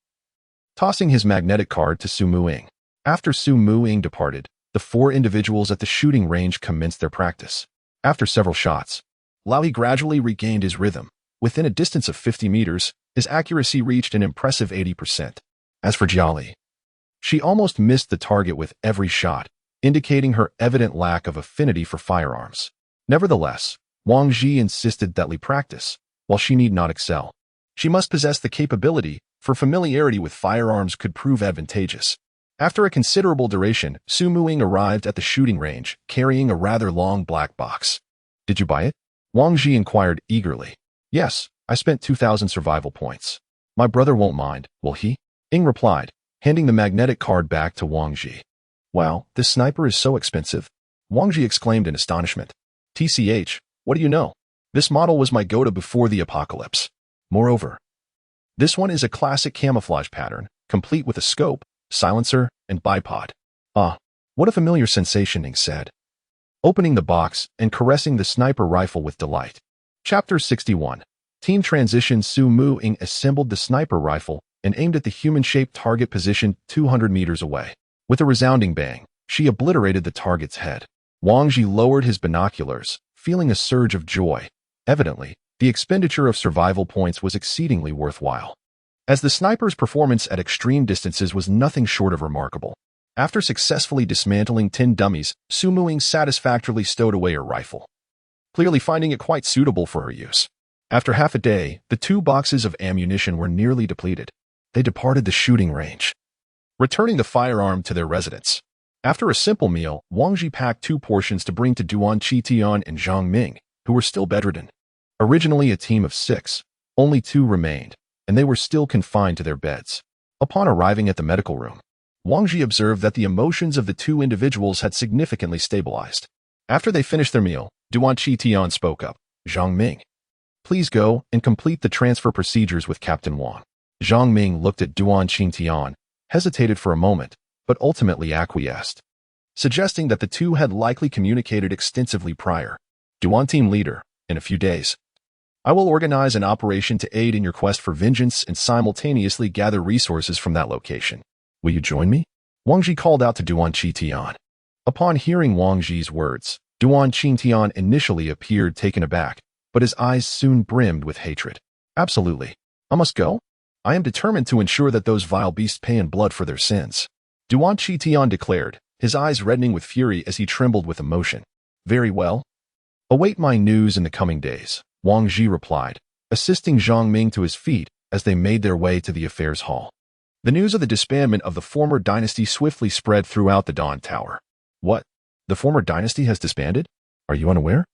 tossing his magnetic card to Su Muing. After Su Muing departed, the 4 individuals at the shooting range commenced their practice. After several shots, Lao He gradually regained his rhythm. Within a distance of 50 meters, his accuracy reached an impressive 80%. As for Jiali, she almost missed the target with every shot, indicating her evident lack of affinity for firearms. Nevertheless, Wang Ji insisted that Li practice, while she need not excel. She must possess the capability, for familiarity with firearms could prove advantageous. After a considerable duration, Su Muing arrived at the shooting range, carrying a rather long black box. Did you buy it? Wang Ji inquired eagerly. Yes, I spent 2,000 survival points. My brother won't mind, will he? Ing replied, handing the magnetic card back to Wang Ji. Wow, this sniper is so expensive. Wang Ji exclaimed in astonishment. TCH, what do you know? This model was my go-to before the apocalypse. Moreover, this one is a classic camouflage pattern, complete with a scope, silencer, and bipod. Ah, what a familiar sensation, Ing said, opening the box and caressing the sniper rifle with delight. Chapter 61. Team Transition. Su Muing assembled the sniper rifle and aimed at the human-shaped target positioned 200 meters away. With a resounding bang, she obliterated the target's head. Wang Ji lowered his binoculars, feeling a surge of joy. Evidently, the expenditure of survival points was exceedingly worthwhile, as the sniper's performance at extreme distances was nothing short of remarkable. After successfully dismantling 10 dummies, Su Muing satisfactorily stowed away her rifle, clearly finding it quite suitable for her use. After half a day, the 2 boxes of ammunition were nearly depleted. They departed the shooting range, returning the firearm to their residence. After a simple meal, Wang Ji packed 2 portions to bring to Duan Qitian and Zhang Ming, who were still bedridden. Originally a team of 6, only 2 remained, and they were still confined to their beds. Upon arriving at the medical room, Wang Ji observed that the emotions of the 2 individuals had significantly stabilized. After they finished their meal, Duan Qitian spoke up. Zhang Ming, please go and complete the transfer procedures with Captain Wang. Zhang Ming looked at Duan Qitian, hesitated for a moment, but ultimately acquiesced, suggesting that the 2 had likely communicated extensively prior. Duan team leader, in a few days, I will organize an operation to aid in your quest for vengeance and simultaneously gather resources from that location. Will you join me? Wang Ji called out to Duan Qitian. Upon hearing Wang Ji's words, Duan Qitian initially appeared taken aback, but his eyes soon brimmed with hatred. Absolutely. I must go. I am determined to ensure that those vile beasts pay in blood for their sins. Duan Qitian declared, his eyes reddening with fury as he trembled with emotion. Very well. Await my news in the coming days, Wang Ji replied, assisting Zhang Ming to his feet as they made their way to the affairs hall. The news of the disbandment of the former dynasty swiftly spread throughout the Dawn Tower. What? The former dynasty has disbanded? Are you unaware?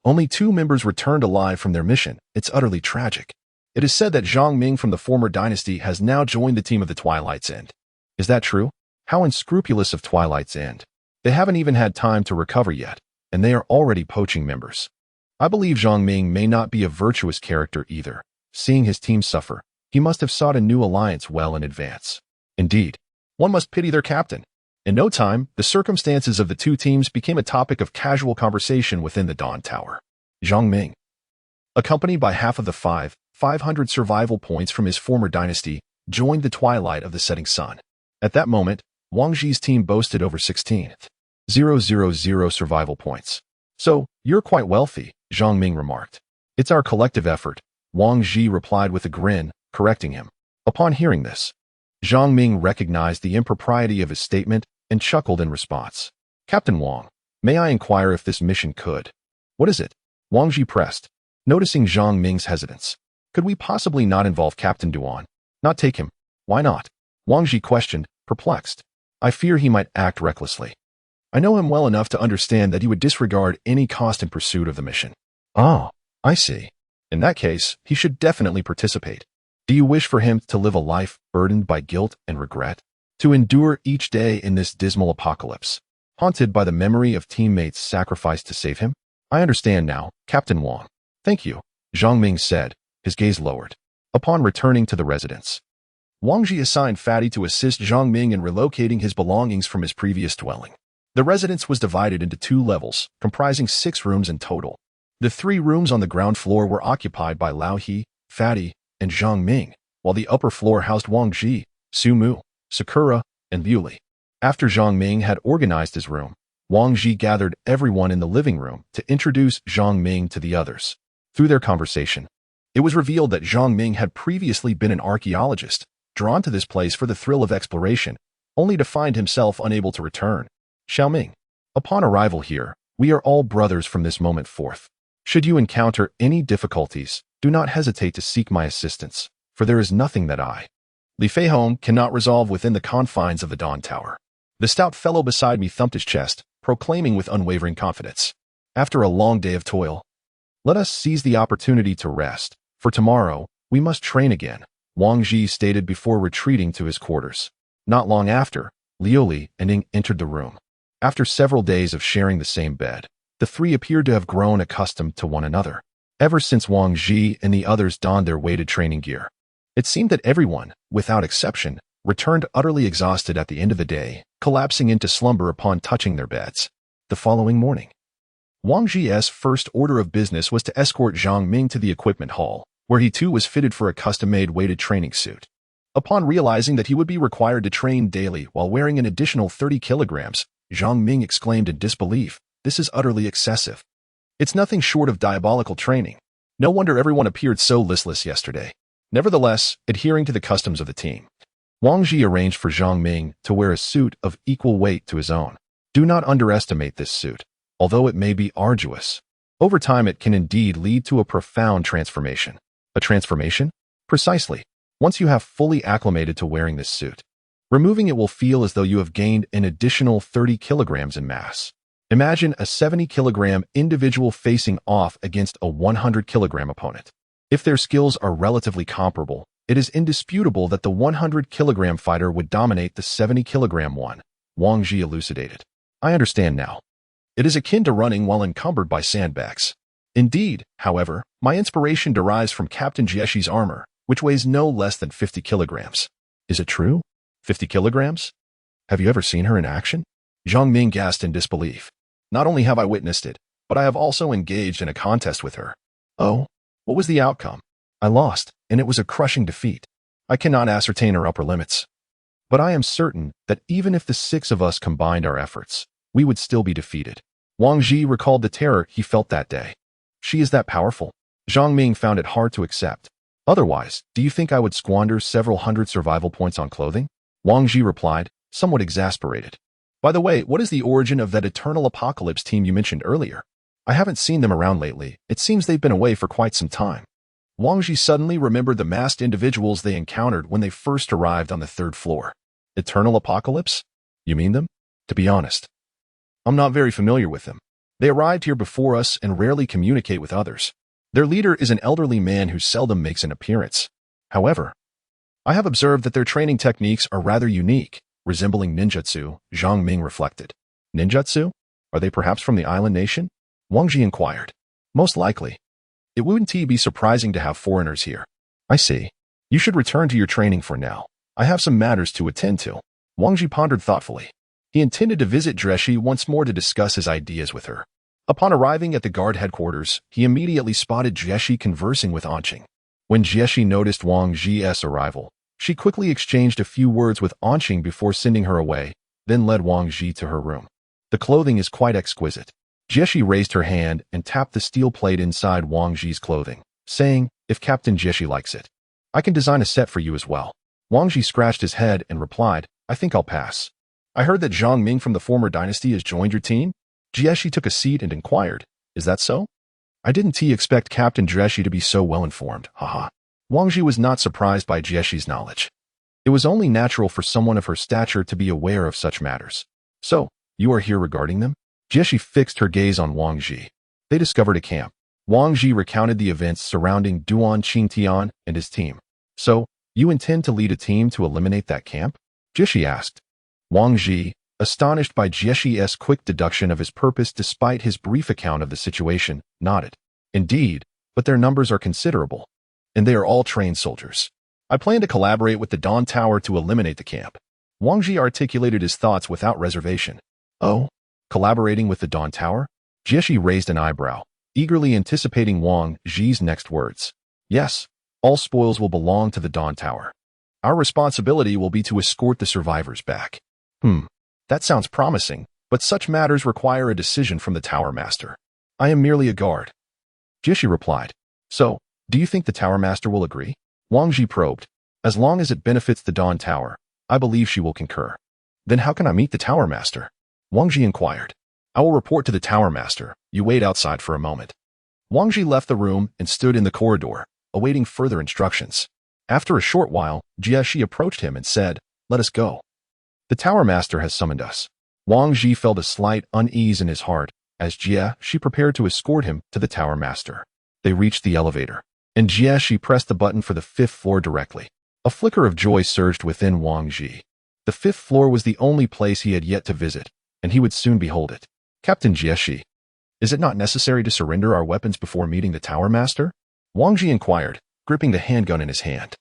Only 2 members returned alive from their mission. It's utterly tragic. It is said that Zhang Ming from the former dynasty has now joined the team of the Twilight's End. Is that true? How unscrupulous of Twilight's End. They haven't even had time to recover yet, and they are already poaching members. I believe Zhang Ming may not be a virtuous character either. Seeing his team suffer, he must have sought a new alliance well in advance. Indeed, one must pity their captain. In no time, the circumstances of the 2 teams became a topic of casual conversation within the Dawn Tower. Zhang Ming, accompanied by half of the 500 survival points from his former dynasty, joined the twilight of the setting sun. At that moment, Wang Ji's team boasted over 16,000 survival points. So, you're quite wealthy, Zhang Ming remarked. It's our collective effort, Wang Ji replied with a grin, correcting him. Upon hearing this, Zhang Ming recognized the impropriety of his statement and chuckled in response. Captain Wang, may I inquire if this mission could? What is it? Wang Ji pressed, noticing Zhang Ming's hesitance. Could we possibly not involve Captain Duan? Not take him? Why not? Wang Ji questioned, perplexed. I fear he might act recklessly. I know him well enough to understand that he would disregard any cost in pursuit of the mission. Ah, I see. In that case, he should definitely participate. Do you wish for him to live a life burdened by guilt and regret? To endure each day in this dismal apocalypse, haunted by the memory of teammates sacrificed to save him? I understand now, Captain Wang. Thank you, Zhang Ming said, his gaze lowered. Upon returning to the residence, Wang Ji assigned Fatty to assist Zhang Ming in relocating his belongings from his previous dwelling. The residence was divided into 2 levels, comprising 6 rooms in total. The 3 rooms on the ground floor were occupied by Lao He, Fatty, and Zhang Ming, while the upper floor housed Wang Ji, Su Mu, Sakura, and Liu Li. After Zhang Ming had organized his room, Wang Ji gathered everyone in the living room to introduce Zhang Ming to the others. Through their conversation, it was revealed that Zhang Ming had previously been an archaeologist, drawn to this place for the thrill of exploration, only to find himself unable to return. Xiaoming, upon arrival here, we are all brothers from this moment forth. Should you encounter any difficulties, do not hesitate to seek my assistance, for there is nothing that I, Li Feihong, cannot resolve within the confines of the Dawn Tower. The stout fellow beside me thumped his chest, proclaiming with unwavering confidence. After a long day of toil, let us seize the opportunity to rest, for tomorrow, we must train again, Wang Ji stated before retreating to his quarters. Not long after, Liu Li and Ning entered the room. After several days of sharing the same bed, the 3 appeared to have grown accustomed to one another. Ever since Wang Ji and the others donned their weighted training gear, it seemed that everyone, without exception, returned utterly exhausted at the end of the day, collapsing into slumber upon touching their beds. The following morning, Wang Ji's first order of business was to escort Zhang Ming to the equipment hall, where he too was fitted for a custom-made weighted training suit. Upon realizing that he would be required to train daily while wearing an additional 30 kilograms, Zhang Ming exclaimed in disbelief, "This is utterly excessive. It's nothing short of diabolical training. No wonder everyone appeared so listless yesterday." Nevertheless, adhering to the customs of the team, Wang Ji arranged for Zhang Ming to wear a suit of equal weight to his own. Do not underestimate this suit, although it may be arduous. Over time, it can indeed lead to a profound transformation. A transformation? Precisely. Once you have fully acclimated to wearing this suit, removing it will feel as though you have gained an additional 30 kilograms in mass. Imagine a 70-kilogram individual facing off against a 100-kilogram opponent. If their skills are relatively comparable, it is indisputable that the 100-kilogram fighter would dominate the 70-kilogram one, Wang Ji elucidated. I understand now. It is akin to running while encumbered by sandbags. Indeed, however, my inspiration derives from Captain Jieshi's armor, which weighs no less than 50 kilograms. Is it true? 50 kilograms? Have you ever seen her in action? Zhang Ming gasped in disbelief. Not only have I witnessed it, but I have also engaged in a contest with her. Oh, what was the outcome? I lost, and it was a crushing defeat. I cannot ascertain her upper limits. But I am certain that even if the 6 of us combined our efforts, we would still be defeated. Wang Ji recalled the terror he felt that day. She is that powerful? Zhang Ming found it hard to accept. Otherwise, do you think I would squander several hundred survival points on clothing? Wang Ji replied, somewhat exasperated. By the way, what is the origin of that Eternal Apocalypse team you mentioned earlier? I haven't seen them around lately. It seems they've been away for quite some time. Wang Ji suddenly remembered the masked individuals they encountered when they first arrived on the 3rd floor. Eternal Apocalypse? You mean them? To be honest, I'm not very familiar with them. They arrived here before us and rarely communicate with others. Their leader is an elderly man who seldom makes an appearance. However, I have observed that their training techniques are rather unique, resembling ninjutsu, Zhang Ming reflected. Ninjutsu? Are they perhaps from the island nation? Wang Ji inquired. Most likely. It wouldn't be surprising to have foreigners here. I see. You should return to your training for now. I have some matters to attend to. Wang Ji pondered thoughtfully. He intended to visit Dreshi once more to discuss his ideas with her. Upon arriving at the guard headquarters, he immediately spotted Jieshi conversing with Anqing. When Jieshi noticed Wang Ji's arrival, she quickly exchanged a few words with Anqing before sending her away, then led Wang Ji to her room. The clothing is quite exquisite. Jieshi raised her hand and tapped the steel plate inside Wang Ji's clothing, saying, if Captain Jieshi likes it, I can design a set for you as well. Wang Ji scratched his head and replied, I think I'll pass. I heard that Zhang Ming from the former dynasty has joined your team? Jieshi took a seat and inquired, is that so? I didn't expect Captain Jieshi to be so well-informed, haha. Wang Ji was not surprised by Jieshi's knowledge. It was only natural for someone of her stature to be aware of such matters. So, you are here regarding them? Jieshi fixed her gaze on Wang Ji. They discovered a camp. Wang Ji recounted the events surrounding Duan Qingtian and his team. So, you intend to lead a team to eliminate that camp? Jieshi asked. Wang Ji, astonished by Jieshi's quick deduction of his purpose despite his brief account of the situation, nodded. Indeed, but their numbers are considerable. And they are all trained soldiers. I plan to collaborate with the Dawn Tower to eliminate the camp. Wang Ji articulated his thoughts without reservation. Oh? Collaborating with the Dawn Tower? Jieshi raised an eyebrow, eagerly anticipating Wang Ji's next words. Yes, all spoils will belong to the Dawn Tower. Our responsibility will be to escort the survivors back. That sounds promising, but such matters require a decision from the Tower Master. I am merely a guard. Jieshi replied. So, do you think the Tower Master will agree? Wang Ji probed. As long as it benefits the Dawn Tower, I believe she will concur. Then how can I meet the Tower Master? Wang Ji inquired. I will report to the Tower Master. You wait outside for a moment. Wang Ji left the room and stood in the corridor, awaiting further instructions. After a short while, Jieshi approached him and said, Let us go. The Tower Master has summoned us. Wang Ji felt a slight unease in his heart as Jieshi prepared to escort him to the Tower Master. They reached the elevator, and Jieshi pressed the button for the 5th floor directly. A flicker of joy surged within Wang Ji. The 5th floor was the only place he had yet to visit, and he would soon behold it. Captain Jieshi, is it not necessary to surrender our weapons before meeting the Tower Master? Wang Ji inquired, gripping the handgun in his hand.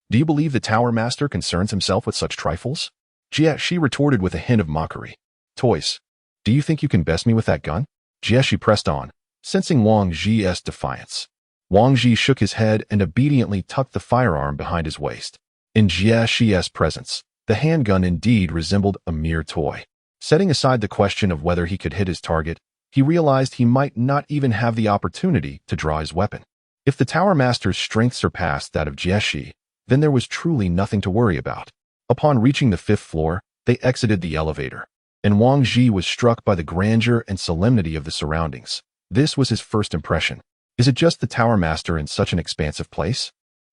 Do you believe the Tower Master concerns himself with such trifles? Jieshi retorted with a hint of mockery. Toys, do you think you can best me with that gun? Jieshi pressed on, sensing Wang Ji's defiance. Wang Ji shook his head and obediently tucked the firearm behind his waist. In Jieshi's presence, the handgun indeed resembled a mere toy. Setting aside the question of whether he could hit his target, he realized he might not even have the opportunity to draw his weapon. If the Tower Master's strength surpassed that of Jieshi, then there was truly nothing to worry about. Upon reaching the 5th floor, they exited the elevator, and Wang Ji was struck by the grandeur and solemnity of the surroundings. This was his first impression. Is it just the Tower Master in such an expansive place?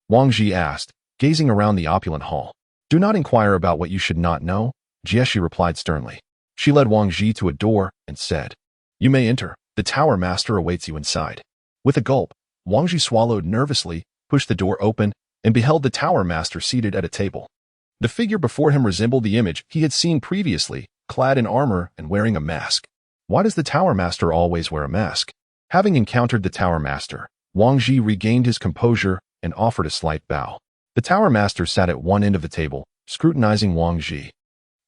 Wang Ji asked, gazing around the opulent hall. Do not inquire about what you should not know, Jieshi replied sternly. She led Wang Ji to a door and said, You may enter. The Tower Master awaits you inside. With a gulp, Wang Ji swallowed nervously, pushed the door open, and beheld the Tower Master seated at a table. The figure before him resembled the image he had seen previously, clad in armor and wearing a mask. Why does the Tower Master always wear a mask? Having encountered the Tower Master, Wang Ji regained his composure and offered a slight bow. The Tower Master sat at one end of the table, scrutinizing Wang Ji,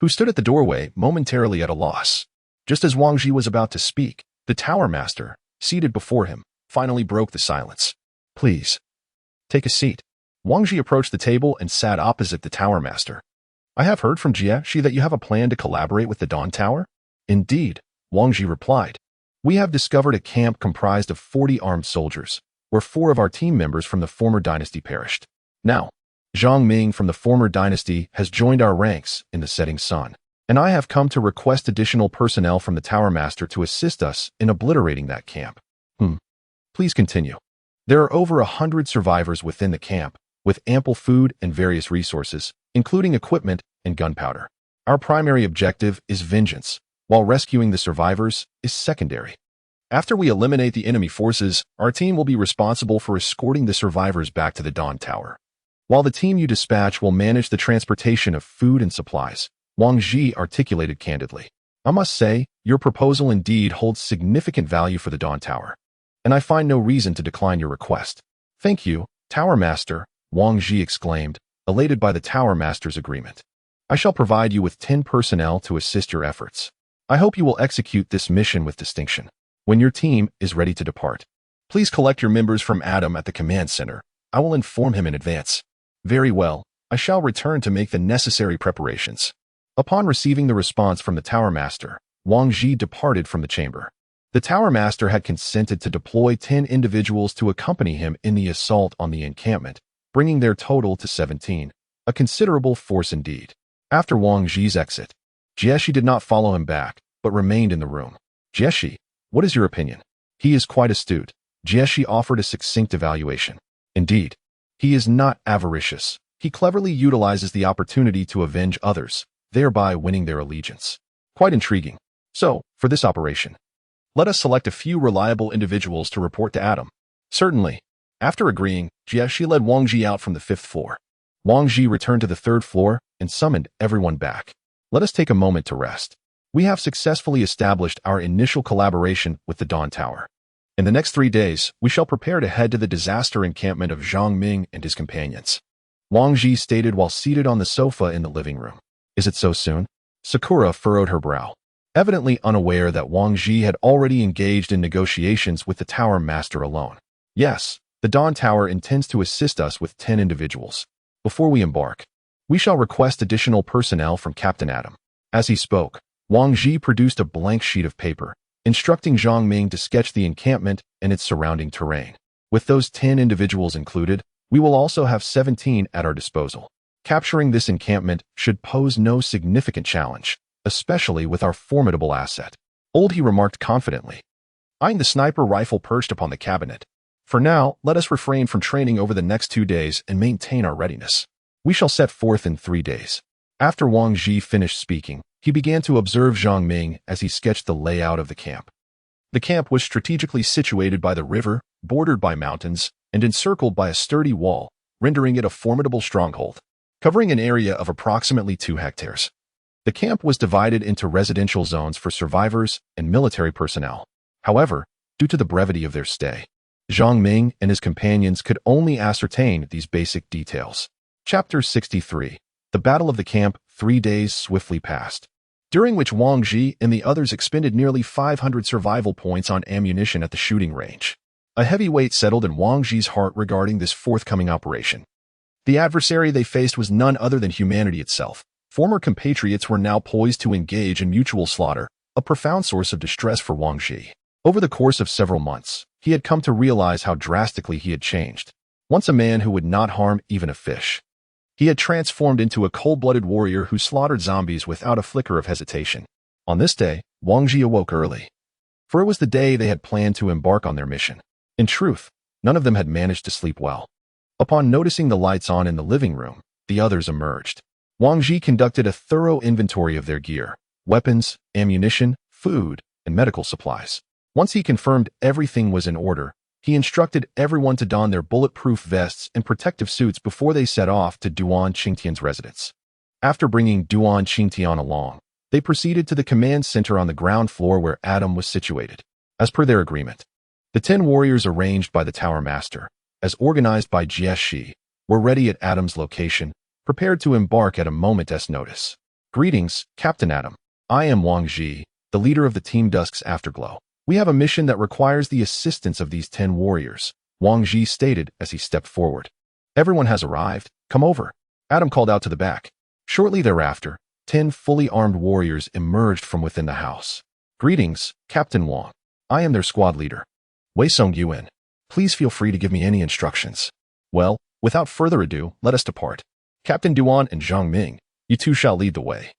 who stood at the doorway momentarily at a loss. Just as Wang Ji was about to speak, the Tower Master, seated before him, finally broke the silence. Please, take a seat. Wang Ji approached the table and sat opposite the Tower Master. I have heard from Jieshi that you have a plan to collaborate with the Dawn Tower? Indeed, Wang Ji replied. We have discovered a camp comprised of 40 armed soldiers, where 4 of our team members from the former dynasty perished. Now, Zhang Ming from the former dynasty has joined our ranks in the setting sun, and I have come to request additional personnel from the Tower Master to assist us in obliterating that camp. Please continue. There are over 100 survivors within the camp, with ample food and various resources, including equipment and gunpowder. Our primary objective is vengeance, while rescuing the survivors is secondary. After we eliminate the enemy forces, our team will be responsible for escorting the survivors back to the Dawn Tower. While the team you dispatch will manage the transportation of food and supplies, Wang Ji articulated candidly. I must say, your proposal indeed holds significant value for the Dawn Tower, and I find no reason to decline your request. Thank you, Tower Master, Wang Ji exclaimed, elated by the Tower Master's agreement. I shall provide you with 10 personnel to assist your efforts. I hope you will execute this mission with distinction. When your team is ready to depart, please collect your members from Adam at the command center. I will inform him in advance. Very well, I shall return to make the necessary preparations. Upon receiving the response from the Tower Master, Wang Ji departed from the chamber. The Tower Master had consented to deploy 10 individuals to accompany him in the assault on the encampment, bringing their total to 17. A considerable force indeed. After Wang Ji's exit, Jieshi did not follow him back, but remained in the room. Jieshi, what is your opinion? He is quite astute. Jieshi offered a succinct evaluation. Indeed, he is not avaricious. He cleverly utilizes the opportunity to avenge others, thereby winning their allegiance. Quite intriguing. So, for this operation, let us select a few reliable individuals to report to Adam. Certainly. After agreeing, Jieshi led Wang Ji out from the 5th floor. Wang Ji returned to the 3rd floor and summoned everyone back. Let us take a moment to rest. We have successfully established our initial collaboration with the Dawn Tower. In the next 3 days, we shall prepare to head to the disaster encampment of Zhang Ming and his companions. Wang Ji stated while seated on the sofa in the living room. Is it so soon? Sakura furrowed her brow, evidently unaware that Wang Ji had already engaged in negotiations with the Tower Master alone. Yes, the Dawn Tower intends to assist us with 10 individuals. Before we embark, we shall request additional personnel from Captain Adam. As he spoke, Wang Ji produced a blank sheet of paper, instructing Zhang Ming to sketch the encampment and its surrounding terrain. With those 10 individuals included, we will also have 17 at our disposal. Capturing this encampment should pose no significant challenge, especially with our formidable asset. He remarked confidently, eyeing the sniper rifle perched upon the cabinet. For now, let us refrain from training over the next 2 days and maintain our readiness. We shall set forth in 3 days. After Wang Ji finished speaking, he began to observe Zhang Ming as he sketched the layout of the camp. The camp was strategically situated by the river, bordered by mountains, and encircled by a sturdy wall, rendering it a formidable stronghold. Covering an area of approximately 2 hectares. The camp was divided into residential zones for survivors and military personnel. However, due to the brevity of their stay, Zhang Ming and his companions could only ascertain these basic details. Chapter 63. The Battle of the Camp. 3 days swiftly passed, during which Wang Ji and the others expended nearly 500 survival points on ammunition at the shooting range. A heavy weight settled in Wang Ji's heart regarding this forthcoming operation. The adversary they faced was none other than humanity itself. Former compatriots were now poised to engage in mutual slaughter, a profound source of distress for Wang Ji. Over the course of several months, he had come to realize how drastically he had changed. Once a man who would not harm even a fish, he had transformed into a cold-blooded warrior who slaughtered zombies without a flicker of hesitation. On this day, Wang Ji awoke early, for it was the day they had planned to embark on their mission. In truth, none of them had managed to sleep well. Upon noticing the lights on in the living room, the others emerged. Wang Ji conducted a thorough inventory of their gear, weapons, ammunition, food, and medical supplies. Once he confirmed everything was in order, he instructed everyone to don their bulletproof vests and protective suits before they set off to Duan Qingtian's residence. After bringing Duan Qingtian along, they proceeded to the command center on the ground floor where Adam was situated. As per their agreement, the 10 warriors arranged by the Tower Master, as organized by Jieshi, were ready at Adam's location, prepared to embark at a moment's notice. Greetings, Captain Adam. I am Wang Ji, the leader of the Team Dusk's Afterglow. We have a mission that requires the assistance of these 10 warriors, Wang Ji stated as he stepped forward. Everyone has arrived. Come over. Adam called out to the back. Shortly thereafter, 10 fully armed warriors emerged from within the house. Greetings, Captain Wang. I am their squad leader, Wei Song Yuan. Please feel free to give me any instructions. Well, without further ado, let us depart. Captain Duan and Zhang Ming, you two shall lead the way,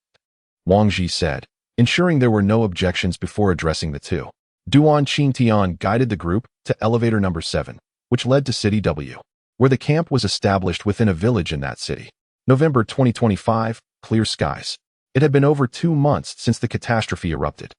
Wang Ji said, ensuring there were no objections before addressing the two. Duan Qingtian guided the group to elevator number 7, which led to City W, where the camp was established within a village in that city. November 2025, clear skies. It had been over 2 months since the catastrophe erupted.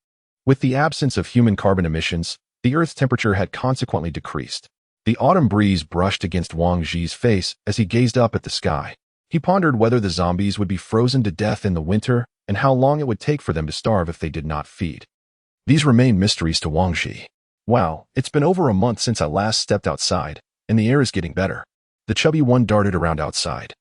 With the absence of human carbon emissions, the Earth's temperature had consequently decreased. The autumn breeze brushed against Wang Ji's face as he gazed up at the sky. He pondered whether the zombies would be frozen to death in the winter and how long it would take for them to starve if they did not feed. These remain mysteries to Wang Ji. Wow, it's been over a month since I last stepped outside, and the air is getting better. The chubby one darted around outside,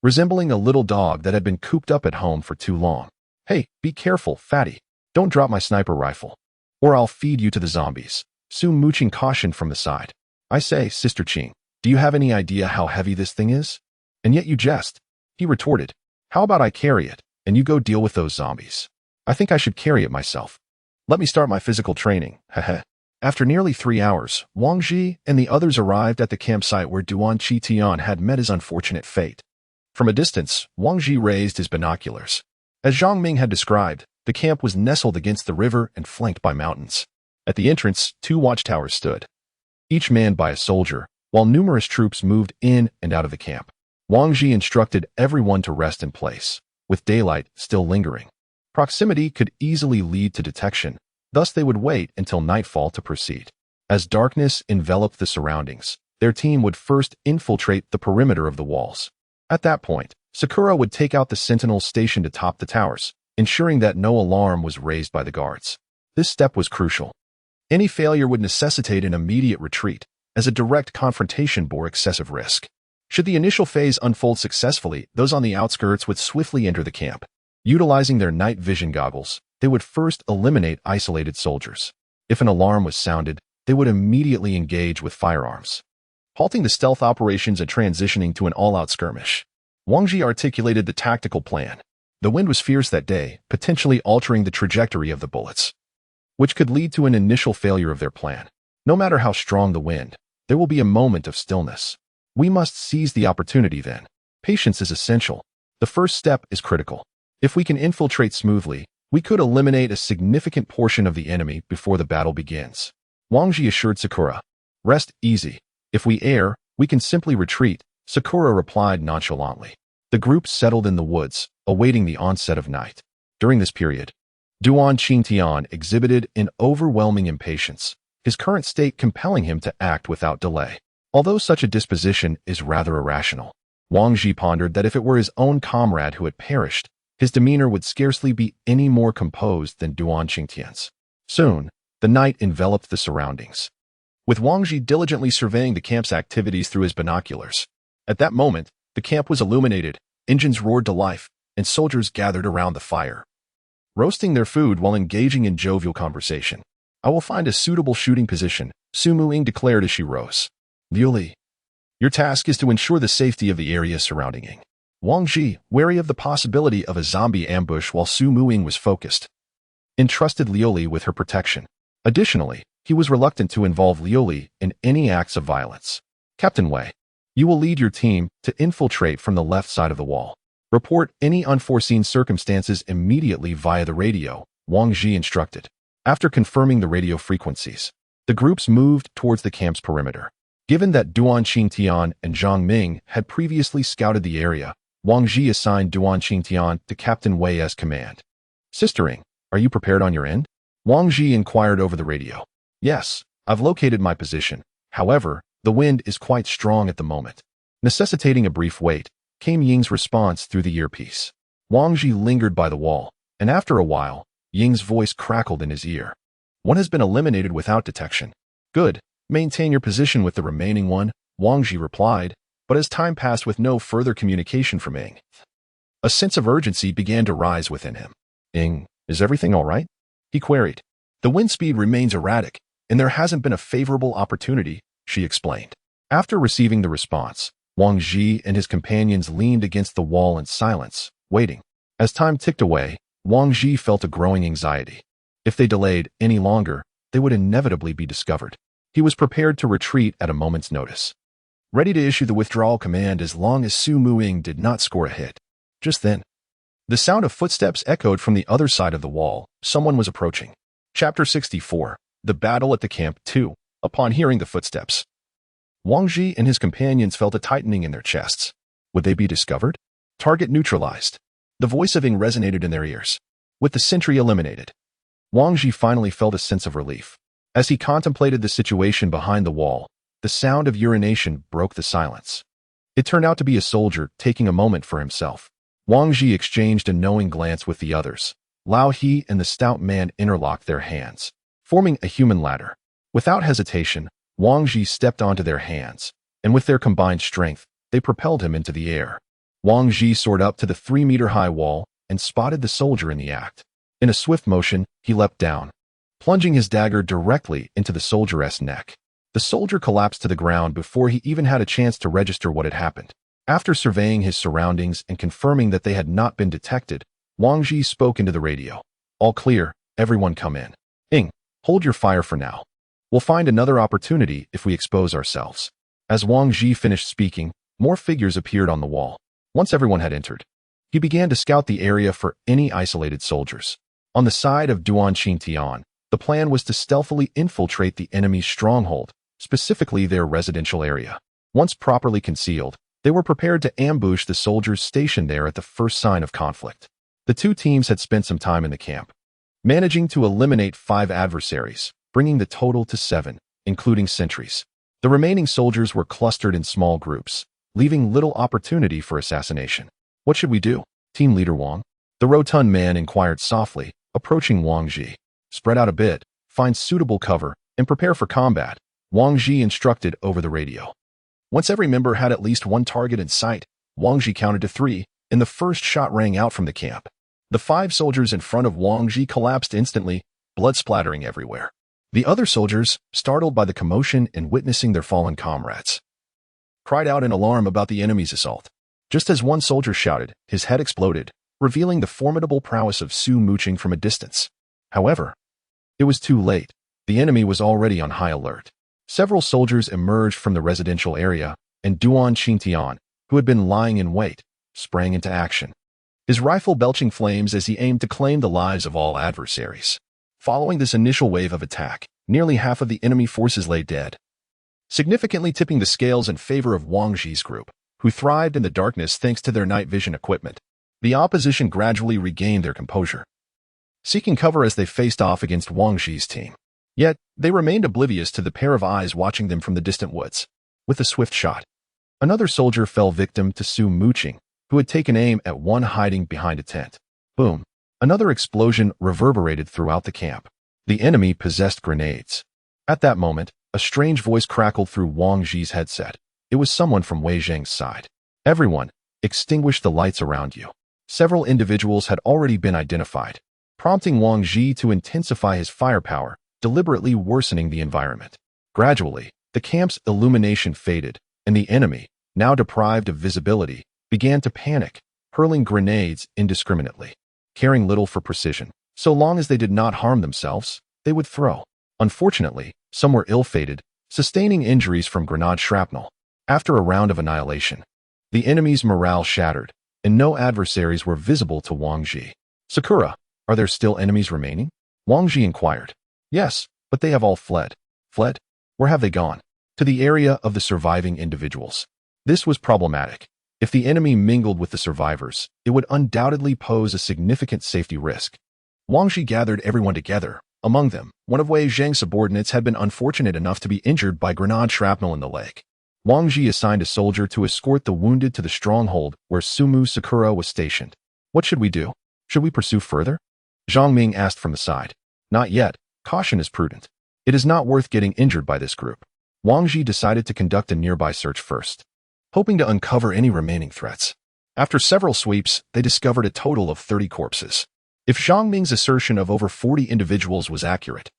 resembling a little dog that had been cooped up at home for too long. Hey, be careful, fatty. Don't drop my sniper rifle, or I'll feed you to the zombies. Su Muqing cautioned from the side. I say, Sister Qing, do you have any idea how heavy this thing is? And yet you jest. He retorted. How about I carry it, and you go deal with those zombies? I think I should carry it myself. Let me start my physical training, heh. After nearly 3 hours, Wang Ji and the others arrived at the campsite where Duan Qingtian had met his unfortunate fate. From a distance, Wang Ji raised his binoculars. As Zhang Ming had described, the camp was nestled against the river and flanked by mountains. At the entrance, 2 watchtowers stood, each manned by a soldier, while numerous troops moved in and out of the camp. Wang Ji instructed everyone to rest in place, with daylight still lingering. Proximity could easily lead to detection, thus they would wait until nightfall to proceed. As darkness enveloped the surroundings, their team would first infiltrate the perimeter of the walls. At that point, Sakura would take out the sentinels stationed atop the towers, ensuring that no alarm was raised by the guards. This step was crucial. Any failure would necessitate an immediate retreat, as a direct confrontation bore excessive risk. Should the initial phase unfold successfully, those on the outskirts would swiftly enter the camp. Utilizing their night vision goggles, they would first eliminate isolated soldiers. If an alarm was sounded, they would immediately engage with firearms, halting the stealth operations and transitioning to an all-out skirmish. Wang Ji articulated the tactical plan. The wind was fierce that day, potentially altering the trajectory of the bullets, which could lead to an initial failure of their plan. No matter how strong the wind, there will be a moment of stillness. We must seize the opportunity then. Patience is essential. The first step is critical. If we can infiltrate smoothly, we could eliminate a significant portion of the enemy before the battle begins. Wang Ji assured Sakura. Rest easy. If we err, we can simply retreat, Sakura replied nonchalantly. The group settled in the woods, awaiting the onset of night. During this period, Duan Qingtian exhibited an overwhelming impatience, his current state compelling him to act without delay. Although such a disposition is rather irrational, Wang Ji pondered that if it were his own comrade who had perished, his demeanor would scarcely be any more composed than Duan Qingtian's. Soon, the night enveloped the surroundings, with Wang Ji diligently surveying the camp's activities through his binoculars. At that moment, the camp was illuminated, engines roared to life, and soldiers gathered around the fire, roasting their food while engaging in jovial conversation. I will find a suitable shooting position, Su Muing declared as she rose. Liu Li, your task is to ensure the safety of the area surrounding Ying. Wang Ji, wary of the possibility of a zombie ambush while Su Muing was focused, entrusted Liu Li with her protection. Additionally, he was reluctant to involve Liu Li in any acts of violence. Captain Wei, you will lead your team to infiltrate from the left side of the wall. Report any unforeseen circumstances immediately via the radio, Wang Ji instructed. After confirming the radio frequencies, the groups moved towards the camp's perimeter. Given that Duan Qingtian and Zhang Ming had previously scouted the area, Wang Ji assigned Duan Qingtian to Captain Wei as command. Sister Ying, are you prepared on your end? Wang Ji inquired over the radio. Yes, I've located my position. However, the wind is quite strong at the moment. Necessitating a brief wait, came Ying's response through the earpiece. Wang Ji lingered by the wall, and after a while, Ying's voice crackled in his ear. One has been eliminated without detection. Good. Maintain your position with the remaining one, Wang Ji replied, but as time passed with no further communication from Ying, a sense of urgency began to rise within him. Ying, is everything all right? He queried. The wind speed remains erratic, and there hasn't been a favorable opportunity, she explained. After receiving the response, Wang Ji and his companions leaned against the wall in silence, waiting. As time ticked away, Wang Ji felt a growing anxiety. If they delayed any longer, they would inevitably be discovered. He was prepared to retreat at a moment's notice, ready to issue the withdrawal command as long as Su Muing did not score a hit. Just then, the sound of footsteps echoed from the other side of the wall. Someone was approaching. Chapter 64, The Battle at the Camp 2. Upon hearing the footsteps, Wang Ji and his companions felt a tightening in their chests. Would they be discovered? Target neutralized. The voice of Ying resonated in their ears. With the sentry eliminated, Wang Ji finally felt a sense of relief. As he contemplated the situation behind the wall, the sound of urination broke the silence. It turned out to be a soldier taking a moment for himself. Wang Ji exchanged a knowing glance with the others. Lao He and the stout man interlocked their hands, forming a human ladder. Without hesitation, Wang Ji stepped onto their hands, and with their combined strength, they propelled him into the air. Wang Ji soared up to the 3-meter-high wall and spotted the soldier in the act. In a swift motion, he leapt down, plunging his dagger directly into the soldier's neck. The soldier collapsed to the ground before he even had a chance to register what had happened. After surveying his surroundings and confirming that they had not been detected, Wang Ji spoke into the radio. All clear, everyone come in. Ying, hold your fire for now. We'll find another opportunity if we expose ourselves. As Wang Ji finished speaking, more figures appeared on the wall. Once everyone had entered, he began to scout the area for any isolated soldiers. On the side of Duan Xintian, the plan was to stealthily infiltrate the enemy's stronghold, specifically their residential area. Once properly concealed, they were prepared to ambush the soldiers stationed there at the first sign of conflict. The two teams had spent some time in the camp, managing to eliminate 5 adversaries, bringing the total to 7, including sentries. The remaining soldiers were clustered in small groups, leaving little opportunity for assassination. What should we do? Team leader Wang, the rotund man, inquired softly, approaching Wang Ji. Spread out a bit, find suitable cover, and prepare for combat, Wang Ji instructed over the radio. Once every member had at least one target in sight, Wang Ji counted to 3, and the first shot rang out from the camp. The 5 soldiers in front of Wang Ji collapsed instantly, blood splattering everywhere. The other soldiers, startled by the commotion and witnessing their fallen comrades, cried out in alarm about the enemy's assault. Just as one soldier shouted, his head exploded, revealing the formidable prowess of Su Muqing from a distance. However, it was too late. The enemy was already on high alert. Several soldiers emerged from the residential area, and Duan Xintian, who had been lying in wait, sprang into action, his rifle belching flames as he aimed to claim the lives of all adversaries. Following this initial wave of attack, nearly half of the enemy forces lay dead, significantly tipping the scales in favor of Wang Ji's group, who thrived in the darkness thanks to their night vision equipment. The opposition gradually regained their composure, seeking cover as they faced off against Wang Ji's team. Yet, they remained oblivious to the pair of eyes watching them from the distant woods. With a swift shot, another soldier fell victim to Su Muqing, who had taken aim at one hiding behind a tent. Boom! Another explosion reverberated throughout the camp. The enemy possessed grenades. At that moment, a strange voice crackled through Wang Ji's headset. It was someone from Wei Zheng's side. Everyone, extinguish the lights around you. Several individuals had already been identified, prompting Wang Ji to intensify his firepower, deliberately worsening the environment. Gradually, the camp's illumination faded, and the enemy, now deprived of visibility, began to panic, hurling grenades indiscriminately. Caring little for precision, so long as they did not harm themselves, they would throw. Unfortunately, some were ill-fated, sustaining injuries from grenade shrapnel. After a round of annihilation, the enemy's morale shattered, and no adversaries were visible to Wang Ji. Sakura, are there still enemies remaining? Wang Ji inquired. Yes, but they have all fled. Fled? Where have they gone? To the area of the surviving individuals. This was problematic. If the enemy mingled with the survivors, it would undoubtedly pose a significant safety risk. Wang Ji gathered everyone together. Among them, one of Wei Zheng's subordinates had been unfortunate enough to be injured by grenade shrapnel in the leg. Wang Ji assigned a soldier to escort the wounded to the stronghold where Sumu Sakura was stationed. What should we do? Should we pursue further? Zhang Ming asked from the side. Not yet. Caution is prudent. It is not worth getting injured by this group. Wang Ji decided to conduct a nearby search first, hoping to uncover any remaining threats. After several sweeps, they discovered a total of 30 corpses. If Zhang Ming's assertion of over 40 individuals was accurate,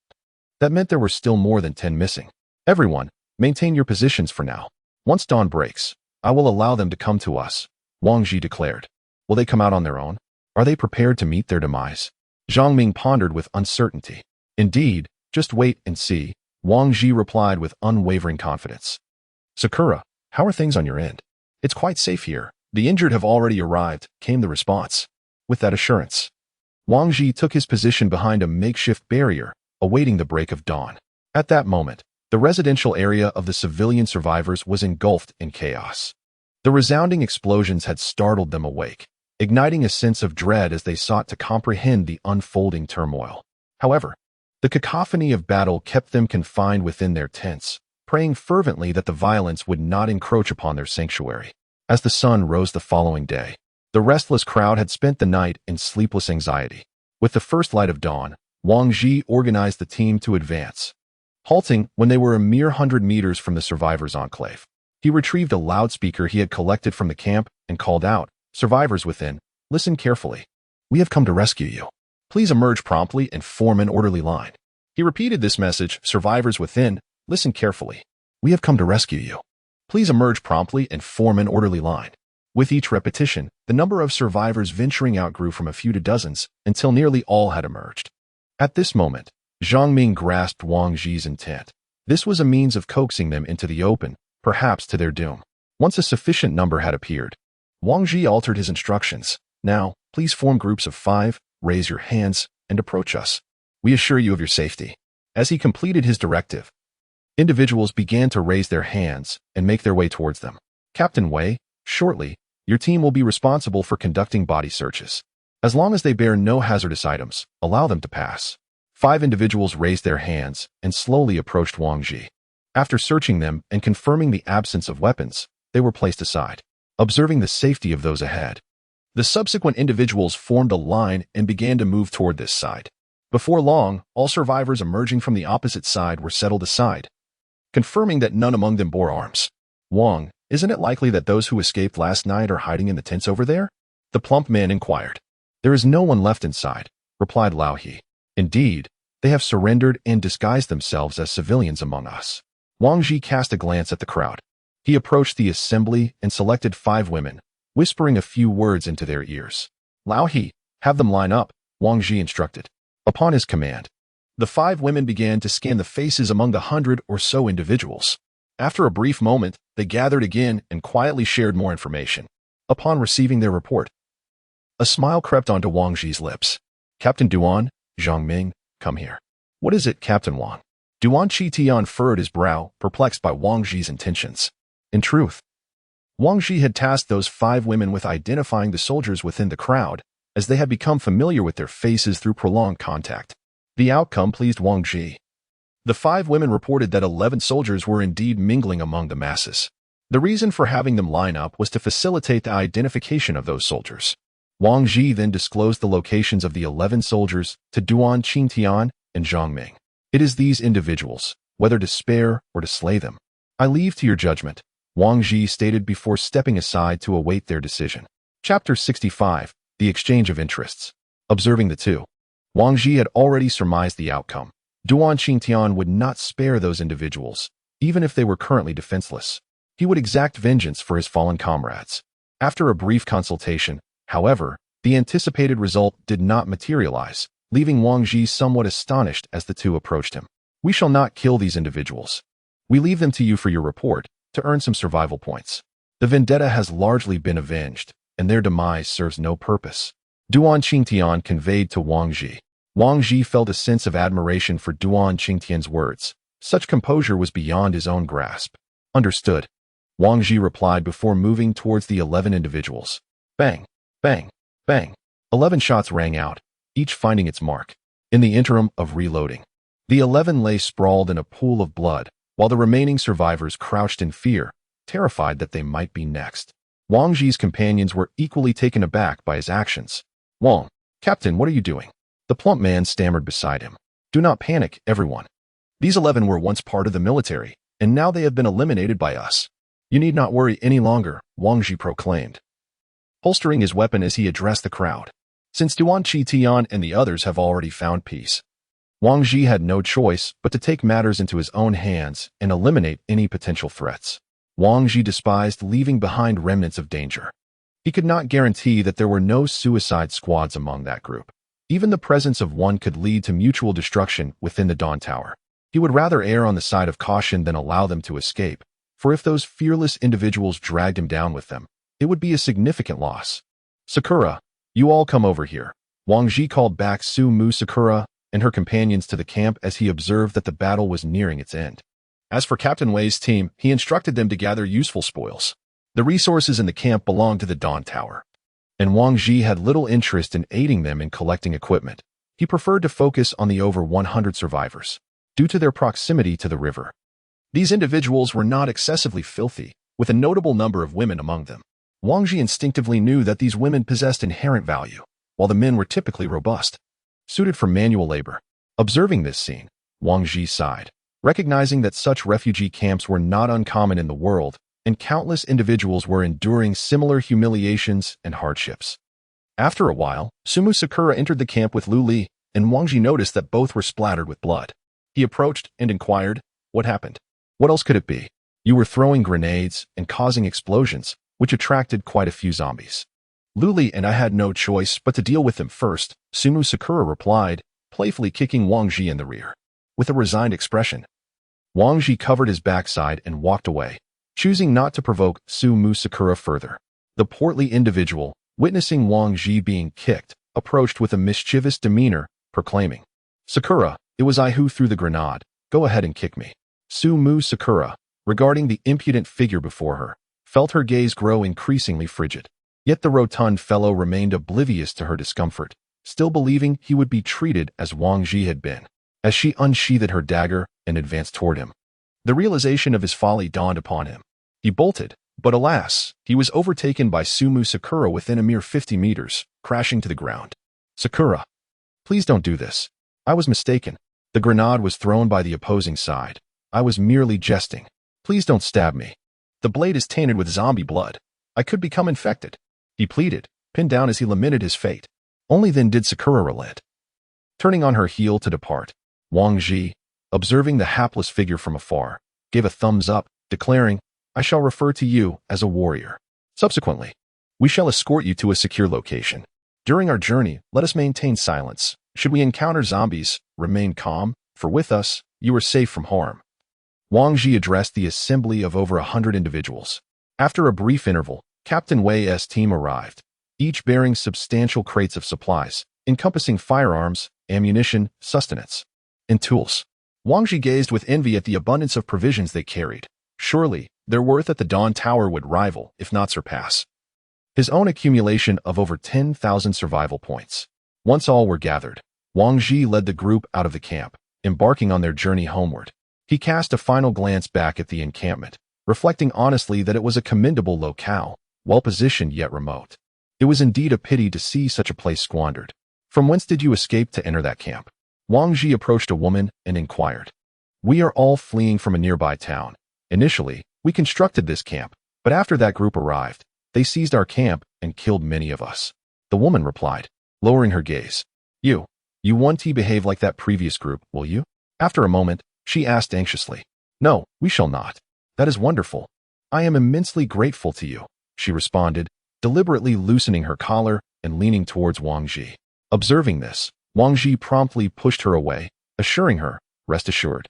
that meant there were still more than 10 missing. Everyone, maintain your positions for now. Once dawn breaks, I will allow them to come to us, Wang Ji declared. Will they come out on their own? Are they prepared to meet their demise? Zhang Ming pondered with uncertainty. Indeed, just wait and see, Wang Ji replied with unwavering confidence. Sakura, how are things on your end? It's quite safe here. The injured have already arrived, came the response. With that assurance, Wang Ji took his position behind a makeshift barrier, awaiting the break of dawn. At that moment, the residential area of the civilian survivors was engulfed in chaos. The resounding explosions had startled them awake, igniting a sense of dread as they sought to comprehend the unfolding turmoil. However, the cacophony of battle kept them confined within their tents, praying fervently that the violence would not encroach upon their sanctuary. As the sun rose the following day, the restless crowd had spent the night in sleepless anxiety. With the first light of dawn, Wang Ji organized the team to advance. Halting when they were a mere 100 meters from the survivors' enclave, he retrieved a loudspeaker he had collected from the camp and called out, "Survivors within, listen carefully. We have come to rescue you. Please emerge promptly and form an orderly line." He repeated this message, "Survivors within, listen carefully. We have come to rescue you. Please emerge promptly and form an orderly line." With each repetition, the number of survivors venturing out grew from a few to dozens, until nearly all had emerged. At this moment, Zhang Ming grasped Wang Ji's intent. This was a means of coaxing them into the open, perhaps to their doom. Once a sufficient number had appeared, Wang Ji altered his instructions. Now, please form groups of 5, raise your hands, and approach us. We assure you of your safety. As he completed his directive, individuals began to raise their hands and make their way towards them. Captain Wei, shortly, your team will be responsible for conducting body searches. As long as they bear no hazardous items, allow them to pass. 5 individuals raised their hands and slowly approached Wang Ji. After searching them and confirming the absence of weapons, they were placed aside, observing the safety of those ahead. The subsequent individuals formed a line and began to move toward this side. Before long, all survivors emerging from the opposite side were settled aside, confirming that none among them bore arms. Wang, isn't it likely that those who escaped last night are hiding in the tents over there? The plump man inquired. There is no one left inside, replied Lao He. Indeed, they have surrendered and disguised themselves as civilians among us. Wang Ji cast a glance at the crowd. He approached the assembly and selected 5 women, whispering a few words into their ears. Lao He, have them line up, Wang Ji instructed. Upon his command, the 5 women began to scan the faces among the 100 or so individuals. After a brief moment, they gathered again and quietly shared more information. Upon receiving their report, a smile crept onto Wang Ji's lips. Captain Duan, Zhang Ming, come here. What is it, Captain Wang? Duan Qitian furrowed his brow, perplexed by Wang Ji's intentions. In truth, Wang Ji had tasked those 5 women with identifying the soldiers within the crowd, as they had become familiar with their faces through prolonged contact. The outcome pleased Wang Ji. The 5 women reported that 11 soldiers were indeed mingling among the masses. The reason for having them line up was to facilitate the identification of those soldiers. Wang Ji then disclosed the locations of the 11 soldiers to Duan Qingtian and Zhang Ming. It is these individuals, whether to spare or to slay them. I leave to your judgment, Wang Ji stated before stepping aside to await their decision. Chapter 65, The Exchange of Interests. Observing the two, Wang Ji had already surmised the outcome. Duan Qingtian would not spare those individuals, even if they were currently defenseless. He would exact vengeance for his fallen comrades. After a brief consultation, however, the anticipated result did not materialize, leaving Wang Ji somewhat astonished as the two approached him. We shall not kill these individuals. We leave them to you for your report, to earn some survival points. The vendetta has largely been avenged, and their demise serves no purpose. Duan Qingtian conveyed to Wang Ji. Wang Ji felt a sense of admiration for Duan Qingtian's words. Such composure was beyond his own grasp. Understood, Wang Ji replied before moving towards the 11 individuals. Bang, bang, bang. 11 shots rang out, each finding its mark. In the interim of reloading, the 11 lay sprawled in a pool of blood, while the remaining survivors crouched in fear, terrified that they might be next. Wang Ji's companions were equally taken aback by his actions. Wang, Captain, what are you doing? The plump man stammered beside him. Do not panic, everyone. These 11 were once part of the military, and now they have been eliminated by us. You need not worry any longer, Wang Ji proclaimed, holstering his weapon as he addressed the crowd. Since Duan Qitian and the others have already found peace, Wang Ji had no choice but to take matters into his own hands and eliminate any potential threats. Wang Ji despised leaving behind remnants of danger. He could not guarantee that there were no suicide squads among that group. Even the presence of one could lead to mutual destruction within the Dawn Tower. He would rather err on the side of caution than allow them to escape, for if those fearless individuals dragged him down with them, it would be a significant loss. Sakura, you all come over here. Wang Ji called back Su-Mu Sakura and her companions to the camp as he observed that the battle was nearing its end. As for Captain Wei's team, he instructed them to gather useful spoils. The resources in the camp belonged to the Dawn Tower, and Wang Ji had little interest in aiding them in collecting equipment. He preferred to focus on the over 100 survivors, due to their proximity to the river. These individuals were not excessively filthy, with a notable number of women among them. Wang Ji instinctively knew that these women possessed inherent value, while the men were typically robust, suited for manual labor. Observing this scene, Wang Ji sighed, recognizing that such refugee camps were not uncommon in the world, and countless individuals were enduring similar humiliations and hardships. After a while, Sumu Sakura entered the camp with Lu Li, and Wang Ji noticed that both were splattered with blood. He approached and inquired, what happened? What else could it be? You were throwing grenades and causing explosions, which attracted quite a few zombies. Lu Li and I had no choice but to deal with them first, Sumu Sakura replied, playfully kicking Wang Ji in the rear. With a resigned expression, Wang Ji covered his backside and walked away, choosing not to provoke Sumu Sakura further. The portly individual, witnessing Wang Ji being kicked, approached with a mischievous demeanor, proclaiming, "Sakura, it was I who threw the grenade. Go ahead and kick me." Sumu Sakura, regarding the impudent figure before her, felt her gaze grow increasingly frigid. Yet the rotund fellow remained oblivious to her discomfort, still believing he would be treated as Wang Ji had been. As she unsheathed her dagger and advanced toward him, the realization of his folly dawned upon him. He bolted, but alas, he was overtaken by Sumu Sakura within a mere 50 meters, crashing to the ground. "Sakura, please don't do this. I was mistaken. The grenade was thrown by the opposing side. I was merely jesting. Please don't stab me. The blade is tainted with zombie blood. I could become infected," he pleaded, pinned down as he lamented his fate. Only then did Sakura relent. Turning on her heel to depart, Wang Ji, observing the hapless figure from afar, gave a thumbs up, declaring, "I shall refer to you as a warrior. Subsequently, we shall escort you to a secure location. During our journey, let us maintain silence. Should we encounter zombies, remain calm, for with us, you are safe from harm." Wang Ji addressed the assembly of over 100 individuals. After a brief interval, Captain Wei's team arrived, each bearing substantial crates of supplies, encompassing firearms, ammunition, sustenance, and tools. Wang Ji gazed with envy at the abundance of provisions they carried. Surely, their worth at the Dawn Tower would rival, if not surpass, his own accumulation of over 10,000 survival points. Once all were gathered, Wang Ji led the group out of the camp, embarking on their journey homeward. He cast a final glance back at the encampment, reflecting honestly that it was a commendable locale, well-positioned yet remote. It was indeed a pity to see such a place squandered. "From whence did you escape to enter that camp?" Wang Ji approached a woman and inquired. "We are all fleeing from a nearby town. Initially, we constructed this camp, but after that group arrived, they seized our camp and killed many of us," the woman replied, lowering her gaze. You won't behave like that previous group, will you?" After a moment, she asked anxiously. "No, we shall not. That is wonderful. I am immensely grateful to you," she responded, deliberately loosening her collar and leaning towards Wang Ji. Observing this, Wang Ji promptly pushed her away, assuring her, "Rest assured,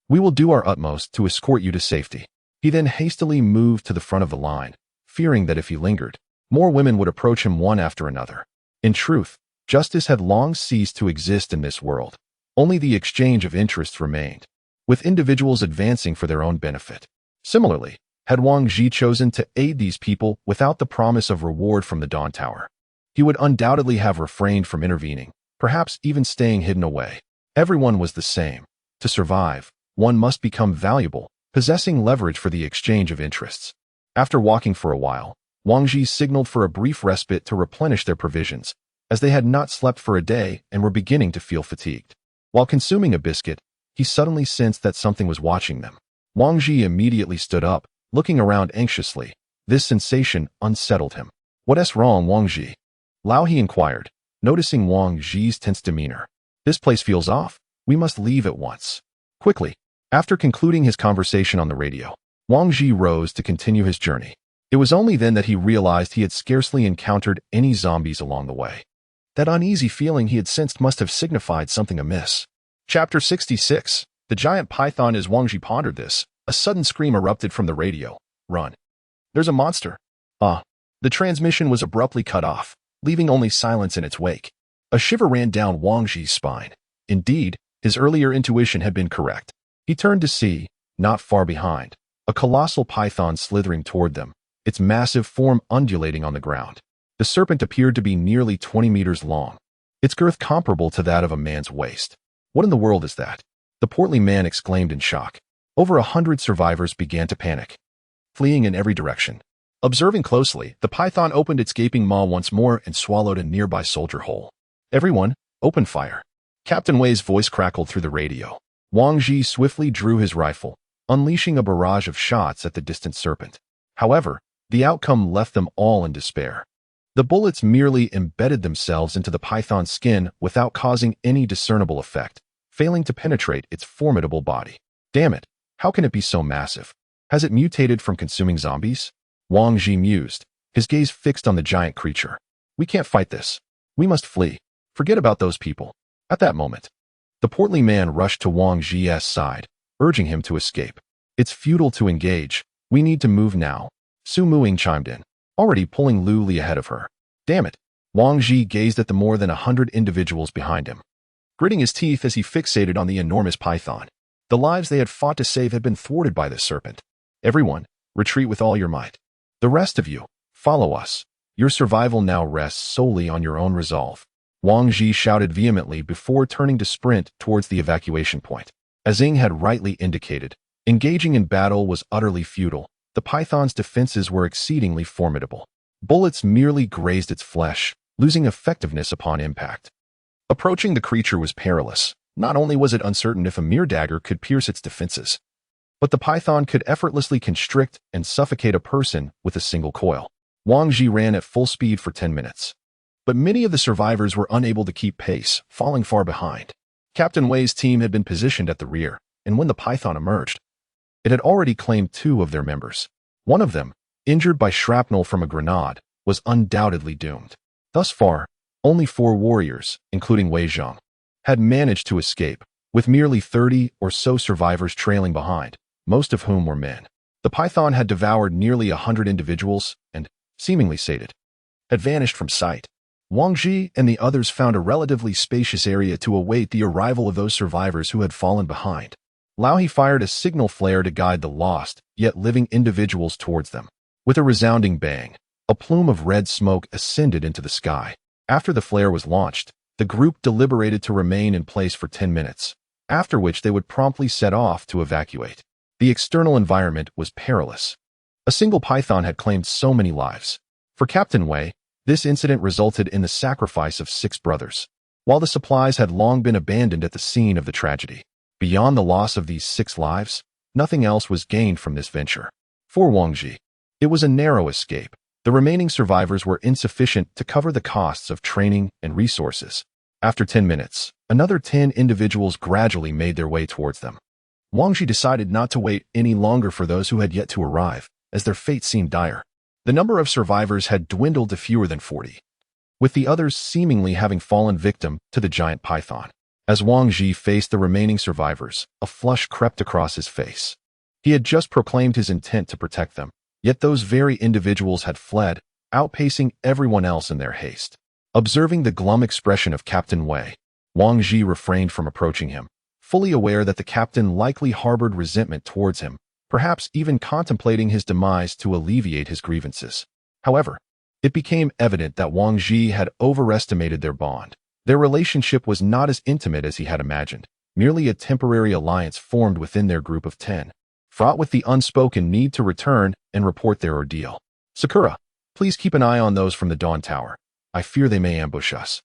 we will do our utmost to escort you to safety." He then hastily moved to the front of the line, fearing that if he lingered, more women would approach him one after another. In truth, justice had long ceased to exist in this world. Only the exchange of interests remained, with individuals advancing for their own benefit. Similarly, had Wang Ji chosen to aid these people without the promise of reward from the Dawn Tower, he would undoubtedly have refrained from intervening, perhaps even staying hidden away. Everyone was the same. To survive, one must become valuable, possessing leverage for the exchange of interests. After walking for a while, Wang Ji signaled for a brief respite to replenish their provisions, as they had not slept for a day and were beginning to feel fatigued. While consuming a biscuit, he suddenly sensed that something was watching them. Wang Ji immediately stood up, looking around anxiously. This sensation unsettled him. "What's wrong, Wang Ji?" Lao he inquired, noticing Wang Ji's tense demeanor. "This place feels off. We must leave at once." Quickly, after concluding his conversation on the radio, Wang Ji rose to continue his journey. It was only then that he realized he had scarcely encountered any zombies along the way. That uneasy feeling he had sensed must have signified something amiss. Chapter 66. The giant python. As Wang Ji pondered this, a sudden scream erupted from the radio. "Run. There's a monster." The transmission was abruptly cut off, leaving only silence in its wake. A shiver ran down Wang Ji's spine. Indeed, his earlier intuition had been correct. He turned to see, not far behind, a colossal python slithering toward them, its massive form undulating on the ground. The serpent appeared to be nearly 20 meters long, its girth comparable to that of a man's waist. "What in the world is that?" the portly man exclaimed in shock. Over 100 survivors began to panic, fleeing in every direction. Observing closely, the python opened its gaping maw once more and swallowed a nearby soldier whole. "Everyone, open fire." Captain Wei's voice crackled through the radio. Wang Ji swiftly drew his rifle, unleashing a barrage of shots at the distant serpent. However, the outcome left them all in despair. The bullets merely embedded themselves into the python's skin without causing any discernible effect, failing to penetrate its formidable body. "Damn it, how can it be so massive? Has it mutated from consuming zombies?" Wang Ji mused, his gaze fixed on the giant creature. "We can't fight this. We must flee. Forget about those people." At that moment, the portly man rushed to Wang Ji's side, urging him to escape. "It's futile to engage. We need to move now," Su Muing chimed in. already pulling Lu Li ahead of her. Damn it! Wang Ji gazed at the more than 100 individuals behind him, gritting his teeth as he fixated on the enormous python. The lives they had fought to save had been thwarted by this serpent. Everyone, retreat with all your might. The rest of you, follow us. Your survival now rests solely on your own resolve. Wang Ji shouted vehemently before turning to sprint towards the evacuation point. As Ying had rightly indicated, engaging in battle was utterly futile. The python's defenses were exceedingly formidable. Bullets merely grazed its flesh, losing effectiveness upon impact. Approaching the creature was perilous. Not only was it uncertain if a mere dagger could pierce its defenses, but the python could effortlessly constrict and suffocate a person with a single coil. Wang Ji ran at full speed for 10 minutes. But many of the survivors were unable to keep pace, falling far behind. Captain Wei's team had been positioned at the rear, and when the python emerged, it had already claimed 2 of their members. One of them, injured by shrapnel from a grenade, was undoubtedly doomed. Thus far, only 4 warriors, including Wei Zhang, had managed to escape, with merely 30 or so survivors trailing behind, most of whom were men. The python had devoured nearly 100 individuals and, seemingly sated, had vanished from sight. Wang Ji and the others found a relatively spacious area to await the arrival of those survivors who had fallen behind. Lao He fired a signal flare to guide the lost, yet living individuals towards them. With a resounding bang, a plume of red smoke ascended into the sky. After the flare was launched, the group deliberated to remain in place for 10 minutes, after which they would promptly set off to evacuate. The external environment was perilous. A single python had claimed so many lives. For Captain Wei, this incident resulted in the sacrifice of 6 brothers, while the supplies had long been abandoned at the scene of the tragedy. Beyond the loss of these 6 lives, nothing else was gained from this venture. For Wang Ji, it was a narrow escape. The remaining survivors were insufficient to cover the costs of training and resources. After 10 minutes, another 10 individuals gradually made their way towards them. Wang Ji decided not to wait any longer for those who had yet to arrive, as their fate seemed dire. The number of survivors had dwindled to fewer than 40, with the others seemingly having fallen victim to the giant python. As Wang Ji faced the remaining survivors, a flush crept across his face. He had just proclaimed his intent to protect them, yet those very individuals had fled, outpacing everyone else in their haste. Observing the glum expression of Captain Wei, Wang Ji refrained from approaching him, fully aware that the captain likely harbored resentment towards him, perhaps even contemplating his demise to alleviate his grievances. However, it became evident that Wang Ji had overestimated their bond. Their relationship was not as intimate as he had imagined, merely a temporary alliance formed within their group of 10, fraught with the unspoken need to return and report their ordeal. Sakura, please keep an eye on those from the Dawn Tower. I fear they may ambush us.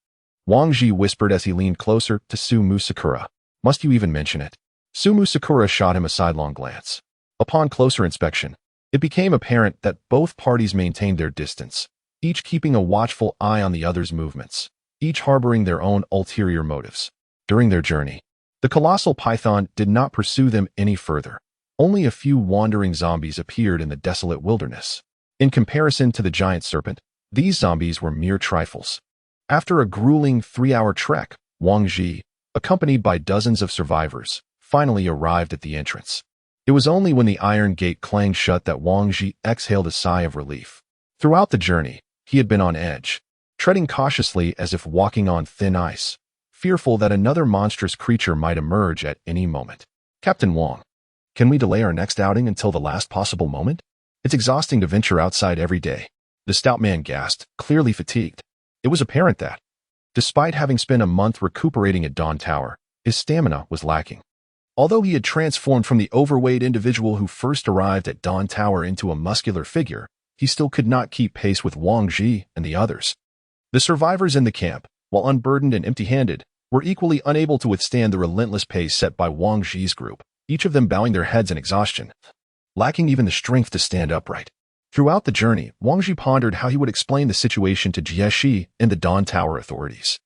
Wang Ji whispered as he leaned closer to Sumu Sakura. Must you even mention it? Sumu Sakura shot him a sidelong glance. Upon closer inspection, it became apparent that both parties maintained their distance, each keeping a watchful eye on the other's movements, each harboring their own ulterior motives. During their journey, the colossal python did not pursue them any further. Only a few wandering zombies appeared in the desolate wilderness. In comparison to the giant serpent, these zombies were mere trifles. After a grueling 3-hour trek, Wang Ji, accompanied by dozens of survivors, finally arrived at the entrance. It was only when the iron gate clanged shut that Wang Ji exhaled a sigh of relief. Throughout the journey, he had been on edge, treading cautiously as if walking on thin ice, fearful that another monstrous creature might emerge at any moment. Captain Wang, can we delay our next outing until the last possible moment? It's exhausting to venture outside every day. The stout man gasped, clearly fatigued. It was apparent that, despite having spent a month recuperating at Dawn Tower, his stamina was lacking. Although he had transformed from the overweight individual who first arrived at Dawn Tower into a muscular figure, he still could not keep pace with Wang Ji and the others. The survivors in the camp, while unburdened and empty-handed, were equally unable to withstand the relentless pace set by Wang Ji's group, each of them bowing their heads in exhaustion, lacking even the strength to stand upright. Throughout the journey, Wang Ji pondered how he would explain the situation to Jie Shi and the Dawn Tower authorities.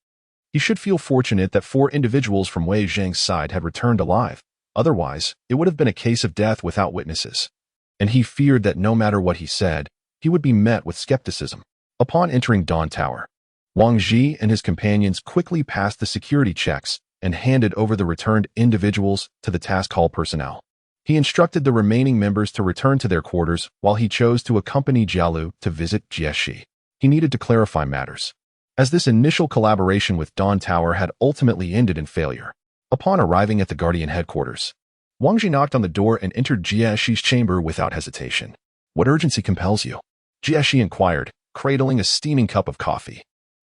He should feel fortunate that 4 individuals from Wei Zhang's side had returned alive. Otherwise, it would have been a case of death without witnesses. And he feared that no matter what he said, he would be met with skepticism. Upon entering Dawn Tower, Wang Ji and his companions quickly passed the security checks and handed over the returned individuals to the task hall personnel. He instructed the remaining members to return to their quarters while he chose to accompany Jialu to visit Jieshi. He needed to clarify matters, as this initial collaboration with Dawn Tower had ultimately ended in failure. Upon arriving at the Guardian headquarters, Wang Ji knocked on the door and entered Jieshi's chamber without hesitation. "What urgency compels you?" Jieshi inquired, cradling a steaming cup of coffee.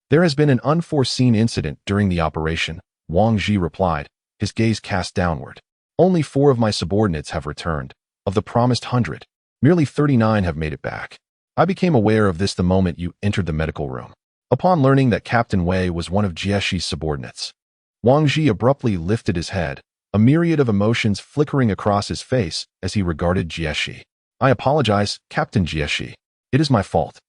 "There has been an unforeseen incident during the operation," Wang Ji replied, his gaze cast downward. "Only 4 of my subordinates have returned. Of the promised 100, merely 39 have made it back. I became aware of this the moment you entered the medical room." Upon learning that Captain Wei was one of Jieshi's subordinates, Wang Ji abruptly lifted his head, a myriad of emotions flickering across his face as he regarded Jieshi. "I apologize, Captain Jieshi. It is my fault."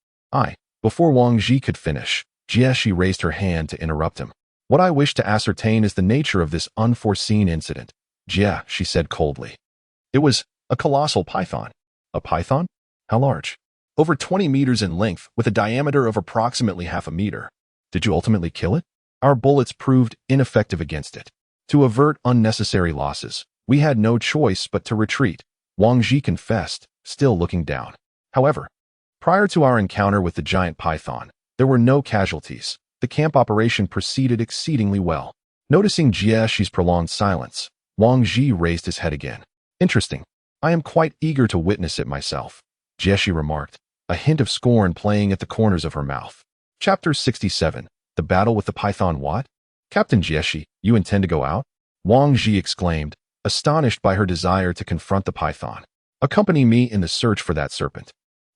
Before Wang Ji could finish, Jieshi raised her hand to interrupt him. "What I wish to ascertain is the nature of this unforeseen incident," she said coldly. "It was a colossal python." "A python? How large?" "Over 20 meters in length, with a diameter of approximately half a meter." "Did you ultimately kill it?" "Our bullets proved ineffective against it. To avert unnecessary losses, we had no choice but to retreat," Wang Ji confessed, still looking down. "However, prior to our encounter with the giant python, there were no casualties. The camp operation proceeded exceedingly well." Noticing Jieshi's prolonged silence, Wang Ji raised his head again. "Interesting. I am quite eager to witness it myself," Jieshi remarked, a hint of scorn playing at the corners of her mouth. Chapter 67. The Battle with the Python. "What? Captain Jieshi, you intend to go out?" Wang Ji exclaimed, astonished by her desire to confront the python. "Accompany me in the search for that serpent,"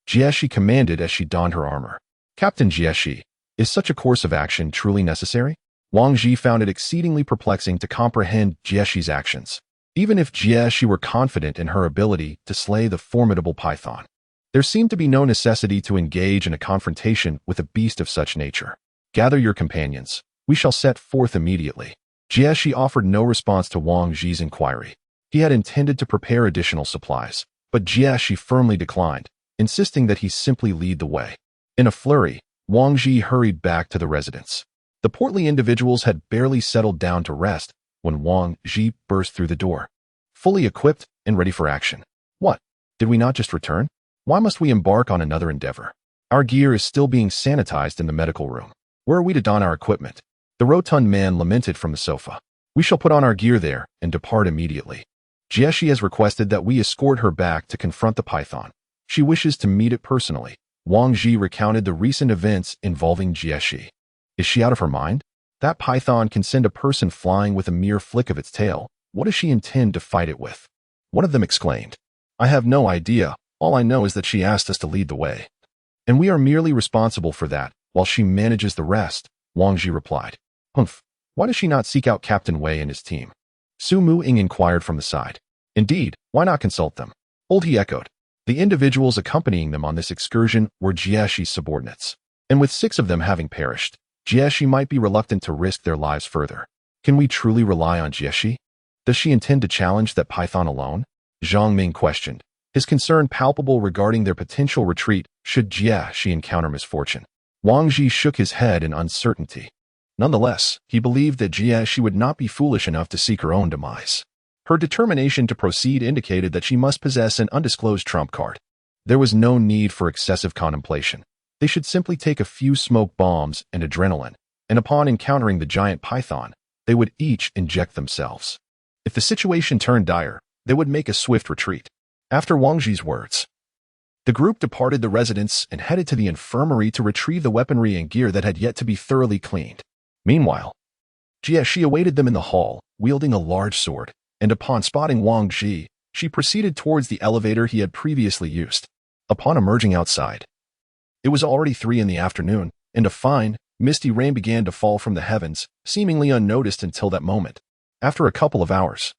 Jieshi commanded as she donned her armor. "Captain Jieshi, is such a course of action truly necessary?" Wang Ji found it exceedingly perplexing to comprehend Jieshi's actions, even if Jieshi were confident in her ability to slay the formidable python. There seemed to be no necessity to engage in a confrontation with a beast of such nature. "Gather your companions. We shall set forth immediately." Jieshi offered no response to Wang Ji's inquiry. He had intended to prepare additional supplies, but Jieshi firmly declined, insisting that he simply lead the way. In a flurry, Wang Ji hurried back to the residence. The portly individuals had barely settled down to rest when Wang Ji burst through the door, fully equipped and ready for action. "What? Did we not just return? Why must we embark on another endeavor? Our gear is still being sanitized in the medical room. Where are we to don our equipment?" The rotund man lamented from the sofa. "We shall put on our gear there and depart immediately. Jieshi has requested that we escort her back to confront the python. She wishes to meet it personally." Wang Ji recounted the recent events involving Jieshi. "Is she out of her mind? That python can send a person flying with a mere flick of its tail. What does she intend to fight it with?" One of them exclaimed. "I have no idea. All I know is that she asked us to lead the way, and we are merely responsible for that, while she manages the rest," Wang Ji replied. "Humph. Why does she not seek out Captain Wei and his team?" Su Muing inquired from the side. "Indeed, why not consult them?" He echoed. The individuals accompanying them on this excursion were Jieshi's subordinates, and with 6 of them having perished, Jieshi might be reluctant to risk their lives further. "Can we truly rely on Jieshi? Does she intend to challenge that python alone?" Zhang Ming questioned, his concern palpable regarding their potential retreat should Jieshi encounter misfortune. Wang Ji shook his head in uncertainty. Nonetheless, he believed that Jieshi would not be foolish enough to seek her own demise. Her determination to proceed indicated that she must possess an undisclosed trump card. There was no need for excessive contemplation. They should simply take a few smoke bombs and adrenaline, and upon encountering the giant python, they would each inject themselves. If the situation turned dire, they would make a swift retreat. After Wang Ji's words, the group departed the residence and headed to the infirmary to retrieve the weaponry and gear that had yet to be thoroughly cleaned. Meanwhile, Jieshi awaited them in the hall, wielding a large sword, and upon spotting Wang Ji, she proceeded towards the elevator he had previously used. Upon emerging outside, it was already 3 in the afternoon, and a fine, misty rain began to fall from the heavens, seemingly unnoticed until that moment. After a couple of hours,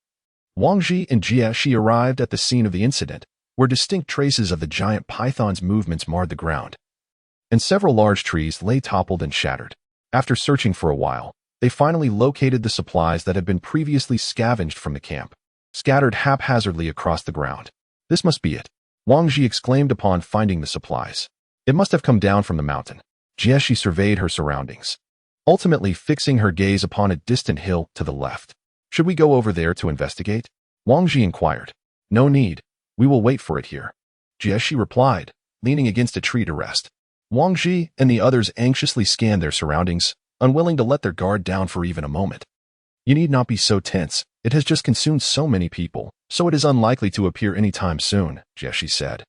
Wang Ji and Jieshi arrived at the scene of the incident, where distinct traces of the giant python's movements marred the ground, and several large trees lay toppled and shattered. After searching for a while, they finally located the supplies that had been previously scavenged from the camp, scattered haphazardly across the ground. "This must be it," Wang Ji exclaimed upon finding the supplies. "It must have come down from the mountain." Jieshi surveyed her surroundings, ultimately fixing her gaze upon a distant hill to the left. "Should we go over there to investigate?" Wang Ji inquired. No need. We will wait for it here, Jieshi replied, leaning against a tree to rest. Wang Ji and the others anxiously scanned their surroundings, unwilling to let their guard down for even a moment. You need not be so tense. It has just consumed so many people, so it is unlikely to appear any time soon, Jieshi said.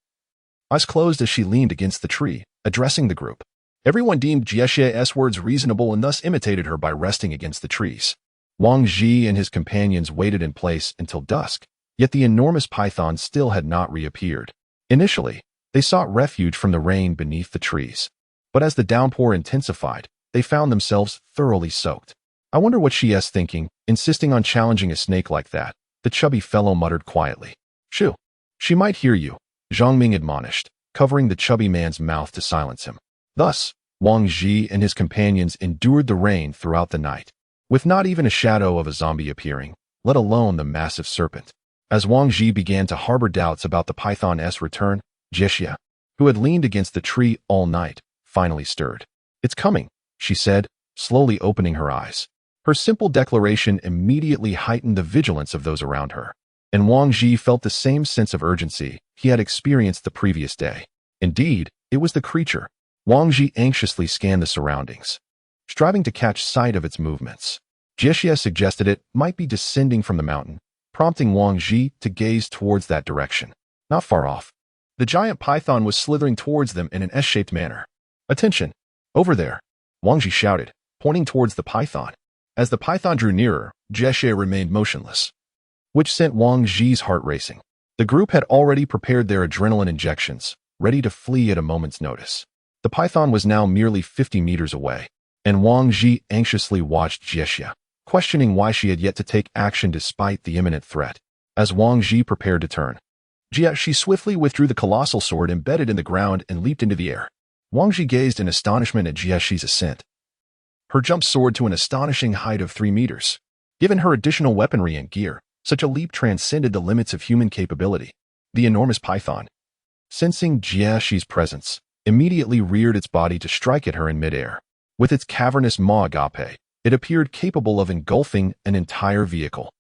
Eyes closed as she leaned against the tree, addressing the group. Everyone deemed Jieshi's words reasonable and thus imitated her by resting against the trees. Wang Ji and his companions waited in place until dusk, yet the enormous python still had not reappeared. Initially, they sought refuge from the rain beneath the trees. But as the downpour intensified, they found themselves thoroughly soaked. I wonder what she is thinking, insisting on challenging a snake like that, the chubby fellow muttered quietly. Shoo! She might hear you, Zhang Ming admonished, covering the chubby man's mouth to silence him. Thus, Wang Ji and his companions endured the rain throughout the night, with not even a shadow of a zombie appearing, let alone the massive serpent. As Wang Ji began to harbor doubts about the python's return, Jiexia, who had leaned against the tree all night, finally stirred. It's coming, she said, slowly opening her eyes. Her simple declaration immediately heightened the vigilance of those around her, and Wang Ji felt the same sense of urgency he had experienced the previous day. Indeed, it was the creature. Wang Ji anxiously scanned the surroundings, striving to catch sight of its movements. Jiexia suggested it might be descending from the mountain, prompting Wang Ji to gaze towards that direction. Not far off, the giant python was slithering towards them in an S-shaped manner. Attention! Over there! Wang Ji shouted, pointing towards the python. As the python drew nearer, Jiexia remained motionless, which sent Wang Ji's heart racing. The group had already prepared their adrenaline injections, ready to flee at a moment's notice. The python was now merely 50 meters away, and Wang Ji anxiously watched Jiexia, questioning why she had yet to take action despite the imminent threat. As Wang Ji prepared to turn, Jiexia swiftly withdrew the colossal sword embedded in the ground and leaped into the air. Wang Ji gazed in astonishment at Jiexi's ascent. Her jump soared to an astonishing height of 3 meters. Given her additional weaponry and gear, such a leap transcended the limits of human capability. The enormous python, sensing Jiexi's presence, immediately reared its body to strike at her in midair. With its cavernous maw agape, it appeared capable of engulfing an entire vehicle.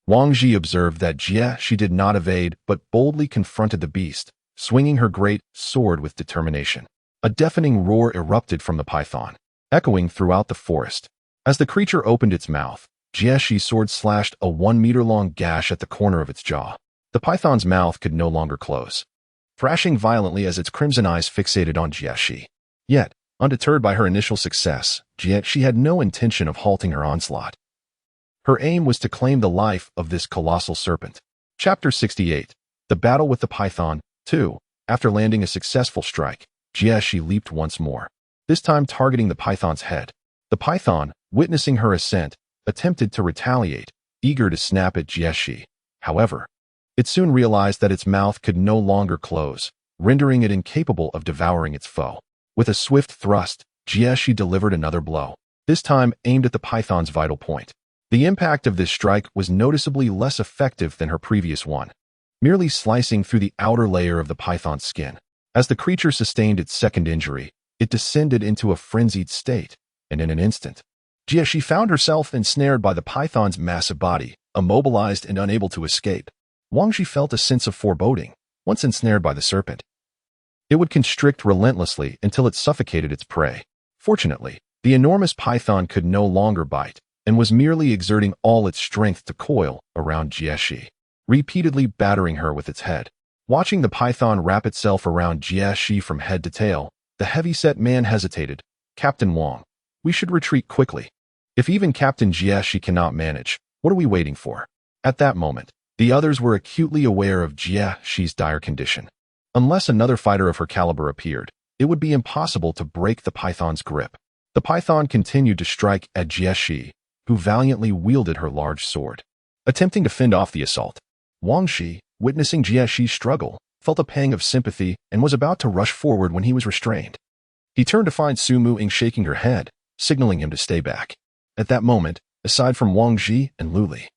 Wang Ji observed that Jiexi did not evade but boldly confronted the beast, swinging her great sword with determination. A deafening roar erupted from the python, echoing throughout the forest. As the creature opened its mouth, Jiexi's sword slashed a 1-meter-long gash at the corner of its jaw. The python's mouth could no longer close, thrashing violently as its crimson eyes fixated on Jiexi. Yet, undeterred by her initial success, Jiexi had no intention of halting her onslaught. Her aim was to claim the life of this colossal serpent. Chapter 68. The Battle with the Python, 2. After landing a successful strike, Jiexi leaped once more, this time targeting the python's head. The python, witnessing her ascent, attempted to retaliate, eager to snap at Jiexi. However, it soon realized that its mouth could no longer close, rendering it incapable of devouring its foe. With a swift thrust, Jiexi delivered another blow, this time aimed at the python's vital point. The impact of this strike was noticeably less effective than her previous one, merely slicing through the outer layer of the python's skin. As the creature sustained its second injury, it descended into a frenzied state, and in an instant, Jiexi found herself ensnared by the python's massive body, immobilized and unable to escape. Wang Ji felt a sense of foreboding. Once ensnared by the serpent, it would constrict relentlessly until it suffocated its prey. Fortunately, the enormous python could no longer bite, and was merely exerting all its strength to coil around Jiexi, repeatedly battering her with its head. Watching the python wrap itself around Jiexi from head to tail, the heavy-set man hesitated. Captain Wang, we should retreat quickly. If even Captain Jiexi cannot manage, what are we waiting for? At that moment, the others were acutely aware of Jiexi's dire condition. Unless another fighter of her caliber appeared, it would be impossible to break the python's grip. The python continued to strike at Jiexi, who valiantly wielded her large sword, attempting to fend off the assault. Wang Ji, witnessing Jiexi's struggle, felt a pang of sympathy and was about to rush forward when he was restrained. He turned to find Su Muing shaking her head, signaling him to stay back. At that moment, aside from Wang Ji and Lu Li,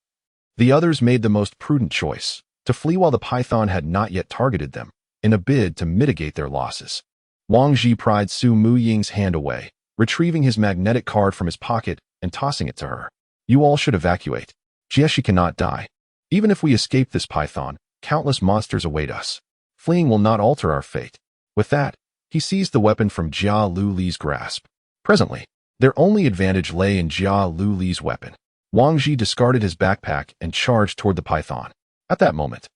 the others made the most prudent choice, to flee while the python had not yet targeted them, in a bid to mitigate their losses. Wang Ji pried Su Muying's hand away, retrieving his magnetic card from his pocket and tossing it to her. You all should evacuate. Jiexi cannot die. Even if we escape this python, Countless monsters await us. Fleeing will not alter our fate. With that, he seized the weapon from Jia Lu Li's grasp. Presently, their only advantage lay in Jia Lu Li's weapon. Wang Ji discarded his backpack and charged toward the python. At that moment,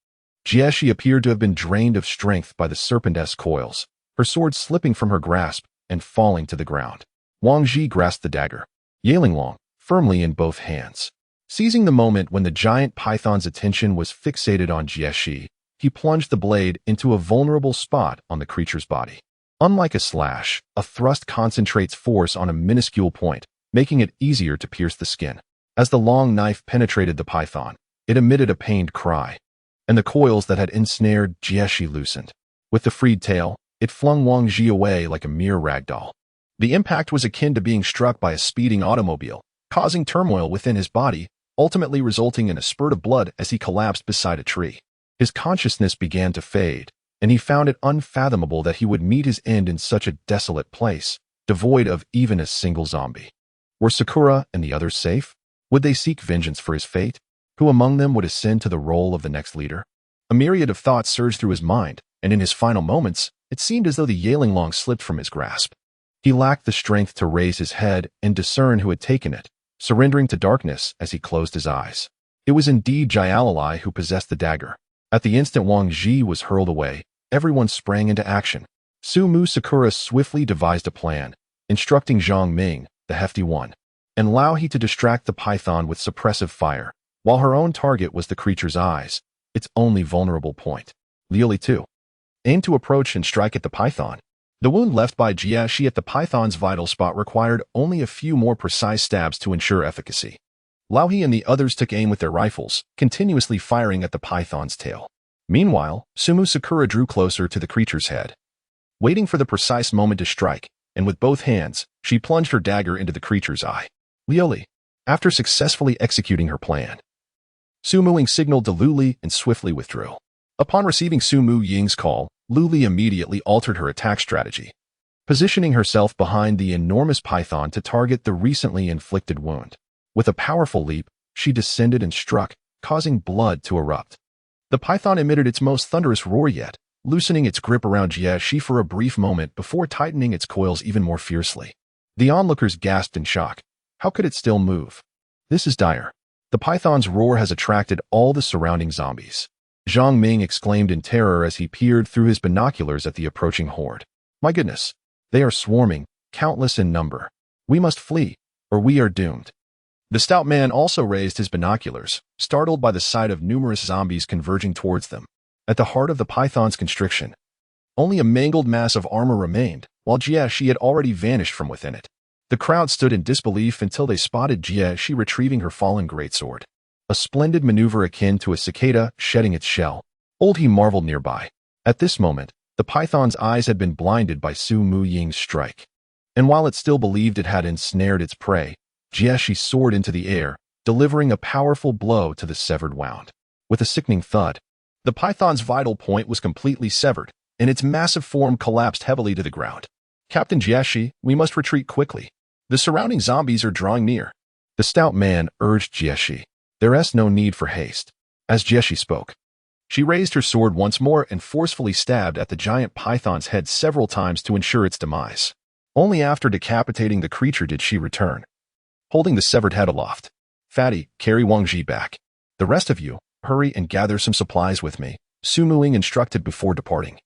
Jieshi appeared to have been drained of strength by the serpent-esque coils, her sword slipping from her grasp and falling to the ground. Wang Ji grasped the dagger, Yalinglong, firmly in both hands. Seizing the moment when the giant python's attention was fixated on Jieshi, he plunged the blade into a vulnerable spot on the creature's body. Unlike a slash, a thrust concentrates force on a minuscule point, making it easier to pierce the skin. As the long knife penetrated the python, it emitted a pained cry, and the coils that had ensnared Jieshi loosened. With the freed tail, it flung Wang Ji away like a mere ragdoll. The impact was akin to being struck by a speeding automobile, causing turmoil within his body, ultimately resulting in a spurt of blood as he collapsed beside a tree. His consciousness began to fade, and he found it unfathomable that he would meet his end in such a desolate place, devoid of even a single zombie. Were Sakura and the others safe? Would they seek vengeance for his fate? Who among them would ascend to the role of the next leader? A myriad of thoughts surged through his mind, and in his final moments, it seemed as though the Yalinglong slipped from his grasp. He lacked the strength to raise his head and discern who had taken it, surrendering to darkness as he closed his eyes. It was indeed Jialalai who possessed the dagger. At the instant Wang Ji was hurled away, everyone sprang into action. Sumu Sakura swiftly devised a plan, instructing Zhang Ming, the hefty one, and allow he to distract the python with suppressive fire, while her own target was the creature's eyes, its only vulnerable point. Liuli too aimed to approach and strike at the python. The wound left by Jieshi at the python's vital spot required only a few more precise stabs to ensure efficacy. Laohi and the others took aim with their rifles, continuously firing at the python's tail. Meanwhile, Sumu Sakura drew closer to the creature's head, waiting for the precise moment to strike, and with both hands, she plunged her dagger into the creature's eye. Liuli, after successfully executing her plan, Sumu Ying signaled to Luli and swiftly withdrew. Upon receiving Sumu Ying's call, Luli immediately altered her attack strategy, positioning herself behind the enormous python to target the recently inflicted wound. With a powerful leap, she descended and struck, causing blood to erupt. The python emitted its most thunderous roar yet, loosening its grip around Jieshi for a brief moment before tightening its coils even more fiercely. The onlookers gasped in shock. How could it still move? This is dire. The python's roar has attracted all the surrounding zombies. Zhang Ming exclaimed in terror as he peered through his binoculars at the approaching horde. My goodness, they are swarming, countless in number. We must flee, or we are doomed. The stout man also raised his binoculars, startled by the sight of numerous zombies converging towards them. At the heart of the python's constriction, only a mangled mass of armor remained, while Jieshi had already vanished from within it. The crowd stood in disbelief until they spotted Jieshi retrieving her fallen greatsword. A splendid maneuver akin to a cicada shedding its shell. Old he marveled nearby. At this moment, the python's eyes had been blinded by Su Mu Ying's strike. And while it still believed it had ensnared its prey, Jieshi soared into the air, delivering a powerful blow to the severed wound. With a sickening thud, the python's vital point was completely severed, and its massive form collapsed heavily to the ground. Captain Jieshi, we must retreat quickly. The surrounding zombies are drawing near. The stout man urged Jieshi. There is no need for haste. As Jieshi spoke, she raised her sword once more and forcefully stabbed at the giant python's head several times to ensure its demise. Only after decapitating the creature did she return, holding the severed head aloft. Fatty, carry Wang Ji back. The rest of you, hurry and gather some supplies with me, Su Muing instructed before departing,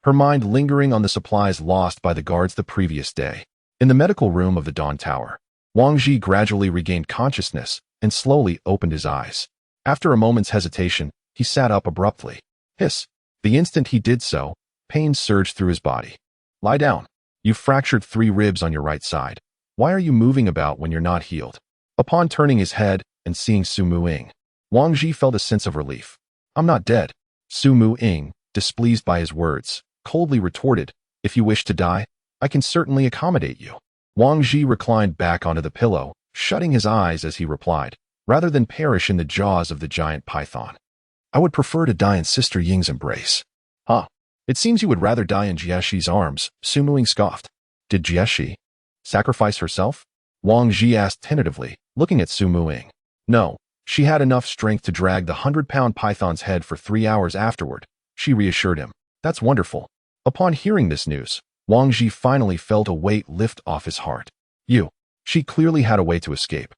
her mind lingering on the supplies lost by the guards the previous day. In the medical room of the Dawn Tower, Wang Ji gradually regained consciousness and slowly opened his eyes. After a moment's hesitation, he sat up abruptly. Hiss. The instant he did so, pain surged through his body. Lie down. You've fractured 3 ribs on your right side. Why are you moving about when you're not healed? Upon turning his head and seeing Su Muing, Wang Ji felt a sense of relief. I'm not dead. Su Muing, displeased by his words, coldly retorted, if you wish to die, I can certainly accommodate you. Wang Ji reclined back onto the pillow, shutting his eyes as he replied, rather than perish in the jaws of the giant python. I would prefer to die in Sister Ying's embrace. Huh. It seems you would rather die in Jieshi's arms, Su Muing scoffed. Did Jieshi sacrifice herself? Wang Ji asked tentatively, looking at Su Muing. No, She had enough strength to drag the 100-pound python's head for 3 hours afterward. She reassured him. That's wonderful. Upon hearing this news, Wang Ji finally felt a weight lift off his heart. She clearly had a way to escape.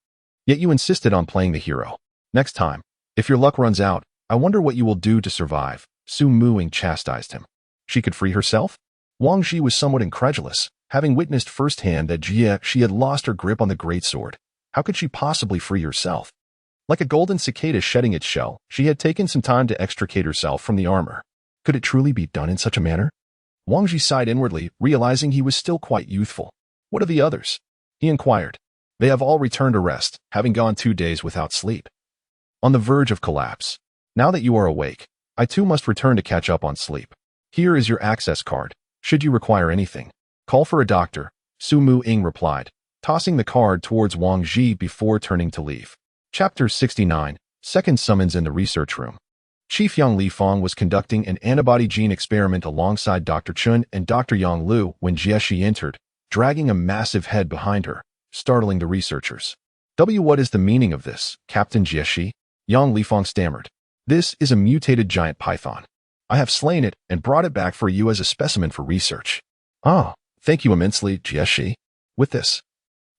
Yet you insisted on playing the hero. Next time, if your luck runs out, I wonder what you will do to survive, Su Muing chastised him. She could free herself? Wang Ji was somewhat incredulous, having witnessed firsthand that she had lost her grip on the greatsword. How could she possibly free herself? Like a golden cicada shedding its shell, she had taken some time to extricate herself from the armor. Could it truly be done in such a manner? Wang Ji sighed inwardly, realizing he was still quite youthful. What of the others? He inquired. They have all returned to rest, having gone 2 days without sleep. On the verge of collapse. Now that you are awake, I too must return to catch up on sleep. Here is your access card. Should you require anything, call for a doctor, Su Muing replied, tossing the card towards Wang Ji before turning to leave. Chapter 69, Second Summons in the Research Room. Chief Yang Lifang was conducting an antibody gene experiment alongside Dr. Chun and Dr. Yang Lu when Jieshi entered, dragging a massive head behind her, startling the researchers. What is the meaning of this, Captain Jieshi? Yang Lifang stammered. This is a mutated giant python. I have slain it and brought it back for you as a specimen for research. Ah, thank you immensely, Jieshi. With this,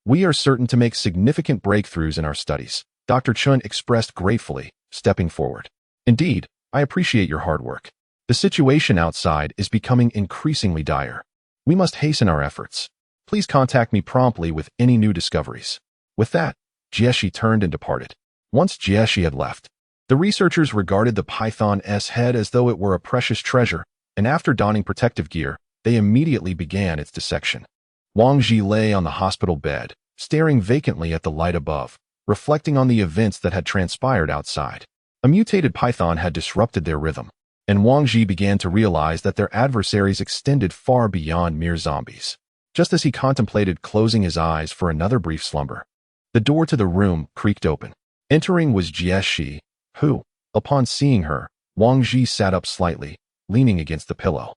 we are certain to make significant breakthroughs in our studies, Dr. Chun expressed gratefully, stepping forward. Indeed, I appreciate your hard work. The situation outside is becoming increasingly dire. We must hasten our efforts. Please contact me promptly with any new discoveries. With that, Jieshi turned and departed. Once Jieshi had left, the researchers regarded the python's head as though it were a precious treasure, and after donning protective gear, they immediately began its dissection. Wang Ji lay on the hospital bed, staring vacantly at the light above, reflecting on the events that had transpired outside. A mutated python had disrupted their rhythm, and Wang Ji began to realize that their adversaries extended far beyond mere zombies. Just as he contemplated closing his eyes for another brief slumber, the door to the room creaked open. Entering was Jieshi, who, upon seeing her, Wang Ji sat up slightly, leaning against the pillow.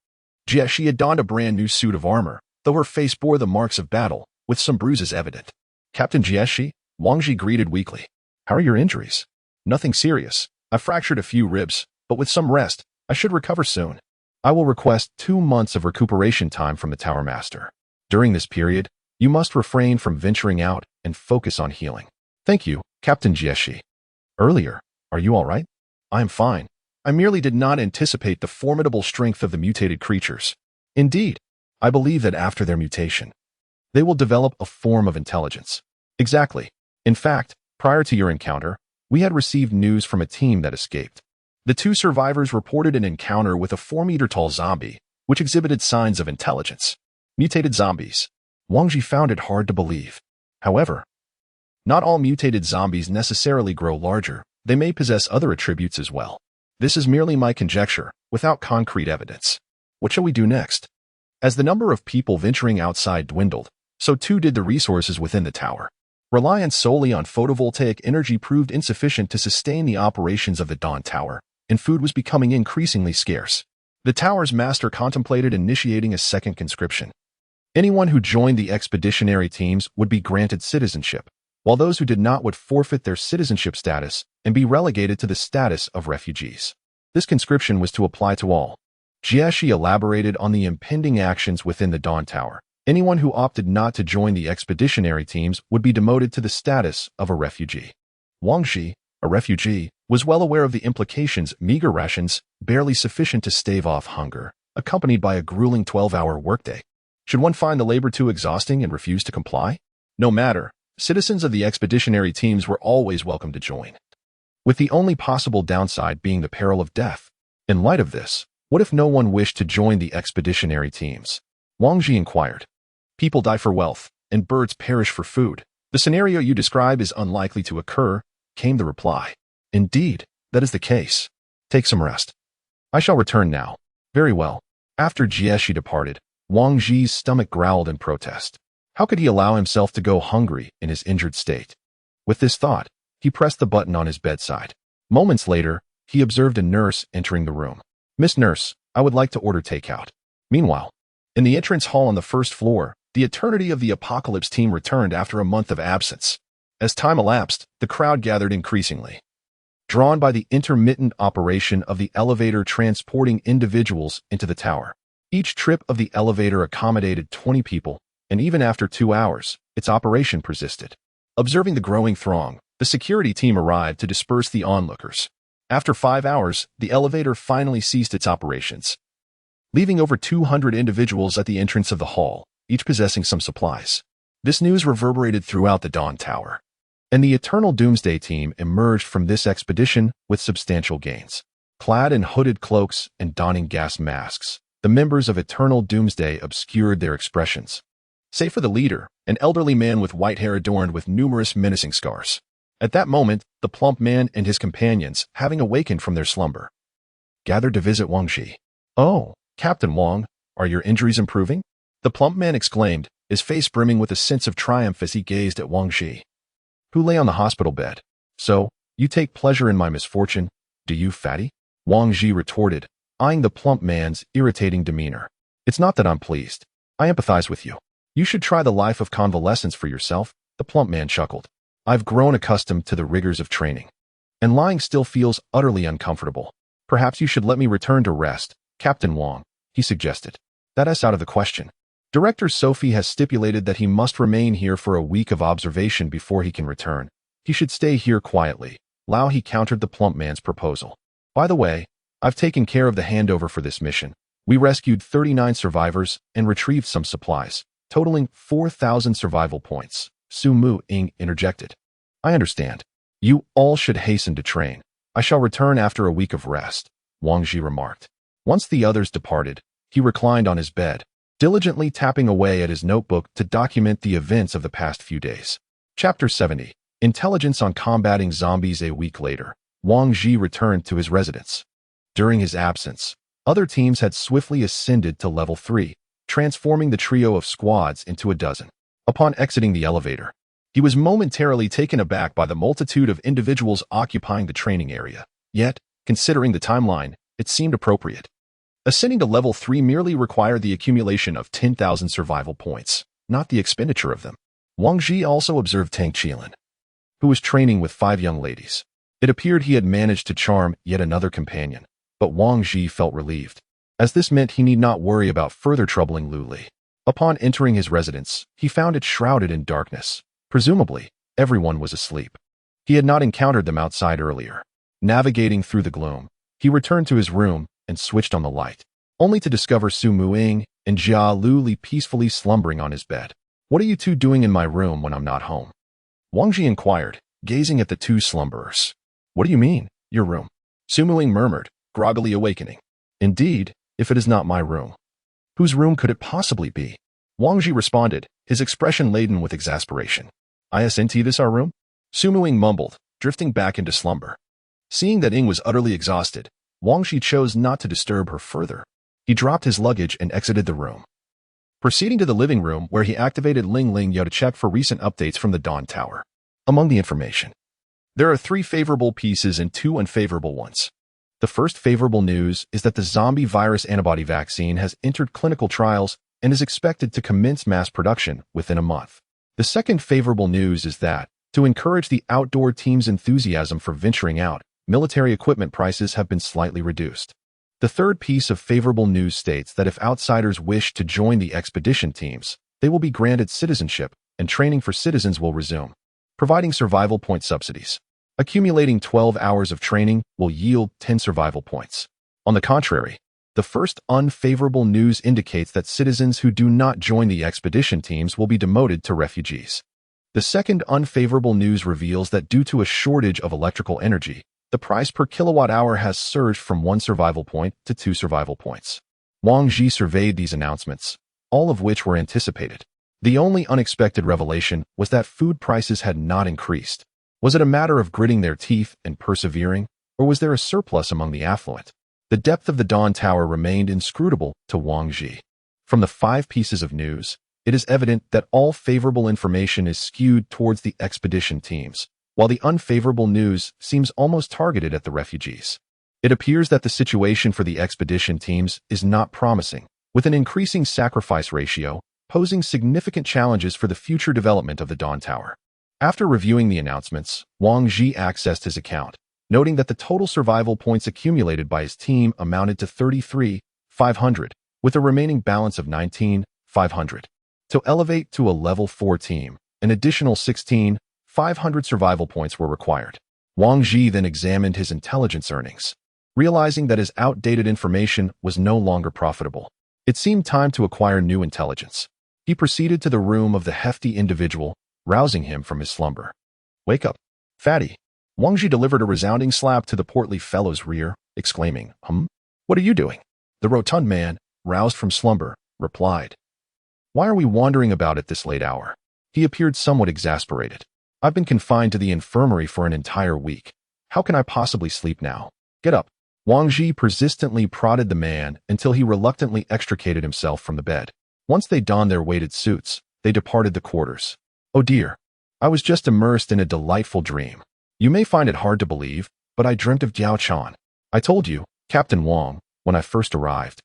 Jieshi had donned a brand new suit of armor, though her face bore the marks of battle, with some bruises evident. Captain Jieshi, Wang Ji greeted weakly. How are your injuries? Nothing serious. I fractured a few ribs, but with some rest, I should recover soon. I will request 2 months of recuperation time from the Tower Master. During this period, you must refrain from venturing out and focus on healing. Thank you, Captain Jieshi. Earlier, are you all right? I am fine. I merely did not anticipate the formidable strength of the mutated creatures. Indeed, I believe that after their mutation, they will develop a form of intelligence. Exactly. In fact, prior to your encounter, we had received news from a team that escaped. The 2 survivors reported an encounter with a 4-meter-tall zombie, which exhibited signs of intelligence. Mutated zombies. Wang Ji found it hard to believe. However, not all mutated zombies necessarily grow larger. They may possess other attributes as well. This is merely my conjecture, without concrete evidence. What shall we do next? As the number of people venturing outside dwindled, so too did the resources within the tower. Reliance solely on photovoltaic energy proved insufficient to sustain the operations of the Dawn Tower, and food was becoming increasingly scarce. The tower's master contemplated initiating a second conscription. Anyone who joined the expeditionary teams would be granted citizenship, while those who did not would forfeit their citizenship status and be relegated to the status of refugees. This conscription was to apply to all. Jieshi elaborated on the impending actions within the Dawn Tower. Anyone who opted not to join the expeditionary teams would be demoted to the status of a refugee. Wang Ji, a refugee, was well aware of the implications. Meager rations, barely sufficient to stave off hunger, accompanied by a grueling 12-hour workday. Should one find the labor too exhausting and refuse to comply? No matter, citizens of the expeditionary teams were always welcome to join, with the only possible downside being the peril of death. In light of this, what if no one wished to join the expeditionary teams? Wang Ji inquired. People die for wealth, and birds perish for food. The scenario you describe is unlikely to occur, came the reply. Indeed, that is the case. Take some rest. I shall return now. Very well. After Jieshi departed, Wang Ji's stomach growled in protest. How could he allow himself to go hungry in his injured state? With this thought, he pressed the button on his bedside. Moments later, he observed a nurse entering the room. Miss Nurse, I would like to order takeout. Meanwhile, in the entrance hall on the first floor, the Eternity of the Apocalypse team returned after a month of absence. As time elapsed, the crowd gathered increasingly, drawn by the intermittent operation of the elevator transporting individuals into the tower. Each trip of the elevator accommodated 20 people, and even after 2 hours, its operation persisted. Observing the growing throng, the security team arrived to disperse the onlookers. After 5 hours, the elevator finally ceased its operations, leaving over 200 individuals at the entrance of the hall, each possessing some supplies. This news reverberated throughout the Dawn Tower, and the Eternal Doomsday team emerged from this expedition with substantial gains. Clad in hooded cloaks and donning gas masks, the members of Eternal Doomsday obscured their expressions, save for the leader, an elderly man with white hair adorned with numerous menacing scars. At that moment, the plump man and his companions, having awakened from their slumber, gathered to visit Wang Ji. "Oh, Captain Wang, are your injuries improving?" the plump man exclaimed, his face brimming with a sense of triumph as he gazed at Wang Ji, who lay on the hospital bed. "So, you take pleasure in my misfortune, do you, fatty?" Wang Ji retorted, eyeing the plump man's irritating demeanor. "It's not that I'm pleased. I empathize with you. You should try the life of convalescence for yourself," the plump man chuckled. "I've grown accustomed to the rigors of training, and lying still feels utterly uncomfortable. Perhaps you should let me return to rest, Captain Wang," he suggested. "That is out of the question. Director Sophie has stipulated that he must remain here for a week of observation before he can return. He should stay here quietly." Lao He countered the plump man's proposal. "By the way, I've taken care of the handover for this mission. We rescued 39 survivors and retrieved some supplies, totaling 4,000 survival points," Su Mu-ing interjected. "I understand. You all should hasten to train. I shall return after a week of rest," Wang Ji remarked. Once the others departed, he reclined on his bed, diligently tapping away at his notebook to document the events of the past few days. Chapter 70. Intelligence on combating zombies. A week later, Wang Ji returned to his residence. During his absence, other teams had swiftly ascended to level 3, transforming the trio of squads into a dozen. Upon exiting the elevator, he was momentarily taken aback by the multitude of individuals occupying the training area. Yet, considering the timeline, it seemed appropriate. Ascending to level 3 merely required the accumulation of 10,000 survival points, not the expenditure of them. Wang Ji also observed Tang Qilan, who was training with 5 young ladies. It appeared he had managed to charm yet another companion, but Wang Ji felt relieved, as this meant he need not worry about further troubling Lu Li. Upon entering his residence, he found it shrouded in darkness. Presumably, everyone was asleep. He had not encountered them outside earlier. Navigating through the gloom, he returned to his room and switched on the light, only to discover Su Mu-ing and Jia Lu Li peacefully slumbering on his bed. "What are you two doing in my room when I'm not home?" Wang Ji inquired, gazing at the two slumberers. "What do you mean, your room?" Su Mu-ing murmured, groggily awakening. "Indeed, if it is not my room, whose room could it possibly be?" Wang Ji responded, his expression laden with exasperation. "Isn't this our room?" Su Mu-ing mumbled, drifting back into slumber. Seeing that Ing was utterly exhausted, Wang Ji chose not to disturb her further. He dropped his luggage and exited the room, proceeding to the living room where he activated Ling Ling Yo to check for recent updates from the Dawn Tower. Among the information, there are 3 favorable pieces and 2 unfavorable ones. The first favorable news is that the zombie virus antibody vaccine has entered clinical trials and is expected to commence mass production within a month. The second favorable news is that, to encourage the outdoor team's enthusiasm for venturing out, military equipment prices have been slightly reduced. The third piece of favorable news states that if outsiders wish to join the expedition teams, they will be granted citizenship, and training for citizens will resume, providing survival point subsidies. Accumulating 12 hours of training will yield 10 survival points. On the contrary, the first unfavorable news indicates that citizens who do not join the expedition teams will be demoted to refugees. The second unfavorable news reveals that due to a shortage of electrical energy, the price per kilowatt-hour has surged from 1 survival point to 2 survival points. Wang Ji surveyed these announcements, all of which were anticipated. The only unexpected revelation was that food prices had not increased. Was it a matter of gritting their teeth and persevering, or was there a surplus among the affluent? The depth of the Dawn Tower remained inscrutable to Wang Ji. From the 5 pieces of news, it is evident that all favorable information is skewed towards the expedition teams, while the unfavorable news seems almost targeted at the refugees. It appears that the situation for the expedition teams is not promising, with an increasing sacrifice ratio posing significant challenges for the future development of the Dawn Tower. After reviewing the announcements, Wang Ji accessed his account, noting that the total survival points accumulated by his team amounted to 33,500, with a remaining balance of 19,500. To elevate to a level 4 team, an additional 16,500 survival points were required. Wang Ji then examined his intelligence earnings, realizing that his outdated information was no longer profitable. It seemed time to acquire new intelligence. He proceeded to the room of the hefty individual, rousing him from his slumber. "Wake up, fatty." Wang Ji delivered a resounding slap to the portly fellow's rear, exclaiming, What are you doing?" The rotund man, roused from slumber, replied, "Why are we wandering about at this late hour?" He appeared somewhat exasperated. "I've been confined to the infirmary for an entire week. How can I possibly sleep now? Get up." Wang Ji persistently prodded the man until he reluctantly extricated himself from the bed. Once they donned their weighted suits, they departed the quarters. "Oh dear, I was just immersed in a delightful dream. You may find it hard to believe, but I dreamt of Jiao Chan. I told you, Captain Wang, when I first arrived.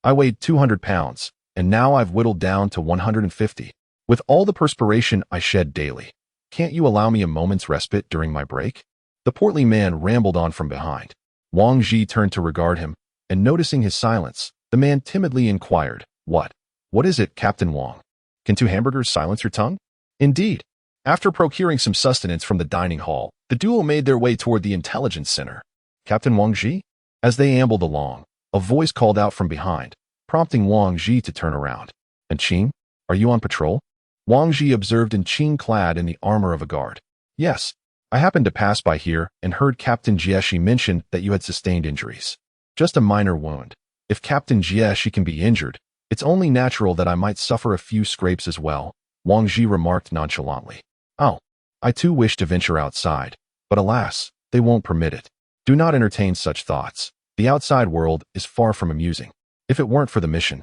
I weighed 200 pounds, and now I've whittled down to 150. With all the perspiration I shed daily. Can't you allow me a moment's respite during my break?" The portly man rambled on from behind. Wang Ji turned to regard him, and noticing his silence, the man timidly inquired, What is it, Captain Wang? Can 2 hamburgers silence your tongue?" Indeed. After procuring some sustenance from the dining hall, the duo made their way toward the intelligence center. "Captain Wang Ji?" As they ambled along, a voice called out from behind, prompting Wang Ji to turn around. "And Qing, are you on patrol?" Wang Ji observed in Qing clad in the armor of a guard. "Yes. I happened to pass by here and heard Captain Jieshi mention that you had sustained injuries. Just a minor wound. If Captain Jieshi can be injured, it's only natural that I might suffer a few scrapes as well," Wang Ji remarked nonchalantly. "Oh, I too wish to venture outside, but alas, they won't permit it. Do not entertain such thoughts. The outside world is far from amusing. If it weren't for the mission,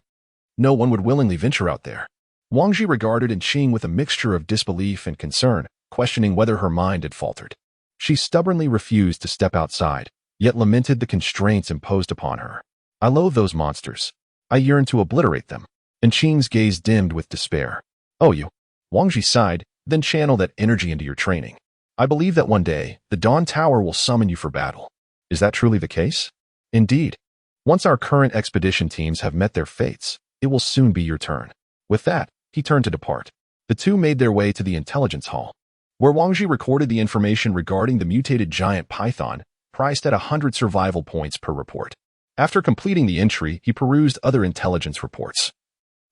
no one would willingly venture out there." Wang Ji regarded Qing with a mixture of disbelief and concern, questioning whether her mind had faltered. She stubbornly refused to step outside, yet lamented the constraints imposed upon her. "I loathe those monsters. I yearn to obliterate them." And Qing's gaze dimmed with despair. "Oh, you." Wang Ji sighed, "Then channel that energy into your training. I believe that one day, the Dawn Tower will summon you for battle." "Is that truly the case?" "Indeed. Once our current expedition teams have met their fates, it will soon be your turn." With that, he turned to depart. The two made their way to the intelligence hall, where Wang Ji recorded the information regarding the mutated giant python, priced at 100 survival points per report. After completing the entry, he perused other intelligence reports,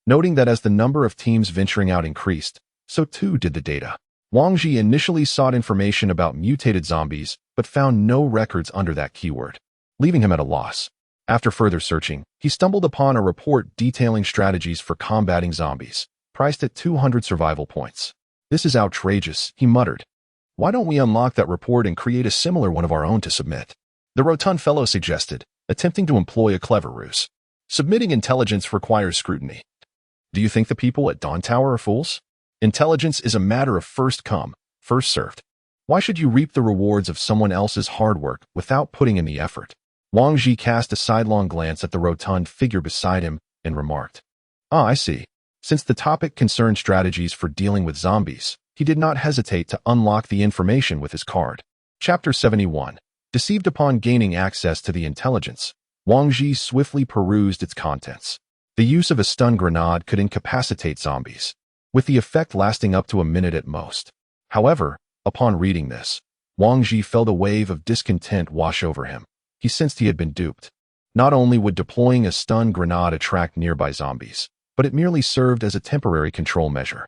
noting that as the number of teams venturing out increased, so too did the data. Wang Ji initially sought information about mutated zombies, but found no records under that keyword, leaving him at a loss. After further searching, he stumbled upon a report detailing strategies for combating zombies, priced at 200 survival points. "This is outrageous," he muttered. "Why don't we unlock that report and create a similar one of our own to submit?" The rotund fellow suggested, attempting to employ a clever ruse. "Submitting intelligence requires scrutiny. Do you think the people at Dawn Tower are fools? Intelligence is a matter of first come, first served. Why should you reap the rewards of someone else's hard work without putting in the effort?" Wang Ji cast a sidelong glance at the rotund figure beside him and remarked, "Ah, I see." Since the topic concerned strategies for dealing with zombies, he did not hesitate to unlock the information with his card. Chapter 71. Deceived upon gaining access to the intelligence, Wang Ji swiftly perused its contents. The use of a stun grenade could incapacitate zombies, with the effect lasting up to a minute at most. However, upon reading this, Wang Ji felt a wave of discontent wash over him. He sensed he had been duped. Not only would deploying a stun grenade attract nearby zombies, but it merely served as a temporary control measure.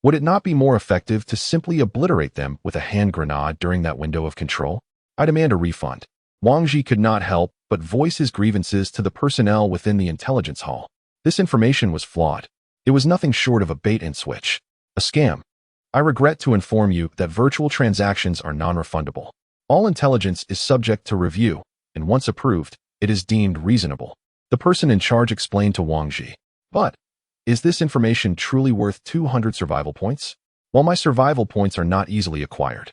Would it not be more effective to simply obliterate them with a hand grenade during that window of control? "I demand a refund." Wang Ji could not help but voice his grievances to the personnel within the intelligence hall. This information was flawed. It was nothing short of a bait-and-switch, a scam. "I regret to inform you that virtual transactions are non-refundable. All intelligence is subject to review, and once approved, it is deemed reasonable," the person in charge explained to Wang Ji. "But, is this information truly worth 200 survival points? While my survival points are not easily acquired,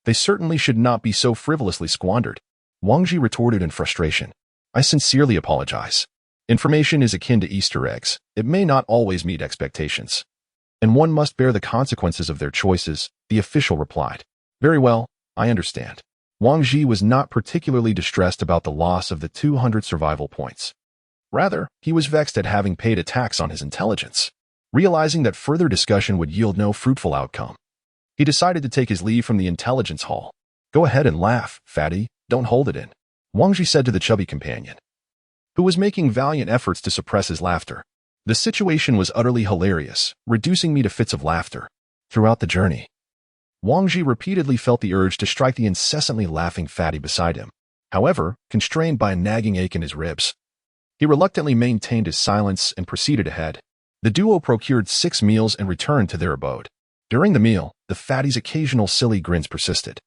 they certainly should not be so frivolously squandered," Wang Ji retorted in frustration. "I sincerely apologize. Information is akin to Easter eggs. It may not always meet expectations." and one must bear the consequences of their choices, the official replied. Very well, I understand. Wang Ji was not particularly distressed about the loss of the 200 survival points. Rather, he was vexed at having paid a tax on his intelligence. Realizing that further discussion would yield no fruitful outcome, he decided to take his leave from the intelligence hall. Go ahead and laugh, fatty, don't hold it in, Wang Ji said to the chubby companion, who was making valiant efforts to suppress his laughter. The situation was utterly hilarious, reducing me to fits of laughter. Throughout the journey, Wang Ji repeatedly felt the urge to strike the incessantly laughing fatty beside him. However, constrained by a nagging ache in his ribs, he reluctantly maintained his silence and proceeded ahead. The duo procured 6 meals and returned to their abode. During the meal, the fatty's occasional silly grins persisted,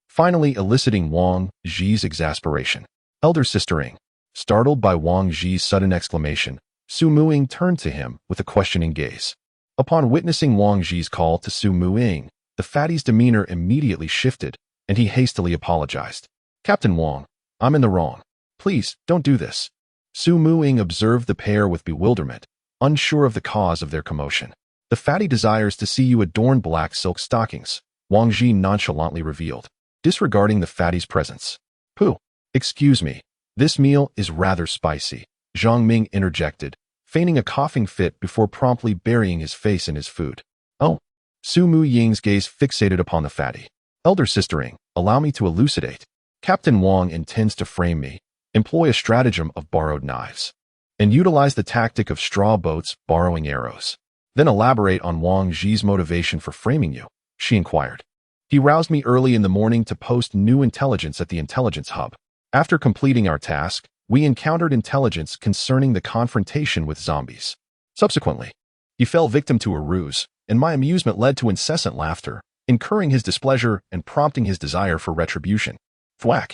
finally eliciting Wang Ji's exasperation. Elder Sister Ing. Startled by Wang Ji's sudden exclamation, Su Muing turned to him with a questioning gaze. Upon witnessing Wang Ji's call to Su Muing, the fatty's demeanor immediately shifted, and he hastily apologized. Captain Wang, I'm in the wrong. Please, don't do this. Su Muing observed the pair with bewilderment, unsure of the cause of their commotion. The fatty desires to see you adorn black silk stockings, Wang Ji nonchalantly revealed, disregarding the fatty's presence. Pooh, excuse me, this meal is rather spicy, Zhang Ming interjected, feigning a coughing fit before promptly burying his face in his food. Oh, Su Muying's gaze fixated upon the fatty. Elder Sister Ing, allow me to elucidate. Captain Wang intends to frame me, employ a stratagem of borrowed knives, and utilize the tactic of straw boats borrowing arrows. Then elaborate on Wang Ji's motivation for framing you, she inquired. He roused me early in the morning to post new intelligence at the intelligence hub. After completing our task, we encountered intelligence concerning the confrontation with zombies. Subsequently, he fell victim to a ruse, and my amusement led to incessant laughter, incurring his displeasure and prompting his desire for retribution. Thwack!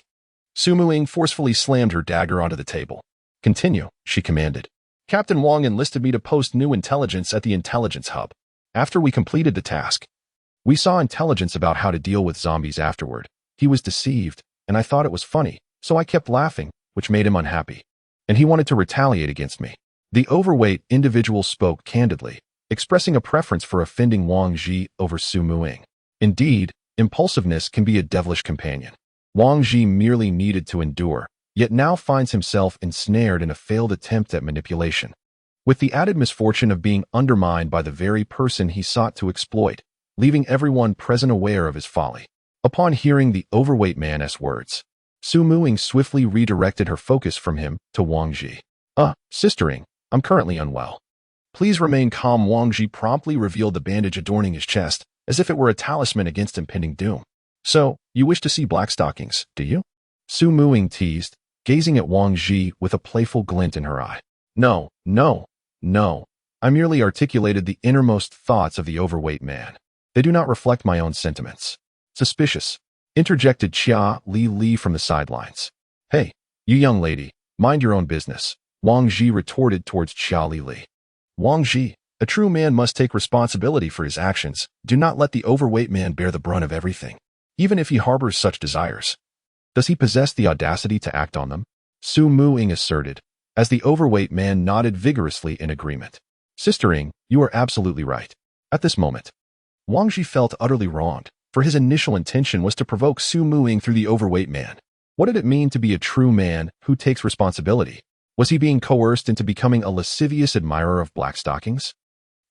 Su Muing forcefully slammed her dagger onto the table. Continue, she commanded. Captain Wang enlisted me to post new intelligence at the intelligence hub. After we completed the task, we saw intelligence about how to deal with zombies afterward. He was deceived, and I thought it was funny, so I kept laughing, which made him unhappy. And he wanted to retaliate against me. The overweight individual spoke candidly, expressing a preference for offending Wang Ji over Su Muing. Indeed, impulsiveness can be a devilish companion. Wang Ji merely needed to endure, yet now finds himself ensnared in a failed attempt at manipulation, with the added misfortune of being undermined by the very person he sought to exploit, leaving everyone present aware of his folly. Upon hearing the overweight man's words, Su Muing swiftly redirected her focus from him to Wang Ji. Sister Ing, I'm currently unwell. Please remain calm. Wang Ji promptly revealed the bandage adorning his chest, as if it were a talisman against impending doom. So, you wish to see black stockings, do you? Su Muing teased, gazing at Wang Ji with a playful glint in her eye. No. I merely articulated the innermost thoughts of the overweight man. They do not reflect my own sentiments. Suspicious, interjected Chia Li from the sidelines. Hey, you young lady, mind your own business, Wang Ji retorted towards Chia Li. Wang Ji, a true man must take responsibility for his actions. Do not let the overweight man bear the brunt of everything, even if he harbors such desires. Does he possess the audacity to act on them? Su Muing asserted, as the overweight man nodded vigorously in agreement. Sister Ing, you are absolutely right. At this moment, Wang Ji felt utterly wronged, for his initial intention was to provoke Su Muing through the overweight man. What did it mean to be a true man who takes responsibility? Was he being coerced into becoming a lascivious admirer of black stockings?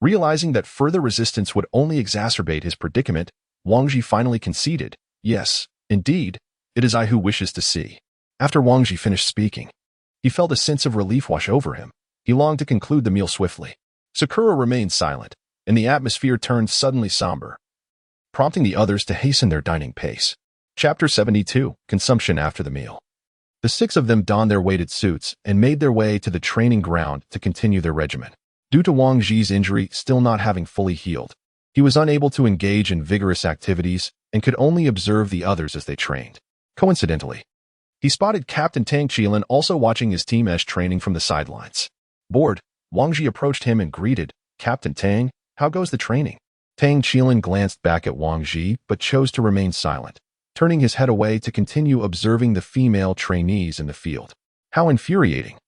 Realizing that further resistance would only exacerbate his predicament, Wang Ji finally conceded, yes, indeed, it is I who wishes to see. After Wang Ji finished speaking, he felt a sense of relief wash over him. He longed to conclude the meal swiftly. Sakura remained silent, and the atmosphere turned suddenly somber, prompting the others to hasten their dining pace. Chapter 72, Consumption After the Meal. The 6 of them donned their weighted suits and made their way to the training ground to continue their regimen. Due to Wang Ji's injury still not having fully healed, he was unable to engage in vigorous activities and could only observe the others as they trained. Coincidentally, he spotted Captain Tang Qilin also watching his team as training from the sidelines. Bored, Wang Ji approached him and greeted, Captain Tang, how goes the training? Tang Qilin glanced back at Wang Ji but chose to remain silent, turning his head away to continue observing the female trainees in the field. How infuriating.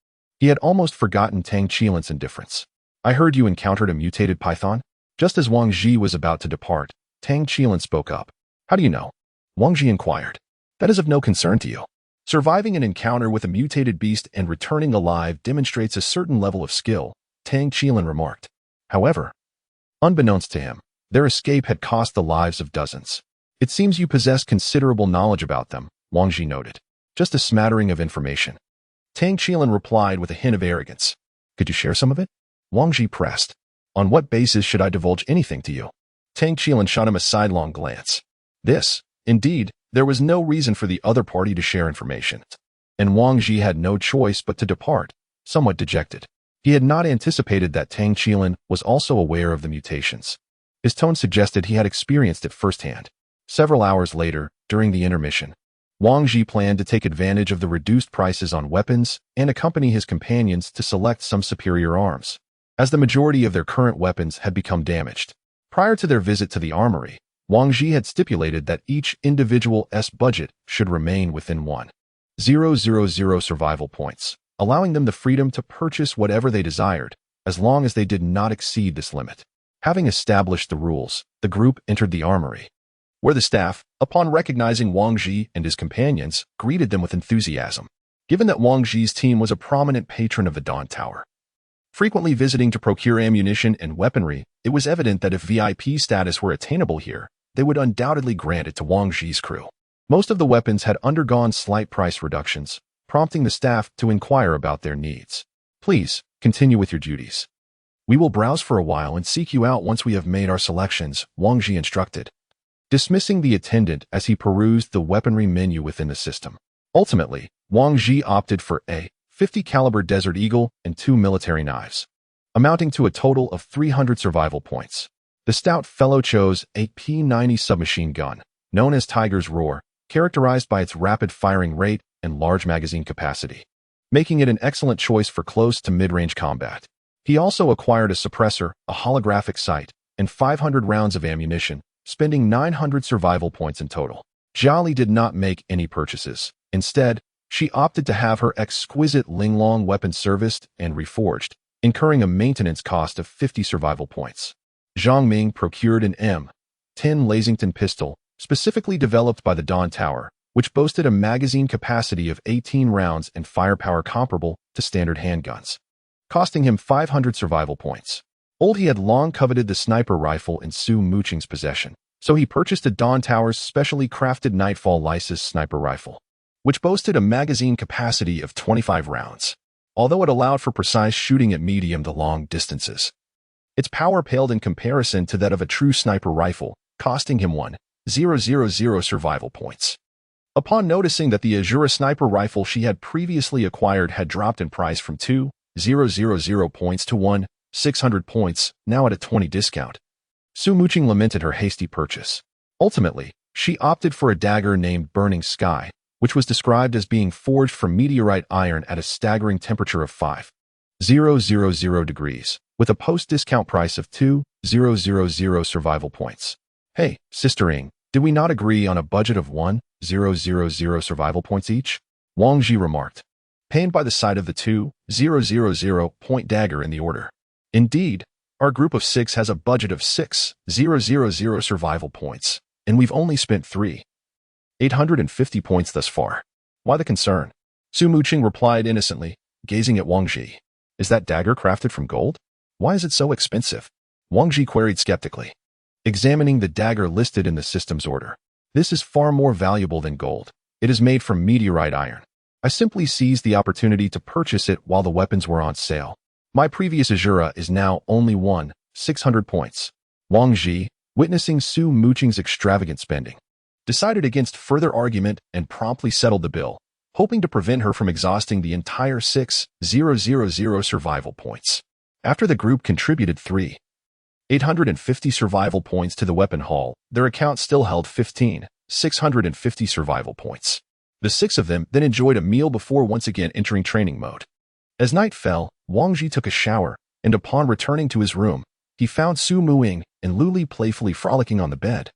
He had almost forgotten Tang Qilin's indifference. I heard you encountered a mutated python? Just as Wang Ji was about to depart, Tang Qilin spoke up. How do you know? Wang Ji inquired. That is of no concern to you. Surviving an encounter with a mutated beast and returning alive demonstrates a certain level of skill, Tang Qilin remarked. However, unbeknownst to him, their escape had cost the lives of dozens. It seems you possess considerable knowledge about them, Wang Ji noted. Just a smattering of information. Tang Qilin replied with a hint of arrogance. Could you share some of it? Wang Ji pressed. On what basis should I divulge anything to you? Tang Qilin shot him a sidelong glance. Indeed, there was no reason for the other party to share information, and Wang Ji had no choice but to depart, somewhat dejected. He had not anticipated that Tang Qilin was also aware of the mutations. His tone suggested he had experienced it firsthand. Several hours later, during the intermission, Wang Ji planned to take advantage of the reduced prices on weapons and accompany his companions to select some superior arms, as the majority of their current weapons had become damaged. Prior to their visit to the armory, Wang Ji had stipulated that each individual's budget should remain within 1,000 survival points, allowing them the freedom to purchase whatever they desired, as long as they did not exceed this limit. Having established the rules, the group entered the armory, where the staff, upon recognizing Wang Ji and his companions, greeted them with enthusiasm. Given that Wang Ji's team was a prominent patron of the Dawn Tower, frequently visiting to procure ammunition and weaponry, it was evident that if VIP status were attainable here, they would undoubtedly grant it to Wang Ji's crew. Most of the weapons had undergone slight price reductions, prompting the staff to inquire about their needs. Please, continue with your duties. We will browse for a while and seek you out once we have made our selections, Wang Ji instructed, dismissing the attendant as he perused the weaponry menu within the system. Ultimately, Wang Ji opted for a 50 caliber Desert Eagle and 2 military knives, amounting to a total of 300 survival points. The stout fellow chose a P-90 submachine gun, known as Tiger's Roar, characterized by its rapid firing rate and large magazine capacity, making it an excellent choice for close to mid-range combat. He also acquired a suppressor, a holographic sight, and 500 rounds of ammunition, spending 900 survival points in total. Jiali did not make any purchases. Instead, she opted to have her exquisite Linglong weapon serviced and reforged, incurring a maintenance cost of 50 survival points. Zhang Ming procured an M10 Lasington pistol, specifically developed by the Dawn Tower, which boasted a magazine capacity of 18 rounds and firepower comparable to standard handguns, costing him 500 survival points. He had long coveted the sniper rifle in Su Muqing's possession, so he purchased a Dawn Tower's specially crafted Nightfall Lysis sniper rifle, which boasted a magazine capacity of 25 rounds. Although it allowed for precise shooting at medium to long distances, its power paled in comparison to that of a true sniper rifle, costing him 1,000 survival points. Upon noticing that the Azura sniper rifle she had previously acquired had dropped in price from 2,000 points to 1,600 points, now at a 20% discount, Su Muqing lamented her hasty purchase. Ultimately, she opted for a dagger named Burning Sky, which was described as being forged from meteorite iron at a staggering temperature of 5,000 degrees, with a post-discount price of 2,000 survival points. Hey, Sister Ing, did we not agree on a budget of 1,000 survival points each? Wang Ji remarked, pained by the sight of the 2,000 point dagger in the order. Indeed, our group of 6 has a budget of 6,000 survival points, and we've only spent 3,850 points thus far. Why the concern? Su Muqing replied innocently, gazing at Wang Ji. Is that dagger crafted from gold? Why is it so expensive? Wang Ji queried skeptically, examining the dagger listed in the system's order. This is far more valuable than gold. It is made from meteorite iron. I simply seized the opportunity to purchase it while the weapons were on sale. My previous Azura is now only 1,600 points. Wang Ji, witnessing Su Muqing's extravagant spending, decided against further argument and promptly settled the bill, hoping to prevent her from exhausting the entire 6,000 survival points. After the group contributed 3,850 survival points to the weapon haul, their account still held 15,650 survival points. The 6 of them then enjoyed a meal before once again entering training mode. As night fell, Wang Ji took a shower, and upon returning to his room, he found Su Muqing and Luli playfully frolicking on the bed,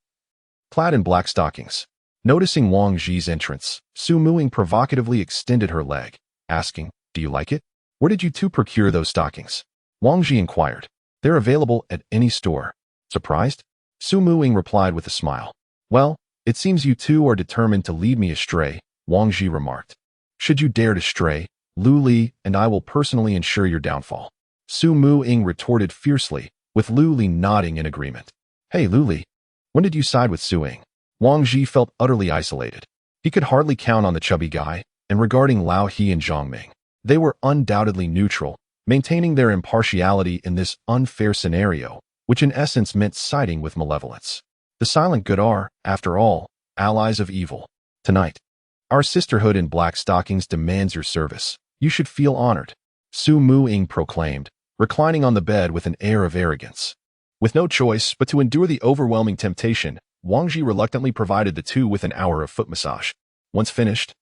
clad in black stockings. Noticing Wang Ji's entrance, Su Muqing provocatively extended her leg, asking, "Do you like it? Where did you two procure those stockings?" Wang Ji inquired. "They're available at any store." Surprised? Su Muing replied with a smile. Well, it seems you two are determined to lead me astray, Wang Ji remarked. Should you dare to stray, Lu Li and I will personally ensure your downfall. Su Muing retorted fiercely, with Lu Li nodding in agreement. Hey Lu Li, when did you side with Suing? Wang Ji felt utterly isolated. He could hardly count on the chubby guy, and regarding Lao He and Zhang Ming, they were undoubtedly neutral, maintaining their impartiality in this unfair scenario, which in essence meant siding with malevolence. The silent good are, after all, allies of evil. Tonight, our sisterhood in black stockings demands your service. You should feel honored, Su Muing proclaimed, reclining on the bed with an air of arrogance. With no choice but to endure the overwhelming temptation, Wang Ji reluctantly provided the two with an hour of foot massage. Once finished,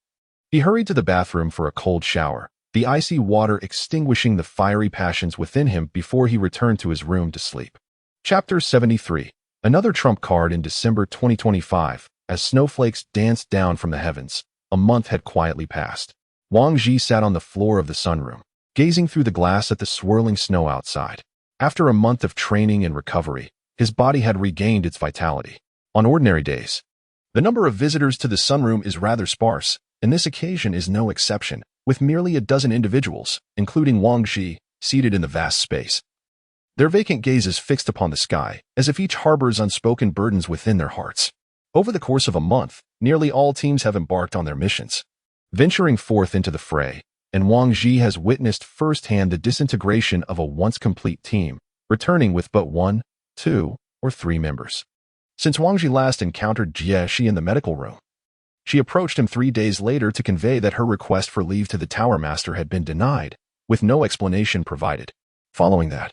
he hurried to the bathroom for a cold shower, the icy water extinguishing the fiery passions within him before he returned to his room to sleep. Chapter 73. Another trump card in December 2025. As snowflakes danced down from the heavens, a month had quietly passed. Wang Ji sat on the floor of the sunroom, gazing through the glass at the swirling snow outside. After a month of training and recovery, his body had regained its vitality. On ordinary days, the number of visitors to the sunroom is rather sparse, and this occasion is no exception, with merely a dozen individuals, including Wang Ji, seated in the vast space. Their vacant gazes fixed upon the sky, as if each harbors unspoken burdens within their hearts. Over the course of a month, nearly all teams have embarked on their missions, venturing forth into the fray, and Wang Ji has witnessed firsthand the disintegration of a once complete team, returning with but 1, 2, or 3 members. Since Wang Ji last encountered Jie Shi in the medical room, she approached him 3 days later to convey that her request for leave to the Tower Master had been denied, with no explanation provided. Following that,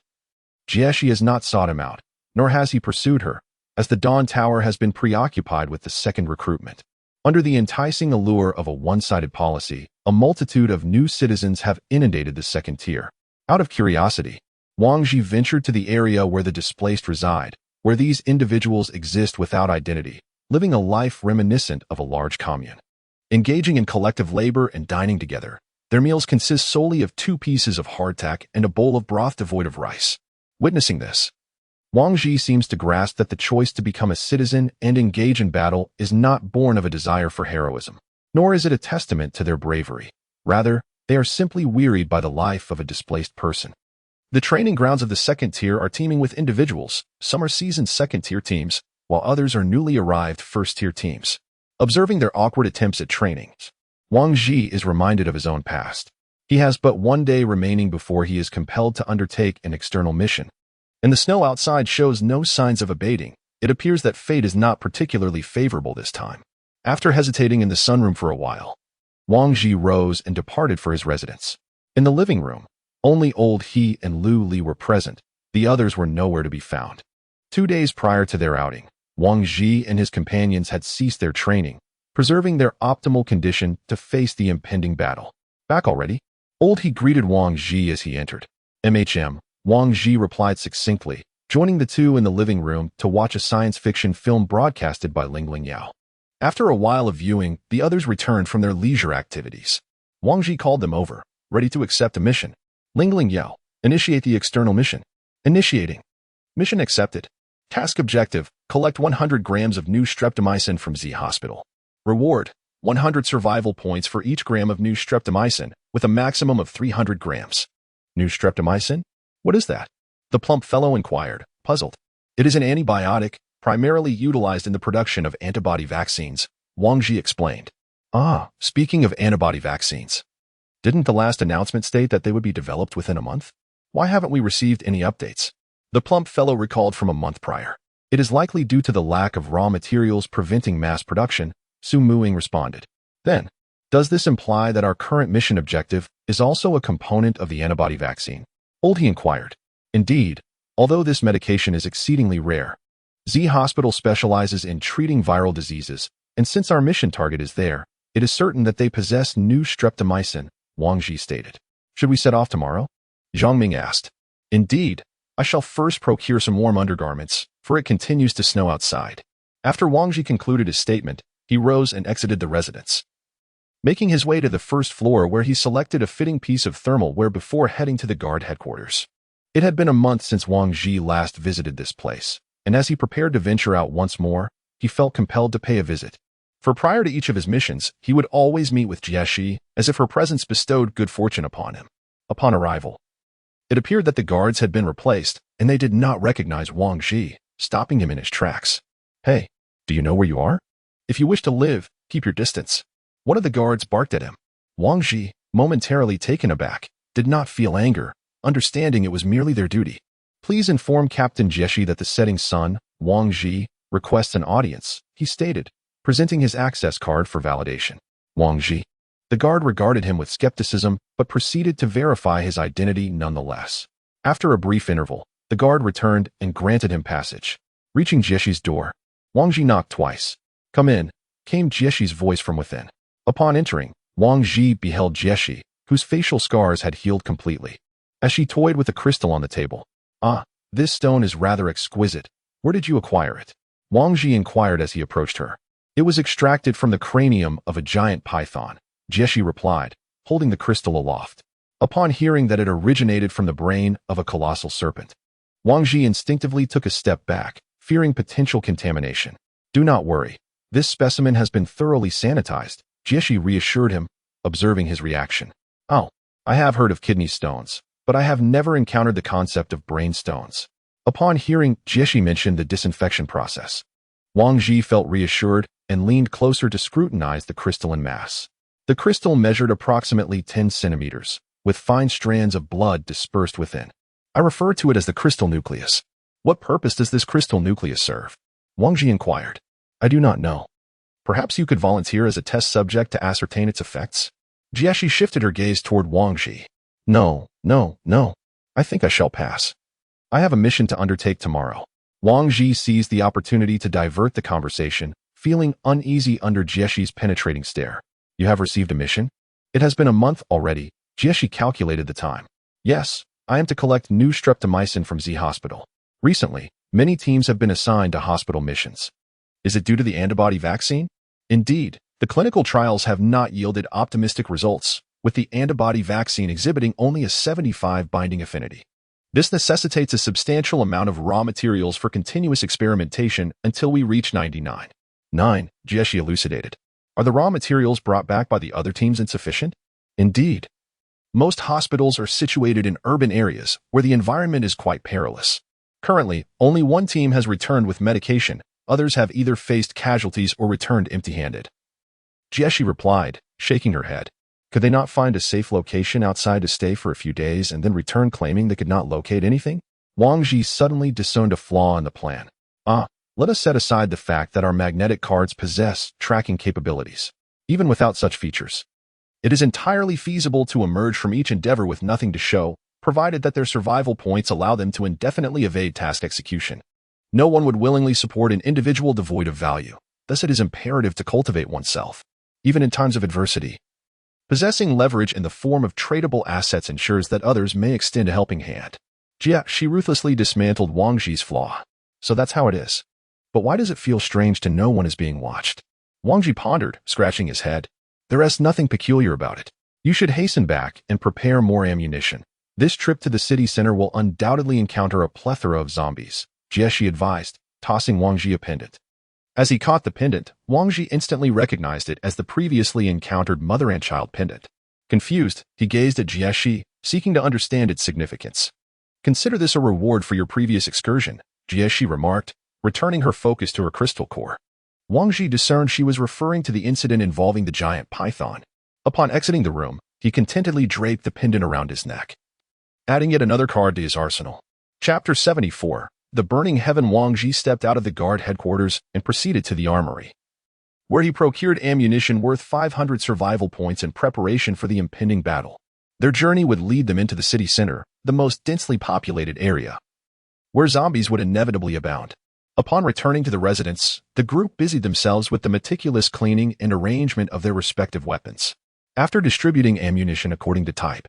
Jie Shi has not sought him out, nor has he pursued her, as the Dawn Tower has been preoccupied with the second recruitment. Under the enticing allure of a one-sided policy, a multitude of new citizens have inundated the second tier. Out of curiosity, Wang Ji ventured to the area where the displaced reside, where these individuals exist without identity, living a life reminiscent of a large commune. Engaging in collective labor and dining together, their meals consist solely of 2 pieces of hardtack and a bowl of broth devoid of rice. Witnessing this, Wang Ji seems to grasp that the choice to become a citizen and engage in battle is not born of a desire for heroism, nor is it a testament to their bravery. Rather, they are simply wearied by the life of a displaced person. The training grounds of the second tier are teeming with individuals. Some are seasoned second-tier teams, while others are newly arrived first-tier teams. Observing their awkward attempts at training, Wang Ji is reminded of his own past. He has but 1 day remaining before he is compelled to undertake an external mission. And the snow outside shows no signs of abating. It appears that fate is not particularly favorable this time. After hesitating in the sunroom for a while, Wang Ji rose and departed for his residence. In the living room, only old He and Lu Li were present. The others were nowhere to be found. 2 days prior to their outing, Wang Ji and his companions had ceased their training, preserving their optimal condition to face the impending battle. Back already? Old He greeted Wang Ji as he entered. MHM, Wang Ji replied succinctly, joining the two in the living room to watch a science fiction film broadcasted by Lingling Yao. After a while of viewing, the others returned from their leisure activities. Wang Ji called them over, ready to accept a mission. Lingling Yao, initiate the external mission. Initiating. Mission accepted. Task objective, collect 100 grams of new streptomycin from Z Hospital. Reward, 100 survival points for each gram of new streptomycin, with a maximum of 300 grams. New streptomycin? What is that? The plump fellow inquired, puzzled. It is an antibiotic, primarily utilized in the production of antibody vaccines, Wang Ji explained. Ah, speaking of antibody vaccines. Didn't the last announcement state that they would be developed within a month? Why haven't we received any updates? The plump fellow recalled from a month prior. It is likely due to the lack of raw materials preventing mass production, Su Muing responded. Then, does this imply that our current mission objective is also a component of the antibody vaccine? Old He inquired. Indeed, although this medication is exceedingly rare, Z Hospital specializes in treating viral diseases, and since our mission target is there, it is certain that they possess new streptomycin, Wang Ji stated. Should we set off tomorrow? Zhang Ming asked. Indeed, I shall first procure some warm undergarments, for it continues to snow outside. After Wang Ji concluded his statement, he rose and exited the residence, making his way to the first floor where he selected a fitting piece of thermal wear before heading to the guard headquarters. It had been a month since Wang Ji last visited this place, and as he prepared to venture out once more, he felt compelled to pay a visit. For prior to each of his missions, he would always meet with Jieshi, as if her presence bestowed good fortune upon him. Upon arrival, it appeared that the guards had been replaced, and they did not recognize Wang Ji, stopping him in his tracks. "Hey, do you know where you are? If you wish to live, keep your distance." One of the guards barked at him. Wang Ji, momentarily taken aback, did not feel anger, understanding it was merely their duty. "Please inform Captain Jieshi that the setting sun, Wang Ji, requests an audience," he stated, presenting his access card for validation. Wang Ji. The guard regarded him with skepticism, but proceeded to verify his identity nonetheless. After a brief interval, the guard returned and granted him passage. Reaching Jieshi's door, Wang Ji knocked twice. "Come in," came Jieshi's voice from within. Upon entering, Wang Ji beheld Jieshi, whose facial scars had healed completely. As she toyed with the crystal on the table, "Ah, this stone is rather exquisite. Where did you acquire it?" Wang Ji inquired as he approached her. "It was extracted from the cranium of a giant python," Jieshi replied, holding the crystal aloft. Upon hearing that it originated from the brain of a colossal serpent, Wang Ji instinctively took a step back, fearing potential contamination. "Do not worry. This specimen has been thoroughly sanitized," Jieshi reassured him, observing his reaction. "Oh, I have heard of kidney stones, but I have never encountered the concept of brain stones." Upon hearing Jieshi mention the disinfection process, Wang Ji felt reassured and leaned closer to scrutinize the crystalline mass. The crystal measured approximately 10 centimeters, with fine strands of blood dispersed within. "I refer to it as the crystal nucleus. What purpose does this crystal nucleus serve?" Wang Ji inquired. "I do not know. Perhaps you could volunteer as a test subject to ascertain its effects?" Jieshi shifted her gaze toward Wang Ji. No. I think I shall pass. I have a mission to undertake tomorrow." Wang Ji seized the opportunity to divert the conversation, feeling uneasy under Jieshi's penetrating stare. "You have received a mission? It has been a month already." Jieshi calculated the time. "Yes, I am to collect new streptomycin from Z Hospital. Recently, many teams have been assigned to hospital missions. Is it due to the antibody vaccine?" "Indeed, the clinical trials have not yielded optimistic results, with the antibody vaccine exhibiting only a 75 binding affinity. This necessitates a substantial amount of raw materials for continuous experimentation until we reach 99. 9, Jieshi elucidated. "Are the raw materials brought back by the other teams insufficient?" "Indeed. Most hospitals are situated in urban areas where the environment is quite perilous. Currently, only one team has returned with medication. Others have either faced casualties or returned empty-handed." Jieshi replied, shaking her head. Could they not find a safe location outside to stay for a few days and then return claiming they could not locate anything? Wang Ji suddenly discerned a flaw in the plan. Let us set aside the fact that our magnetic cards possess tracking capabilities. Even without such features, it is entirely feasible to emerge from each endeavor with nothing to show, provided that their survival points allow them to indefinitely evade task execution. No one would willingly support an individual devoid of value. Thus it is imperative to cultivate oneself, even in times of adversity. Possessing leverage in the form of tradable assets ensures that others may extend a helping hand. She ruthlessly dismantled Wang Ji's flaw. So that's how it is. But why does it feel strange to know one is being watched? Wang Ji pondered, scratching his head. There is nothing peculiar about it. You should hasten back and prepare more ammunition. This trip to the city center will undoubtedly encounter a plethora of zombies, Jieshi advised, tossing Wang Ji a pendant. As he caught the pendant, Wang Ji instantly recognized it as the previously encountered mother and child pendant. Confused, he gazed at Jieshi, seeking to understand its significance. "Consider this a reward for your previous excursion," Jieshi remarked, returning her focus to her crystal core. Wang Ji discerned she was referring to the incident involving the giant python. Upon exiting the room, he contentedly draped the pendant around his neck, adding yet another card to his arsenal. Chapter 74. The Burning Heaven. Wang Ji stepped out of the guard headquarters and proceeded to the armory, where he procured ammunition worth 500 survival points in preparation for the impending battle. Their journey would lead them into the city center, the most densely populated area, where zombies would inevitably abound. Upon returning to the residence, the group busied themselves with the meticulous cleaning and arrangement of their respective weapons. After distributing ammunition according to type,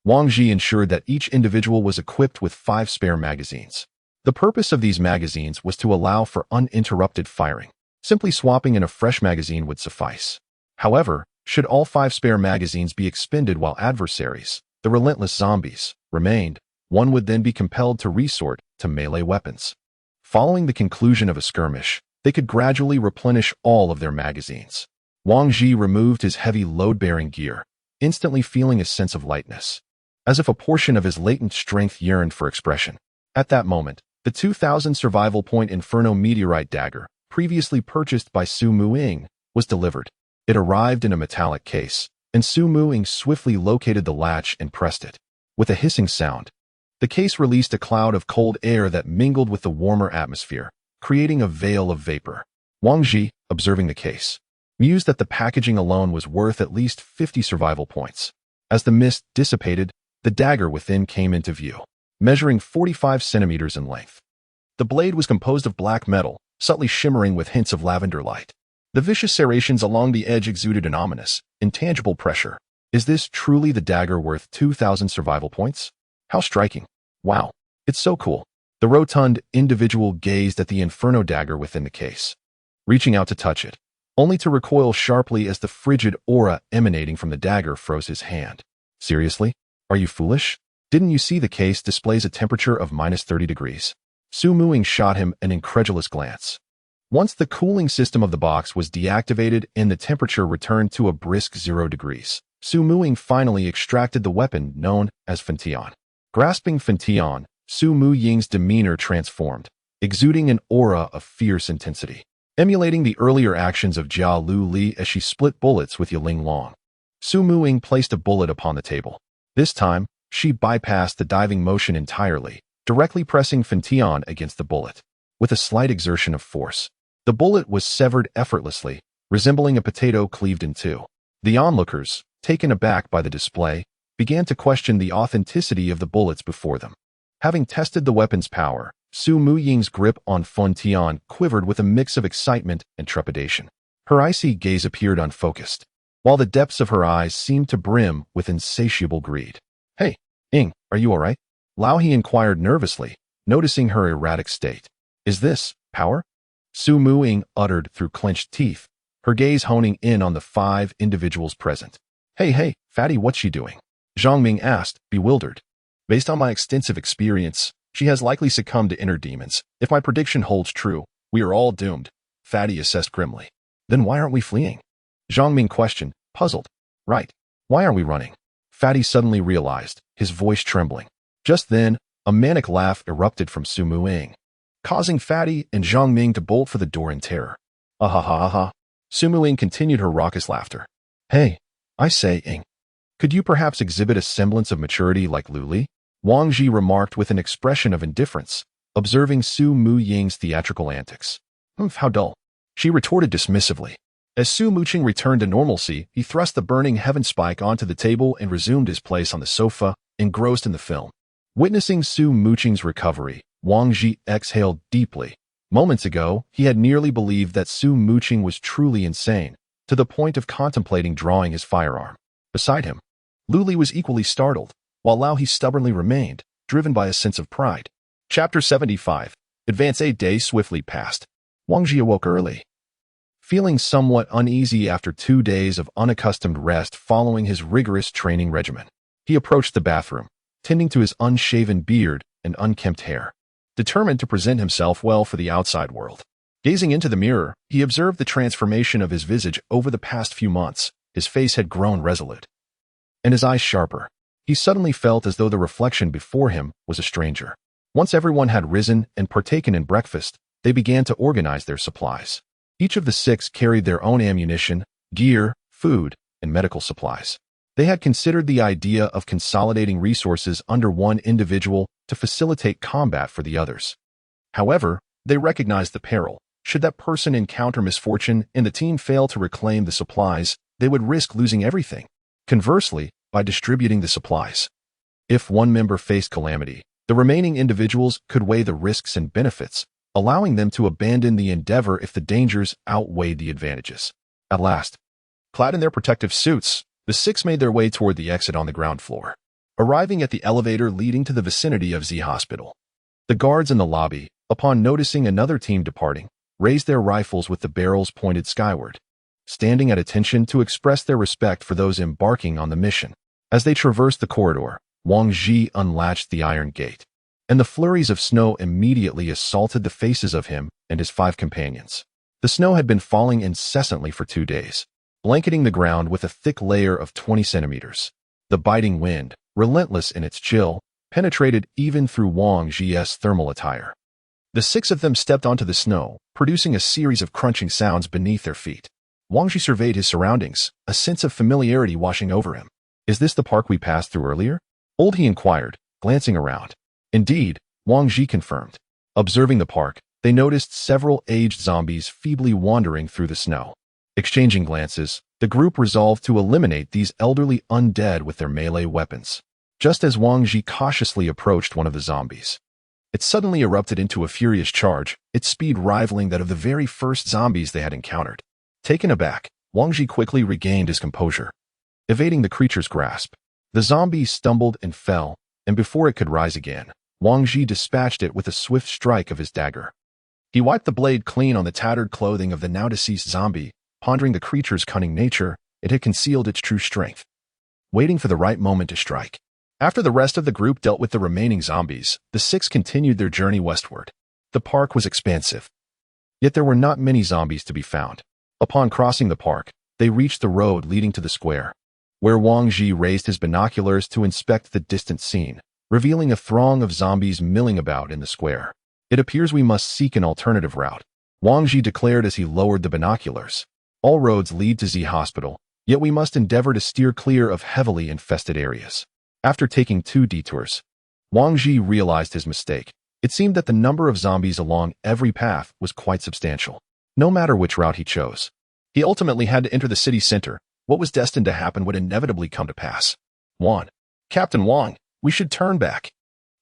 Wang Ji ensured that each individual was equipped with 5 spare magazines. The purpose of these magazines was to allow for uninterrupted firing. Simply swapping in a fresh magazine would suffice. However, should all 5 spare magazines be expended while adversaries, the relentless zombies, remained, one would then be compelled to resort to melee weapons. Following the conclusion of a skirmish, they could gradually replenish all of their magazines. Wang Ji removed his heavy load-bearing gear, instantly feeling a sense of lightness, as if a portion of his latent strength yearned for expression. At that moment, the 2000 survival point Inferno meteorite dagger, previously purchased by Su Muing, was delivered. It arrived in a metallic case, and Su Muing swiftly located the latch and pressed it. With a hissing sound, the case released a cloud of cold air that mingled with the warmer atmosphere, creating a veil of vapor. Wang Ji, observing the case, mused that the packaging alone was worth at least 50 survival points. As the mist dissipated, the dagger within came into view, measuring 45 centimeters in length. The blade was composed of black metal, subtly shimmering with hints of lavender light. The vicious serrations along the edge exuded an ominous, intangible pressure. Is this truly the dagger worth 2,000 survival points? How striking. Wow, it's so cool. The rotund individual gazed at the Inferno dagger within the case, reaching out to touch it, only to recoil sharply as the frigid aura emanating from the dagger froze his hand. Seriously? Are you foolish? Didn't you see the case displays a temperature of minus 30 degrees? Su Muing shot him an incredulous glance. Once the cooling system of the box was deactivated and the temperature returned to a brisk 0 degrees, Su Muing finally extracted the weapon known as Fentian. Grasping Fentian, Su Muying's demeanor transformed, exuding an aura of fierce intensity, emulating the earlier actions of Jia Lu Li as she split bullets with Yiling Long. Su Muying placed a bullet upon the table. This time, she bypassed the diving motion entirely, directly pressing Fentian against the bullet. With a slight exertion of force, the bullet was severed effortlessly, resembling a potato cleaved in two. The onlookers, taken aback by the display, began to question the authenticity of the bullets before them. Having tested the weapon's power, Su Muying's grip on Fentian quivered with a mix of excitement and trepidation. Her icy gaze appeared unfocused, while the depths of her eyes seemed to brim with insatiable greed. Hey, Ing, are you all right? Lao He inquired nervously, noticing her erratic state. Is this power? Su Muying uttered through clenched teeth, her gaze honing in on the 5 individuals present. Hey, fatty, what's she doing? Zhang Ming asked, bewildered. Based on my extensive experience, she has likely succumbed to inner demons. If my prediction holds true, we are all doomed, Fatty assessed grimly. Then why aren't we fleeing? Zhang Ming questioned, puzzled. Right. Why are we running? Fatty suddenly realized, his voice trembling. Just then, a manic laugh erupted from Su Muying, causing Fatty and Zhang Ming to bolt for the door in terror. Ah. Su Muying continued her raucous laughter. Hey, I say, Ing, could you perhaps exhibit a semblance of maturity like Lu Li? Wang Ji remarked with an expression of indifference, observing Su Muying's theatrical antics. How dull. She retorted dismissively. As Su Muqing returned to normalcy, he thrust the burning heaven spike onto the table and resumed his place on the sofa, engrossed in the film. Witnessing Su Muqing's recovery, Wang Ji exhaled deeply. Moments ago, he had nearly believed that Su Muqing was truly insane, to the point of contemplating drawing his firearm. Beside him, Lu Li was equally startled, while Lao He stubbornly remained, driven by a sense of pride. Chapter 75. Advance 8 days swiftly passed. Wang Ji awoke early, feeling somewhat uneasy after 2 days of unaccustomed rest following his rigorous training regimen. He approached the bathroom, tending to his unshaven beard and unkempt hair, determined to present himself well for the outside world. Gazing into the mirror, he observed the transformation of his visage over the past few months. His face had grown resolute, and his eyes sharper. He suddenly felt as though the reflection before him was a stranger. Once everyone had risen and partaken in breakfast, they began to organize their supplies. Each of the 6 carried their own ammunition, gear, food, and medical supplies. They had considered the idea of consolidating resources under one individual to facilitate combat for the others. However, they recognized the peril. Should that person encounter misfortune and the team fail to reclaim the supplies, they would risk losing everything. Conversely, by distributing the supplies, if one member faced calamity, the remaining individuals could weigh the risks and benefits, allowing them to abandon the endeavor if the dangers outweighed the advantages. At last, clad in their protective suits, the 6 made their way toward the exit on the ground floor, arriving at the elevator leading to the vicinity of Z Hospital. The guards in the lobby, upon noticing another team departing, raised their rifles with the barrels pointed skyward, standing at attention to express their respect for those embarking on the mission. As they traversed the corridor, Wang Ji unlatched the iron gate, and the flurries of snow immediately assaulted the faces of him and his 5 companions. The snow had been falling incessantly for 2 days, blanketing the ground with a thick layer of 20 centimeters. The biting wind, relentless in its chill, penetrated even through Wang Ji's thermal attire. The 6 of them stepped onto the snow, producing a series of crunching sounds beneath their feet. Wang Ji surveyed his surroundings, a sense of familiarity washing over him. "Is this the park we passed through earlier?" He inquired, glancing around. Indeed, Wang Ji confirmed. Observing the park, they noticed several aged zombies feebly wandering through the snow. Exchanging glances, the group resolved to eliminate these elderly undead with their melee weapons. Just as Wang Ji cautiously approached one of the zombies, it suddenly erupted into a furious charge, its speed rivaling that of the very first zombies they had encountered. Taken aback, Wang Ji quickly regained his composure. Evading the creature's grasp, the zombie stumbled and fell, and before it could rise again, Wang Ji dispatched it with a swift strike of his dagger. He wiped the blade clean on the tattered clothing of the now-deceased zombie, pondering the creature's cunning nature. It had concealed its true strength, waiting for the right moment to strike. After the rest of the group dealt with the remaining zombies, the 6 continued their journey westward. The park was expansive, yet there were not many zombies to be found. Upon crossing the park, they reached the road leading to the square, where Wang Ji raised his binoculars to inspect the distant scene, revealing a throng of zombies milling about in the square. "It appears we must seek an alternative route," Wang Ji declared as he lowered the binoculars. "All roads lead to Z Hospital, yet we must endeavor to steer clear of heavily infested areas." After taking 2 detours, Wang Ji realized his mistake. It seemed that the number of zombies along every path was quite substantial. No matter which route he chose, he ultimately had to enter the city center. What was destined to happen would inevitably come to pass. "Captain Wang, we should turn back.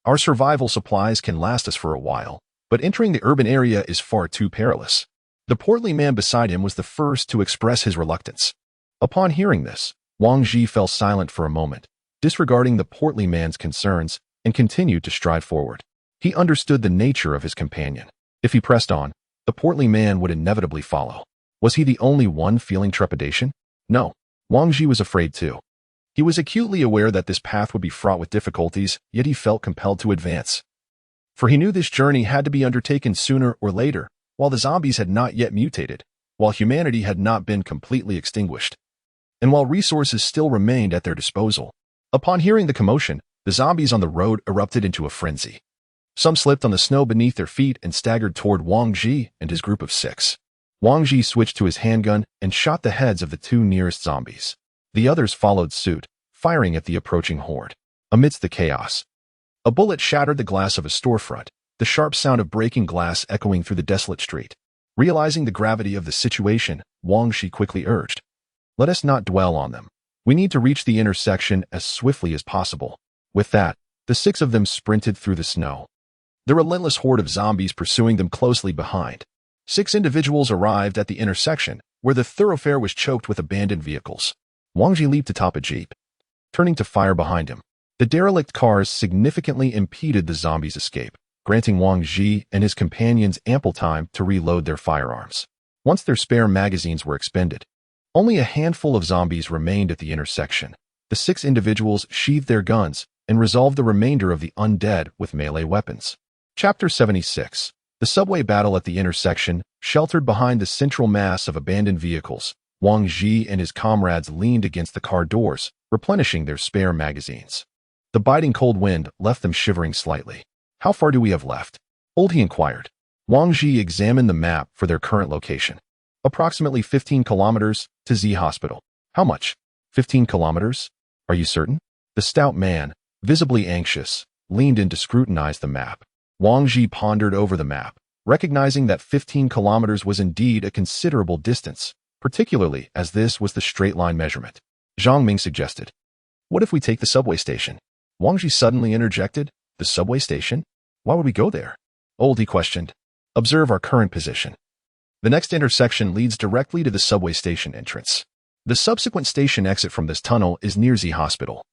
Our survival supplies can last us for a while, but entering the urban area is far too perilous." The portly man beside him was the first to express his reluctance. Upon hearing this, Wang Ji fell silent for a moment, disregarding the portly man's concerns, and continued to stride forward. He understood the nature of his companion. If he pressed on, the portly man would inevitably follow. Was he the only one feeling trepidation? No, Wang Ji was afraid too. He was acutely aware that this path would be fraught with difficulties, yet he felt compelled to advance. For he knew this journey had to be undertaken sooner or later, while the zombies had not yet mutated, while humanity had not been completely extinguished, and while resources still remained at their disposal. Upon hearing the commotion, the zombies on the road erupted into a frenzy. Some slipped on the snow beneath their feet and staggered toward Wang Ji and his group of 6. Wang Ji switched to his handgun and shot the heads of the 2 nearest zombies. The others followed suit, firing at the approaching horde. Amidst the chaos, a bullet shattered the glass of a storefront, the sharp sound of breaking glass echoing through the desolate street. Realizing the gravity of the situation, Wang Ji quickly urged, "Let us not dwell on them. We need to reach the intersection as swiftly as possible." With that, the 6 of them sprinted through the snow, the relentless horde of zombies pursuing them closely behind. 6 individuals arrived at the intersection, where the thoroughfare was choked with abandoned vehicles. Wang Ji leaped atop a jeep, turning to fire behind him. The derelict cars significantly impeded the zombies' escape, granting Wang Ji and his companions ample time to reload their firearms. Once their spare magazines were expended, only a handful of zombies remained at the intersection. The 6 individuals sheathed their guns and resolved the remainder of the undead with melee weapons. Chapter 76. The subway battle at the intersection. Sheltered behind the central mass of abandoned vehicles, Wang Ji and his comrades leaned against the car doors, replenishing their spare magazines. The biting cold wind left them shivering slightly. "How far do we have left?" He inquired. Wang Ji examined the map for their current location. "Approximately 15 kilometers to Z Hospital." "How much?" 15 kilometers? Are you certain?" The stout man, visibly anxious, leaned in to scrutinize the map. Wang Ji pondered over the map, recognizing that 15 kilometers was indeed a considerable distance, particularly as this was the straight-line measurement. Zhang Ming suggested, "What if we take the subway station?" Wang Ji suddenly interjected, "The subway station? Why would we go there?" He questioned. "Observe our current position. The next intersection leads directly to the subway station entrance. The subsequent station exit from this tunnel is near Z Hospital.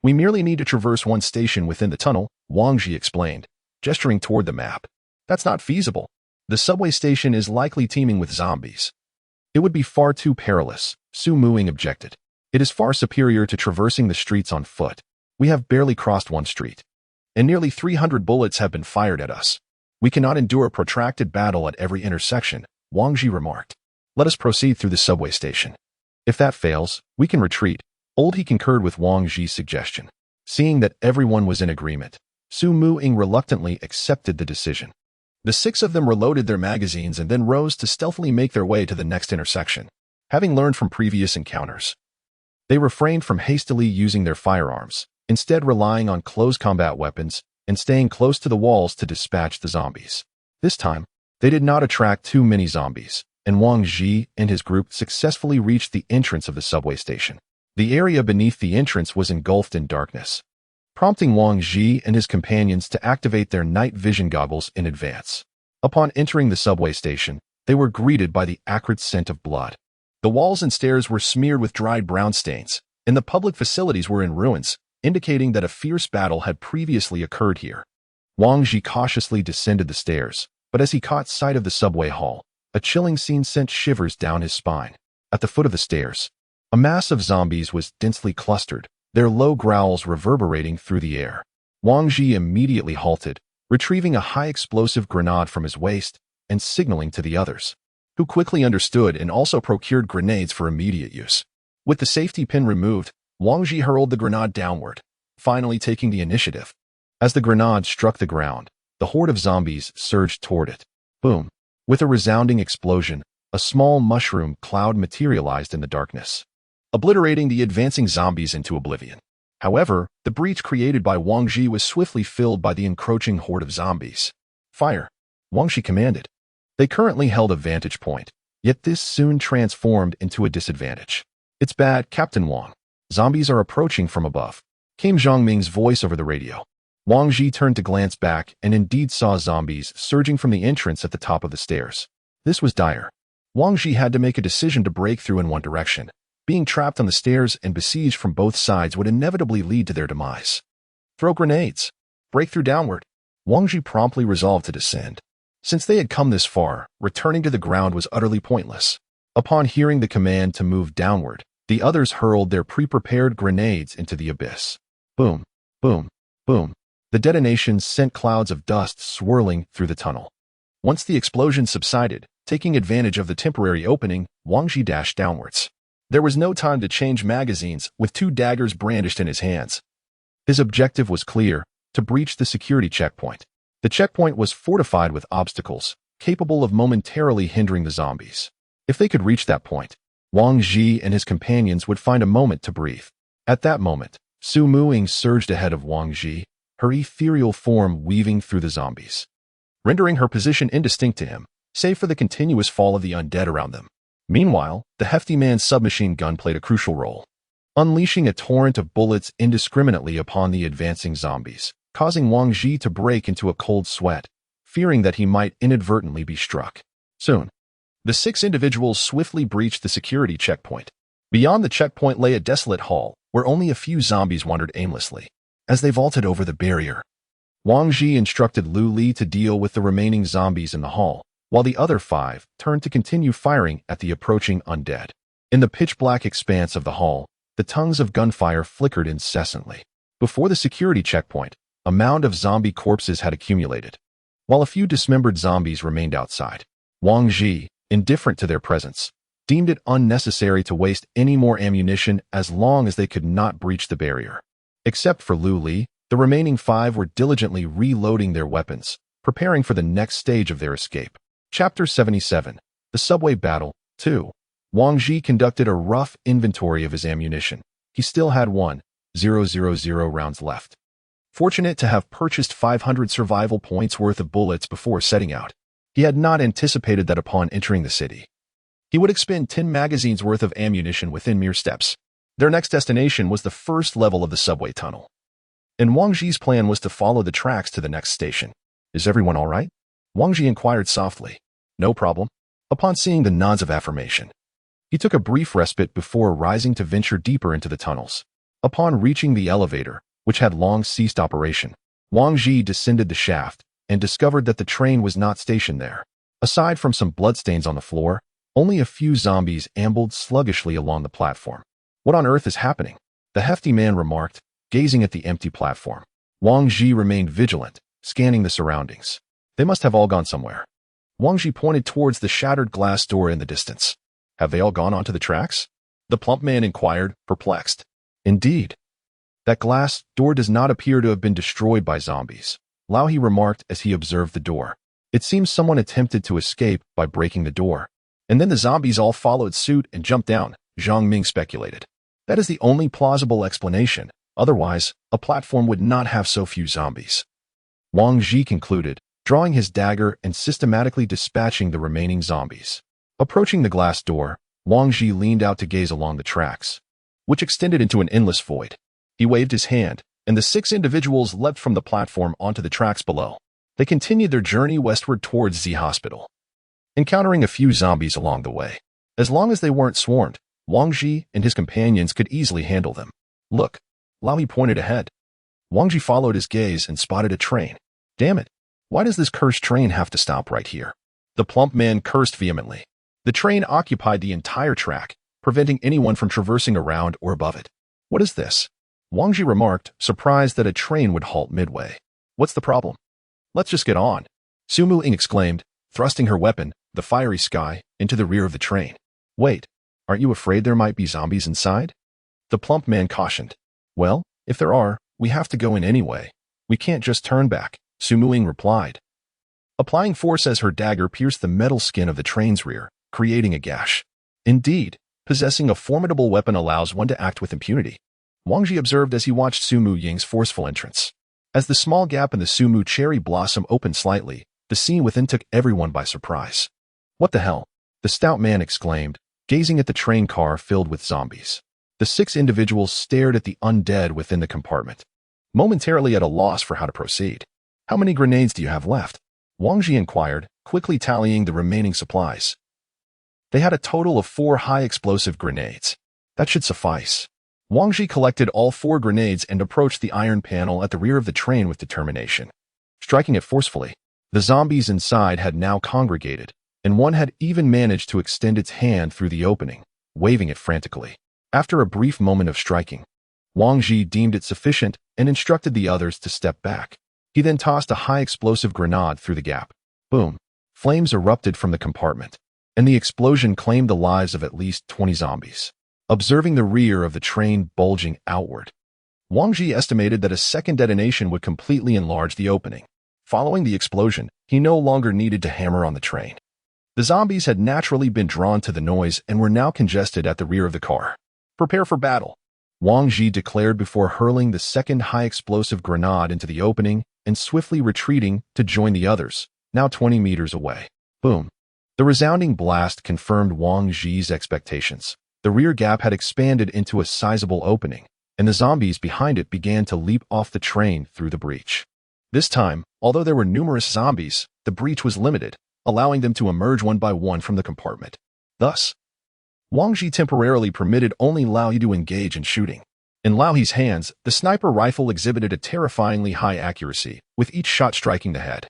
We merely need to traverse one station within the tunnel," Wang Ji explained, gesturing toward the map. "That's not feasible. The subway station is likely teeming with zombies. It would be far too perilous," Su Muing objected. "It is far superior to traversing the streets on foot. We have barely crossed one street." and nearly 300 bullets have been fired at us. We cannot endure a protracted battle at every intersection, Wang Ji remarked. Let us proceed through the subway station. If that fails, we can retreat. Old He concurred with Wang Ji's suggestion. Seeing that everyone was in agreement, Su Mu-ing reluctantly accepted the decision. The 6 of them reloaded their magazines and then rose to stealthily make their way to the next intersection. Having learned from previous encounters, they refrained from hastily using their firearms, instead relying on close combat weapons and staying close to the walls to dispatch the zombies. This time, they did not attract too many zombies, and Wang Ji and his group successfully reached the entrance of the subway station. The area beneath the entrance was engulfed in darkness, prompting Wang Ji and his companions to activate their night vision goggles in advance. Upon entering the subway station, they were greeted by the acrid scent of blood. The walls and stairs were smeared with dried brown stains, and the public facilities were in ruins, indicating that a fierce battle had previously occurred here. Wang Ji cautiously descended the stairs, but as he caught sight of the subway hall, a chilling scene sent shivers down his spine. At the foot of the stairs, a mass of zombies was densely clustered, their low growls reverberating through the air. Wang Ji immediately halted, retrieving a high-explosive grenade from his waist and signaling to the others, who quickly understood and also procured grenades for immediate use. With the safety pin removed, Wang Ji hurled the grenade downward, finally taking the initiative. As the grenade struck the ground, the horde of zombies surged toward it. Boom! With a resounding explosion, a small mushroom cloud materialized in the darkness, obliterating the advancing zombies into oblivion. However, the breach created by Wang Ji was swiftly filled by the encroaching horde of zombies. Fire! Wang Ji commanded. They currently held a vantage point, yet this soon transformed into a disadvantage. It's bad, Captain Wang. Zombies are approaching from above, came Zhang Ming's voice over the radio. Wang Ji turned to glance back and indeed saw zombies surging from the entrance at the top of the stairs. This was dire. Wang Ji had to make a decision to break through in one direction. Being trapped on the stairs and besieged from both sides would inevitably lead to their demise. Throw grenades. Break through downward. Wang Ji promptly resolved to descend. Since they had come this far, returning to the ground was utterly pointless. Upon hearing the command to move downward, the others hurled their pre-prepared grenades into the abyss. Boom, boom, boom. The detonations sent clouds of dust swirling through the tunnel. Once the explosion subsided, taking advantage of the temporary opening, Wang Ji dashed downwards. There was no time to change magazines, with 2 daggers brandished in his hands. His objective was clear: to breach the security checkpoint. The checkpoint was fortified with obstacles, capable of momentarily hindering the zombies. If they could reach that point, Wang Ji and his companions would find a moment to breathe. At that moment, Su Mu-ing surged ahead of Wang Ji, her ethereal form weaving through the zombies, rendering her position indistinct to him, save for the continuous fall of the undead around them. Meanwhile, the hefty man's submachine gun played a crucial role, unleashing a torrent of bullets indiscriminately upon the advancing zombies, causing Wang Ji to break into a cold sweat, fearing that he might inadvertently be struck. Soon, the 6 individuals swiftly breached the security checkpoint. Beyond the checkpoint lay a desolate hall, where only a few zombies wandered aimlessly. As they vaulted over the barrier, Wang Ji instructed Lu Li to deal with the remaining zombies in the hall, while the other 5 turned to continue firing at the approaching undead. In the pitch-black expanse of the hall, the tongues of gunfire flickered incessantly. Before the security checkpoint, a mound of zombie corpses had accumulated, while a few dismembered zombies remained outside. Wang Ji, indifferent to their presence, deemed it unnecessary to waste any more ammunition as long as they could not breach the barrier. Except for Lu Li, the remaining 5 were diligently reloading their weapons, preparing for the next stage of their escape. Chapter 77. The Subway Battle, 2. Wang Ji conducted a rough inventory of his ammunition. He still had 1,000 rounds left. Fortunate to have purchased 500 survival points worth of bullets before setting out, he had not anticipated that upon entering the city, he would expend 10 magazines worth of ammunition within mere steps. Their next destination was the first level of the subway tunnel, and Wang Ji's plan was to follow the tracks to the next station. Is everyone all right? Wang Ji inquired softly. No problem. Upon seeing the nods of affirmation, he took a brief respite before rising to venture deeper into the tunnels. Upon reaching the elevator, which had long ceased operation, Wang Ji descended the shaft and discovered that the train was not stationed there. Aside from some bloodstains on the floor, only a few zombies ambled sluggishly along the platform. What on earth is happening? The hefty man remarked, gazing at the empty platform. Wang Ji remained vigilant, scanning the surroundings. They must have all gone somewhere. Wang Ji pointed towards the shattered glass door in the distance. Have they all gone onto the tracks? The plump man inquired, perplexed. Indeed. That glass door does not appear to have been destroyed by zombies, Lao He remarked as he observed the door. It seems someone attempted to escape by breaking the door. And then the zombies all followed suit and jumped down, Zhang Ming speculated. That is the only plausible explanation. Otherwise, a platform would not have so few zombies. Wang Ji concluded, drawing his dagger and systematically dispatching the remaining zombies. Approaching the glass door, Wang Ji leaned out to gaze along the tracks, which extended into an endless void. He waved his hand, and the 6 individuals leapt from the platform onto the tracks below. They continued their journey westward towards Z Hospital, encountering a few zombies along the way. As long as they weren't swarmed, Wang Ji and his companions could easily handle them. Look, Lao He pointed ahead. Wang Ji followed his gaze and spotted a train. Damn it, why does this cursed train have to stop right here? The plump man cursed vehemently. The train occupied the entire track, preventing anyone from traversing around or above it. What is this? Wang Ji remarked, surprised that a train would halt midway. What's the problem? Let's just get on, Su Mu-ing exclaimed, thrusting her weapon, the fiery sky, into the rear of the train. Wait, aren't you afraid there might be zombies inside? The plump man cautioned. Well, if there are, we have to go in anyway. We can't just turn back, Su Mu-ing replied, applying force as her dagger pierced the metal skin of the train's rear, creating a gash. Indeed, possessing a formidable weapon allows one to act with impunity, Wang Ji observed as he watched Su Mu-ying's forceful entrance. As the small gap in the Su Mu cherry blossom opened slightly, the scene within took everyone by surprise. What the hell? The stout man exclaimed, gazing at the train car filled with zombies. The 6 individuals stared at the undead within the compartment, momentarily at a loss for how to proceed. How many grenades do you have left? Wang Ji inquired, quickly tallying the remaining supplies. They had a total of 4 high-explosive grenades. That should suffice. Wang Ji collected all 4 grenades and approached the iron panel at the rear of the train with determination. Striking it forcefully, the zombies inside had now congregated, and one had even managed to extend its hand through the opening, waving it frantically. After a brief moment of striking, Wang Ji deemed it sufficient and instructed the others to step back. He then tossed a high-explosive grenade through the gap. Boom! Flames erupted from the compartment, and the explosion claimed the lives of at least 20 zombies. Observing the rear of the train bulging outward, Wang Ji estimated that a second detonation would completely enlarge the opening. Following the explosion, he no longer needed to hammer on the train. The zombies had naturally been drawn to the noise and were now congested at the rear of the car. Prepare for battle, Wang Ji declared before hurling the second high-explosive grenade into the opening and swiftly retreating to join the others, now 20 meters away. Boom! The resounding blast confirmed Wang Ji's expectations. The rear gap had expanded into a sizable opening, and the zombies behind it began to leap off the train through the breach. This time, although there were numerous zombies, the breach was limited, allowing them to emerge one by one from the compartment. Thus, Wang Ji temporarily permitted only Lao He to engage in shooting. In Lao He's hands, the sniper rifle exhibited a terrifyingly high accuracy, with each shot striking the head.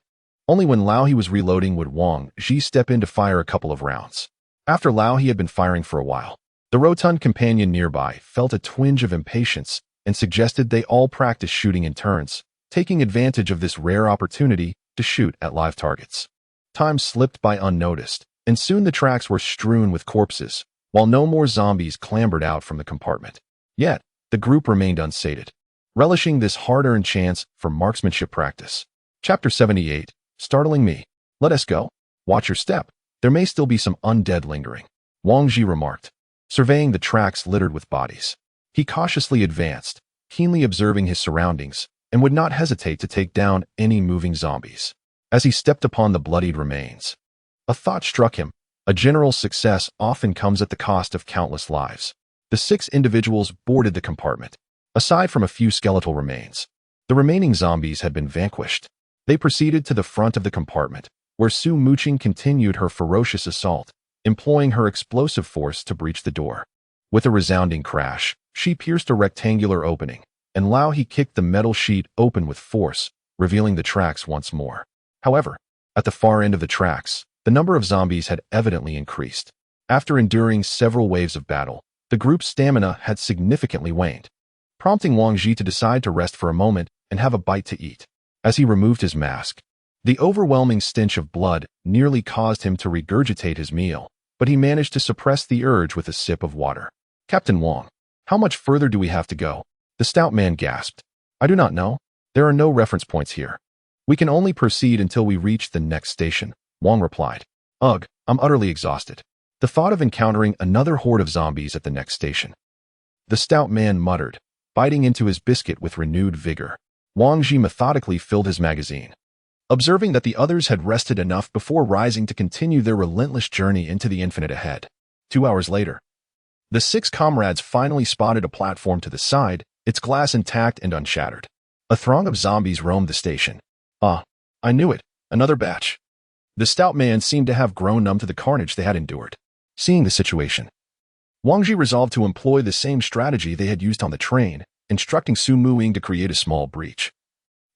Only when Lao He was reloading would Wang Ji step in to fire a couple of rounds. After Lao He had been firing for a while, the rotund companion nearby felt a twinge of impatience and suggested they all practice shooting in turns, taking advantage of this rare opportunity to shoot at live targets. Time slipped by unnoticed, and soon the tracks were strewn with corpses, while no more zombies clambered out from the compartment. Yet, the group remained unsated, relishing this hard-earned chance for marksmanship practice. Chapter 78, Startling Me. Let us go. Watch your step. There may still be some undead lingering, Wang Ji remarked, surveying the tracks littered with bodies. He cautiously advanced, keenly observing his surroundings, and would not hesitate to take down any moving zombies. As he stepped upon the bloodied remains, a thought struck him. A general success often comes at the cost of countless lives. The 6 individuals boarded the compartment. Aside from a few skeletal remains, the remaining zombies had been vanquished. They proceeded to the front of the compartment, where Su Mu-ching continued her ferocious assault, employing her explosive force to breach the door. With a resounding crash, she pierced a rectangular opening, and Lao He kicked the metal sheet open with force, revealing the tracks once more. However, at the far end of the tracks, the number of zombies had evidently increased. After enduring several waves of battle, the group's stamina had significantly waned, prompting Wang Ji to decide to rest for a moment and have a bite to eat. As he removed his mask, the overwhelming stench of blood nearly caused him to regurgitate his meal, but he managed to suppress the urge with a sip of water. Captain Wong, how much further do we have to go? The stout man gasped. I do not know. There are no reference points here. We can only proceed until we reach the next station, Wong replied. Ugh, I'm utterly exhausted. The thought of encountering another horde of zombies at the next station. The stout man muttered, biting into his biscuit with renewed vigor. Wang Ji methodically filled his magazine, observing that the others had rested enough before rising to continue their relentless journey into the infinite ahead. 2 hours later, the 6 comrades finally spotted a platform to the side, its glass intact and unshattered. A throng of zombies roamed the station. Ah, I knew it, another batch. The stout man seemed to have grown numb to the carnage they had endured. Seeing the situation, Wang Ji resolved to employ the same strategy they had used on the train, instructing Su Muing to create a small breach,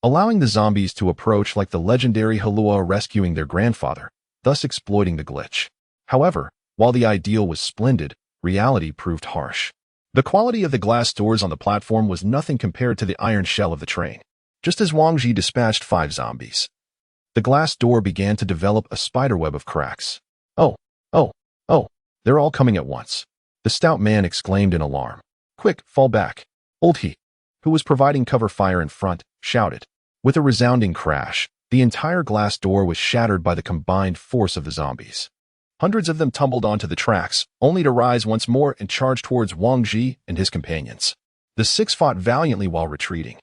allowing the zombies to approach like the legendary Halua rescuing their grandfather, thus exploiting the glitch. However, while the ideal was splendid, reality proved harsh. The quality of the glass doors on the platform was nothing compared to the iron shell of the train. Just as Wang Ji dispatched 5 zombies, the glass door began to develop a spiderweb of cracks. Oh, they're all coming at once. The stout man exclaimed in alarm. Quick, fall back. Old He, who was providing cover fire in front, shouted. With a resounding crash, the entire glass door was shattered by the combined force of the zombies. Hundreds of them tumbled onto the tracks, only to rise once more and charge towards Wang Ji and his companions. The 6 fought valiantly while retreating,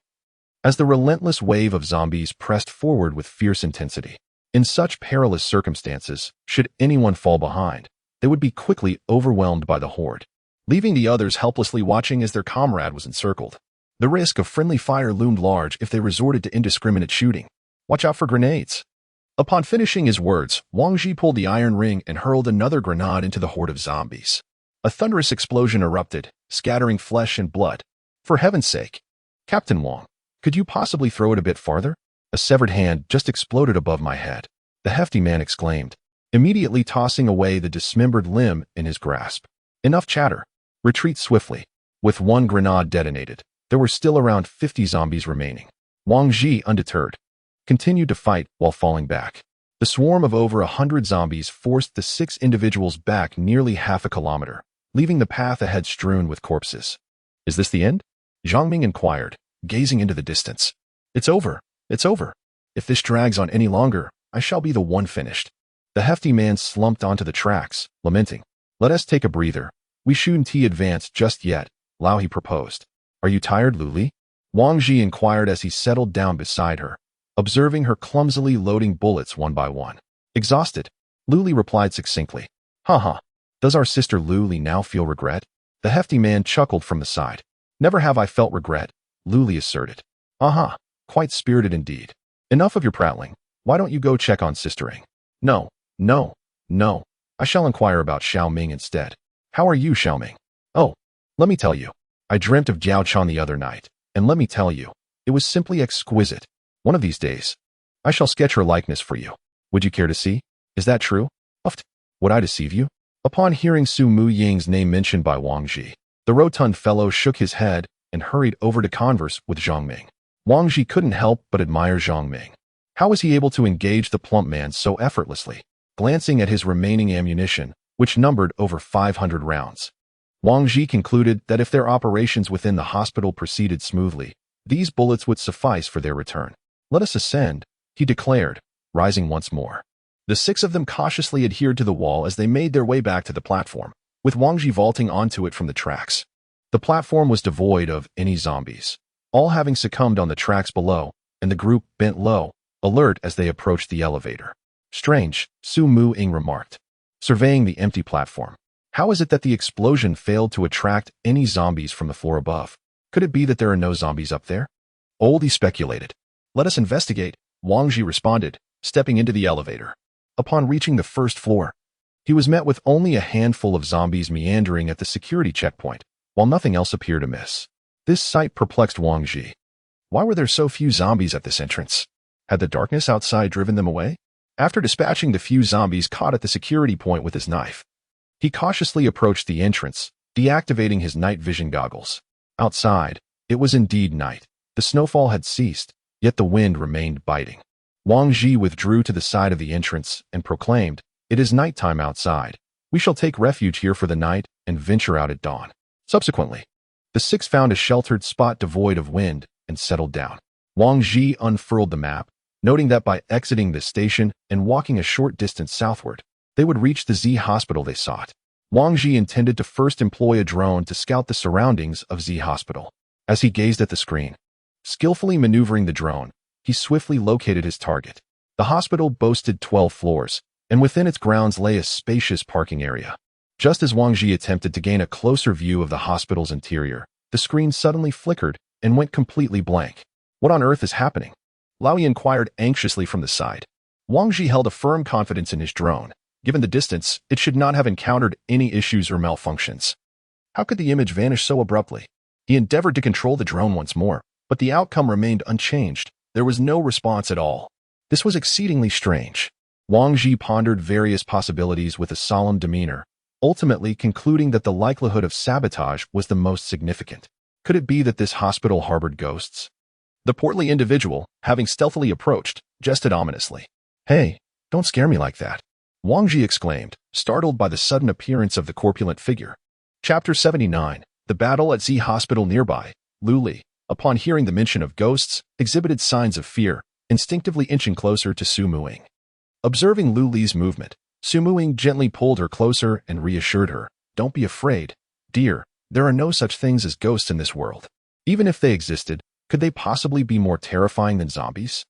as the relentless wave of zombies pressed forward with fierce intensity. In such perilous circumstances, should anyone fall behind, they would be quickly overwhelmed by the horde, leaving the others helplessly watching as their comrade was encircled. The risk of friendly fire loomed large if they resorted to indiscriminate shooting. Watch out for grenades. Upon finishing his words, Wang Ji pulled the iron ring and hurled another grenade into the horde of zombies. A thunderous explosion erupted, scattering flesh and blood. For heaven's sake, Captain Wong, could you possibly throw it a bit farther? A severed hand just exploded above my head, the hefty man exclaimed, immediately tossing away the dismembered limb in his grasp. Enough chatter. Retreat swiftly. With 1 grenade detonated, there were still around 50 zombies remaining. Wang Ji, undeterred, continued to fight while falling back. The swarm of over 100 zombies forced the 6 individuals back nearly half a kilometer, leaving the path ahead strewn with corpses. Is this the end? Zhangming inquired, gazing into the distance. It's over. It's over. If this drags on any longer, I shall be the one finished. The hefty man slumped onto the tracks, lamenting. Let us take a breather. We shouldn't advance just yet, Lao He proposed. Are you tired, Lu Li? Wang Ji inquired as he settled down beside her, observing her clumsily loading bullets one by one. Exhausted, Lu Li replied succinctly. Ha. Does our sister Lu Li now feel regret? The hefty man chuckled from the side. Never have I felt regret, Lu Li asserted. Aha, quite spirited indeed. Enough of your prattling. Why don't you go check on Sister Ing? No. I shall inquire about Xiao Ming instead. How are you, Xiao Ming? Oh, let me tell you. I dreamt of Jiao Chan the other night, and let me tell you, it was simply exquisite. One of these days, I shall sketch her likeness for you. Would you care to see? Is that true? Uft. Would I deceive you? Upon hearing Su Mu Ying's name mentioned by Wang Ji, the rotund fellow shook his head and hurried over to converse with Zhang Ming. Wang Ji couldn't help but admire Zhang Ming. How was he able to engage the plump man so effortlessly? Glancing at his remaining ammunition, which numbered over 500 rounds, Wang Ji concluded that if their operations within the hospital proceeded smoothly, these bullets would suffice for their return. Let us ascend, he declared, rising once more. The 6 of them cautiously adhered to the wall as they made their way back to the platform, with Wang Ji vaulting onto it from the tracks. The platform was devoid of any zombies, all having succumbed on the tracks below, and the group bent low, alert as they approached the elevator. Strange, Su Mu Ying remarked, surveying the empty platform. How is it that the explosion failed to attract any zombies from the floor above? Could it be that there are no zombies up there? Oldie speculated. Let us investigate, Wang Ji responded, stepping into the elevator. Upon reaching the first floor, he was met with only a handful of zombies meandering at the security checkpoint, while nothing else appeared amiss. This sight perplexed Wang Ji. Why were there so few zombies at this entrance? Had the darkness outside driven them away? After dispatching the few zombies caught at the security point with his knife, he cautiously approached the entrance, deactivating his night vision goggles. Outside, it was indeed night, The snowfall had ceased, yet the wind remained biting. Wang Ji withdrew to the side of the entrance and proclaimed, "It is nighttime outside. We shall take refuge here for the night and venture out at dawn." Subsequently, the six found a sheltered spot devoid of wind and settled down. Wang Ji unfurled the map, noting that by exiting the station and walking a short distance southward, they would reach the Z hospital they sought. Wang Ji intended to first employ a drone to scout the surroundings of Z hospital. As he gazed at the screen, skillfully maneuvering the drone, he swiftly located his target. The hospital boasted 12 floors, and within its grounds lay a spacious parking area. Just as Wang Ji attempted to gain a closer view of the hospital's interior, the screen suddenly flickered and went completely blank. "What on earth is happening?" Laoyi inquired anxiously from the side. Wang Ji held a firm confidence in his drone. Given the distance, it should not have encountered any issues or malfunctions. How could the image vanish so abruptly? He endeavored to control the drone once more, but the outcome remained unchanged. There was no response at all. This was exceedingly strange. Wang Ji pondered various possibilities with a solemn demeanor, ultimately concluding that the likelihood of sabotage was the most significant. Could it be that this hospital harbored ghosts? The portly individual, having stealthily approached, jested ominously. "Hey, don't scare me like that," Wang Ji exclaimed, startled by the sudden appearance of the corpulent figure. Chapter 79. The Battle at Z Hospital nearby. Luli, upon hearing the mention of ghosts, exhibited signs of fear, instinctively inching closer to Su Muing. Observing Luli's movement, Su Muing gently pulled her closer and reassured her, "Don't be afraid, dear. There are no such things as ghosts in this world. Even if they existed, could they possibly be more terrifying than zombies?"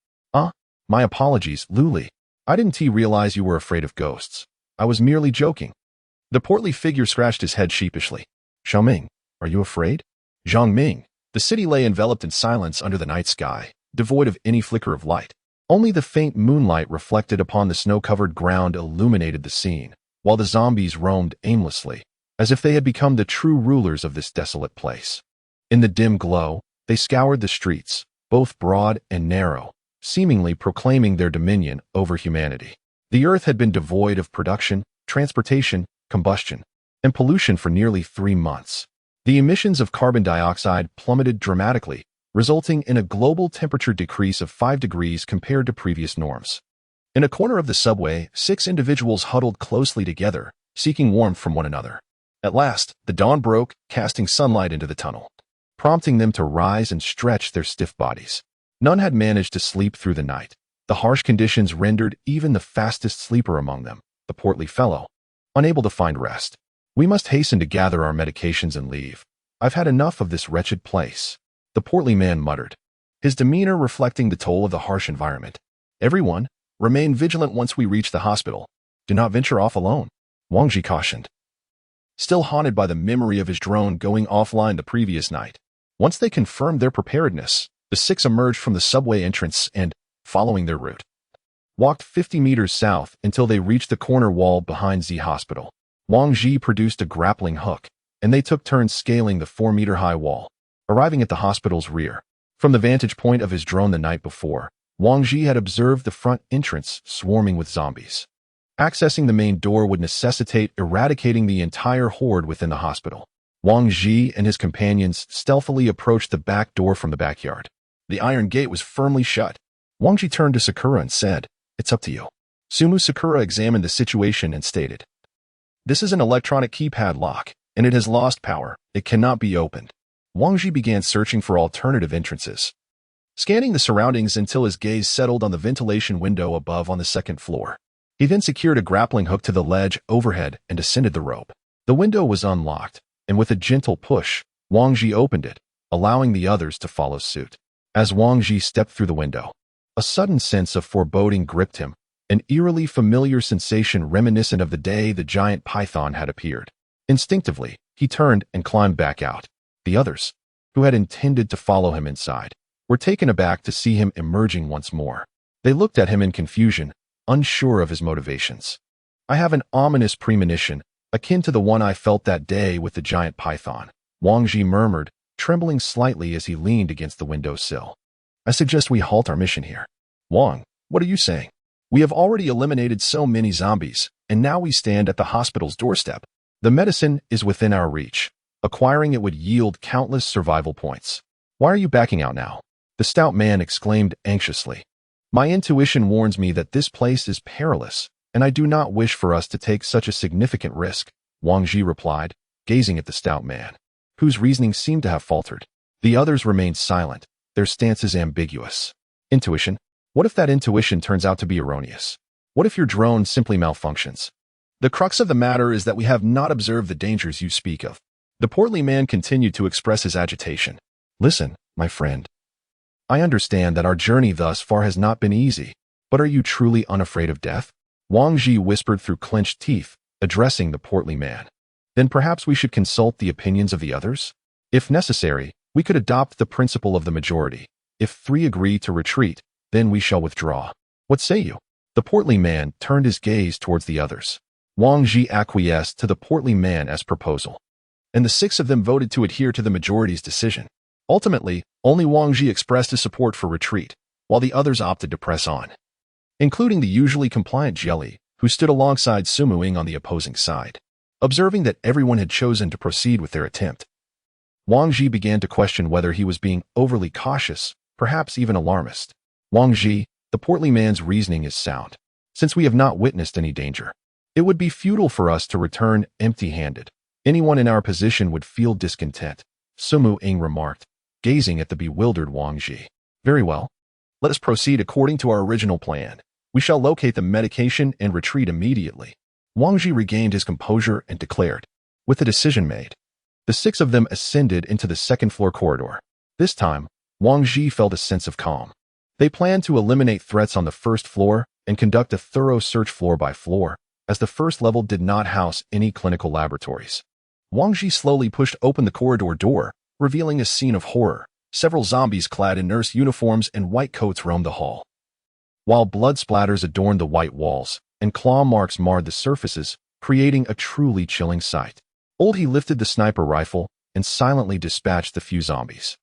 My apologies, Luli. I didn't realize you were afraid of ghosts. I was merely joking." The portly figure scratched his head sheepishly. "Xiaoming, are you afraid?" Zhangming. The city lay enveloped in silence under the night sky, devoid of any flicker of light. Only the faint moonlight reflected upon the snow-covered ground illuminated the scene, while the zombies roamed aimlessly, as if they had become the true rulers of this desolate place. In the dim glow, they scoured the streets, both broad and narrow, seemingly proclaiming their dominion over humanity. The earth had been devoid of production, transportation, combustion, and pollution for nearly 3 months. The emissions of carbon dioxide plummeted dramatically, resulting in a global temperature decrease of 5 degrees compared to previous norms. In a corner of the subway, 6 individuals huddled closely together, seeking warmth from one another. At last, the dawn broke, casting sunlight into the tunnel, prompting them to rise and stretch their stiff bodies. None had managed to sleep through the night. The harsh conditions rendered even the fastest sleeper among them, the portly fellow, unable to find rest. "We must hasten to gather our medications and leave. I've had enough of this wretched place," the portly man muttered, his demeanor reflecting the toll of the harsh environment. "Everyone, remain vigilant once we reach the hospital. Do not venture off alone," Wang Ji cautioned, still haunted by the memory of his drone going offline the previous night. Once they confirmed their preparedness, the 6 emerged from the subway entrance and, following their route, walked 50 meters south until they reached the corner wall behind Z Hospital. Wang Ji produced a grappling hook, and they took turns scaling the 4-meter-high wall, arriving at the hospital's rear. From the vantage point of his drone the night before, Wang Ji had observed the front entrance swarming with zombies. Accessing the main door would necessitate eradicating the entire horde within the hospital. Wang Ji and his companions stealthily approached the back door from the backyard. The iron gate was firmly shut. Wang Ji turned to Sakura and said, "It's up to you." Sumu Sakura examined the situation and stated, "This is an electronic keypad lock, and it has lost power. It cannot be opened." Wang Ji began searching for alternative entrances, scanning the surroundings until his gaze settled on the ventilation window above on the 2nd floor. He then secured a grappling hook to the ledge overhead and descended the rope. The window was unlocked, and with a gentle push, Wang Ji opened it, allowing the others to follow suit. As Wang Ji stepped through the window, a sudden sense of foreboding gripped him, an eerily familiar sensation reminiscent of the day the giant python had appeared. Instinctively, he turned and climbed back out. The others, who had intended to follow him inside, were taken aback to see him emerging once more. They looked at him in confusion, unsure of his motivations. "I have an ominous premonition, akin to the one I felt that day with the giant python," Wang Ji murmured, trembling slightly as he leaned against the windowsill. "I suggest we halt our mission here." "Wang, what are you saying? We have already eliminated so many zombies, and now we stand at the hospital's doorstep. The medicine is within our reach. Acquiring it would yield countless survival points. Why are you backing out now?" The stout man exclaimed anxiously. My intuition warns me that this place is perilous, and I do not wish for us to take such a significant risk, Wang Ji replied, gazing at the stout man, whose reasoning seemed to have faltered. The others remained silent, their stances ambiguous. Intuition? What if that intuition turns out to be erroneous? What if your drone simply malfunctions? The crux of the matter is that we have not observed the dangers you speak of. The portly man continued to express his agitation. Listen, my friend. I understand that our journey thus far has not been easy, but are you truly unafraid of death? Wang Ji whispered through clenched teeth, addressing the portly man. Then perhaps we should consult the opinions of the others? If necessary, we could adopt the principle of the majority. If 3 agree to retreat, then we shall withdraw. What say you? The portly man turned his gaze towards the others. Wang Ji acquiesced to the portly man's proposal, and the 6 of them voted to adhere to the majority's decision. Ultimately, only Wang Ji expressed his support for retreat, while the others opted to press on, including the usually compliant Jelly, who stood alongside Sumuing on the opposing side. Observing that everyone had chosen to proceed with their attempt, Wang Ji began to question whether he was being overly cautious, perhaps even alarmist. Wang Ji, the portly man's reasoning is sound. Since we have not witnessed any danger, it would be futile for us to return empty-handed. Anyone in our position would feel discontent, Sumu Ing remarked, gazing at the bewildered Wang Ji. Very well. Let us proceed according to our original plan. We shall locate the medication and retreat immediately. Wang Ji regained his composure and declared. With the decision made, the 6 of them ascended into the second-floor corridor. This time, Wang Ji felt a sense of calm. They planned to eliminate threats on the first floor and conduct a thorough search floor by floor, as the first level did not house any clinical laboratories. Wang Ji slowly pushed open the corridor door, revealing a scene of horror. Several zombies clad in nurse uniforms and white coats roamed the hall, while blood splatters adorned the white walls and claw marks marred the surfaces, creating a truly chilling sight. He lifted the sniper rifle and silently dispatched the few zombies.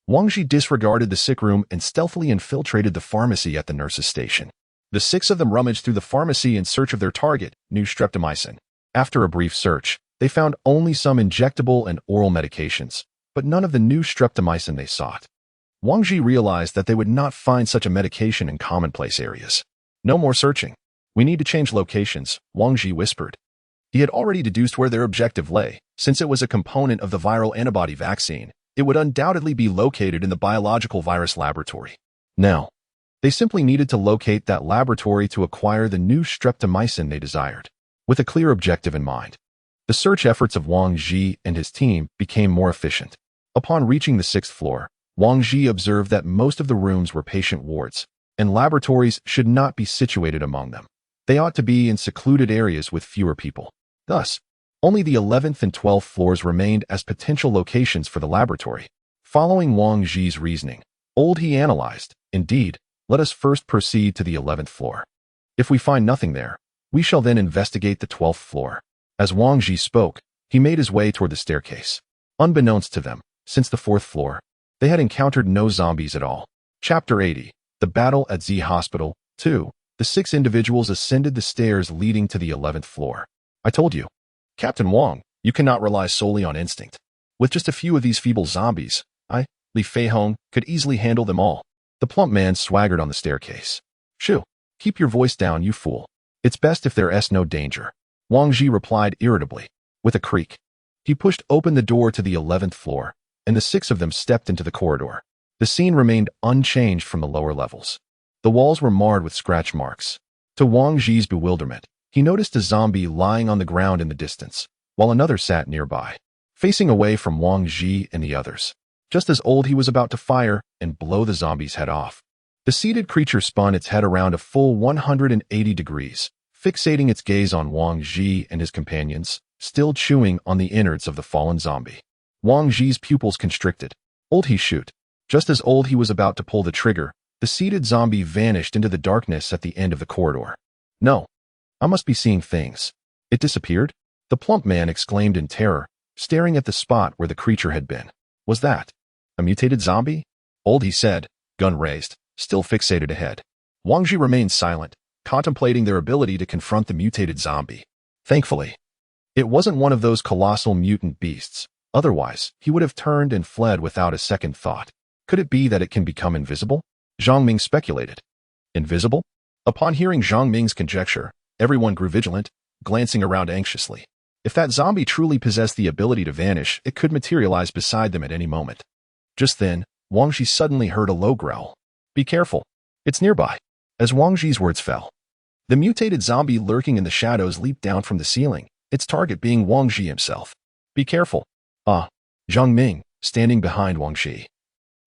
Wang Ji disregarded the sick room and stealthily infiltrated the pharmacy at the nurse's station. The 6 of them rummaged through the pharmacy in search of their target, new streptomycin. After a brief search, they found only some injectable and oral medications, but none of the new streptomycin they sought. Wang Ji realized that they would not find such a medication in commonplace areas. No more searching. We need to change locations, Wang Ji whispered. He had already deduced where their objective lay. Since it was a component of the viral antibody vaccine, it would undoubtedly be located in the biological virus laboratory. Now, they simply needed to locate that laboratory to acquire the new streptomycin they desired. With a clear objective in mind, the search efforts of Wang Ji and his team became more efficient. Upon reaching the 6th floor, Wang Ji observed that most of the rooms were patient wards, and laboratories should not be situated among them. They ought to be in secluded areas with fewer people. Thus, only the 11th and 12th floors remained as potential locations for the laboratory. Following Wang Ji's reasoning, he analyzed, indeed, let us first proceed to the 11th floor. If we find nothing there, we shall then investigate the 12th floor. As Wang Ji spoke, he made his way toward the staircase. Unbeknownst to them, since the 4th floor, they had encountered no zombies at all. Chapter 80. The Battle at Z Hospital. 2. The 6 individuals ascended the stairs leading to the 11th floor. I told you, Captain Wang, you cannot rely solely on instinct. With just a few of these feeble zombies, Li Feihong, could easily handle them all. The plump man swaggered on the staircase. Shoo, keep your voice down, you fool. It's best if there's no danger, Wang Ji replied irritably. With a creak, he pushed open the door to the 11th floor, and the 6 of them stepped into the corridor. The scene remained unchanged from the lower levels. The walls were marred with scratch marks. To Wang Ji's bewilderment, he noticed a zombie lying on the ground in the distance, while another sat nearby, facing away from Wang Ji and the others. Just as he was about to fire and blow the zombie's head off, the seated creature spun its head around a full 180 degrees, fixating its gaze on Wang Ji and his companions, still chewing on the innards of the fallen zombie. Wang Ji's pupils constricted. He shoot. Just as he was about to pull the trigger, the seated zombie vanished into the darkness at the end of the corridor. No, I must be seeing things. It disappeared? The plump man exclaimed in terror, staring at the spot where the creature had been. Was that a mutated zombie? He said, gun raised, still fixated ahead. Wang Ji remained silent, contemplating their ability to confront the mutated zombie. Thankfully, it wasn't one of those colossal mutant beasts. Otherwise, he would have turned and fled without a second thought. Could it be that it can become invisible? Zhang Ming speculated. Invisible? Upon hearing Zhang Ming's conjecture, everyone grew vigilant, glancing around anxiously. If that zombie truly possessed the ability to vanish, it could materialize beside them at any moment. Just then, Wang Zhi suddenly heard a low growl. Be careful. It's nearby. As Wang Zhi's words fell, the mutated zombie lurking in the shadows leaped down from the ceiling, its target being Wang Zhi himself. Be careful. Zhang Ming, standing behind Wang Zhi,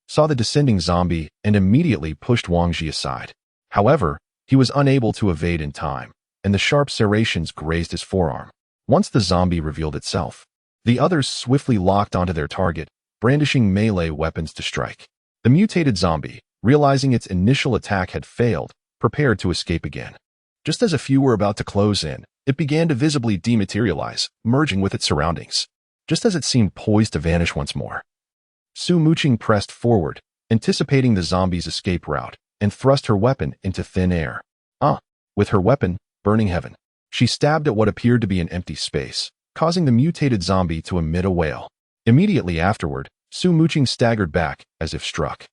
saw the descending zombie and immediately pushed Wang Zhi aside. However, he was unable to evade in time, and the sharp serrations grazed his forearm. Once the zombie revealed itself, the others swiftly locked onto their target, brandishing melee weapons to strike. The mutated zombie, realizing its initial attack had failed, prepared to escape again. Just as a few were about to close in, it began to visibly dematerialize, merging with its surroundings. Just as it seemed poised to vanish once more, Su Muqing pressed forward, anticipating the zombie's escape route, and thrust her weapon into thin air. With her weapon, burning heaven, she stabbed at what appeared to be an empty space, causing the mutated zombie to emit a wail. Immediately afterward, Su Muqing staggered back, as if struck.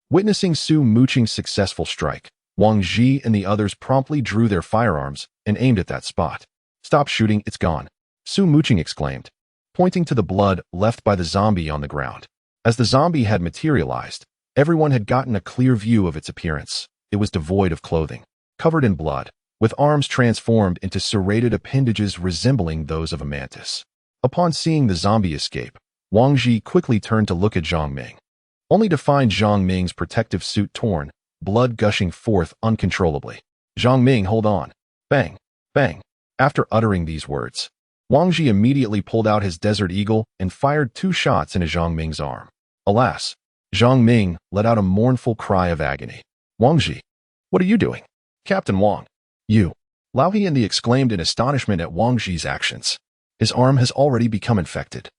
Witnessing Su Muqing's successful strike, Wang Zhi and the others promptly drew their firearms and aimed at that spot. Stop shooting, it's gone, Su Muqing exclaimed, pointing to the blood left by the zombie on the ground. As the zombie had materialized, everyone had gotten a clear view of its appearance. It was devoid of clothing, covered in blood, with arms transformed into serrated appendages resembling those of a mantis. Upon seeing the zombie escape, Wang Zhi quickly turned to look at Zhang Ming, only to find Zhang Ming's protective suit torn, blood gushing forth uncontrollably. Zhang Ming, hold on. Bang, bang. After uttering these words, Wang Zhi immediately pulled out his Desert Eagle and fired 2 shots into Zhang Ming's arm. Alas, Zhang Ming let out a mournful cry of agony. Wang Zhi, what are you doing? Captain Wang. You. Lao He exclaimed in astonishment at Wang Zhi's actions. His arm has already become infected.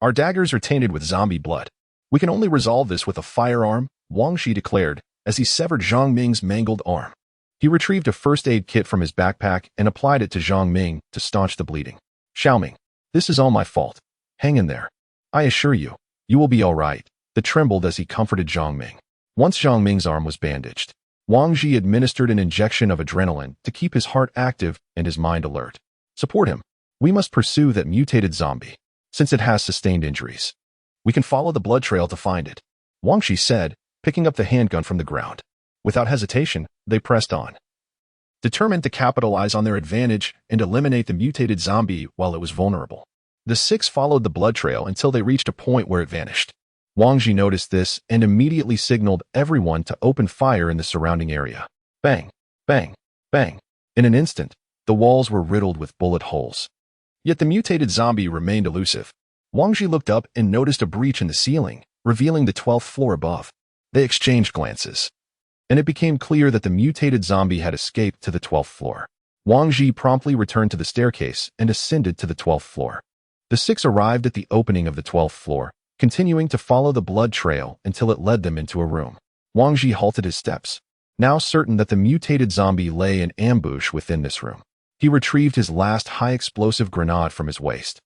Our daggers are tainted with zombie blood. We can only resolve this with a firearm, Wang Zhi declared, as he severed Zhang Ming's mangled arm. He retrieved a first aid kit from his backpack and applied it to Zhang Ming to staunch the bleeding. Xiaoming, this is all my fault. Hang in there. I assure you, you will be all right, he trembled as he comforted Zhang Ming. Once Zhang Ming's arm was bandaged, Wang Zhi administered an injection of adrenaline to keep his heart active and his mind alert. Support him. We must pursue that mutated zombie, since it has sustained injuries. We can follow the blood trail to find it, Wang Zhi said, picking up the handgun from the ground. Without hesitation, they pressed on, determined to capitalize on their advantage and eliminate the mutated zombie while it was vulnerable. The 6 followed the blood trail until they reached a point where it vanished. Wang Zhi noticed this and immediately signaled everyone to open fire in the surrounding area. Bang, bang, bang. In an instant, the walls were riddled with bullet holes. Yet the mutated zombie remained elusive. Wang Zhi looked up and noticed a breach in the ceiling, revealing the 12th floor above. They exchanged glances, and it became clear that the mutated zombie had escaped to the 12th floor. Wang Zhi promptly returned to the staircase and ascended to the 12th floor. The 6 arrived at the opening of the 12th floor, continuing to follow the blood trail until it led them into a room. Wang Zhi halted his steps, now certain that the mutated zombie lay in ambush within this room. He retrieved his last high-explosive grenade from his waist,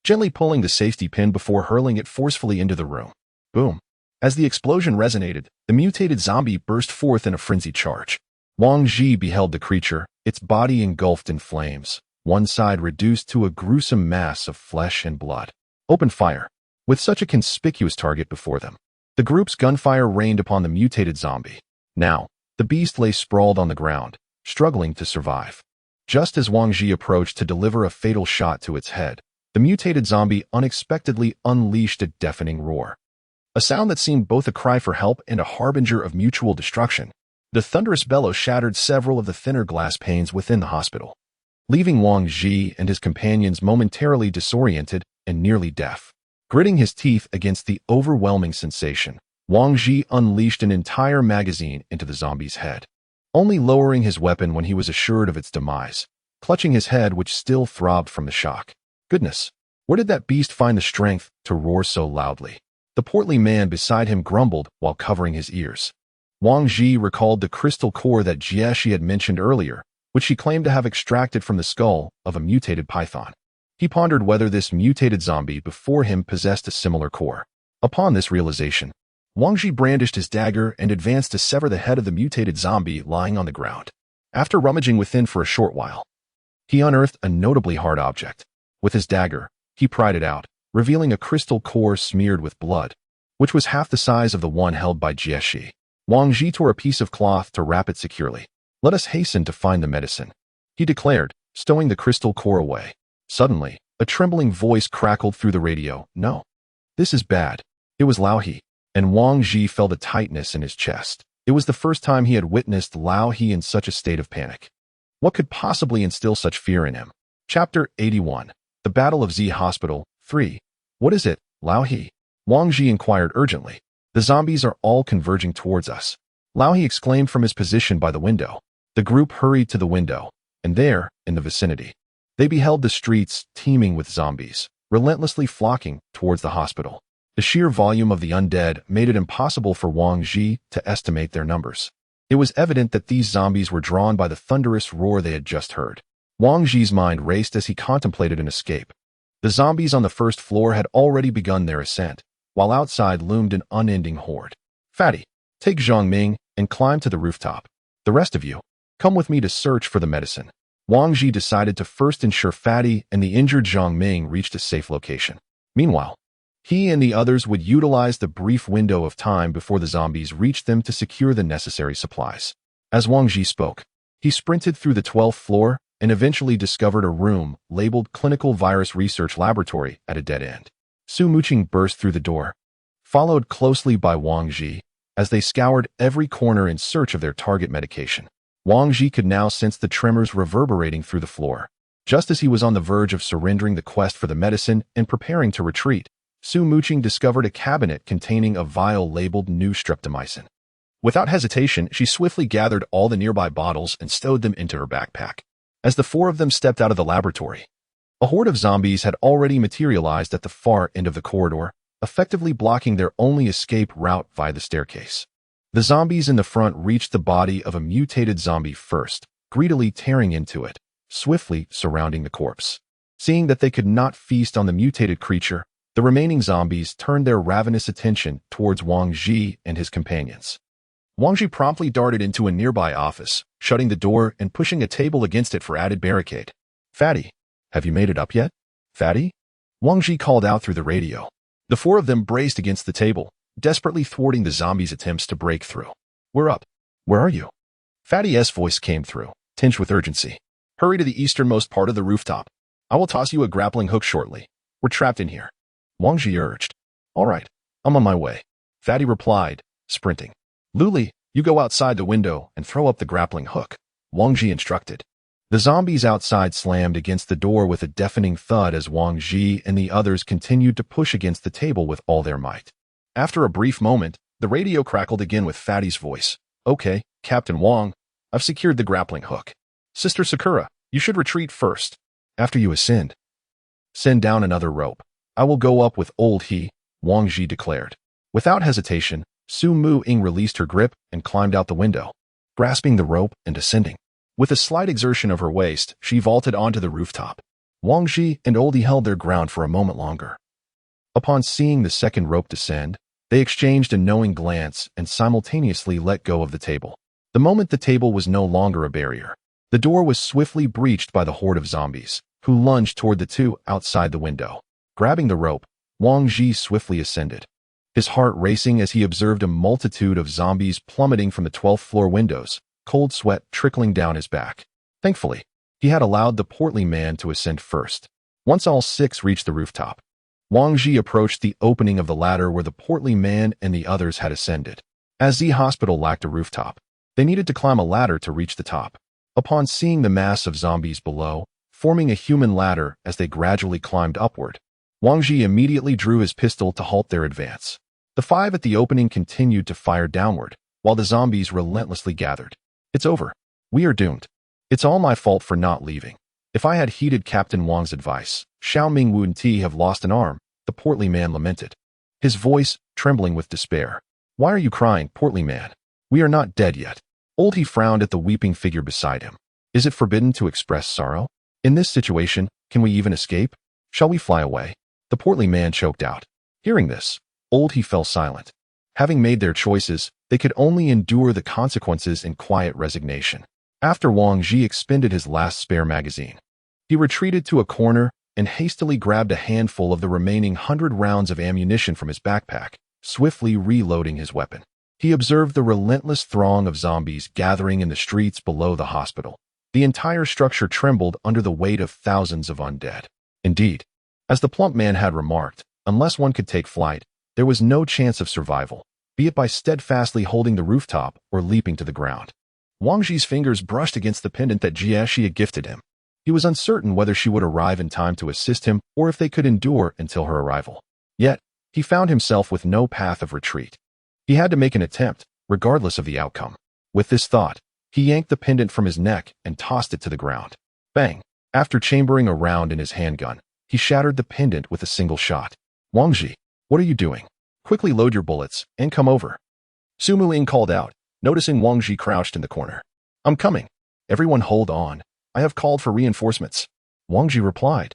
gently pulling the safety pin before hurling it forcefully into the room. Boom. As the explosion resonated, the mutated zombie burst forth in a frenzied charge. Wang Zhi beheld the creature, its body engulfed in flames, one side reduced to a gruesome mass of flesh and blood. Open fire. With such a conspicuous target before them, the group's gunfire rained upon the mutated zombie. Now, the beast lay sprawled on the ground, struggling to survive. Just as Wang Zhi approached to deliver a fatal shot to its head, the mutated zombie unexpectedly unleashed a deafening roar. A sound that seemed both a cry for help and a harbinger of mutual destruction. The thunderous bellow shattered several of the thinner glass panes within the hospital, leaving Wang Zhi and his companions momentarily disoriented and nearly deaf. Gritting his teeth against the overwhelming sensation, Wang Zhi unleashed an entire magazine into the zombie's head, only lowering his weapon when he was assured of its demise, clutching his head which still throbbed from the shock. Goodness, where did that beast find the strength to roar so loudly? The portly man beside him grumbled while covering his ears. Wang Zhi recalled the crystal core that Jieshi had mentioned earlier, which she claimed to have extracted from the skull of a mutated python. He pondered whether this mutated zombie before him possessed a similar core. Upon this realization, Wang Ji brandished his dagger and advanced to sever the head of the mutated zombie lying on the ground. After rummaging within for a short while, he unearthed a notably hard object. With his dagger, he pried it out, revealing a crystal core smeared with blood, which was half the size of the one held by Jieshi. Wang Ji tore a piece of cloth to wrap it securely. "Let us hasten to find the medicine," he declared, stowing the crystal core away. Suddenly, a trembling voice crackled through the radio. "No. This is bad." It was Lao He, and Wang Ji felt a tightness in his chest. It was the first time he had witnessed Lao He in such a state of panic. What could possibly instill such fear in him? Chapter 81. The Battle of Z Hospital 3. "What is it, Lao He?" Wang Ji inquired urgently. "The zombies are all converging towards us," Lao He exclaimed from his position by the window. The group hurried to the window, and there, in the vicinity, they beheld the streets teeming with zombies, relentlessly flocking towards the hospital. The sheer volume of the undead made it impossible for Wang Ji to estimate their numbers. It was evident that these zombies were drawn by the thunderous roar they had just heard. Wang Ji's mind raced as he contemplated an escape. The zombies on the first floor had already begun their ascent, while outside loomed an unending horde. "Fatty, take Zhang Ming and climb to the rooftop. The rest of you, come with me to search for the medicine." Wang Ji decided to first ensure Fatty and the injured Zhang Ming reached a safe location. Meanwhile, he and the others would utilize the brief window of time before the zombies reached them to secure the necessary supplies. As Wang Ji spoke, he sprinted through the 12th floor and eventually discovered a room labeled Clinical Virus Research Laboratory at a dead end. Su Muqing burst through the door, followed closely by Wang Ji, as they scoured every corner in search of their target medication. Wang Ji could now sense the tremors reverberating through the floor. Just as he was on the verge of surrendering the quest for the medicine and preparing to retreat, Su Muqing discovered a cabinet containing a vial labeled new streptomycin. Without hesitation, she swiftly gathered all the nearby bottles and stowed them into her backpack. As the four of them stepped out of the laboratory, a horde of zombies had already materialized at the far end of the corridor, effectively blocking their only escape route via the staircase. The zombies in the front reached the body of a mutated zombie first, greedily tearing into it, swiftly surrounding the corpse. Seeing that they could not feast on the mutated creature, the remaining zombies turned their ravenous attention towards Wang Ji and his companions. Wang Ji promptly darted into a nearby office, shutting the door and pushing a table against it for added barricade. "Fatty, have you made it up yet? Fatty?" Wang Ji called out through the radio. The four of them braced against the table, desperately thwarting the zombies' attempts to break through. "We're up. Where are you?" Fatty's voice came through, tinged with urgency. "Hurry to the easternmost part of the rooftop. I will toss you a grappling hook shortly. We're trapped in here," Wang Ji urged. "All right, I'm on my way," Fatty replied, sprinting. "Luli, you go outside the window and throw up the grappling hook," Wang Ji instructed. The zombies outside slammed against the door with a deafening thud as Wang Ji and the others continued to push against the table with all their might. After a brief moment, the radio crackled again with Fatty's voice. "Okay, Captain Wang, I've secured the grappling hook. Sister Sakura, you should retreat first. After you ascend, send down another rope. I will go up with old He," Wang Ji declared. Without hesitation, Su Muqing released her grip and climbed out the window, grasping the rope and ascending. With a slight exertion of her waist, she vaulted onto the rooftop. Wang Ji and Oldie held their ground for a moment longer. Upon seeing the second rope descend, they exchanged a knowing glance and simultaneously let go of the table. The moment the table was no longer a barrier, the door was swiftly breached by the horde of zombies, who lunged toward the two outside the window. Grabbing the rope, Wang Ji swiftly ascended, his heart racing as he observed a multitude of zombies plummeting from the 12th floor windows, cold sweat trickling down his back. Thankfully, he had allowed the portly man to ascend first. Once all six reached the rooftop, Wang Ji approached the opening of the ladder where the portly man and the others had ascended. As Z Hospital lacked a rooftop, they needed to climb a ladder to reach the top. Upon seeing the mass of zombies below, forming a human ladder as they gradually climbed upward, Wang Ji immediately drew his pistol to halt their advance. The five at the opening continued to fire downward, while the zombies relentlessly gathered. "It's over. We are doomed. It's all my fault for not leaving. If I had heeded Captain Wang's advice, Xiao Ming Wu Ti have lost an arm," the portly man lamented, his voice trembling with despair. "Why are you crying, portly man? We are not dead yet." Old He frowned at the weeping figure beside him. "Is it forbidden to express sorrow? In this situation, can we even escape? Shall we fly away?" The portly man choked out. Hearing this, Old He fell silent. Having made their choices, they could only endure the consequences in quiet resignation. After Wang Ji expended his last spare magazine, he retreated to a corner and hastily grabbed a handful of the remaining 100 rounds of ammunition from his backpack, swiftly reloading his weapon. He observed the relentless throng of zombies gathering in the streets below the hospital. The entire structure trembled under the weight of thousands of undead. Indeed, as the plump man had remarked, unless one could take flight, there was no chance of survival, be it by steadfastly holding the rooftop or leaping to the ground. Wang Ji's fingers brushed against the pendant that Jieshi had gifted him. He was uncertain whether she would arrive in time to assist him or if they could endure until her arrival. Yet, he found himself with no path of retreat. He had to make an attempt, regardless of the outcome. With this thought, he yanked the pendant from his neck and tossed it to the ground. Bang! After chambering a round in his handgun, he shattered the pendant with a single shot. Wang Ji, what are you doing? Quickly load your bullets and come over. Su Muing called out, noticing Wang Ji crouched in the corner. I'm coming. Everyone hold on. I have called for reinforcements. Wang Ji replied,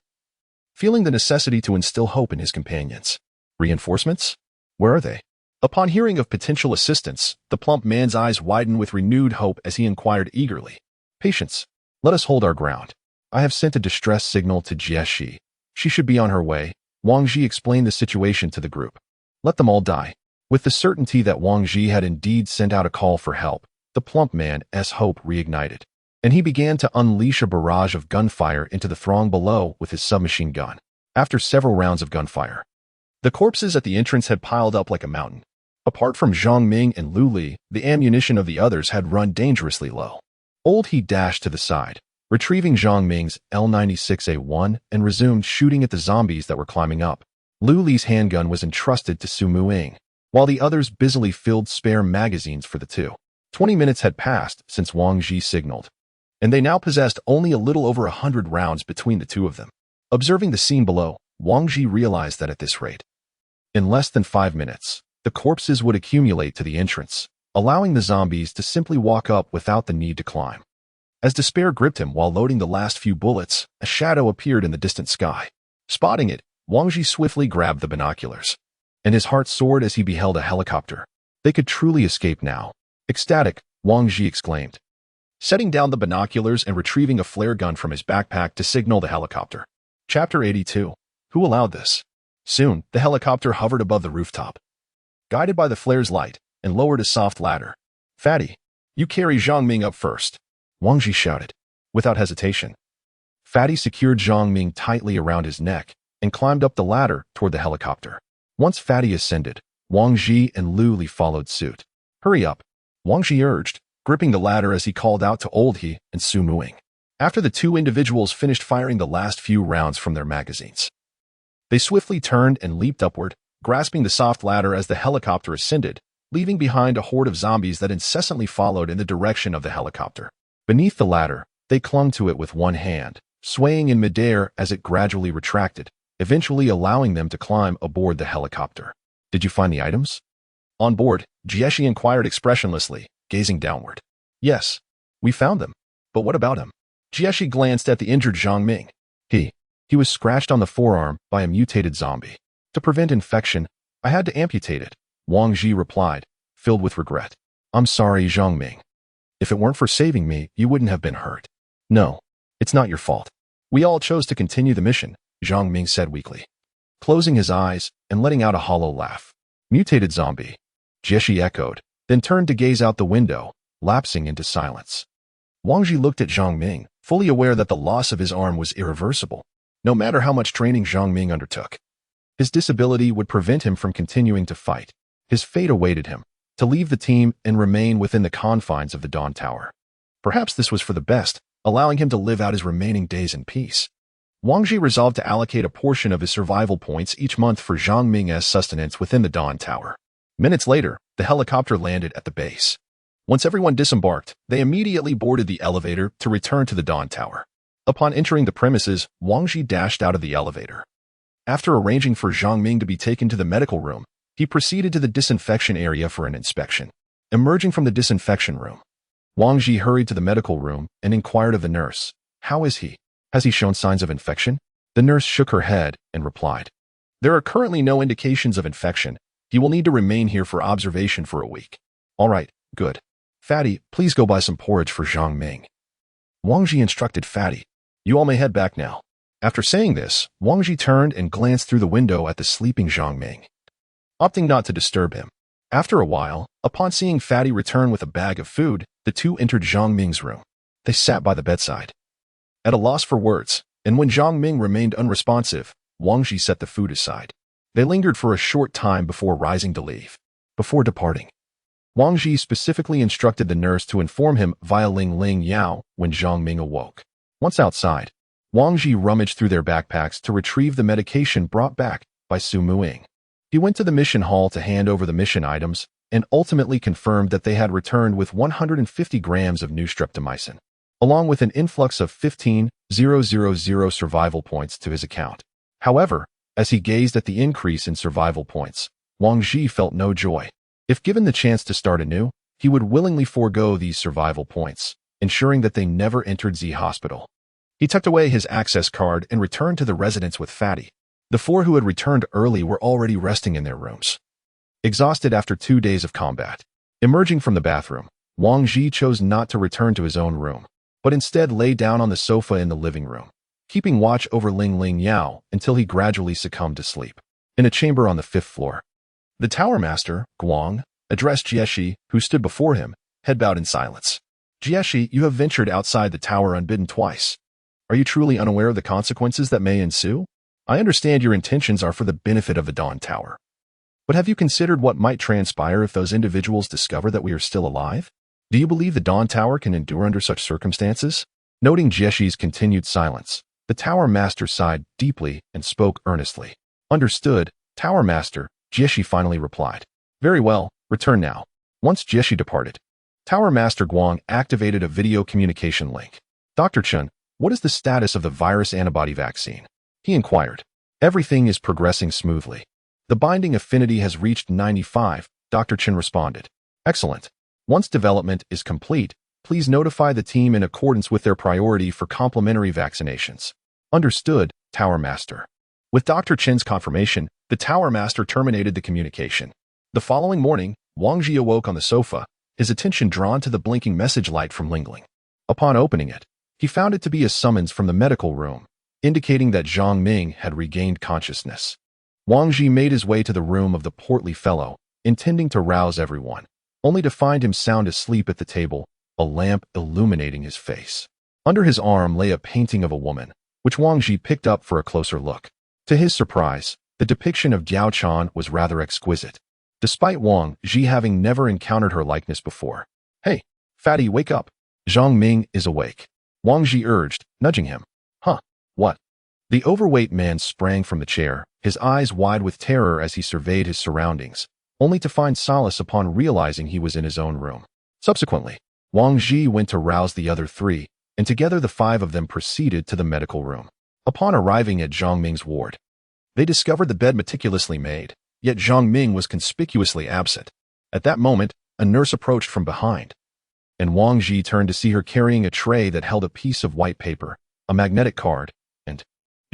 feeling the necessity to instill hope in his companions. Reinforcements? Where are they? Upon hearing of potential assistance, the plump man's eyes widened with renewed hope as he inquired eagerly. Patience. Let us hold our ground. I have sent a distress signal to Jieshi. She should be on her way. Wang Ji explained the situation to the group. Let them all die. With the certainty that Wang Ji had indeed sent out a call for help, the plump man's hope reignited, and he began to unleash a barrage of gunfire into the throng below with his submachine gun. After several rounds of gunfire, the corpses at the entrance had piled up like a mountain. Apart from Zhang Ming and Lu Li, the ammunition of the others had run dangerously low. Old He dashed to the side, retrieving Zhang Ming's L96A1 and resumed shooting at the zombies that were climbing up. Lu Li's handgun was entrusted to Su Muing, while the others busily filled spare magazines for the two. 20 minutes had passed since Wang Ji signaled, and they now possessed only a little over 100 rounds between the two of them. Observing the scene below, Wang Ji realized that at this rate, in less than 5 minutes, the corpses would accumulate to the entrance, allowing the zombies to simply walk up without the need to climb. As despair gripped him while loading the last few bullets, a shadow appeared in the distant sky. Spotting it, Wang Ji swiftly grabbed the binoculars, and his heart soared as he beheld a helicopter. They could truly escape now. Ecstatic, Wang Ji exclaimed, setting down the binoculars and retrieving a flare gun from his backpack to signal the helicopter. Chapter 82. Who allowed this? Soon, the helicopter hovered above the rooftop, guided by the flare's light, and lowered a soft ladder. Fatty, you carry Zhang Ming up first, Wang Ji shouted. Without hesitation, Fatty secured Zhang Ming tightly around his neck and climbed up the ladder toward the helicopter. Once Fatty ascended, Wang Ji and Lu Li followed suit. Hurry up, Wang Ji urged, gripping the ladder as he called out to Old He and Su Muing. After the two individuals finished firing the last few rounds from their magazines, they swiftly turned and leaped upward, grasping the soft ladder as the helicopter ascended, leaving behind a horde of zombies that incessantly followed in the direction of the helicopter. Beneath the ladder, they clung to it with one hand, swaying in midair as it gradually retracted, eventually allowing them to climb aboard the helicopter. Did you find the items? On board, Jieshi inquired expressionlessly, gazing downward. Yes, we found them. But what about him? Jieshi glanced at the injured Zhang Ming. He was scratched on the forearm by a mutated zombie. To prevent infection, I had to amputate it, Wang Ji replied, filled with regret. I'm sorry, Zhang Ming. If it weren't for saving me, you wouldn't have been hurt. No, it's not your fault. We all chose to continue the mission, Zhang Ming said weakly, closing his eyes and letting out a hollow laugh. Mutated zombie, Jieshi echoed, then turned to gaze out the window, lapsing into silence. Wang Ji looked at Zhang Ming, fully aware that the loss of his arm was irreversible. No matter how much training Zhang Ming undertook, his disability would prevent him from continuing to fight. His fate awaited him, to leave the team and remain within the confines of the Dawn Tower. Perhaps this was for the best, allowing him to live out his remaining days in peace. Wang Ji resolved to allocate a portion of his survival points each month for Zhang Ming's sustenance within the Dawn Tower. Minutes later, the helicopter landed at the base. Once everyone disembarked, they immediately boarded the elevator to return to the Dawn Tower. Upon entering the premises, Wang Ji dashed out of the elevator. After arranging for Zhang Ming to be taken to the medical room, he proceeded to the disinfection area for an inspection. Emerging from the disinfection room, Wang Ji hurried to the medical room and inquired of the nurse, "How is he? Has he shown signs of infection?" The nurse shook her head and replied, "There are currently no indications of infection. He will need to remain here for observation for a week. All right, good. Fatty, please go buy some porridge for Zhang Ming. Wang Ji instructed Fatty. You all may head back now. After saying this, Wang Ji turned and glanced through the window at the sleeping Zhang Ming, opting not to disturb him. After a while, upon seeing Fatty return with a bag of food, the two entered Zhang Ming's room. They sat by the bedside, at a loss for words, and when Zhang Ming remained unresponsive, Wang Ji set the food aside. They lingered for a short time before rising to leave. Before departing, Wang Ji specifically instructed the nurse to inform him via Ling Ling Yao when Zhang Ming awoke. Once outside, Wang Ji rummaged through their backpacks to retrieve the medication brought back by Su Muing. He went to the mission hall to hand over the mission items and ultimately confirmed that they had returned with 150 grams of new streptomycin, along with an influx of 15,000 survival points to his account. However, as he gazed at the increase in survival points, Wang Ji felt no joy. If given the chance to start anew, he would willingly forego these survival points, ensuring that they never entered Z Hospital. He tucked away his access card and returned to the residence with Fatty. The four who had returned early were already resting in their rooms, exhausted after 2 days of combat. Emerging from the bathroom, Wang Ji chose not to return to his own room, but instead lay down on the sofa in the living room, keeping watch over Ling Ling Yao until he gradually succumbed to sleep. In a chamber on the 5th floor, the tower master, Guang, addressed Jieshi, who stood before him, head bowed in silence. Jieshi, you have ventured outside the tower unbidden twice. Are you truly unaware of the consequences that may ensue? I understand your intentions are for the benefit of the Dawn Tower. But have you considered what might transpire if those individuals discover that we are still alive? Do you believe the Dawn Tower can endure under such circumstances? Noting Jieshi's continued silence, the Tower Master sighed deeply and spoke earnestly. Understood, Tower Master, Jieshi finally replied. Very well, return now. Once Jieshi departed, Tower Master Guang activated a video communication link. Dr. Chen, what is the status of the virus antibody vaccine? He inquired. Everything is progressing smoothly. The binding affinity has reached 95, Dr. Chen responded. Excellent. Once development is complete, please notify the team in accordance with their priority for complementary vaccinations. Understood, Tower Master. With Dr. Chen's confirmation, the Tower Master terminated the communication. The following morning, Wang Ji awoke on the sofa, his attention drawn to the blinking message light from Lingling. Upon opening it, he found it to be a summons from the medical room, indicating that Zhang Ming had regained consciousness. Wang Ji made his way to the room of the portly fellow, intending to rouse everyone, only to find him sound asleep at the table, a lamp illuminating his face. Under his arm lay a painting of a woman, which Wang Ji picked up for a closer look. To his surprise, the depiction of Diao Chan was rather exquisite, despite Wang Ji having never encountered her likeness before. Hey, Fatty, wake up. Zhang Ming is awake. Wang Ji urged, nudging him. Huh, what? The overweight man sprang from the chair, his eyes wide with terror as he surveyed his surroundings, only to find solace upon realizing he was in his own room. Subsequently, Wang Ji went to rouse the other three, and together the 5 of them proceeded to the medical room. Upon arriving at Zhang Ming's ward, they discovered the bed meticulously made, yet Zhang Ming was conspicuously absent. At that moment, a nurse approached from behind, and Wang Ji turned to see her carrying a tray that held a piece of white paper, a magnetic card, and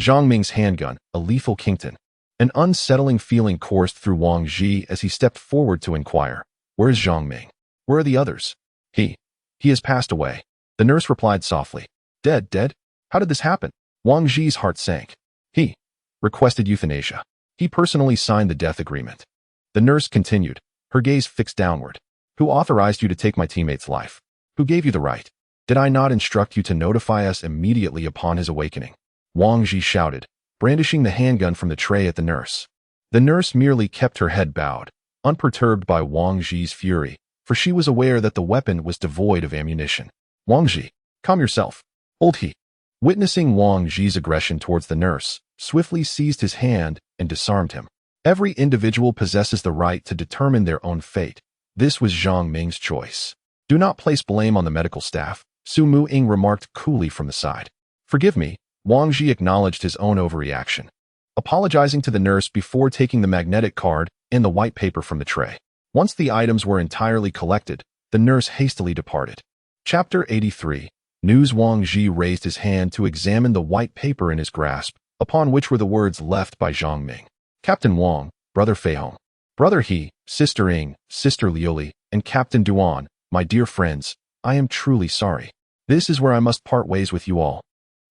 Zhang Ming's handgun, a lethal Kington. An unsettling feeling coursed through Wang Ji as he stepped forward to inquire, where is Zhang Ming? Where are the others? He has passed away. The nurse replied softly. Dead? How did this happen? Wang Ji's heart sank. He requested euthanasia. He personally signed the death agreement. The nurse continued, her gaze fixed downward. Who authorized you to take my teammate's life? Who gave you the right? Did I not instruct you to notify us immediately upon his awakening? Wang Ji shouted, brandishing the handgun from the tray at the nurse. The nurse merely kept her head bowed, unperturbed by Wang Ji's fury, for she was aware that the weapon was devoid of ammunition. Wang Ji, calm yourself. Old He, witnessing Wang Ji's aggression towards the nurse, swiftly seized his hand and disarmed him. Every individual possesses the right to determine their own fate. This was Zhang Ming's choice. Do not place blame on the medical staff, Su Muing remarked coolly from the side. Forgive me, Wang Ji acknowledged his own overreaction, apologizing to the nurse before taking the magnetic card and the white paper from the tray. Once the items were entirely collected, the nurse hastily departed. Chapter 83. News. Wang Ji raised his hand to examine the white paper in his grasp, upon which were the words left by Zhang Ming. Captain Wang, Brother Feihong. Brother He, Sister Ing, Sister Lioli, and Captain Duan, my dear friends, I am truly sorry. This is where I must part ways with you all.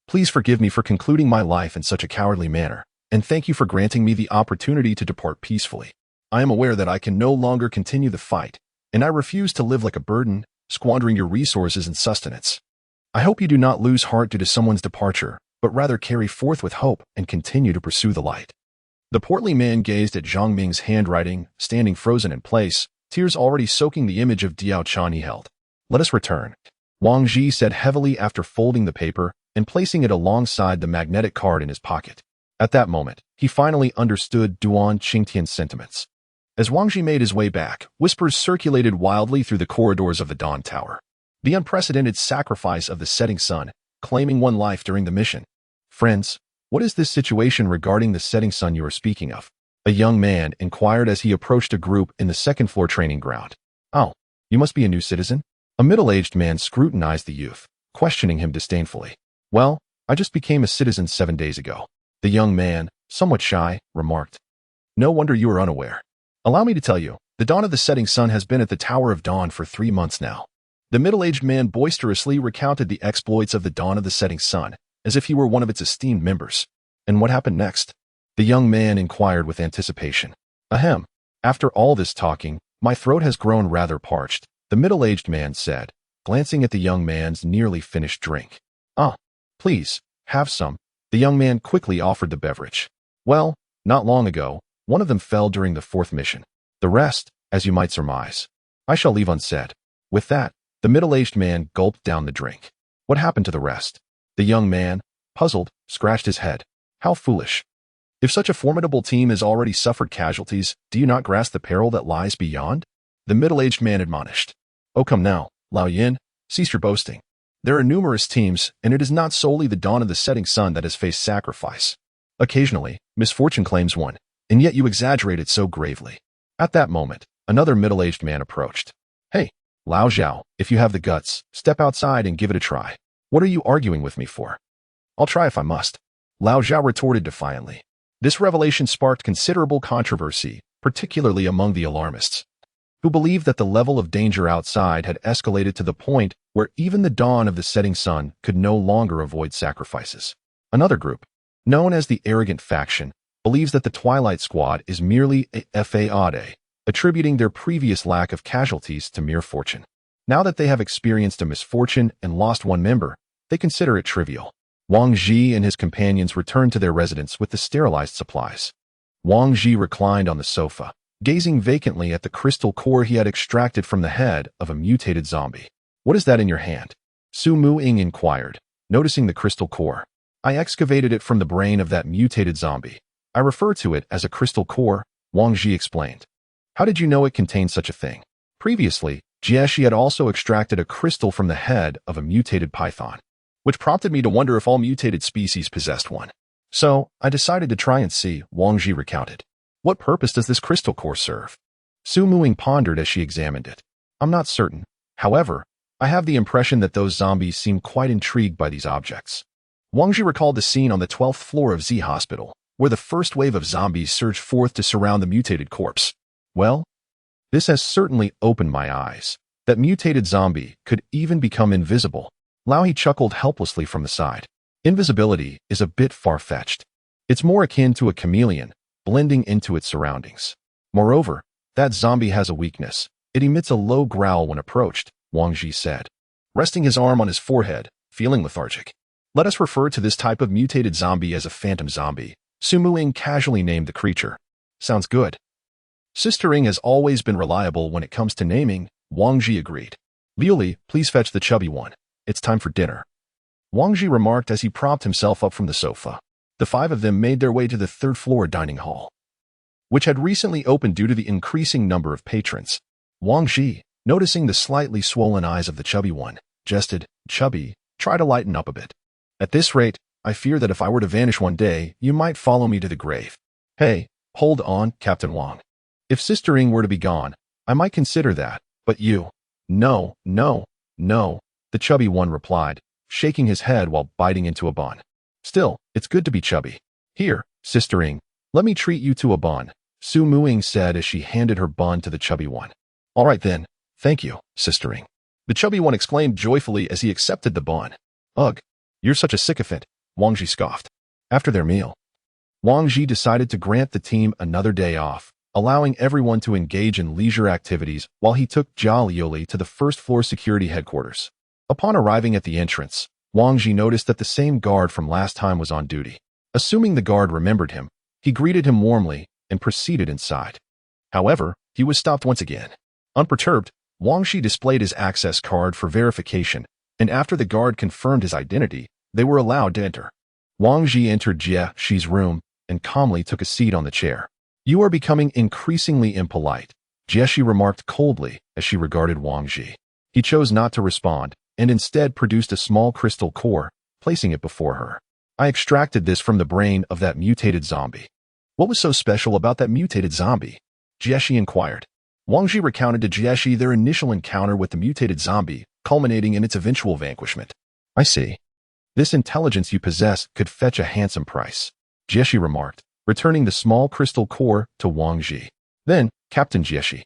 Please forgive me for concluding my life in such a cowardly manner, and thank you for granting me the opportunity to depart peacefully. I am aware that I can no longer continue the fight, and I refuse to live like a burden, squandering your resources and sustenance. I hope you do not lose heart due to someone's departure, but rather carry forth with hope and continue to pursue the light. The portly man gazed at Zhang Ming's handwriting, standing frozen in place, tears already soaking the image of Diao Chan he held. Let us return, Wang Ji said heavily after folding the paper and placing it alongside the magnetic card in his pocket. At that moment, he finally understood Duan Qingtian's sentiments. As Wang Ji made his way back, whispers circulated wildly through the corridors of the Dawn Tower. The unprecedented sacrifice of the setting sun, claiming one life during the mission. Friends, what is this situation regarding the setting sun you are speaking of? A young man inquired as he approached a group in the second-floor training ground. Oh, you must be a new citizen? A middle-aged man scrutinized the youth, questioning him disdainfully. Well, I just became a citizen 7 days ago. The young man, somewhat shy, remarked. No wonder you are unaware. Allow me to tell you, the dawn of the setting sun has been at the Tower of Dawn for 3 months now. The middle-aged man boisterously recounted the exploits of the dawn of the setting sun, as if he were one of its esteemed members. And what happened next? The young man inquired with anticipation. Ahem. After all this talking, my throat has grown rather parched, the middle-aged man said, glancing at the young man's nearly finished drink. Ah, please, have some. The young man quickly offered the beverage. Well, not long ago, one of them fell during the 4th mission. The rest, as you might surmise, I shall leave unsaid. With that, the middle-aged man gulped down the drink. What happened to the rest? The young man, puzzled, scratched his head. How foolish. If such a formidable team has already suffered casualties, do you not grasp the peril that lies beyond? The middle-aged man admonished. Oh, come now, Lao Yin, cease your boasting. There are numerous teams, and it is not solely the dawn of the setting sun that has faced sacrifice. Occasionally, misfortune claims one, and yet you exaggerate it so gravely. At that moment, another middle-aged man approached. Hey, Lao Zhao, if you have the guts, step outside and give it a try. What are you arguing with me for? I'll try if I must. Lao Zhao retorted defiantly. This revelation sparked considerable controversy, particularly among the alarmists, who believed that the level of danger outside had escalated to the point where even the dawn of the setting sun could no longer avoid sacrifices. Another group, known as the Arrogant Faction, believes that the Twilight Squad is merely a fade, attributing their previous lack of casualties to mere fortune. Now that they have experienced a misfortune and lost one member, they consider it trivial. Wang Ji and his companions returned to their residence with the sterilized supplies. Wang Ji reclined on the sofa, gazing vacantly at the crystal core he had extracted from the head of a mutated zombie. What is that in your hand? Su Mu-ing inquired, noticing the crystal core. I excavated it from the brain of that mutated zombie. I refer to it as a crystal core, Wang Ji explained. How did you know it contained such a thing? Previously, Jieshi had also extracted a crystal from the head of a mutated python, which prompted me to wonder if all mutated species possessed one. So, I decided to try and see, Wang Ji recounted. What purpose does this crystal core serve? Su Muing pondered as she examined it. I'm not certain. However, I have the impression that those zombies seem quite intrigued by these objects. Wang Ji recalled the scene on the 12th floor of Z Hospital, where the first wave of zombies surged forth to surround the mutated corpse. Well, this has certainly opened my eyes. That mutated zombie could even become invisible. Lao He chuckled helplessly from the side. Invisibility is a bit far-fetched. It's more akin to a chameleon, blending into its surroundings. Moreover, that zombie has a weakness. It emits a low growl when approached, Wang Ji said, resting his arm on his forehead, feeling lethargic. Let us refer to this type of mutated zombie as a phantom zombie. Su Muing casually named the creature. Sounds good. Sister Ing has always been reliable when it comes to naming, Wang Ji agreed. Liuli, please fetch the chubby one. It's time for dinner. Wang Ji remarked as he propped himself up from the sofa. The 5 of them made their way to the 3rd floor dining hall, which had recently opened due to the increasing number of patrons. Wang Ji, noticing the slightly swollen eyes of the chubby one, jested, Chubby, try to lighten up a bit. At this rate, I fear that if I were to vanish one day, you might follow me to the grave. Hey, hold on, Captain Wang. If Sister Ing were to be gone, I might consider that, but you. No, no, no, the chubby one replied, shaking his head while biting into a bun. Still, it's good to be chubby. Here, Sister Ing, let me treat you to a bun. Su Muing said as she handed her bun to the chubby one. All right then, thank you, sistering. The chubby one exclaimed joyfully as he accepted the bun. Ugh, you're such a sycophant, Wang Ji scoffed. After their meal, Wang Ji decided to grant the team another day off, allowing everyone to engage in leisure activities while he took Jia Liuli to the first-floor security headquarters. Upon arriving at the entrance, Wang Ji noticed that the same guard from last time was on duty. Assuming the guard remembered him, he greeted him warmly and proceeded inside. However, he was stopped once again. Unperturbed, Wang Ji displayed his access card for verification, and after the guard confirmed his identity, they were allowed to enter. Wang Ji entered Jia Shi's room and calmly took a seat on the chair. You are becoming increasingly impolite, Jia Shi remarked coldly as she regarded Wang Ji. He chose not to respond and instead produced a small crystal core, placing it before her. I extracted this from the brain of that mutated zombie. What was so special about that mutated zombie? Jia Shi inquired. Wang Ji recounted to Jia Shi their initial encounter with the mutated zombie, culminating in its eventual vanquishment. I see. This intelligence you possess could fetch a handsome price, Jia Shi remarked, returning the small crystal core to Wang Ji. Then, Captain Jia Shi,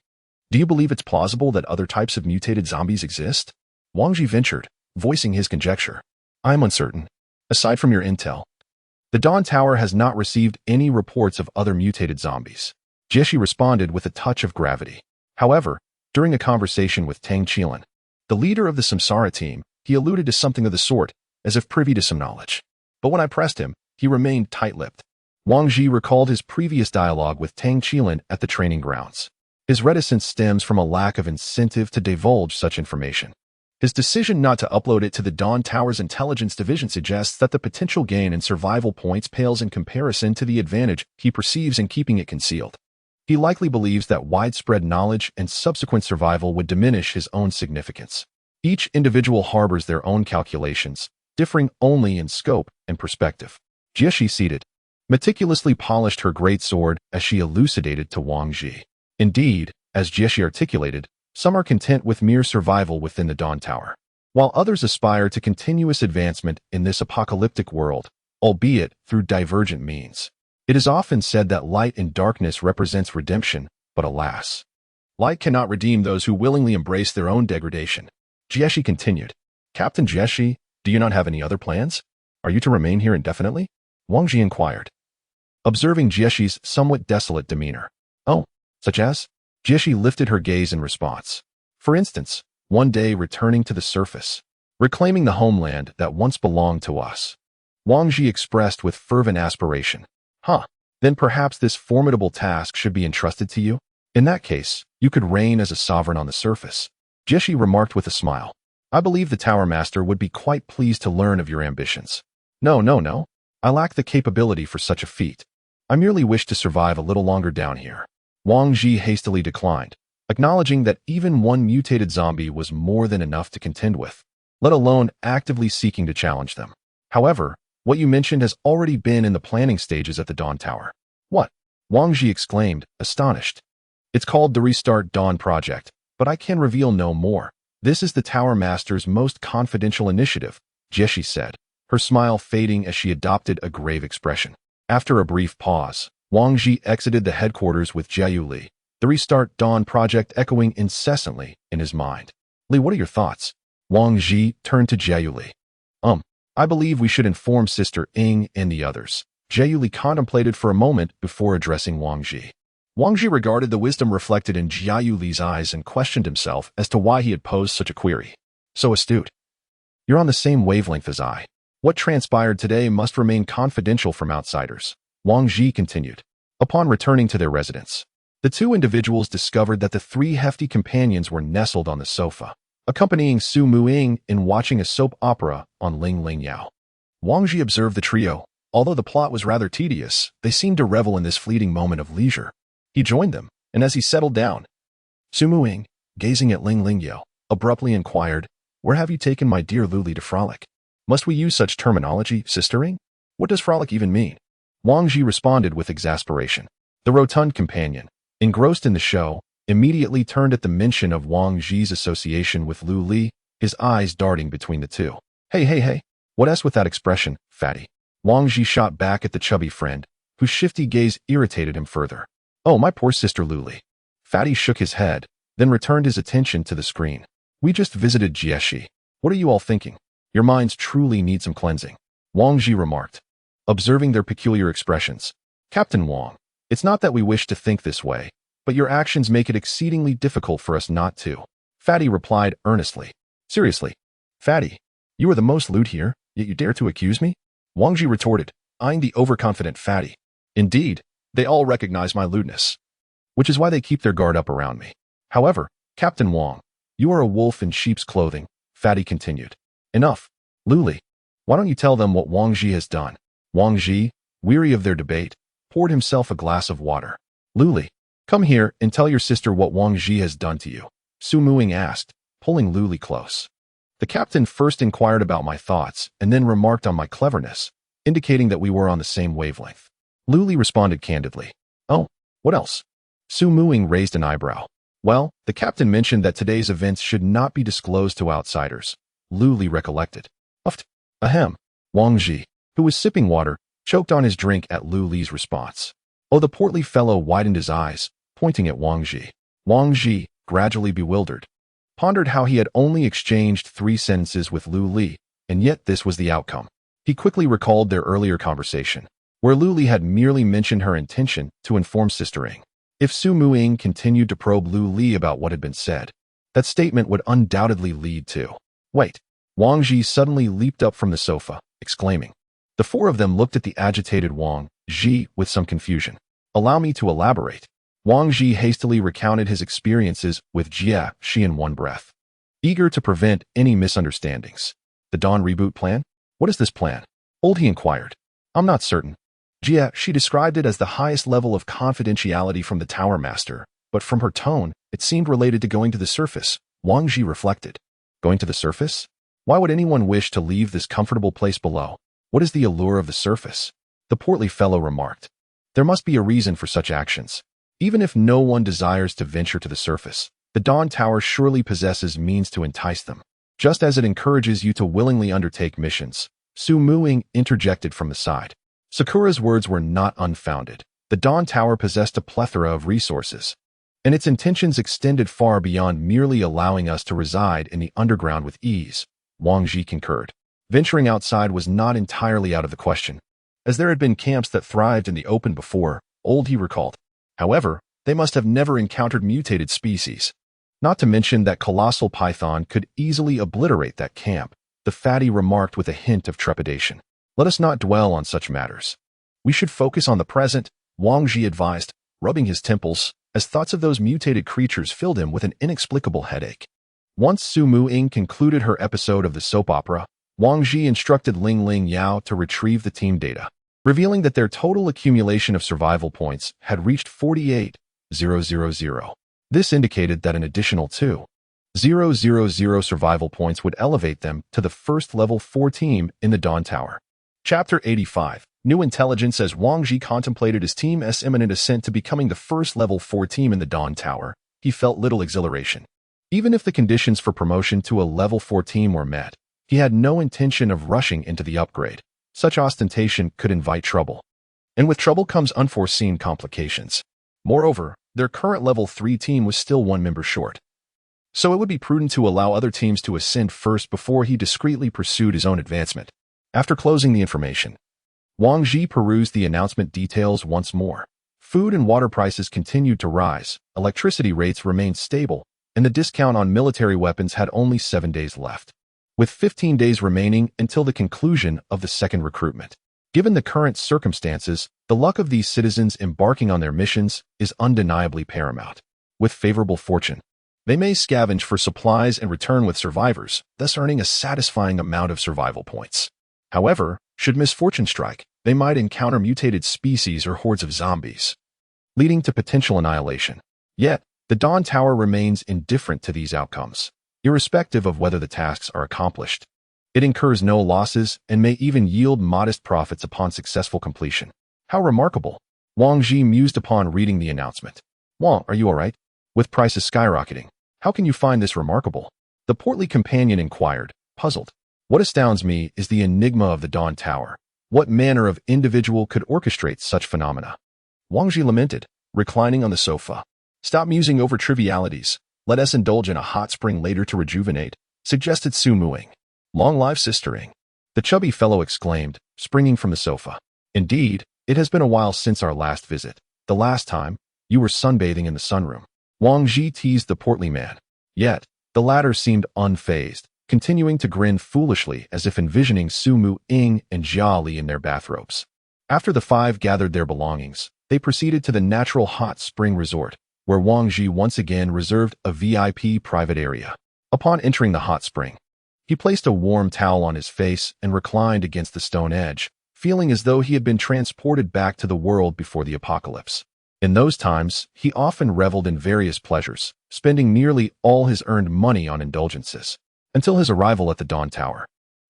do you believe it's plausible that other types of mutated zombies exist? Wang Ji ventured, voicing his conjecture. I am uncertain. Aside from your intel, the Dawn Tower has not received any reports of other mutated zombies. Jia Shi responded with a touch of gravity. However, during a conversation with Tang Qilan, the leader of the Samsara team, he alluded to something of the sort, as if privy to some knowledge. But when I pressed him, he remained tight-lipped. Wang Ji recalled his previous dialogue with Tang Qilan at the training grounds. His reticence stems from a lack of incentive to divulge such information. His decision not to upload it to the Dawn Tower's intelligence division suggests that the potential gain in survival points pales in comparison to the advantage he perceives in keeping it concealed. He likely believes that widespread knowledge and subsequent survival would diminish his own significance. Each individual harbors their own calculations, differing only in scope and perspective. Jia Shi, seated, meticulously polished her great sword as she elucidated to Wang Ji. Indeed, as Jia Shi articulated, some are content with mere survival within the Dawn Tower, while others aspire to continuous advancement in this apocalyptic world, albeit through divergent means. It is often said that light in darkness represents redemption, but alas, light cannot redeem those who willingly embrace their own degradation. Jia Shi continued. Captain Jia Shi, do you not have any other plans? Are you to remain here indefinitely? Wang Ji inquired, observing Jia Shi's somewhat desolate demeanor. Oh, such as? Jia Shi lifted her gaze in response. For instance, one day returning to the surface, reclaiming the homeland that once belonged to us. Wang Ji expressed with fervent aspiration. Then perhaps this formidable task should be entrusted to you? In that case, you could reign as a sovereign on the surface. Jia Shi remarked with a smile. I believe the Tower Master would be quite pleased to learn of your ambitions. No. I lack the capability for such a feat. I merely wish to survive a little longer down here. Wang Ji hastily declined, acknowledging that even one mutated zombie was more than enough to contend with, let alone actively seeking to challenge them. However, what you mentioned has already been in the planning stages at the Dawn Tower. What? Wang Ji exclaimed, astonished. It's called the Restart Dawn Project, but I can reveal no more. This is the Tower Master's most confidential initiative, Jia Shi said, her smile fading as she adopted a grave expression. After a brief pause, Wang Ji exited the headquarters with Jia Li, the Restart Dawn Project echoing incessantly in his mind. Li, what are your thoughts? Wang Ji turned to Jia Li. I believe we should inform Sister Ying and the others. Jia Li contemplated for a moment before addressing Wang Ji. Wang Ji regarded the wisdom reflected in Jia Li's eyes and questioned himself as to why he had posed such a query. So astute. You're on the same wavelength as I. What transpired today must remain confidential from outsiders, Wang Ji continued. Upon returning to their residence, the two individuals discovered that the three hefty companions were nestled on the sofa, accompanying Su Muing in watching a soap opera on Ling Ling Yao. Wang Ji observed the trio. Although the plot was rather tedious, they seemed to revel in this fleeting moment of leisure. He joined them, and as he settled down, Su Muing, gazing at Ling Ling Yao, abruptly inquired, Where have you taken my dear Luli to frolic? Must we use such terminology, sistering? What does frolic even mean? Wang Ji responded with exasperation. The rotund companion, engrossed in the show, immediately turned at the mention of Wang Ji's association with Lu Li, his eyes darting between the two. Hey, what else with that expression, fatty? Wang Ji shot back at the chubby friend, whose shifty gaze irritated him further. Oh, my poor sister Luli. Fatty shook his head, then returned his attention to the screen. We just visited Jieshi. What are you all thinking? Your minds truly need some cleansing, Wang Ji remarked, observing their peculiar expressions. Captain Wang, it's not that we wish to think this way, but your actions make it exceedingly difficult for us not to. Fatty replied earnestly. Seriously, Fatty, you are the most lewd here, yet you dare to accuse me? Wang Ji retorted, eyeing the overconfident Fatty. Indeed, they all recognize my lewdness, which is why they keep their guard up around me. However, Captain Wang, you are a wolf in sheep's clothing, Fatty continued. Enough. Luli, why don't you tell them what Wang Ji has done? Wang Ji, weary of their debate, poured himself a glass of water. Luli, come here and tell your sister what Wang Ji has done to you, Su Muing asked, pulling Luli close. The captain first inquired about my thoughts and then remarked on my cleverness, indicating that we were on the same wavelength. Luli responded candidly. Oh, what else? Su Muing raised an eyebrow. Well, the captain mentioned that today's events should not be disclosed to outsiders. Luli recollected. Uft. Ahem. Wang Ji, who was sipping water, choked on his drink at Luli's response. Oh, the portly fellow widened his eyes, pointing at Wang Ji. Wang Ji, gradually bewildered, pondered how he had only exchanged 3 sentences with Luli, and yet this was the outcome. He quickly recalled their earlier conversation, where Luli had merely mentioned her intention to inform Sister Ing. If Su Muing continued to probe Luli about what had been said, that statement would undoubtedly lead to... Wait. Wang Ji suddenly leaped up from the sofa, exclaiming. The 4 of them looked at the agitated Wang Ji with some confusion. Allow me to elaborate. Wang Ji hastily recounted his experiences with Jia Shi in one breath, eager to prevent any misunderstandings. The Dawn reboot plan? What is this plan? He inquired. I'm not certain. Jia Shi described it as the highest level of confidentiality from the Tower Master, but from her tone, it seemed related to going to the surface. Wang Ji reflected. Going to the surface? Why would anyone wish to leave this comfortable place below? What is the allure of the surface? The portly fellow remarked. There must be a reason for such actions. Even if no one desires to venture to the surface, the Dawn Tower surely possesses means to entice them, just as it encourages you to willingly undertake missions. Su Muing interjected from the side. Sakura's words were not unfounded. The Dawn Tower possessed a plethora of resources, and its intentions extended far beyond merely allowing us to reside in the underground with ease. Wang Ji concurred. Venturing outside was not entirely out of the question, as there had been camps that thrived in the open before, he recalled. However, they must have never encountered mutated species. Not to mention that colossal python could easily obliterate that camp, the Fatty remarked with a hint of trepidation. Let us not dwell on such matters. We should focus on the present, Wang Ji advised, rubbing his temples, as thoughts of those mutated creatures filled him with an inexplicable headache. Once Su Muing concluded her episode of the soap opera, Wang Ji instructed Ling Ling Yao to retrieve the team data, revealing that their total accumulation of survival points had reached 48,000. This indicated that an additional 2,000 survival points would elevate them to the first level 4 team in the Dawn Tower. Chapter 85. New intelligence. As Wang Ji contemplated his team's imminent ascent to becoming the first level 4 team in the Dawn Tower, he felt little exhilaration. Even if the conditions for promotion to a level 4 team were met, he had no intention of rushing into the upgrade. Such ostentation could invite trouble, and with trouble comes unforeseen complications. Moreover, their current level 3 team was still 1 member short, so it would be prudent to allow other teams to ascend first before he discreetly pursued his own advancement. After closing the information, Wang Ji perused the announcement details once more. Food and water prices continued to rise, electricity rates remained stable, and the discount on military weapons had only 7 days left, with 15 days remaining until the conclusion of the second recruitment. Given the current circumstances, the luck of these citizens embarking on their missions is undeniably paramount. With favorable fortune, they may scavenge for supplies and return with survivors, thus earning a satisfying amount of survival points. However, should misfortune strike, they might encounter mutated species or hordes of zombies, leading to potential annihilation. Yet, the Dawn Tower remains indifferent to these outcomes, irrespective of whether the tasks are accomplished. It incurs no losses and may even yield modest profits upon successful completion. How remarkable! Wang Ji mused upon reading the announcement. Wang, are you all right? With prices skyrocketing, how can you find this remarkable? The portly companion inquired, puzzled. What astounds me is the enigma of the Dawn Tower. What manner of individual could orchestrate such phenomena? Wang Ji lamented, reclining on the sofa. Stop musing over trivialities. Let us indulge in a hot spring later to rejuvenate, suggested Su Muing. Long live sistering. The chubby fellow exclaimed, springing from the sofa. Indeed, it has been a while since our last visit. The last time, you were sunbathing in the sunroom. Wang Ji teased the portly man. Yet, the latter seemed unfazed, continuing to grin foolishly as if envisioning Su Muing and Jia Li in their bathrobes. After the five gathered their belongings, they proceeded to the natural hot spring resort, where Wang Ji once again reserved a VIP private area. Upon entering the hot spring, he placed a warm towel on his face and reclined against the stone edge, feeling as though he had been transported back to the world before the apocalypse. In those times, he often reveled in various pleasures, spending nearly all his earned money on indulgences. Until his arrival at the Dawn Tower,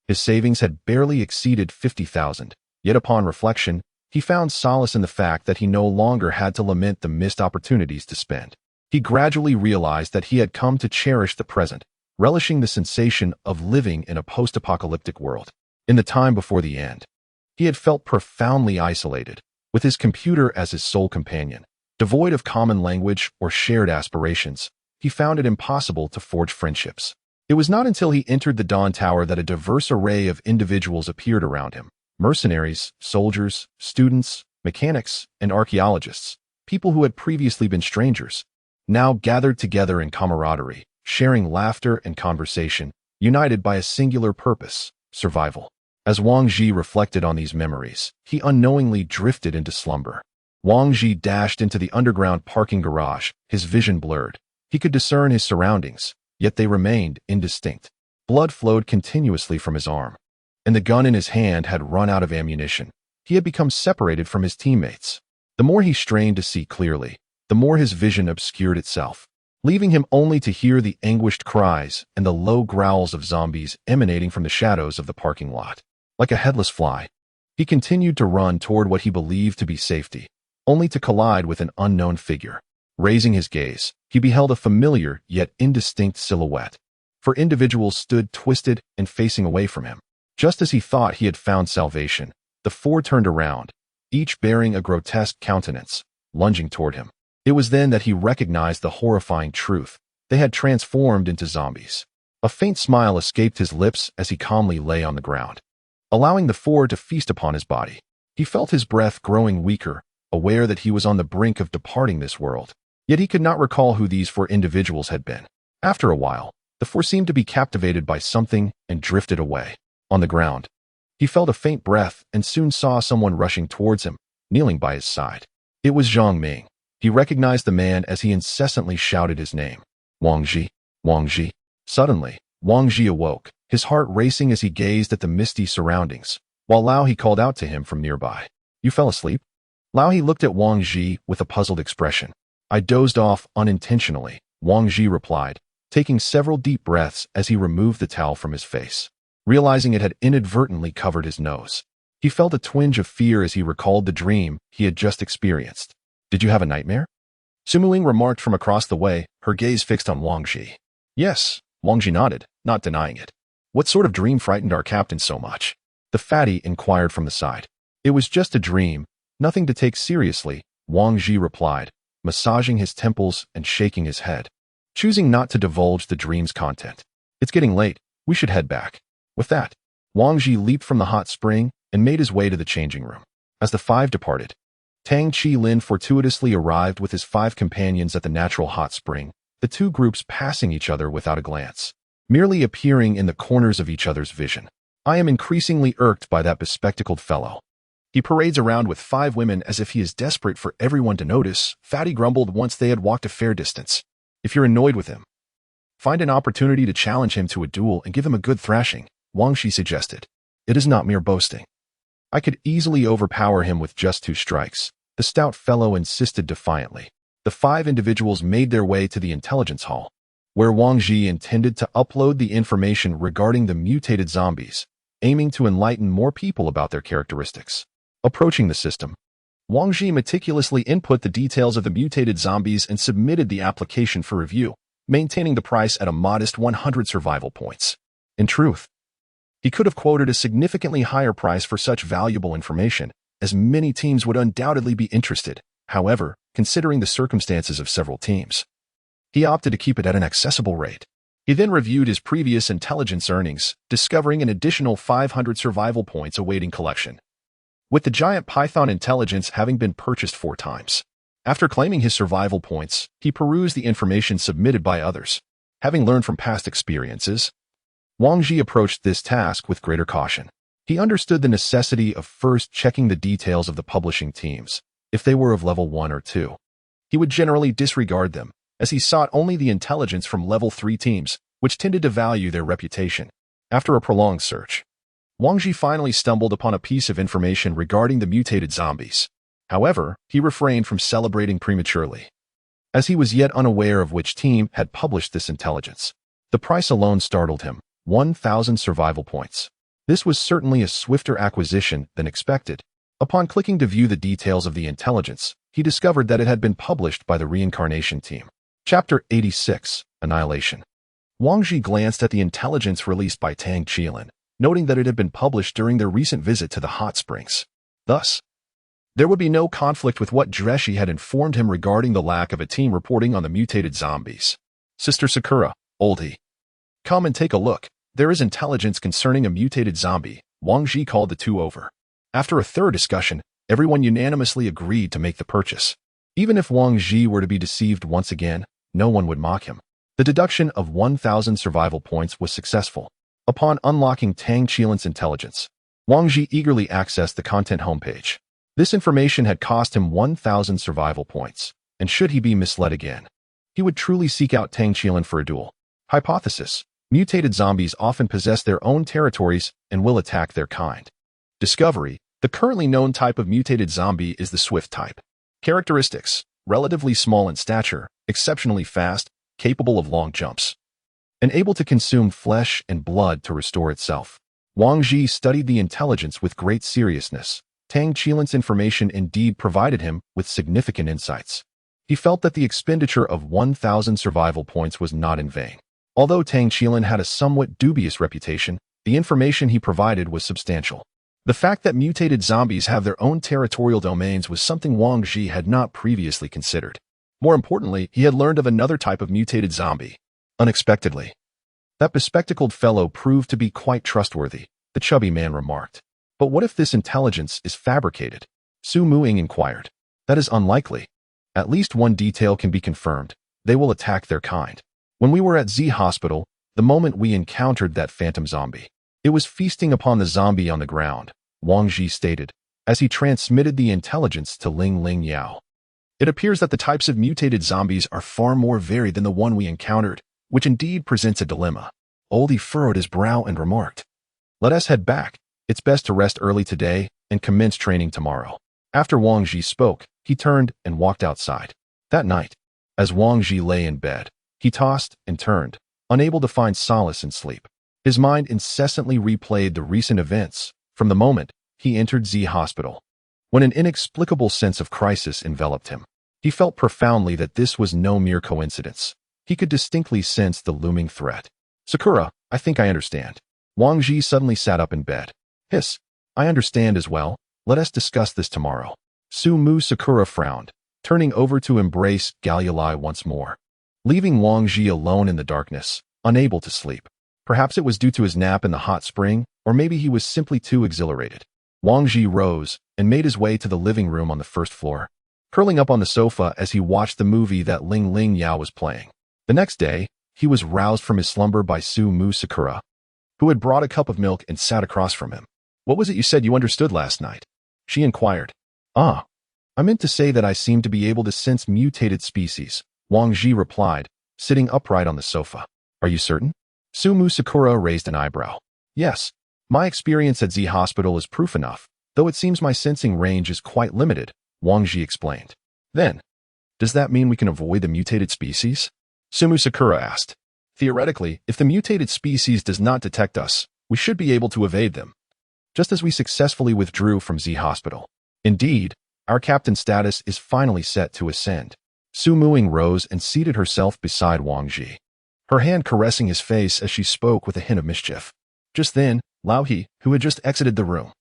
his savings had barely exceeded 50,000, yet upon reflection, he found solace in the fact that he no longer had to lament the missed opportunities to spend. He gradually realized that he had come to cherish the present, relishing the sensation of living in a post-apocalyptic world. In the time before the end, he had felt profoundly isolated, with his computer as his sole companion. Devoid of common language or shared aspirations, he found it impossible to forge friendships. It was not until he entered the Dawn Tower that a diverse array of individuals appeared around him. Mercenaries, soldiers, students, mechanics, and archaeologists, people who had previously been strangers, now gathered together in camaraderie, sharing laughter and conversation, united by a singular purpose, survival. As Wang Ji reflected on these memories, he unknowingly drifted into slumber. Wang Ji dashed into the underground parking garage, his vision blurred. He could discern his surroundings, yet they remained indistinct. Blood flowed continuously from his arm, and the gun in his hand had run out of ammunition. He had become separated from his teammates. The more he strained to see clearly, the more his vision obscured itself, leaving him only to hear the anguished cries and the low growls of zombies emanating from the shadows of the parking lot. Like a headless fly, he continued to run toward what he believed to be safety, only to collide with an unknown figure. Raising his gaze, he beheld a familiar yet indistinct silhouette. Four individuals stood twisted and facing away from him. Just as he thought he had found salvation, the four turned around, each bearing a grotesque countenance, lunging toward him. It was then that he recognized the horrifying truth. They had transformed into zombies. A faint smile escaped his lips as he calmly lay on the ground, allowing the four to feast upon his body. He felt his breath growing weaker, aware that he was on the brink of departing this world. Yet he could not recall who these four individuals had been. After a while, the four seemed to be captivated by something and drifted away. On the ground, he felt a faint breath and soon saw someone rushing towards him, kneeling by his side. It was Zhang Ming. He recognized the man as he incessantly shouted his name. Wang Ji, Wang Ji. Suddenly, Wang Ji awoke, his heart racing as he gazed at the misty surroundings, while Lao He called out to him from nearby. You fell asleep? Lao He looked at Wang Ji with a puzzled expression. I dozed off unintentionally, Wang Ji replied, taking several deep breaths as he removed the towel from his face. Realizing it had inadvertently covered his nose, he felt a twinge of fear as he recalled the dream he had just experienced. Did you have a nightmare? Su Muing remarked from across the way, her gaze fixed on Wang Ji. Yes, Wang Ji nodded, not denying it. What sort of dream frightened our captain so much? The fatty inquired from the side. It was just a dream, nothing to take seriously, Wang Ji replied, massaging his temples and shaking his head, choosing not to divulge the dream's content. It's getting late, we should head back. With that, Wang Ji leaped from the hot spring and made his way to the changing room. As the five departed, Tang Chi-Lin fortuitously arrived with his five companions at the natural hot spring, the two groups passing each other without a glance, merely appearing in the corners of each other's vision. I am increasingly irked by that bespectacled fellow. He parades around with five women as if he is desperate for everyone to notice, Fatty grumbled once they had walked a fair distance. If you're annoyed with him, find an opportunity to challenge him to a duel and give him a good thrashing, Wang Shi suggested. It is not mere boasting. I could easily overpower him with just 2 strikes, the stout fellow insisted defiantly. The 5 individuals made their way to the intelligence hall, where Wang Ji intended to upload the information regarding the mutated zombies, aiming to enlighten more people about their characteristics. Approaching the system, Wang Ji meticulously input the details of the mutated zombies and submitted the application for review, maintaining the price at a modest 100 survival points. In truth, he could have quoted a significantly higher price for such valuable information, as many teams would undoubtedly be interested. However, considering the circumstances of several teams, he opted to keep it at an accessible rate. He then reviewed his previous intelligence earnings, discovering an additional 500 survival points awaiting collection, with the giant python intelligence having been purchased 4 times. After claiming his survival points, he perused the information submitted by others. Having learned from past experiences, Wang Ji approached this task with greater caution. He understood the necessity of first checking the details of the publishing teams. If they were of level 1 or 2, he would generally disregard them, as he sought only the intelligence from level 3 teams, which tended to value their reputation. After a prolonged search, Wang Ji finally stumbled upon a piece of information regarding the mutated zombies. However, he refrained from celebrating prematurely, as he was yet unaware of which team had published this intelligence. The price alone startled him, 1,000 survival points. This was certainly a swifter acquisition than expected. Upon clicking to view the details of the intelligence, he discovered that it had been published by the Reincarnation team. Chapter 86, Annihilation. Wang Ji glanced at the intelligence released by Tang Qilin, noting that it had been published during their recent visit to the hot springs. Thus, there would be no conflict with what Dreschi had informed him regarding the lack of a team reporting on the mutated zombies. Sister Sakura, oldie, come and take a look. There is intelligence concerning a mutated zombie. Wang Ji called the two over. After a third discussion, everyone unanimously agreed to make the purchase. Even if Wang Ji were to be deceived once again, no one would mock him. The deduction of 1,000 survival points was successful. Upon unlocking Tang Qilin's intelligence, Wang Ji eagerly accessed the content homepage. This information had cost him 1,000 survival points, and should he be misled again, he would truly seek out Tang Qilin for a duel. Hypothesis: mutated zombies often possess their own territories and will attack their kind. Discovery: the currently known type of mutated zombie is the swift type. Characteristics: relatively small in stature, exceptionally fast, capable of long jumps, and able to consume flesh and blood to restore itself. Wang Ji studied the intelligence with great seriousness. Tang Qilin's information indeed provided him with significant insights. He felt that the expenditure of 1,000 survival points was not in vain. Although Tang Qilin had a somewhat dubious reputation, the information he provided was substantial. The fact that mutated zombies have their own territorial domains was something Wang Ji had not previously considered. More importantly, he had learned of another type of mutated zombie. Unexpectedly, that bespectacled fellow proved to be quite trustworthy, the chubby man remarked. But what if this intelligence is fabricated? Su Muing inquired. That is unlikely. At least one detail can be confirmed. They will attack their kind. When we were at Z Hospital, the moment we encountered that phantom zombie, it was feasting upon the zombie on the ground, Wang Ji stated, as he transmitted the intelligence to Ling Ling Yao. It appears that the types of mutated zombies are far more varied than the one we encountered, which indeed presents a dilemma. Oldie furrowed his brow and remarked, let us head back. It's best to rest early today and commence training tomorrow. After Wang Ji spoke, he turned and walked outside. That night, as Wang Ji lay in bed, he tossed and turned, unable to find solace in sleep. His mind incessantly replayed the recent events from the moment he entered Z Hospital, when an inexplicable sense of crisis enveloped him. He felt profoundly that this was no mere coincidence. He could distinctly sense the looming threat. Sakura, I think I understand. Wang Ji suddenly sat up in bed. Hiss, I understand as well. Let us discuss this tomorrow. Su Mu Sakura frowned, turning over to embrace Galulai once more, leaving Wang Ji alone in the darkness, unable to sleep. Perhaps it was due to his nap in the hot spring, or maybe he was simply too exhilarated. Wang Ji rose and made his way to the living room on the first floor, curling up on the sofa as he watched the movie that Ling Ling Yao was playing. The next day, he was roused from his slumber by Su Mu Sakura, who had brought a cup of milk and sat across from him. What was it you said you understood last night? She inquired. I meant to say that I seem to be able to sense mutated species, Wang Ji replied, sitting upright on the sofa. Are you certain? Su Mu Sakura raised an eyebrow. Yes. My experience at Z Hospital is proof enough, though it seems my sensing range is quite limited, Wang Ji explained. Then, does that mean we can avoid the mutated species? Su Mu Sakura asked. Theoretically, if the mutated species does not detect us, we should be able to evade them, just as we successfully withdrew from Z Hospital. Indeed, our captain status is finally set to ascend. Su Muing rose and seated herself beside Wang Ji, her hand caressing his face as she spoke with a hint of mischief. Just then, Lao He, who had just exited the room,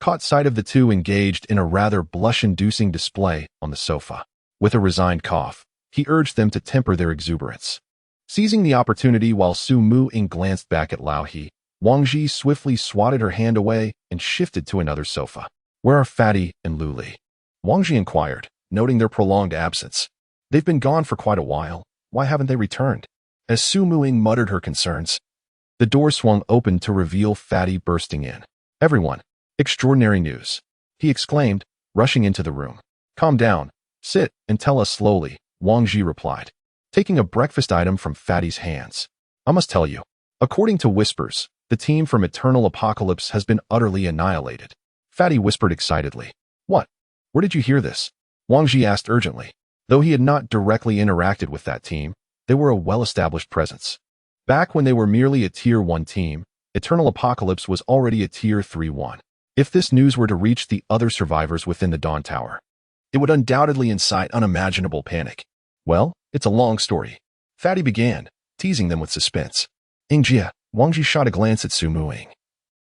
caught sight of the two engaged in a rather blush-inducing display on the sofa. With a resigned cough, he urged them to temper their exuberance. Seizing the opportunity while Su Mu-ing glanced back at Lao He, Wang Ji swiftly swatted her hand away and shifted to another sofa. "Where are Fatty and Lu Li?" Wang Ji inquired, noting their prolonged absence. "They've been gone for quite a while. Why haven't they returned?" As Su Mu-ing muttered her concerns, the door swung open to reveal Fatty bursting in. "Everyone, extraordinary news," he exclaimed, rushing into the room. "Calm down, sit, and tell us slowly," Wang Ji replied, taking a breakfast item from Fatty's hands. "I must tell you, according to whispers, the team from Eternal Apocalypse has been utterly annihilated." Fatty whispered excitedly. "What? Where did you hear this?" Wang Ji asked urgently. Though he had not directly interacted with that team, they were a well-established presence. Back when they were merely a Tier 1 team, Eternal Apocalypse was already a Tier 3-1. If this news were to reach the other survivors within the Dawn Tower, it would undoubtedly incite unimaginable panic. "Well, it's a long story," Fatty began, teasing them with suspense. "Ingjia," Wang Ji shot a glance at Su Mu-ing,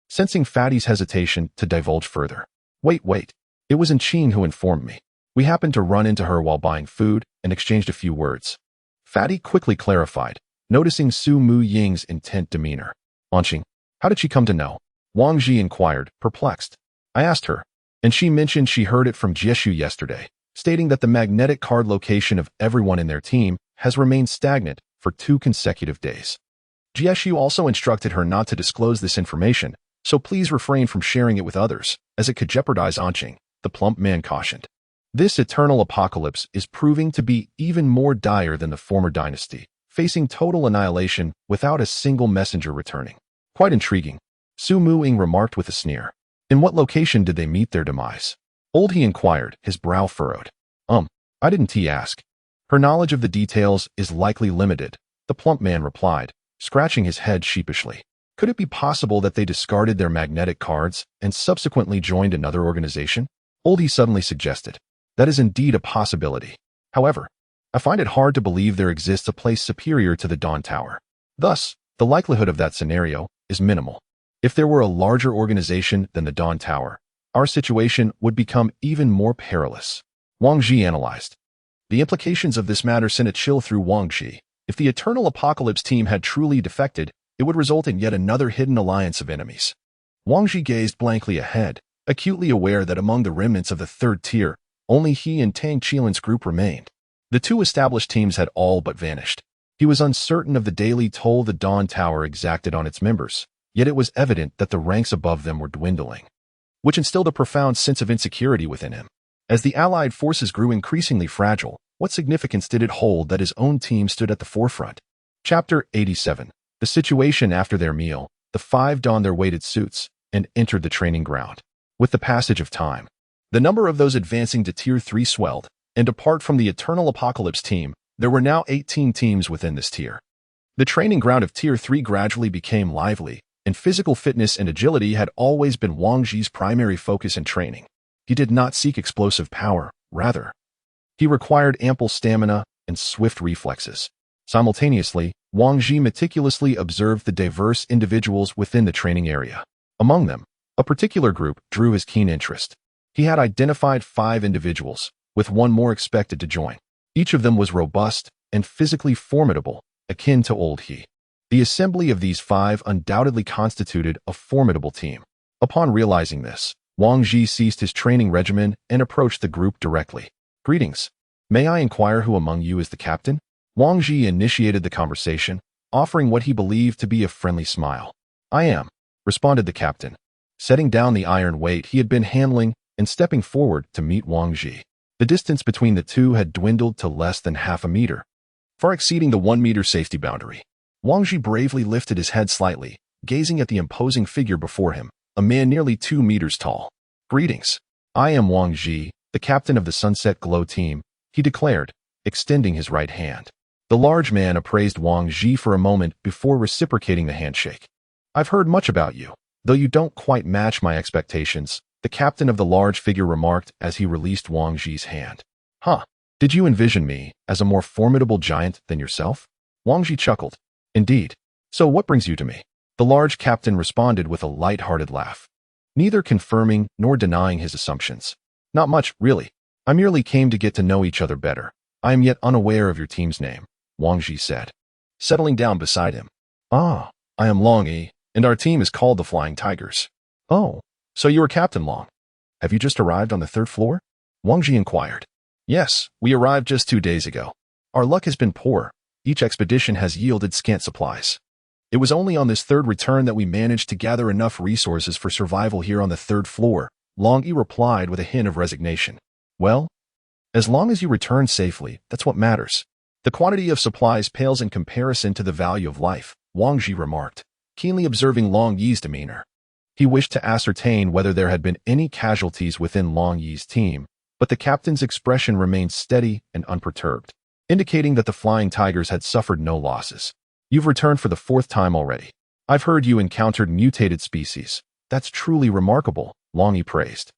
sensing Fatty's hesitation to divulge further. Wait. It was Qing who informed me. We happened to run into her while buying food and exchanged a few words." Fatty quickly clarified, noticing Su Mu-ying's intent demeanor. "Anqing, how did she come to know?" Wang Ji inquired, perplexed. "I asked her, and she mentioned she heard it from Jieshu yesterday, stating that the magnetic card location of everyone in their team has remained stagnant for 2 consecutive days. Jieshu also instructed her not to disclose this information, so please refrain from sharing it with others, as it could jeopardize Anqing," the plump man cautioned. "This Eternal Apocalypse is proving to be even more dire than the former dynasty, facing total annihilation without a single messenger returning." "Quite intriguing," Su Mu-ing remarked with a sneer. "In what location did they meet their demise?" Old He inquired, his brow furrowed. I didn't ask. Her knowledge of the details is likely limited," the plump man replied, scratching his head sheepishly. "Could it be possible that they discarded their magnetic cards and subsequently joined another organization?" Old He suddenly suggested. "That is indeed a possibility. However, I find it hard to believe there exists a place superior to the Dawn Tower. Thus, the likelihood of that scenario is minimal. If there were a larger organization than the Dawn Tower, our situation would become even more perilous." Wang Ji analyzed. The implications of this matter sent a chill through Wang Ji. If the Eternal Apocalypse team had truly defected, it would result in yet another hidden alliance of enemies. Wang Ji gazed blankly ahead, acutely aware that among the remnants of the 3rd tier, only he and Tang Qilin's group remained. The 2 established teams had all but vanished. He was uncertain of the daily toll the Dawn Tower exacted on its members, yet it was evident that the ranks above them were dwindling, which instilled a profound sense of insecurity within him. As the Allied forces grew increasingly fragile, what significance did it hold that his own team stood at the forefront? Chapter 87. The situation after their meal, the 5 donned their weighted suits and entered the training ground. With the passage of time, the number of those advancing to Tier 3 swelled, and apart from the Eternal Apocalypse team, there were now 18 teams within this tier. The training ground of Tier 3 gradually became lively, and physical fitness and agility had always been Wang Ji's primary focus in training. He did not seek explosive power, rather, he required ample stamina and swift reflexes. Simultaneously, Wang Ji meticulously observed the diverse individuals within the training area. Among them, a particular group drew his keen interest. He had identified 5 individuals, with one more expected to join. Each of them was robust and physically formidable, akin to Old He. The assembly of these 5 undoubtedly constituted a formidable team. Upon realizing this, Wang Ji ceased his training regimen and approached the group directly. "Greetings. May I inquire who among you is the captain?" Wang Ji initiated the conversation, offering what he believed to be a friendly smile. "I am," responded the captain, setting down the iron weight he had been handling and stepping forward to meet Wang Ji. The distance between the two had dwindled to less than half a meter, far exceeding the 1-meter safety boundary. Wang Ji bravely lifted his head slightly, gazing at the imposing figure before him, a man nearly 2 meters tall. "Greetings. I am Wang Ji, the captain of the Sunset Glow team," he declared, extending his right hand. The large man appraised Wang Ji for a moment before reciprocating the handshake. "I've heard much about you, though you don't quite match my expectations," the captain of the large figure remarked as he released Wang Ji's hand. "Huh, did you envision me as a more formidable giant than yourself?" Wang Ji chuckled. "Indeed. So what brings you to me?" The large captain responded with a light-hearted laugh. neither confirming nor denying his assumptions. Not much, really. I merely came to get to know each other better. I am yet unaware of your team's name, Wang Ji said, settling down beside him. Ah, I am Long Yi, and our team is called the Flying Tigers. Oh, so you are Captain Long. Have you just arrived on the 3rd floor? Wang Ji inquired. Yes, we arrived just 2 days ago. Our luck has been poor. Each expedition has yielded scant supplies. It was only on this 3rd return that we managed to gather enough resources for survival here on the 3rd floor, Long Yi replied with a hint of resignation. Well, as long as you return safely, that's what matters. The quantity of supplies pales in comparison to the value of life, Wang Ji remarked, keenly observing Long Yi's demeanor. He wished to ascertain whether there had been any casualties within Long Yi's team, but the captain's expression remained steady and unperturbed, indicating that the Flying Tigers had suffered no losses. You've returned for the 4th time already. I've heard you encountered mutated species. That's truly remarkable, Long Yi praised.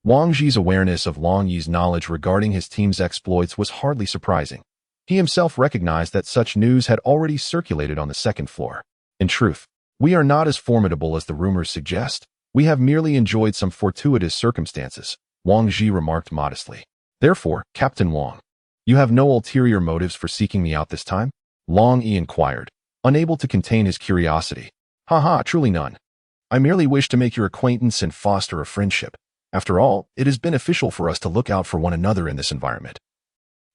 Wang Ji's awareness of Long Yi's knowledge regarding his team's exploits was hardly surprising. He himself recognized that such news had already circulated on the 2nd floor. In truth, we are not as formidable as the rumors suggest. We have merely enjoyed some fortuitous circumstances, Wang Ji remarked modestly. Therefore, Captain Wang, you have no ulterior motives for seeking me out this time? Long Yi inquired, unable to contain his curiosity. Haha, truly none. I merely wish to make your acquaintance and foster a friendship. After all, it is beneficial for us to look out for one another in this environment.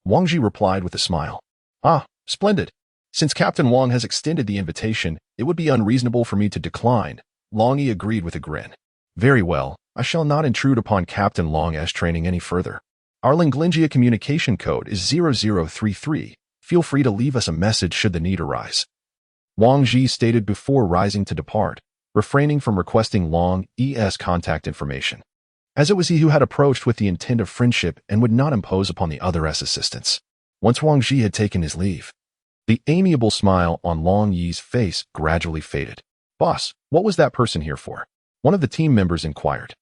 Wang Ji replied with a smile. Ah, splendid. Since Captain Wang has extended the invitation, it would be unreasonable for me to decline, Long Yi agreed with a grin. Very well, I shall not intrude upon Captain Long's training any further. Our Linglingia communication code is 0033. Feel free to leave us a message should the need arise. Wang Ji stated before rising to depart, refraining from requesting Long Yi's contact information, as it was he who had approached with the intent of friendship and would not impose upon the other's assistance. Once Wang Ji had taken his leave, the amiable smile on Long Yi's face gradually faded. Boss, what was that person here for? One of the team members inquired.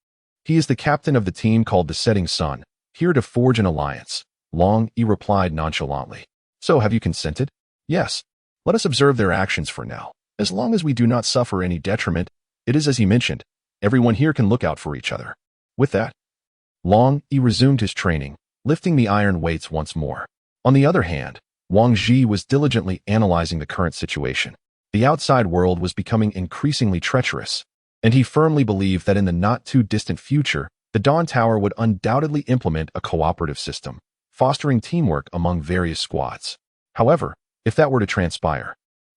He is the captain of the team called the Setting Sun, here to forge an alliance, Long Yi replied nonchalantly. So have you consented? Yes. Let us observe their actions for now. As long as we do not suffer any detriment, it is as he mentioned, everyone here can look out for each other. With that, Long Yi resumed his training, lifting the iron weights once more. On the other hand, Wang Ji was diligently analyzing the current situation. The outside world was becoming increasingly treacherous, and he firmly believed that in the not-too-distant future, the Dawn Tower would undoubtedly implement a cooperative system, fostering teamwork among various squads. However, if that were to transpire,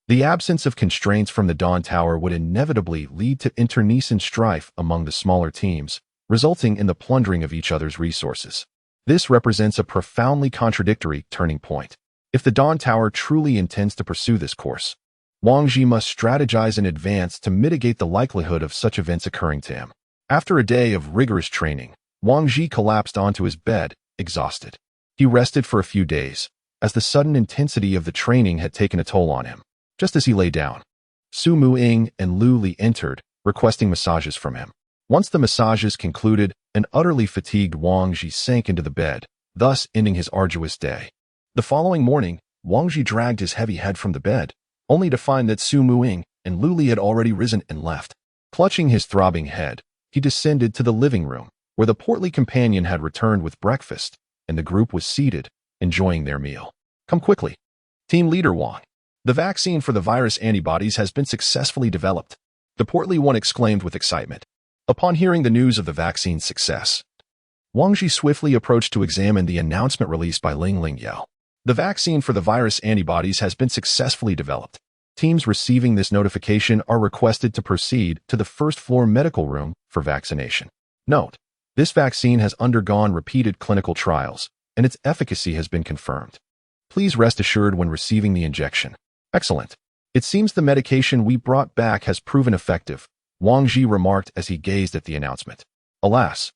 the absence of constraints from the Dawn Tower would inevitably lead to internecine strife among the smaller teams, resulting in the plundering of each other's resources. This represents a profoundly contradictory turning point. If the Dawn Tower truly intends to pursue this course, Wang Ji must strategize in advance to mitigate the likelihood of such events occurring to him. After a day of rigorous training, Wang Ji collapsed onto his bed, exhausted. He rested for a few days, as the sudden intensity of the training had taken a toll on him. Just as he lay down, Su Mu-ing and Lu Li entered, requesting massages from him. Once the massages concluded, an utterly fatigued Wang Ji sank into the bed, thus ending his arduous day. The following morning, Wang Ji dragged his heavy head from the bed, only to find that Su Mu-ing and Lu Li had already risen and left. Clutching his throbbing head, he descended to the living room, where the portly companion had returned with breakfast, and the group was seated, enjoying their meal. Come quickly. Team Leader Wang. The vaccine for the virus antibodies has been successfully developed, the portly one exclaimed with excitement. Upon hearing the news of the vaccine's success, Wang Ji swiftly approached to examine the announcement released by Ling Yao. The vaccine for the virus antibodies has been successfully developed. Teams receiving this notification are requested to proceed to the 1st floor medical room for vaccination. Note, this vaccine has undergone repeated clinical trials, and its efficacy has been confirmed. Please rest assured when receiving the injection. Excellent. It seems the medication we brought back has proven effective, Wang Ji remarked as he gazed at the announcement. Alas,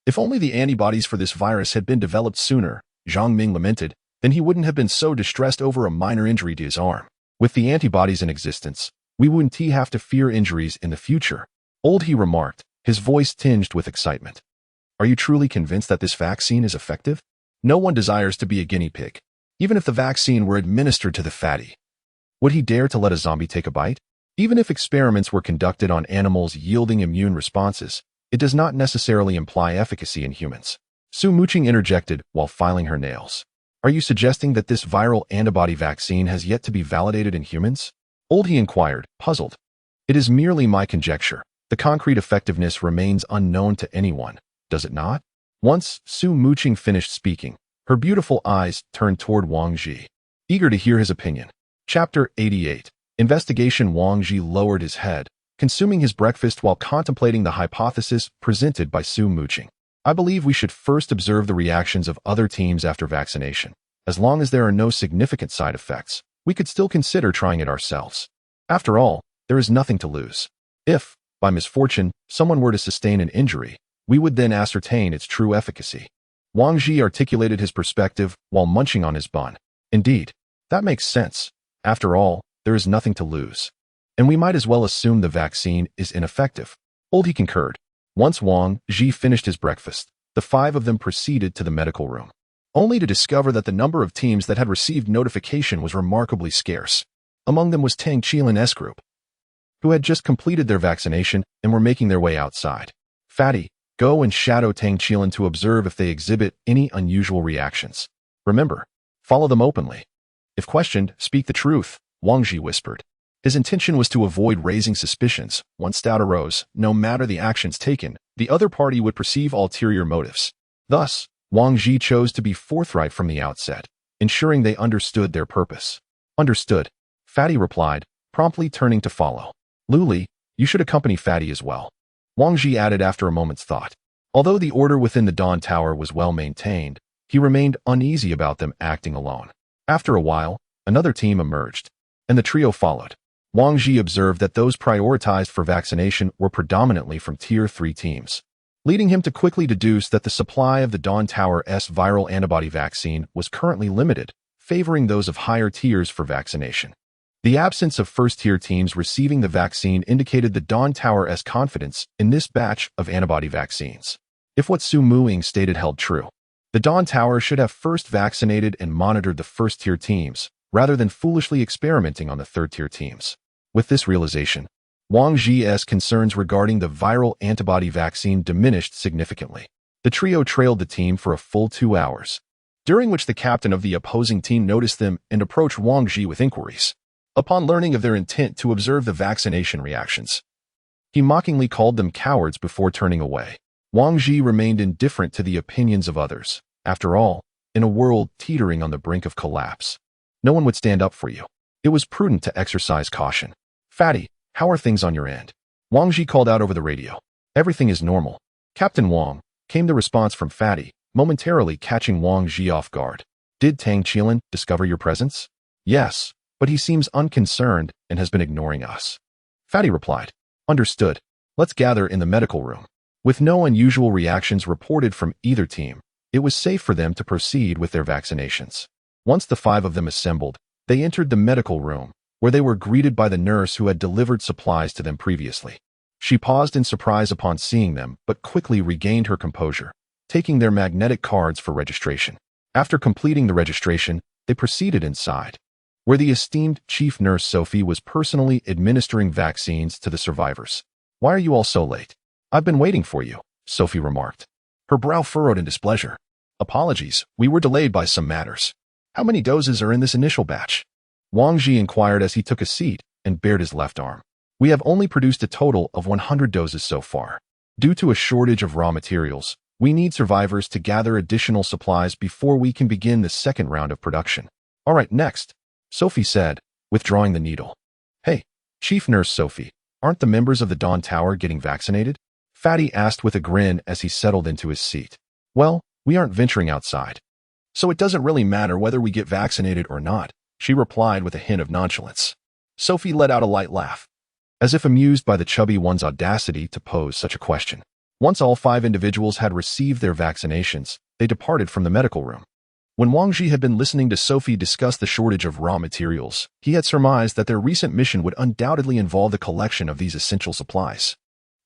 if only the antibodies for this virus had been developed sooner, Zhang Ming lamented, then he wouldn't have been so distressed over a minor injury to his arm. With the antibodies in existence, we wouldn't have to fear injuries in the future, Old He remarked, his voice tinged with excitement. Are you truly convinced that this vaccine is effective? No one desires to be a guinea pig. Even if the vaccine were administered to the fatty, would he dare to let a zombie take a bite? Even if experiments were conducted on animals yielding immune responses, It does not necessarily imply efficacy in humans. Su Muqing interjected while filing her nails. Are you suggesting that this viral antibody vaccine has yet to be validated in humans? Old he inquired, puzzled. It is merely my conjecture. The concrete effectiveness remains unknown to anyone, does it not? Once Su Muqing finished speaking, her beautiful eyes turned toward Wang Ji, eager to hear his opinion. Chapter 88. Investigation. Wang Ji lowered his head, consuming his breakfast while contemplating the hypothesis presented by Su Muqing. I believe we should first observe the reactions of other teams after vaccination. As long as there are no significant side effects, we could still consider trying it ourselves. After all, there is nothing to lose. If, by misfortune, someone were to sustain an injury, we would then ascertain its true efficacy. Wang Ji articulated his perspective while munching on his bun. Indeed, that makes sense. After all, there is nothing to lose. And we might as well assume the vaccine is ineffective. Old he concurred. Once Wang Ji finished his breakfast, the five of them proceeded to the medical room, only to discover that the number of teams that had received notification was remarkably scarce. Among them was Tang Qilin's group, who had just completed their vaccination and were making their way outside. Fatty, go and shadow Tang Qilin to observe if they exhibit any unusual reactions. Remember, follow them openly. If questioned, speak the truth, Wang Ji whispered. His intention was to avoid raising suspicions. Once doubt arose, no matter the actions taken, the other party would perceive ulterior motives. Thus, Wang Ji chose to be forthright from the outset, ensuring they understood their purpose. Understood, Fatty replied, promptly turning to follow. Luli, you should accompany Fatty as well, Wang Ji added after a moment's thought. Although the order within the Dawn Tower was well maintained, he remained uneasy about them acting alone. After a while, another team emerged, and the trio followed. Wang Ji observed that those prioritized for vaccination were predominantly from Tier 3 teams, leading him to quickly deduce that the supply of the Dawn Tower's viral antibody vaccine was currently limited, favoring those of higher tiers for vaccination. The absence of first-tier teams receiving the vaccine indicated the Dawn Tower's confidence in this batch of antibody vaccines. If what Su Muqing stated held true, the Dawn Tower should have first vaccinated and monitored the first-tier teams, rather than foolishly experimenting on the third-tier teams. With this realization, Wang Ji's concerns regarding the viral antibody vaccine diminished significantly. The trio trailed the team for a full 2 hours, during which the captain of the opposing team noticed them and approached Wang Ji with inquiries. Upon learning of their intent to observe the vaccination reactions, he mockingly called them cowards before turning away. Wang Ji remained indifferent to the opinions of others. After all, in a world teetering on the brink of collapse, no one would stand up for you. It was prudent to exercise caution. Fatty, how are things on your end? Wang Ji called out over the radio. Everything is normal, Captain Wang, came the response from Fatty, momentarily catching Wang Ji off guard. Did Tang Qilin discover your presence? Yes, but he seems unconcerned and has been ignoring us, Fatty replied. Understood. Let's gather in the medical room. With no unusual reactions reported from either team, it was safe for them to proceed with their vaccinations. Once the five of them assembled, they entered the medical room, where they were greeted by the nurse who had delivered supplies to them previously. She paused in surprise upon seeing them, but quickly regained her composure, taking their magnetic cards for registration. After completing the registration, they proceeded inside, where the esteemed chief nurse Sophie was personally administering vaccines to the survivors. Why are you all so late? I've been waiting for you, Sophie remarked, her brow furrowed in displeasure. Apologies, we were delayed by some matters. How many doses are in this initial batch? Wang Ji inquired as he took a seat and bared his left arm. We have only produced a total of 100 doses so far. Due to a shortage of raw materials, we need survivors to gather additional supplies before we can begin the second round of production. All right, next, Sophie said, withdrawing the needle. Hey, Chief Nurse Sophie, aren't the members of the Dawn Tower getting vaccinated? Fatty asked with a grin as he settled into his seat. Well, we aren't venturing outside, so it doesn't really matter whether we get vaccinated or not, she replied with a hint of nonchalance. Sophie let out a light laugh, as if amused by the chubby one's audacity to pose such a question. Once all 5 individuals had received their vaccinations, they departed from the medical room. When Wang Ji had been listening to Sophie discuss the shortage of raw materials, he had surmised that their recent mission would undoubtedly involve the collection of these essential supplies.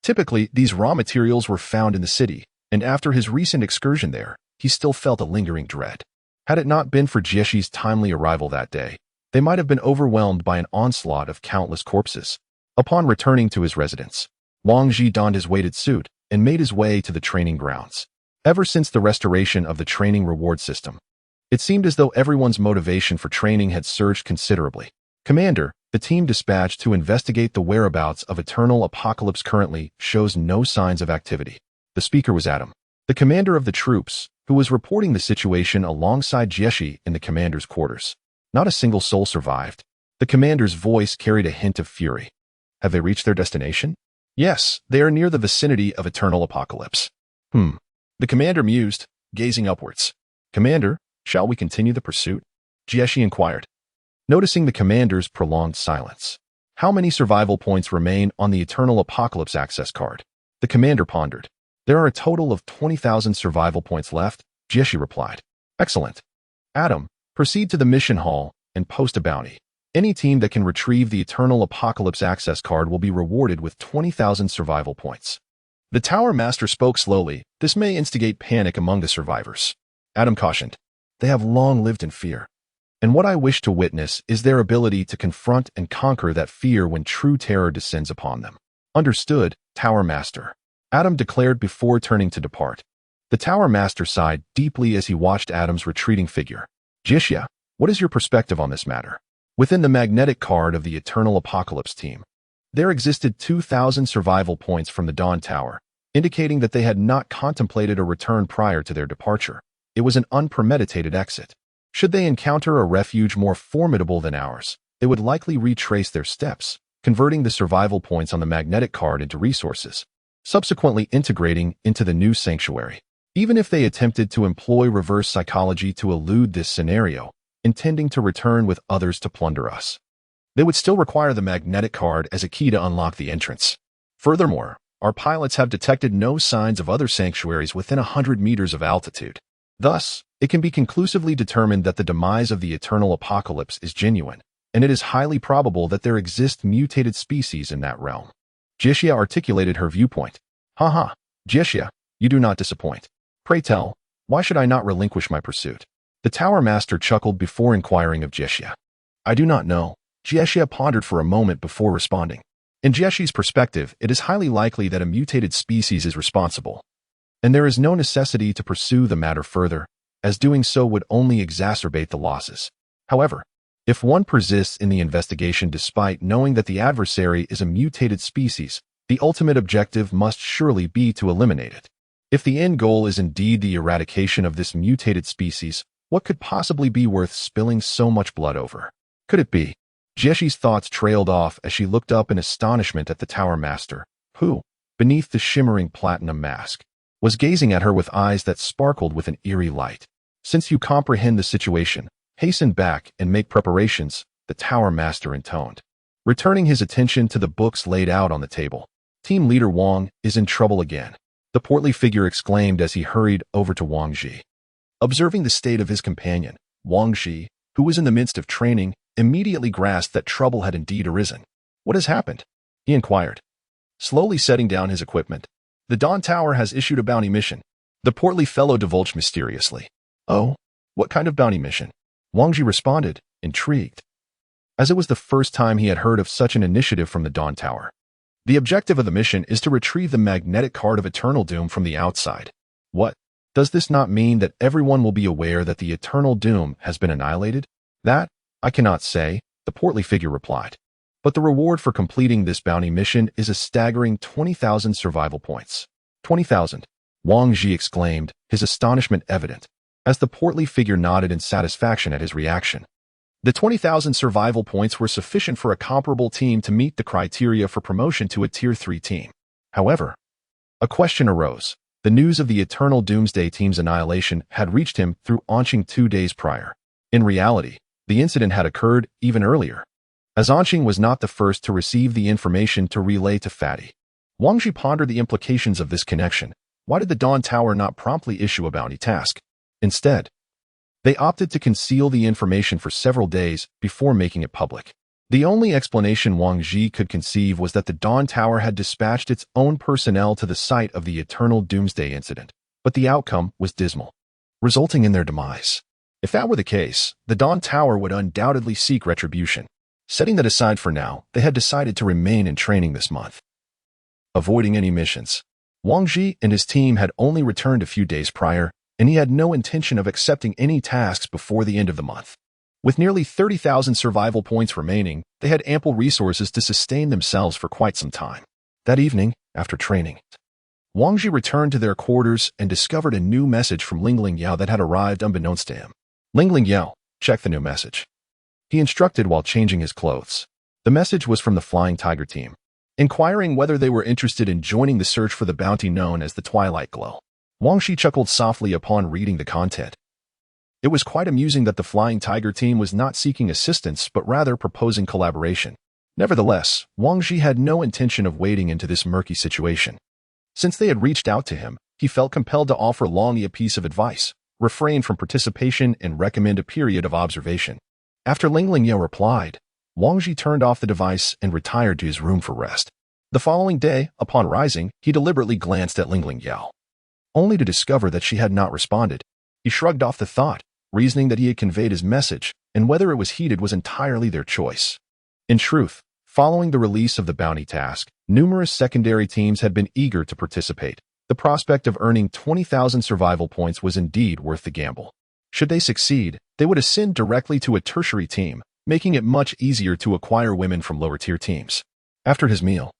Typically, these raw materials were found in the city, and after his recent excursion there, he still felt a lingering dread. Had it not been for Jieshi's timely arrival that day, they might have been overwhelmed by an onslaught of countless corpses. Upon returning to his residence, Wang Ji donned his weighted suit and made his way to the training grounds. Ever since the restoration of the training reward system, it seemed as though everyone's motivation for training had surged considerably. Commander, the team dispatched to investigate the whereabouts of Eternal Apocalypse currently shows no signs of activity. The speaker was Adam, the commander of the troops, who was reporting the situation alongside Jieshi in the commander's quarters. Not a single soul survived. The commander's voice carried a hint of fury. Have they reached their destination? Yes, they are near the vicinity of Eternal Apocalypse. The commander mused, gazing upwards. Commander, shall we continue the pursuit? Jieshi inquired, noticing the commander's prolonged silence. How many survival points remain on the Eternal Apocalypse access card? The commander pondered. There are a total of 20,000 survival points left, Jieshi replied. Excellent. Adam, proceed to the mission hall and post a bounty. Any team that can retrieve the Eternal Apocalypse access card will be rewarded with 20,000 survival points. The Tower Master spoke slowly. This may instigate panic among the survivors. Adam cautioned. They have long lived in fear. And what I wish to witness is their ability to confront and conquer that fear when true terror descends upon them. Understood, Tower Master. Adam declared before turning to depart. The Tower Master sighed deeply as he watched Adam's retreating figure. Jieshi, what is your perspective on this matter? Within the magnetic card of the Eternal Apocalypse team, there existed 2,000 survival points from the Dawn Tower, indicating that they had not contemplated a return prior to their departure. It was an unpremeditated exit. Should they encounter a refuge more formidable than ours, they would likely retrace their steps, converting the survival points on the magnetic card into resources, subsequently integrating into the new sanctuary. Even if they attempted to employ reverse psychology to elude this scenario, intending to return with others to plunder us, they would still require the magnetic card as a key to unlock the entrance. Furthermore, our pilots have detected no signs of other sanctuaries within 100 meters of altitude. Thus, it can be conclusively determined that the demise of the Eternal Apocalypse is genuine, and it is highly probable that there exist mutated species in that realm. Jieshi articulated her viewpoint. Haha, Jieshi, you do not disappoint. Pray tell, why should I not relinquish my pursuit? The Tower Master chuckled before inquiring of Jieshi. I do not know. Jieshi pondered for a moment before responding. In Jieshi's perspective, it is highly likely that a mutated species is responsible, and there is no necessity to pursue the matter further, as doing so would only exacerbate the losses. However, if one persists in the investigation despite knowing that the adversary is a mutated species, the ultimate objective must surely be to eliminate it. If the end goal is indeed the eradication of this mutated species, what could possibly be worth spilling so much blood over? Could it be? Jieshi's thoughts trailed off as she looked up in astonishment at the Tower Master, who, beneath the shimmering platinum mask, was gazing at her with eyes that sparkled with an eerie light. Since you comprehend the situation, hasten back and make preparations, the Tower Master intoned, returning his attention to the books laid out on the table. Team leader Wang is in trouble again, the portly figure exclaimed as he hurried over to Wang Ji. Observing the state of his companion, Wang Ji, who was in the midst of training, immediately grasped that trouble had indeed arisen. What has happened? He inquired, slowly setting down his equipment. The Dawn Tower has issued a bounty mission, the portly fellow divulged mysteriously. Oh, what kind of bounty mission? Wang Ji responded, intrigued, as it was the first time he had heard of such an initiative from the Dawn Tower. The objective of the mission is to retrieve the magnetic card of Eternal Doom from the outside. What? Does this not mean that everyone will be aware that the Eternal Doom has been annihilated? That, I cannot say, the portly figure replied. But the reward for completing this bounty mission is a staggering 20,000 survival points. 20,000, Wang Ji exclaimed, his astonishment evident, as the portly figure nodded in satisfaction at his reaction. The 20,000 survival points were sufficient for a comparable team to meet the criteria for promotion to a Tier 3 team. However, a question arose. The news of the Eternal Doomsday team's annihilation had reached him through Anqing 2 days prior. In reality, the incident had occurred even earlier, as Anqing was not the first to receive the information to relay to Fatty. Wang Ji pondered the implications of this connection. Why did the Dawn Tower not promptly issue a bounty task? Instead, they opted to conceal the information for several days before making it public. The only explanation Wang Ji could conceive was that the Dawn Tower had dispatched its own personnel to the site of the Eternal Doomsday incident, but the outcome was dismal, resulting in their demise. If that were the case, the Dawn Tower would undoubtedly seek retribution. Setting that aside for now, they had decided to remain in training this month, avoiding any missions. Wang Ji and his team had only returned a few days prior, and he had no intention of accepting any tasks before the end of the month. With nearly 30,000 survival points remaining, they had ample resources to sustain themselves for quite some time. That evening, after training, Wang Ji returned to their quarters and discovered a new message from Ling Yao that had arrived unbeknownst to him. Ling Yao, check the new message, he instructed while changing his clothes. The message was from the Flying Tiger team, inquiring whether they were interested in joining the search for the bounty known as the Twilight Glow. Wang Ji chuckled softly upon reading the content. It was quite amusing that the Flying Tiger team was not seeking assistance but rather proposing collaboration. Nevertheless, Wang Ji had no intention of wading into this murky situation. Since they had reached out to him, he felt compelled to offer Long Yi a piece of advice: refrain from participation and recommend a period of observation. After Ling Yao replied, Wang Ji turned off the device and retired to his room for rest. The following day, upon rising, he deliberately glanced at Ling Yao, only to discover that she had not responded. He shrugged off the thought, reasoning that he had conveyed his message, and whether it was heeded was entirely their choice. In truth, following the release of the bounty task, numerous secondary teams had been eager to participate. The prospect of earning 20,000 survival points was indeed worth the gamble. Should they succeed, they would ascend directly to a tertiary team, making it much easier to acquire women from lower-tier teams. After his meal,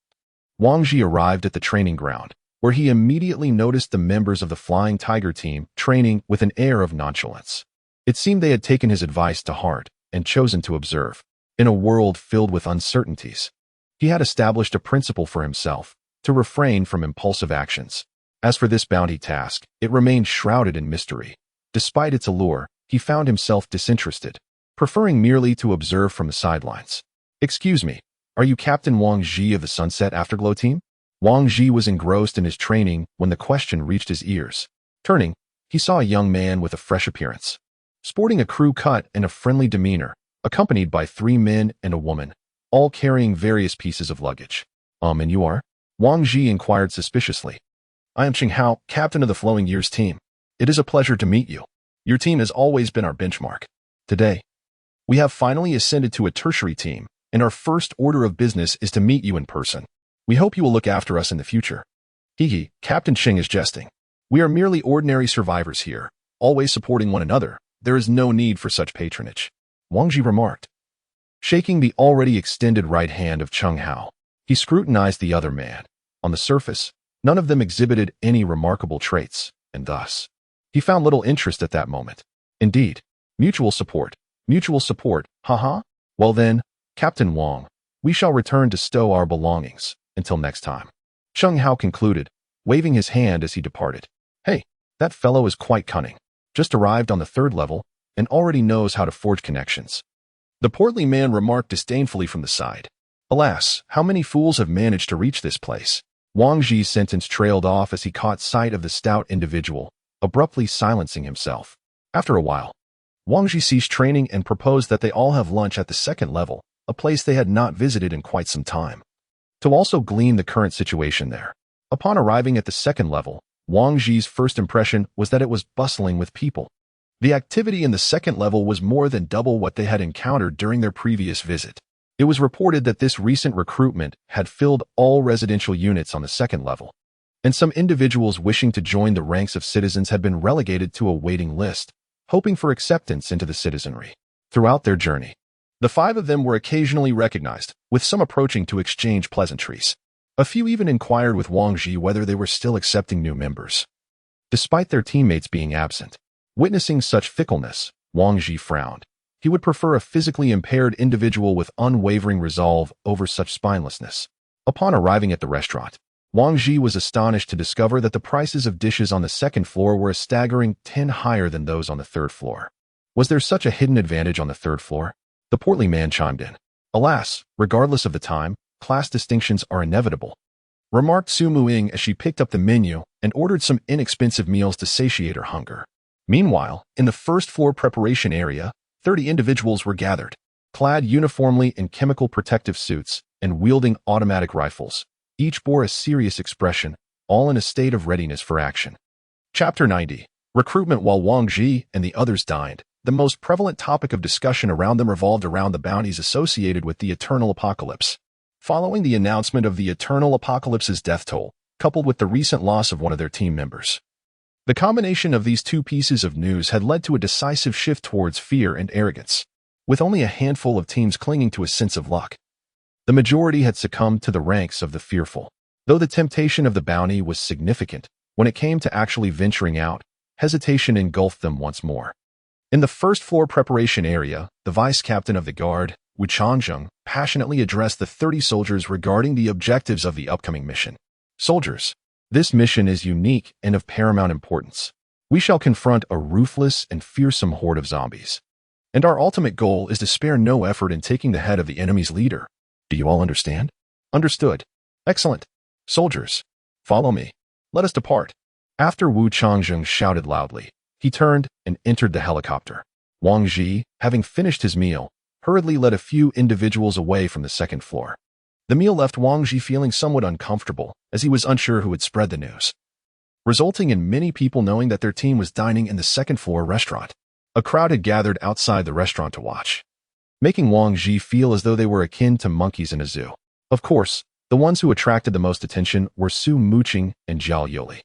Wang Ji arrived at the training ground, where he immediately noticed the members of the Flying Tiger team training with an air of nonchalance. It seemed they had taken his advice to heart and chosen to observe. In a world filled with uncertainties, he had established a principle for himself: to refrain from impulsive actions. As for this bounty task, it remained shrouded in mystery. Despite its allure, he found himself disinterested, preferring merely to observe from the sidelines. "Excuse me, are you Captain Wang Ji of the Sunset Afterglow team?" Wang Ji was engrossed in his training when the question reached his ears. Turning, he saw a young man with a fresh appearance, sporting a crew cut and a friendly demeanor, accompanied by 3 men and a woman, all carrying various pieces of luggage. And you are?" Wang Ji inquired suspiciously. "I am Ching Hao, captain of the Flowing Years team. It is a pleasure to meet you. Your team has always been our benchmark. Today, we have finally ascended to a tertiary team, and our first order of business is to meet you in person. We hope you will look after us in the future." "Hee, Captain Ching is jesting. We are merely ordinary survivors here, always supporting one another. There is no need for such patronage," Wang Ji remarked. Shaking the already extended right hand of Cheng Hao, he scrutinized the other man. On the surface, none of them exhibited any remarkable traits, and thus, he found little interest at that moment. Indeed, mutual support, haha. Well then, Captain Wang, we shall return to stow our belongings. Until next time, Cheng Hao concluded, waving his hand as he departed. "Hey, that fellow is quite cunning. Just arrived on the 3rd level, and already knows how to forge connections," the portly man remarked disdainfully from the side. Alas, how many fools have managed to reach this place? Wang Ji's sentence trailed off as he caught sight of the stout individual, abruptly silencing himself. After a while, Wang Ji ceased training and proposed that they all have lunch at the 2nd level, a place they had not visited in quite some time, to also glean the current situation there. Upon arriving at the 2nd level, Wang Ji's first impression was that it was bustling with people. The activity in the 2nd level was more than double what they had encountered during their previous visit. It was reported that this recent recruitment had filled all residential units on the 2nd level, and some individuals wishing to join the ranks of citizens had been relegated to a waiting list, hoping for acceptance into the citizenry. Throughout their journey, the 5 of them were occasionally recognized, with some approaching to exchange pleasantries. A few even inquired with Wang Ji whether they were still accepting new members, despite their teammates being absent. Witnessing such fickleness, Wang Ji frowned. He would prefer a physically impaired individual with unwavering resolve over such spinelessness. Upon arriving at the restaurant, Wang Ji was astonished to discover that the prices of dishes on the 2nd floor were a staggering 10 higher than those on the 3rd floor. Was there such a hidden advantage on the 3rd floor? The portly man chimed in. "Alas, regardless of the time, class distinctions are inevitable," remarked Su Muing as she picked up the menu and ordered some inexpensive meals to satiate her hunger. Meanwhile, in the 1st floor preparation area, 30 individuals were gathered, clad uniformly in chemical protective suits and wielding automatic rifles. Each bore a serious expression, all in a state of readiness for action. Chapter 90. Recruitment. While Wang Ji and the others dined, the most prevalent topic of discussion around them revolved around the bounties associated with the Eternal Apocalypse. Following the announcement of the Eternal Apocalypse's death toll, coupled with the recent loss of one of their team members. The combination of these two pieces of news had led to a decisive shift towards fear and arrogance, with only a handful of teams clinging to a sense of luck. The majority had succumbed to the ranks of the fearful. Though the temptation of the bounty was significant, when it came to actually venturing out, hesitation engulfed them once more. In the first floor preparation area, the vice captain of the guard, Wu Changjung, passionately addressed the 30 soldiers regarding the objectives of the upcoming mission. Soldiers, this mission is unique and of paramount importance. We shall confront a ruthless and fearsome horde of zombies. And our ultimate goal is to spare no effort in taking the head of the enemy's leader. Do you all understand? Understood. Excellent. Soldiers, follow me. Let us depart. After Wu Changjung shouted loudly, he turned and entered the helicopter. Wang Ji, having finished his meal, hurriedly led a few individuals away from the second floor. The meal left Wang Ji feeling somewhat uncomfortable, as he was unsure who had spread the news, resulting in many people knowing that their team was dining in the second-floor restaurant. A crowd had gathered outside the restaurant to watch, making Wang Ji feel as though they were akin to monkeys in a zoo. Of course, the ones who attracted the most attention were Su Muqing and Jiao Yuli.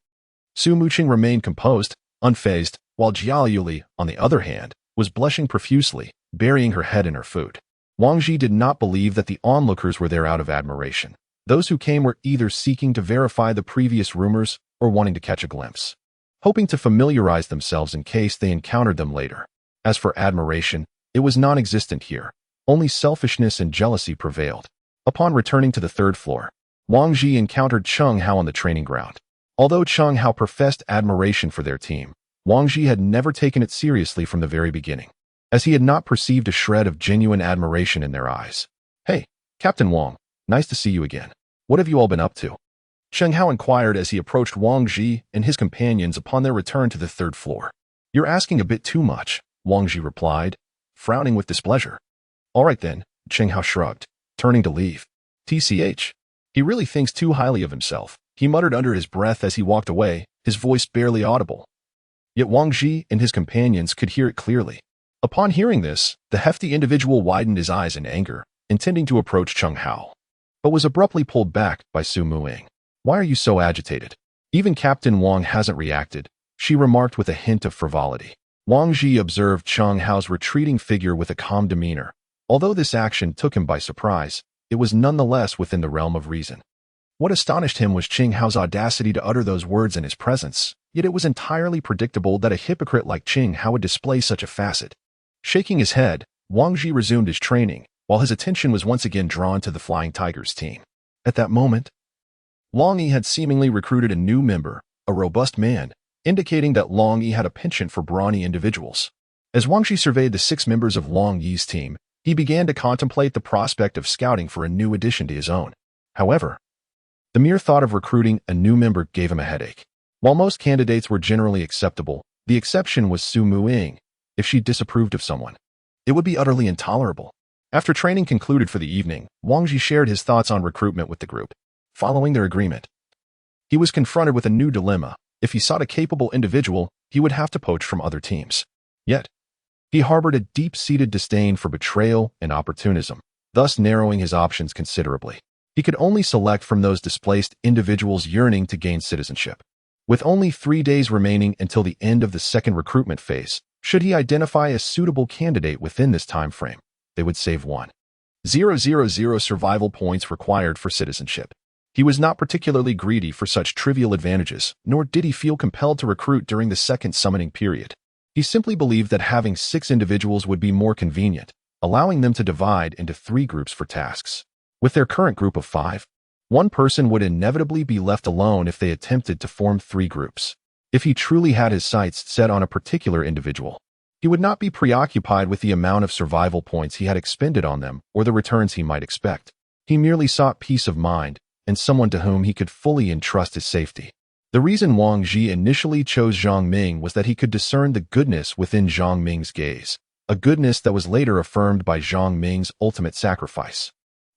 Su Muqing remained composed, unfazed, while Jiao Yuli, on the other hand, was blushing profusely, burying her head in her food. Wang Ji did not believe that the onlookers were there out of admiration. Those who came were either seeking to verify the previous rumors or wanting to catch a glimpse, hoping to familiarize themselves in case they encountered them later. As for admiration, it was non-existent here. Only selfishness and jealousy prevailed. Upon returning to the third floor, Wang Ji encountered Cheng Hao on the training ground. Although Cheng Hao professed admiration for their team, Wang Ji had never taken it seriously from the very beginning, as he had not perceived a shred of genuine admiration in their eyes. "Hey, Captain Wang, nice to see you again. What have you all been up to?" Cheng Hao inquired as he approached Wang Ji and his companions upon their return to the third floor. "You're asking a bit too much," Wang Ji replied, frowning with displeasure. "All right then," Cheng Hao shrugged, turning to leave. "TCH. He really thinks too highly of himself," he muttered under his breath as he walked away, his voice barely audible. Yet Wang Ji and his companions could hear it clearly. Upon hearing this, the hefty individual widened his eyes in anger, intending to approach Cheng Hao, but was abruptly pulled back by Su Muqing. "Why are you so agitated? Even Captain Wang hasn't reacted," she remarked with a hint of frivolity. Wang Ji observed Cheng Hao's retreating figure with a calm demeanor. Although this action took him by surprise, it was nonetheless within the realm of reason. What astonished him was Cheng Hao's audacity to utter those words in his presence, yet it was entirely predictable that a hypocrite like Cheng Hao would display such a facet. Shaking his head, Wang Ji resumed his training, while his attention was once again drawn to the Flying Tigers team. At that moment, Long Yi had seemingly recruited a new member, a robust man, indicating that Long Yi had a penchant for brawny individuals. As Wang Ji surveyed the 6 members of Long Yi's team, he began to contemplate the prospect of scouting for a new addition to his own. However, the mere thought of recruiting a new member gave him a headache. While most candidates were generally acceptable, the exception was Su Muqing. If she disapproved of someone, it would be utterly intolerable. After training concluded for the evening, Wang Ji shared his thoughts on recruitment with the group. Following their agreement, he was confronted with a new dilemma. If he sought a capable individual, he would have to poach from other teams. Yet, he harbored a deep-seated disdain for betrayal and opportunism, thus narrowing his options considerably. He could only select from those displaced individuals yearning to gain citizenship. With only 3 days remaining until the end of the second recruitment phase, should he identify a suitable candidate within this time frame, they would save 1,000 survival points required for citizenship. He was not particularly greedy for such trivial advantages, nor did he feel compelled to recruit during the second summoning period. He simply believed that having 6 individuals would be more convenient, allowing them to divide into 3 groups for tasks. With their current group of 5, one person would inevitably be left alone if they attempted to form 3 groups. If he truly had his sights set on a particular individual, he would not be preoccupied with the amount of survival points he had expended on them or the returns he might expect. He merely sought peace of mind and someone to whom he could fully entrust his safety. The reason Wang Ji initially chose Zhang Ming was that he could discern the goodness within Zhang Ming's gaze, a goodness that was later affirmed by Zhang Ming's ultimate sacrifice.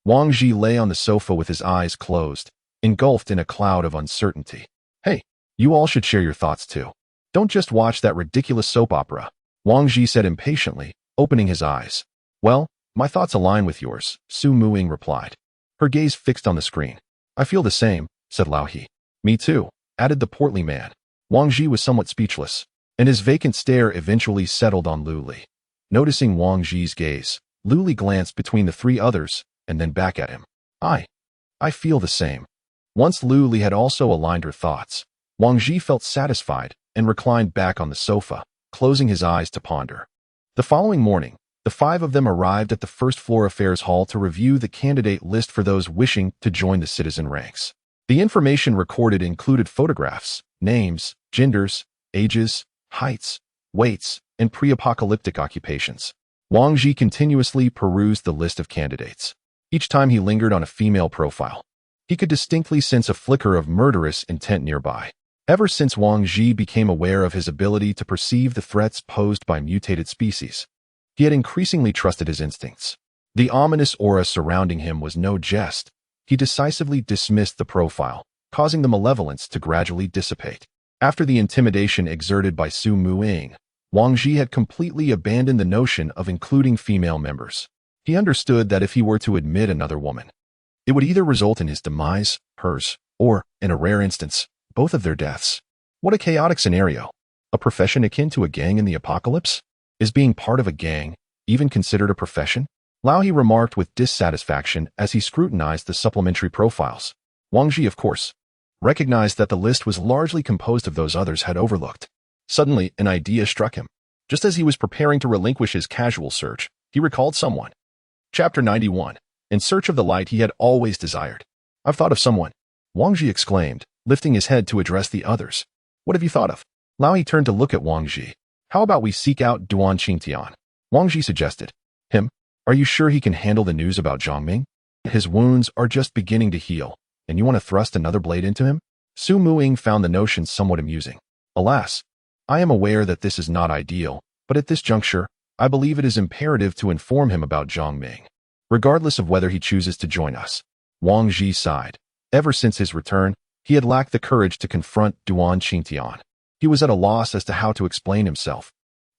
Wang Ji lay on the sofa with his eyes closed, engulfed in a cloud of uncertainty. "Hey, you all should share your thoughts too. Don't just watch that ridiculous soap opera," Wang Ji said impatiently, opening his eyes. "Well, my thoughts align with yours," Su Muqing replied, her gaze fixed on the screen. "I feel the same," said Lao He. Me too, added the portly man. Wang Ji was somewhat speechless, and his vacant stare eventually settled on Lu Li. Noticing Wang Ji's gaze, Lu Li glanced between the three others and then back at him. I feel the same. Once Lu Li had also aligned her thoughts, Wang Ji felt satisfied and reclined back on the sofa, closing his eyes to ponder. The following morning, the five of them arrived at the first floor affairs hall to review the candidate list for those wishing to join the citizen ranks. The information recorded included photographs, names, genders, ages, heights, weights, and pre-apocalyptic occupations. Wang Ji continuously perused the list of candidates. Each time he lingered on a female profile, he could distinctly sense a flicker of murderous intent nearby. Ever since Wang Ji became aware of his ability to perceive the threats posed by mutated species, he had increasingly trusted his instincts. The ominous aura surrounding him was no jest. He decisively dismissed the profile, causing the malevolence to gradually dissipate. After the intimidation exerted by Su Muing, Wang Ji had completely abandoned the notion of including female members. He understood that if he were to admit another woman, it would either result in his demise, hers, or, in a rare instance, both of their deaths. What a chaotic scenario. A profession akin to a gang in the apocalypse? Is being part of a gang even considered a profession? Lao He remarked with dissatisfaction as he scrutinized the supplementary profiles. Wang Ji, of course, recognized that the list was largely composed of those others had overlooked. Suddenly, an idea struck him. Just as he was preparing to relinquish his casual search, he recalled someone. Chapter 91. In search of the light he had always desired. I've thought of someone, Wang Ji exclaimed, lifting his head to address the others. What have you thought of? Lao He turned to look at Wang Ji. How about we seek out Duan Qingtian? Wang Ji suggested. Him? Are you sure he can handle the news about Zhongming? His wounds are just beginning to heal, and you want to thrust another blade into him? Su Muing found the notion somewhat amusing. Alas, I am aware that this is not ideal, but at this juncture, I believe it is imperative to inform him about Zhongming, regardless of whether he chooses to join us. Wang Ji sighed. Ever since his return, he had lacked the courage to confront Duan Qingtian. He was at a loss as to how to explain himself,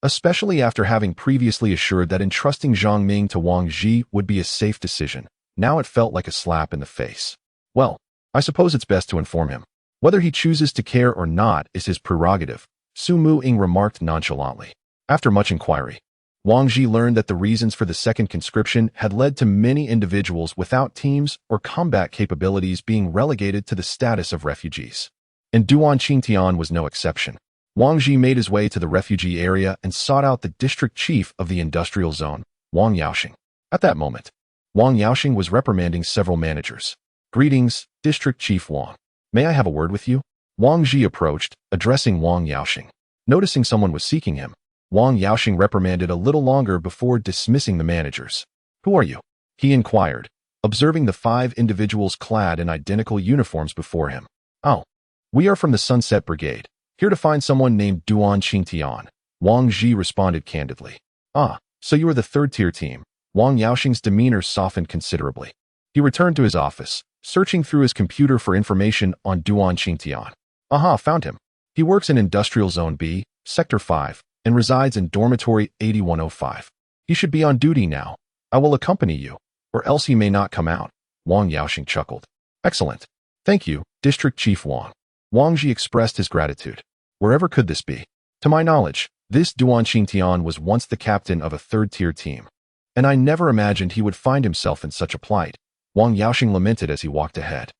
especially after having previously assured that entrusting Zhongming to Wang Ji would be a safe decision. Now it felt like a slap in the face. Well, I suppose it's best to inform him. Whether he chooses to care or not is his prerogative, Su Muing remarked nonchalantly. After much inquiry, Wang Ji learned that the reasons for the second conscription had led to many individuals without teams or combat capabilities being relegated to the status of refugees. And Duan Qingtian was no exception. Wang Ji made his way to the refugee area and sought out the district chief of the industrial zone, Wang Yaoxing. At that moment, Wang Yaoxing was reprimanding several managers. Greetings, District Chief Wang. May I have a word with you? Wang Ji approached, addressing Wang Yaoxing. Noticing someone was seeking him, Wang Yaoxing reprimanded a little longer before dismissing the managers. Who are you? He inquired, observing the five individuals clad in identical uniforms before him. Oh, we are from the Sunset Brigade, here to find someone named Duan Qingtian. Wang Ji responded candidly. Ah, so you are the third-tier team. Wang Yaoxing's demeanor softened considerably. He returned to his office, searching through his computer for information on Duan Qingtian. Aha, found him. He works in Industrial Zone B, Sector 5, and resides in Dormitory 8105. He should be on duty now. I will accompany you, or else he may not come out. Wang Yaoxing chuckled. Excellent. Thank you, District Chief Wang. Wang Ji expressed his gratitude. Wherever could this be? To my knowledge, this Duan Qingtian was once the captain of a third-tier team, and I never imagined he would find himself in such a plight. Wang Yaoxing lamented as he walked ahead.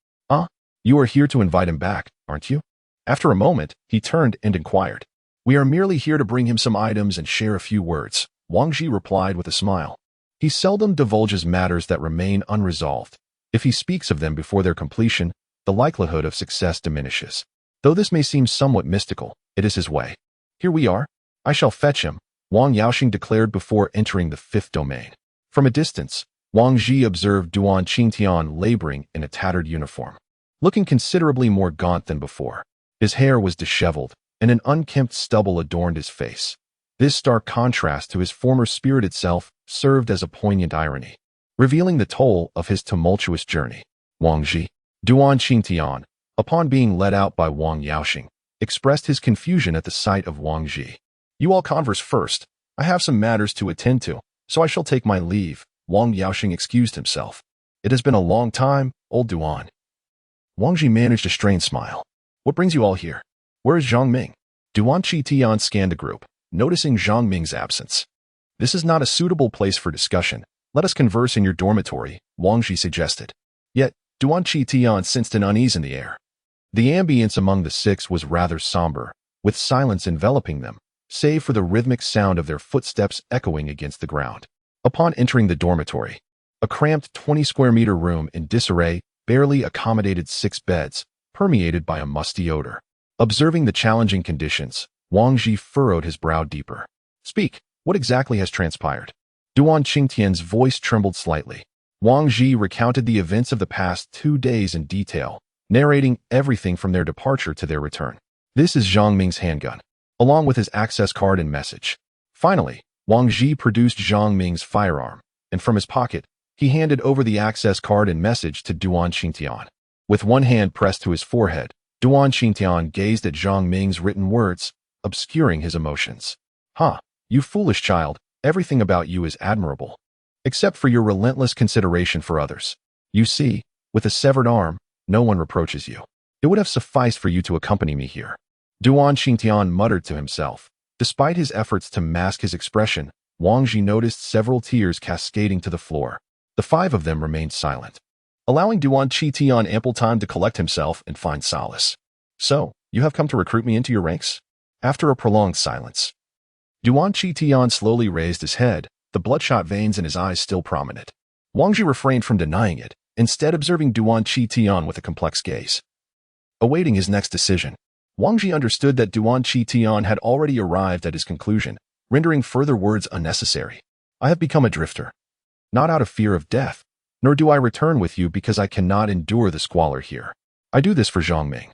You are here to invite him back, aren't you? After a moment, he turned and inquired. We are merely here to bring him some items and share a few words, Wang Ji replied with a smile. He seldom divulges matters that remain unresolved. If he speaks of them before their completion, the likelihood of success diminishes. Though this may seem somewhat mystical, it is his way. Here we are. I shall fetch him, Wang Yaoxing declared before entering the fifth domain. From a distance, Wang Ji observed Duan Qingtian laboring in a tattered uniform, looking considerably more gaunt than before. His hair was disheveled, and an unkempt stubble adorned his face. This stark contrast to his former spirited self served as a poignant irony, revealing the toll of his tumultuous journey. Wang Ji, Duan Qingtian, upon being led out by Wang Yaoxing, expressed his confusion at the sight of Wang Ji. You all converse first. I have some matters to attend to, so I shall take my leave. Wang Yaoxing excused himself. It has been a long time, old Duan. Wang Ji managed a strained smile. What brings you all here? Where is Zhang Ming? Duan Qitian scanned the group, noticing Zhang Ming's absence. This is not a suitable place for discussion. Let us converse in your dormitory, Wang Ji suggested. Yet, Duan Qitian sensed an unease in the air. The ambience among the six was rather somber, with silence enveloping them, save for the rhythmic sound of their footsteps echoing against the ground. Upon entering the dormitory, a cramped 20-square-meter room in disarray barely accommodated 6 beds, permeated by a musty odor. Observing the challenging conditions, Wang Ji furrowed his brow deeper. Speak, what exactly has transpired? Duan Qingtian's voice trembled slightly. Wang Ji recounted the events of the past 2 days in detail, narrating everything from their departure to their return. This is Zhang Ming's handgun, along with his access card and message. Finally, Wang Ji produced Zhang Ming's firearm, and from his pocket, he handed over the access card and message to Duan Qingtian. With one hand pressed to his forehead, Duan Qingtian gazed at Zhang Ming's written words, obscuring his emotions. You foolish child, everything about you is admirable. Except for your relentless consideration for others. You see, with a severed arm, no one reproaches you. It would have sufficed for you to accompany me here. Duan Qingtian muttered to himself. Despite his efforts to mask his expression, Wang Ji noticed several tears cascading to the floor. The 5 of them remained silent, allowing Duan Qitian ample time to collect himself and find solace. So, you have come to recruit me into your ranks? After a prolonged silence, Duan Qitian slowly raised his head, the bloodshot veins in his eyes still prominent. Wang Ji refrained from denying it, instead observing Duan Qitian with a complex gaze. Awaiting his next decision, Wang Ji understood that Duan Qitian had already arrived at his conclusion, rendering further words unnecessary. I have become a drifter. Not out of fear of death, nor do I return with you because I cannot endure the squalor here. I do this for Zhang Ming,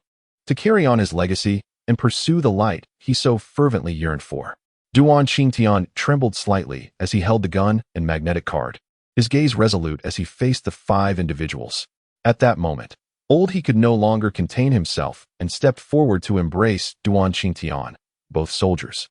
to carry on his legacy and pursue the light he so fervently yearned for. Duan Qingtian trembled slightly as he held the gun and magnetic card, his gaze resolute as he faced the 5 individuals. At that moment, he could no longer contain himself and stepped forward to embrace Duan Qingtian. Both soldiers,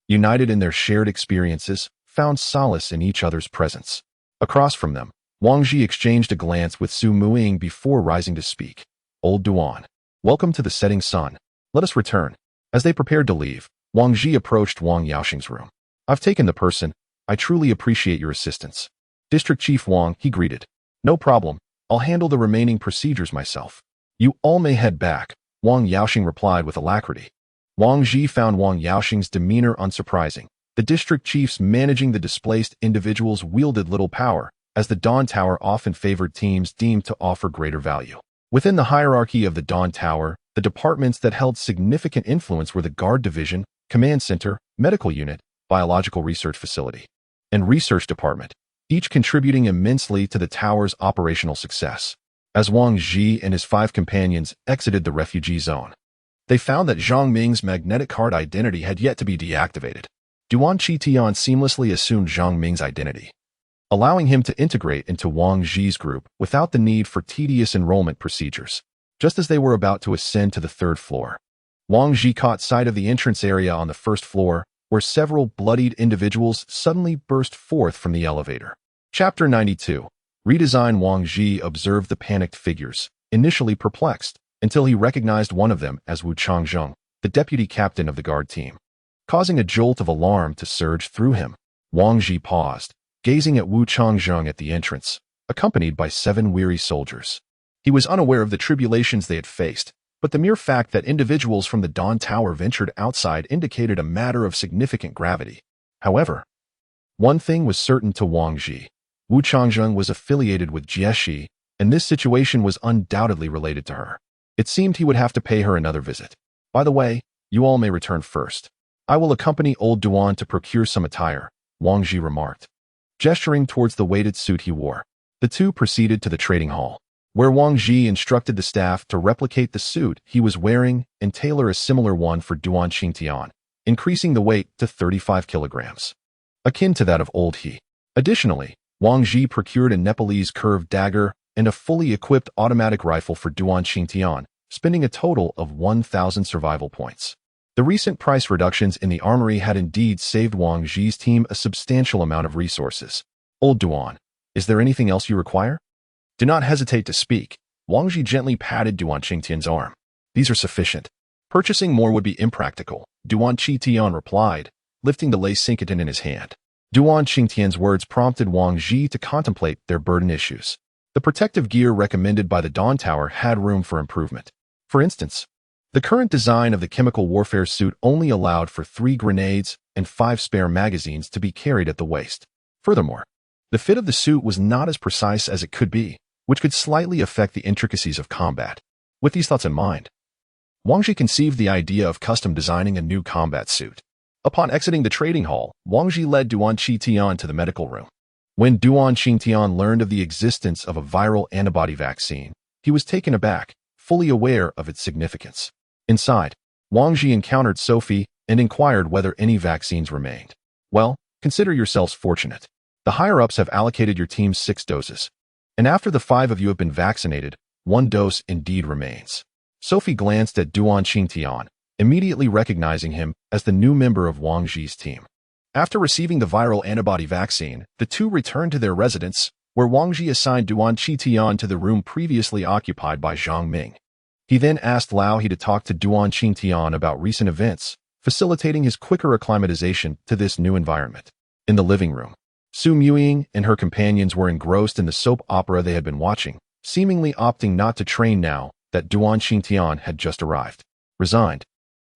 united in their shared experiences, found solace in each other's presence. Across from them, Wang Ji exchanged a glance with Su Muiying before rising to speak. Old Duan, welcome to the setting sun. Let us return. As they prepared to leave, Wang Ji approached Wang Yaoxing's room. I've taken the person. I truly appreciate your assistance. District Chief Wang, he greeted. No problem. I'll handle the remaining procedures myself. You all may head back, Wang Yaoxing replied with alacrity. Wang Ji found Wang Yaoxing's demeanor unsurprising. The district chiefs managing the displaced individuals wielded little power, as the Dawn Tower often favored teams deemed to offer greater value. Within the hierarchy of the Dawn Tower, the departments that held significant influence were the Guard Division, Command Center, Medical Unit, Biological Research Facility, and Research Department, each contributing immensely to the tower's operational success. As Wang Ji and his 5 companions exited the refugee zone, they found that Zhang Ming's magnetic card identity had yet to be deactivated. Duan Qitian seamlessly assumed Zhang Ming's identity, allowing him to integrate into Wang Ji's group without the need for tedious enrollment procedures. Just as they were about to ascend to the 3rd floor, Wang Ji caught sight of the entrance area on the 1st floor, where several bloodied individuals suddenly burst forth from the elevator. Chapter 92. Redesign. Wang Ji observed the panicked figures, initially perplexed, until he recognized one of them as Wu Changzheng, the deputy captain of the guard team. Causing a jolt of alarm to surge through him, Wang Ji paused, gazing at Wu Changzheng at the entrance, accompanied by 7 weary soldiers. He was unaware of the tribulations they had faced, but the mere fact that individuals from the Dawn Tower ventured outside indicated a matter of significant gravity. However, one thing was certain to Wang Ji. Wu Changzheng was affiliated with Jieshi, and this situation was undoubtedly related to her. It seemed he would have to pay her another visit. By the way, you all may return first. I will accompany old Duan to procure some attire, Wang Ji remarked, gesturing towards the weighted suit he wore. The 2 proceeded to the trading hall, where Wang Ji instructed the staff to replicate the suit he was wearing and tailor a similar one for Duan Qingtian, increasing the weight to 35 kilograms, akin to that of old he. Additionally, Wang Ji procured a Nepalese curved dagger and a fully equipped automatic rifle for Duan Qingtian, spending a total of 1,000 survival points. The recent price reductions in the armory had indeed saved Wang Ji's team a substantial amount of resources. Old Duan, is there anything else you require? Do not hesitate to speak. Wang Ji gently patted Duan Qingtian's arm. These are sufficient. Purchasing more would be impractical, Duan Qitian replied, lifting the lace cinqueton in his hand. Duan Qingtian's words prompted Wang Ji to contemplate their burden issues. The protective gear recommended by the Dawn Tower had room for improvement. For instance, the current design of the chemical warfare suit only allowed for 3 grenades and 5 spare magazines to be carried at the waist. Furthermore, the fit of the suit was not as precise as it could be, which could slightly affect the intricacies of combat. With these thoughts in mind, Wang Ji conceived the idea of custom designing a new combat suit. Upon exiting the trading hall, Wang Ji led Duan Qitian to the medical room. When Duan Qingtian learned of the existence of a viral antibody vaccine, he was taken aback, fully aware of its significance. Inside, Wang Ji encountered Sophie and inquired whether any vaccines remained. Well, consider yourselves fortunate. The higher-ups have allocated your team 6 doses. And after the 5 of you have been vaccinated, 1 dose indeed remains. Sophie glanced at Duan Qingtian, immediately recognizing him as the new member of Wang Ji's team. After receiving the viral antibody vaccine, the two returned to their residence, where Wang Ji assigned Duan Qitian to the room previously occupied by Zhang Ming. He then asked Lao He to talk to Duan Qingtian about recent events, facilitating his quicker acclimatization to this new environment. In the living room, Su Muying and her companions were engrossed in the soap opera they had been watching, seemingly opting not to train now that Duan Qingtian had just arrived. Resigned,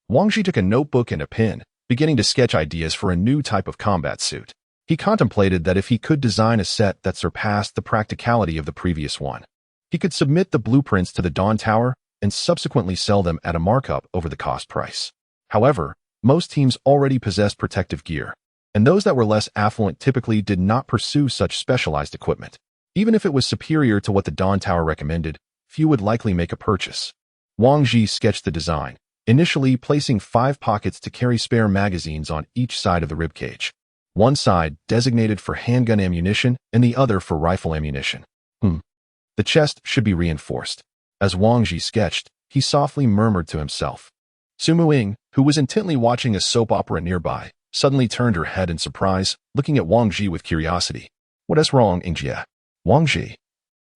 Wang Ji took a notebook and a pen, beginning to sketch ideas for a new type of combat suit. He contemplated that if he could design a set that surpassed the practicality of the previous one, he could submit the blueprints to the Dawn Tower and subsequently sell them at a markup over the cost price. However, most teams already possessed protective gear, and those that were less affluent typically did not pursue such specialized equipment. Even if it was superior to what the Dawn Tower recommended, few would likely make a purchase. Wang Ji sketched the design, initially placing 5 pockets to carry spare magazines on each side of the ribcage. One side designated for handgun ammunition and the other for rifle ammunition. The chest should be reinforced. As Wang Ji sketched, he softly murmured to himself. Su Muying, who was intently watching a soap opera nearby, suddenly turned her head in surprise, looking at Wang Ji with curiosity. What is wrong, Ingjie? Wang Ji,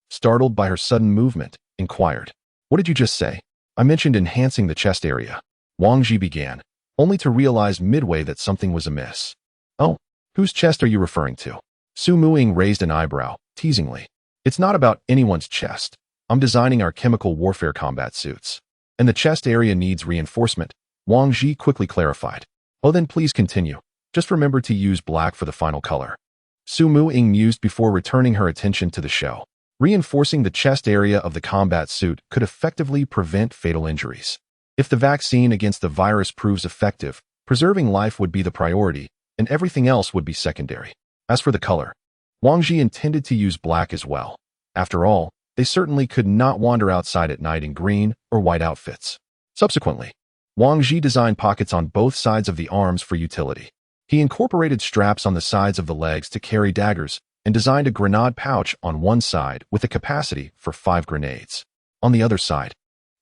startled by her sudden movement, inquired. What did you just say? I mentioned enhancing the chest area. Wang Ji began, only to realize midway that something was amiss. Oh, whose chest are you referring to? Su Muying raised an eyebrow, teasingly. It's not about anyone's chest. I'm designing our chemical warfare combat suits. And the chest area needs reinforcement, Wang Ji quickly clarified. Oh, then please continue. Just remember to use black for the final color. Su Muying mused before returning her attention to the show. Reinforcing the chest area of the combat suit could effectively prevent fatal injuries. If the vaccine against the virus proves effective, preserving life would be the priority, and everything else would be secondary. As for the color, Wang Ji intended to use black as well. After all, they certainly could not wander outside at night in green or white outfits. Subsequently, Wang Ji designed pockets on both sides of the arms for utility. He incorporated straps on the sides of the legs to carry daggers and designed a grenade pouch on one side with a capacity for 5 grenades. On the other side,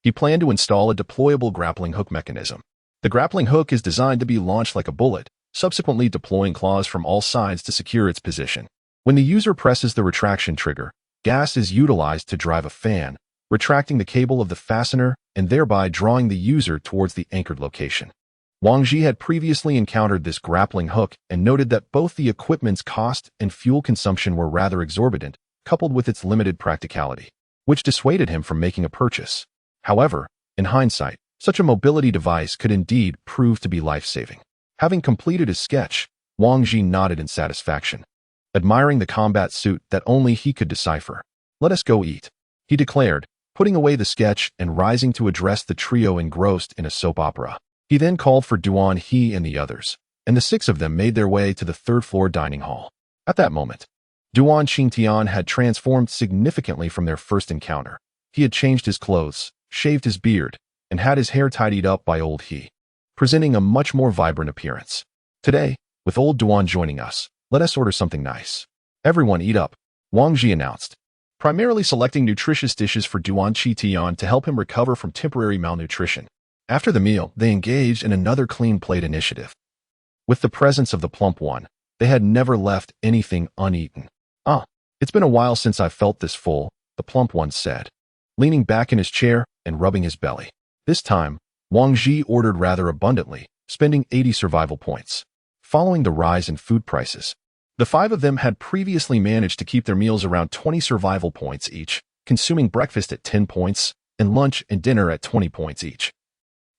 he planned to install a deployable grappling hook mechanism. The grappling hook is designed to be launched like a bullet, subsequently deploying claws from all sides to secure its position. When the user presses the retraction trigger, gas is utilized to drive a fan, retracting the cable of the fastener and thereby drawing the user towards the anchored location. Wang Ji had previously encountered this grappling hook and noted that both the equipment's cost and fuel consumption were rather exorbitant, coupled with its limited practicality, which dissuaded him from making a purchase. However, in hindsight, such a mobility device could indeed prove to be life-saving. Having completed his sketch, Wang Ji nodded in satisfaction, admiring the combat suit that only he could decipher. Let us go eat, he declared, putting away the sketch and rising to address the trio engrossed in a soap opera. He then called for Duan He and the others, and the 6 of them made their way to the 3rd-floor dining hall. At that moment, Duan Qingtian had transformed significantly from their first encounter. He had changed his clothes, shaved his beard, and had his hair tidied up by old He, presenting a much more vibrant appearance. Today, with old Duan joining us, let us order something nice. Everyone eat up, Wang Ji announced, primarily selecting nutritious dishes for Duan Qitian to help him recover from temporary malnutrition. After the meal, they engaged in another clean plate initiative. With the presence of the plump one, they had never left anything uneaten. It's been a while since I felt this full, the plump one said, leaning back in his chair and rubbing his belly. This time, Wang Ji ordered rather abundantly, spending 80 survival points. Following the rise in food prices, the five of them had previously managed to keep their meals around 20 survival points each, consuming breakfast at 10 points and lunch and dinner at 20 points each,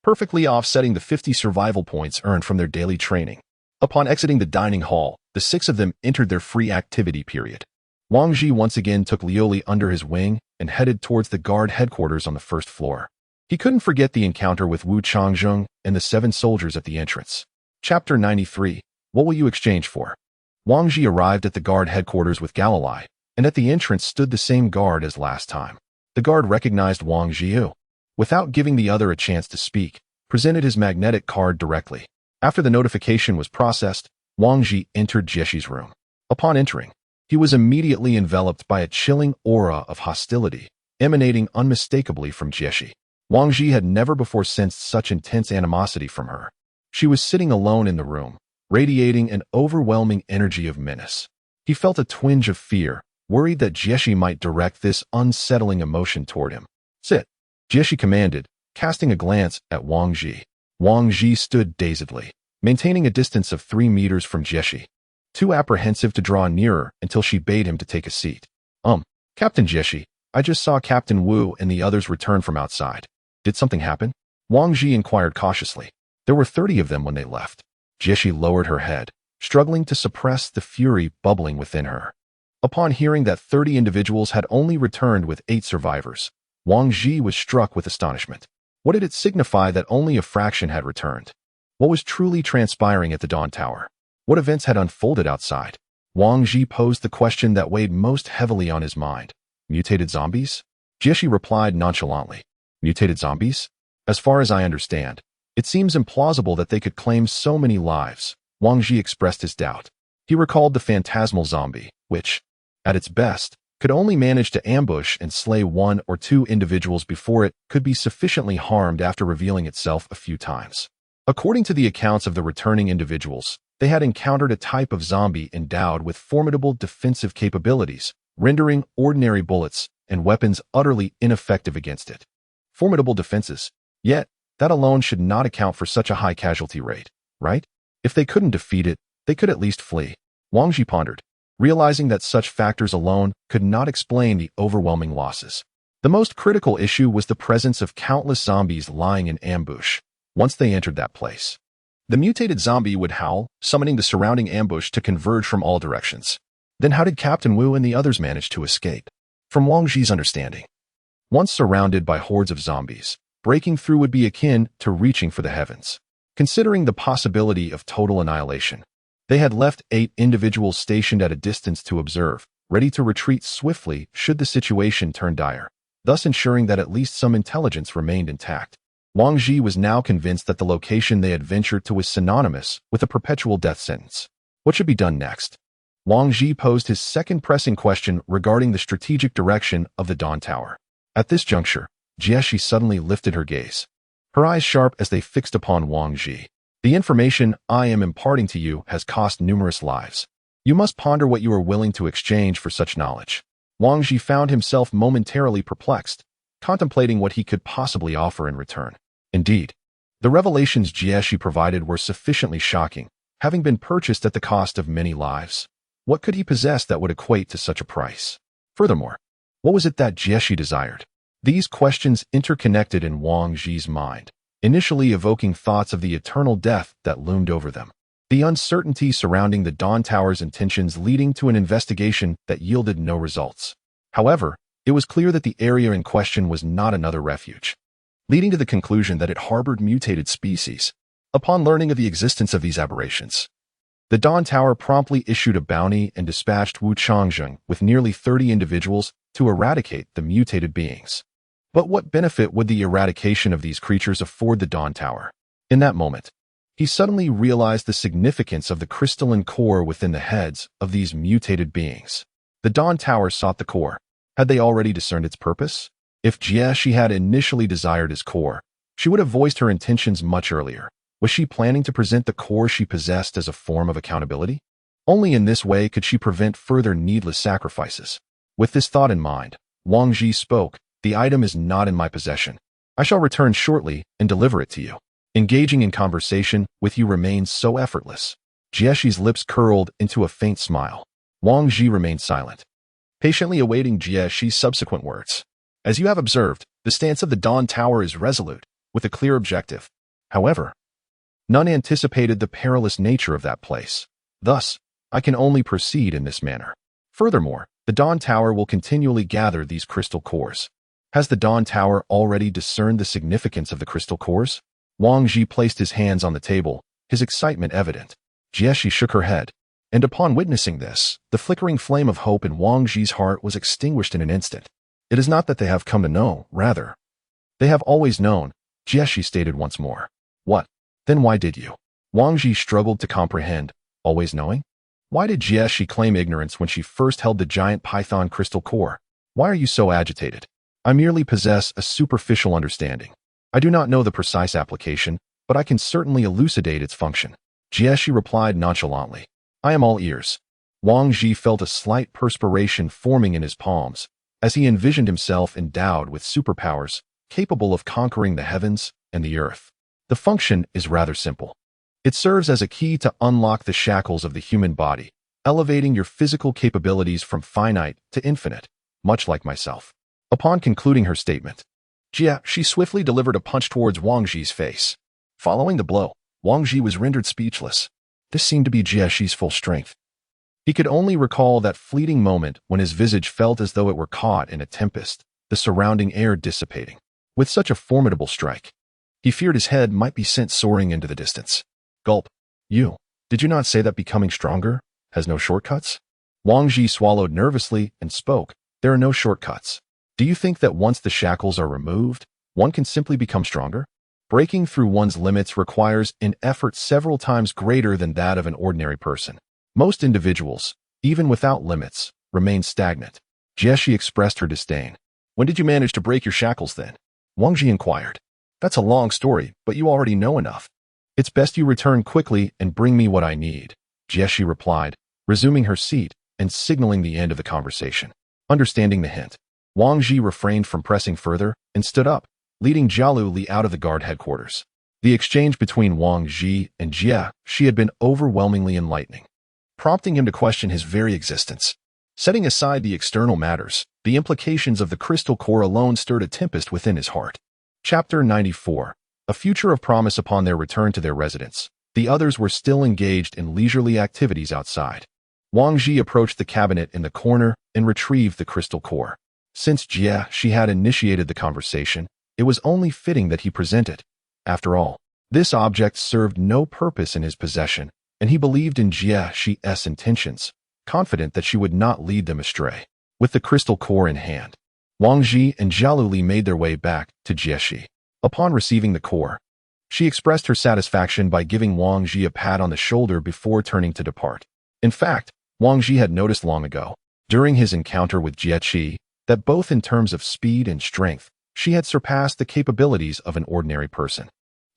perfectly offsetting the 50 survival points earned from their daily training. Upon exiting the dining hall, the six of them entered their free activity period. Wang Ji once again took Liuli under his wing and headed towards the guard headquarters on the first floor. He couldn't forget the encounter with Wu Changzheng and the 7 soldiers at the entrance. Chapter 93. What will you exchange for? Wang Ji arrived at the guard headquarters with Galilei, and at the entrance stood the same guard as last time. The guard recognized Wang Jiu. Without giving the other a chance to speak, presented his magnetic card directly. After the notification was processed, Wang Ji entered Jieshi's room. Upon entering, he was immediately enveloped by a chilling aura of hostility, emanating unmistakably from Jieshi. Wang Ji had never before sensed such intense animosity from her. She was sitting alone in the room, radiating an overwhelming energy of menace. He felt a twinge of fear, worried that Jieshi might direct this unsettling emotion toward him. Sit, Jieshi commanded, casting a glance at Wang Ji. Wang Ji stood dazedly, maintaining a distance of 3 meters from Jieshi, too apprehensive to draw nearer until she bade him to take a seat. Captain Jieshi, I just saw Captain Wu and the others return from outside. Did something happen? Wang Ji inquired cautiously. There were 30 of them when they left. Jieshi lowered her head, struggling to suppress the fury bubbling within her. Upon hearing that 30 individuals had only returned with 8 survivors, Wang Ji was struck with astonishment. What did it signify that only a fraction had returned? What was truly transpiring at the Dawn Tower? What events had unfolded outside? Wang Ji posed the question that weighed most heavily on his mind. Mutated zombies? Jieshi replied nonchalantly. Mutated zombies? As far as I understand, it seems implausible that they could claim so many lives. Wang Ji expressed his doubt. He recalled the phantasmal zombie, which, at its best, could only manage to ambush and slay 1 or 2 individuals before it could be sufficiently harmed after revealing itself a few times. According to the accounts of the returning individuals, they had encountered a type of zombie endowed with formidable defensive capabilities, rendering ordinary bullets and weapons utterly ineffective against it. Formidable defenses. Yet, that alone should not account for such a high casualty rate, right? If they couldn't defeat it, they could at least flee. Wang Ji pondered, realizing that such factors alone could not explain the overwhelming losses. The most critical issue was the presence of countless zombies lying in ambush. Once they entered that place, the mutated zombie would howl, summoning the surrounding ambush to converge from all directions. Then how did Captain Wu and the others manage to escape? From Wang Ji's understanding, once surrounded by hordes of zombies, breaking through would be akin to reaching for the heavens. Considering the possibility of total annihilation, they had left 8 individuals stationed at a distance to observe, ready to retreat swiftly should the situation turn dire, thus ensuring that at least some intelligence remained intact. Wang Ji was now convinced that the location they had ventured to was synonymous with a perpetual death sentence. What should be done next? Wang Ji posed his second pressing question regarding the strategic direction of the Dawn Tower. At this juncture, Jieshi suddenly lifted her gaze, her eyes sharp as they fixed upon Wang Ji. The information I am imparting to you has cost numerous lives. You must ponder what you are willing to exchange for such knowledge. Wang Ji found himself momentarily perplexed, contemplating what he could possibly offer in return. Indeed, the revelations Jieshi provided were sufficiently shocking, having been purchased at the cost of many lives. What could he possess that would equate to such a price? Furthermore, what was it that Jieshi desired? These questions interconnected in Wang Ji's mind, initially evoking thoughts of the eternal death that loomed over them. The uncertainty surrounding the Dawn Tower's intentions leading to an investigation that yielded no results. However, it was clear that the area in question was not another refuge, leading to the conclusion that it harbored mutated species. Upon learning of the existence of these aberrations, the Dawn Tower promptly issued a bounty and dispatched Wu Changzheng with nearly 30 individuals to eradicate the mutated beings. But what benefit would the eradication of these creatures afford the Dawn Tower? In that moment, he suddenly realized the significance of the crystalline core within the heads of these mutated beings. The Dawn Tower sought the core. Had they already discerned its purpose? If Jieshi had initially desired his core, she would have voiced her intentions much earlier. Was she planning to present the core she possessed as a form of accountability? Only in this way could she prevent further needless sacrifices. With this thought in mind, Wang Ji spoke. The item is not in my possession. I shall return shortly and deliver it to you. Engaging in conversation with you remains so effortless. Jieshi's lips curled into a faint smile. Wang Ji remained silent, patiently awaiting Jieshi's subsequent words. As you have observed, the stance of the Dawn Tower is resolute, with a clear objective. However, none anticipated the perilous nature of that place. Thus, I can only proceed in this manner. Furthermore, the Dawn Tower will continually gather these crystal cores. Has the Dawn Tower already discerned the significance of the crystal cores? Wang Ji placed his hands on the table, his excitement evident. Jieshi shook her head, and upon witnessing this, the flickering flame of hope in Wang Ji's heart was extinguished in an instant. It is not that they have come to know, rather, they have always known, Jieshi stated once more. What? Then why did you? Wang Ji struggled to comprehend. Always knowing? Why did Jieshi claim ignorance when she first held the giant python crystal core? Why are you so agitated? I merely possess a superficial understanding. I do not know the precise application, but I can certainly elucidate its function. Jieshi replied nonchalantly. I am all ears. Wang Ji felt a slight perspiration forming in his palms, as he envisioned himself endowed with superpowers, capable of conquering the heavens and the earth. The function is rather simple. It serves as a key to unlock the shackles of the human body, elevating your physical capabilities from finite to infinite, much like myself. Upon concluding her statement, she swiftly delivered a punch towards Wang Ji's face. Following the blow, Wang Ji was rendered speechless. This seemed to be Jieshi's full strength. He could only recall that fleeting moment when his visage felt as though it were caught in a tempest, the surrounding air dissipating. With such a formidable strike, he feared his head might be sent soaring into the distance. Gulp. Did you not say that becoming stronger has no shortcuts? Wang Ji swallowed nervously and spoke. There are no shortcuts. Do you think that once the shackles are removed, one can simply become stronger? Breaking through one's limits requires an effort several times greater than that of an ordinary person. Most individuals, even without limits, remain stagnant. Jieshi expressed her disdain. When did you manage to break your shackles then? Wang Ji inquired. That's a long story, but you already know enough. It's best you return quickly and bring me what I need, Jieshi replied, resuming her seat and signaling the end of the conversation. Understanding the hint, Wang Ji refrained from pressing further and stood up, leading Jialu Li out of the guard headquarters. The exchange between Wang Ji and Jieshi had been overwhelmingly enlightening, prompting him to question his very existence. Setting aside the external matters, the implications of the crystal core alone stirred a tempest within his heart. Chapter 94. A future of promise. Upon their return to their residence, the others were still engaged in leisurely activities outside. Wang Ji approached the cabinet in the corner and retrieved the crystal core. Since she had initiated the conversation, it was only fitting that he present it. After all, this object served no purpose in his possession, and he believed in Jieshi's intentions, confident that she would not lead them astray. With the crystal core in hand, Wang Ji and Jialu Li made their way back to Jieshi. Upon receiving the core, she expressed her satisfaction by giving Wang Ji a pat on the shoulder before turning to depart. In fact, Wang Ji had noticed long ago, during his encounter with Jieshi, that both in terms of speed and strength, she had surpassed the capabilities of an ordinary person.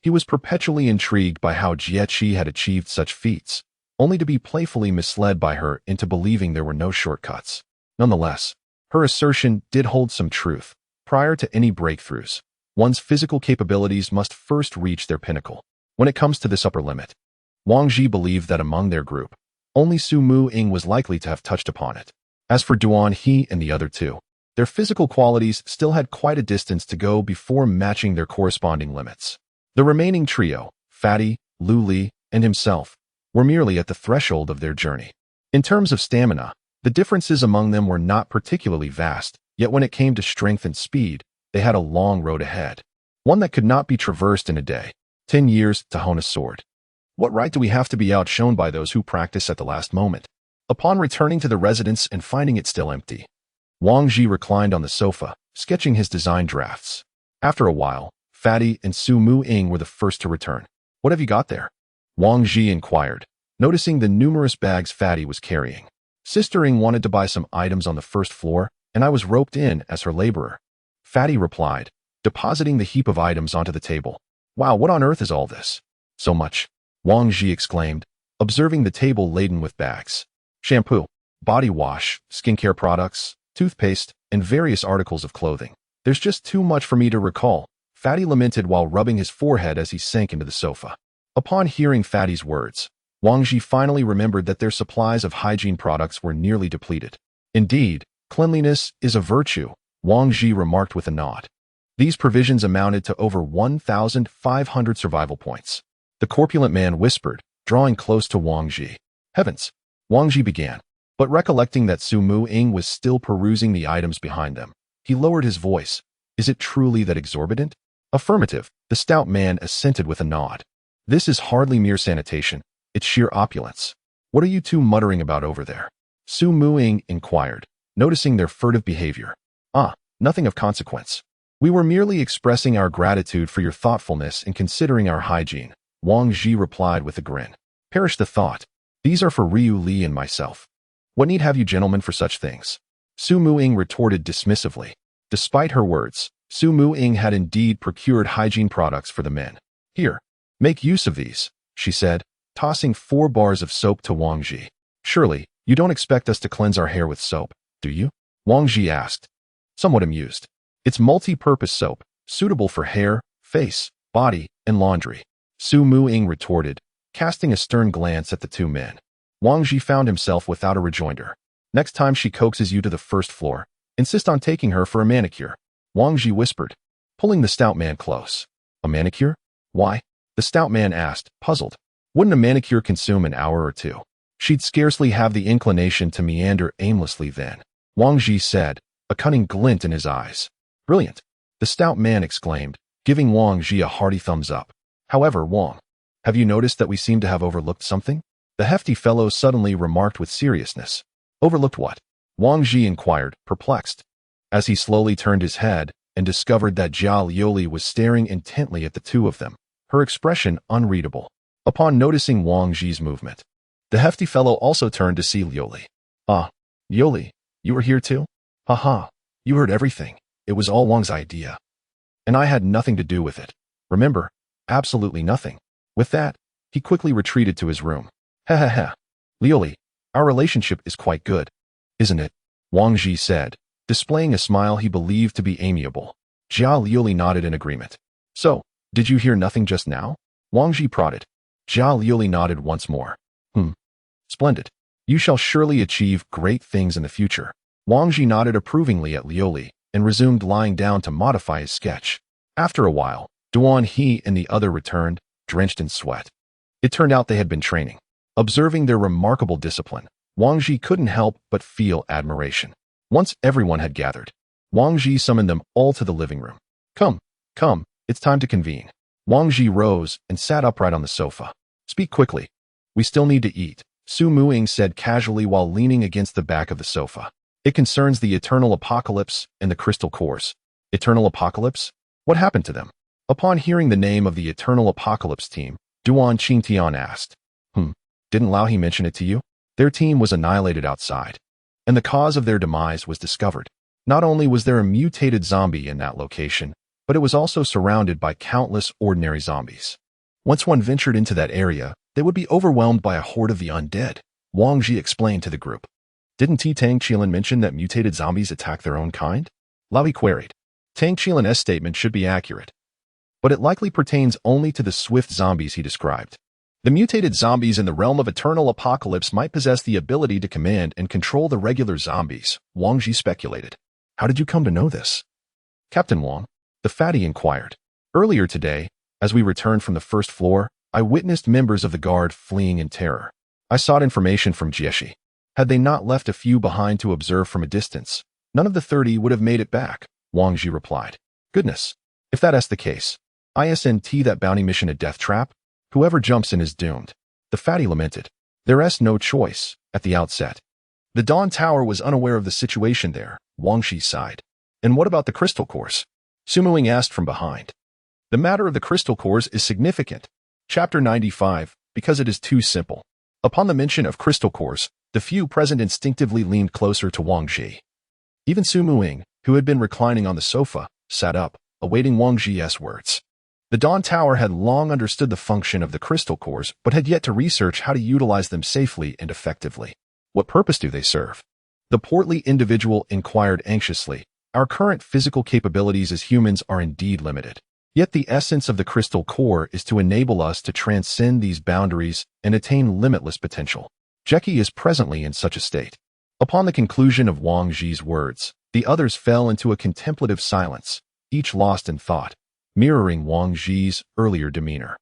He was perpetually intrigued by how Jieshi had achieved such feats, only to be playfully misled by her into believing there were no shortcuts. Nonetheless, her assertion did hold some truth. Prior to any breakthroughs, one's physical capabilities must first reach their pinnacle. When it comes to this upper limit, Wang Ji believed that among their group, only Su Mu Ying was likely to have touched upon it. As for Duan He and the other two, their physical qualities still had quite a distance to go before matching their corresponding limits. The remaining trio, Fatty, Lu Li, and himself, were merely at the threshold of their journey. In terms of stamina, the differences among them were not particularly vast, yet when it came to strength and speed, they had a long road ahead, one that could not be traversed in a day. 10 years to hone a sword. What right do we have to be outshone by those who practice at the last moment? Upon returning to the residence and finding it still empty, Wang Ji reclined on the sofa, sketching his design drafts. After a while, Fatty and Su Mu Ying were the first to return. What have you got there? Wang Ji inquired, noticing the numerous bags Fatty was carrying. Sister Ying wanted to buy some items on the first floor, and I was roped in as her laborer. Fatty replied, depositing the heap of items onto the table. Wow, what on earth is all this? So much, Wang Ji exclaimed, observing the table laden with bags. Shampoo, body wash, skincare products, toothpaste, and various articles of clothing. There's just too much for me to recall, Fatty lamented while rubbing his forehead as he sank into the sofa. Upon hearing Fatty's words, Wang Ji finally remembered that their supplies of hygiene products were nearly depleted. Indeed, cleanliness is a virtue, Wang Ji remarked with a nod. These provisions amounted to over 1,500 survival points. The corpulent man whispered, drawing close to Wang Ji. Heavens! Wang Ji began, but recollecting that Su Mu-ing was still perusing the items behind them, he lowered his voice. Is it truly that exorbitant? Affirmative, the stout man assented with a nod. This is hardly mere sanitation, it's sheer opulence. What are you two muttering about over there? Su Mu-ing inquired, noticing their furtive behavior. Nothing of consequence. We were merely expressing our gratitude for your thoughtfulness in considering our hygiene, Wang Ji replied with a grin. Perish the thought. These are for Ryu Li and myself. What need have you gentlemen for such things? Su Mu-ing retorted dismissively. Despite her words, Su Mu-ing had indeed procured hygiene products for the men. Here, make use of these, she said, tossing 4 bars of soap to Wang Ji. Surely, you don't expect us to cleanse our hair with soap, do you? Wang Ji asked, somewhat amused. It's multi-purpose soap, suitable for hair, face, body, and laundry. Su Mu-ing retorted, casting a stern glance at the 2 men. Wang Ji found himself without a rejoinder. Next time she coaxes you to the first floor, insist on taking her for a manicure, Wang Ji whispered, pulling the stout man close. A manicure? Why? The stout man asked, puzzled. Wouldn't a manicure consume an hour or 2? She'd scarcely have the inclination to meander aimlessly then, Wang Ji said, a cunning glint in his eyes. Brilliant, the stout man exclaimed, giving Wang Ji a hearty thumbs up. However, Wang, have you noticed that we seem to have overlooked something? The hefty fellow suddenly remarked with seriousness. Overlooked what? Wang Ji inquired, perplexed. As he slowly turned his head and discovered that Jia Lioli was staring intently at the 2 of them, her expression unreadable. Upon noticing Wang Ji's movement, the hefty fellow also turned to see Lioli. Lioli, you were here too? Haha, you heard everything. It was all Wang's idea. And I had nothing to do with it. Remember, absolutely nothing. With that, he quickly retreated to his room. Ha. Lioli, our relationship is quite good, isn't it? Wang Ji said, displaying a smile he believed to be amiable. Jia Lioli nodded in agreement. So, did you hear nothing just now? Wang Ji prodded. Jia Lioli nodded once more. Splendid. You shall surely achieve great things in the future. Wang Ji nodded approvingly at Lioli and resumed lying down to modify his sketch. After a while, Duan He and the other returned, drenched in sweat. It turned out they had been training. Observing their remarkable discipline, Wang Ji couldn't help but feel admiration. Once everyone had gathered, Wang Ji summoned them all to the living room. Come, it's time to convene. Wang Ji rose and sat upright on the sofa. Speak quickly. We still need to eat, Su Mu-ing said casually while leaning against the back of the sofa. It concerns the eternal apocalypse and the crystal cores. Eternal apocalypse? What happened to them? Upon hearing the name of the eternal apocalypse team, Duan Qingtian asked. Didn't Lao He mention it to you? Their team was annihilated outside, and the cause of their demise was discovered. Not only was there a mutated zombie in that location, but it was also surrounded by countless ordinary zombies. Once one ventured into that area, they would be overwhelmed by a horde of the undead, Wang Ji explained to the group. Didn't Tang Qilan mention that mutated zombies attack their own kind? Lao He queried. Tang Qilan's statement should be accurate, but it likely pertains only to the swift zombies he described. The mutated zombies in the realm of eternal apocalypse might possess the ability to command and control the regular zombies, Wang Ji speculated. How did you come to know this? Captain Wang, the fatty inquired. Earlier today, as we returned from the first floor, I witnessed members of the guard fleeing in terror. I sought information from Jieshi. Had they not left a few behind to observe from a distance, none of the 30 would have made it back, Wang Ji replied. Goodness, if that's the case, isn't that bounty mission a death trap? Whoever jumps in is doomed. The fatty lamented. There's no choice, at the outset. The Dawn Tower was unaware of the situation there, Wang Ji sighed. And what about the crystal cores? Su Mu-ing asked from behind. The matter of the crystal cores is significant. Chapter 95, because it is too simple. Upon the mention of crystal cores, the few present instinctively leaned closer to Wang Ji. Even Su Mu-ing, who had been reclining on the sofa, sat up, awaiting Wang Ji's words. The Dawn Tower had long understood the function of the crystal cores, but had yet to research how to utilize them safely and effectively. What purpose do they serve? The portly individual inquired anxiously. Our current physical capabilities as humans are indeed limited. Yet the essence of the crystal core is to enable us to transcend these boundaries and attain limitless potential. Jackie is presently in such a state. Upon the conclusion of Wang Zhi's words, the others fell into a contemplative silence, each lost in thought, mirroring Wang Zhi's earlier demeanor.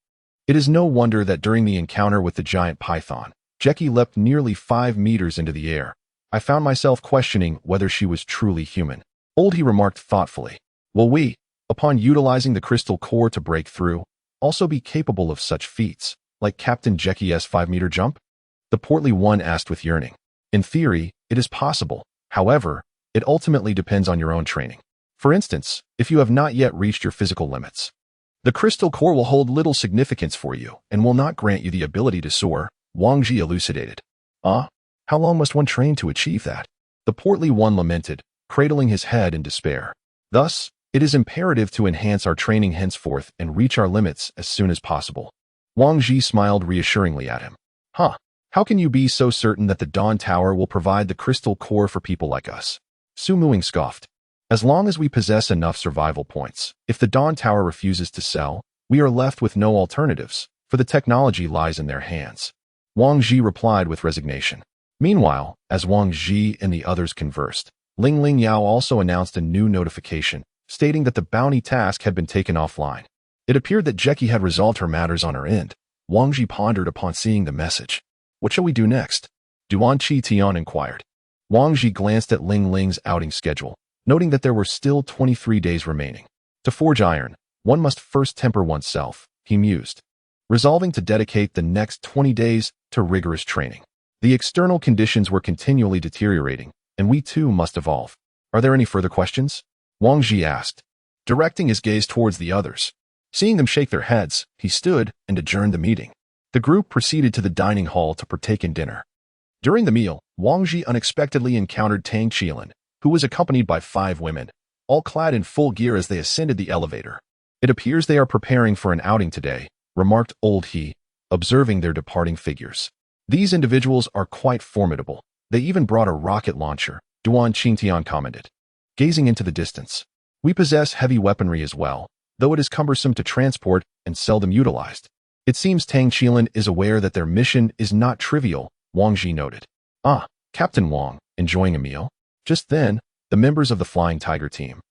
It is no wonder that during the encounter with the giant python, Jackie leapt nearly 5 meters into the air. I found myself questioning whether she was truly human. Old He remarked thoughtfully, will we, upon utilizing the crystal core to break through, also be capable of such feats, like Captain Jackie's 5-meter jump? The portly one asked with yearning. In theory, it is possible. However, it ultimately depends on your own training. For instance, if you have not yet reached your physical limits, the crystal core will hold little significance for you and will not grant you the ability to soar, Wang Zhi elucidated. How long must one train to achieve that? The portly one lamented, cradling his head in despair. Thus, it is imperative to enhance our training henceforth and reach our limits as soon as possible. Wang Zhi smiled reassuringly at him. How can you be so certain that the Dawn Tower will provide the crystal core for people like us? Su Muing scoffed. As long as we possess enough survival points, if the Dawn Tower refuses to sell, we are left with no alternatives, for the technology lies in their hands. Wang Zhi replied with resignation. Meanwhile, as Wang Zhi and the others conversed, Ling Yao also announced a new notification, stating that the bounty task had been taken offline. It appeared that Jackie had resolved her matters on her end. Wang Zhi pondered upon seeing the message. What shall we do next? Duan Qi Tian inquired. Wang Zhi glanced at Ling's outing schedule, noting that there were still 23 days remaining. To forge iron, one must first temper oneself, he mused, resolving to dedicate the next 20 days to rigorous training. The external conditions were continually deteriorating, and we too must evolve. Are there any further questions? Wang Zhi asked, directing his gaze towards the others. Seeing them shake their heads, he stood and adjourned the meeting. The group proceeded to the dining hall to partake in dinner. During the meal, Wang Zhi unexpectedly encountered Tang Qilin, who was accompanied by 5 women, all clad in full gear as they ascended the elevator. It appears they are preparing for an outing today, remarked Old He, observing their departing figures. These individuals are quite formidable. They even brought a rocket launcher, Duan Qingtian commented. Gazing into the distance, we possess heavy weaponry as well, though it is cumbersome to transport and seldom utilized. It seems Tang Qilin is aware that their mission is not trivial, Wang Zhi noted. Captain Wang, enjoying a meal? Just then, the members of the Flying Tiger team,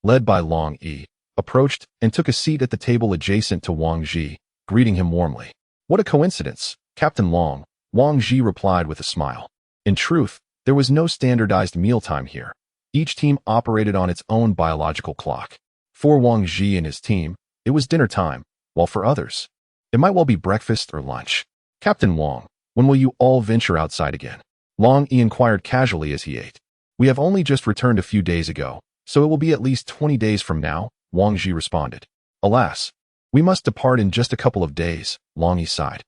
led by Long Yi, approached and took a seat at the table adjacent to Wang Zhi, greeting him warmly. What a coincidence, Captain Long, Wang Zhi replied with a smile. In truth, there was no standardized mealtime here. Each team operated on its own biological clock. For Wang Zhi and his team, it was dinner time, while for others, it might well be breakfast or lunch. Captain Wang, when will you all venture outside again? Long Yi inquired casually as he ate. We have only just returned a few days ago, so it will be at least 20 days from now, Wang Zhi responded. Alas, we must depart in just a couple of days, Long Yi sighed.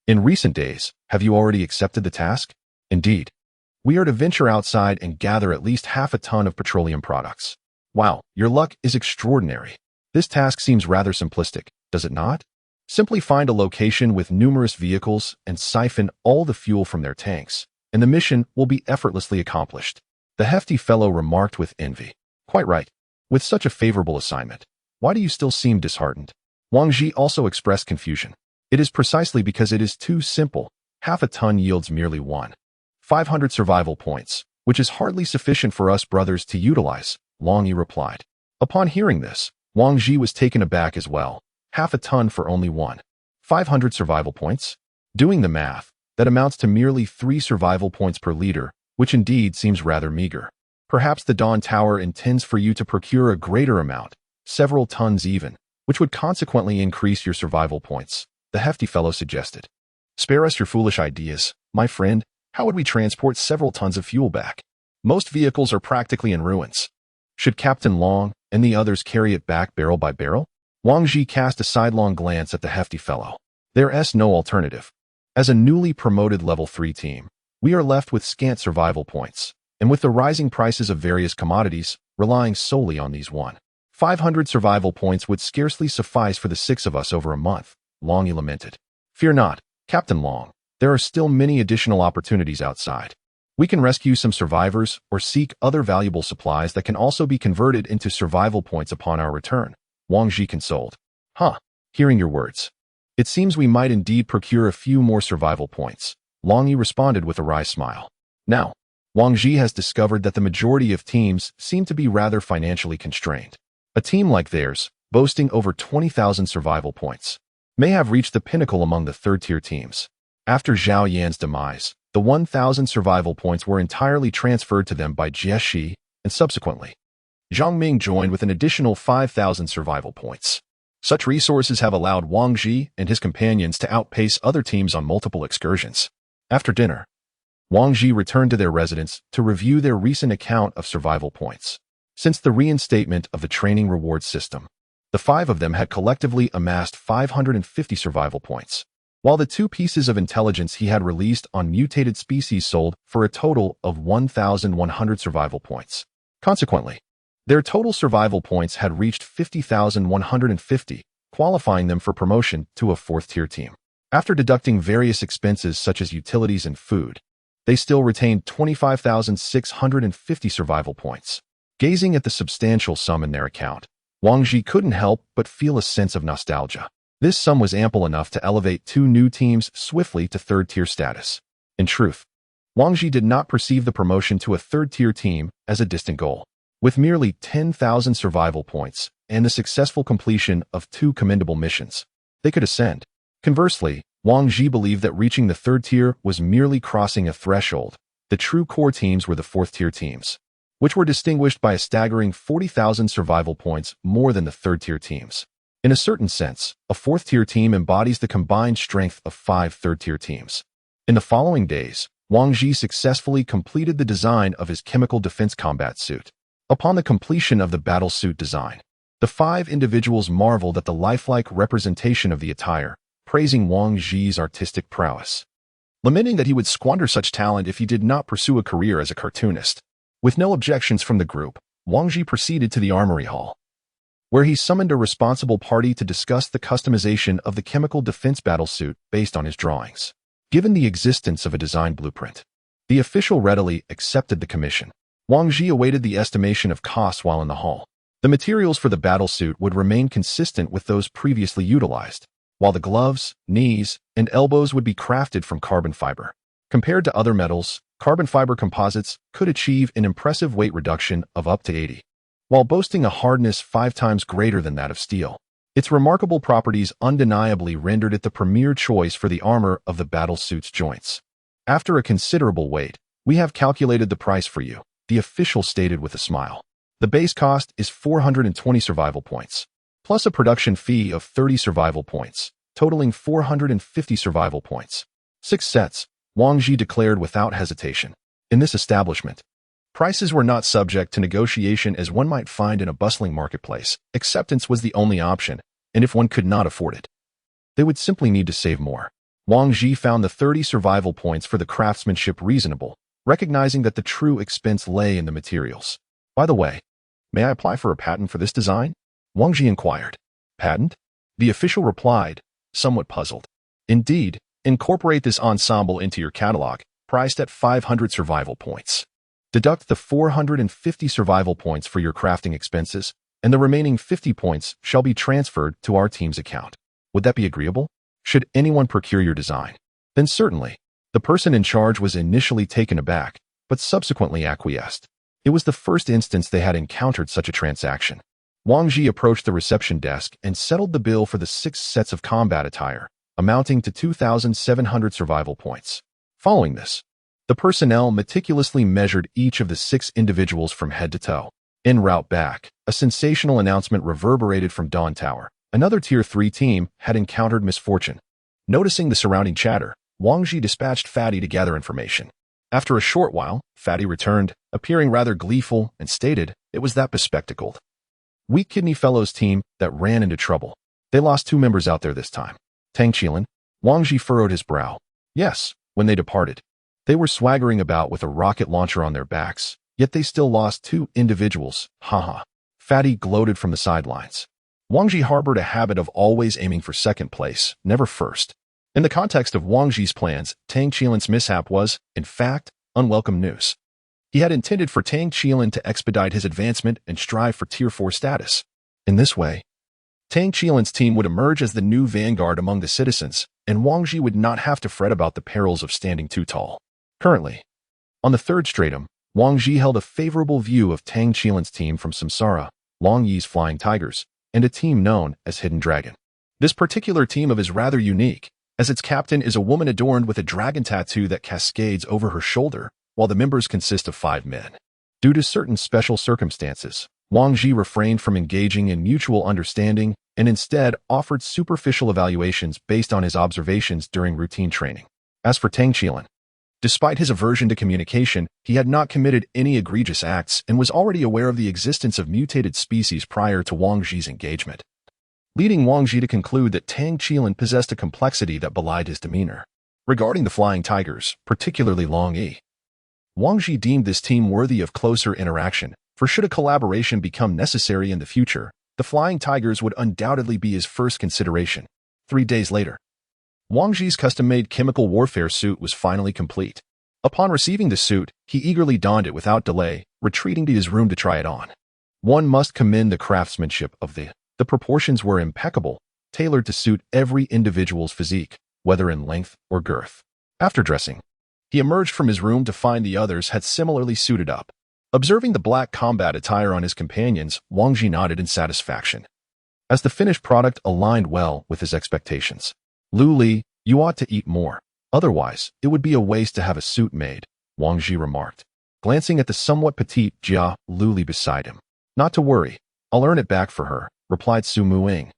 In recent days, have you already accepted the task? Indeed. We are to venture outside and gather at least half a ton of petroleum products. Wow, your luck is extraordinary. This task seems rather simplistic, does it not? Simply find a location with numerous vehicles and siphon all the fuel from their tanks, and the mission will be effortlessly accomplished. The hefty fellow remarked with envy. Quite right. With such a favorable assignment, why do you still seem disheartened? Wang Zhi also expressed confusion. It is precisely because it is too simple. Half a ton yields merely 500 survival points, which is hardly sufficient for us brothers to utilize, Long Yi replied. Upon hearing this, Wang Zhi was taken aback as well. Half a ton for only 500 survival points? Doing the math, that amounts to merely 3 survival points per liter, which indeed seems rather meager. Perhaps the Dawn Tower intends for you to procure a greater amount, several tons even, which would consequently increase your survival points, the hefty fellow suggested. Spare us your foolish ideas, my friend. How would we transport several tons of fuel back? Most vehicles are practically in ruins. Should Captain Long and the others carry it back barrel by barrel? Wang Zhi cast a sidelong glance at the hefty fellow. There's no alternative. As a newly promoted level 3 team, we are left with scant survival points, and with the rising prices of various commodities, relying solely on these 500 survival points would scarcely suffice for the 6 of us over a month, Long Yi lamented. Fear not, Captain Long. There are still many additional opportunities outside. We can rescue some survivors or seek other valuable supplies that can also be converted into survival points upon our return. Wang Ji consoled. Huh, hearing your words. It seems we might indeed procure a few more survival points. Long Yi responded with a wry smile. Now, Wang Ji has discovered that the majority of teams seem to be rather financially constrained. A team like theirs, boasting over 20,000 survival points, may have reached the pinnacle among the third-tier teams. After Zhao Yan's demise, the 1,000 survival points were entirely transferred to them by Jie Shi, and subsequently, Zhang Ming joined with an additional 5,000 survival points. Such resources have allowed Wang Ji and his companions to outpace other teams on multiple excursions. After dinner, Wang Ji returned to their residence to review their recent account of survival points. Since the reinstatement of the training reward system, the 5 of them had collectively amassed 550 survival points, while the 2 pieces of intelligence he had released on mutated species sold for a total of 1,100 survival points. Consequently, their total survival points had reached 50,150, qualifying them for promotion to a 4th-tier team. After deducting various expenses such as utilities and food, they still retained 25,650 survival points. Gazing at the substantial sum in their account, Wang Ji couldn't help but feel a sense of nostalgia. This sum was ample enough to elevate 2 new teams swiftly to 3rd-tier status. In truth, Wang Ji did not perceive the promotion to a 3rd-tier team as a distant goal. With merely 10,000 survival points and the successful completion of 2 commendable missions, they could ascend. Conversely, Wang Ji believed that reaching the 3rd tier was merely crossing a threshold. The true core teams were the 4th-tier teams, which were distinguished by a staggering 40,000 survival points more than the 3rd-tier teams. In a certain sense, a 4th-tier team embodies the combined strength of 5 3rd-tier teams. In the following days, Wang Ji successfully completed the design of his chemical defense combat suit. Upon the completion of the battle suit design, the 5 individuals marveled at the lifelike representation of the attire, praising Wang Ji's artistic prowess, lamenting that he would squander such talent if he did not pursue a career as a cartoonist. With no objections from the group, Wang Ji proceeded to the armory hall, where he summoned a responsible party to discuss the customization of the chemical defense battlesuit based on his drawings. Given the existence of a design blueprint, the official readily accepted the commission. Wang Ji awaited the estimation of costs while in the hall. The materials for the battlesuit would remain consistent with those previously utilized, while the gloves, knees, and elbows would be crafted from carbon fiber. Compared to other metals, carbon fiber composites could achieve an impressive weight reduction of up to 80, while boasting a hardness 5 times greater than that of steel. Its remarkable properties undeniably rendered it the premier choice for the armor of the battlesuit's joints. After a considerable wait, we have calculated the price for you, the official stated with a smile. The base cost is 420 survival points, plus a production fee of 30 survival points, totaling 450 survival points. 6 sets, Wang Ji declared without hesitation. In this establishment, prices were not subject to negotiation as one might find in a bustling marketplace. Acceptance was the only option, and if one could not afford it, they would simply need to save more. Wang Ji found the 30 survival points for the craftsmanship reasonable, recognizing that the true expense lay in the materials. By the way, may I apply for a patent for this design? Wang Ji inquired. Patent? The official replied, somewhat puzzled. Indeed, incorporate this ensemble into your catalog, priced at 500 survival points. Deduct the 450 survival points for your crafting expenses, and the remaining 50 points shall be transferred to our team's account. Would that be agreeable? Should anyone procure your design? Then certainly. The person in charge was initially taken aback, but subsequently acquiesced. It was the first instance they had encountered such a transaction. Wang Ji approached the reception desk and settled the bill for the 6 sets of combat attire, amounting to 2,700 survival points. Following this, the personnel meticulously measured each of the 6 individuals from head to toe. En route back, a sensational announcement reverberated from Dawn Tower. Another Tier 3 team had encountered misfortune. Noticing the surrounding chatter, Wang Ji dispatched Fatty to gather information. After a short while, Fatty returned, appearing rather gleeful, and stated it was that bespectacled Weak Kidney Fellows team that ran into trouble. They lost 2 members out there this time. Tang Qilin. Wang Ji furrowed his brow. Yes, when they departed, they were swaggering about with a rocket launcher on their backs, yet they still lost 2 individuals. Haha. Fatty gloated from the sidelines. Wang Ji harbored a habit of always aiming for 2nd place, never 1st. In the context of Wang Ji's plans, Tang Qilin's mishap was, in fact, unwelcome news. He had intended for Tang Qilin to expedite his advancement and strive for Tier 4 status. In this way, Tang Qilin's team would emerge as the new vanguard among the citizens, and Wang Ji would not have to fret about the perils of standing too tall. Currently, on the third stratum, Wang Ji held a favorable view of Tang Qilin's team from Samsara, Long Yi's Flying Tigers, and a team known as Hidden Dragon. This particular team of is rather unique, as its captain is a woman adorned with a dragon tattoo that cascades over her shoulder, while the members consist of 5 men. Due to certain special circumstances, Wang Ji refrained from engaging in mutual understanding and instead offered superficial evaluations based on his observations during routine training. As for Tang Qilin, despite his aversion to communication, he had not committed any egregious acts and was already aware of the existence of mutated species prior to Wang Ji's engagement, leading Wang Ji to conclude that Tang Qilin possessed a complexity that belied his demeanor. Regarding the Flying Tigers, particularly Long Yi, Wang Ji deemed this team worthy of closer interaction, for should a collaboration become necessary in the future, the Flying Tigers would undoubtedly be his first consideration. 3 days later, Wang Ji's custom-made chemical warfare suit was finally complete. Upon receiving the suit, he eagerly donned it without delay, retreating to his room to try it on. One must commend the craftsmanship of the proportions were impeccable, tailored to suit every individual's physique, whether in length or girth. After dressing, he emerged from his room to find the others had similarly suited up. Observing the black combat attire on his companions, Wang Ji nodded in satisfaction, as the finished product aligned well with his expectations. Lu Li, you ought to eat more. Otherwise, it would be a waste to have a suit made, Wang Ji remarked, glancing at the somewhat petite Jia Lu Li beside him. Not to worry, I'll earn it back for her, replied Su Muing,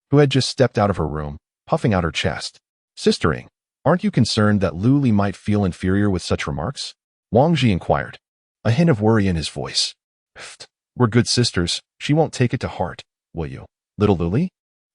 who had just stepped out of her room, puffing out her chest. Sistering, aren't you concerned that Lu Li might feel inferior with such remarks? Wang Ji inquired, a hint of worry in his voice. Pfft, we're good sisters, she won't take it to heart, will you, little Lu Li?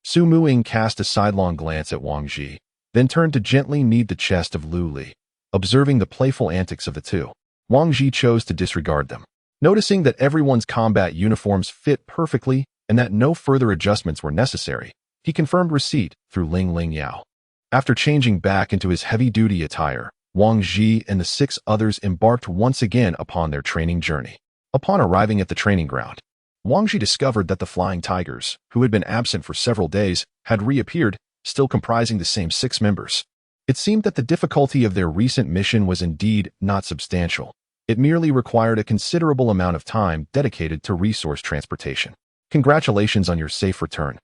Su Muing cast a sidelong glance at Wang Ji, then turned to gently knead the chest of Lu Li. Observing the playful antics of the two, Wang Ji chose to disregard them. Noticing that everyone's combat uniforms fit perfectly and that no further adjustments were necessary, he confirmed receipt through Ling Ling Yao. After changing back into his heavy-duty attire, Wang Ji and the 6 others embarked once again upon their training journey. Upon arriving at the training ground, Wang Ji discovered that the Flying Tigers, who had been absent for several days, had reappeared, still comprising the same 6 members. It seemed that the difficulty of their recent mission was indeed not substantial. It merely required a considerable amount of time dedicated to resource transportation. Congratulations on your safe return,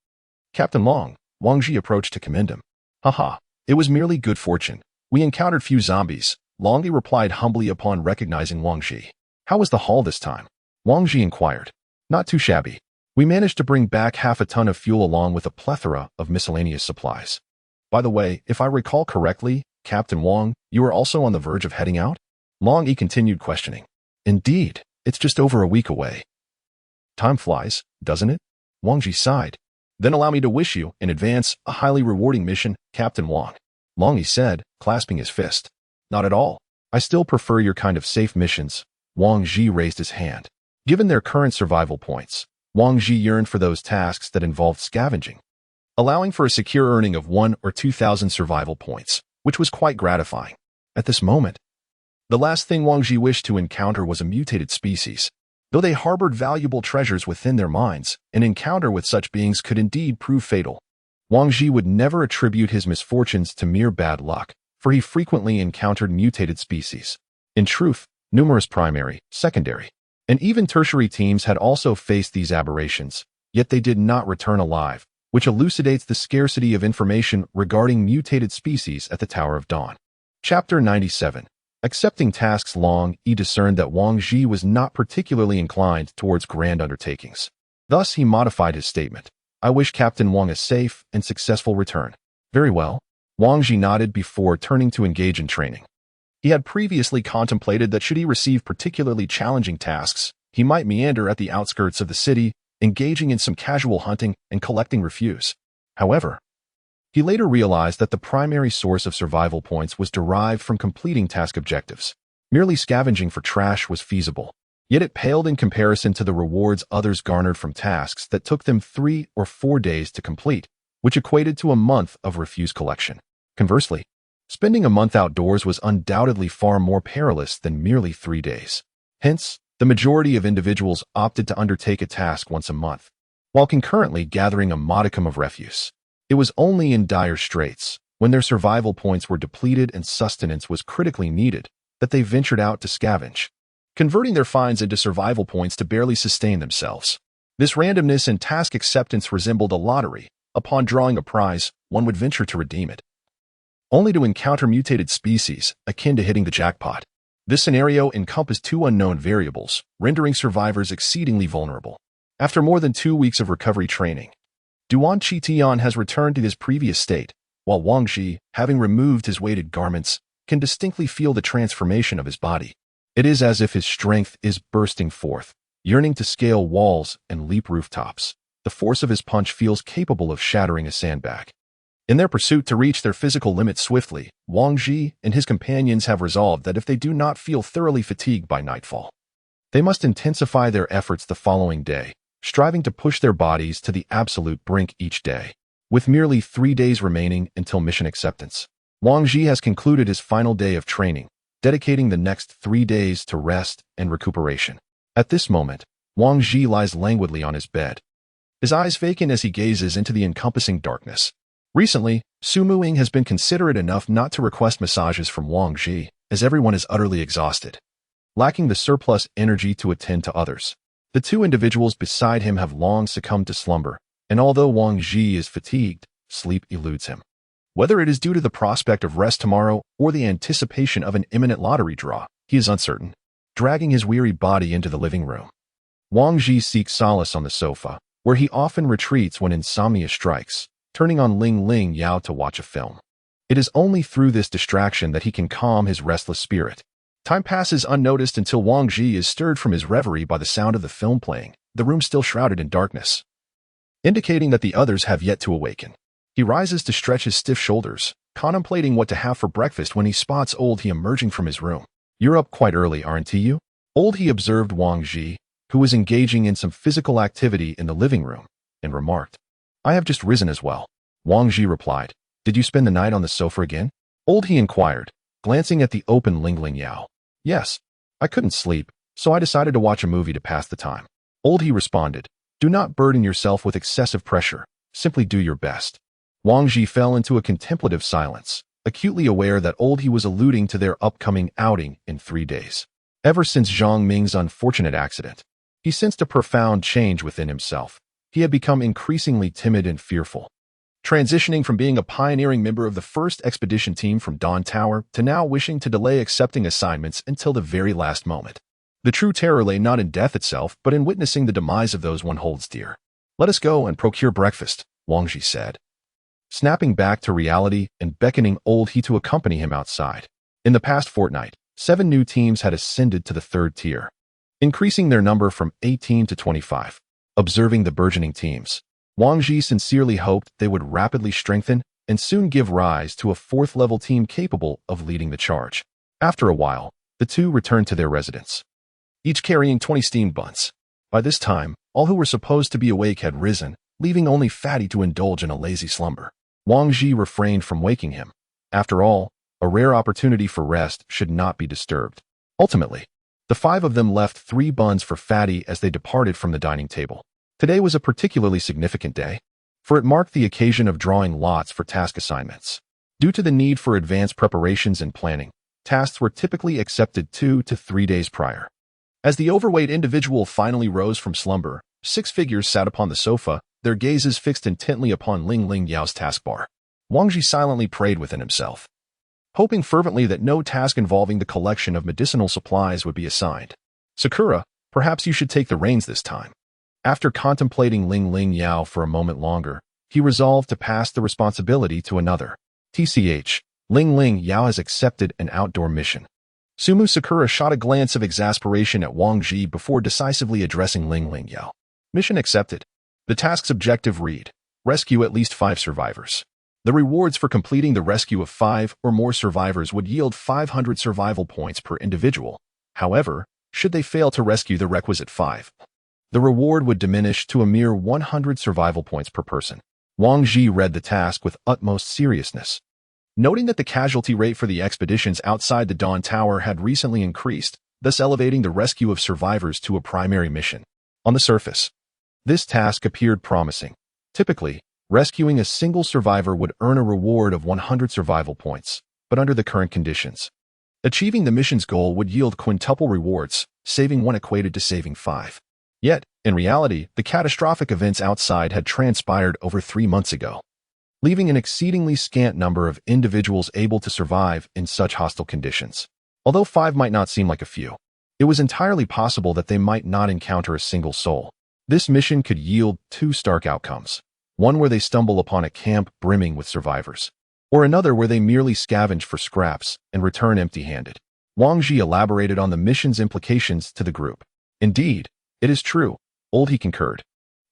Captain Long, Wang Ji approached to commend him. Haha, it was merely good fortune. We encountered few zombies, Long Yi replied humbly upon recognizing Wang Ji. How was the haul this time? Wang Ji inquired. Not too shabby. We managed to bring back half a ton of fuel along with a plethora of miscellaneous supplies. By the way, if I recall correctly, Captain Wang, you are also on the verge of heading out? Long Yi continued questioning. Indeed, it's just over a week away. Time flies, doesn't it? Wang Ji sighed. Then allow me to wish you, in advance, a highly rewarding mission, Captain Wang. Long Yi said, clasping his fist. Not at all. I still prefer your kind of safe missions. Wang Ji raised his hand. Given their current survival points, Wang Ji yearned for those tasks that involved scavenging, allowing for a secure earning of 1 or 2,000 survival points, which was quite gratifying. At this moment, the last thing Wang Ji wished to encounter was a mutated species. Though they harbored valuable treasures within their minds, an encounter with such beings could indeed prove fatal. Wang Ji would never attribute his misfortunes to mere bad luck, for he frequently encountered mutated species. In truth, numerous primary, secondary, and even tertiary teams had also faced these aberrations, yet they did not return alive, which elucidates the scarcity of information regarding mutated species at the Tower of Dawn. Chapter 97. Accepting tasks. Long Yi discerned that Wang Ji was not particularly inclined towards grand undertakings. Thus he modified his statement. I wish Captain Wang a safe and successful return. Very well. Wang Ji nodded before turning to engage in training. He had previously contemplated that should he receive particularly challenging tasks, he might meander at the outskirts of the city, engaging in some casual hunting and collecting refuse. However, he later realized that the primary source of survival points was derived from completing task objectives. Merely scavenging for trash was feasible, yet it paled in comparison to the rewards others garnered from tasks that took them 3 or 4 days to complete, which equated to a month of refuse collection. Conversely, spending a month outdoors was undoubtedly far more perilous than merely 3 days. Hence, the majority of individuals opted to undertake a task once a month. while concurrently gathering a modicum of refuse. It was only in dire straits, when their survival points were depleted and sustenance was critically needed, that they ventured out to scavenge, converting their finds into survival points to barely sustain themselves. This randomness and task acceptance resembled a lottery. Upon drawing a prize, one would venture to redeem it, only to encounter mutated species, akin to hitting the jackpot. This scenario encompassed two unknown variables, rendering survivors exceedingly vulnerable. After more than 2 weeks of recovery training, Duan Qitian has returned to his previous state, while Wang Ji, having removed his weighted garments, can distinctly feel the transformation of his body. It is as if his strength is bursting forth, yearning to scale walls and leap rooftops. The force of his punch feels capable of shattering a sandbag. In their pursuit to reach their physical limits swiftly, Wang Ji and his companions have resolved that if they do not feel thoroughly fatigued by nightfall, they must intensify their efforts the following day, striving to push their bodies to the absolute brink each day. With merely 3 days remaining until mission acceptance, Wang Ji has concluded his final day of training, dedicating the next 3 days to rest and recuperation. At this moment, Wang Ji lies languidly on his bed, his eyes vacant as he gazes into the encompassing darkness. Recently, Su Muing has been considerate enough not to request massages from Wang Ji, as everyone is utterly exhausted, lacking the surplus energy to attend to others. The two individuals beside him have long succumbed to slumber, and although Wang Ji is fatigued, sleep eludes him. Whether it is due to the prospect of rest tomorrow or the anticipation of an imminent lottery draw, he is uncertain, dragging his weary body into the living room. Wang Ji seeks solace on the sofa, where he often retreats when insomnia strikes, turning on Ling Ling Yao to watch a film. It is only through this distraction that he can calm his restless spirit. Time passes unnoticed until Wang Ji is stirred from his reverie by the sound of the film playing, the room still shrouded in darkness, indicating that the others have yet to awaken. He rises to stretch his stiff shoulders, contemplating what to have for breakfast when he spots Old He emerging from his room. "You're up quite early, aren't you?" Old He observed Wang Ji, who was engaging in some physical activity in the living room, and remarked, "I have just risen as well." Wang Ji replied, "Did you spend the night on the sofa again?" Old He inquired, glancing at the open Ling Ling Yao. "Yes. I couldn't sleep, so I decided to watch a movie to pass the time." Old He responded, "Do not burden yourself with excessive pressure. Simply do your best." Wang Ji fell into a contemplative silence, acutely aware that Old He was alluding to their upcoming outing in 3 days. Ever since Zhang Ming's unfortunate accident, he sensed a profound change within himself. He had become increasingly timid and fearful, transitioning from being a pioneering member of the first expedition team from Dawn Tower to now wishing to delay accepting assignments until the very last moment. The true terror lay not in death itself, but in witnessing the demise of those one holds dear. "Let us go and procure breakfast," Wang Ji said, snapping back to reality and beckoning Old He to accompany him outside. In the past fortnight, 7 new teams had ascended to the 3rd tier, increasing their number from 18 to 25. Observing the burgeoning teams, Wang Ji sincerely hoped they would rapidly strengthen and soon give rise to a 4th-level team capable of leading the charge. After a while, the two returned to their residence, each carrying 20 steamed buns. By this time, all who were supposed to be awake had risen, leaving only Fatty to indulge in a lazy slumber. Wang Ji refrained from waking him. After all, a rare opportunity for rest should not be disturbed. Ultimately, the 5 of them left 3 buns for Fatty as they departed from the dining table. Today was a particularly significant day, for it marked the occasion of drawing lots for task assignments. Due to the need for advanced preparations and planning, tasks were typically accepted 2 to 3 days prior. As the overweight individual finally rose from slumber, 6 figures sat upon the sofa, their gazes fixed intently upon Ling Ling Yao's taskbar. Wang Ji silently prayed within himself, hoping fervently that no task involving the collection of medicinal supplies would be assigned. "Sakura, perhaps you should take the reins this time." After contemplating Ling Ling Yao for a moment longer, he resolved to pass the responsibility to another. TCH, Ling Ling Yao has accepted an outdoor mission. Sumu Sakura shot a glance of exasperation at Wang Ji before decisively addressing Ling Ling Yao. "Mission accepted. The task's objective read: rescue at least 5 survivors. The rewards for completing the rescue of 5 or more survivors would yield 500 survival points per individual. However, should they fail to rescue the requisite 5, the reward would diminish to a mere 100 survival points per person." Wang Ji read the task with utmost seriousness, noting that the casualty rate for the expeditions outside the Dawn Tower had recently increased, thus elevating the rescue of survivors to a primary mission. On the surface, This task appeared promising. Typically, rescuing a single survivor would earn a reward of 100 survival points, but under the current conditions, achieving the mission's goal would yield quintuple rewards, saving one equated to saving 5. Yet, in reality, the catastrophic events outside had transpired over 3 months ago, leaving an exceedingly scant number of individuals able to survive in such hostile conditions. Although 5 might not seem like a few, it was entirely possible that they might not encounter a single soul. This mission could yield 2 stark outcomes, one where they stumble upon a camp brimming with survivors, or another where they merely scavenge for scraps and return empty-handed. Wang Ji elaborated on the mission's implications to the group. Indeed, it is true, he concurred.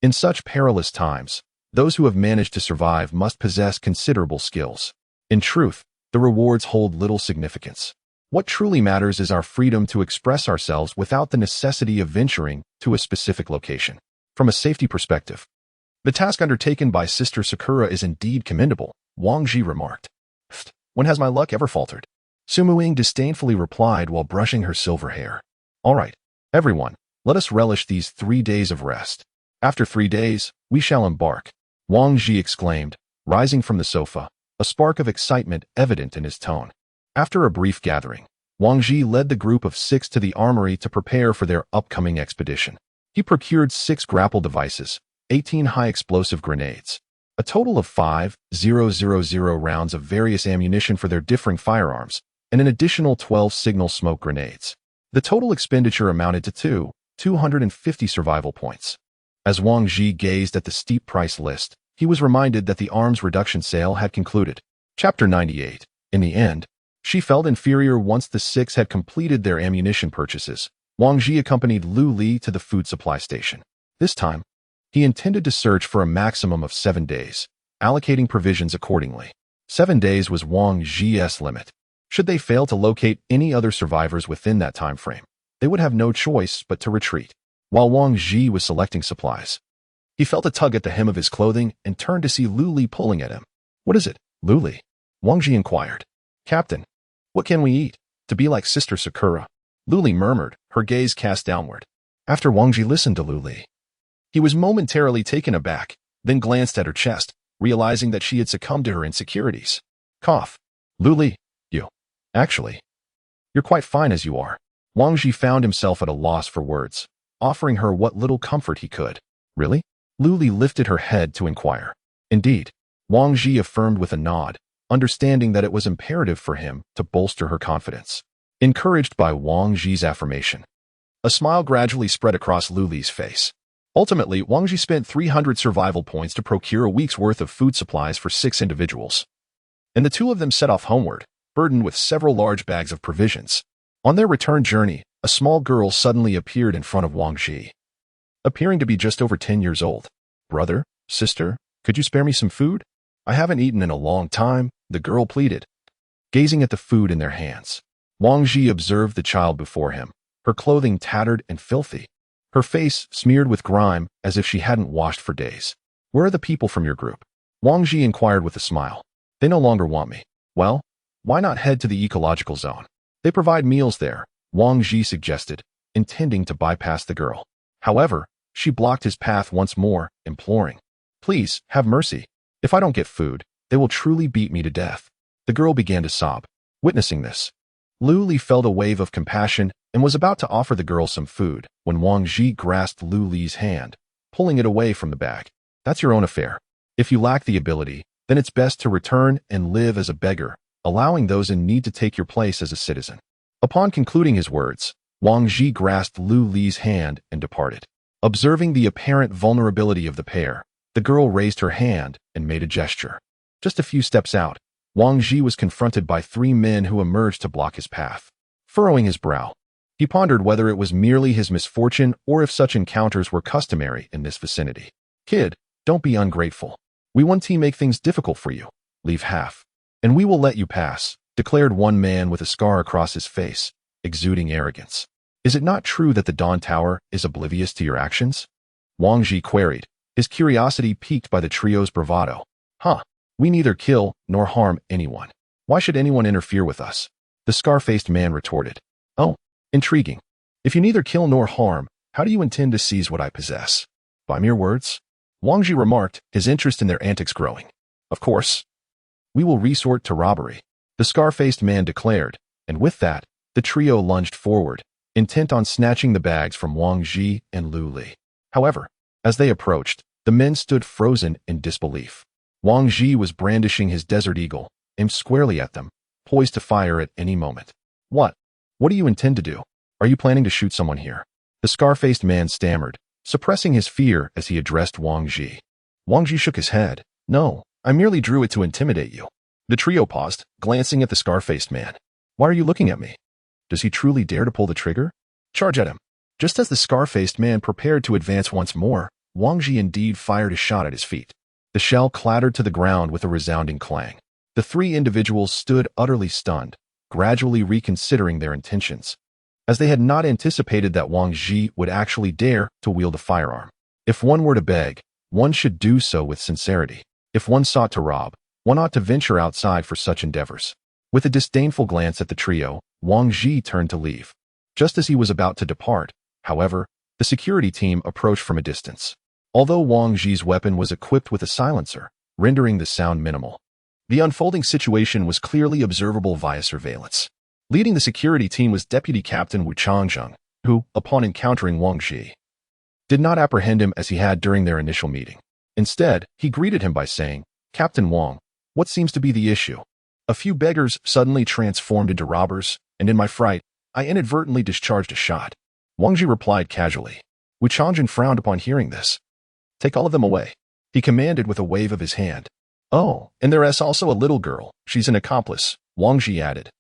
In such perilous times, those who have managed to survive must possess considerable skills. In truth, the rewards hold little significance. What truly matters is our freedom to express ourselves without the necessity of venturing to a specific location. From a safety perspective, the task undertaken by Sister Sakura is indeed commendable, Wang Ji remarked. When has my luck ever faltered? Sumuing disdainfully replied while brushing her silver hair. All right, everyone, let us relish these 3 days of rest. After 3 days, we shall embark, Wang Ji exclaimed, rising from the sofa, a spark of excitement evident in his tone. After a brief gathering, Wang Ji led the group of 6 to the armory to prepare for their upcoming expedition. He procured 6 grapple devices, 18 high-explosive grenades, a total of 5,000 rounds of various ammunition for their differing firearms, and an additional 12 signal smoke grenades. The total expenditure amounted to 250 survival points. As Wang Ji gazed at the steep price list, he was reminded that the arms reduction sale had concluded. Chapter 98. In the end, she felt inferior once the 6 had completed their ammunition purchases. Wang Ji accompanied Lu Li to the food supply station. This time, he intended to search for a maximum of 7 days, allocating provisions accordingly. 7 days was Wang Ji's limit. Should they fail to locate any other survivors within that time frame, they would have no choice but to retreat. While Wang Ji was selecting supplies, he felt a tug at the hem of his clothing and turned to see Lu Li pulling at him. What is it, Lu Li? Wang Ji inquired. Captain, what can we eat? To be like Sister Sakura, Lu Li murmured, her gaze cast downward. After Wang Ji listened to Lu Li, he was momentarily taken aback, then glanced at her chest, realizing that she had succumbed to her insecurities. Cough. Lu Li, you're quite fine as you are. Wang Ji found himself at a loss for words, offering her what little comfort he could. Really? Lu Li lifted her head to inquire. Indeed, Wang Ji affirmed with a nod, understanding that it was imperative for him to bolster her confidence. Encouraged by Wang Ji's affirmation, a smile gradually spread across Lu Li's face. Ultimately, Wang Ji spent 300 survival points to procure a week's worth of food supplies for 6 individuals, and the 2 of them set off homeward, burdened with several large bags of provisions. On their return journey, a small girl suddenly appeared in front of Wang Ji, appearing to be just over 10 years old. Brother, sister, could you spare me some food? I haven't eaten in a long time, the girl pleaded. Gazing at the food in their hands, Wang Ji observed the child before him, her clothing tattered and filthy, her face smeared with grime as if she hadn't washed for days. Where are the people from your group? Wang Ji inquired with a smile. They no longer want me. Well, why not head to the ecological zone? They provide meals there, Wang Ji suggested, intending to bypass the girl. However, she blocked his path once more, imploring. Please, have mercy. If I don't get food, they will truly beat me to death. The girl began to sob. Witnessing this, Lu Li felt a wave of compassion and was about to offer the girl some food when Wang Ji grasped Lu Li's hand, pulling it away from the bag. That's your own affair. If you lack the ability, then it's best to return and live as a beggar, allowing those in need to take your place as a citizen. Upon concluding his words, Wang Ji grasped Lu Li's hand and departed. Observing the apparent vulnerability of the pair, the girl raised her hand and made a gesture. Just a few steps out, Wang Ji was confronted by 3 men who emerged to block his path. Furrowing his brow, he pondered whether it was merely his misfortune or if such encounters were customary in this vicinity. Kid, don't be ungrateful. We want to make things difficult for you. Leave half, and we will let you pass, declared one man with a scar across his face, exuding arrogance. Is it not true that the Dawn Tower is oblivious to your actions? Wang Ji queried, his curiosity piqued by the trio's bravado. We neither kill nor harm anyone. Why should anyone interfere with us? The scar-faced man retorted. Oh, intriguing. If you neither kill nor harm, how do you intend to seize what I possess? By mere words? Wang Ji remarked, his interest in their antics growing. Of course. We will resort to robbery, the scar-faced man declared, and with that, the trio lunged forward, intent on snatching the bags from Wang Ji and Lu Li. However, as they approached, the men stood frozen in disbelief. Wang Ji was brandishing his Desert Eagle, aimed squarely at them, poised to fire at any moment. What? What do you intend to do? Are you planning to shoot someone here? The scar-faced man stammered, suppressing his fear as he addressed Wang Ji. Wang Ji shook his head. No, I merely drew it to intimidate you. The trio paused, glancing at the scar-faced man. Why are you looking at me? Does he truly dare to pull the trigger? Charge at him. Just as the scar-faced man prepared to advance once more, Wang Ji indeed fired a shot at his feet. The shell clattered to the ground with a resounding clang. The three individuals stood utterly stunned, gradually reconsidering their intentions, as they had not anticipated that Wang Ji would actually dare to wield a firearm. If one were to beg, one should do so with sincerity. If one sought to rob, one ought to venture outside for such endeavors. With a disdainful glance at the trio, Wang Ji turned to leave. Just as he was about to depart, however, the security team approached from a distance. Although Wang Ji's weapon was equipped with a silencer, rendering the sound minimal, the unfolding situation was clearly observable via surveillance. Leading the security team was Deputy Captain Wu Changjung, who, upon encountering Wang Ji, did not apprehend him as he had during their initial meeting. Instead, he greeted him by saying, "Captain Wang, what seems to be the issue?" A few beggars suddenly transformed into robbers, and in my fright, I inadvertently discharged a shot. Wang Ji replied casually. Wu Changjun frowned upon hearing this. Take all of them away, he commanded with a wave of his hand. Oh, and there is also a little girl. She's an accomplice, Wang Ji added,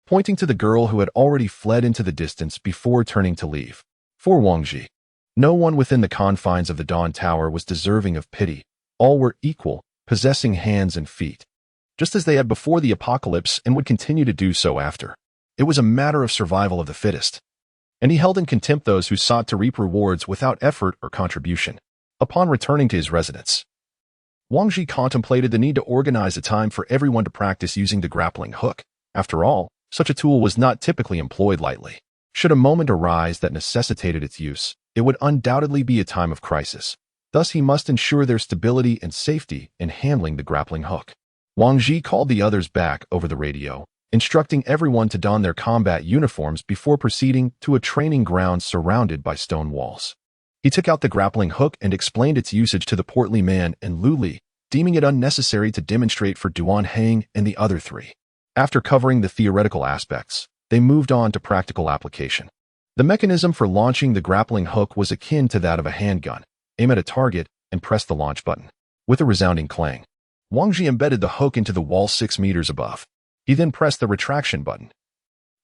pointing to the girl who had already fled into the distance before turning to leave. For Wang Ji, no one within the confines of the Dawn Tower was deserving of pity. All were equal, possessing hands and feet, just as they had before the apocalypse and would continue to do so after. It was a matter of survival of the fittest, and he held in contempt those who sought to reap rewards without effort or contribution. Upon returning to his residence, Wang Ji contemplated the need to organize a time for everyone to practice using the grappling hook. After all, such a tool was not typically employed lightly. Should a moment arise that necessitated its use, it would undoubtedly be a time of crisis. Thus, he must ensure their stability and safety in handling the grappling hook. Wang Ji called the others back over the radio, instructing everyone to don their combat uniforms before proceeding to a training ground surrounded by stone walls. He took out the grappling hook and explained its usage to the portly man and Lu Li, deeming it unnecessary to demonstrate for Duan Heng and the other three. After covering the theoretical aspects, they moved on to practical application. The mechanism for launching the grappling hook was akin to that of a handgun. Aim at a target and press the launch button. With a resounding clang, Wang Ji embedded the hook into the wall 6 meters above. He then pressed the retraction button,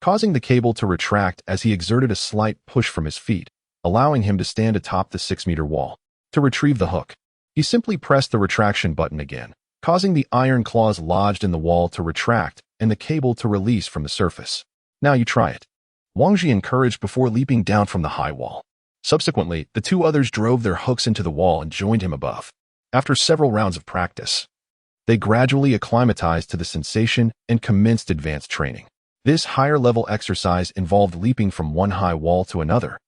causing the cable to retract as he exerted a slight push from his feet, allowing him to stand atop the 6-meter wall. To retrieve the hook, he simply pressed the retraction button again, causing the iron claws lodged in the wall to retract and the cable to release from the surface. Now you try it, Wang Ji encouraged before leaping down from the high wall. Subsequently, the two others drove their hooks into the wall and joined him above. After several rounds of practice, they gradually acclimatized to the sensation and commenced advanced training. This higher-level exercise involved leaping from one high wall to another,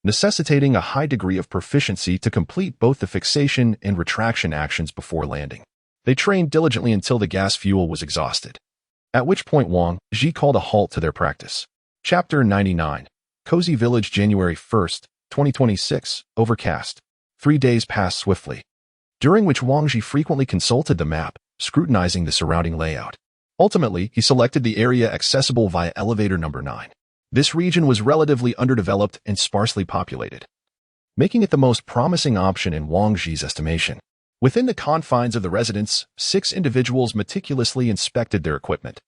necessitating a high degree of proficiency to complete both the fixation and retraction actions before landing. They trained diligently until the gas fuel was exhausted, at which point Wang Ji called a halt to their practice. Chapter 99. Cozy Village, January 1st, 2026, overcast. 3 days passed swiftly, during which Wang Ji frequently consulted the map, scrutinizing the surrounding layout. Ultimately, he selected the area accessible via elevator number 9. This region was relatively underdeveloped and sparsely populated, making it the most promising option in Wang Ji's estimation. Within the confines of the residence, 6 individuals meticulously inspected their equipment.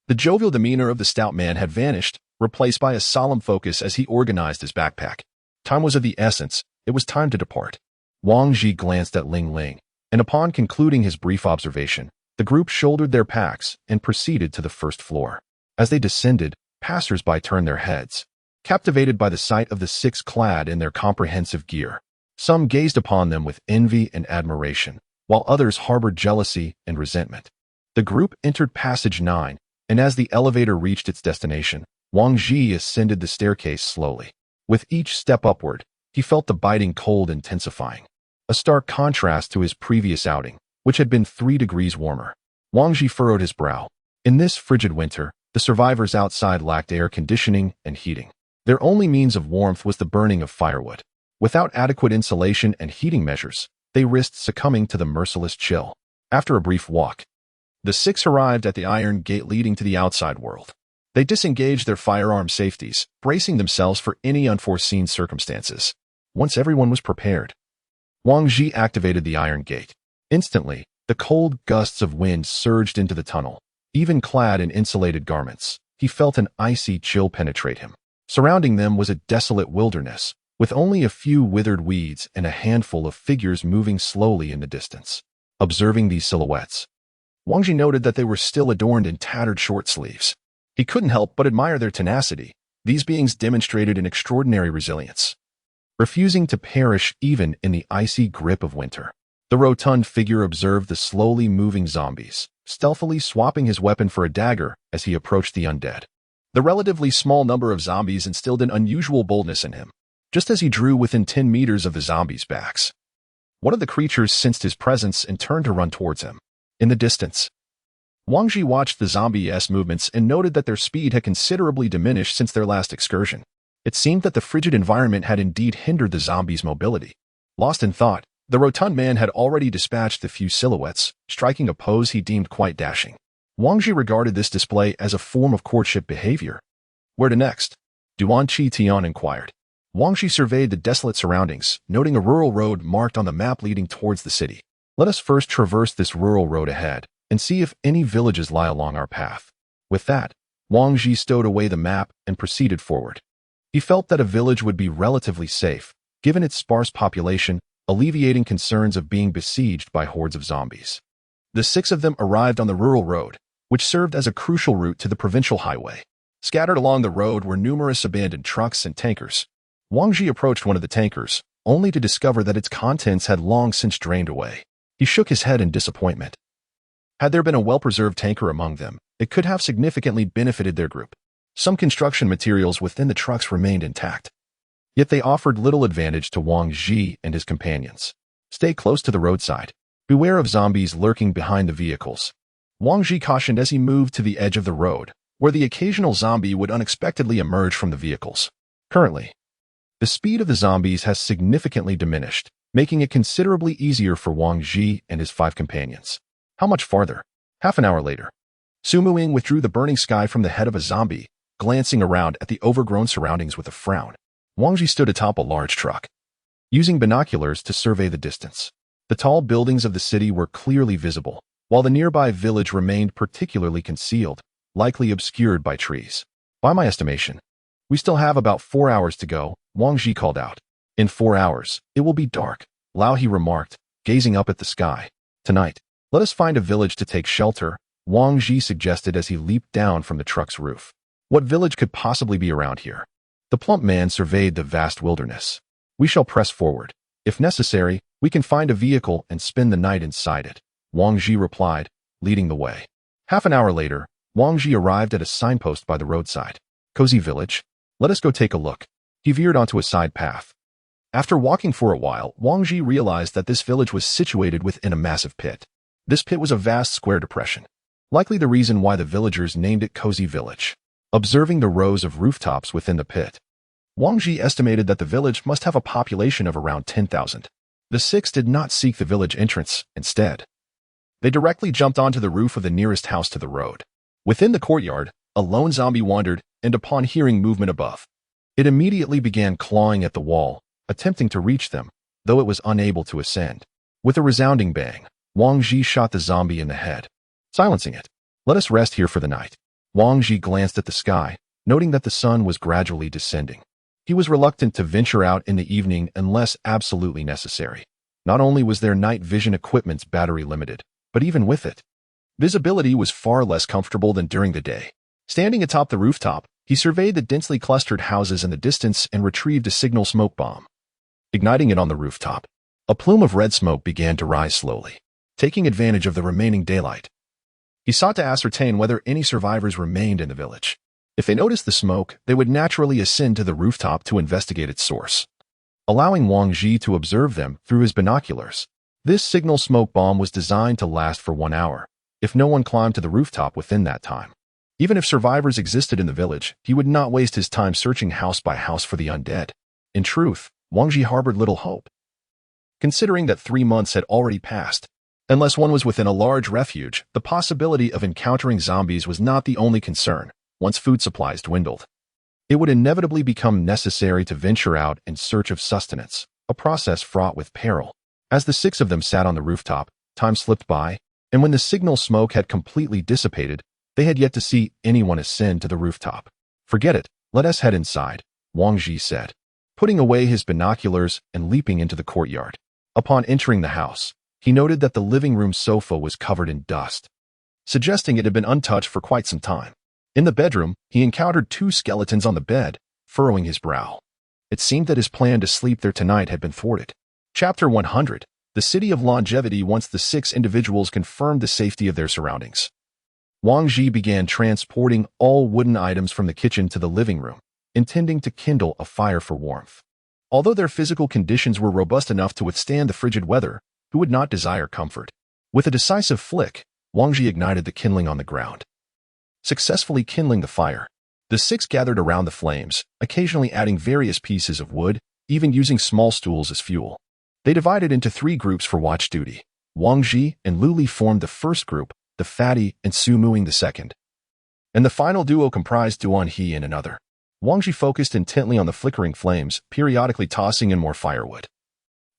The jovial demeanor of the stout man had vanished, replaced by a solemn focus as he organized his backpack. Time was of the essence. It was time to depart. Wang Ji glanced at Ling Ling, and upon concluding his brief observation, the group shouldered their packs and proceeded to the first floor. As they descended, passers-by turned their heads, captivated by the sight of the 6 clad in their comprehensive gear. Some gazed upon them with envy and admiration, while others harbored jealousy and resentment. The group entered passage 9, and as the elevator reached its destination, Wang Ji ascended the staircase slowly. With each step upward, he felt the biting cold intensifying. a stark contrast to his previous outing, which had been 3 degrees warmer. Wang Ji furrowed his brow. In this frigid winter, the survivors outside lacked air conditioning and heating. Their only means of warmth was the burning of firewood. Without adequate insulation and heating measures, they risked succumbing to the merciless chill. After a brief walk, the 6 arrived at the iron gate leading to the outside world. They disengaged their firearm safeties, bracing themselves for any unforeseen circumstances. Once everyone was prepared, Wang Ji activated the iron gate. Instantly, the cold gusts of wind surged into the tunnel. Even clad in insulated garments, he felt an icy chill penetrate him. Surrounding them was a desolate wilderness, with only a few withered weeds and a handful of figures moving slowly in the distance. Observing these silhouettes, Wang Ji noted that they were still adorned in tattered short sleeves. He couldn't help but admire their tenacity. These beings demonstrated an extraordinary resilience, refusing to perish even in the icy grip of winter. The rotund figure observed the slowly moving zombies, stealthily swapping his weapon for a dagger as he approached the undead. The relatively small number of zombies instilled an unusual boldness in him. Just as he drew within 10 meters of the zombies' backs, one of the creatures sensed his presence and turned to run towards him. In the distance, Wang Ji watched the zombies' movements and noted that their speed had considerably diminished since their last excursion. It seemed that the frigid environment had indeed hindered the zombies' mobility. Lost in thought, the rotund man had already dispatched the few silhouettes, striking a pose he deemed quite dashing. Wang Ji regarded this display as a form of courtship behavior. Where to next? Duan Qi Tian inquired. Wang Ji surveyed the desolate surroundings, noting a rural road marked on the map leading towards the city. Let us first traverse this rural road ahead and see if any villages lie along our path. With that, Wang Ji stowed away the map and proceeded forward. He felt that a village would be relatively safe, given its sparse population, alleviating concerns of being besieged by hordes of zombies. The 6 of them arrived on the rural road, which served as a crucial route to the provincial highway. Scattered along the road were numerous abandoned trucks and tankers. Wang Ji approached one of the tankers, only to discover that its contents had long since drained away. He shook his head in disappointment. Had there been a well-preserved tanker among them, it could have significantly benefited their group. Some construction materials within the trucks remained intact, yet they offered little advantage to Wang Ji and his companions. Stay close to the roadside. Beware of zombies lurking behind the vehicles, Wang Ji cautioned as he moved to the edge of the road, where the occasional zombie would unexpectedly emerge from the vehicles. Currently, the speed of the zombies has significantly diminished, making it considerably easier for Wang Ji and his 5 companions. How much farther? Half an hour later, Su Muing withdrew the burning sky from the head of a zombie, glancing around at the overgrown surroundings with a frown. Wang Ji stood atop a large truck, using binoculars to survey the distance. The tall buildings of the city were clearly visible, while the nearby village remained particularly concealed, likely obscured by trees. By my estimation, we still have about 4 hours to go, Wang Ji called out. In 4 hours, it will be dark, Lao He remarked, gazing up at the sky. Tonight, let us find a village to take shelter, Wang Ji suggested as he leaped down from the truck's roof. What village could possibly be around here? The plump man surveyed the vast wilderness. We shall press forward. If necessary, we can find a vehicle and spend the night inside it, Wang Ji replied, leading the way. Half an hour later, Wang Ji arrived at a signpost by the roadside. Cozy village? Let us go take a look. He veered onto a side path. After walking for a while, Wang Ji realized that this village was situated within a massive pit. This pit was a vast square depression, likely the reason why the villagers named it Cozy Village. Observing the rows of rooftops within the pit, Wang Ji estimated that the village must have a population of around 10,000. The 6 did not seek the village entrance. Instead, they directly jumped onto the roof of the nearest house to the road. Within the courtyard, a lone zombie wandered, and upon hearing movement above, it immediately began clawing at the wall, attempting to reach them, though it was unable to ascend. With a resounding bang, Wang Ji shot the zombie in the head, silencing it. Let us rest here for the night. Wang Ji glanced at the sky, noting that the sun was gradually descending. He was reluctant to venture out in the evening unless absolutely necessary. Not only was their night vision equipment's battery limited, but even with it, visibility was far less comfortable than during the day. Standing atop the rooftop, he surveyed the densely clustered houses in the distance and retrieved a signal smoke bomb. Igniting it on the rooftop, a plume of red smoke began to rise slowly. Taking advantage of the remaining daylight, he sought to ascertain whether any survivors remained in the village. If they noticed the smoke, they would naturally ascend to the rooftop to investigate its source. allowing Wang Ji to observe them through his binoculars. This signal smoke bomb was designed to last for 1 hour, if no one climbed to the rooftop within that time. Even if survivors existed in the village, he would not waste his time searching house by house for the undead. In truth, Wang Ji harbored little hope. Considering that 3 months had already passed, unless one was within a large refuge, the possibility of encountering zombies was not the only concern. Once food supplies dwindled, it would inevitably become necessary to venture out in search of sustenance, a process fraught with peril. As the 6 of them sat on the rooftop, time slipped by, and when the signal smoke had completely dissipated, they had yet to see anyone ascend to the rooftop. "Forget it, let us head inside," Wang Ji said, putting away his binoculars and leaping into the courtyard. Upon entering the house, he noted that the living room sofa was covered in dust, suggesting it had been untouched for quite some time. In the bedroom, he encountered 2 skeletons on the bed, furrowing his brow. It seemed that his plan to sleep there tonight had been thwarted. Chapter 100. The City of Longevity. Once the 6 individuals confirmed the safety of their surroundings, Wang Ji began transporting all wooden items from the kitchen to the living room, intending to kindle a fire for warmth. Although their physical conditions were robust enough to withstand the frigid weather, who would not desire comfort? With a decisive flick, Wang Ji ignited the kindling on the ground, successfully kindling the fire. The 6 gathered around the flames, occasionally adding various pieces of wood, even using small stools as fuel. They divided into 3 groups for watch duty. Wang Ji and Lu Li formed the first group, the Fatty and Su Muing the second, and the final duo comprised Duan He and another. Wang Ji focused intently on the flickering flames, periodically tossing in more firewood.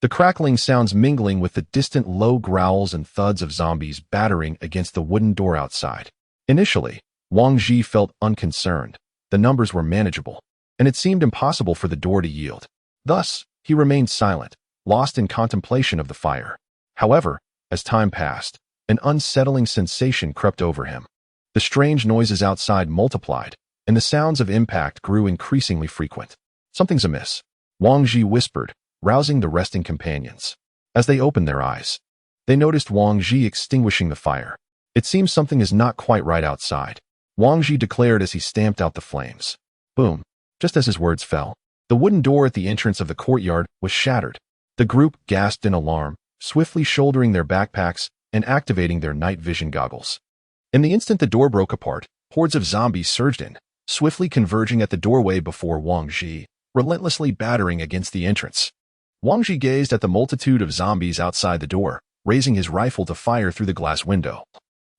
The crackling sounds mingling with the distant low growls and thuds of zombies battering against the wooden door outside. Initially, Wang Ji felt unconcerned. The numbers were manageable, and it seemed impossible for the door to yield. Thus, he remained silent, lost in contemplation of the fire. However, as time passed, an unsettling sensation crept over him. The strange noises outside multiplied, and the sounds of impact grew increasingly frequent. "Something's amiss," Wang Ji whispered, rousing the resting companions. As they opened their eyes, they noticed Wang Ji extinguishing the fire. "It seems something is not quite right outside," Wang Ji declared as he stamped out the flames. Boom! Just as his words fell, the wooden door at the entrance of the courtyard was shattered. The group gasped in alarm, swiftly shouldering their backpacks and activating their night vision goggles. In the instant the door broke apart, hordes of zombies surged in, swiftly converging at the doorway before Wang Ji, relentlessly battering against the entrance. Wang Ji gazed at the multitude of zombies outside the door, raising his rifle to fire through the glass window,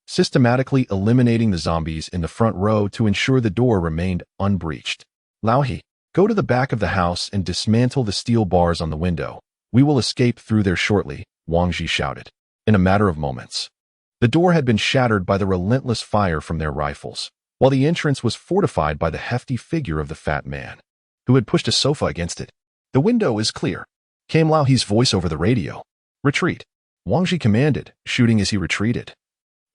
systematically eliminating the zombies in the front row to ensure the door remained unbreached. "Lao He, go to the back of the house and dismantle the steel bars on the window. We will escape through there shortly," Wang Ji shouted. In a matter of moments, the door had been shattered by the relentless fire from their rifles, while the entrance was fortified by the hefty figure of the fat man, who had pushed a sofa against it. "The window is clear," came Lao He's voice over the radio. "Retreat," Wang Ji commanded, shooting as he retreated.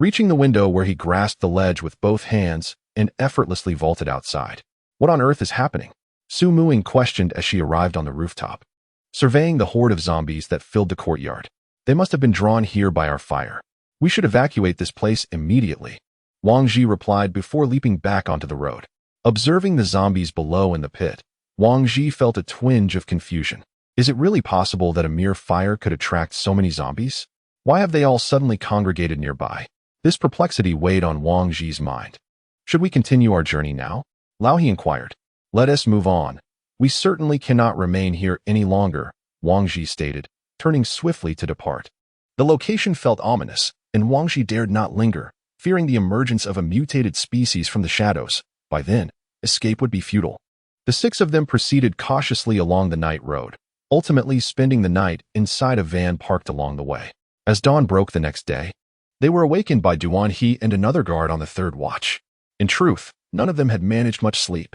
Reaching the window where he grasped the ledge with both hands and effortlessly vaulted outside. "What on earth is happening?" Su Muing questioned as she arrived on the rooftop, surveying the horde of zombies that filled the courtyard. "They must have been drawn here by our fire. We should evacuate this place immediately," Wang Ji replied before leaping back onto the road. Observing the zombies below in the pit, Wang Ji felt a twinge of confusion. Is it really possible that a mere fire could attract so many zombies? Why have they all suddenly congregated nearby? This perplexity weighed on Wang Ji's mind. "Should we continue our journey now?" Lao He inquired. "Let us move on. We certainly cannot remain here any longer," Wang Ji stated, turning swiftly to depart. The location felt ominous, and Wang Ji dared not linger, fearing the emergence of a mutated species from the shadows. By then, escape would be futile. The 6 of them proceeded cautiously along the night road, ultimately spending the night inside a van parked along the way. As dawn broke the next day, they were awakened by Duan He and another guard on the 3rd watch. In truth, none of them had managed much sleep.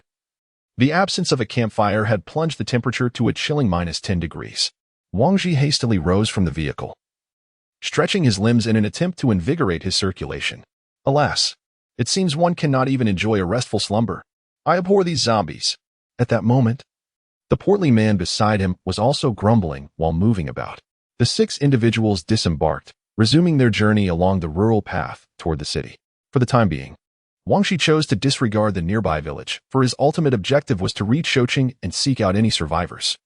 The absence of a campfire had plunged the temperature to a chilling -10 degrees. Wang Ji hastily rose from the vehicle, stretching his limbs in an attempt to invigorate his circulation. Alas, it seems one cannot even enjoy a restful slumber. "I abhor these zombies." At that moment, the portly man beside him was also grumbling while moving about. The 6 individuals disembarked, resuming their journey along the rural path toward the city. For the time being, Wang Ji chose to disregard the nearby village, for his ultimate objective was to reach Shouqing and seek out any survivors.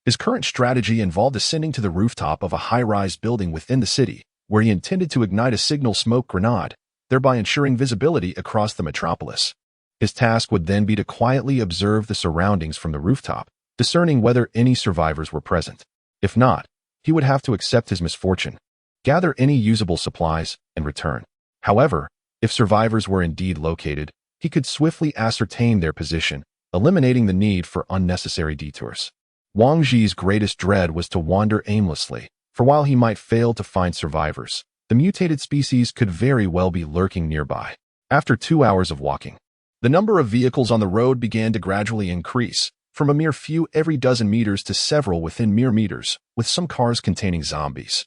His current strategy involved ascending to the rooftop of a high-rise building within the city, where he intended to ignite a signal smoke grenade, thereby ensuring visibility across the metropolis. His task would then be to quietly observe the surroundings from the rooftop, discerning whether any survivors were present. If not, he would have to accept his misfortune, gather any usable supplies, and return. However, if survivors were indeed located, he could swiftly ascertain their position, eliminating the need for unnecessary detours. Wang Ji's greatest dread was to wander aimlessly, for while he might fail to find survivors, the mutated species could very well be lurking nearby. After 2 hours of walking, the number of vehicles on the road began to gradually increase, from a mere few every dozen meters to several within mere meters, with some cars containing zombies.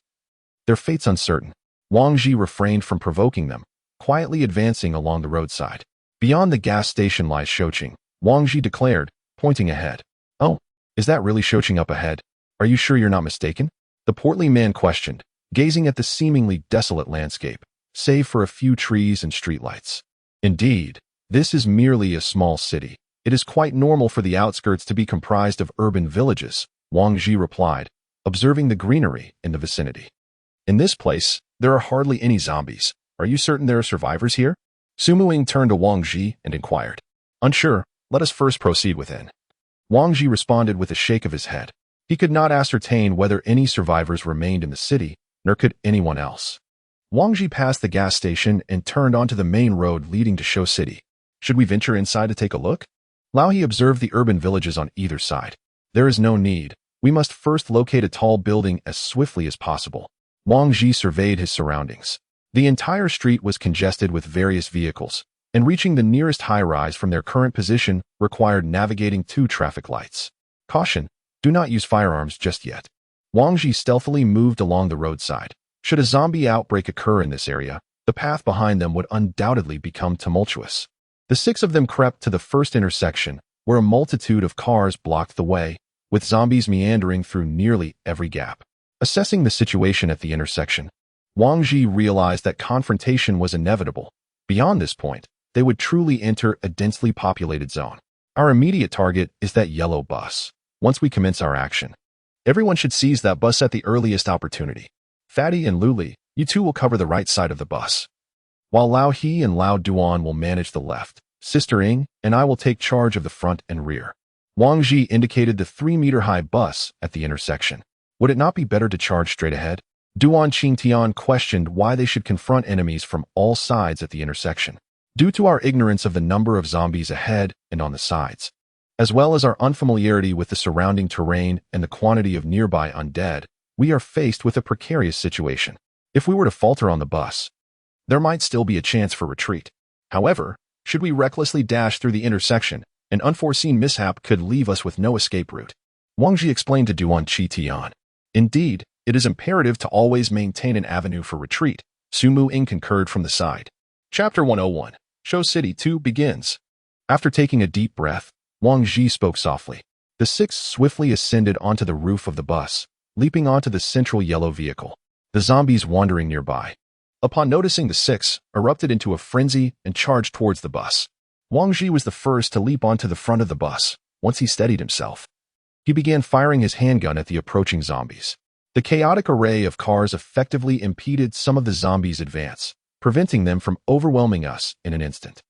Their fate's uncertain. Wang Ji refrained from provoking them, quietly advancing along the roadside. Beyond the gas station lies Shoqing, Wang Ji declared, pointing ahead. "Oh, is that really Shoqing up ahead? Are you sure you're not mistaken?" The portly man questioned, gazing at the seemingly desolate landscape, save for a few trees and streetlights. "Indeed, this is merely a small city. It is quite normal for the outskirts to be comprised of urban villages," Wang Ji replied, observing the greenery in the vicinity. "In this place, there are hardly any zombies. Are you certain there are survivors here?" Sumuing turned to Wang Ji and inquired. "Unsure, let us first proceed within." Wang Ji responded with a shake of his head. He could not ascertain whether any survivors remained in the city, nor could anyone else. Wang Ji passed the gas station and turned onto the main road leading to Shou City. "Should we venture inside to take a look?" Lao He observed the urban villages on either side. "There is no need. We must first locate a tall building as swiftly as possible." Wang Ji surveyed his surroundings. The entire street was congested with various vehicles, and reaching the nearest high-rise from their current position required navigating 2 traffic lights. "Caution, do not use firearms just yet." Wang Ji stealthily moved along the roadside. Should a zombie outbreak occur in this area, the path behind them would undoubtedly become tumultuous. The 6 of them crept to the first intersection, where a multitude of cars blocked the way, with zombies meandering through nearly every gap. Assessing the situation at the intersection, Wang Ji realized that confrontation was inevitable. Beyond this point, they would truly enter a densely populated zone. Our immediate target is that yellow bus. Once we commence our action, everyone should seize that bus at the earliest opportunity. Fatty and Luli, you two will cover the right side of the bus, while Lao He and Lao Duan will manage the left. Sister Ing and I will take charge of the front and rear. Wang Ji indicated the 3-meter-high bus at the intersection. Would it not be better to charge straight ahead? Duan Qingtian questioned why they should confront enemies from all sides at the intersection. Due to our ignorance of the number of zombies ahead and on the sides, as well as our unfamiliarity with the surrounding terrain and the quantity of nearby undead, we are faced with a precarious situation. If we were to falter on the bus, there might still be a chance for retreat. However, should we recklessly dash through the intersection, an unforeseen mishap could leave us with no escape route. Wang Ji explained to Duan Qitian. Indeed, it is imperative to always maintain an avenue for retreat. Sumu Ing concurred from the side. Chapter 101, Shou City 2 begins. After taking a deep breath, Wang Ji spoke softly. The 6 swiftly ascended onto the roof of the bus, leaping onto the central yellow vehicle. The zombies wandering nearby, upon noticing the 6, erupted into a frenzy and charged towards the bus. Wang Ji was the first to leap onto the front of the bus. Once he steadied himself, he began firing his handgun at the approaching zombies. The chaotic array of cars effectively impeded some of the zombies' advance, preventing them from overwhelming us in an instant.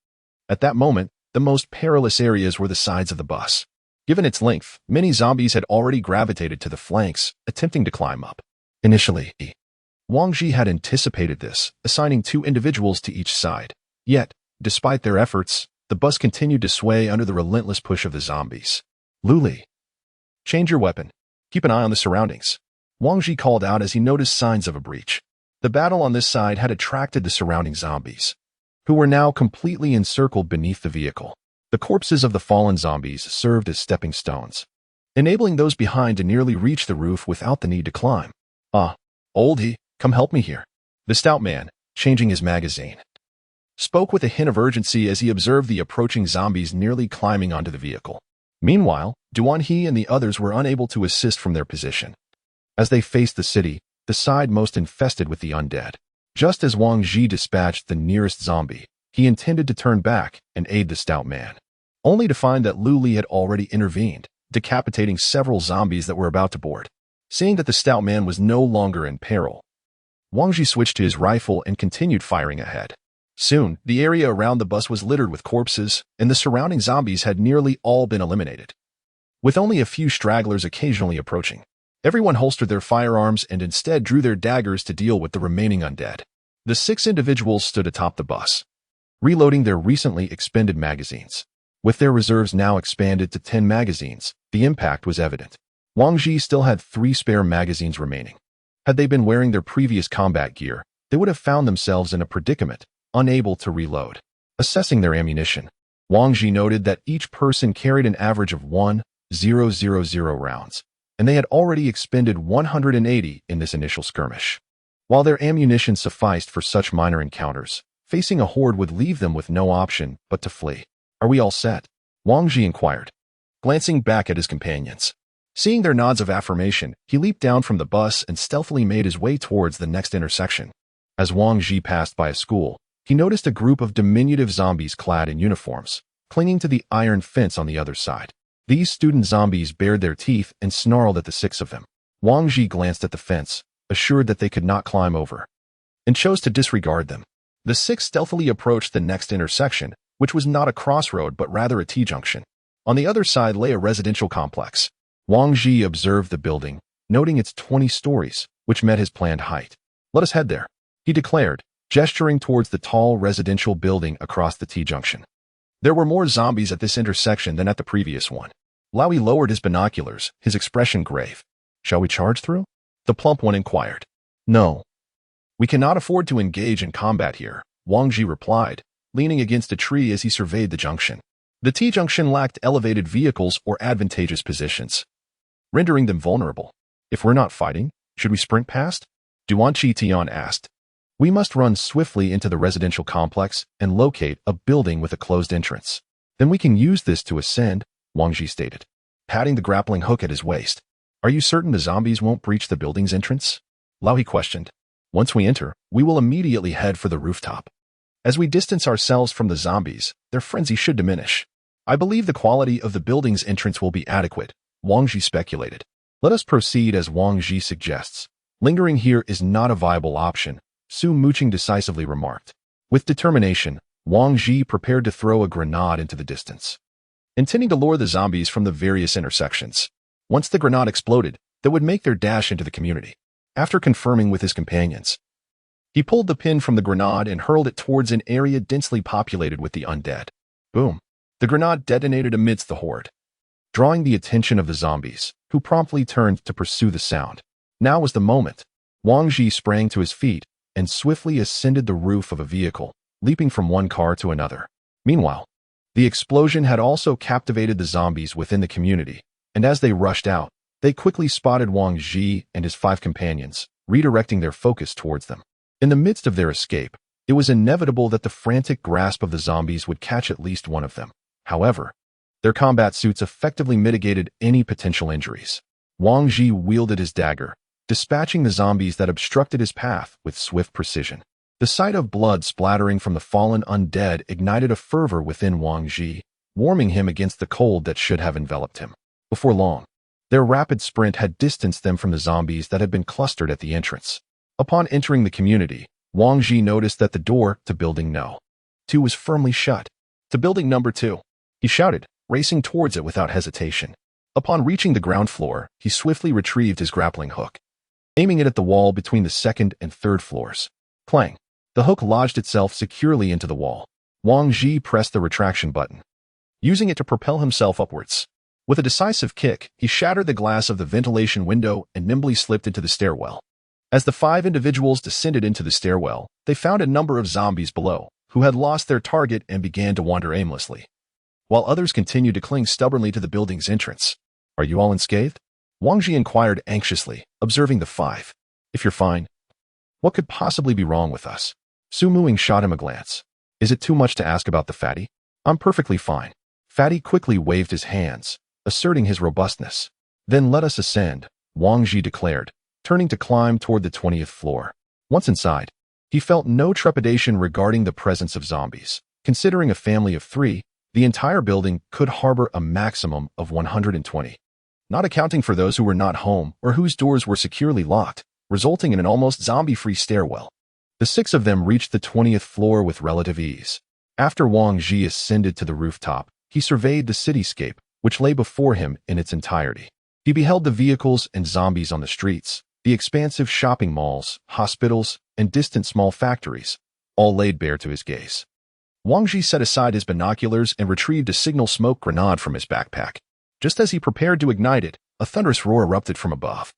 At that moment, the most perilous areas were the sides of the bus. Given its length, many zombies had already gravitated to the flanks, attempting to climb up. Initially, Wang Ji had anticipated this, assigning 2 individuals to each side. Yet, despite their efforts, the bus continued to sway under the relentless push of the zombies. "Luli, change your weapon. Keep an eye on the surroundings," Wang Ji called out as he noticed signs of a breach. The battle on this side had attracted the surrounding zombies, who were now completely encircled beneath the vehicle. The corpses of the fallen zombies served as stepping stones, enabling those behind to nearly reach the roof without the need to climb. "Ah, Oldie, come help me here." The stout man, changing his magazine, spoke with a hint of urgency as he observed the approaching zombies nearly climbing onto the vehicle. Meanwhile, Duan He and the others were unable to assist from their position, as they faced the city, the side most infested with the undead. Just as Wang Ji dispatched the nearest zombie, he intended to turn back and aid the stout man, only to find that Luli had already intervened. decapitating several zombies that were about to board. Seeing that the stout man was no longer in peril, Wang Ji switched to his rifle and continued firing ahead. Soon, the area around the bus was littered with corpses, and the surrounding zombies had nearly all been eliminated, with only a few stragglers occasionally approaching. Everyone holstered their firearms and instead drew their daggers to deal with the remaining undead. The 6 individuals stood atop the bus, reloading their recently expended magazines. With their reserves now expanded to 10 magazines, the impact was evident. Wang Ji still had 3 spare magazines remaining. Had they been wearing their previous combat gear, they would have found themselves in a predicament, unable to reload. Assessing their ammunition, Wang Ji noted that each person carried an average of 1,000 rounds, and they had already expended 180 in this initial skirmish. While their ammunition sufficed for such minor encounters, facing a horde would leave them with no option but to flee. "Are we all set?" Wang Ji inquired, glancing back at his companions. Seeing their nods of affirmation, he leaped down from the bus and stealthily made his way towards the next intersection. As Wang Ji passed by a school, he noticed a group of diminutive zombies clad in uniforms, clinging to the iron fence on the other side. These student zombies bared their teeth and snarled at the 6 of them. Wang Ji glanced at the fence, assured that they could not climb over, and chose to disregard them. The 6 stealthily approached the next intersection, which was not a crossroad but rather a T-junction. On the other side lay a residential complex. Wang Ji observed the building, noting its 20 stories, which met his planned height. "Let us head there," he declared, gesturing towards the tall residential building across the T-junction. There were more zombies at this intersection than at the previous one. Lowy lowered his binoculars, his expression grave. "Shall we charge through?" the plump one inquired. "No. We cannot afford to engage in combat here," Wang Ji replied, leaning against a tree as he surveyed the junction. The T-junction lacked elevated vehicles or advantageous positions, rendering them vulnerable. "If we're not fighting, should we sprint past?" Duan Chi Tian asked. "We must run swiftly into the residential complex and locate a building with a closed entrance. Then we can use this to ascend," Wang Ji stated, patting the grappling hook at his waist. "Are you certain the zombies won't breach the building's entrance?" Lao He questioned. "Once we enter, we will immediately head for the rooftop. As we distance ourselves from the zombies, their frenzy should diminish. I believe the quality of the building's entrance will be adequate," Wang Ji speculated. "Let us proceed as Wang Ji suggests. Lingering here is not a viable option," Su Muqing decisively remarked. With determination, Wang Ji prepared to throw a grenade into the distance, intending to lure the zombies from the various intersections. Once the grenade exploded, that would make their dash into the community. After confirming with his companions, he pulled the pin from the grenade and hurled it towards an area densely populated with the undead. Boom! The grenade detonated amidst the horde, drawing the attention of the zombies, who promptly turned to pursue the sound. Now was the moment. Wang Ji sprang to his feet and swiftly ascended the roof of a vehicle, leaping from one car to another. Meanwhile, the explosion had also captivated the zombies within the community, and as they rushed out, they quickly spotted Wang Ji and his 5 companions, redirecting their focus towards them. In the midst of their escape, it was inevitable that the frantic grasp of the zombies would catch at least one of them. However, their combat suits effectively mitigated any potential injuries. Wang Ji wielded his dagger, dispatching the zombies that obstructed his path with swift precision. The sight of blood splattering from the fallen undead ignited a fervor within Wang Ji, warming him against the cold that should have enveloped him. Before long, their rapid sprint had distanced them from the zombies that had been clustered at the entrance. Upon entering the community, Wang Ji noticed that the door to building No. 2 was firmly shut. "To building number 2, he shouted, racing towards it without hesitation. Upon reaching the ground floor, he swiftly retrieved his grappling hook, aiming it at the wall between the 2nd and 3rd floors. Clang! The hook lodged itself securely into the wall. Wang Ji pressed the retraction button, using it to propel himself upwards. With a decisive kick, he shattered the glass of the ventilation window and nimbly slipped into the stairwell. As the 5 individuals descended into the stairwell, they found a number of zombies below, who had lost their target and began to wander aimlessly, while others continued to cling stubbornly to the building's entrance. "Are you all unscathed?" Wang Ji inquired anxiously, observing the 5. "If you're fine, what could possibly be wrong with us?" Su Muqing shot him a glance. "Is it too much to ask about the fatty?" "I'm perfectly fine." Fatty quickly waved his hands, asserting his robustness. "Then let us ascend," Wang Ji declared, turning to climb toward the 20th floor. Once inside, he felt no trepidation regarding the presence of zombies. Considering a family of 3, The entire building could harbor a maximum of 120, not accounting for those who were not home or whose doors were securely locked, resulting in an almost zombie-free stairwell. The 6 of them reached the 20th floor with relative ease. After Wang Ji ascended to the rooftop, he surveyed the cityscape, which lay before him in its entirety. He beheld the vehicles and zombies on the streets, the expansive shopping malls, hospitals, and distant small factories, all laid bare to his gaze. Wang Ji set aside his binoculars and retrieved a signal smoke grenade from his backpack. Just as he prepared to ignite it, a thunderous roar erupted from above.